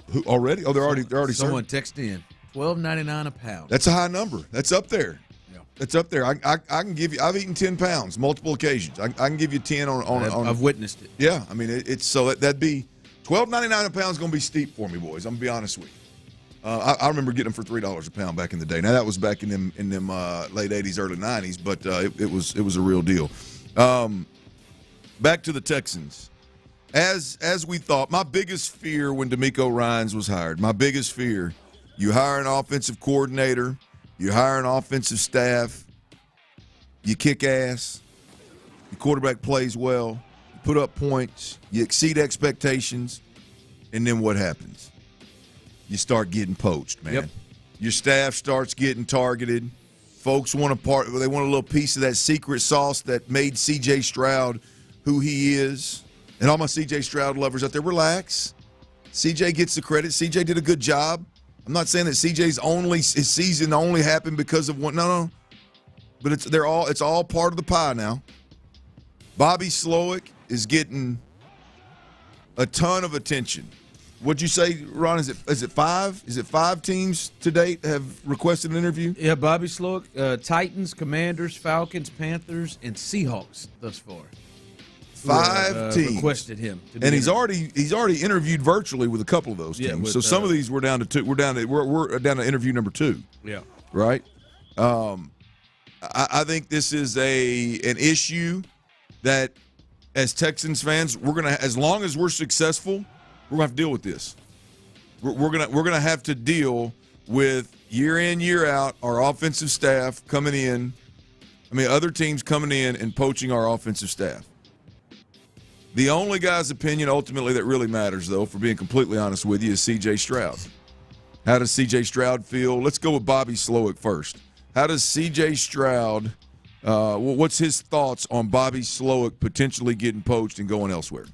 Who already? Oh, they're already Someone serving? text in. $12.99 a pound. That's a high number. That's up there. Yeah. That's up there. I can give you. I've eaten 10 pounds multiple occasions. I can give you 10 on. I've witnessed it. Yeah, I mean it's so that'd be $12.99 a pound is going to be steep for me, boys. I'm gonna be honest with you. I remember getting them for $3 a pound back in the day. Now that was back in them late '80s, early '90s, but it was a real deal. Back to the Texans. As we thought, my biggest fear when DeMeco Ryans was hired, my biggest fear. You hire an offensive coordinator, you hire an offensive staff, you kick ass, your quarterback plays well, you put up points, you exceed expectations, and then what happens? You start getting poached, man. Yep. Your staff starts getting targeted. Folks want a little piece of that secret sauce that made C.J. Stroud who he is. And all my C.J. Stroud lovers out there, relax. C.J. gets the credit. C.J. did a good job. I'm not saying that C.J.'s his season only happened because of one. No. But it's all part of the pie now. Bobby Slowick is getting a ton of attention. What'd you say, Ron? Is it 5? Is it 5 teams to date have requested an interview? Yeah, Bobby Slowick, Titans, Commanders, Falcons, Panthers, and Seahawks thus far. 5 teams requested him, and he's already interviewed virtually with a couple of those teams. So some of these we're down to 2. We're down to interview number 2. Yeah, right. I think this is an issue that as Texans fans we're gonna, as long as we're successful, we're gonna have to deal with this. We're gonna have to deal with year in year out our offensive staff coming in I mean, other teams coming in and poaching our offensive staff. The only guy's opinion ultimately that really matters, though, for being completely honest with you, is C.J. Stroud. How does C.J. Stroud feel? Let's go with Bobby Slowick first. How does C.J. Stroud what's his thoughts on Bobby Slowick potentially getting poached and going elsewhere?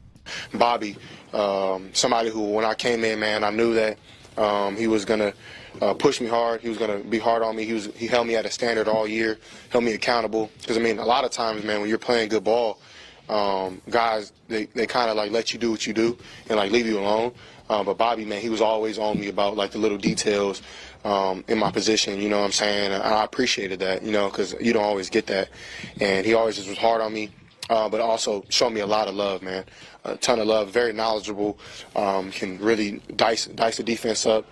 Bobby, somebody who, when I came in, man, I knew that he was going to push me hard. He was going to be hard on me. He held me at a standard all year, held me accountable. Because, I mean, a lot of times, man, when you're playing good ball, guys, they kind of, like, let you do what you do and, like, leave you alone. But Bobby, man, he was always on me about, like, the little details in my position, you know what I'm saying? And I appreciated that, you know, because you don't always get that. And he always just was hard on me, but also showed me a lot of love, man. A ton of love, very knowledgeable, can really dice the defense up,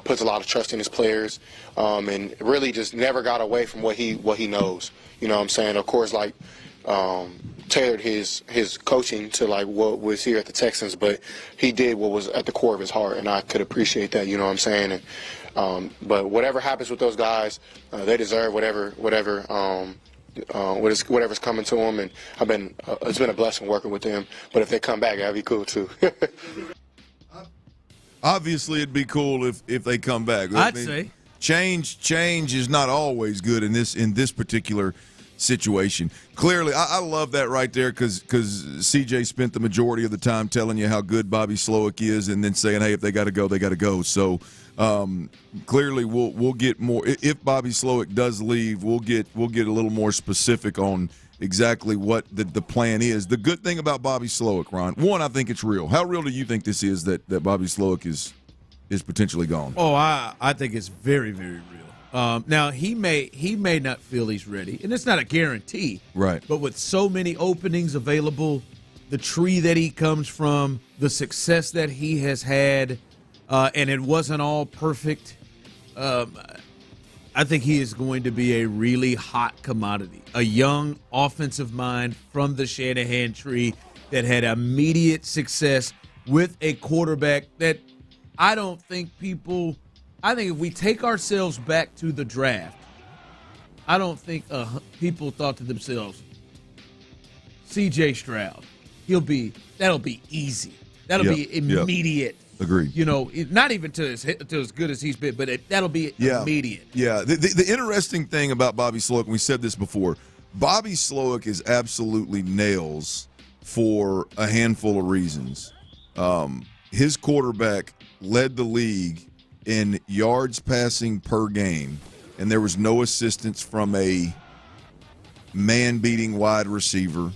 puts a lot of trust in his players, and really just never got away from what he knows. You know what I'm saying? Of course, like, tailored his coaching to like what was here at the Texans, but he did what was at the core of his heart, and I could appreciate that. You know what I'm saying? And but whatever happens with those guys, they deserve whatever's coming to them, and it's been a blessing working with them. But if they come back, that'd be cool too. Obviously, it'd be cool if they come back. I'd say change is not always good in this particular situation. Clearly, I love that right there because CJ spent the majority of the time telling you how good Bobby Slowick is, and then saying, "Hey, if they got to go, they got to go." So clearly, we'll get more. If Bobby Slowick does leave, we'll get a little more specific on exactly what the plan is. The good thing about Bobby Slowick, Ron, one, I think it's real. How real do you think this is that Bobby Slowick is potentially gone? Oh, I think it's very, very real. Now he may not feel he's ready, and it's not a guarantee. Right. But with so many openings available, the tree that he comes from, the success that he has had, and it wasn't all perfect. I think he is going to be a really hot commodity. A young offensive mind from the Shanahan tree that had immediate success with a quarterback that I don't think people. I think if we take ourselves back to the draft, I don't think people thought to themselves, C.J. Stroud, that'll be easy. That'll be immediate. Agreed. You know, not even to as good as he's been, but that'll be immediate. Yeah. The interesting thing about Bobby Slowick, and we said this before, Bobby Slowick is absolutely nails for a handful of reasons. His quarterback led the league in yards passing per game, and there was no assistance from a man-beating wide receiver.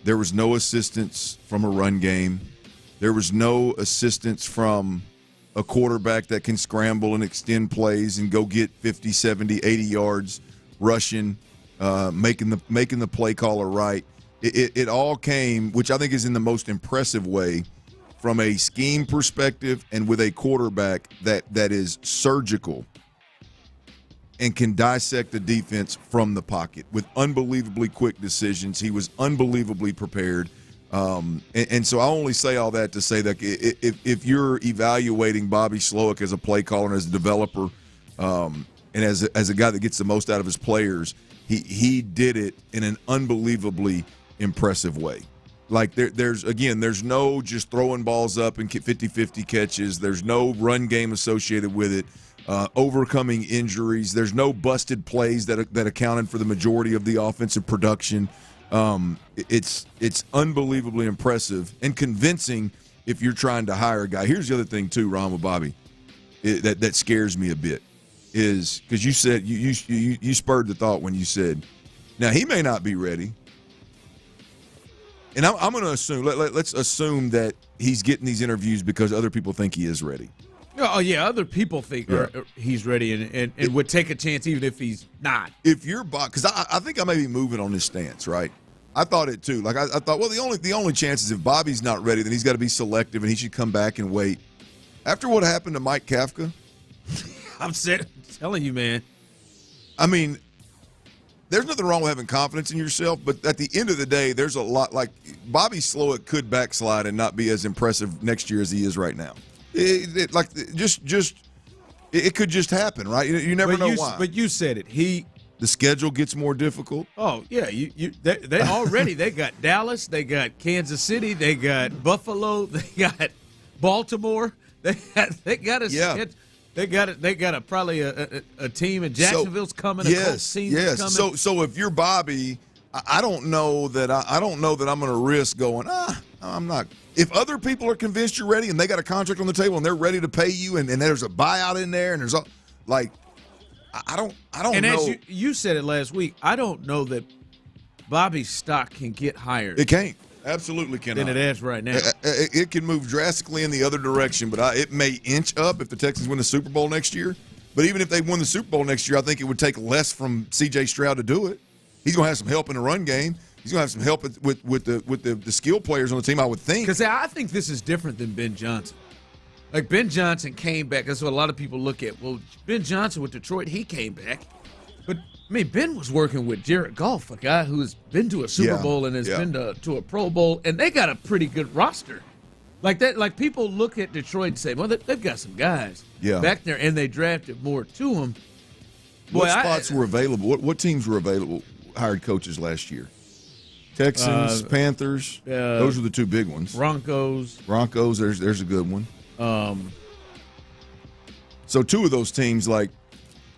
There was no assistance from a run game. There was no assistance from a quarterback that can scramble and extend plays and go get 50, 70, 80 yards rushing, making the play caller right. It all came, which I think is in the most impressive way, from a scheme perspective and with a quarterback that is surgical and can dissect the defense from the pocket with unbelievably quick decisions. He was unbelievably prepared. And so I only say all that to say that if you're evaluating Bobby Slowick as a play caller and as a developer and as a guy that gets the most out of his players, he did it in an unbelievably impressive way. Like there's no just throwing balls up and 50-50 catches. There's no run game associated with it. Overcoming injuries. There's no busted plays that accounted for the majority of the offensive production. It's unbelievably impressive and convincing if you're trying to hire a guy. Here's the other thing too, Ron, with Bobby, that scares me a bit is because you said you spurred the thought when you said, now he may not be ready. And I'm going to assume, let's assume that he's getting these interviews because other people think he is ready. Oh, yeah, other people think he's ready and would take a chance even if he's not. If you're – because I think I may be moving on this stance, right? I thought it too. Like I thought, well, the only chance is if Bobby's not ready, then he's got to be selective and he should come back and wait. After what happened to Mike Kafka? I'm telling you, man. I mean – there's nothing wrong with having confidence in yourself, but at the end of the day, there's a lot. Like Bobby Slowick could backslide and not be as impressive next year as he is right now. It could just happen, right? You never know why. But you said it. He The schedule gets more difficult. Oh yeah, they already they got Dallas, they got Kansas City, they got Buffalo, they got Baltimore. They got probably a team in Jacksonville's coming. A Colts team coming. So if you're Bobby, I don't know that I'm going to risk going. I'm not. If other people are convinced you're ready and they got a contract on the table and they're ready to pay you and there's a buyout in there and there's I don't and know. as you said it last week, I don't know that Bobby's stock can get higher. It can't. Absolutely cannot. Than it is right now. It can move drastically in the other direction, but it may inch up if the Texans win the Super Bowl next year. But even if they win the Super Bowl next year, I think it would take less from C.J. Stroud to do it. He's going to have some help in the run game. He's going to have some help with the skill players on the team, I would think. Because I think this is different than Ben Johnson. Like, Ben Johnson came back. That's what a lot of people look at. Well, Ben Johnson with Detroit, he came back. But, I mean, Ben was working with Jared Goff, a guy who's been to a Super Bowl and has been to a Pro Bowl, and they got a pretty good roster. Like that. Like, people look at Detroit and say, well, they've got some guys back there, and they drafted more to them. Boy, what spots were available? What teams were available, hired coaches last year? Texans, Panthers. Those are the two big ones. Broncos. There's a good one. So two of those teams, like,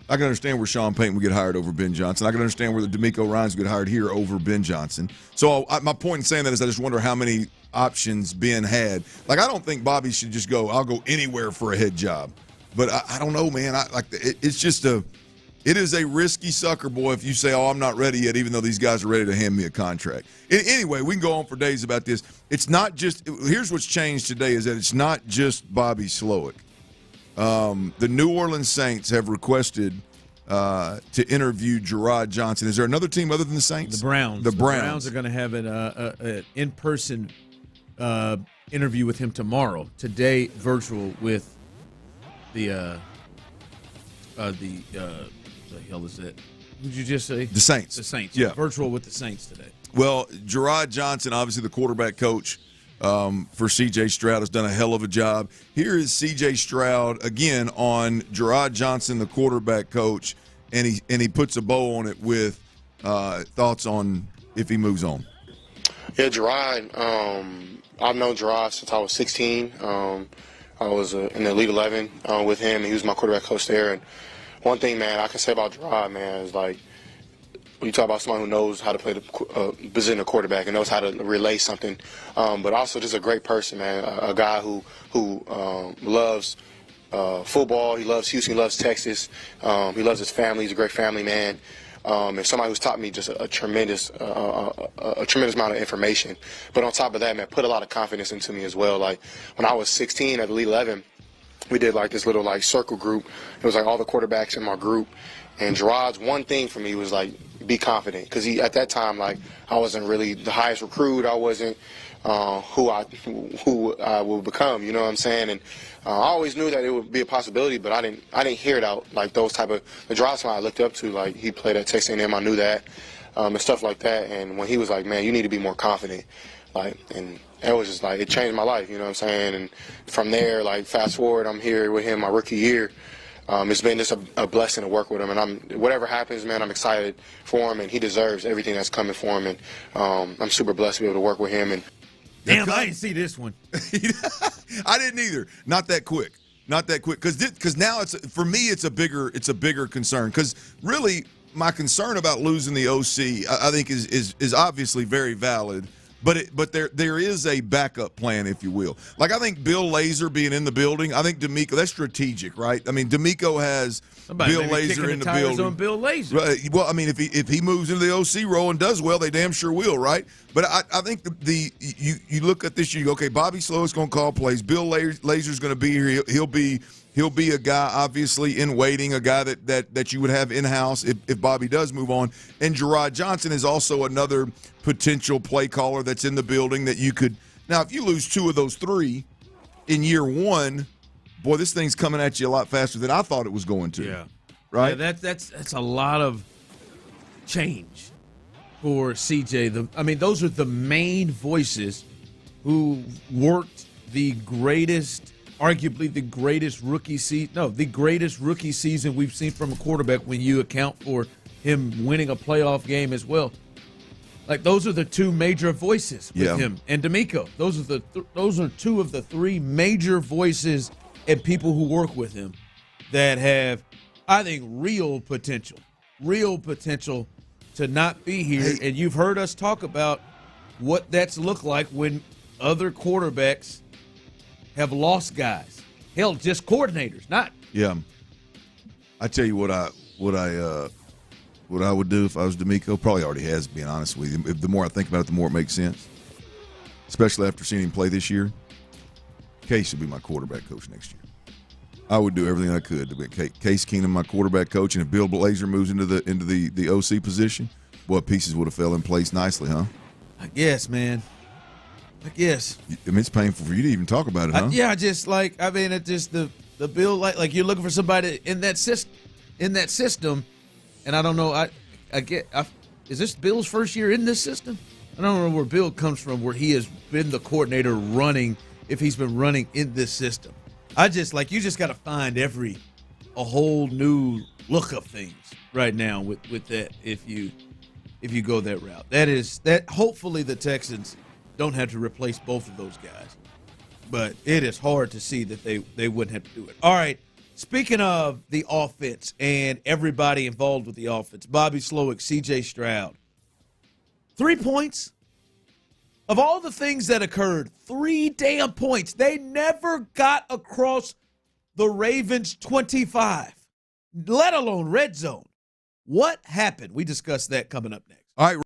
I can understand where Sean Payton would get hired over Ben Johnson. I can understand where the DeMeco Ryans would get hired here over Ben Johnson. So my point in saying that is I just wonder how many options Ben had. Like, I don't think Bobby should just go, I'll go anywhere for a head job. But I don't know, man. It is a risky sucker, boy, if you say, I'm not ready yet, even though these guys are ready to hand me a contract. Anyway, we can go on for days about this. It's not just – here's what's changed today is that it's not just Bobby Slowick. The New Orleans Saints have requested to interview Gerard Johnson. Is there another team other than the Saints? The Browns. The Browns are going to have an in-person interview with him tomorrow. Today, virtual with the hell is it? Who did you just say? The Saints. The Saints. Yeah. Virtual with the Saints today. Well, Gerard Johnson, obviously the quarterback coach for C.J. Stroud, has done a hell of a job. Here is C.J. Stroud, again, on Gerard Johnson, the quarterback coach, and he puts a bow on it with thoughts on if he moves on. Yeah, Gerard, I've known Gerard since I was 16. I was in the Elite 11 with him. He was my quarterback coach there. And one thing, man, I can say about Gerard, man, is like when you talk about someone who knows how to play the position of quarterback and knows how to relay something, but also just a great person, man, a guy who loves football. He loves Houston. He loves Texas. He loves his family. He's a great family man. And somebody who's taught me just a tremendous amount of information. But on top of that, man, put a lot of confidence into me as well. Like when I was 16 at Elite 11, we did like this little like circle group. It was like all the quarterbacks in my group. And Gerard's one thing for me was like be confident, because at that time, like, I wasn't really the highest recruit. I wasn't who I would become. You know what I'm saying? And I always knew that it would be a possibility, but I didn't hear it out like those type of the Gerard I looked up to. Like he played at Texas A&M, I knew that, and stuff like that. And when he was like, man, you need to be more confident, like, and it was just like it changed my life. You know what I'm saying? And from there, like fast forward, I'm here with him my rookie year. It's been just a blessing to work with him, and whatever happens, man, I'm excited for him, and he deserves everything that's coming for him, and I'm super blessed to be able to work with him. And damn, I didn't see this one. I didn't either. Not that quick. Because now for me it's a bigger concern. Because really, my concern about losing the OC, I think is obviously very valid. But there is a backup plan, if you will. Like, I think Bill Lazor being in the building, I think DeMeco, that's strategic, right? I mean, DeMeco has Bill Lazor in the building. On Bill Lazor. Right. Well, I mean, if he moves into the OC role and does well, they damn sure will, right? But I think you look at this, you go, okay, Bobby Slowick's going to call plays. Bill Lazor's going to be here. He'll be a guy, obviously, in waiting, a guy that you would have in-house if Bobby does move on. And Gerard Johnson is also another potential play caller that's in the building that you could – now, if you lose two of those three in year one, boy, this thing's coming at you a lot faster than I thought it was going to. Yeah. Right? Yeah, that's a lot of change for CJ. I mean, those are the main voices who worked the greatest – arguably the greatest rookie season. No, the greatest rookie season we've seen from a quarterback when you account for him winning a playoff game as well. Like, those are the two major voices with him and DeMeco. Those are two of the three major voices and people who work with him that have, I think, real potential to not be here. And you've heard us talk about what that's looked like when other quarterbacks have lost guys. Hell, just coordinators, not. Yeah. I tell you what I would do if I was DeMeco, probably already has, being honest with you. The more I think about it, the more it makes sense. Especially after seeing him play this year. Case should be my quarterback coach next year. I would do everything I could to make Case Keenum my quarterback coach, and if Bill Blazer moves into the OC position, boy, pieces would have fell in place nicely, huh? I guess, man. I mean, it's painful for you to even talk about it, huh? It's just the Bill, like you're looking for somebody in that system, and I don't know. Is this Bill's first year in this system? I don't know where Bill comes from, where he has been the coordinator running, if he's been running in this system. You just got to find a whole new look of things right now with that if you go that route. Hopefully the Texans don't have to replace both of those guys. But it is hard to see that they wouldn't have to do it. All right, speaking of the offense and everybody involved with the offense, Bobby Slowick, C.J. Stroud, 3 points. Of all the things that occurred, 3 damn points. They never got across the Ravens 25, let alone red zone. What happened? We discuss that coming up next. All right.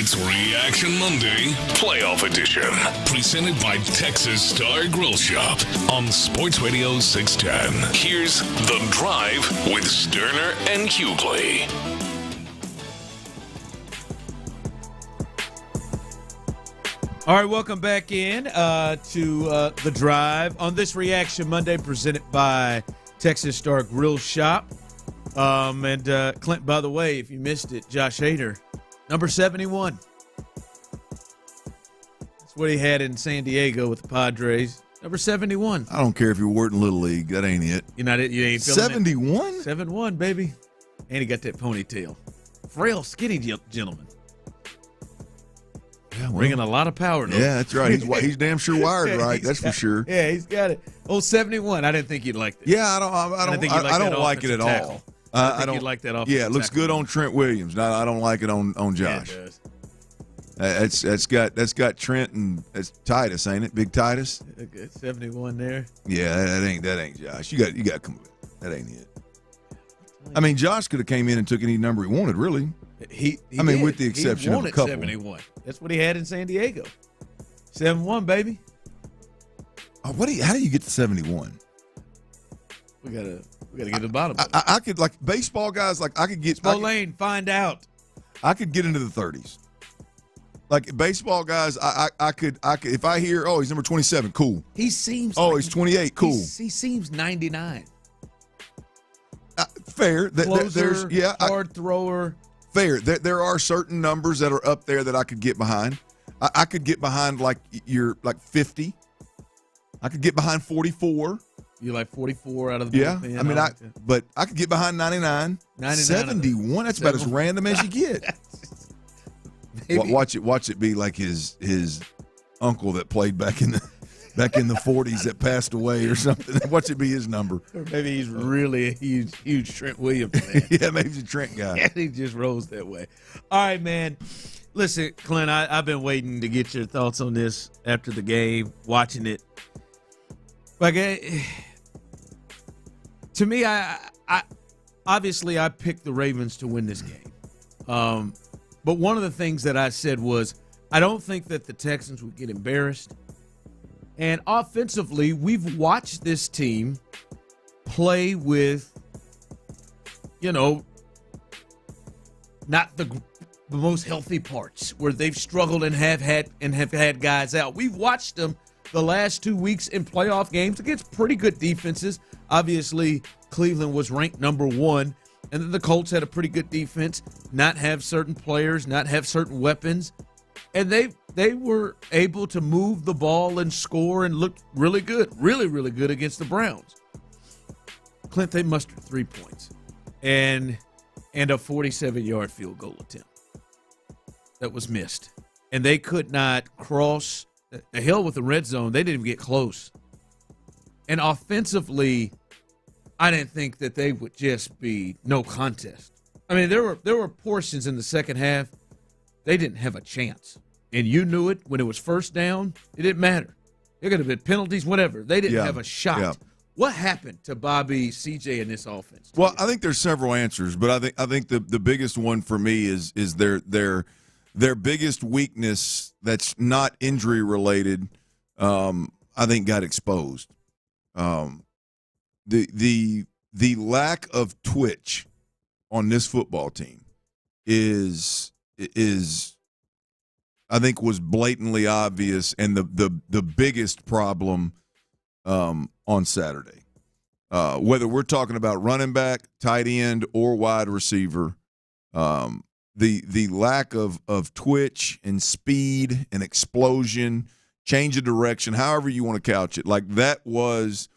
It's Reaction Monday, Playoff Edition, presented by Texas Star Grill Shop on Sports Radio 610. Here's The Drive with Stoerner and Hughley. All right, welcome back in to The Drive on this Reaction Monday presented by Texas Star Grill Shop. And Clint, by the way, if you missed it, Josh Hader, number 71. That's what he had in San Diego with the Padres. Number 71. I don't care if you're Wharton Little League. That ain't it. You ain't feeling 71? 71, baby. And he got that ponytail. Frail, skinny gentleman. Yeah, well, bringing a lot of power to him. Yeah, that's right. He's damn sure wired right. That's for sure. Yeah, he's got it. Oh, 71. I didn't think you'd like that. Yeah, I don't like it at all. I don't like that. Yeah, it looks good on Trent Williams. No, I don't like it on Josh. Yeah, it does. That's got Trent and it's Titus, ain't it? Big Titus. 71 there. Yeah, that ain't Josh. You got to come with it. That ain't it. I mean, Josh could have came in and took any number he wanted, really. He did. With the exception of a couple. 71. That's what he had in San Diego. 71, baby. Oh, how do you get to 71? We gotta get to the bottom. I could, like, baseball guys, like, I could get Spolane, find out. I could get into the 30s. Like, baseball guys, I could if I hear, oh, he's number 27, cool. He seems he's 28, cool. He seems 99. Fair. Closer, hard thrower. Fair. There are certain numbers that are up there that I could get behind. I could get behind, like, 50. I could get behind 44. You like 44 out of the bullpen? Yeah. I mean, but I could get behind 99. 71. That's about as random as you get. Watch it be like his uncle that played back in the 40s that passed away or something. Watch it be his number. Or maybe he's really a huge Trent Williams fan. Yeah, maybe he's a Trent guy. And he just rolls that way. All right, man. Listen, Clint, I've been waiting to get your thoughts on this after the game, watching it. Like, to me, I obviously I picked the Ravens to win this game. But one of the things that I said was I don't think that the Texans would get embarrassed. And offensively, we've watched this team play with, not the most healthy parts, where they've struggled and have had guys out. We've watched them the last 2 weeks in playoff games against pretty good defenses. Obviously, Cleveland was ranked number 1, and then the Colts had a pretty good defense, not have certain players, not have certain weapons. And they were able to move the ball and score and look really good, really, really good against the Browns. Clint, they mustered 3 points and a 47-yard field goal attempt that was missed. And they could not cross the hell with the red zone. They didn't even get close. And offensively, I didn't think that they would just be no contest. I mean, there were portions in the second half they didn't have a chance. And you knew it when it was first down. It didn't matter. There could have been penalties, whatever. They didn't have a shot. Yeah. What happened to Bobby, CJ, in this offense? Well, I think there's several answers, but I think the biggest one for me is their biggest weakness that's not injury related. I think got exposed. The lack of twitch on this football team is I think was blatantly obvious, and the biggest problem on Saturday. Whether we're talking about running back, tight end, or wide receiver, the lack of twitch and speed and explosion, change of direction, however you want to couch it, like that was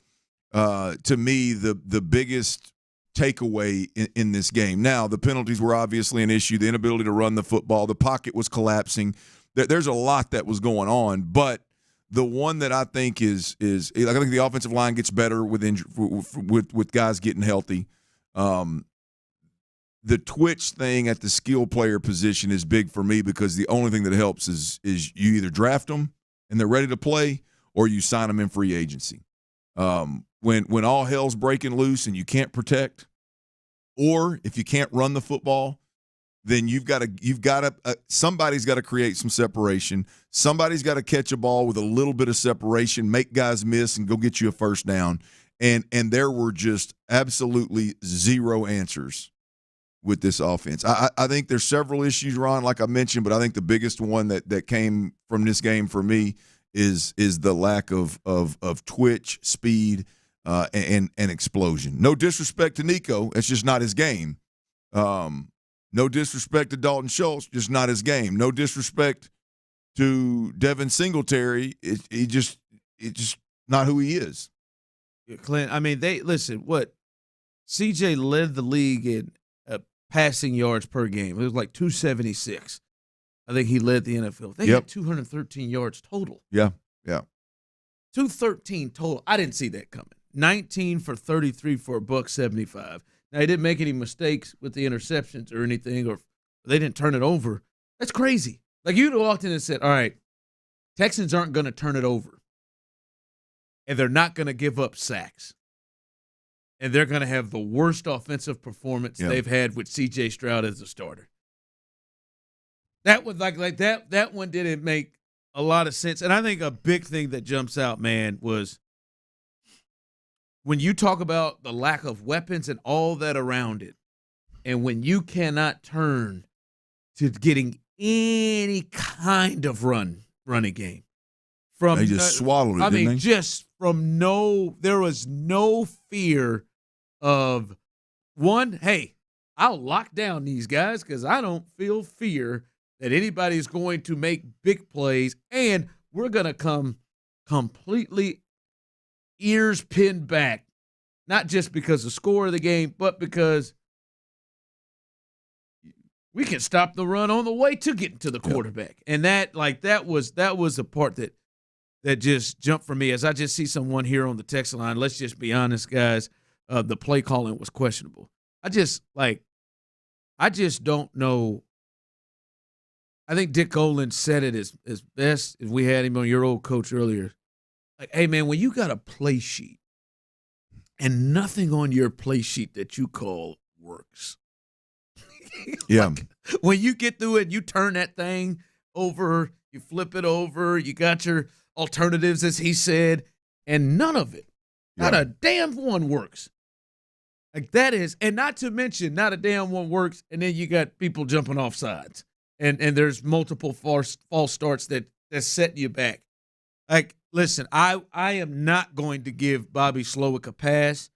to me the biggest takeaway in this game. Now, the penalties were obviously an issue, the inability to run the football, the pocket was collapsing. There's a lot that was going on, but the one that I think is I think the offensive line gets better with guys getting healthy. The twitch thing at the skill player position is big for me because the only thing that helps is you either draft them and they're ready to play or you sign them in free agency. When all hell's breaking loose and you can't protect, or if you can't run the football, then you've got to somebody's got to create some separation. Somebody's got to catch a ball with a little bit of separation, make guys miss, and go get you a first down. And there were just absolutely zero answers with this offense. I think there's several issues, Ron, like I mentioned, but I think the biggest one that came from this game for me is the lack of twitch, speed, and explosion. No disrespect to Nico, it's just not his game. No disrespect to Dalton Schultz, just not his game. No disrespect to Devin Singletary, it's just not who he is. Clint, I mean, what CJ led the league in passing yards per game. It was like 276. I think he led the NFL. They had 213 yards total. Yeah. 213 total. I didn't see that coming. 19 for 33 for $175. Now, he didn't make any mistakes with the interceptions or anything, or they didn't turn it over. That's crazy. Like, you'd have walked in and said, all right, Texans aren't going to turn it over, and they're not going to give up sacks, and they're going to have the worst offensive performance they've had with C.J. Stroud as a starter. That was like that one didn't make a lot of sense. And I think a big thing that jumps out, man, was when you talk about the lack of weapons and all that around it, and when you cannot turn to getting any kind of running game. They just swallowed it, didn't they? Just from there was no fear of, one, hey, I'll lock down these guys because I don't feel fear that anybody's going to make big plays, and we're going to come completely ears pinned back, not just because of the score of the game, but because we can stop the run on the way to getting to the quarterback. And that was the part that just jumped for me as I just see someone here on the text line. Let's just be honest, guys. The play calling was questionable. I just don't know. I think Dick Olin said it as best as we had him on your old coach earlier. Like, hey, man, when you got a play sheet and nothing on your play sheet that you call works. Yeah. When you get through it, you turn that thing over, you flip it over, you got your alternatives, as he said, and none of it, not a damn one works. Like that is, and not to mention, not a damn one works, and then you got people jumping off sides. And there's multiple false starts that's setting you back. Like, listen, I am not going to give Bobby Slowick a pass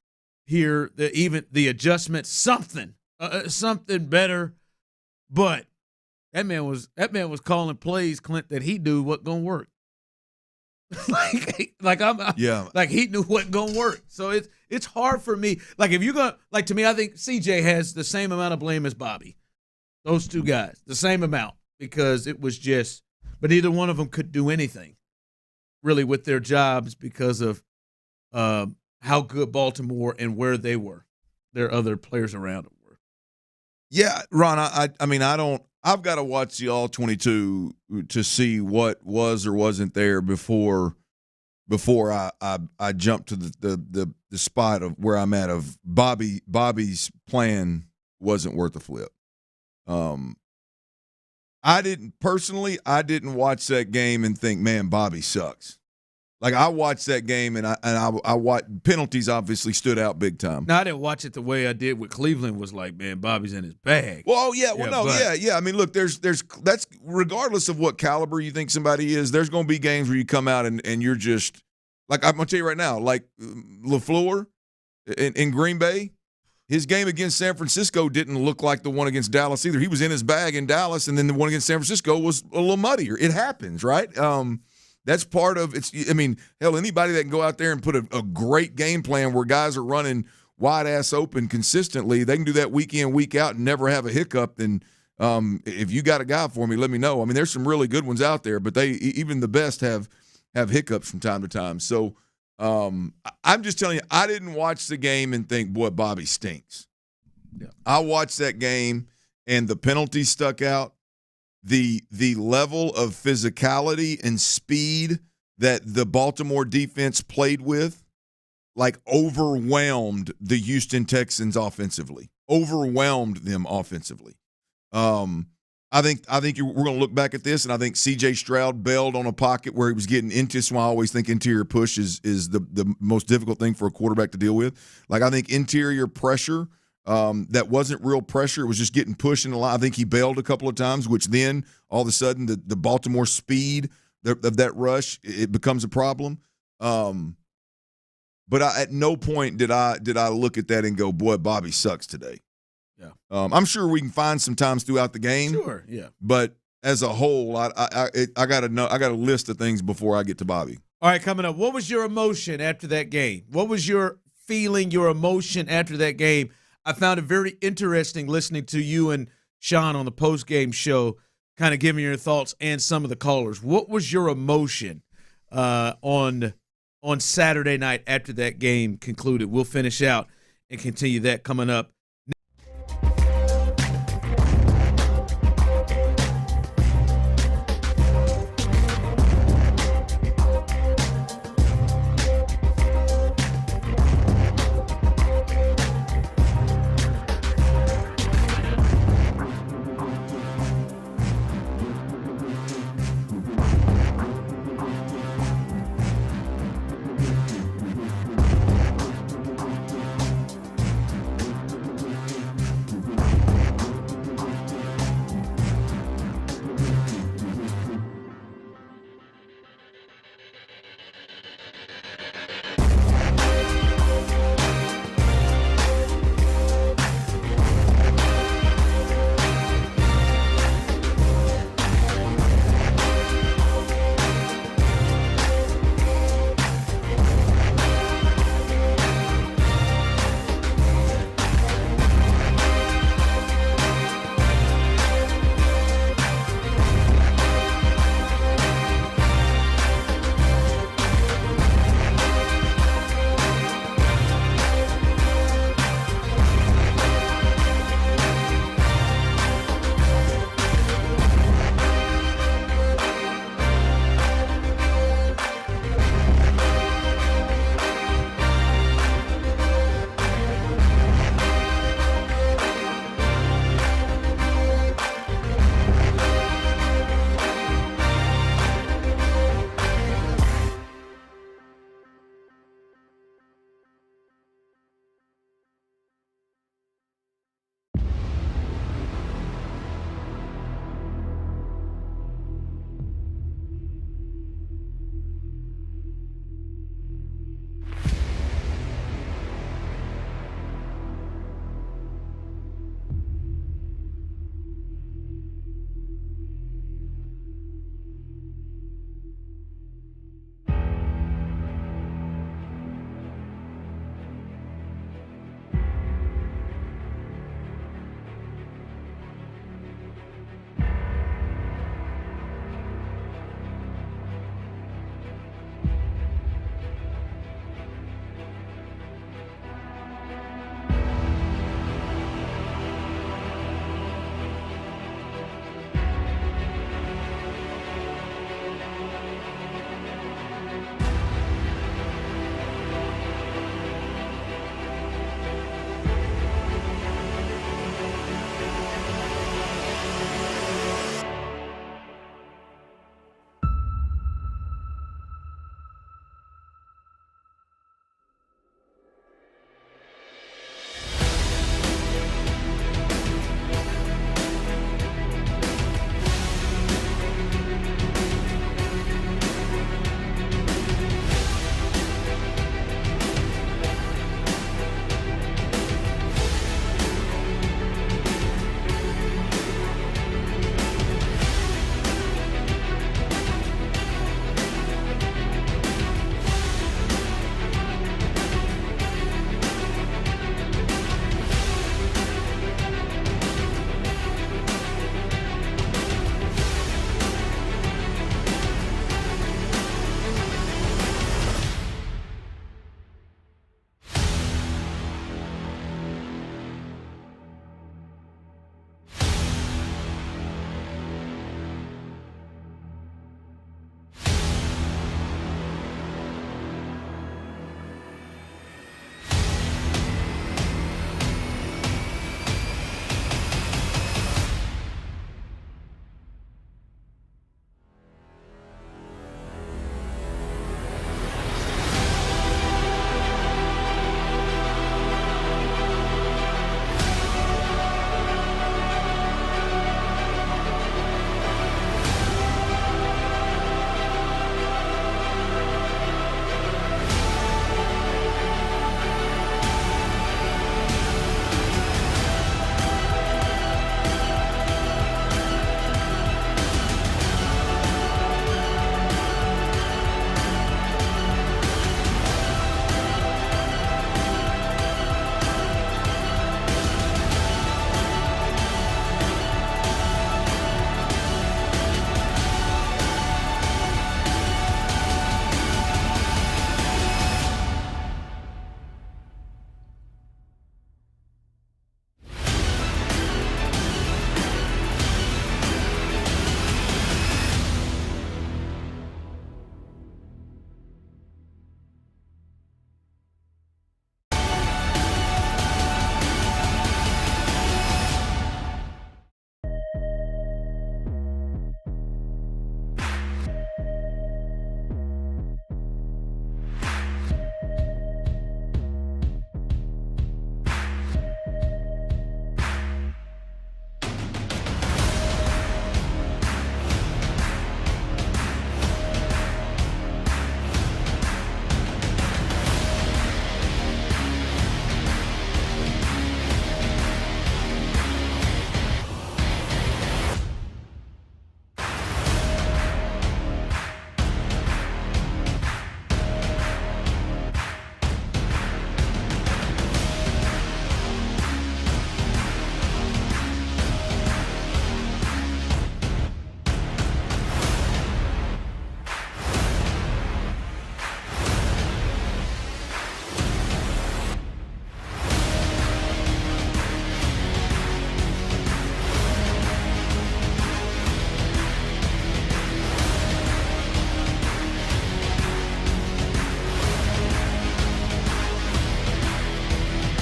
here. Even the adjustment, something better. But that man was calling plays, Clint, that he knew wasn't gonna work. Like he knew wasn't gonna work. So it's hard for me. Like, if you're gonna, like, to me, I think CJ has the same amount of blame as Bobby. Those two guys, the same amount, because it was just, but neither one of them could do anything really with their jobs because of how good Baltimore and where they were, their other players around them were. Yeah, Ron, I've got to watch the all 22 to see what was or wasn't there before I jump to the spot of where I'm at of Bobby's plan wasn't worth a flip. I didn't watch that game and think, man, Bobby sucks. Like, I watched that game and I watched, penalties obviously stood out big time. No, I didn't watch it the way I did with Cleveland. Was like, man, Bobby's in his bag. Well, yeah, yeah. I mean, look, there's that's regardless of what caliber you think somebody is. There's going to be games where you come out and you're just like, I'm going to tell you right now, like LaFleur in Green Bay. His game against San Francisco didn't look like the one against Dallas either. He was in his bag in Dallas, and then the one against San Francisco was a little muddier. It happens, right? That's part of it. I mean, hell, anybody that can go out there and put a great game plan where guys are running wide-ass open consistently, they can do that week in, week out and never have a hiccup. And if you got a guy for me, let me know. I mean, there's some really good ones out there, but even the best have hiccups from time to time. So I'm just telling you, I didn't watch the game and think, boy, Bobby stinks. Yeah. I watched that game, and the penalties stuck out. The level of physicality and speed that the Baltimore defense played with, like, overwhelmed the Houston Texans offensively. Overwhelmed them offensively. I think we're going to look back at this, and I think C.J. Stroud bailed on a pocket where he was getting into. So I always think interior push is the most difficult thing for a quarterback to deal with. Like, I think interior pressure, that wasn't real pressure. It was just getting pushed in a lot. I think he bailed a couple of times, which then all of a sudden the Baltimore speed of that rush, it becomes a problem. But at no point did I look at that and go, boy, Bobby sucks today. Yeah. I'm sure we can find some times throughout the game. Sure, yeah. But as a whole, I got a list of things before I get to Bobby. All right, coming up, what was your emotion after that game? What was your feeling, your emotion after that game? I found it very interesting listening to you and Sean on the post-game show, kind of giving your thoughts and some of the callers. What was your emotion on Saturday night after that game concluded? We'll finish out and continue that coming up.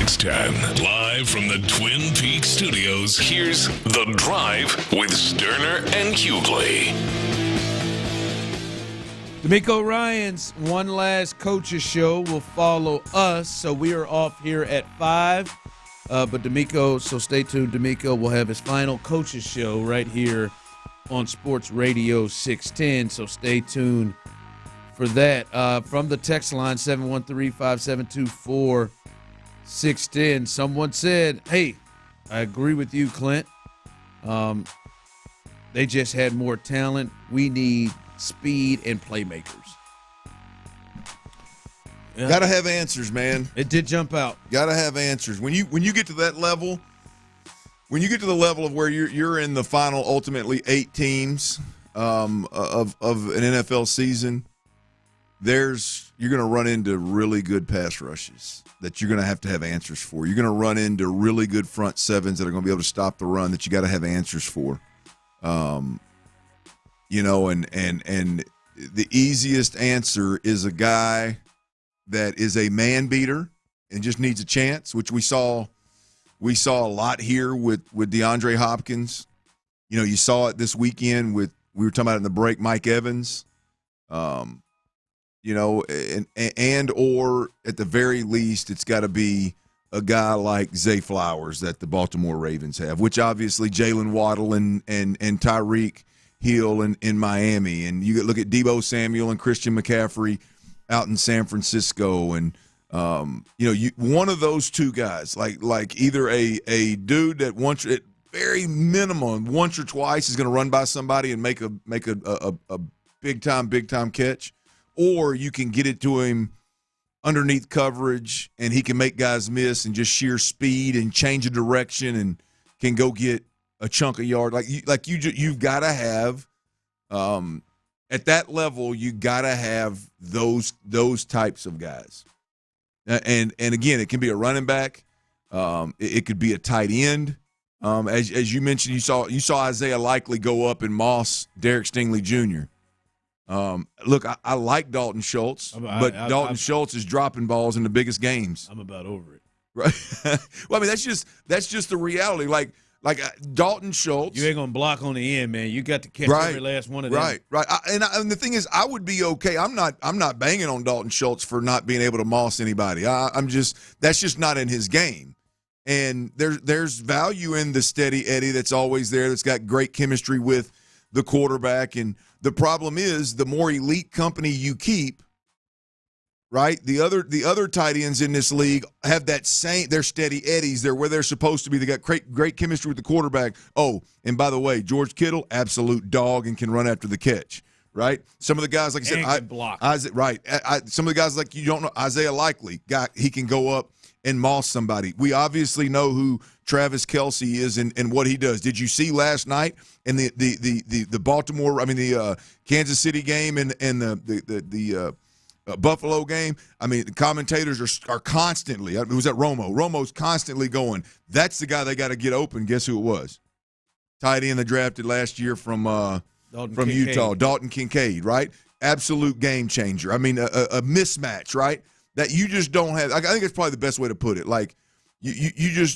610. Live from the Twin Peaks studios, here's The Drive with Stoerner and Hughley. DeMeco Ryans, one last coaches show will follow us, so we are off here at 5. But DeMeco, so stay tuned. DeMeco will have his final coaches show right here on Sports Radio 610, so stay tuned for that. From the text line, 713-572-4610, someone said, hey, I agree with you, Clint. They just had more talent. We need speed and playmakers. Yeah. Got to have answers, man. It did jump out. Got to have answers. When you get to that level, when you get to the level of where you're in the final, ultimately 8 teams of an NFL season, you're going to run into really good pass rushes that you're going to have answers for. You're going to run into really good front sevens that are going to be able to stop the run that you got to have answers for. You know, and the easiest answer is a guy that is a man beater and just needs a chance, which we saw a lot here with DeAndre Hopkins. You know, you saw it this weekend we were talking about it in the break, Mike Evans. You know, and or at the very least, it's got to be a guy like Zay Flowers that the Baltimore Ravens have, which obviously Jalen Waddle and Tyreek Hill in Miami, and you look at Deebo Samuel and Christian McCaffrey out in San Francisco, and you know, one of those two guys, like either a dude that once at very minimum once or twice is going to run by somebody and make a big time catch, or you can get it to him underneath coverage and he can make guys miss and just sheer speed and change of direction and can go get a chunk of yard. You've got to have at that level, you got to have those types of guys. And again, it can be a running back. It could be a tight end. As you mentioned, you saw Isaiah Likely go up and moss Derek Stingley Jr. Look, I like Dalton Schultz, but Dalton Schultz is dropping balls in the biggest games. I'm about over it. Right. Well, I mean, that's just the reality. Like Dalton Schultz, you ain't gonna block on the end, man. You got to catch every last one of them. Right. And the thing is, I would be okay. I'm not banging on Dalton Schultz for not being able to moss anybody. That's just not in his game. And there's value in the steady Eddie that's always there. That's got great chemistry with the quarterback. And the problem is, the more elite company you keep, right? The other tight ends in this league have that same. They're steady Eddies. They're where they're supposed to be. They got great chemistry with the quarterback. Oh, and by the way, George Kittle, absolute dog and can run after the catch. Right? Some of the guys, like I said, block. Some of the guys, like you don't know, Isaiah Likely, he can go up and moss somebody. We obviously know who Travis Kelce is and what he does. Did you see last night in the Baltimore? I mean the Kansas City game and the Buffalo game? I mean, the commentators are constantly. It was at Romo. Romo's constantly going, that's the guy they got to get open. Guess who it was? Tight end they drafted last year from Utah, Dalton Kincaid, right? Absolute game changer. I mean, a mismatch, right? That you just don't have. I think it's probably the best way to put it. Like you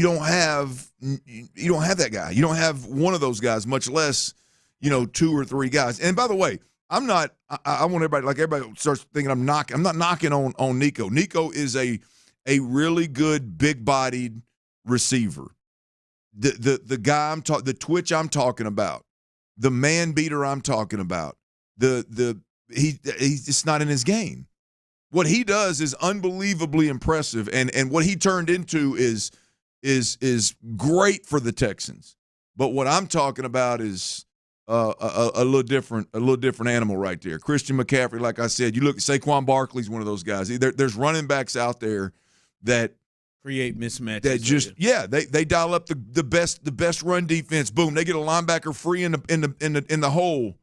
don't have that guy. You don't have one of those guys, much less 2 or 3 guys. And by the way, I'm not. I want everybody, like everybody starts thinking I'm not knocking on Nico. Nico is a really good, big-bodied receiver. The guy the twitch I'm talking about, the man beater I'm talking about, he's just not in his game. What he does is unbelievably impressive, and what he turned into is great for the Texans. But what I'm talking about is a little different animal right there. Christian McCaffrey, like I said, you look at Saquon Barkley's one of those guys. There's running backs out there that create mismatches. That just they dial up the best run defense. Boom, they get a linebacker free in the hole.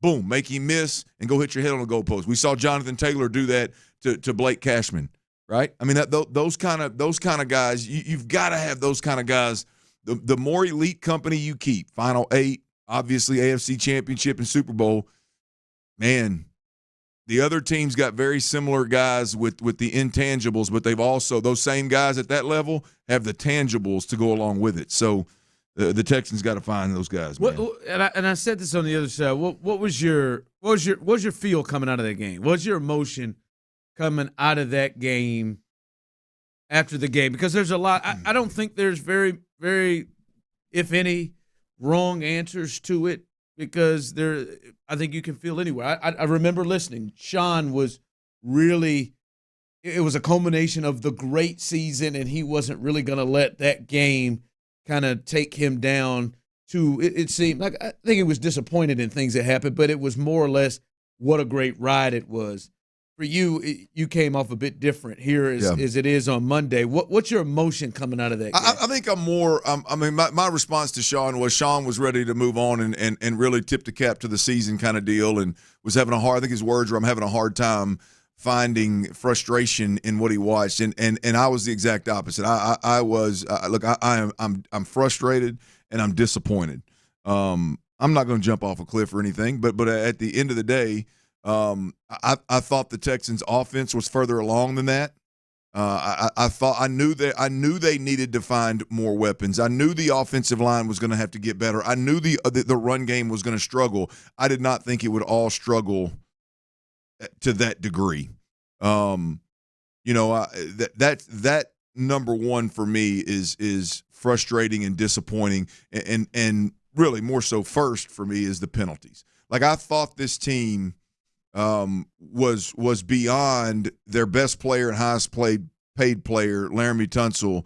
Boom, make him miss and go hit your head on the goalpost. We saw Jonathan Taylor do that to Blake Cashman, right? I mean, those kind of guys, you've got to have those kind of guys. The more elite company you keep, Final 8, obviously AFC Championship and Super Bowl, man, The other team's got very similar guys with the intangibles, but they've also, those same guys at that level have the tangibles to go along with it. So the Texans got to find those guys. Man. And I said this on the other side. What was your feel coming out of that game? What was your emotion coming out of that game after the game? Because there's a lot. I don't think there's very, very, if any, wrong answers to it. Because I think you can feel anywhere. I remember listening. Sean was really – it was a culmination of the great season, and he wasn't really going to let that game kind of take him down to – it seemed like – I think he was disappointed in things that happened, but it was more or less what a great ride it was. For you, you came off a bit different here as it is on Monday. What's your emotion coming out of that game? I think I'm more my response to Sean was ready to move on and really tip the cap to the season kind of deal, and was having a hard – I think his words were, I'm having a hard time finding frustration in what he watched. And I was the exact opposite. I'm frustrated and I'm disappointed. I'm not going to jump off a cliff or anything, but at the end of the day, I thought the Texans' offense was further along than that. I knew they needed to find more weapons. I knew the offensive line was going to have to get better. I knew the run game was going to struggle. I did not think it would all struggle to that degree. That number one for me is frustrating and disappointing, and really more so first for me is the penalties. Like, I thought this team was beyond their best player and highest paid player, Laramie Tunsil,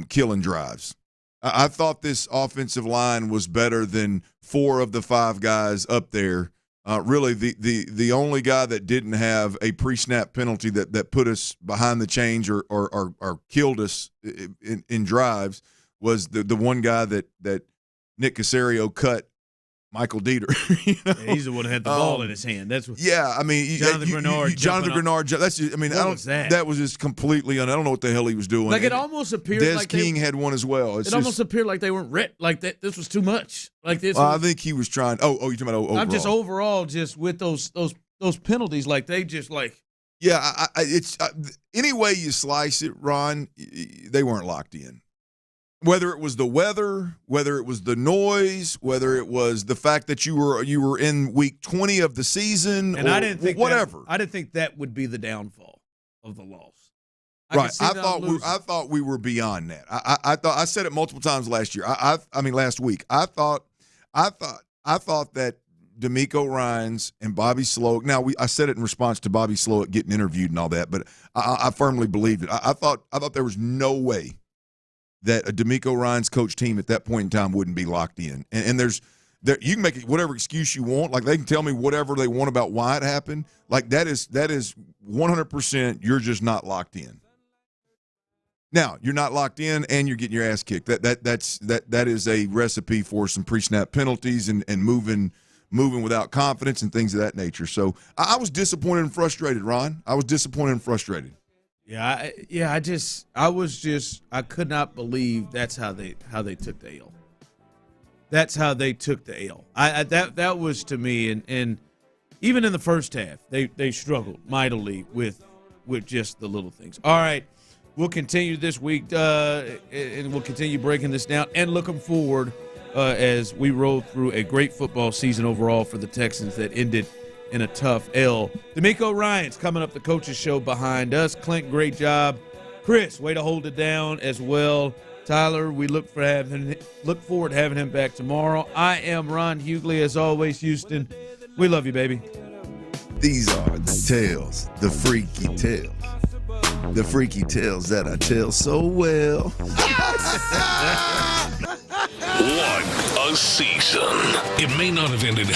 killing drives. I thought this offensive line was better than 4 of the 5 guys up there. Really, the only guy that didn't have a pre-snap penalty that put us behind the chains or killed us in drives was the one guy that Nick Caserio cut, Michael Dieter. Yeah, he's the one who had the ball in his hand. That's what. Yeah, I mean, Jonathan Grenard. That's just. I mean, that was just completely. I don't know what the hell he was doing. Like, it almost appeared Des like King had one as well. It almost appeared like they weren't like that. This was too much. Like this. I think he was trying. Oh, you're talking about overall. I'm just overall just with those penalties. Like, they just like. Yeah, it's any way you slice it, Ron. They weren't locked in. Whether it was the weather, whether it was the noise, whether it was the fact that you were in week 20 of the season, and I didn't think whatever. I didn't think that would be the downfall of the loss. I thought we were beyond that. I said it multiple times last year. Last week. I thought that DeMeco Ryans and Bobby Slowick. Now, I said it in response to Bobby Slowick getting interviewed and all that, but I firmly believed it. I thought there was no way that a DeMeco Ryans coach team at that point in time wouldn't be locked in. And you can make it whatever excuse you want. Like, they can tell me whatever they want about why it happened. Like, that is 100% you're just not locked in. Now, you're not locked in and you're getting your ass kicked. That is a recipe for some pre-snap penalties and moving without confidence and things of that nature. So I was disappointed and frustrated, Ron. I was disappointed and frustrated. I could not believe that's how they took the L. That's how they took the L. That was to me, and even in the first half, they struggled mightily with just the little things. All right, we'll continue this week, and we'll continue breaking this down and looking forward as we roll through a great football season overall for the Texans that ended in a tough L. DeMeco Ryans coming up, the coaches show behind us. Clint, great job. Chris, way to hold it down as well. Tyler, we look forward to having him back tomorrow. I am Ron Hughley, as always. Houston, we love you, baby. These are the tales, the freaky tales. The freaky tales that I tell so well. What a season. It may not have ended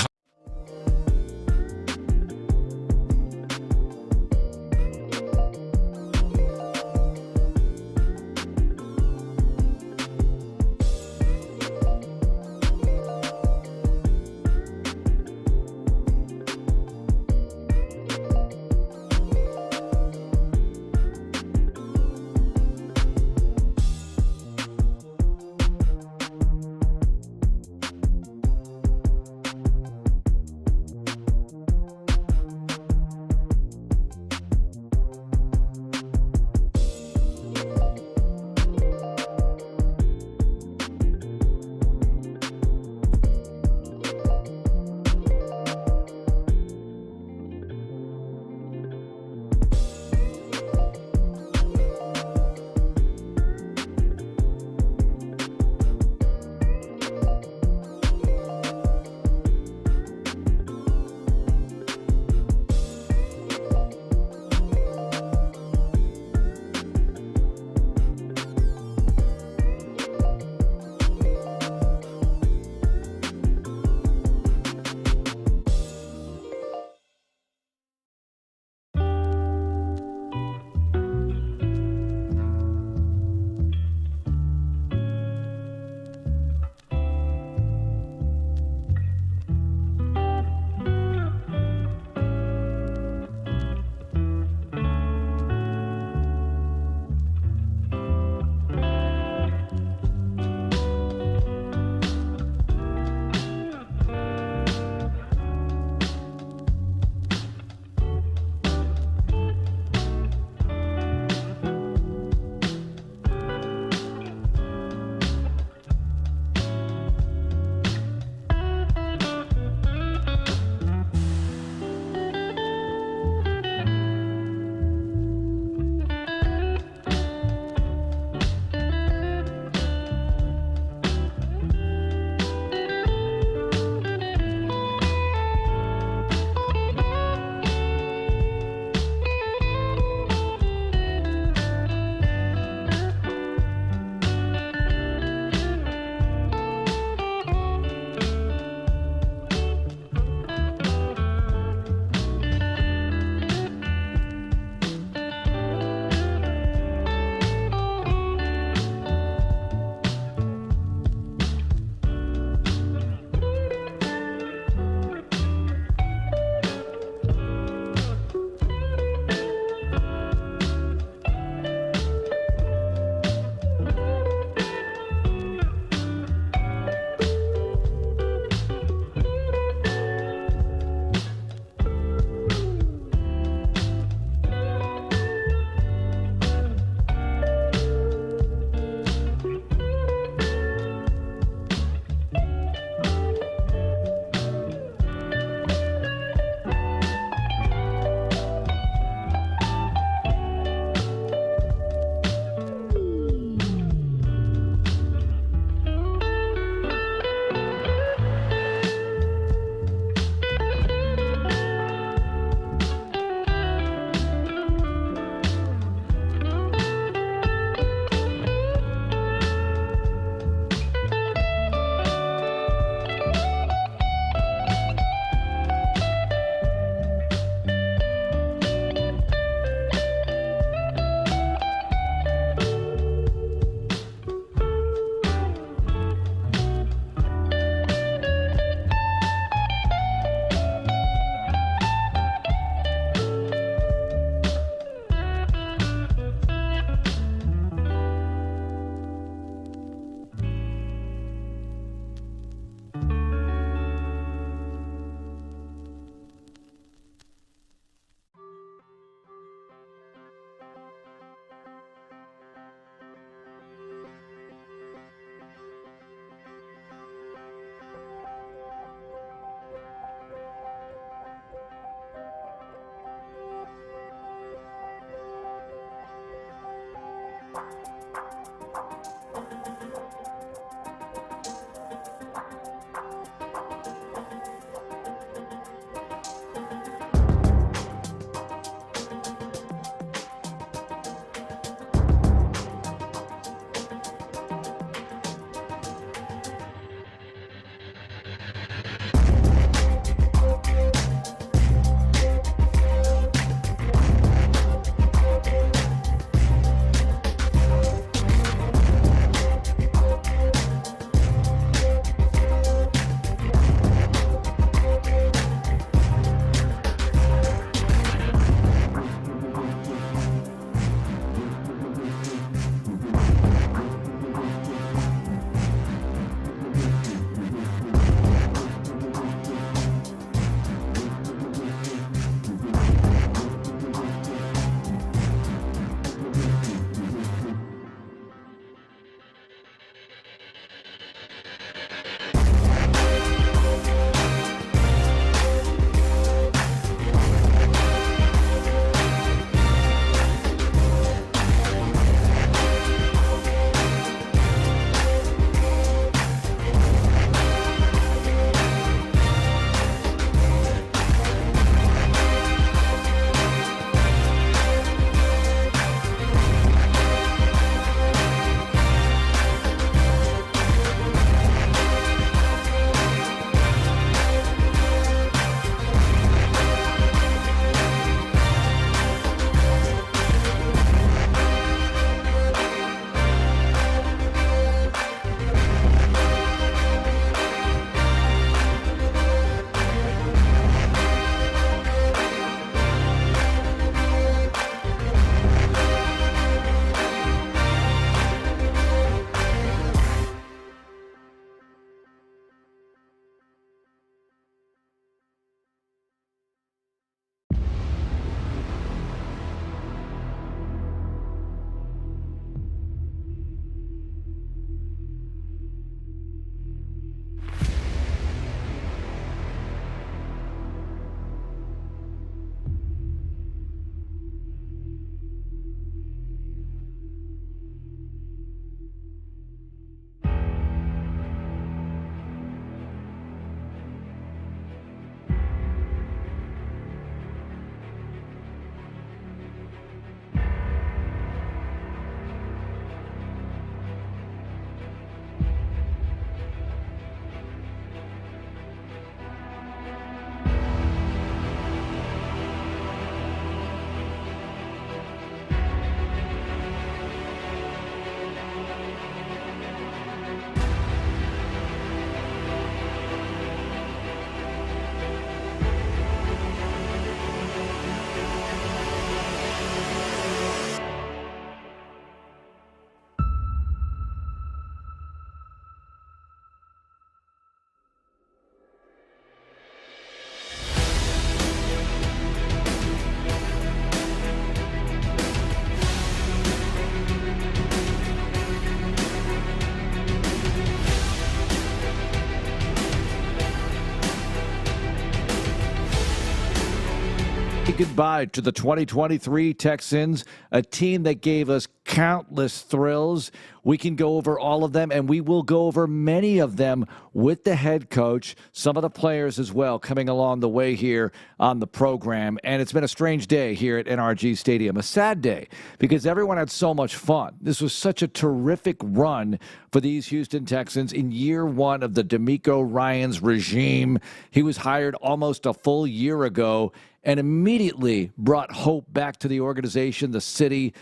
goodbye to the 2023 Texans, a team that gave us countless thrills. We can go over all of them, and we will go over many of them with the head coach, some of the players as well coming along the way here on the program. And it's been a strange day here at NRG Stadium, a sad day, because everyone had so much fun. This was such a terrific run for these Houston Texans in year one of the DeMeco Ryans regime. He was hired almost a full year ago and immediately brought hope back to the organization, the city,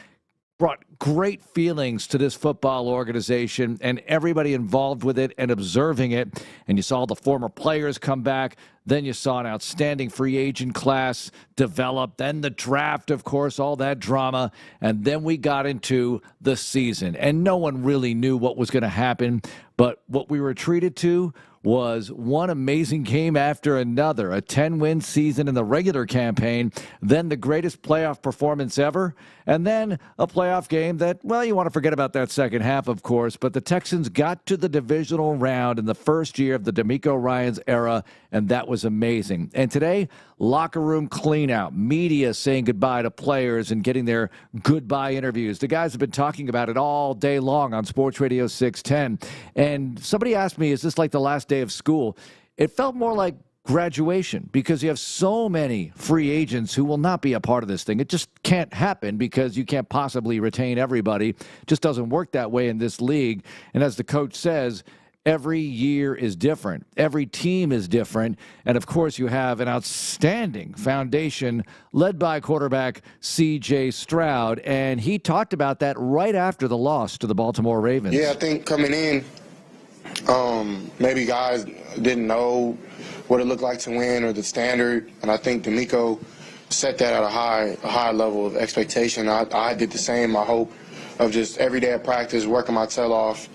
brought great feelings to this football organization and everybody involved with it and observing it. And you saw the former players come back. Then you saw an outstanding free agent class develop. Then the draft, of course, all that drama. And then we got into the season. And no one really knew what was going to happen. But what we were treated to was one amazing game after another, a 10-win season in the regular campaign, then the greatest playoff performance ever, and then a playoff game that, well, you want to forget about that second half, of course, but the Texans got to the divisional round in the first year of the DeMeco Ryans era, and that was amazing. And today, locker room clean out, media saying goodbye to players and getting their goodbye interviews. The guys have been talking about it all day long on Sports Radio 610. And somebody asked me, is this like the last day of school? It felt more like graduation because you have so many free agents who will not be a part of this thing. It just can't happen because you can't possibly retain everybody. It just doesn't work that way in this league. And as the coach says, every year is different. Every team is different. And, of course, you have an outstanding foundation led by quarterback C.J. Stroud. And he talked about that right after the loss to the Baltimore Ravens. Yeah, I think coming in, maybe guys didn't know what it looked like to win or the standard. And I think DeMeco set that at a high level of expectation. I did the same. I hope of just every day at practice, working my tail off,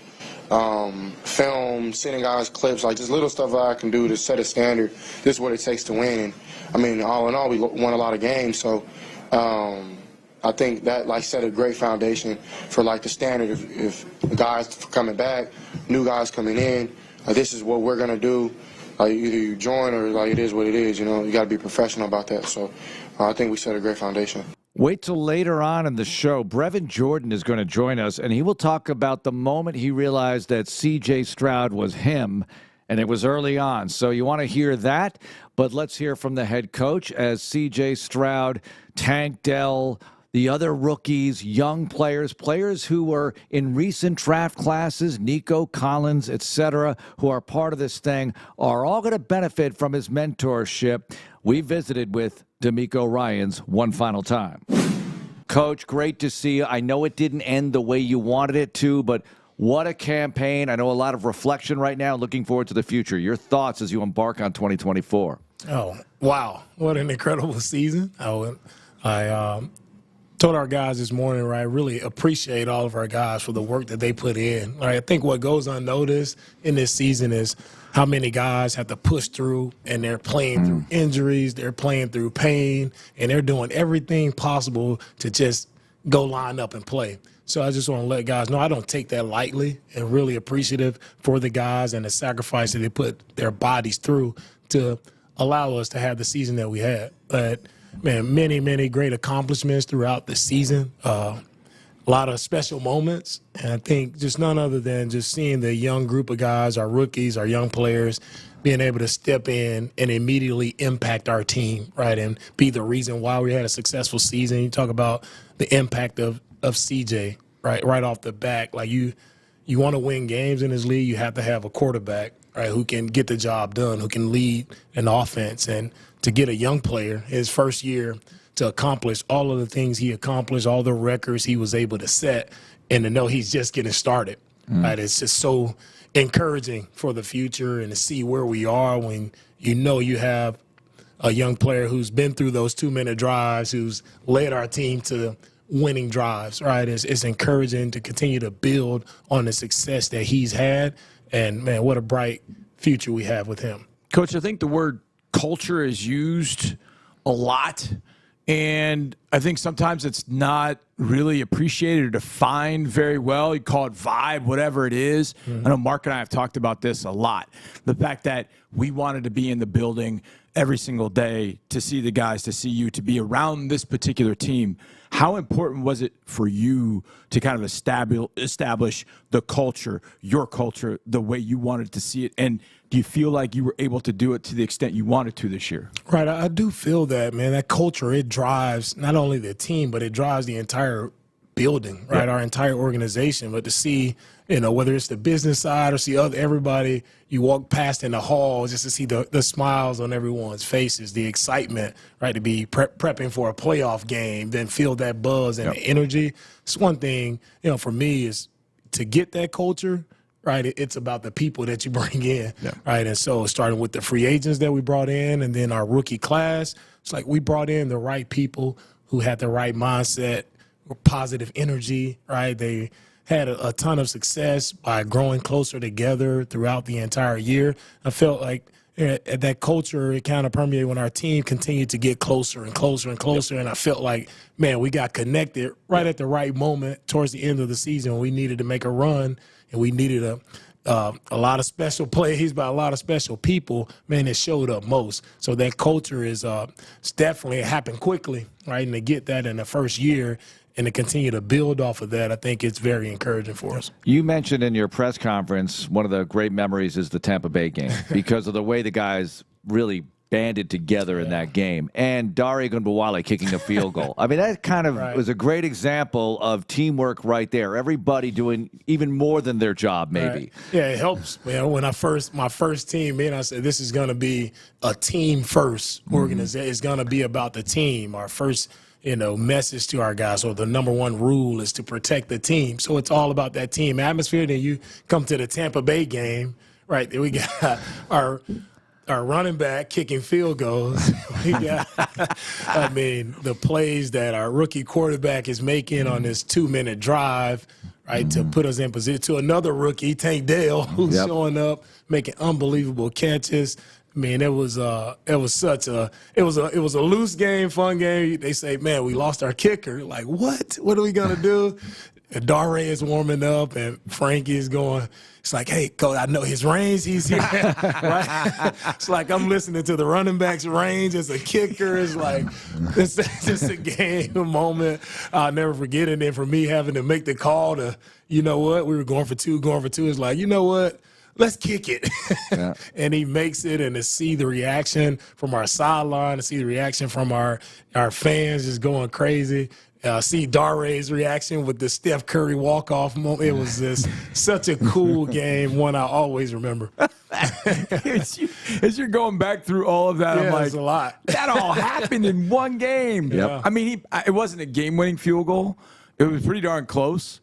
film, sending guys clips, like just little stuff that I can do to set a standard. This is what it takes to win. And I mean, all in all, we won a lot of games. So I think that set a great foundation for the standard. If guys coming back, new guys coming in, this is what we're gonna do. Either you join or it is what it is. You know, you got to be professional about that. So I think we set a great foundation. Wait till later on in the show. Brevin Jordan is going to join us, and he will talk about the moment he realized that C.J. Stroud was him, and it was early on. So you want to hear that, but let's hear from the head coach as C.J. Stroud, Tank Dell, the other rookies, young players who were in recent draft classes, Nico Collins, etc., who are part of this thing, are all going to benefit from his mentorship. We visited with DeMeco Ryans one final time. Coach, great to see you. I know it didn't end the way you wanted it to, but what a campaign. I know a lot of reflection right now, looking forward to the future. Your thoughts as you embark on 2024. Oh, wow. What an incredible season. I told our guys this morning, right, really appreciate all of our guys for the work that they put in. Right? I think what goes unnoticed in this season is how many guys have to push through, and they're playing through injuries, they're playing through pain, and they're doing everything possible to just go line up and play. So I just want to let guys know I don't take that lightly, and really appreciative for the guys and the sacrifice that they put their bodies through to allow us to have the season that we had. But man, many great accomplishments throughout the season. A lot of special moments. And I think just none other than just seeing the young group of guys, our rookies, our young players, being able to step in and immediately impact our team, right, and be the reason why we had a successful season. You talk about the impact of CJ, right off the back. Like you want to win games in this league, you have to have a quarterback, right, who can get the job done, who can lead an offense. And to get a young player, his first year, to accomplish all of the things he accomplished, all the records he was able to set, and to know he's just getting started. Right? It's just so encouraging for the future, and to see where we are when you know you have a young player who's been through those 2-minute drives, who's led our team to winning drives, right? It's encouraging to continue to build on the success that he's had, and, man, what a bright future we have with him. Coach, I think the word culture is used a lot, and I think sometimes it's not really appreciated or defined very well. You call it vibe, whatever it is. I know Mark and I have talked about this a lot. The fact that we wanted to be in the building every single day to see the guys, to see you, to be around this particular team. How important was it for you to kind of establish the culture, your culture, the way you wanted to see it? And do you feel like you were able to do it to the extent you wanted to this year? Right. I do feel that, man. That culture, it drives not only the team, but it drives the entire building, right? Our entire organization. But to see, whether it's the business side or see everybody you walk past in the hall, just to see the smiles on everyone's faces, the excitement, right, to be prepping for a playoff game, then feel that buzz and the energy. It's one thing, for me is to get that culture, right, it's about the people that you bring in, right? And so starting with the free agents that we brought in and then our rookie class, it's like we brought in the right people who had the right mindset, positive energy, right? They had a ton of success by growing closer together throughout the entire year. I felt like that culture, it kind of permeated when our team continued to get closer and closer and closer. And I felt like, man, we got connected right at the right moment towards the end of the season. We needed to make a run, and we needed a lot of special plays by a lot of special people. Man, it showed up most. So that culture is it's definitely happened quickly, right? And to get that in the first year and to continue to build off of that, I think it's very encouraging for us. You mentioned in your press conference one of the great memories is the Tampa Bay game because of the way the guys really banded together in that game. And Dare Ogunbowale kicking a field goal. I mean, that kind of was a great example of teamwork right there. Everybody doing even more than their job, maybe. Right. Yeah, it helps, man. When my first team, man, I said, this is going to be a team-first organization. It's going to be about the team. Our first message to our guys, or the number one rule is to protect the team. So it's all about that team atmosphere. Then you come to the Tampa Bay game, right? Then we got our running back kicking field goals. We got, the plays that our rookie quarterback is making on this 2-minute drive, right, to put us in position to another rookie, Tank Dale, who's showing up, making unbelievable catches. It was a loose game, fun game. They say, man, we lost our kicker. Like, what? What are we gonna do? And Dare is warming up, and Frankie is going. It's like, hey, coach, I know his range. He's here, right? It's like I'm listening to the running back's range as a kicker. It's like it's just a game, a moment I'll never forget. And then for me having to make the call to, we were going for two. It's like, you know what? Let's kick it. And he makes it, and to see the reaction from our sideline, to see the reaction from our fans just going crazy. See Dare's reaction with the Steph Curry walk-off moment. It was just such a cool game, one I always remember. As you're going back through all of that, I'm like, it's a lot. That all happened in one game. Yep. I mean, it wasn't a game-winning field goal. It was pretty darn close,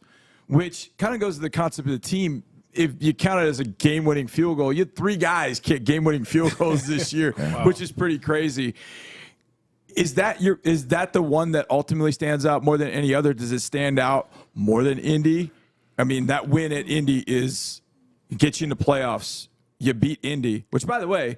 which kind of goes to the concept of the team. If you count it as a game-winning field goal, you had 3 guys kick game-winning field goals this year, which is pretty crazy. Is that the one that ultimately stands out more than any other? Does it stand out more than Indy? I mean, that win at Indy gets you in the playoffs. You beat Indy, which, by the way,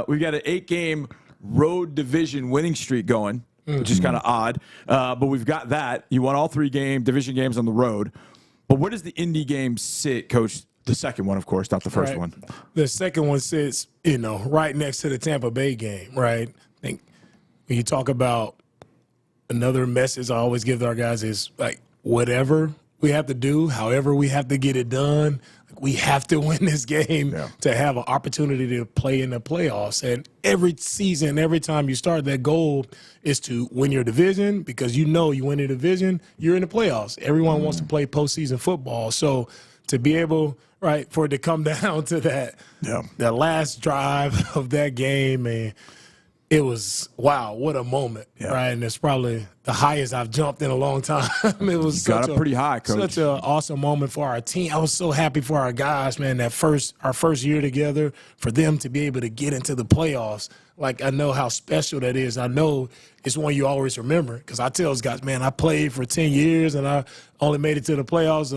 we've got an 8-game road division winning streak going, which is kind of odd. But we've got that. You won all 3 division games on the road. But where does the Indy game sit, Coach? The second one, of course, not the first one. The second one sits, right next to the Tampa Bay game, right? I think when you talk about another message I always give our guys is, like, whatever we have to do, however we have to get it done, we have to win this game to have an opportunity to play in the playoffs. And every season, every time you start, that goal is to win your division, because you win a division, you're in the playoffs. Everyone wants to play postseason football. So to be able, right, for it to come down to that last drive of that game, and it was, wow, what a moment, right? And it's probably the highest I've jumped in a long time. It was pretty high, Coach. Such an awesome moment for our team. I was so happy for our guys, man, our first year together, for them to be able to get into the playoffs. Like, I know how special that is. I know it's one you always remember, because I tell those guys, man, I played for 10 years, and I only made it to the playoffs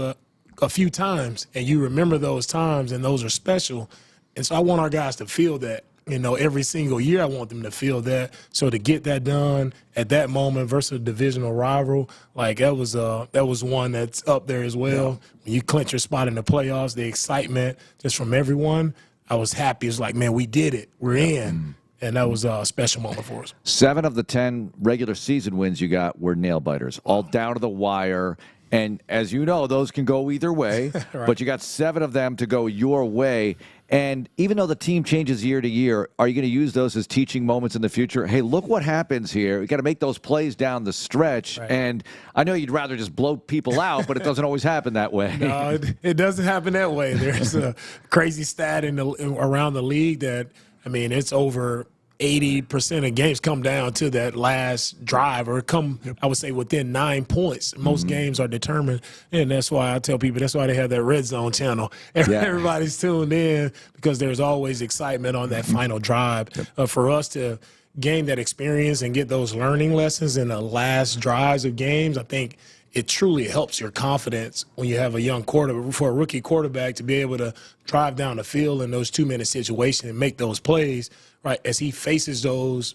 a few times, and you remember those times, and those are special. And so I want our guys to feel that, every single year I want them to feel that. So to get that done at that moment versus a divisional rival, like that was one that's up there as well. Yeah. When you clinch your spot in the playoffs, the excitement just from everyone, I was happy. It's like, man, we did it. We're in. And that was a special moment for us. 7 of the 10 regular season wins you got were nail-biters, all down to the wire. And as you know, those can go either way, right. But you got 7 of them to go your way. And even though the team changes year to year, are you going to use those as teaching moments in the future? Hey, look what happens here. You got to make those plays down the stretch. Right. And I know you'd rather just blow people out, but it doesn't always happen that way. No, it doesn't happen that way. There's a crazy stat around the league that, I mean, it's over 80% of games come down to that last drive or I would say, within 9 points. Most games are determined, and that's why I tell people that's why they have that Red Zone channel. Everybody's tuned in because there's always excitement on that final drive. For us to gain that experience and get those learning lessons in the last drives of games, I think it truly helps your confidence when you have a young quarterback, for a rookie quarterback to be able to drive down the field in those 2-minute situations and make those plays. Right, as he faces those,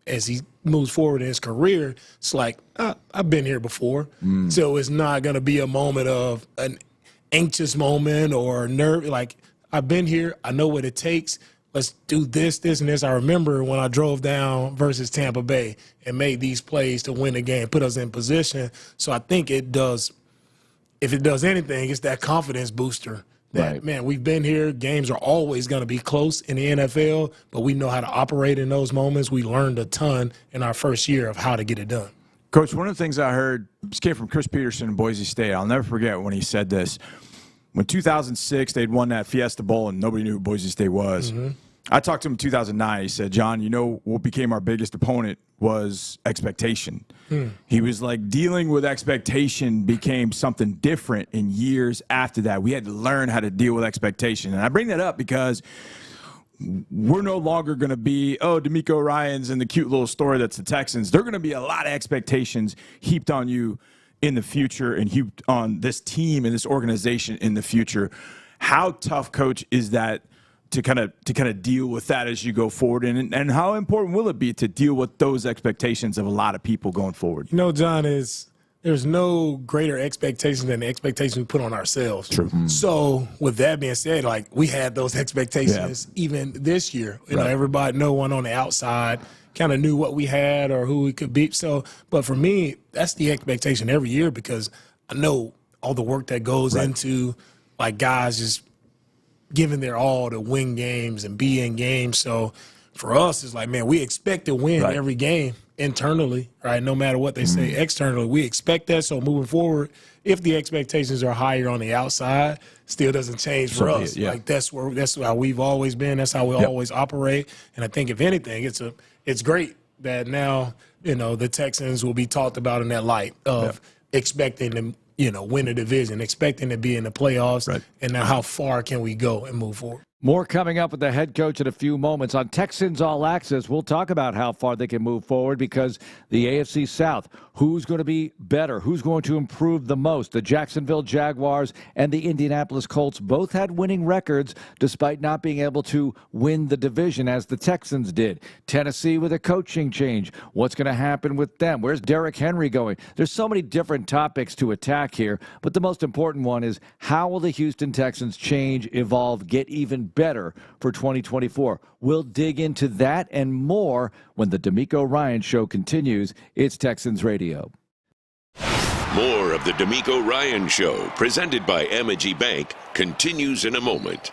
as he moves forward in his career, it's like, I've been here before. So it's not going to be a moment of an anxious moment or nerve. Like, I've been here. I know what it takes. Let's do this, this, and this. I remember when I drove down versus Tampa Bay and made these plays to win the game, put us in position. So I think it does, if it does anything, it's that confidence booster. That, man, we've been here. Games are always going to be close in the NFL, but we know how to operate in those moments. We learned a ton in our first year of how to get it done. Coach, one of the things I heard, this came from Chris Peterson in Boise State. I'll never forget when he said this. When 2006, they'd won that Fiesta Bowl and nobody knew who Boise State was. I talked to him in 2009. He said, John, you know what became our biggest opponent was expectation. He was like, dealing with expectation became something different in years after that. We had to learn how to deal with expectation. And I bring that up because we're no longer going to be, DeMeco Ryans and the cute little story that's the Texans. They're going to be a lot of expectations heaped on you in the future and heaped on this team and this organization in the future. How tough, Coach, is that to kind of deal with that as you go forward, and how important will it be to deal with those expectations of a lot of people going forward? You know, John, there's no greater expectation than the expectation we put on ourselves. True. So with that being said, like, we had those expectations even this year. You know, everybody, no one on the outside kind of knew what we had or who we could beat. So, but for me, that's the expectation every year because I know all the work that goes into, like, guys just giving their all to win games and be in games. So for us, it's like, man, we expect to win every game internally, right? No matter what they say externally, we expect that. So moving forward, if the expectations are higher on the outside, still doesn't change for us. Like, that's how we've always been. That's how we always operate. And I think if anything, it's great that now, you know, the Texans will be talked about in that light of expecting them, you know, win a division, expecting to be in the playoffs, and now how far can we go and move forward? More coming up with the head coach in a few moments. On Texans All Access, we'll talk about how far they can move forward because the AFC South, who's going to be better? Who's going to improve the most? The Jacksonville Jaguars and the Indianapolis Colts both had winning records despite not being able to win the division as the Texans did. Tennessee with a coaching change. What's going to happen with them? Where's Derrick Henry going? There's so many different topics to attack here, but the most important one is how will the Houston Texans change, evolve, get even better for 2024? We'll dig into that and more when the DeMeco Ryans Show continues. It's Texans Radio. More of the DeMeco Ryans Show, presented by Amegy Bank, continues in a moment.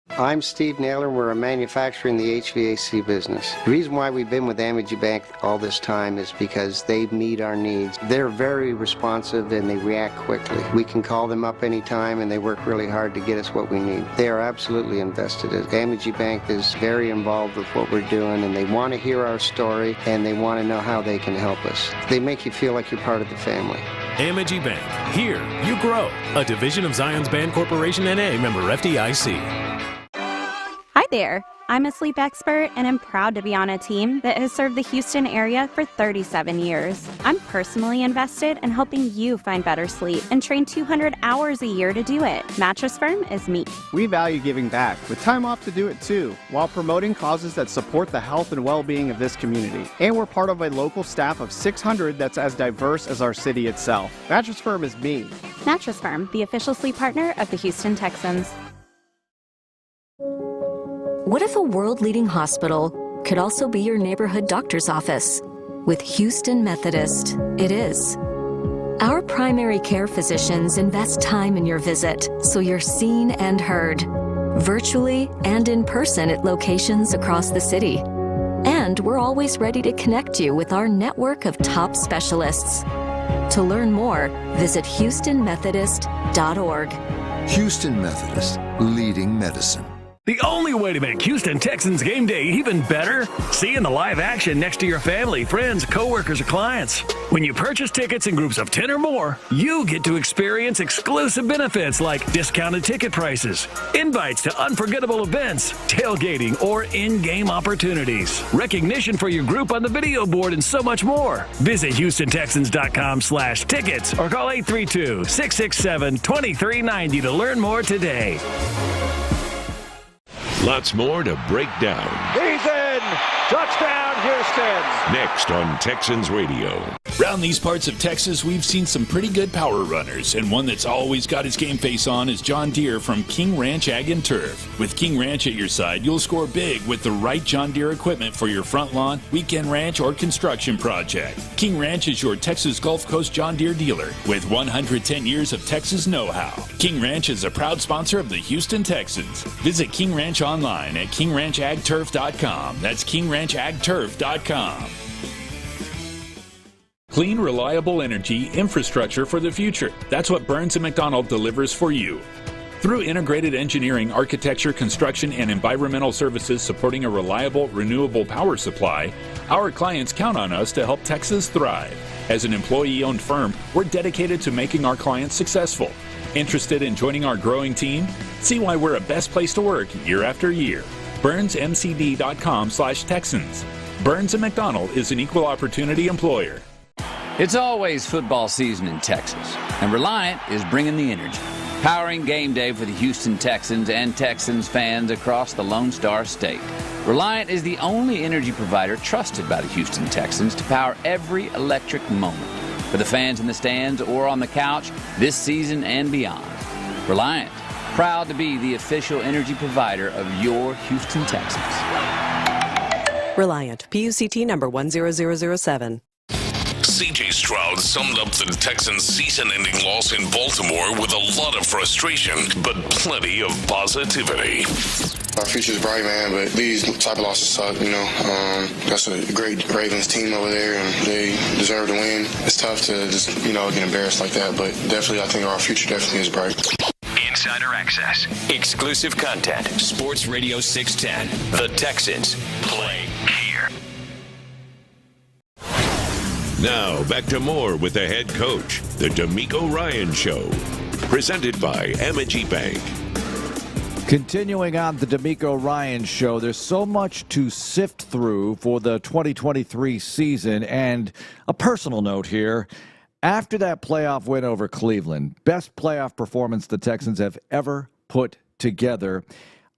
I'm Steve Naylor. We're a manufacturer in the HVAC business. The reason why we've been with Amegy Bank all this time is because they meet our needs. They're very responsive and they react quickly. We can call them up anytime and they work really hard to get us what we need. They are absolutely invested. Amegy Bank is very involved with what we're doing and they want to hear our story and they want to know how they can help us. They make you feel like you're part of the family. Amegy Bank. Here, you grow. A division of Zions Band Corporation, N.A., member FDIC. Hi there. I'm a sleep expert and am proud to be on a team that has served the Houston area for 37 years. I'm personally invested in helping you find better sleep and train 200 hours a year to do it. Mattress Firm is me. We value giving back, with time off to do it too, while promoting causes that support the health and well-being of this community. And we're part of a local staff of 600 that's as diverse as our city itself. Mattress Firm is me. Mattress Firm, the official sleep partner of the Houston Texans. What if a world-leading hospital could also be your neighborhood doctor's office? With Houston Methodist, it is. Our primary care physicians invest time in your visit so you're seen and heard, virtually and in person at locations across the city. And we're always ready to connect you with our network of top specialists. To learn more, visit HoustonMethodist.org. Houston Methodist, leading medicine. The only way to make Houston Texans game day even better? Seeing the live action next to your family, friends, coworkers, or clients. When you purchase tickets in groups of 10 or more, you get to experience exclusive benefits like discounted ticket prices, invites to unforgettable events, tailgating, or in-game opportunities, recognition for your group on the video board, and so much more. Visit HoustonTexans.com/tickets or call 832-667-2390 to learn more today. Lots more to break down. He's in! Touchdown, Houston! Next on Texans Radio. Around these parts of Texas, we've seen some pretty good power runners, and one that's always got his game face on is John Deere from King Ranch Ag and Turf. With King Ranch at your side, you'll score big with the right John Deere equipment for your front lawn, weekend ranch, or construction project. King Ranch is your Texas Gulf Coast John Deere dealer with 110 years of Texas know-how. King Ranch is a proud sponsor of the Houston Texans. Visit King Ranch online at KingRanchAgTurf.com. That's KingRanchAgTurf.com. Clean, reliable energy infrastructure for the future. That's what Burns & McDonnell delivers for you. Through integrated engineering, architecture, construction, and environmental services supporting a reliable, renewable power supply, our clients count on us to help Texas thrive. As an employee-owned firm, we're dedicated to making our clients successful. Interested in joining our growing team? See why we're a best place to work year after year. BurnsMCD.com/Texans. Burns & McDonnell is an equal opportunity employer. It's always football season in Texas, and Reliant is bringing the energy, powering game day for the Houston Texans and Texans fans across the Lone Star State. Reliant is the only energy provider trusted by the Houston Texans to power every electric moment for the fans in the stands or on the couch this season and beyond. Reliant, proud to be the official energy provider of your Houston Texans. Reliant, PUCT number 10007. C.J. Stroud summed up the Texans' season-ending loss in Baltimore with a lot of frustration, but plenty of positivity. Our future's bright, man, but these type of losses suck, you know. That's a great Ravens team over there, and they deserve to win. It's tough to just, get embarrassed like that, but definitely I think our future definitely is bright. Insider access, exclusive content, Sports Radio 610. The Texans play here. Now, back to more with the head coach, the DeMeco Ryans Show, presented by Amegy Bank. Continuing on the DeMeco Ryans Show, there's so much to sift through for the 2023 season, and a personal note here. After that playoff win over Cleveland, best playoff performance the Texans have ever put together,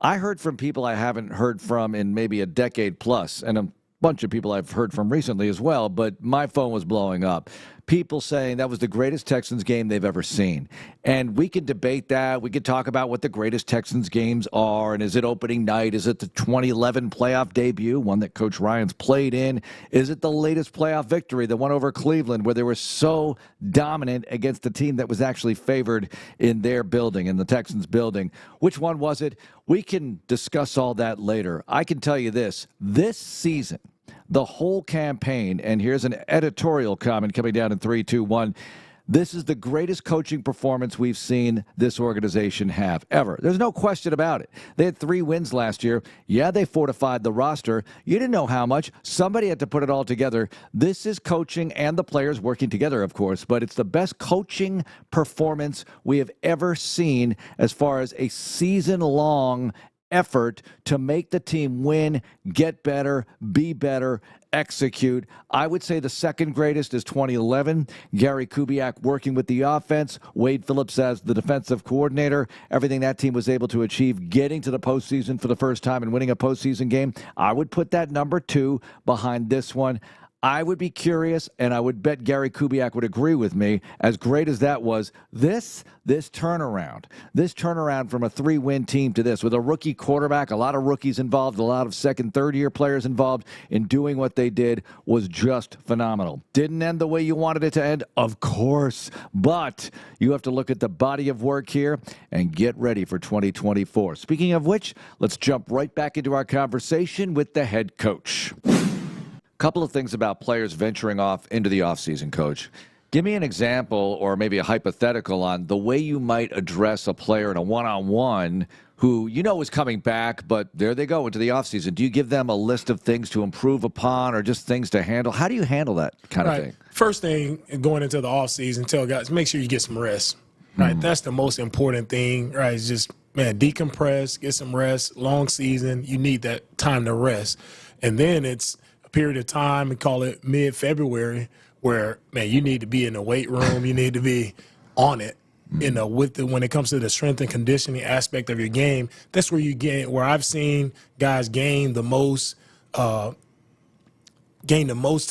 I heard from people I haven't heard from in maybe a decade plus, and a bunch of people I've heard from recently as well, but my phone was blowing up. People saying that was the greatest Texans game they've ever seen. And we could debate that. We could talk about what the greatest Texans games are. And is it opening night? Is it the 2011 playoff debut, one that Coach Ryans played in? Is it the latest playoff victory, the one over Cleveland, where they were so dominant against the team that was actually favored in their building, in the Texans building? Which one was it? We can discuss all that later. I can tell you this season, the whole campaign, and here's an editorial comment coming down in 3, 2, 1. This is the greatest coaching performance we've seen this organization have ever. There's no question about it. They had 3 wins last year. Yeah, they fortified the roster. You didn't know how much. Somebody had to put it all together. This is coaching and the players working together, of course, but it's the best coaching performance we have ever seen as far as a season-long effort to make the team win, get better, be better, execute. I would say the second greatest is 2011. Gary Kubiak working with the offense, Wade Phillips as the defensive coordinator, everything that team was able to achieve, getting to the postseason for the first time and winning a postseason game. I would put that number 2 behind this one. I would be curious, and I would bet Gary Kubiak would agree with me, as great as that was, this turnaround from a 3-win team to this, with a rookie quarterback, a lot of rookies involved, a lot of second, third-year players involved in doing what they did, was just phenomenal. Didn't end the way you wanted it to end, of course, but you have to look at the body of work here and get ready for 2024. Speaking of which, let's jump right back into our conversation with the head coach. Couple of things about players venturing off into the offseason, Coach. Give me an example or maybe a hypothetical on the way you might address a player in a one-on-one who you know is coming back, but there they go into the offseason. Do you give them a list of things to improve upon or just things to handle? How do you handle that kind of thing? First thing going into the offseason, tell guys, make sure you get some rest. Right, that's the most important thing. Right, it's just decompress, get some rest. Long season, you need that time to rest, and then it's period of time, and call it mid-February, where, you need to be in the weight room. You need to be on it, when it comes to the strength and conditioning aspect of your game. That's where you gain, where I've seen guys gain the most to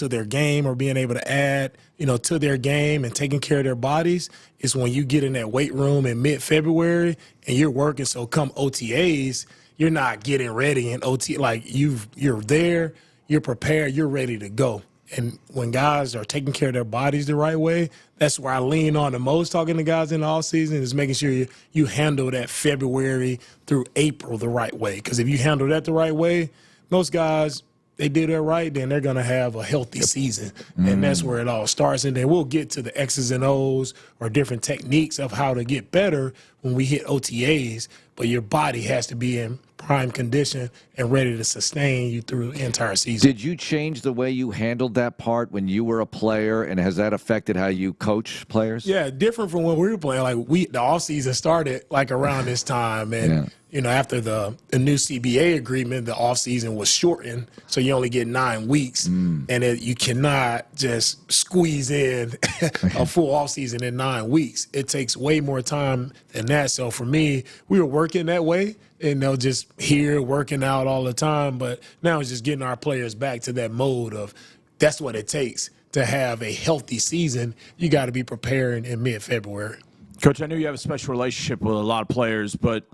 their game, or being able to add, to their game and taking care of their bodies, is when you get in that weight room in mid-February and you're working. So come OTAs, you're not getting ready in OT, like you're there, you're prepared, you're ready to go. And when guys are taking care of their bodies the right way, that's where I lean on the most, talking to guys in the offseason, is making sure you handle that February through April the right way. Because if you handle that the right way, most guys, they do that right, then they're going to have a healthy season. And that's where it all starts. And then we'll get to the X's and O's or different techniques of how to get better when we hit OTAs. But your body has to be in prime condition and ready to sustain you through the entire season. Did you change the way you handled that part when you were a player, and has that affected how you coach players? Yeah, different from when we were playing. Like the offseason started like around this time, and after the new CBA agreement, the offseason was shortened, so you only get 9 weeks, and you cannot just squeeze in a full offseason in 9 weeks. It takes way more time than that. So for me, we were working that way, and they'll just here working out all the time. But now it's just getting our players back to that mode of that's what it takes to have a healthy season. You got to be preparing in mid-February. Coach, I know you have a special relationship with a lot of players, but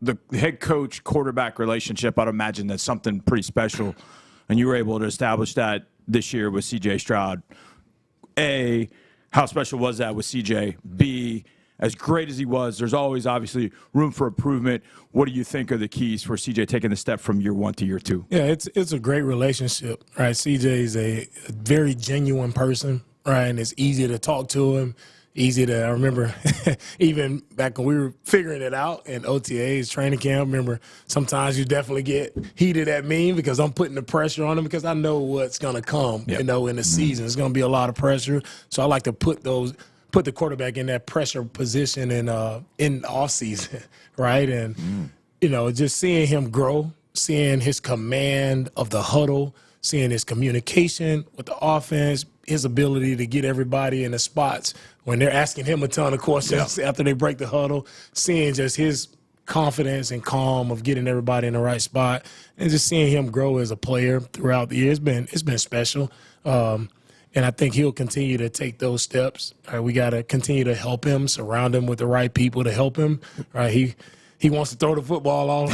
the head coach quarterback relationship, I'd imagine that's something pretty special, and you were able to establish that this year with CJ Stroud. A, how special was that with CJ? B, as great as he was, there's always obviously room for improvement. What do you think are the keys for CJ taking the step from year 1 to year 2? Yeah, it's a great relationship, right? CJ is a very genuine person, right? And it's easy to talk to him. I remember even back when we were figuring it out in OTAs, training camp, remember sometimes you definitely get heated at me because I'm putting the pressure on him because I know what's going to come, in the season. It's going to be a lot of pressure. So I like to put the quarterback in that pressure position in off season, right? And, just seeing him grow, seeing his command of the huddle, seeing his communication with the offense, his ability to get everybody in the spots when they're asking him a ton of questions after they break the huddle, seeing just his confidence and calm of getting everybody in the right spot, and just seeing him grow as a player throughout the year. It's been special. And I think he'll continue to take those steps. Right, we got to continue to help him, surround him with the right people to help him. Right, he wants to throw the football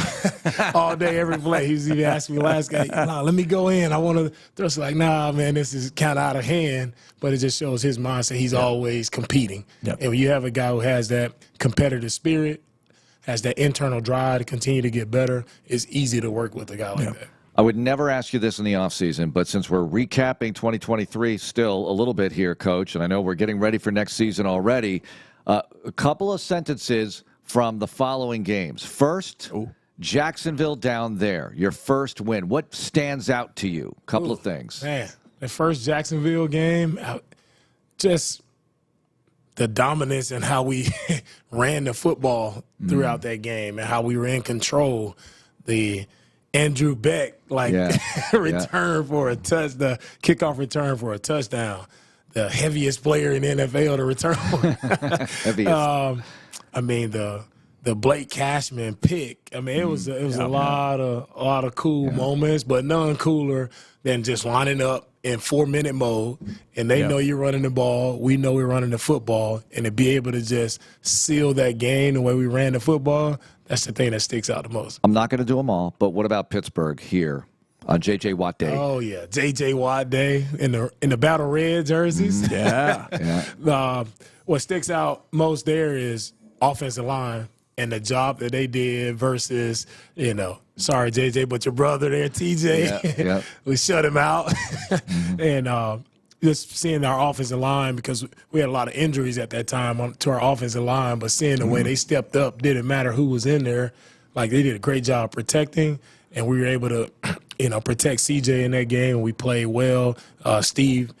all day, every play. He's even asking me last game, let me go in. I want to throw. It's like, nah, man, this is kind of out of hand. But it just shows his mindset. He's always competing. And when you have a guy who has that competitive spirit, has that internal drive to continue to get better, it's easy to work with a guy like that. I would never ask you this in the offseason, but since we're recapping 2023 still a little bit here, Coach, and I know we're getting ready for next season already, a couple of sentences from the following games. First, Jacksonville down there, your first win. What stands out to you? A couple of things. Man, the first Jacksonville game, just the dominance and how we ran the football throughout that game and how we were in control. The Andrew Beck return for a the kickoff return for a touchdown. The heaviest player in the NFL to return for. Heaviest. I mean the Blake Cashman pick. I mean it was a lot of cool moments, but none cooler than just lining up in 4-minute mode, and they know you're running the ball. We know we're running the football, and to be able to just seal that game the way we ran the football, that's the thing that sticks out the most. I'm not going to do them all, but what about Pittsburgh here on J.J. Watt Day? Oh yeah, J.J. Watt Day in the Battle Red jerseys. What sticks out most there is offensive line and the job that they did versus, sorry, JJ, but your brother there, TJ, we shut him out. And just seeing our offensive line, because we had a lot of injuries at that time to our offensive line, but seeing the way they stepped up, didn't matter who was in there. Like, they did a great job protecting, and we were able to, protect CJ in that game. We played well. Steven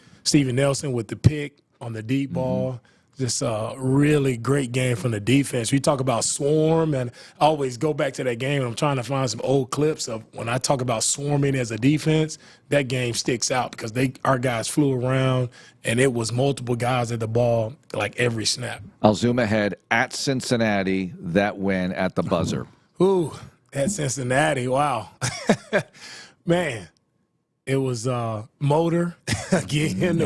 Nelson with the pick on the deep ball. Just a really great game from the defense. We talk about swarm, and I always go back to that game, and I'm trying to find some old clips of when I talk about swarming as a defense, that game sticks out because our guys flew around, and it was multiple guys at the ball like every snap. I'll zoom ahead. At Cincinnati, that win at the buzzer. Ooh, at Cincinnati, wow. Man. It was Motor again.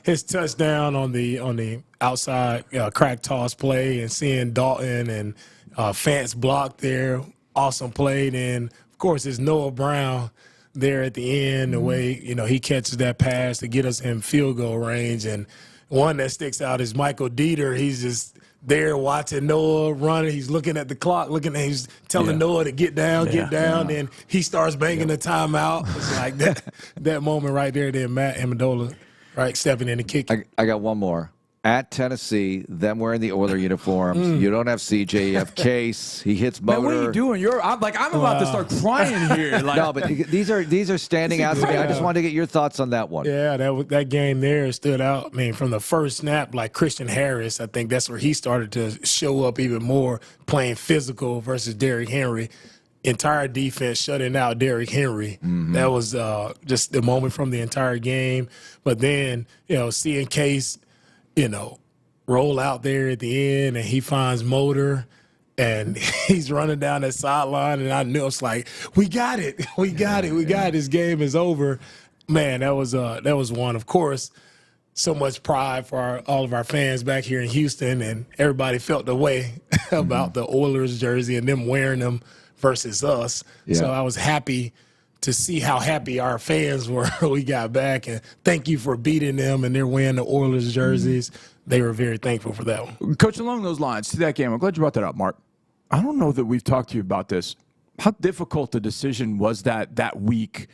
His touchdown on the outside crack toss play, and seeing Dalton and Fance block there, awesome play. And of course, it's Noah Brown there at the end. The way he catches that pass to get us in field goal range. And one that sticks out is Michael Dieter. He's just there watching Noah running. He's looking at the clock, he's telling Noah to get down. Then he starts banging the timeout. It's like that moment right there. Then Matt Amendola, stepping in and kicking. I got one more. At Tennessee, them wearing the Oiler uniforms. You don't have CJ, you have Case. He hits Motor. Man, what are you doing? I'm about to start crying here. No, but these are standing out to me. I just wanted to get your thoughts on that one. Yeah, that game there stood out. I mean, from the first snap, like Christian Harris, I think that's where he started to show up even more, playing physical versus Derrick Henry. Entire defense shutting out Derrick Henry. That was just the moment from the entire game. But then, seeing Case, roll out there at the end, and he finds Motor, and he's running down that sideline, and I knew it's like, we got it. This game is over. Man, that was one. Of course, so much pride for all of our fans back here in Houston, and everybody felt the way about the Oilers jersey and them wearing them versus us. So I was happy to see how happy our fans were we got back, and thank you for beating them, and they're wearing the Oilers jerseys. They were very thankful for that one. Coach, along those lines, to that game, I'm glad you brought that up, Mark. I don't know that we've talked to you about this. How difficult a decision was that week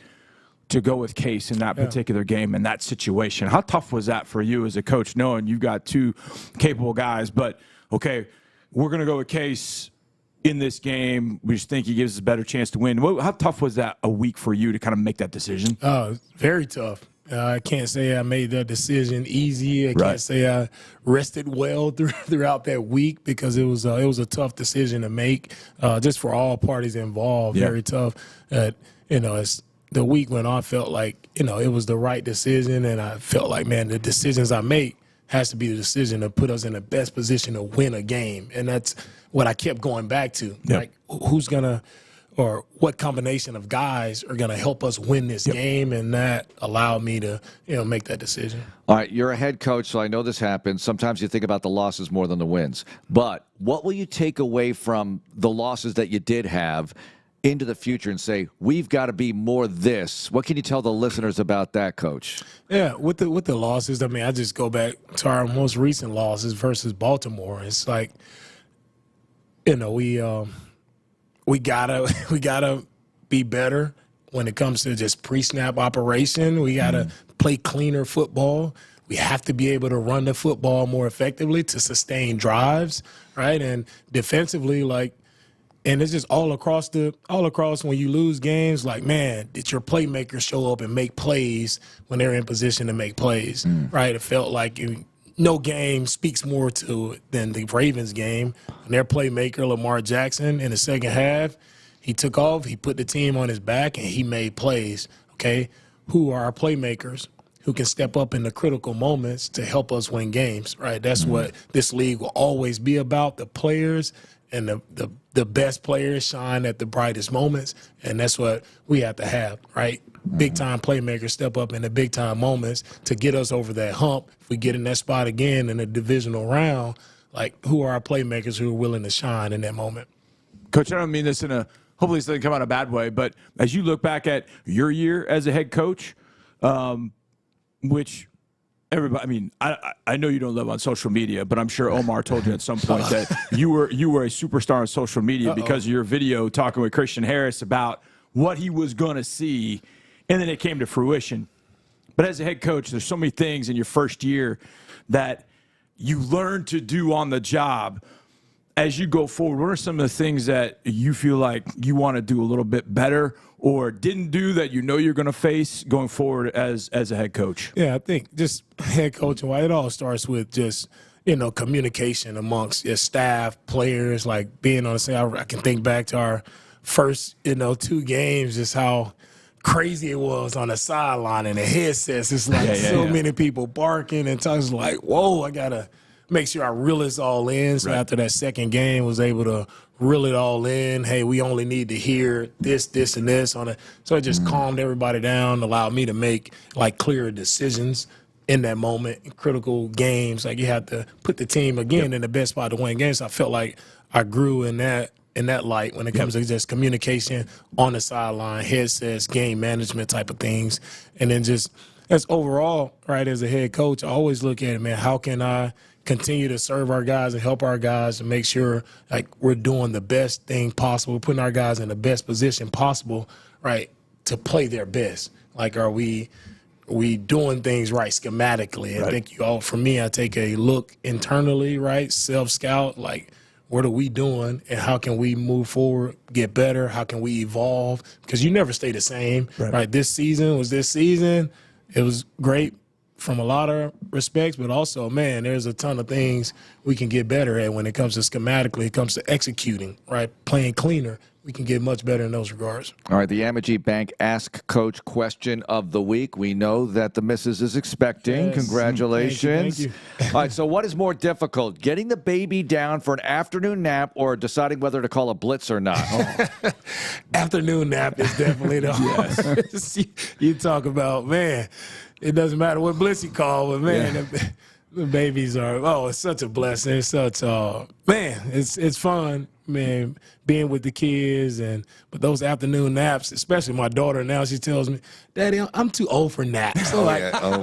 to go with Case in that particular game and that situation? How tough was that for you as a coach, knowing you've got two capable guys, but, okay, we're going to go with Case in this game? We just think he gives us a better chance to win. How tough was that a week for you to kind of make that decision? Very tough. I can't say I made that decision easy. I can't say I rested well throughout that week, because it was a tough decision to make, just for all parties involved. Very tough. As the week went on, I felt like it was the right decision, and I felt like, man, the decisions I make has to be the decision to put us in the best position to win a game, and that's what I kept going back to. Like, who's gonna, or what combination of guys are going to help us win this game, and that allowed me to, make that decision. All right, you're a head coach, so I know this happens. Sometimes you think about the losses more than the wins. But what will you take away from the losses that you did have into the future and say, we've got to be more this? What can you tell the listeners about that, Coach? Yeah, with the losses, I mean, I just go back to our most recent losses versus Baltimore. It's like, we gotta be better when it comes to just pre-snap operation. We gotta play cleaner football. We have to be able to run the football more effectively to sustain drives, right? And defensively, and it's just all across when you lose games, like, man, did your playmakers show up and make plays when they're in position to make plays, right? It felt like no game speaks more to than the Ravens game. And their playmaker, Lamar Jackson, in the second half, he took off, he put the team on his back, and he made plays, okay? Who are our playmakers who can step up in the critical moments to help us win games, right? That's what this league will always be about, the players, and the best players shine at the brightest moments, and that's what we have to have, right? Big-time playmakers step up in the big-time moments to get us over that hump. If we get in that spot again in the divisional round, like, who are our playmakers who are willing to shine in that moment? Coach, I don't mean this in a – hopefully this doesn't come out in a bad way, but as you look back at your year as a head coach, which everybody – I mean, I know you don't live on social media, but I'm sure Omar told you at some point that you were a superstar on social media because of your video talking with Christian Harris about what he was going to see, and then it came to fruition. But as a head coach, there's so many things in your first year that you learn to do on the job. As you go forward, what are some of the things that you feel like you want to do a little bit better or didn't do that you know you're going to face going forward as a head coach? Yeah, I think just head coaching, it all starts with just, communication amongst your staff, players, like being on the same. I can think back to our first, 2 games, just how crazy it was on the sideline and the headsets. It's like many people barking and talking. It's like, whoa, I got to make sure I reel this all in. So after that second game, was able to reel it all in. Hey, we only need to hear this, this, and this on it. So it just calmed everybody down, allowed me to make clearer decisions in that moment in critical games. Like, you have to put the team again in the best spot to win games. I felt like I grew in that light when it comes to just communication on the sideline, headsets, game management type of things. And then just as overall, right, as a head coach, I always look at it, man, how can I continue to serve our guys and help our guys and make sure we're doing the best thing possible, putting our guys in the best position possible, right, to play their best. Like, are we doing things right schematically? I think for me, I take a look internally, right, self-scout, what are we doing and how can we move forward, get better? How can we evolve? Because you never stay the same, right? This season. It was great from a lot of respects, but also, man, there's a ton of things we can get better at when it comes to schematically, it comes to executing, right? Playing cleaner. We can get much better in those regards. All right, the Amity Bank Ask Coach question of the week. We know that the missus is expecting. Yes. Congratulations. Thank you. All right, so what is more difficult, getting the baby down for an afternoon nap or deciding whether to call a blitz or not? Afternoon nap is definitely the hardest. You talk about, man, it doesn't matter what blitz you call, but, man, the babies are, it's such a blessing. It's such, it's fun, man, being with the kids. But those afternoon naps, especially my daughter now, she tells me, Daddy, I'm too old for naps. So,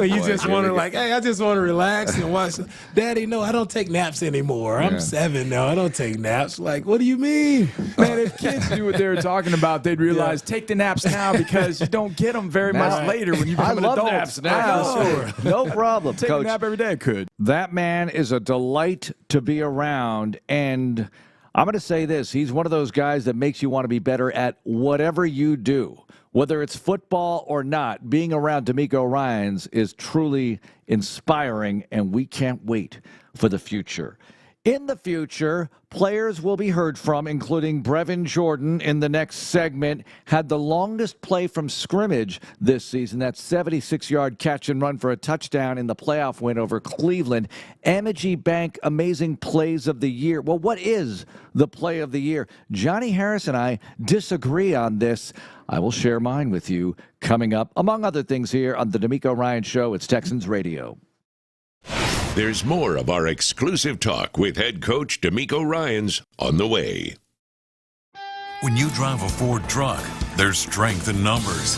you just want to, hey, I just want to relax and watch. Daddy, no, I don't take naps anymore. I'm 7 now. I don't take naps. Like, what do you mean? Man, if kids knew what they were talking about, they'd realize take the naps now because you don't get them very much later when you become an adult. Naps now. No problem. Take Coach, a nap every day I could. That man is a delight to be around, and I'm going to say this. He's one of those guys that makes you want to be better at whatever you do. Whether it's football or not, being around DeMeco Ryans is truly inspiring, and we can't wait for the future. In the future, players will be heard from, including Brevin Jordan in the next segment, had the longest play from scrimmage this season. That 76-yard catch and run for a touchdown in the playoff win over Cleveland. Amity Bank Amazing Plays of the Year. Well, what is the play of the year? Johnny Harris and I disagree on this. I will share mine with you coming up, among other things, here on the DeMeco Ryans Show. It's Texans Radio. There's more of our exclusive talk with head coach DeMeco Ryans on the way. When you drive a Ford truck, there's strength in numbers.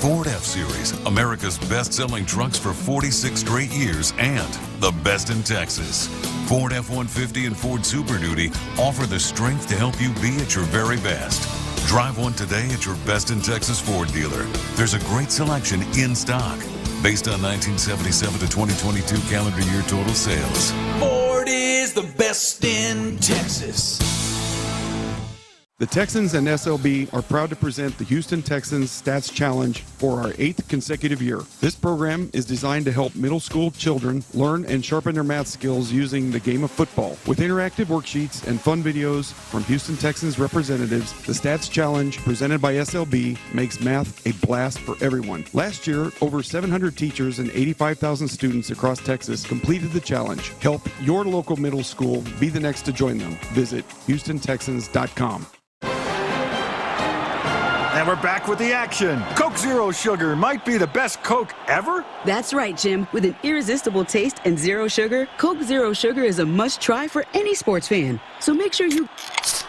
Ford F-Series, America's best-selling trucks for 46 straight years and the best in Texas. Ford F-150 and Ford Super Duty offer the strength to help you be at your very best. Drive one today at your best in Texas Ford dealer. There's a great selection in stock. Based on 1977 to 2022 calendar year total sales. Ford is the best in Texas. The Texans and SLB are proud to present the Houston Texans Stats Challenge for our 8th consecutive year. This program is designed to help middle school children learn and sharpen their math skills using the game of football. With interactive worksheets and fun videos from Houston Texans representatives, the Stats Challenge presented by SLB makes math a blast for everyone. Last year, over 700 teachers and 85,000 students across Texas completed the challenge. Help your local middle school be the next to join them. Visit HoustonTexans.com. And we're back with the action. Coke Zero Sugar might be the best Coke ever. That's right, Jim. With an irresistible taste and zero sugar, Coke Zero Sugar is a must-try for any sports fan. So make sure you...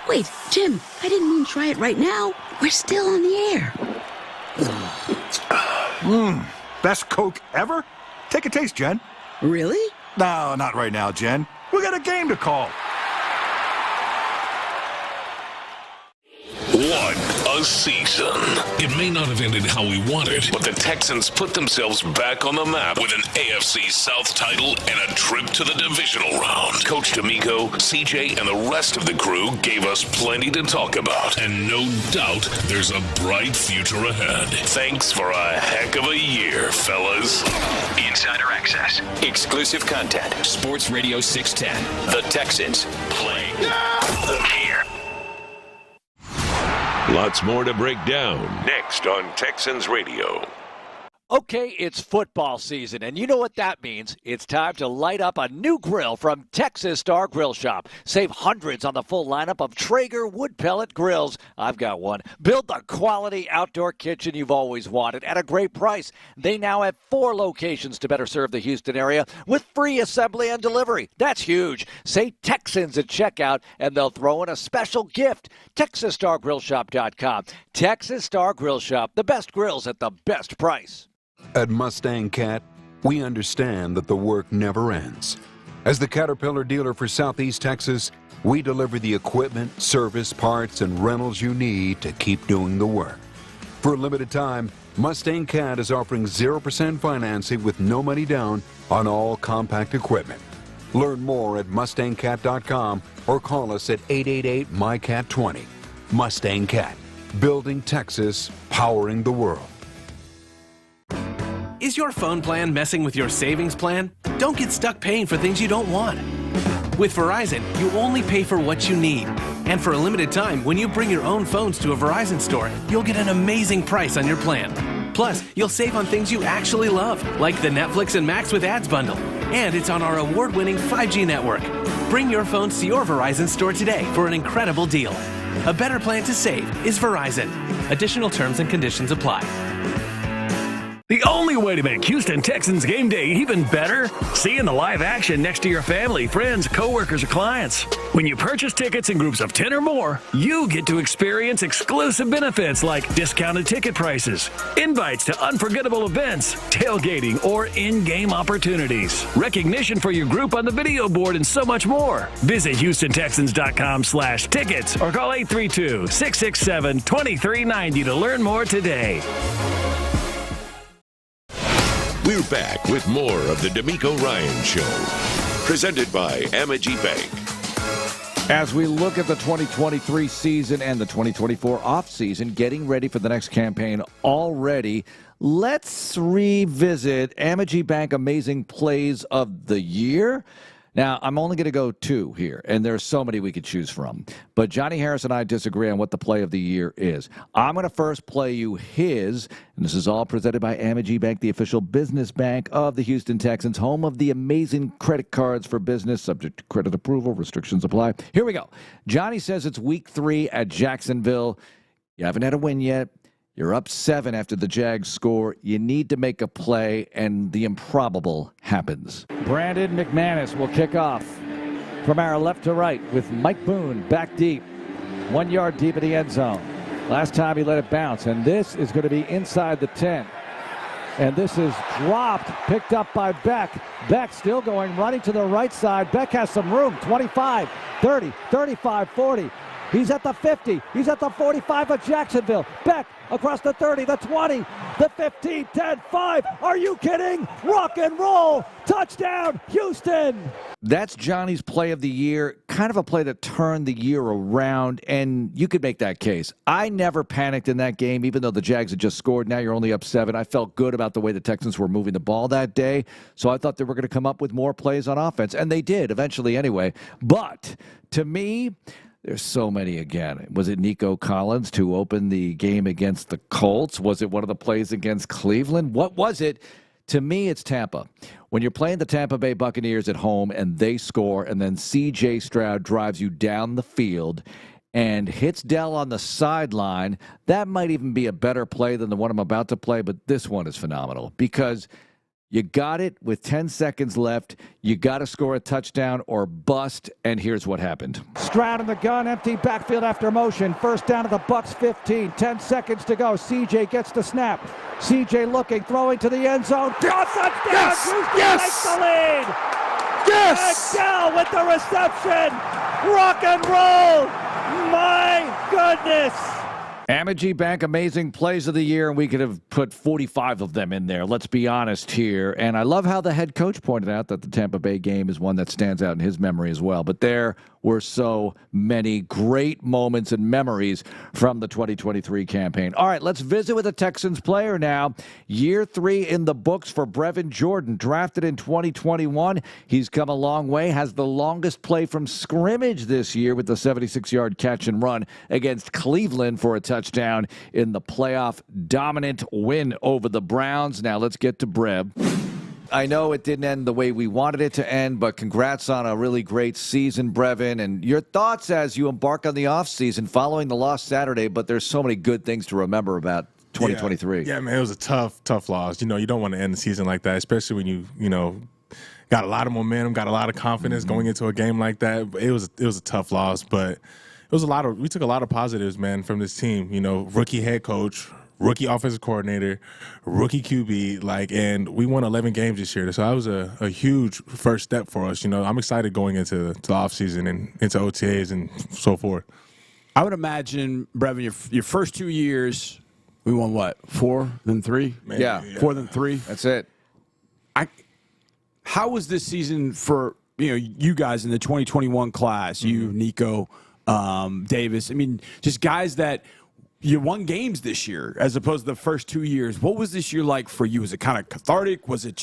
Wait, Jim, I didn't mean try it right now. We're still on the air. Best Coke ever? Take a taste, Jen. Really? No, not right now, Jen. We got a game to call. What a season. It may not have ended how we wanted, but the Texans put themselves back on the map with an AFC South title and a trip to the divisional round. Coach DeMeco, CJ, and the rest of the crew gave us plenty to talk about, and no doubt there's a bright future ahead. Thanks for a heck of a year, fellas. Insider access. Exclusive content. Sports Radio 610. The Texans play here. Lots more to break down next on Texans Radio. Okay, it's football season, and you know what that means. It's time to light up a new grill from Texas Star Grill Shop. Save hundreds on the full lineup of Traeger wood pellet grills. I've got one. Build the quality outdoor kitchen you've always wanted at a great price. They now have 4 locations to better serve the Houston area with free assembly and delivery. That's huge. Say Texans at checkout, and they'll throw in a special gift. TexasStarGrillShop.com. Texas Star Grill Shop, the best grills at the best price. At Mustang Cat, we understand that the work never ends. As the Caterpillar dealer for Southeast Texas, we deliver the equipment, service, parts, and rentals you need to keep doing the work. For a limited time, Mustang Cat is offering 0% financing with no money down on all compact equipment. Learn more at MustangCat.com or call us at 888-MyCat20. Mustang Cat, building Texas, powering the world. Is your phone plan messing with your savings plan? Don't get stuck paying for things you don't want. With Verizon, you only pay for what you need. And for a limited time, when you bring your own phones to a Verizon store, you'll get an amazing price on your plan. Plus, you'll save on things you actually love, like the Netflix and Max with Ads bundle. And it's on our award-winning 5G network. Bring your phones to your Verizon store today for an incredible deal. A better plan to save is Verizon. Additional terms and conditions apply. The only way to make Houston Texans game day even better? Seeing the live action next to your family, friends, coworkers, or clients. When you purchase tickets in groups of 10 or more, you get to experience exclusive benefits like discounted ticket prices, invites to unforgettable events, tailgating, or in-game opportunities, recognition for your group on the video board, and so much more. Visit HoustonTexans.com/tickets or call 832-667-2390 to learn more today. We're back with more of the DeMeco Ryans Show, presented by Amity Bank. As we look at the 2023 season and the 2024 offseason, getting ready for the next campaign already, let's revisit Amity Bank Amazing Plays of the Year. Now, I'm only going to go 2 here, and there's so many we could choose from. But Johnny Harris and I disagree on what the play of the year is. I'm going to first play you his, and this is all presented by Amity Bank, the official business bank of the Houston Texans, home of the amazing credit cards for business, subject to credit approval, restrictions apply. Here we go. Johnny says it's week 3 at Jacksonville. You haven't had a win yet. You're up 7 after the Jags score. You need to make a play, and the improbable happens. Brandon McManus will kick off from our left to right with Mike Boone back deep, 1 yard deep in the end zone. Last time he let it bounce, and this is going to be inside the 10. And this is dropped, picked up by Beck. Beck still going, running to the right side. Beck has some room, 25, 30, 35, 40. He's at the 50. He's at the 45 of Jacksonville. Beck across the 30, the 20, the 15, 10, 5. Are you kidding? Rock and roll. Touchdown, Houston. That's Johnny's play of the year. kind of a play that turned the year around, and you could make that case. I never panicked in that game, even though the Jags had just scored. Now you're only up 7. I felt good about the way the Texans were moving the ball that day, so I thought they were going to come up with more plays on offense, and they did eventually anyway. But to me, there's so many again. Was it Nico Collins to open the game against the Colts? Was it one of the plays against Cleveland? What was it? To me, it's Tampa. When you're playing the Tampa Bay Buccaneers at home and they score, and then C.J. Stroud drives you down the field and hits Dell on the sideline, that might even be a better play than the one I'm about to play, but this one is phenomenal because you got it with 10 seconds left. You got to score a touchdown or bust, and here's what happened. Stroud in the gun, empty backfield after motion. First down to the Bucs 15. 10 seconds to go. CJ gets the snap. CJ looking, throwing to the end zone. Touchdown! Yes! Houston Yes! takes the lead! Yes! Adele with the reception! Rock and roll! My goodness! Amagi Bank, amazing plays of the year, and we could have put 45 of them in there. Let's be honest here. And I love how the head coach pointed out that the Tampa Bay game is one that stands out in his memory as well. But there were so many great moments and memories from the 2023 campaign. All right, let's visit with a Texans player now. Year 3 in the books for Brevin Jordan, drafted in 2021. He's come a long way, has the longest play from scrimmage this year with the 76-yard catch and run against Cleveland for a touchdown in the playoff dominant win over the Browns. Now let's get to Brev. I know it didn't end the way we wanted it to end, but congrats on a really great season, Brevin. And your thoughts as you embark on the offseason following the loss Saturday, but there's so many good things to remember about 2023. Yeah, man, it was a tough loss. You know, you don't want to end the season like that, especially when you got a lot of momentum, got a lot of confidence going into a game like that. It was a tough loss, but we took a lot of positives, man, from this team. You know, rookie head coach, rookie offensive coordinator, rookie QB, and we won 11 games this year. So that was a huge first step for us. You know, I'm excited going into the offseason and into OTAs and so forth. I would imagine, Brevin, your first 2 years, we won what, 4 then 3? Yeah, 4 then 3. That's it. How was this season for you guys in the 2021 class? You, Nico, Davis. I mean, just guys that you won games this year as opposed to the first 2 years. What was this year like for you? Was it kind of cathartic? Was it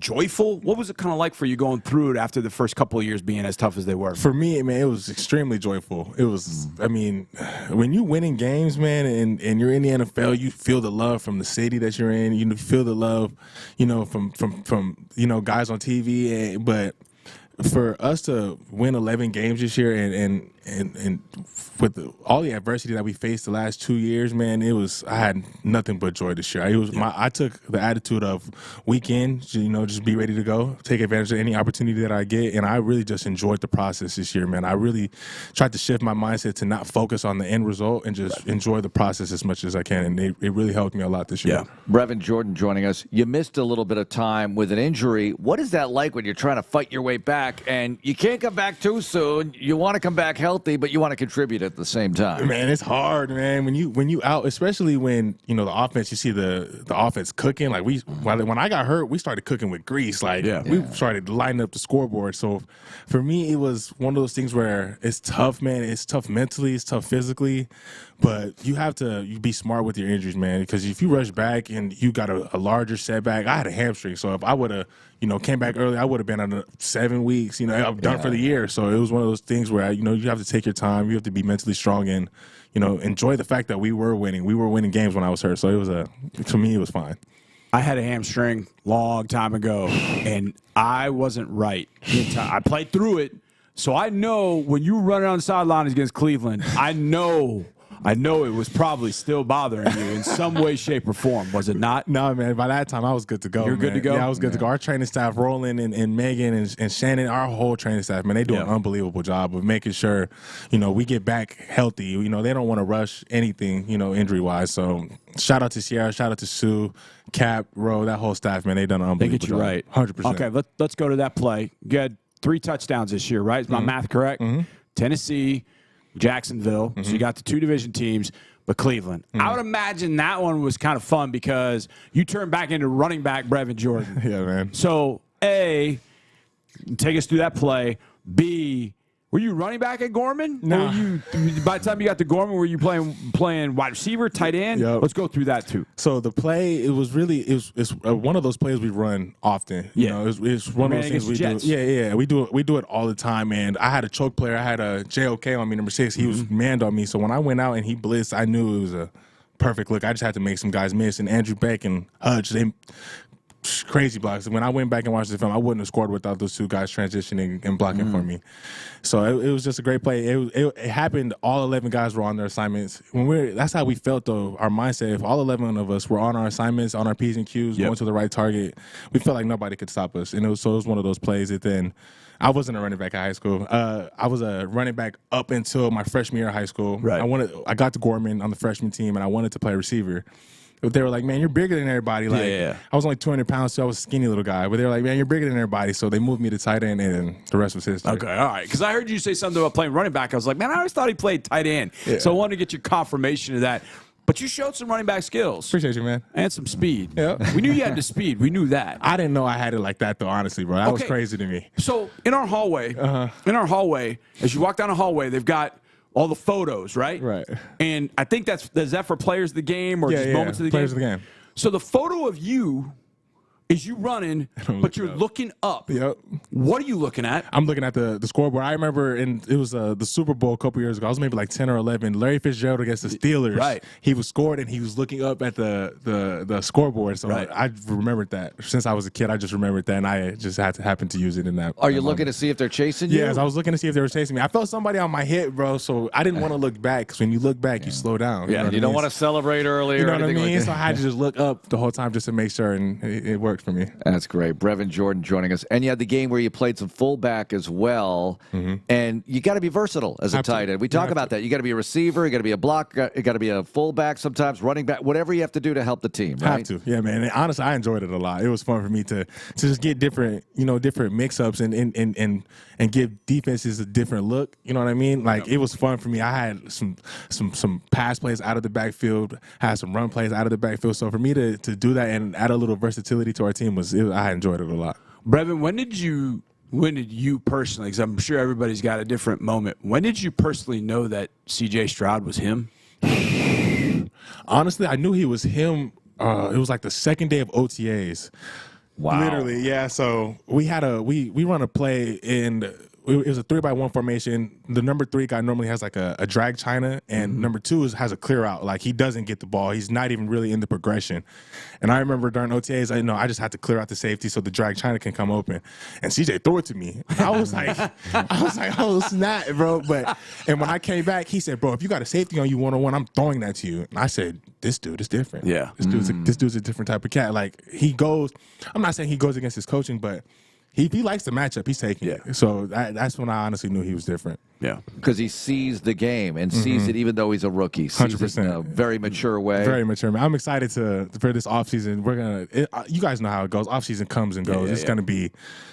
joyful? What was it kind of like for you going through it after the first couple of years being as tough as they were? For me, man, it was extremely joyful. It was, I mean, when you winning games, man, and you're in the NFL, you feel the love from the city that you're in. You feel the love, from guys on TV. But for us to win 11 games this year and with all the adversity that we faced the last 2 years, man, I had nothing but joy this year. I took the attitude of weekend, just be ready to go, take advantage of any opportunity that I get, and I really just enjoyed the process this year, man. I really tried to shift my mindset to not focus on the end result and just enjoy the process as much as I can, and it really helped me a lot this year. Yeah. Brevin Jordan joining us. You missed a little bit of time with an injury. What is that like when you're trying to fight your way back and you can't come back too soon? You want to come back healthy, but you want to contribute at the same time. Man, it's hard, man. When you out, especially when the offense, you see the offense cooking. Like when I got hurt, we started cooking with grease. We started lining up the scoreboard. So for me, it was one of those things where it's tough, man. It's tough mentally, it's tough physically, but you have to be smart with your injuries, man. Because if you rush back and you got a larger setback, I had a hamstring. So if I would have came back early, I would have been on 7 weeks. I'm done for the year. So it was one of those things where you have to take your time. You have to be mentally strong and enjoy the fact that we were winning. We were winning games when I was hurt. So to me, it was fine. I had a hamstring long time ago, and I wasn't right. I played through it, so I know when you run on the sidelines against Cleveland, I know it was probably still bothering you in some way, shape, or form. Was it not? No, man. By that time, I was good to go. You were good to go? Yeah, I was good to go. Our training staff, Roland and Megan and Shannon, our whole training staff, man, they do an unbelievable job of making sure, we get back healthy. They don't want to rush anything, injury-wise. So shout out to Sierra, shout out to Sue, Cap, Ro, that whole staff, man. They done an unbelievable job. They get you right. 100%. Okay, let's go to that play. You had 3 touchdowns this year, right? Is my math correct? Mm-hmm. Tennessee, Jacksonville. So you got the 2 division teams, but Cleveland. I would imagine that one was kind of fun because you turned back into running back Brevin Jordan. Yeah, man. So, take us through that play. B, were you running back at Gorman? No. By the time you got to Gorman, were you playing wide receiver, tight end? Yep. Let's go through that too. So the play, it's one of those plays we run often. You know, it's one of those things we do. Yeah. We do it all the time, man. I had a choke player. I had a JOK on me, number 6. He was manned on me. So when I went out and he blitzed, I knew it was a perfect look. I just had to make some guys miss. And Andrew Beck and Hudge, they crazy blocks. When I went back and watched the film, I wouldn't have scored without those 2 guys transitioning and blocking for me. So it was just a great play. It happened. All 11 guys were on their assignments. That's how we felt, though. Our mindset. If all 11 of us were on our assignments, on our P's and Q's, going to the right target, we felt like nobody could stop us. And it was one of those plays that then. I wasn't a running back at high school. I was a running back up until my freshman year of high school. Right. I got to Gorman on the freshman team, and I wanted to play receiver. But they were like, man, you're bigger than everybody. Like, I was only 200 pounds, so I was a skinny little guy. But they were like, man, you're bigger than everybody. So they moved me to tight end, and the rest was history. Okay, all right. Because I heard you say something about playing running back. I was like, man, I always thought he played tight end. Yeah. So I wanted to get your confirmation of that. But you showed some running back skills. Appreciate you, man. And some speed. Yeah. We knew you had the speed. We knew that. I didn't know I had it like that, though, honestly, bro. That was crazy to me. So in our hallway, as you walk down a hallway, they've got all the photos, right? Right. And I think is that for players of the game or just moments of the players of the game? So the photo of you is you running, but you're looking up. Yep. What are you looking at? I'm looking at the scoreboard. I remember, it was the Super Bowl a couple years ago. I was maybe like 10 or 11. Larry Fitzgerald against the Steelers. Right. He was scored, and he was looking up at the scoreboard. So I remembered that. Since I was a kid, I just remembered that, and I just had to happen to use it in that. Are you looking to see if they're chasing you? Yes, I was looking to see if they were chasing me. I felt somebody on my hip, bro, so I didn't want to look back, because when you look back, you slow down. Yeah, you don't want to celebrate early You know or what I anything mean? like that. So I had to just look up the whole time just to make sure, and it worked for me. That's great. Brevin Jordan joining us. And you had the game where you played some fullback as well. And you got to be versatile as a tight end. We talk about that. You got to be a receiver. You got to be a blocker. You got to be a fullback sometimes, running back, whatever you have to do to help the team, right? Have to. Yeah, man. And honestly, I enjoyed it a lot. It was fun for me to just get different mix-ups and give defenses a different look. You know what I mean? Like, it was fun for me. I had some pass plays out of the backfield, had some run plays out of the backfield. So for me to do that and add a little versatility to our team I enjoyed it a lot. Brevin, when did you personally, because I'm sure everybody's got a different moment, when did you personally know that C.J. Stroud was him? Honestly, I knew he was him. It was like the second day of OTAs. Wow. Literally, yeah. So we run a play, and it was a 3-by-1 formation. The number 3 guy normally has like a drag China, and number 2 has a clear out. Like, he doesn't get the ball. He's not even really in the progression. And I remember during OTAs, I just had to clear out the safety so the drag China can come open. And CJ threw it to me. I was like, oh snap, bro. And when I came back, he said, bro, if you got a safety on you 1-on-1, I'm throwing that to you. And I said, this dude is different. Yeah. This dude's a different type of cat. Like, he goes. I'm not saying he goes against his coaching, but he likes the matchup. He's taking it. So that's when I honestly knew he was different. Yeah. Because he sees the game and sees it even though he's a rookie. Sees 100%. it in a very mature way. Very mature, man. I'm excited for this offseason. You guys know how it goes. Offseason comes and goes.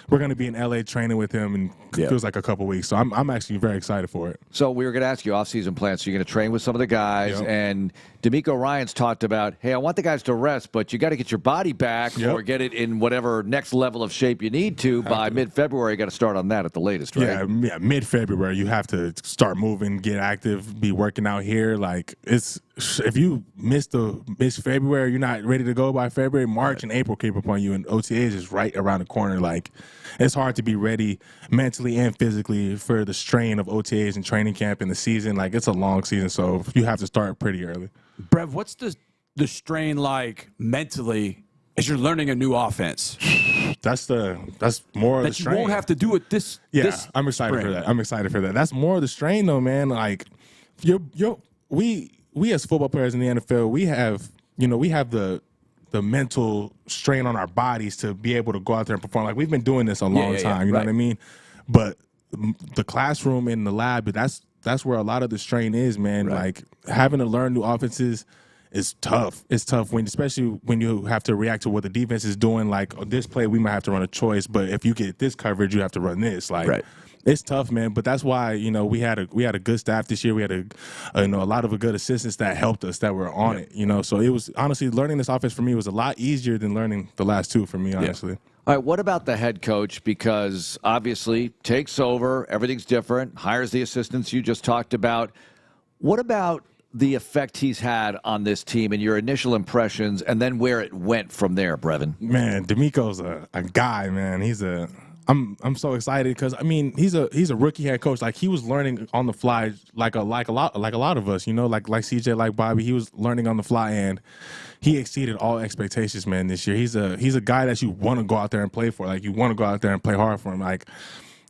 We're going to be in L.A. training with him, and it feels like a couple weeks. So I'm actually very excited for it. So we were going to ask you offseason plans. So you're going to train with some of the guys. And DeMeco Ryans talked about, hey, I want the guys to rest, but you got to get your body back or get it in whatever next level of shape you need to. By mid-February, you got to start on that at the latest, right? Yeah, mid-February, you have to start moving, get active, be working out here. Like, if you miss February, you're not ready to go by February. March and April creep upon you, and OTAs is right around the corner. Like, it's hard to be ready mentally and physically for the strain of OTAs and training camp and the season. Like, it's a long season, so you have to start pretty early. Brev, what's the strain like mentally as you're learning a new offense? That's more of the strain. You won't have to do it this. I'm excited for that. I'm excited for that. That's more of the strain, though, man. Like, we as football players in the NFL, we have the mental strain on our bodies to be able to go out there and perform. Like, we've been doing this a long time. You know what I mean? But the classroom and the lab, that's where a lot of the strain is, man. Right. Like, having to learn new offenses is tough. It's tough especially when you have to react to what the defense is doing. Like, this play, we might have to run a choice, but if you get this coverage, you have to run this. Like, it's tough, man. But that's why, we had a good staff this year. We had a lot of good assistants that helped us, that were on it. So it was, honestly, learning this offense for me was a lot easier than learning the last two for me, honestly. All right, what about the head coach? Because obviously takes over, everything's different, hires the assistants you just talked about. What about the effect he's had on this team and your initial impressions, and then where it went from there, Brevin? Man, DeMeco's a guy, man. I'm so excited because I mean he's a rookie head coach. Like he was learning on the fly, like a lot of us, like CJ, like Bobby. He was learning on the fly, and he exceeded all expectations, man. This year, he's a guy that you want to go out there and play for. Like you want to go out there and play hard for him. Like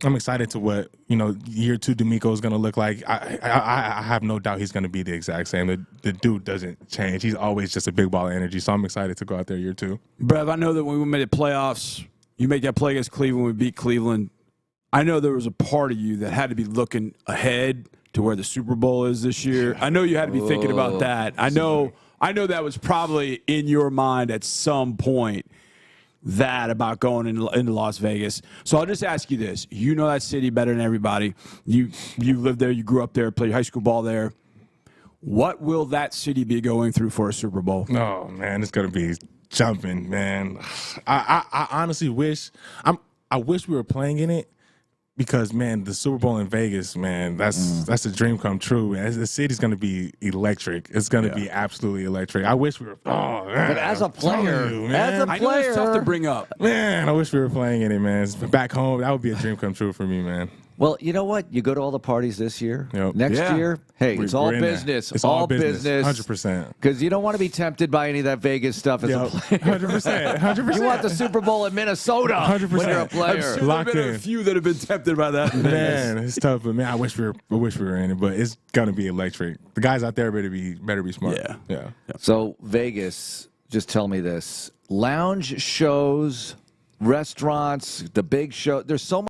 I'm excited to what year 2 DeMeco is going to look like. I have no doubt he's going to be the exact same. The dude doesn't change. He's always just a big ball of energy. So I'm excited to go out there year 2. Brev, I know that when we made the playoffs. You make that play against Cleveland, we beat Cleveland. I know there was a part of you that had to be looking ahead to where the Super Bowl is this year. I know you had to be thinking about that. I know that was probably in your mind at some point, that about going into Las Vegas. So I'll just ask you this. You know that city better than everybody. You lived there, you grew up there, played high school ball there. What will that city be going through for a Super Bowl? Oh, man, it's going to be jumping, man. I honestly wish I wish we were playing in it because, man, the Super Bowl in Vegas, man, that's a dream come true. Man. The city's going to be electric. It's going to be absolutely electric. I wish we were. Oh, man, but as a player, I know it's tough to bring up. Man, I wish we were playing in it, man. Back home, that would be a dream come true for me, man. Well, you know what? You go to all the parties this year. Yep. Next year, hey, it's all business. It's all business. 100%. Because you don't want to be tempted by any of that Vegas stuff as a player. 100%. You want the Super Bowl in Minnesota 100%. when you're a player. I'm sure there have been a few that have been tempted by that. Man, it's tough, but man, I wish we were in it. But it's gonna be electric. The guys out there better be smart. Yeah. So Vegas, just tell me this: lounge shows, restaurants, the big show. There's so much.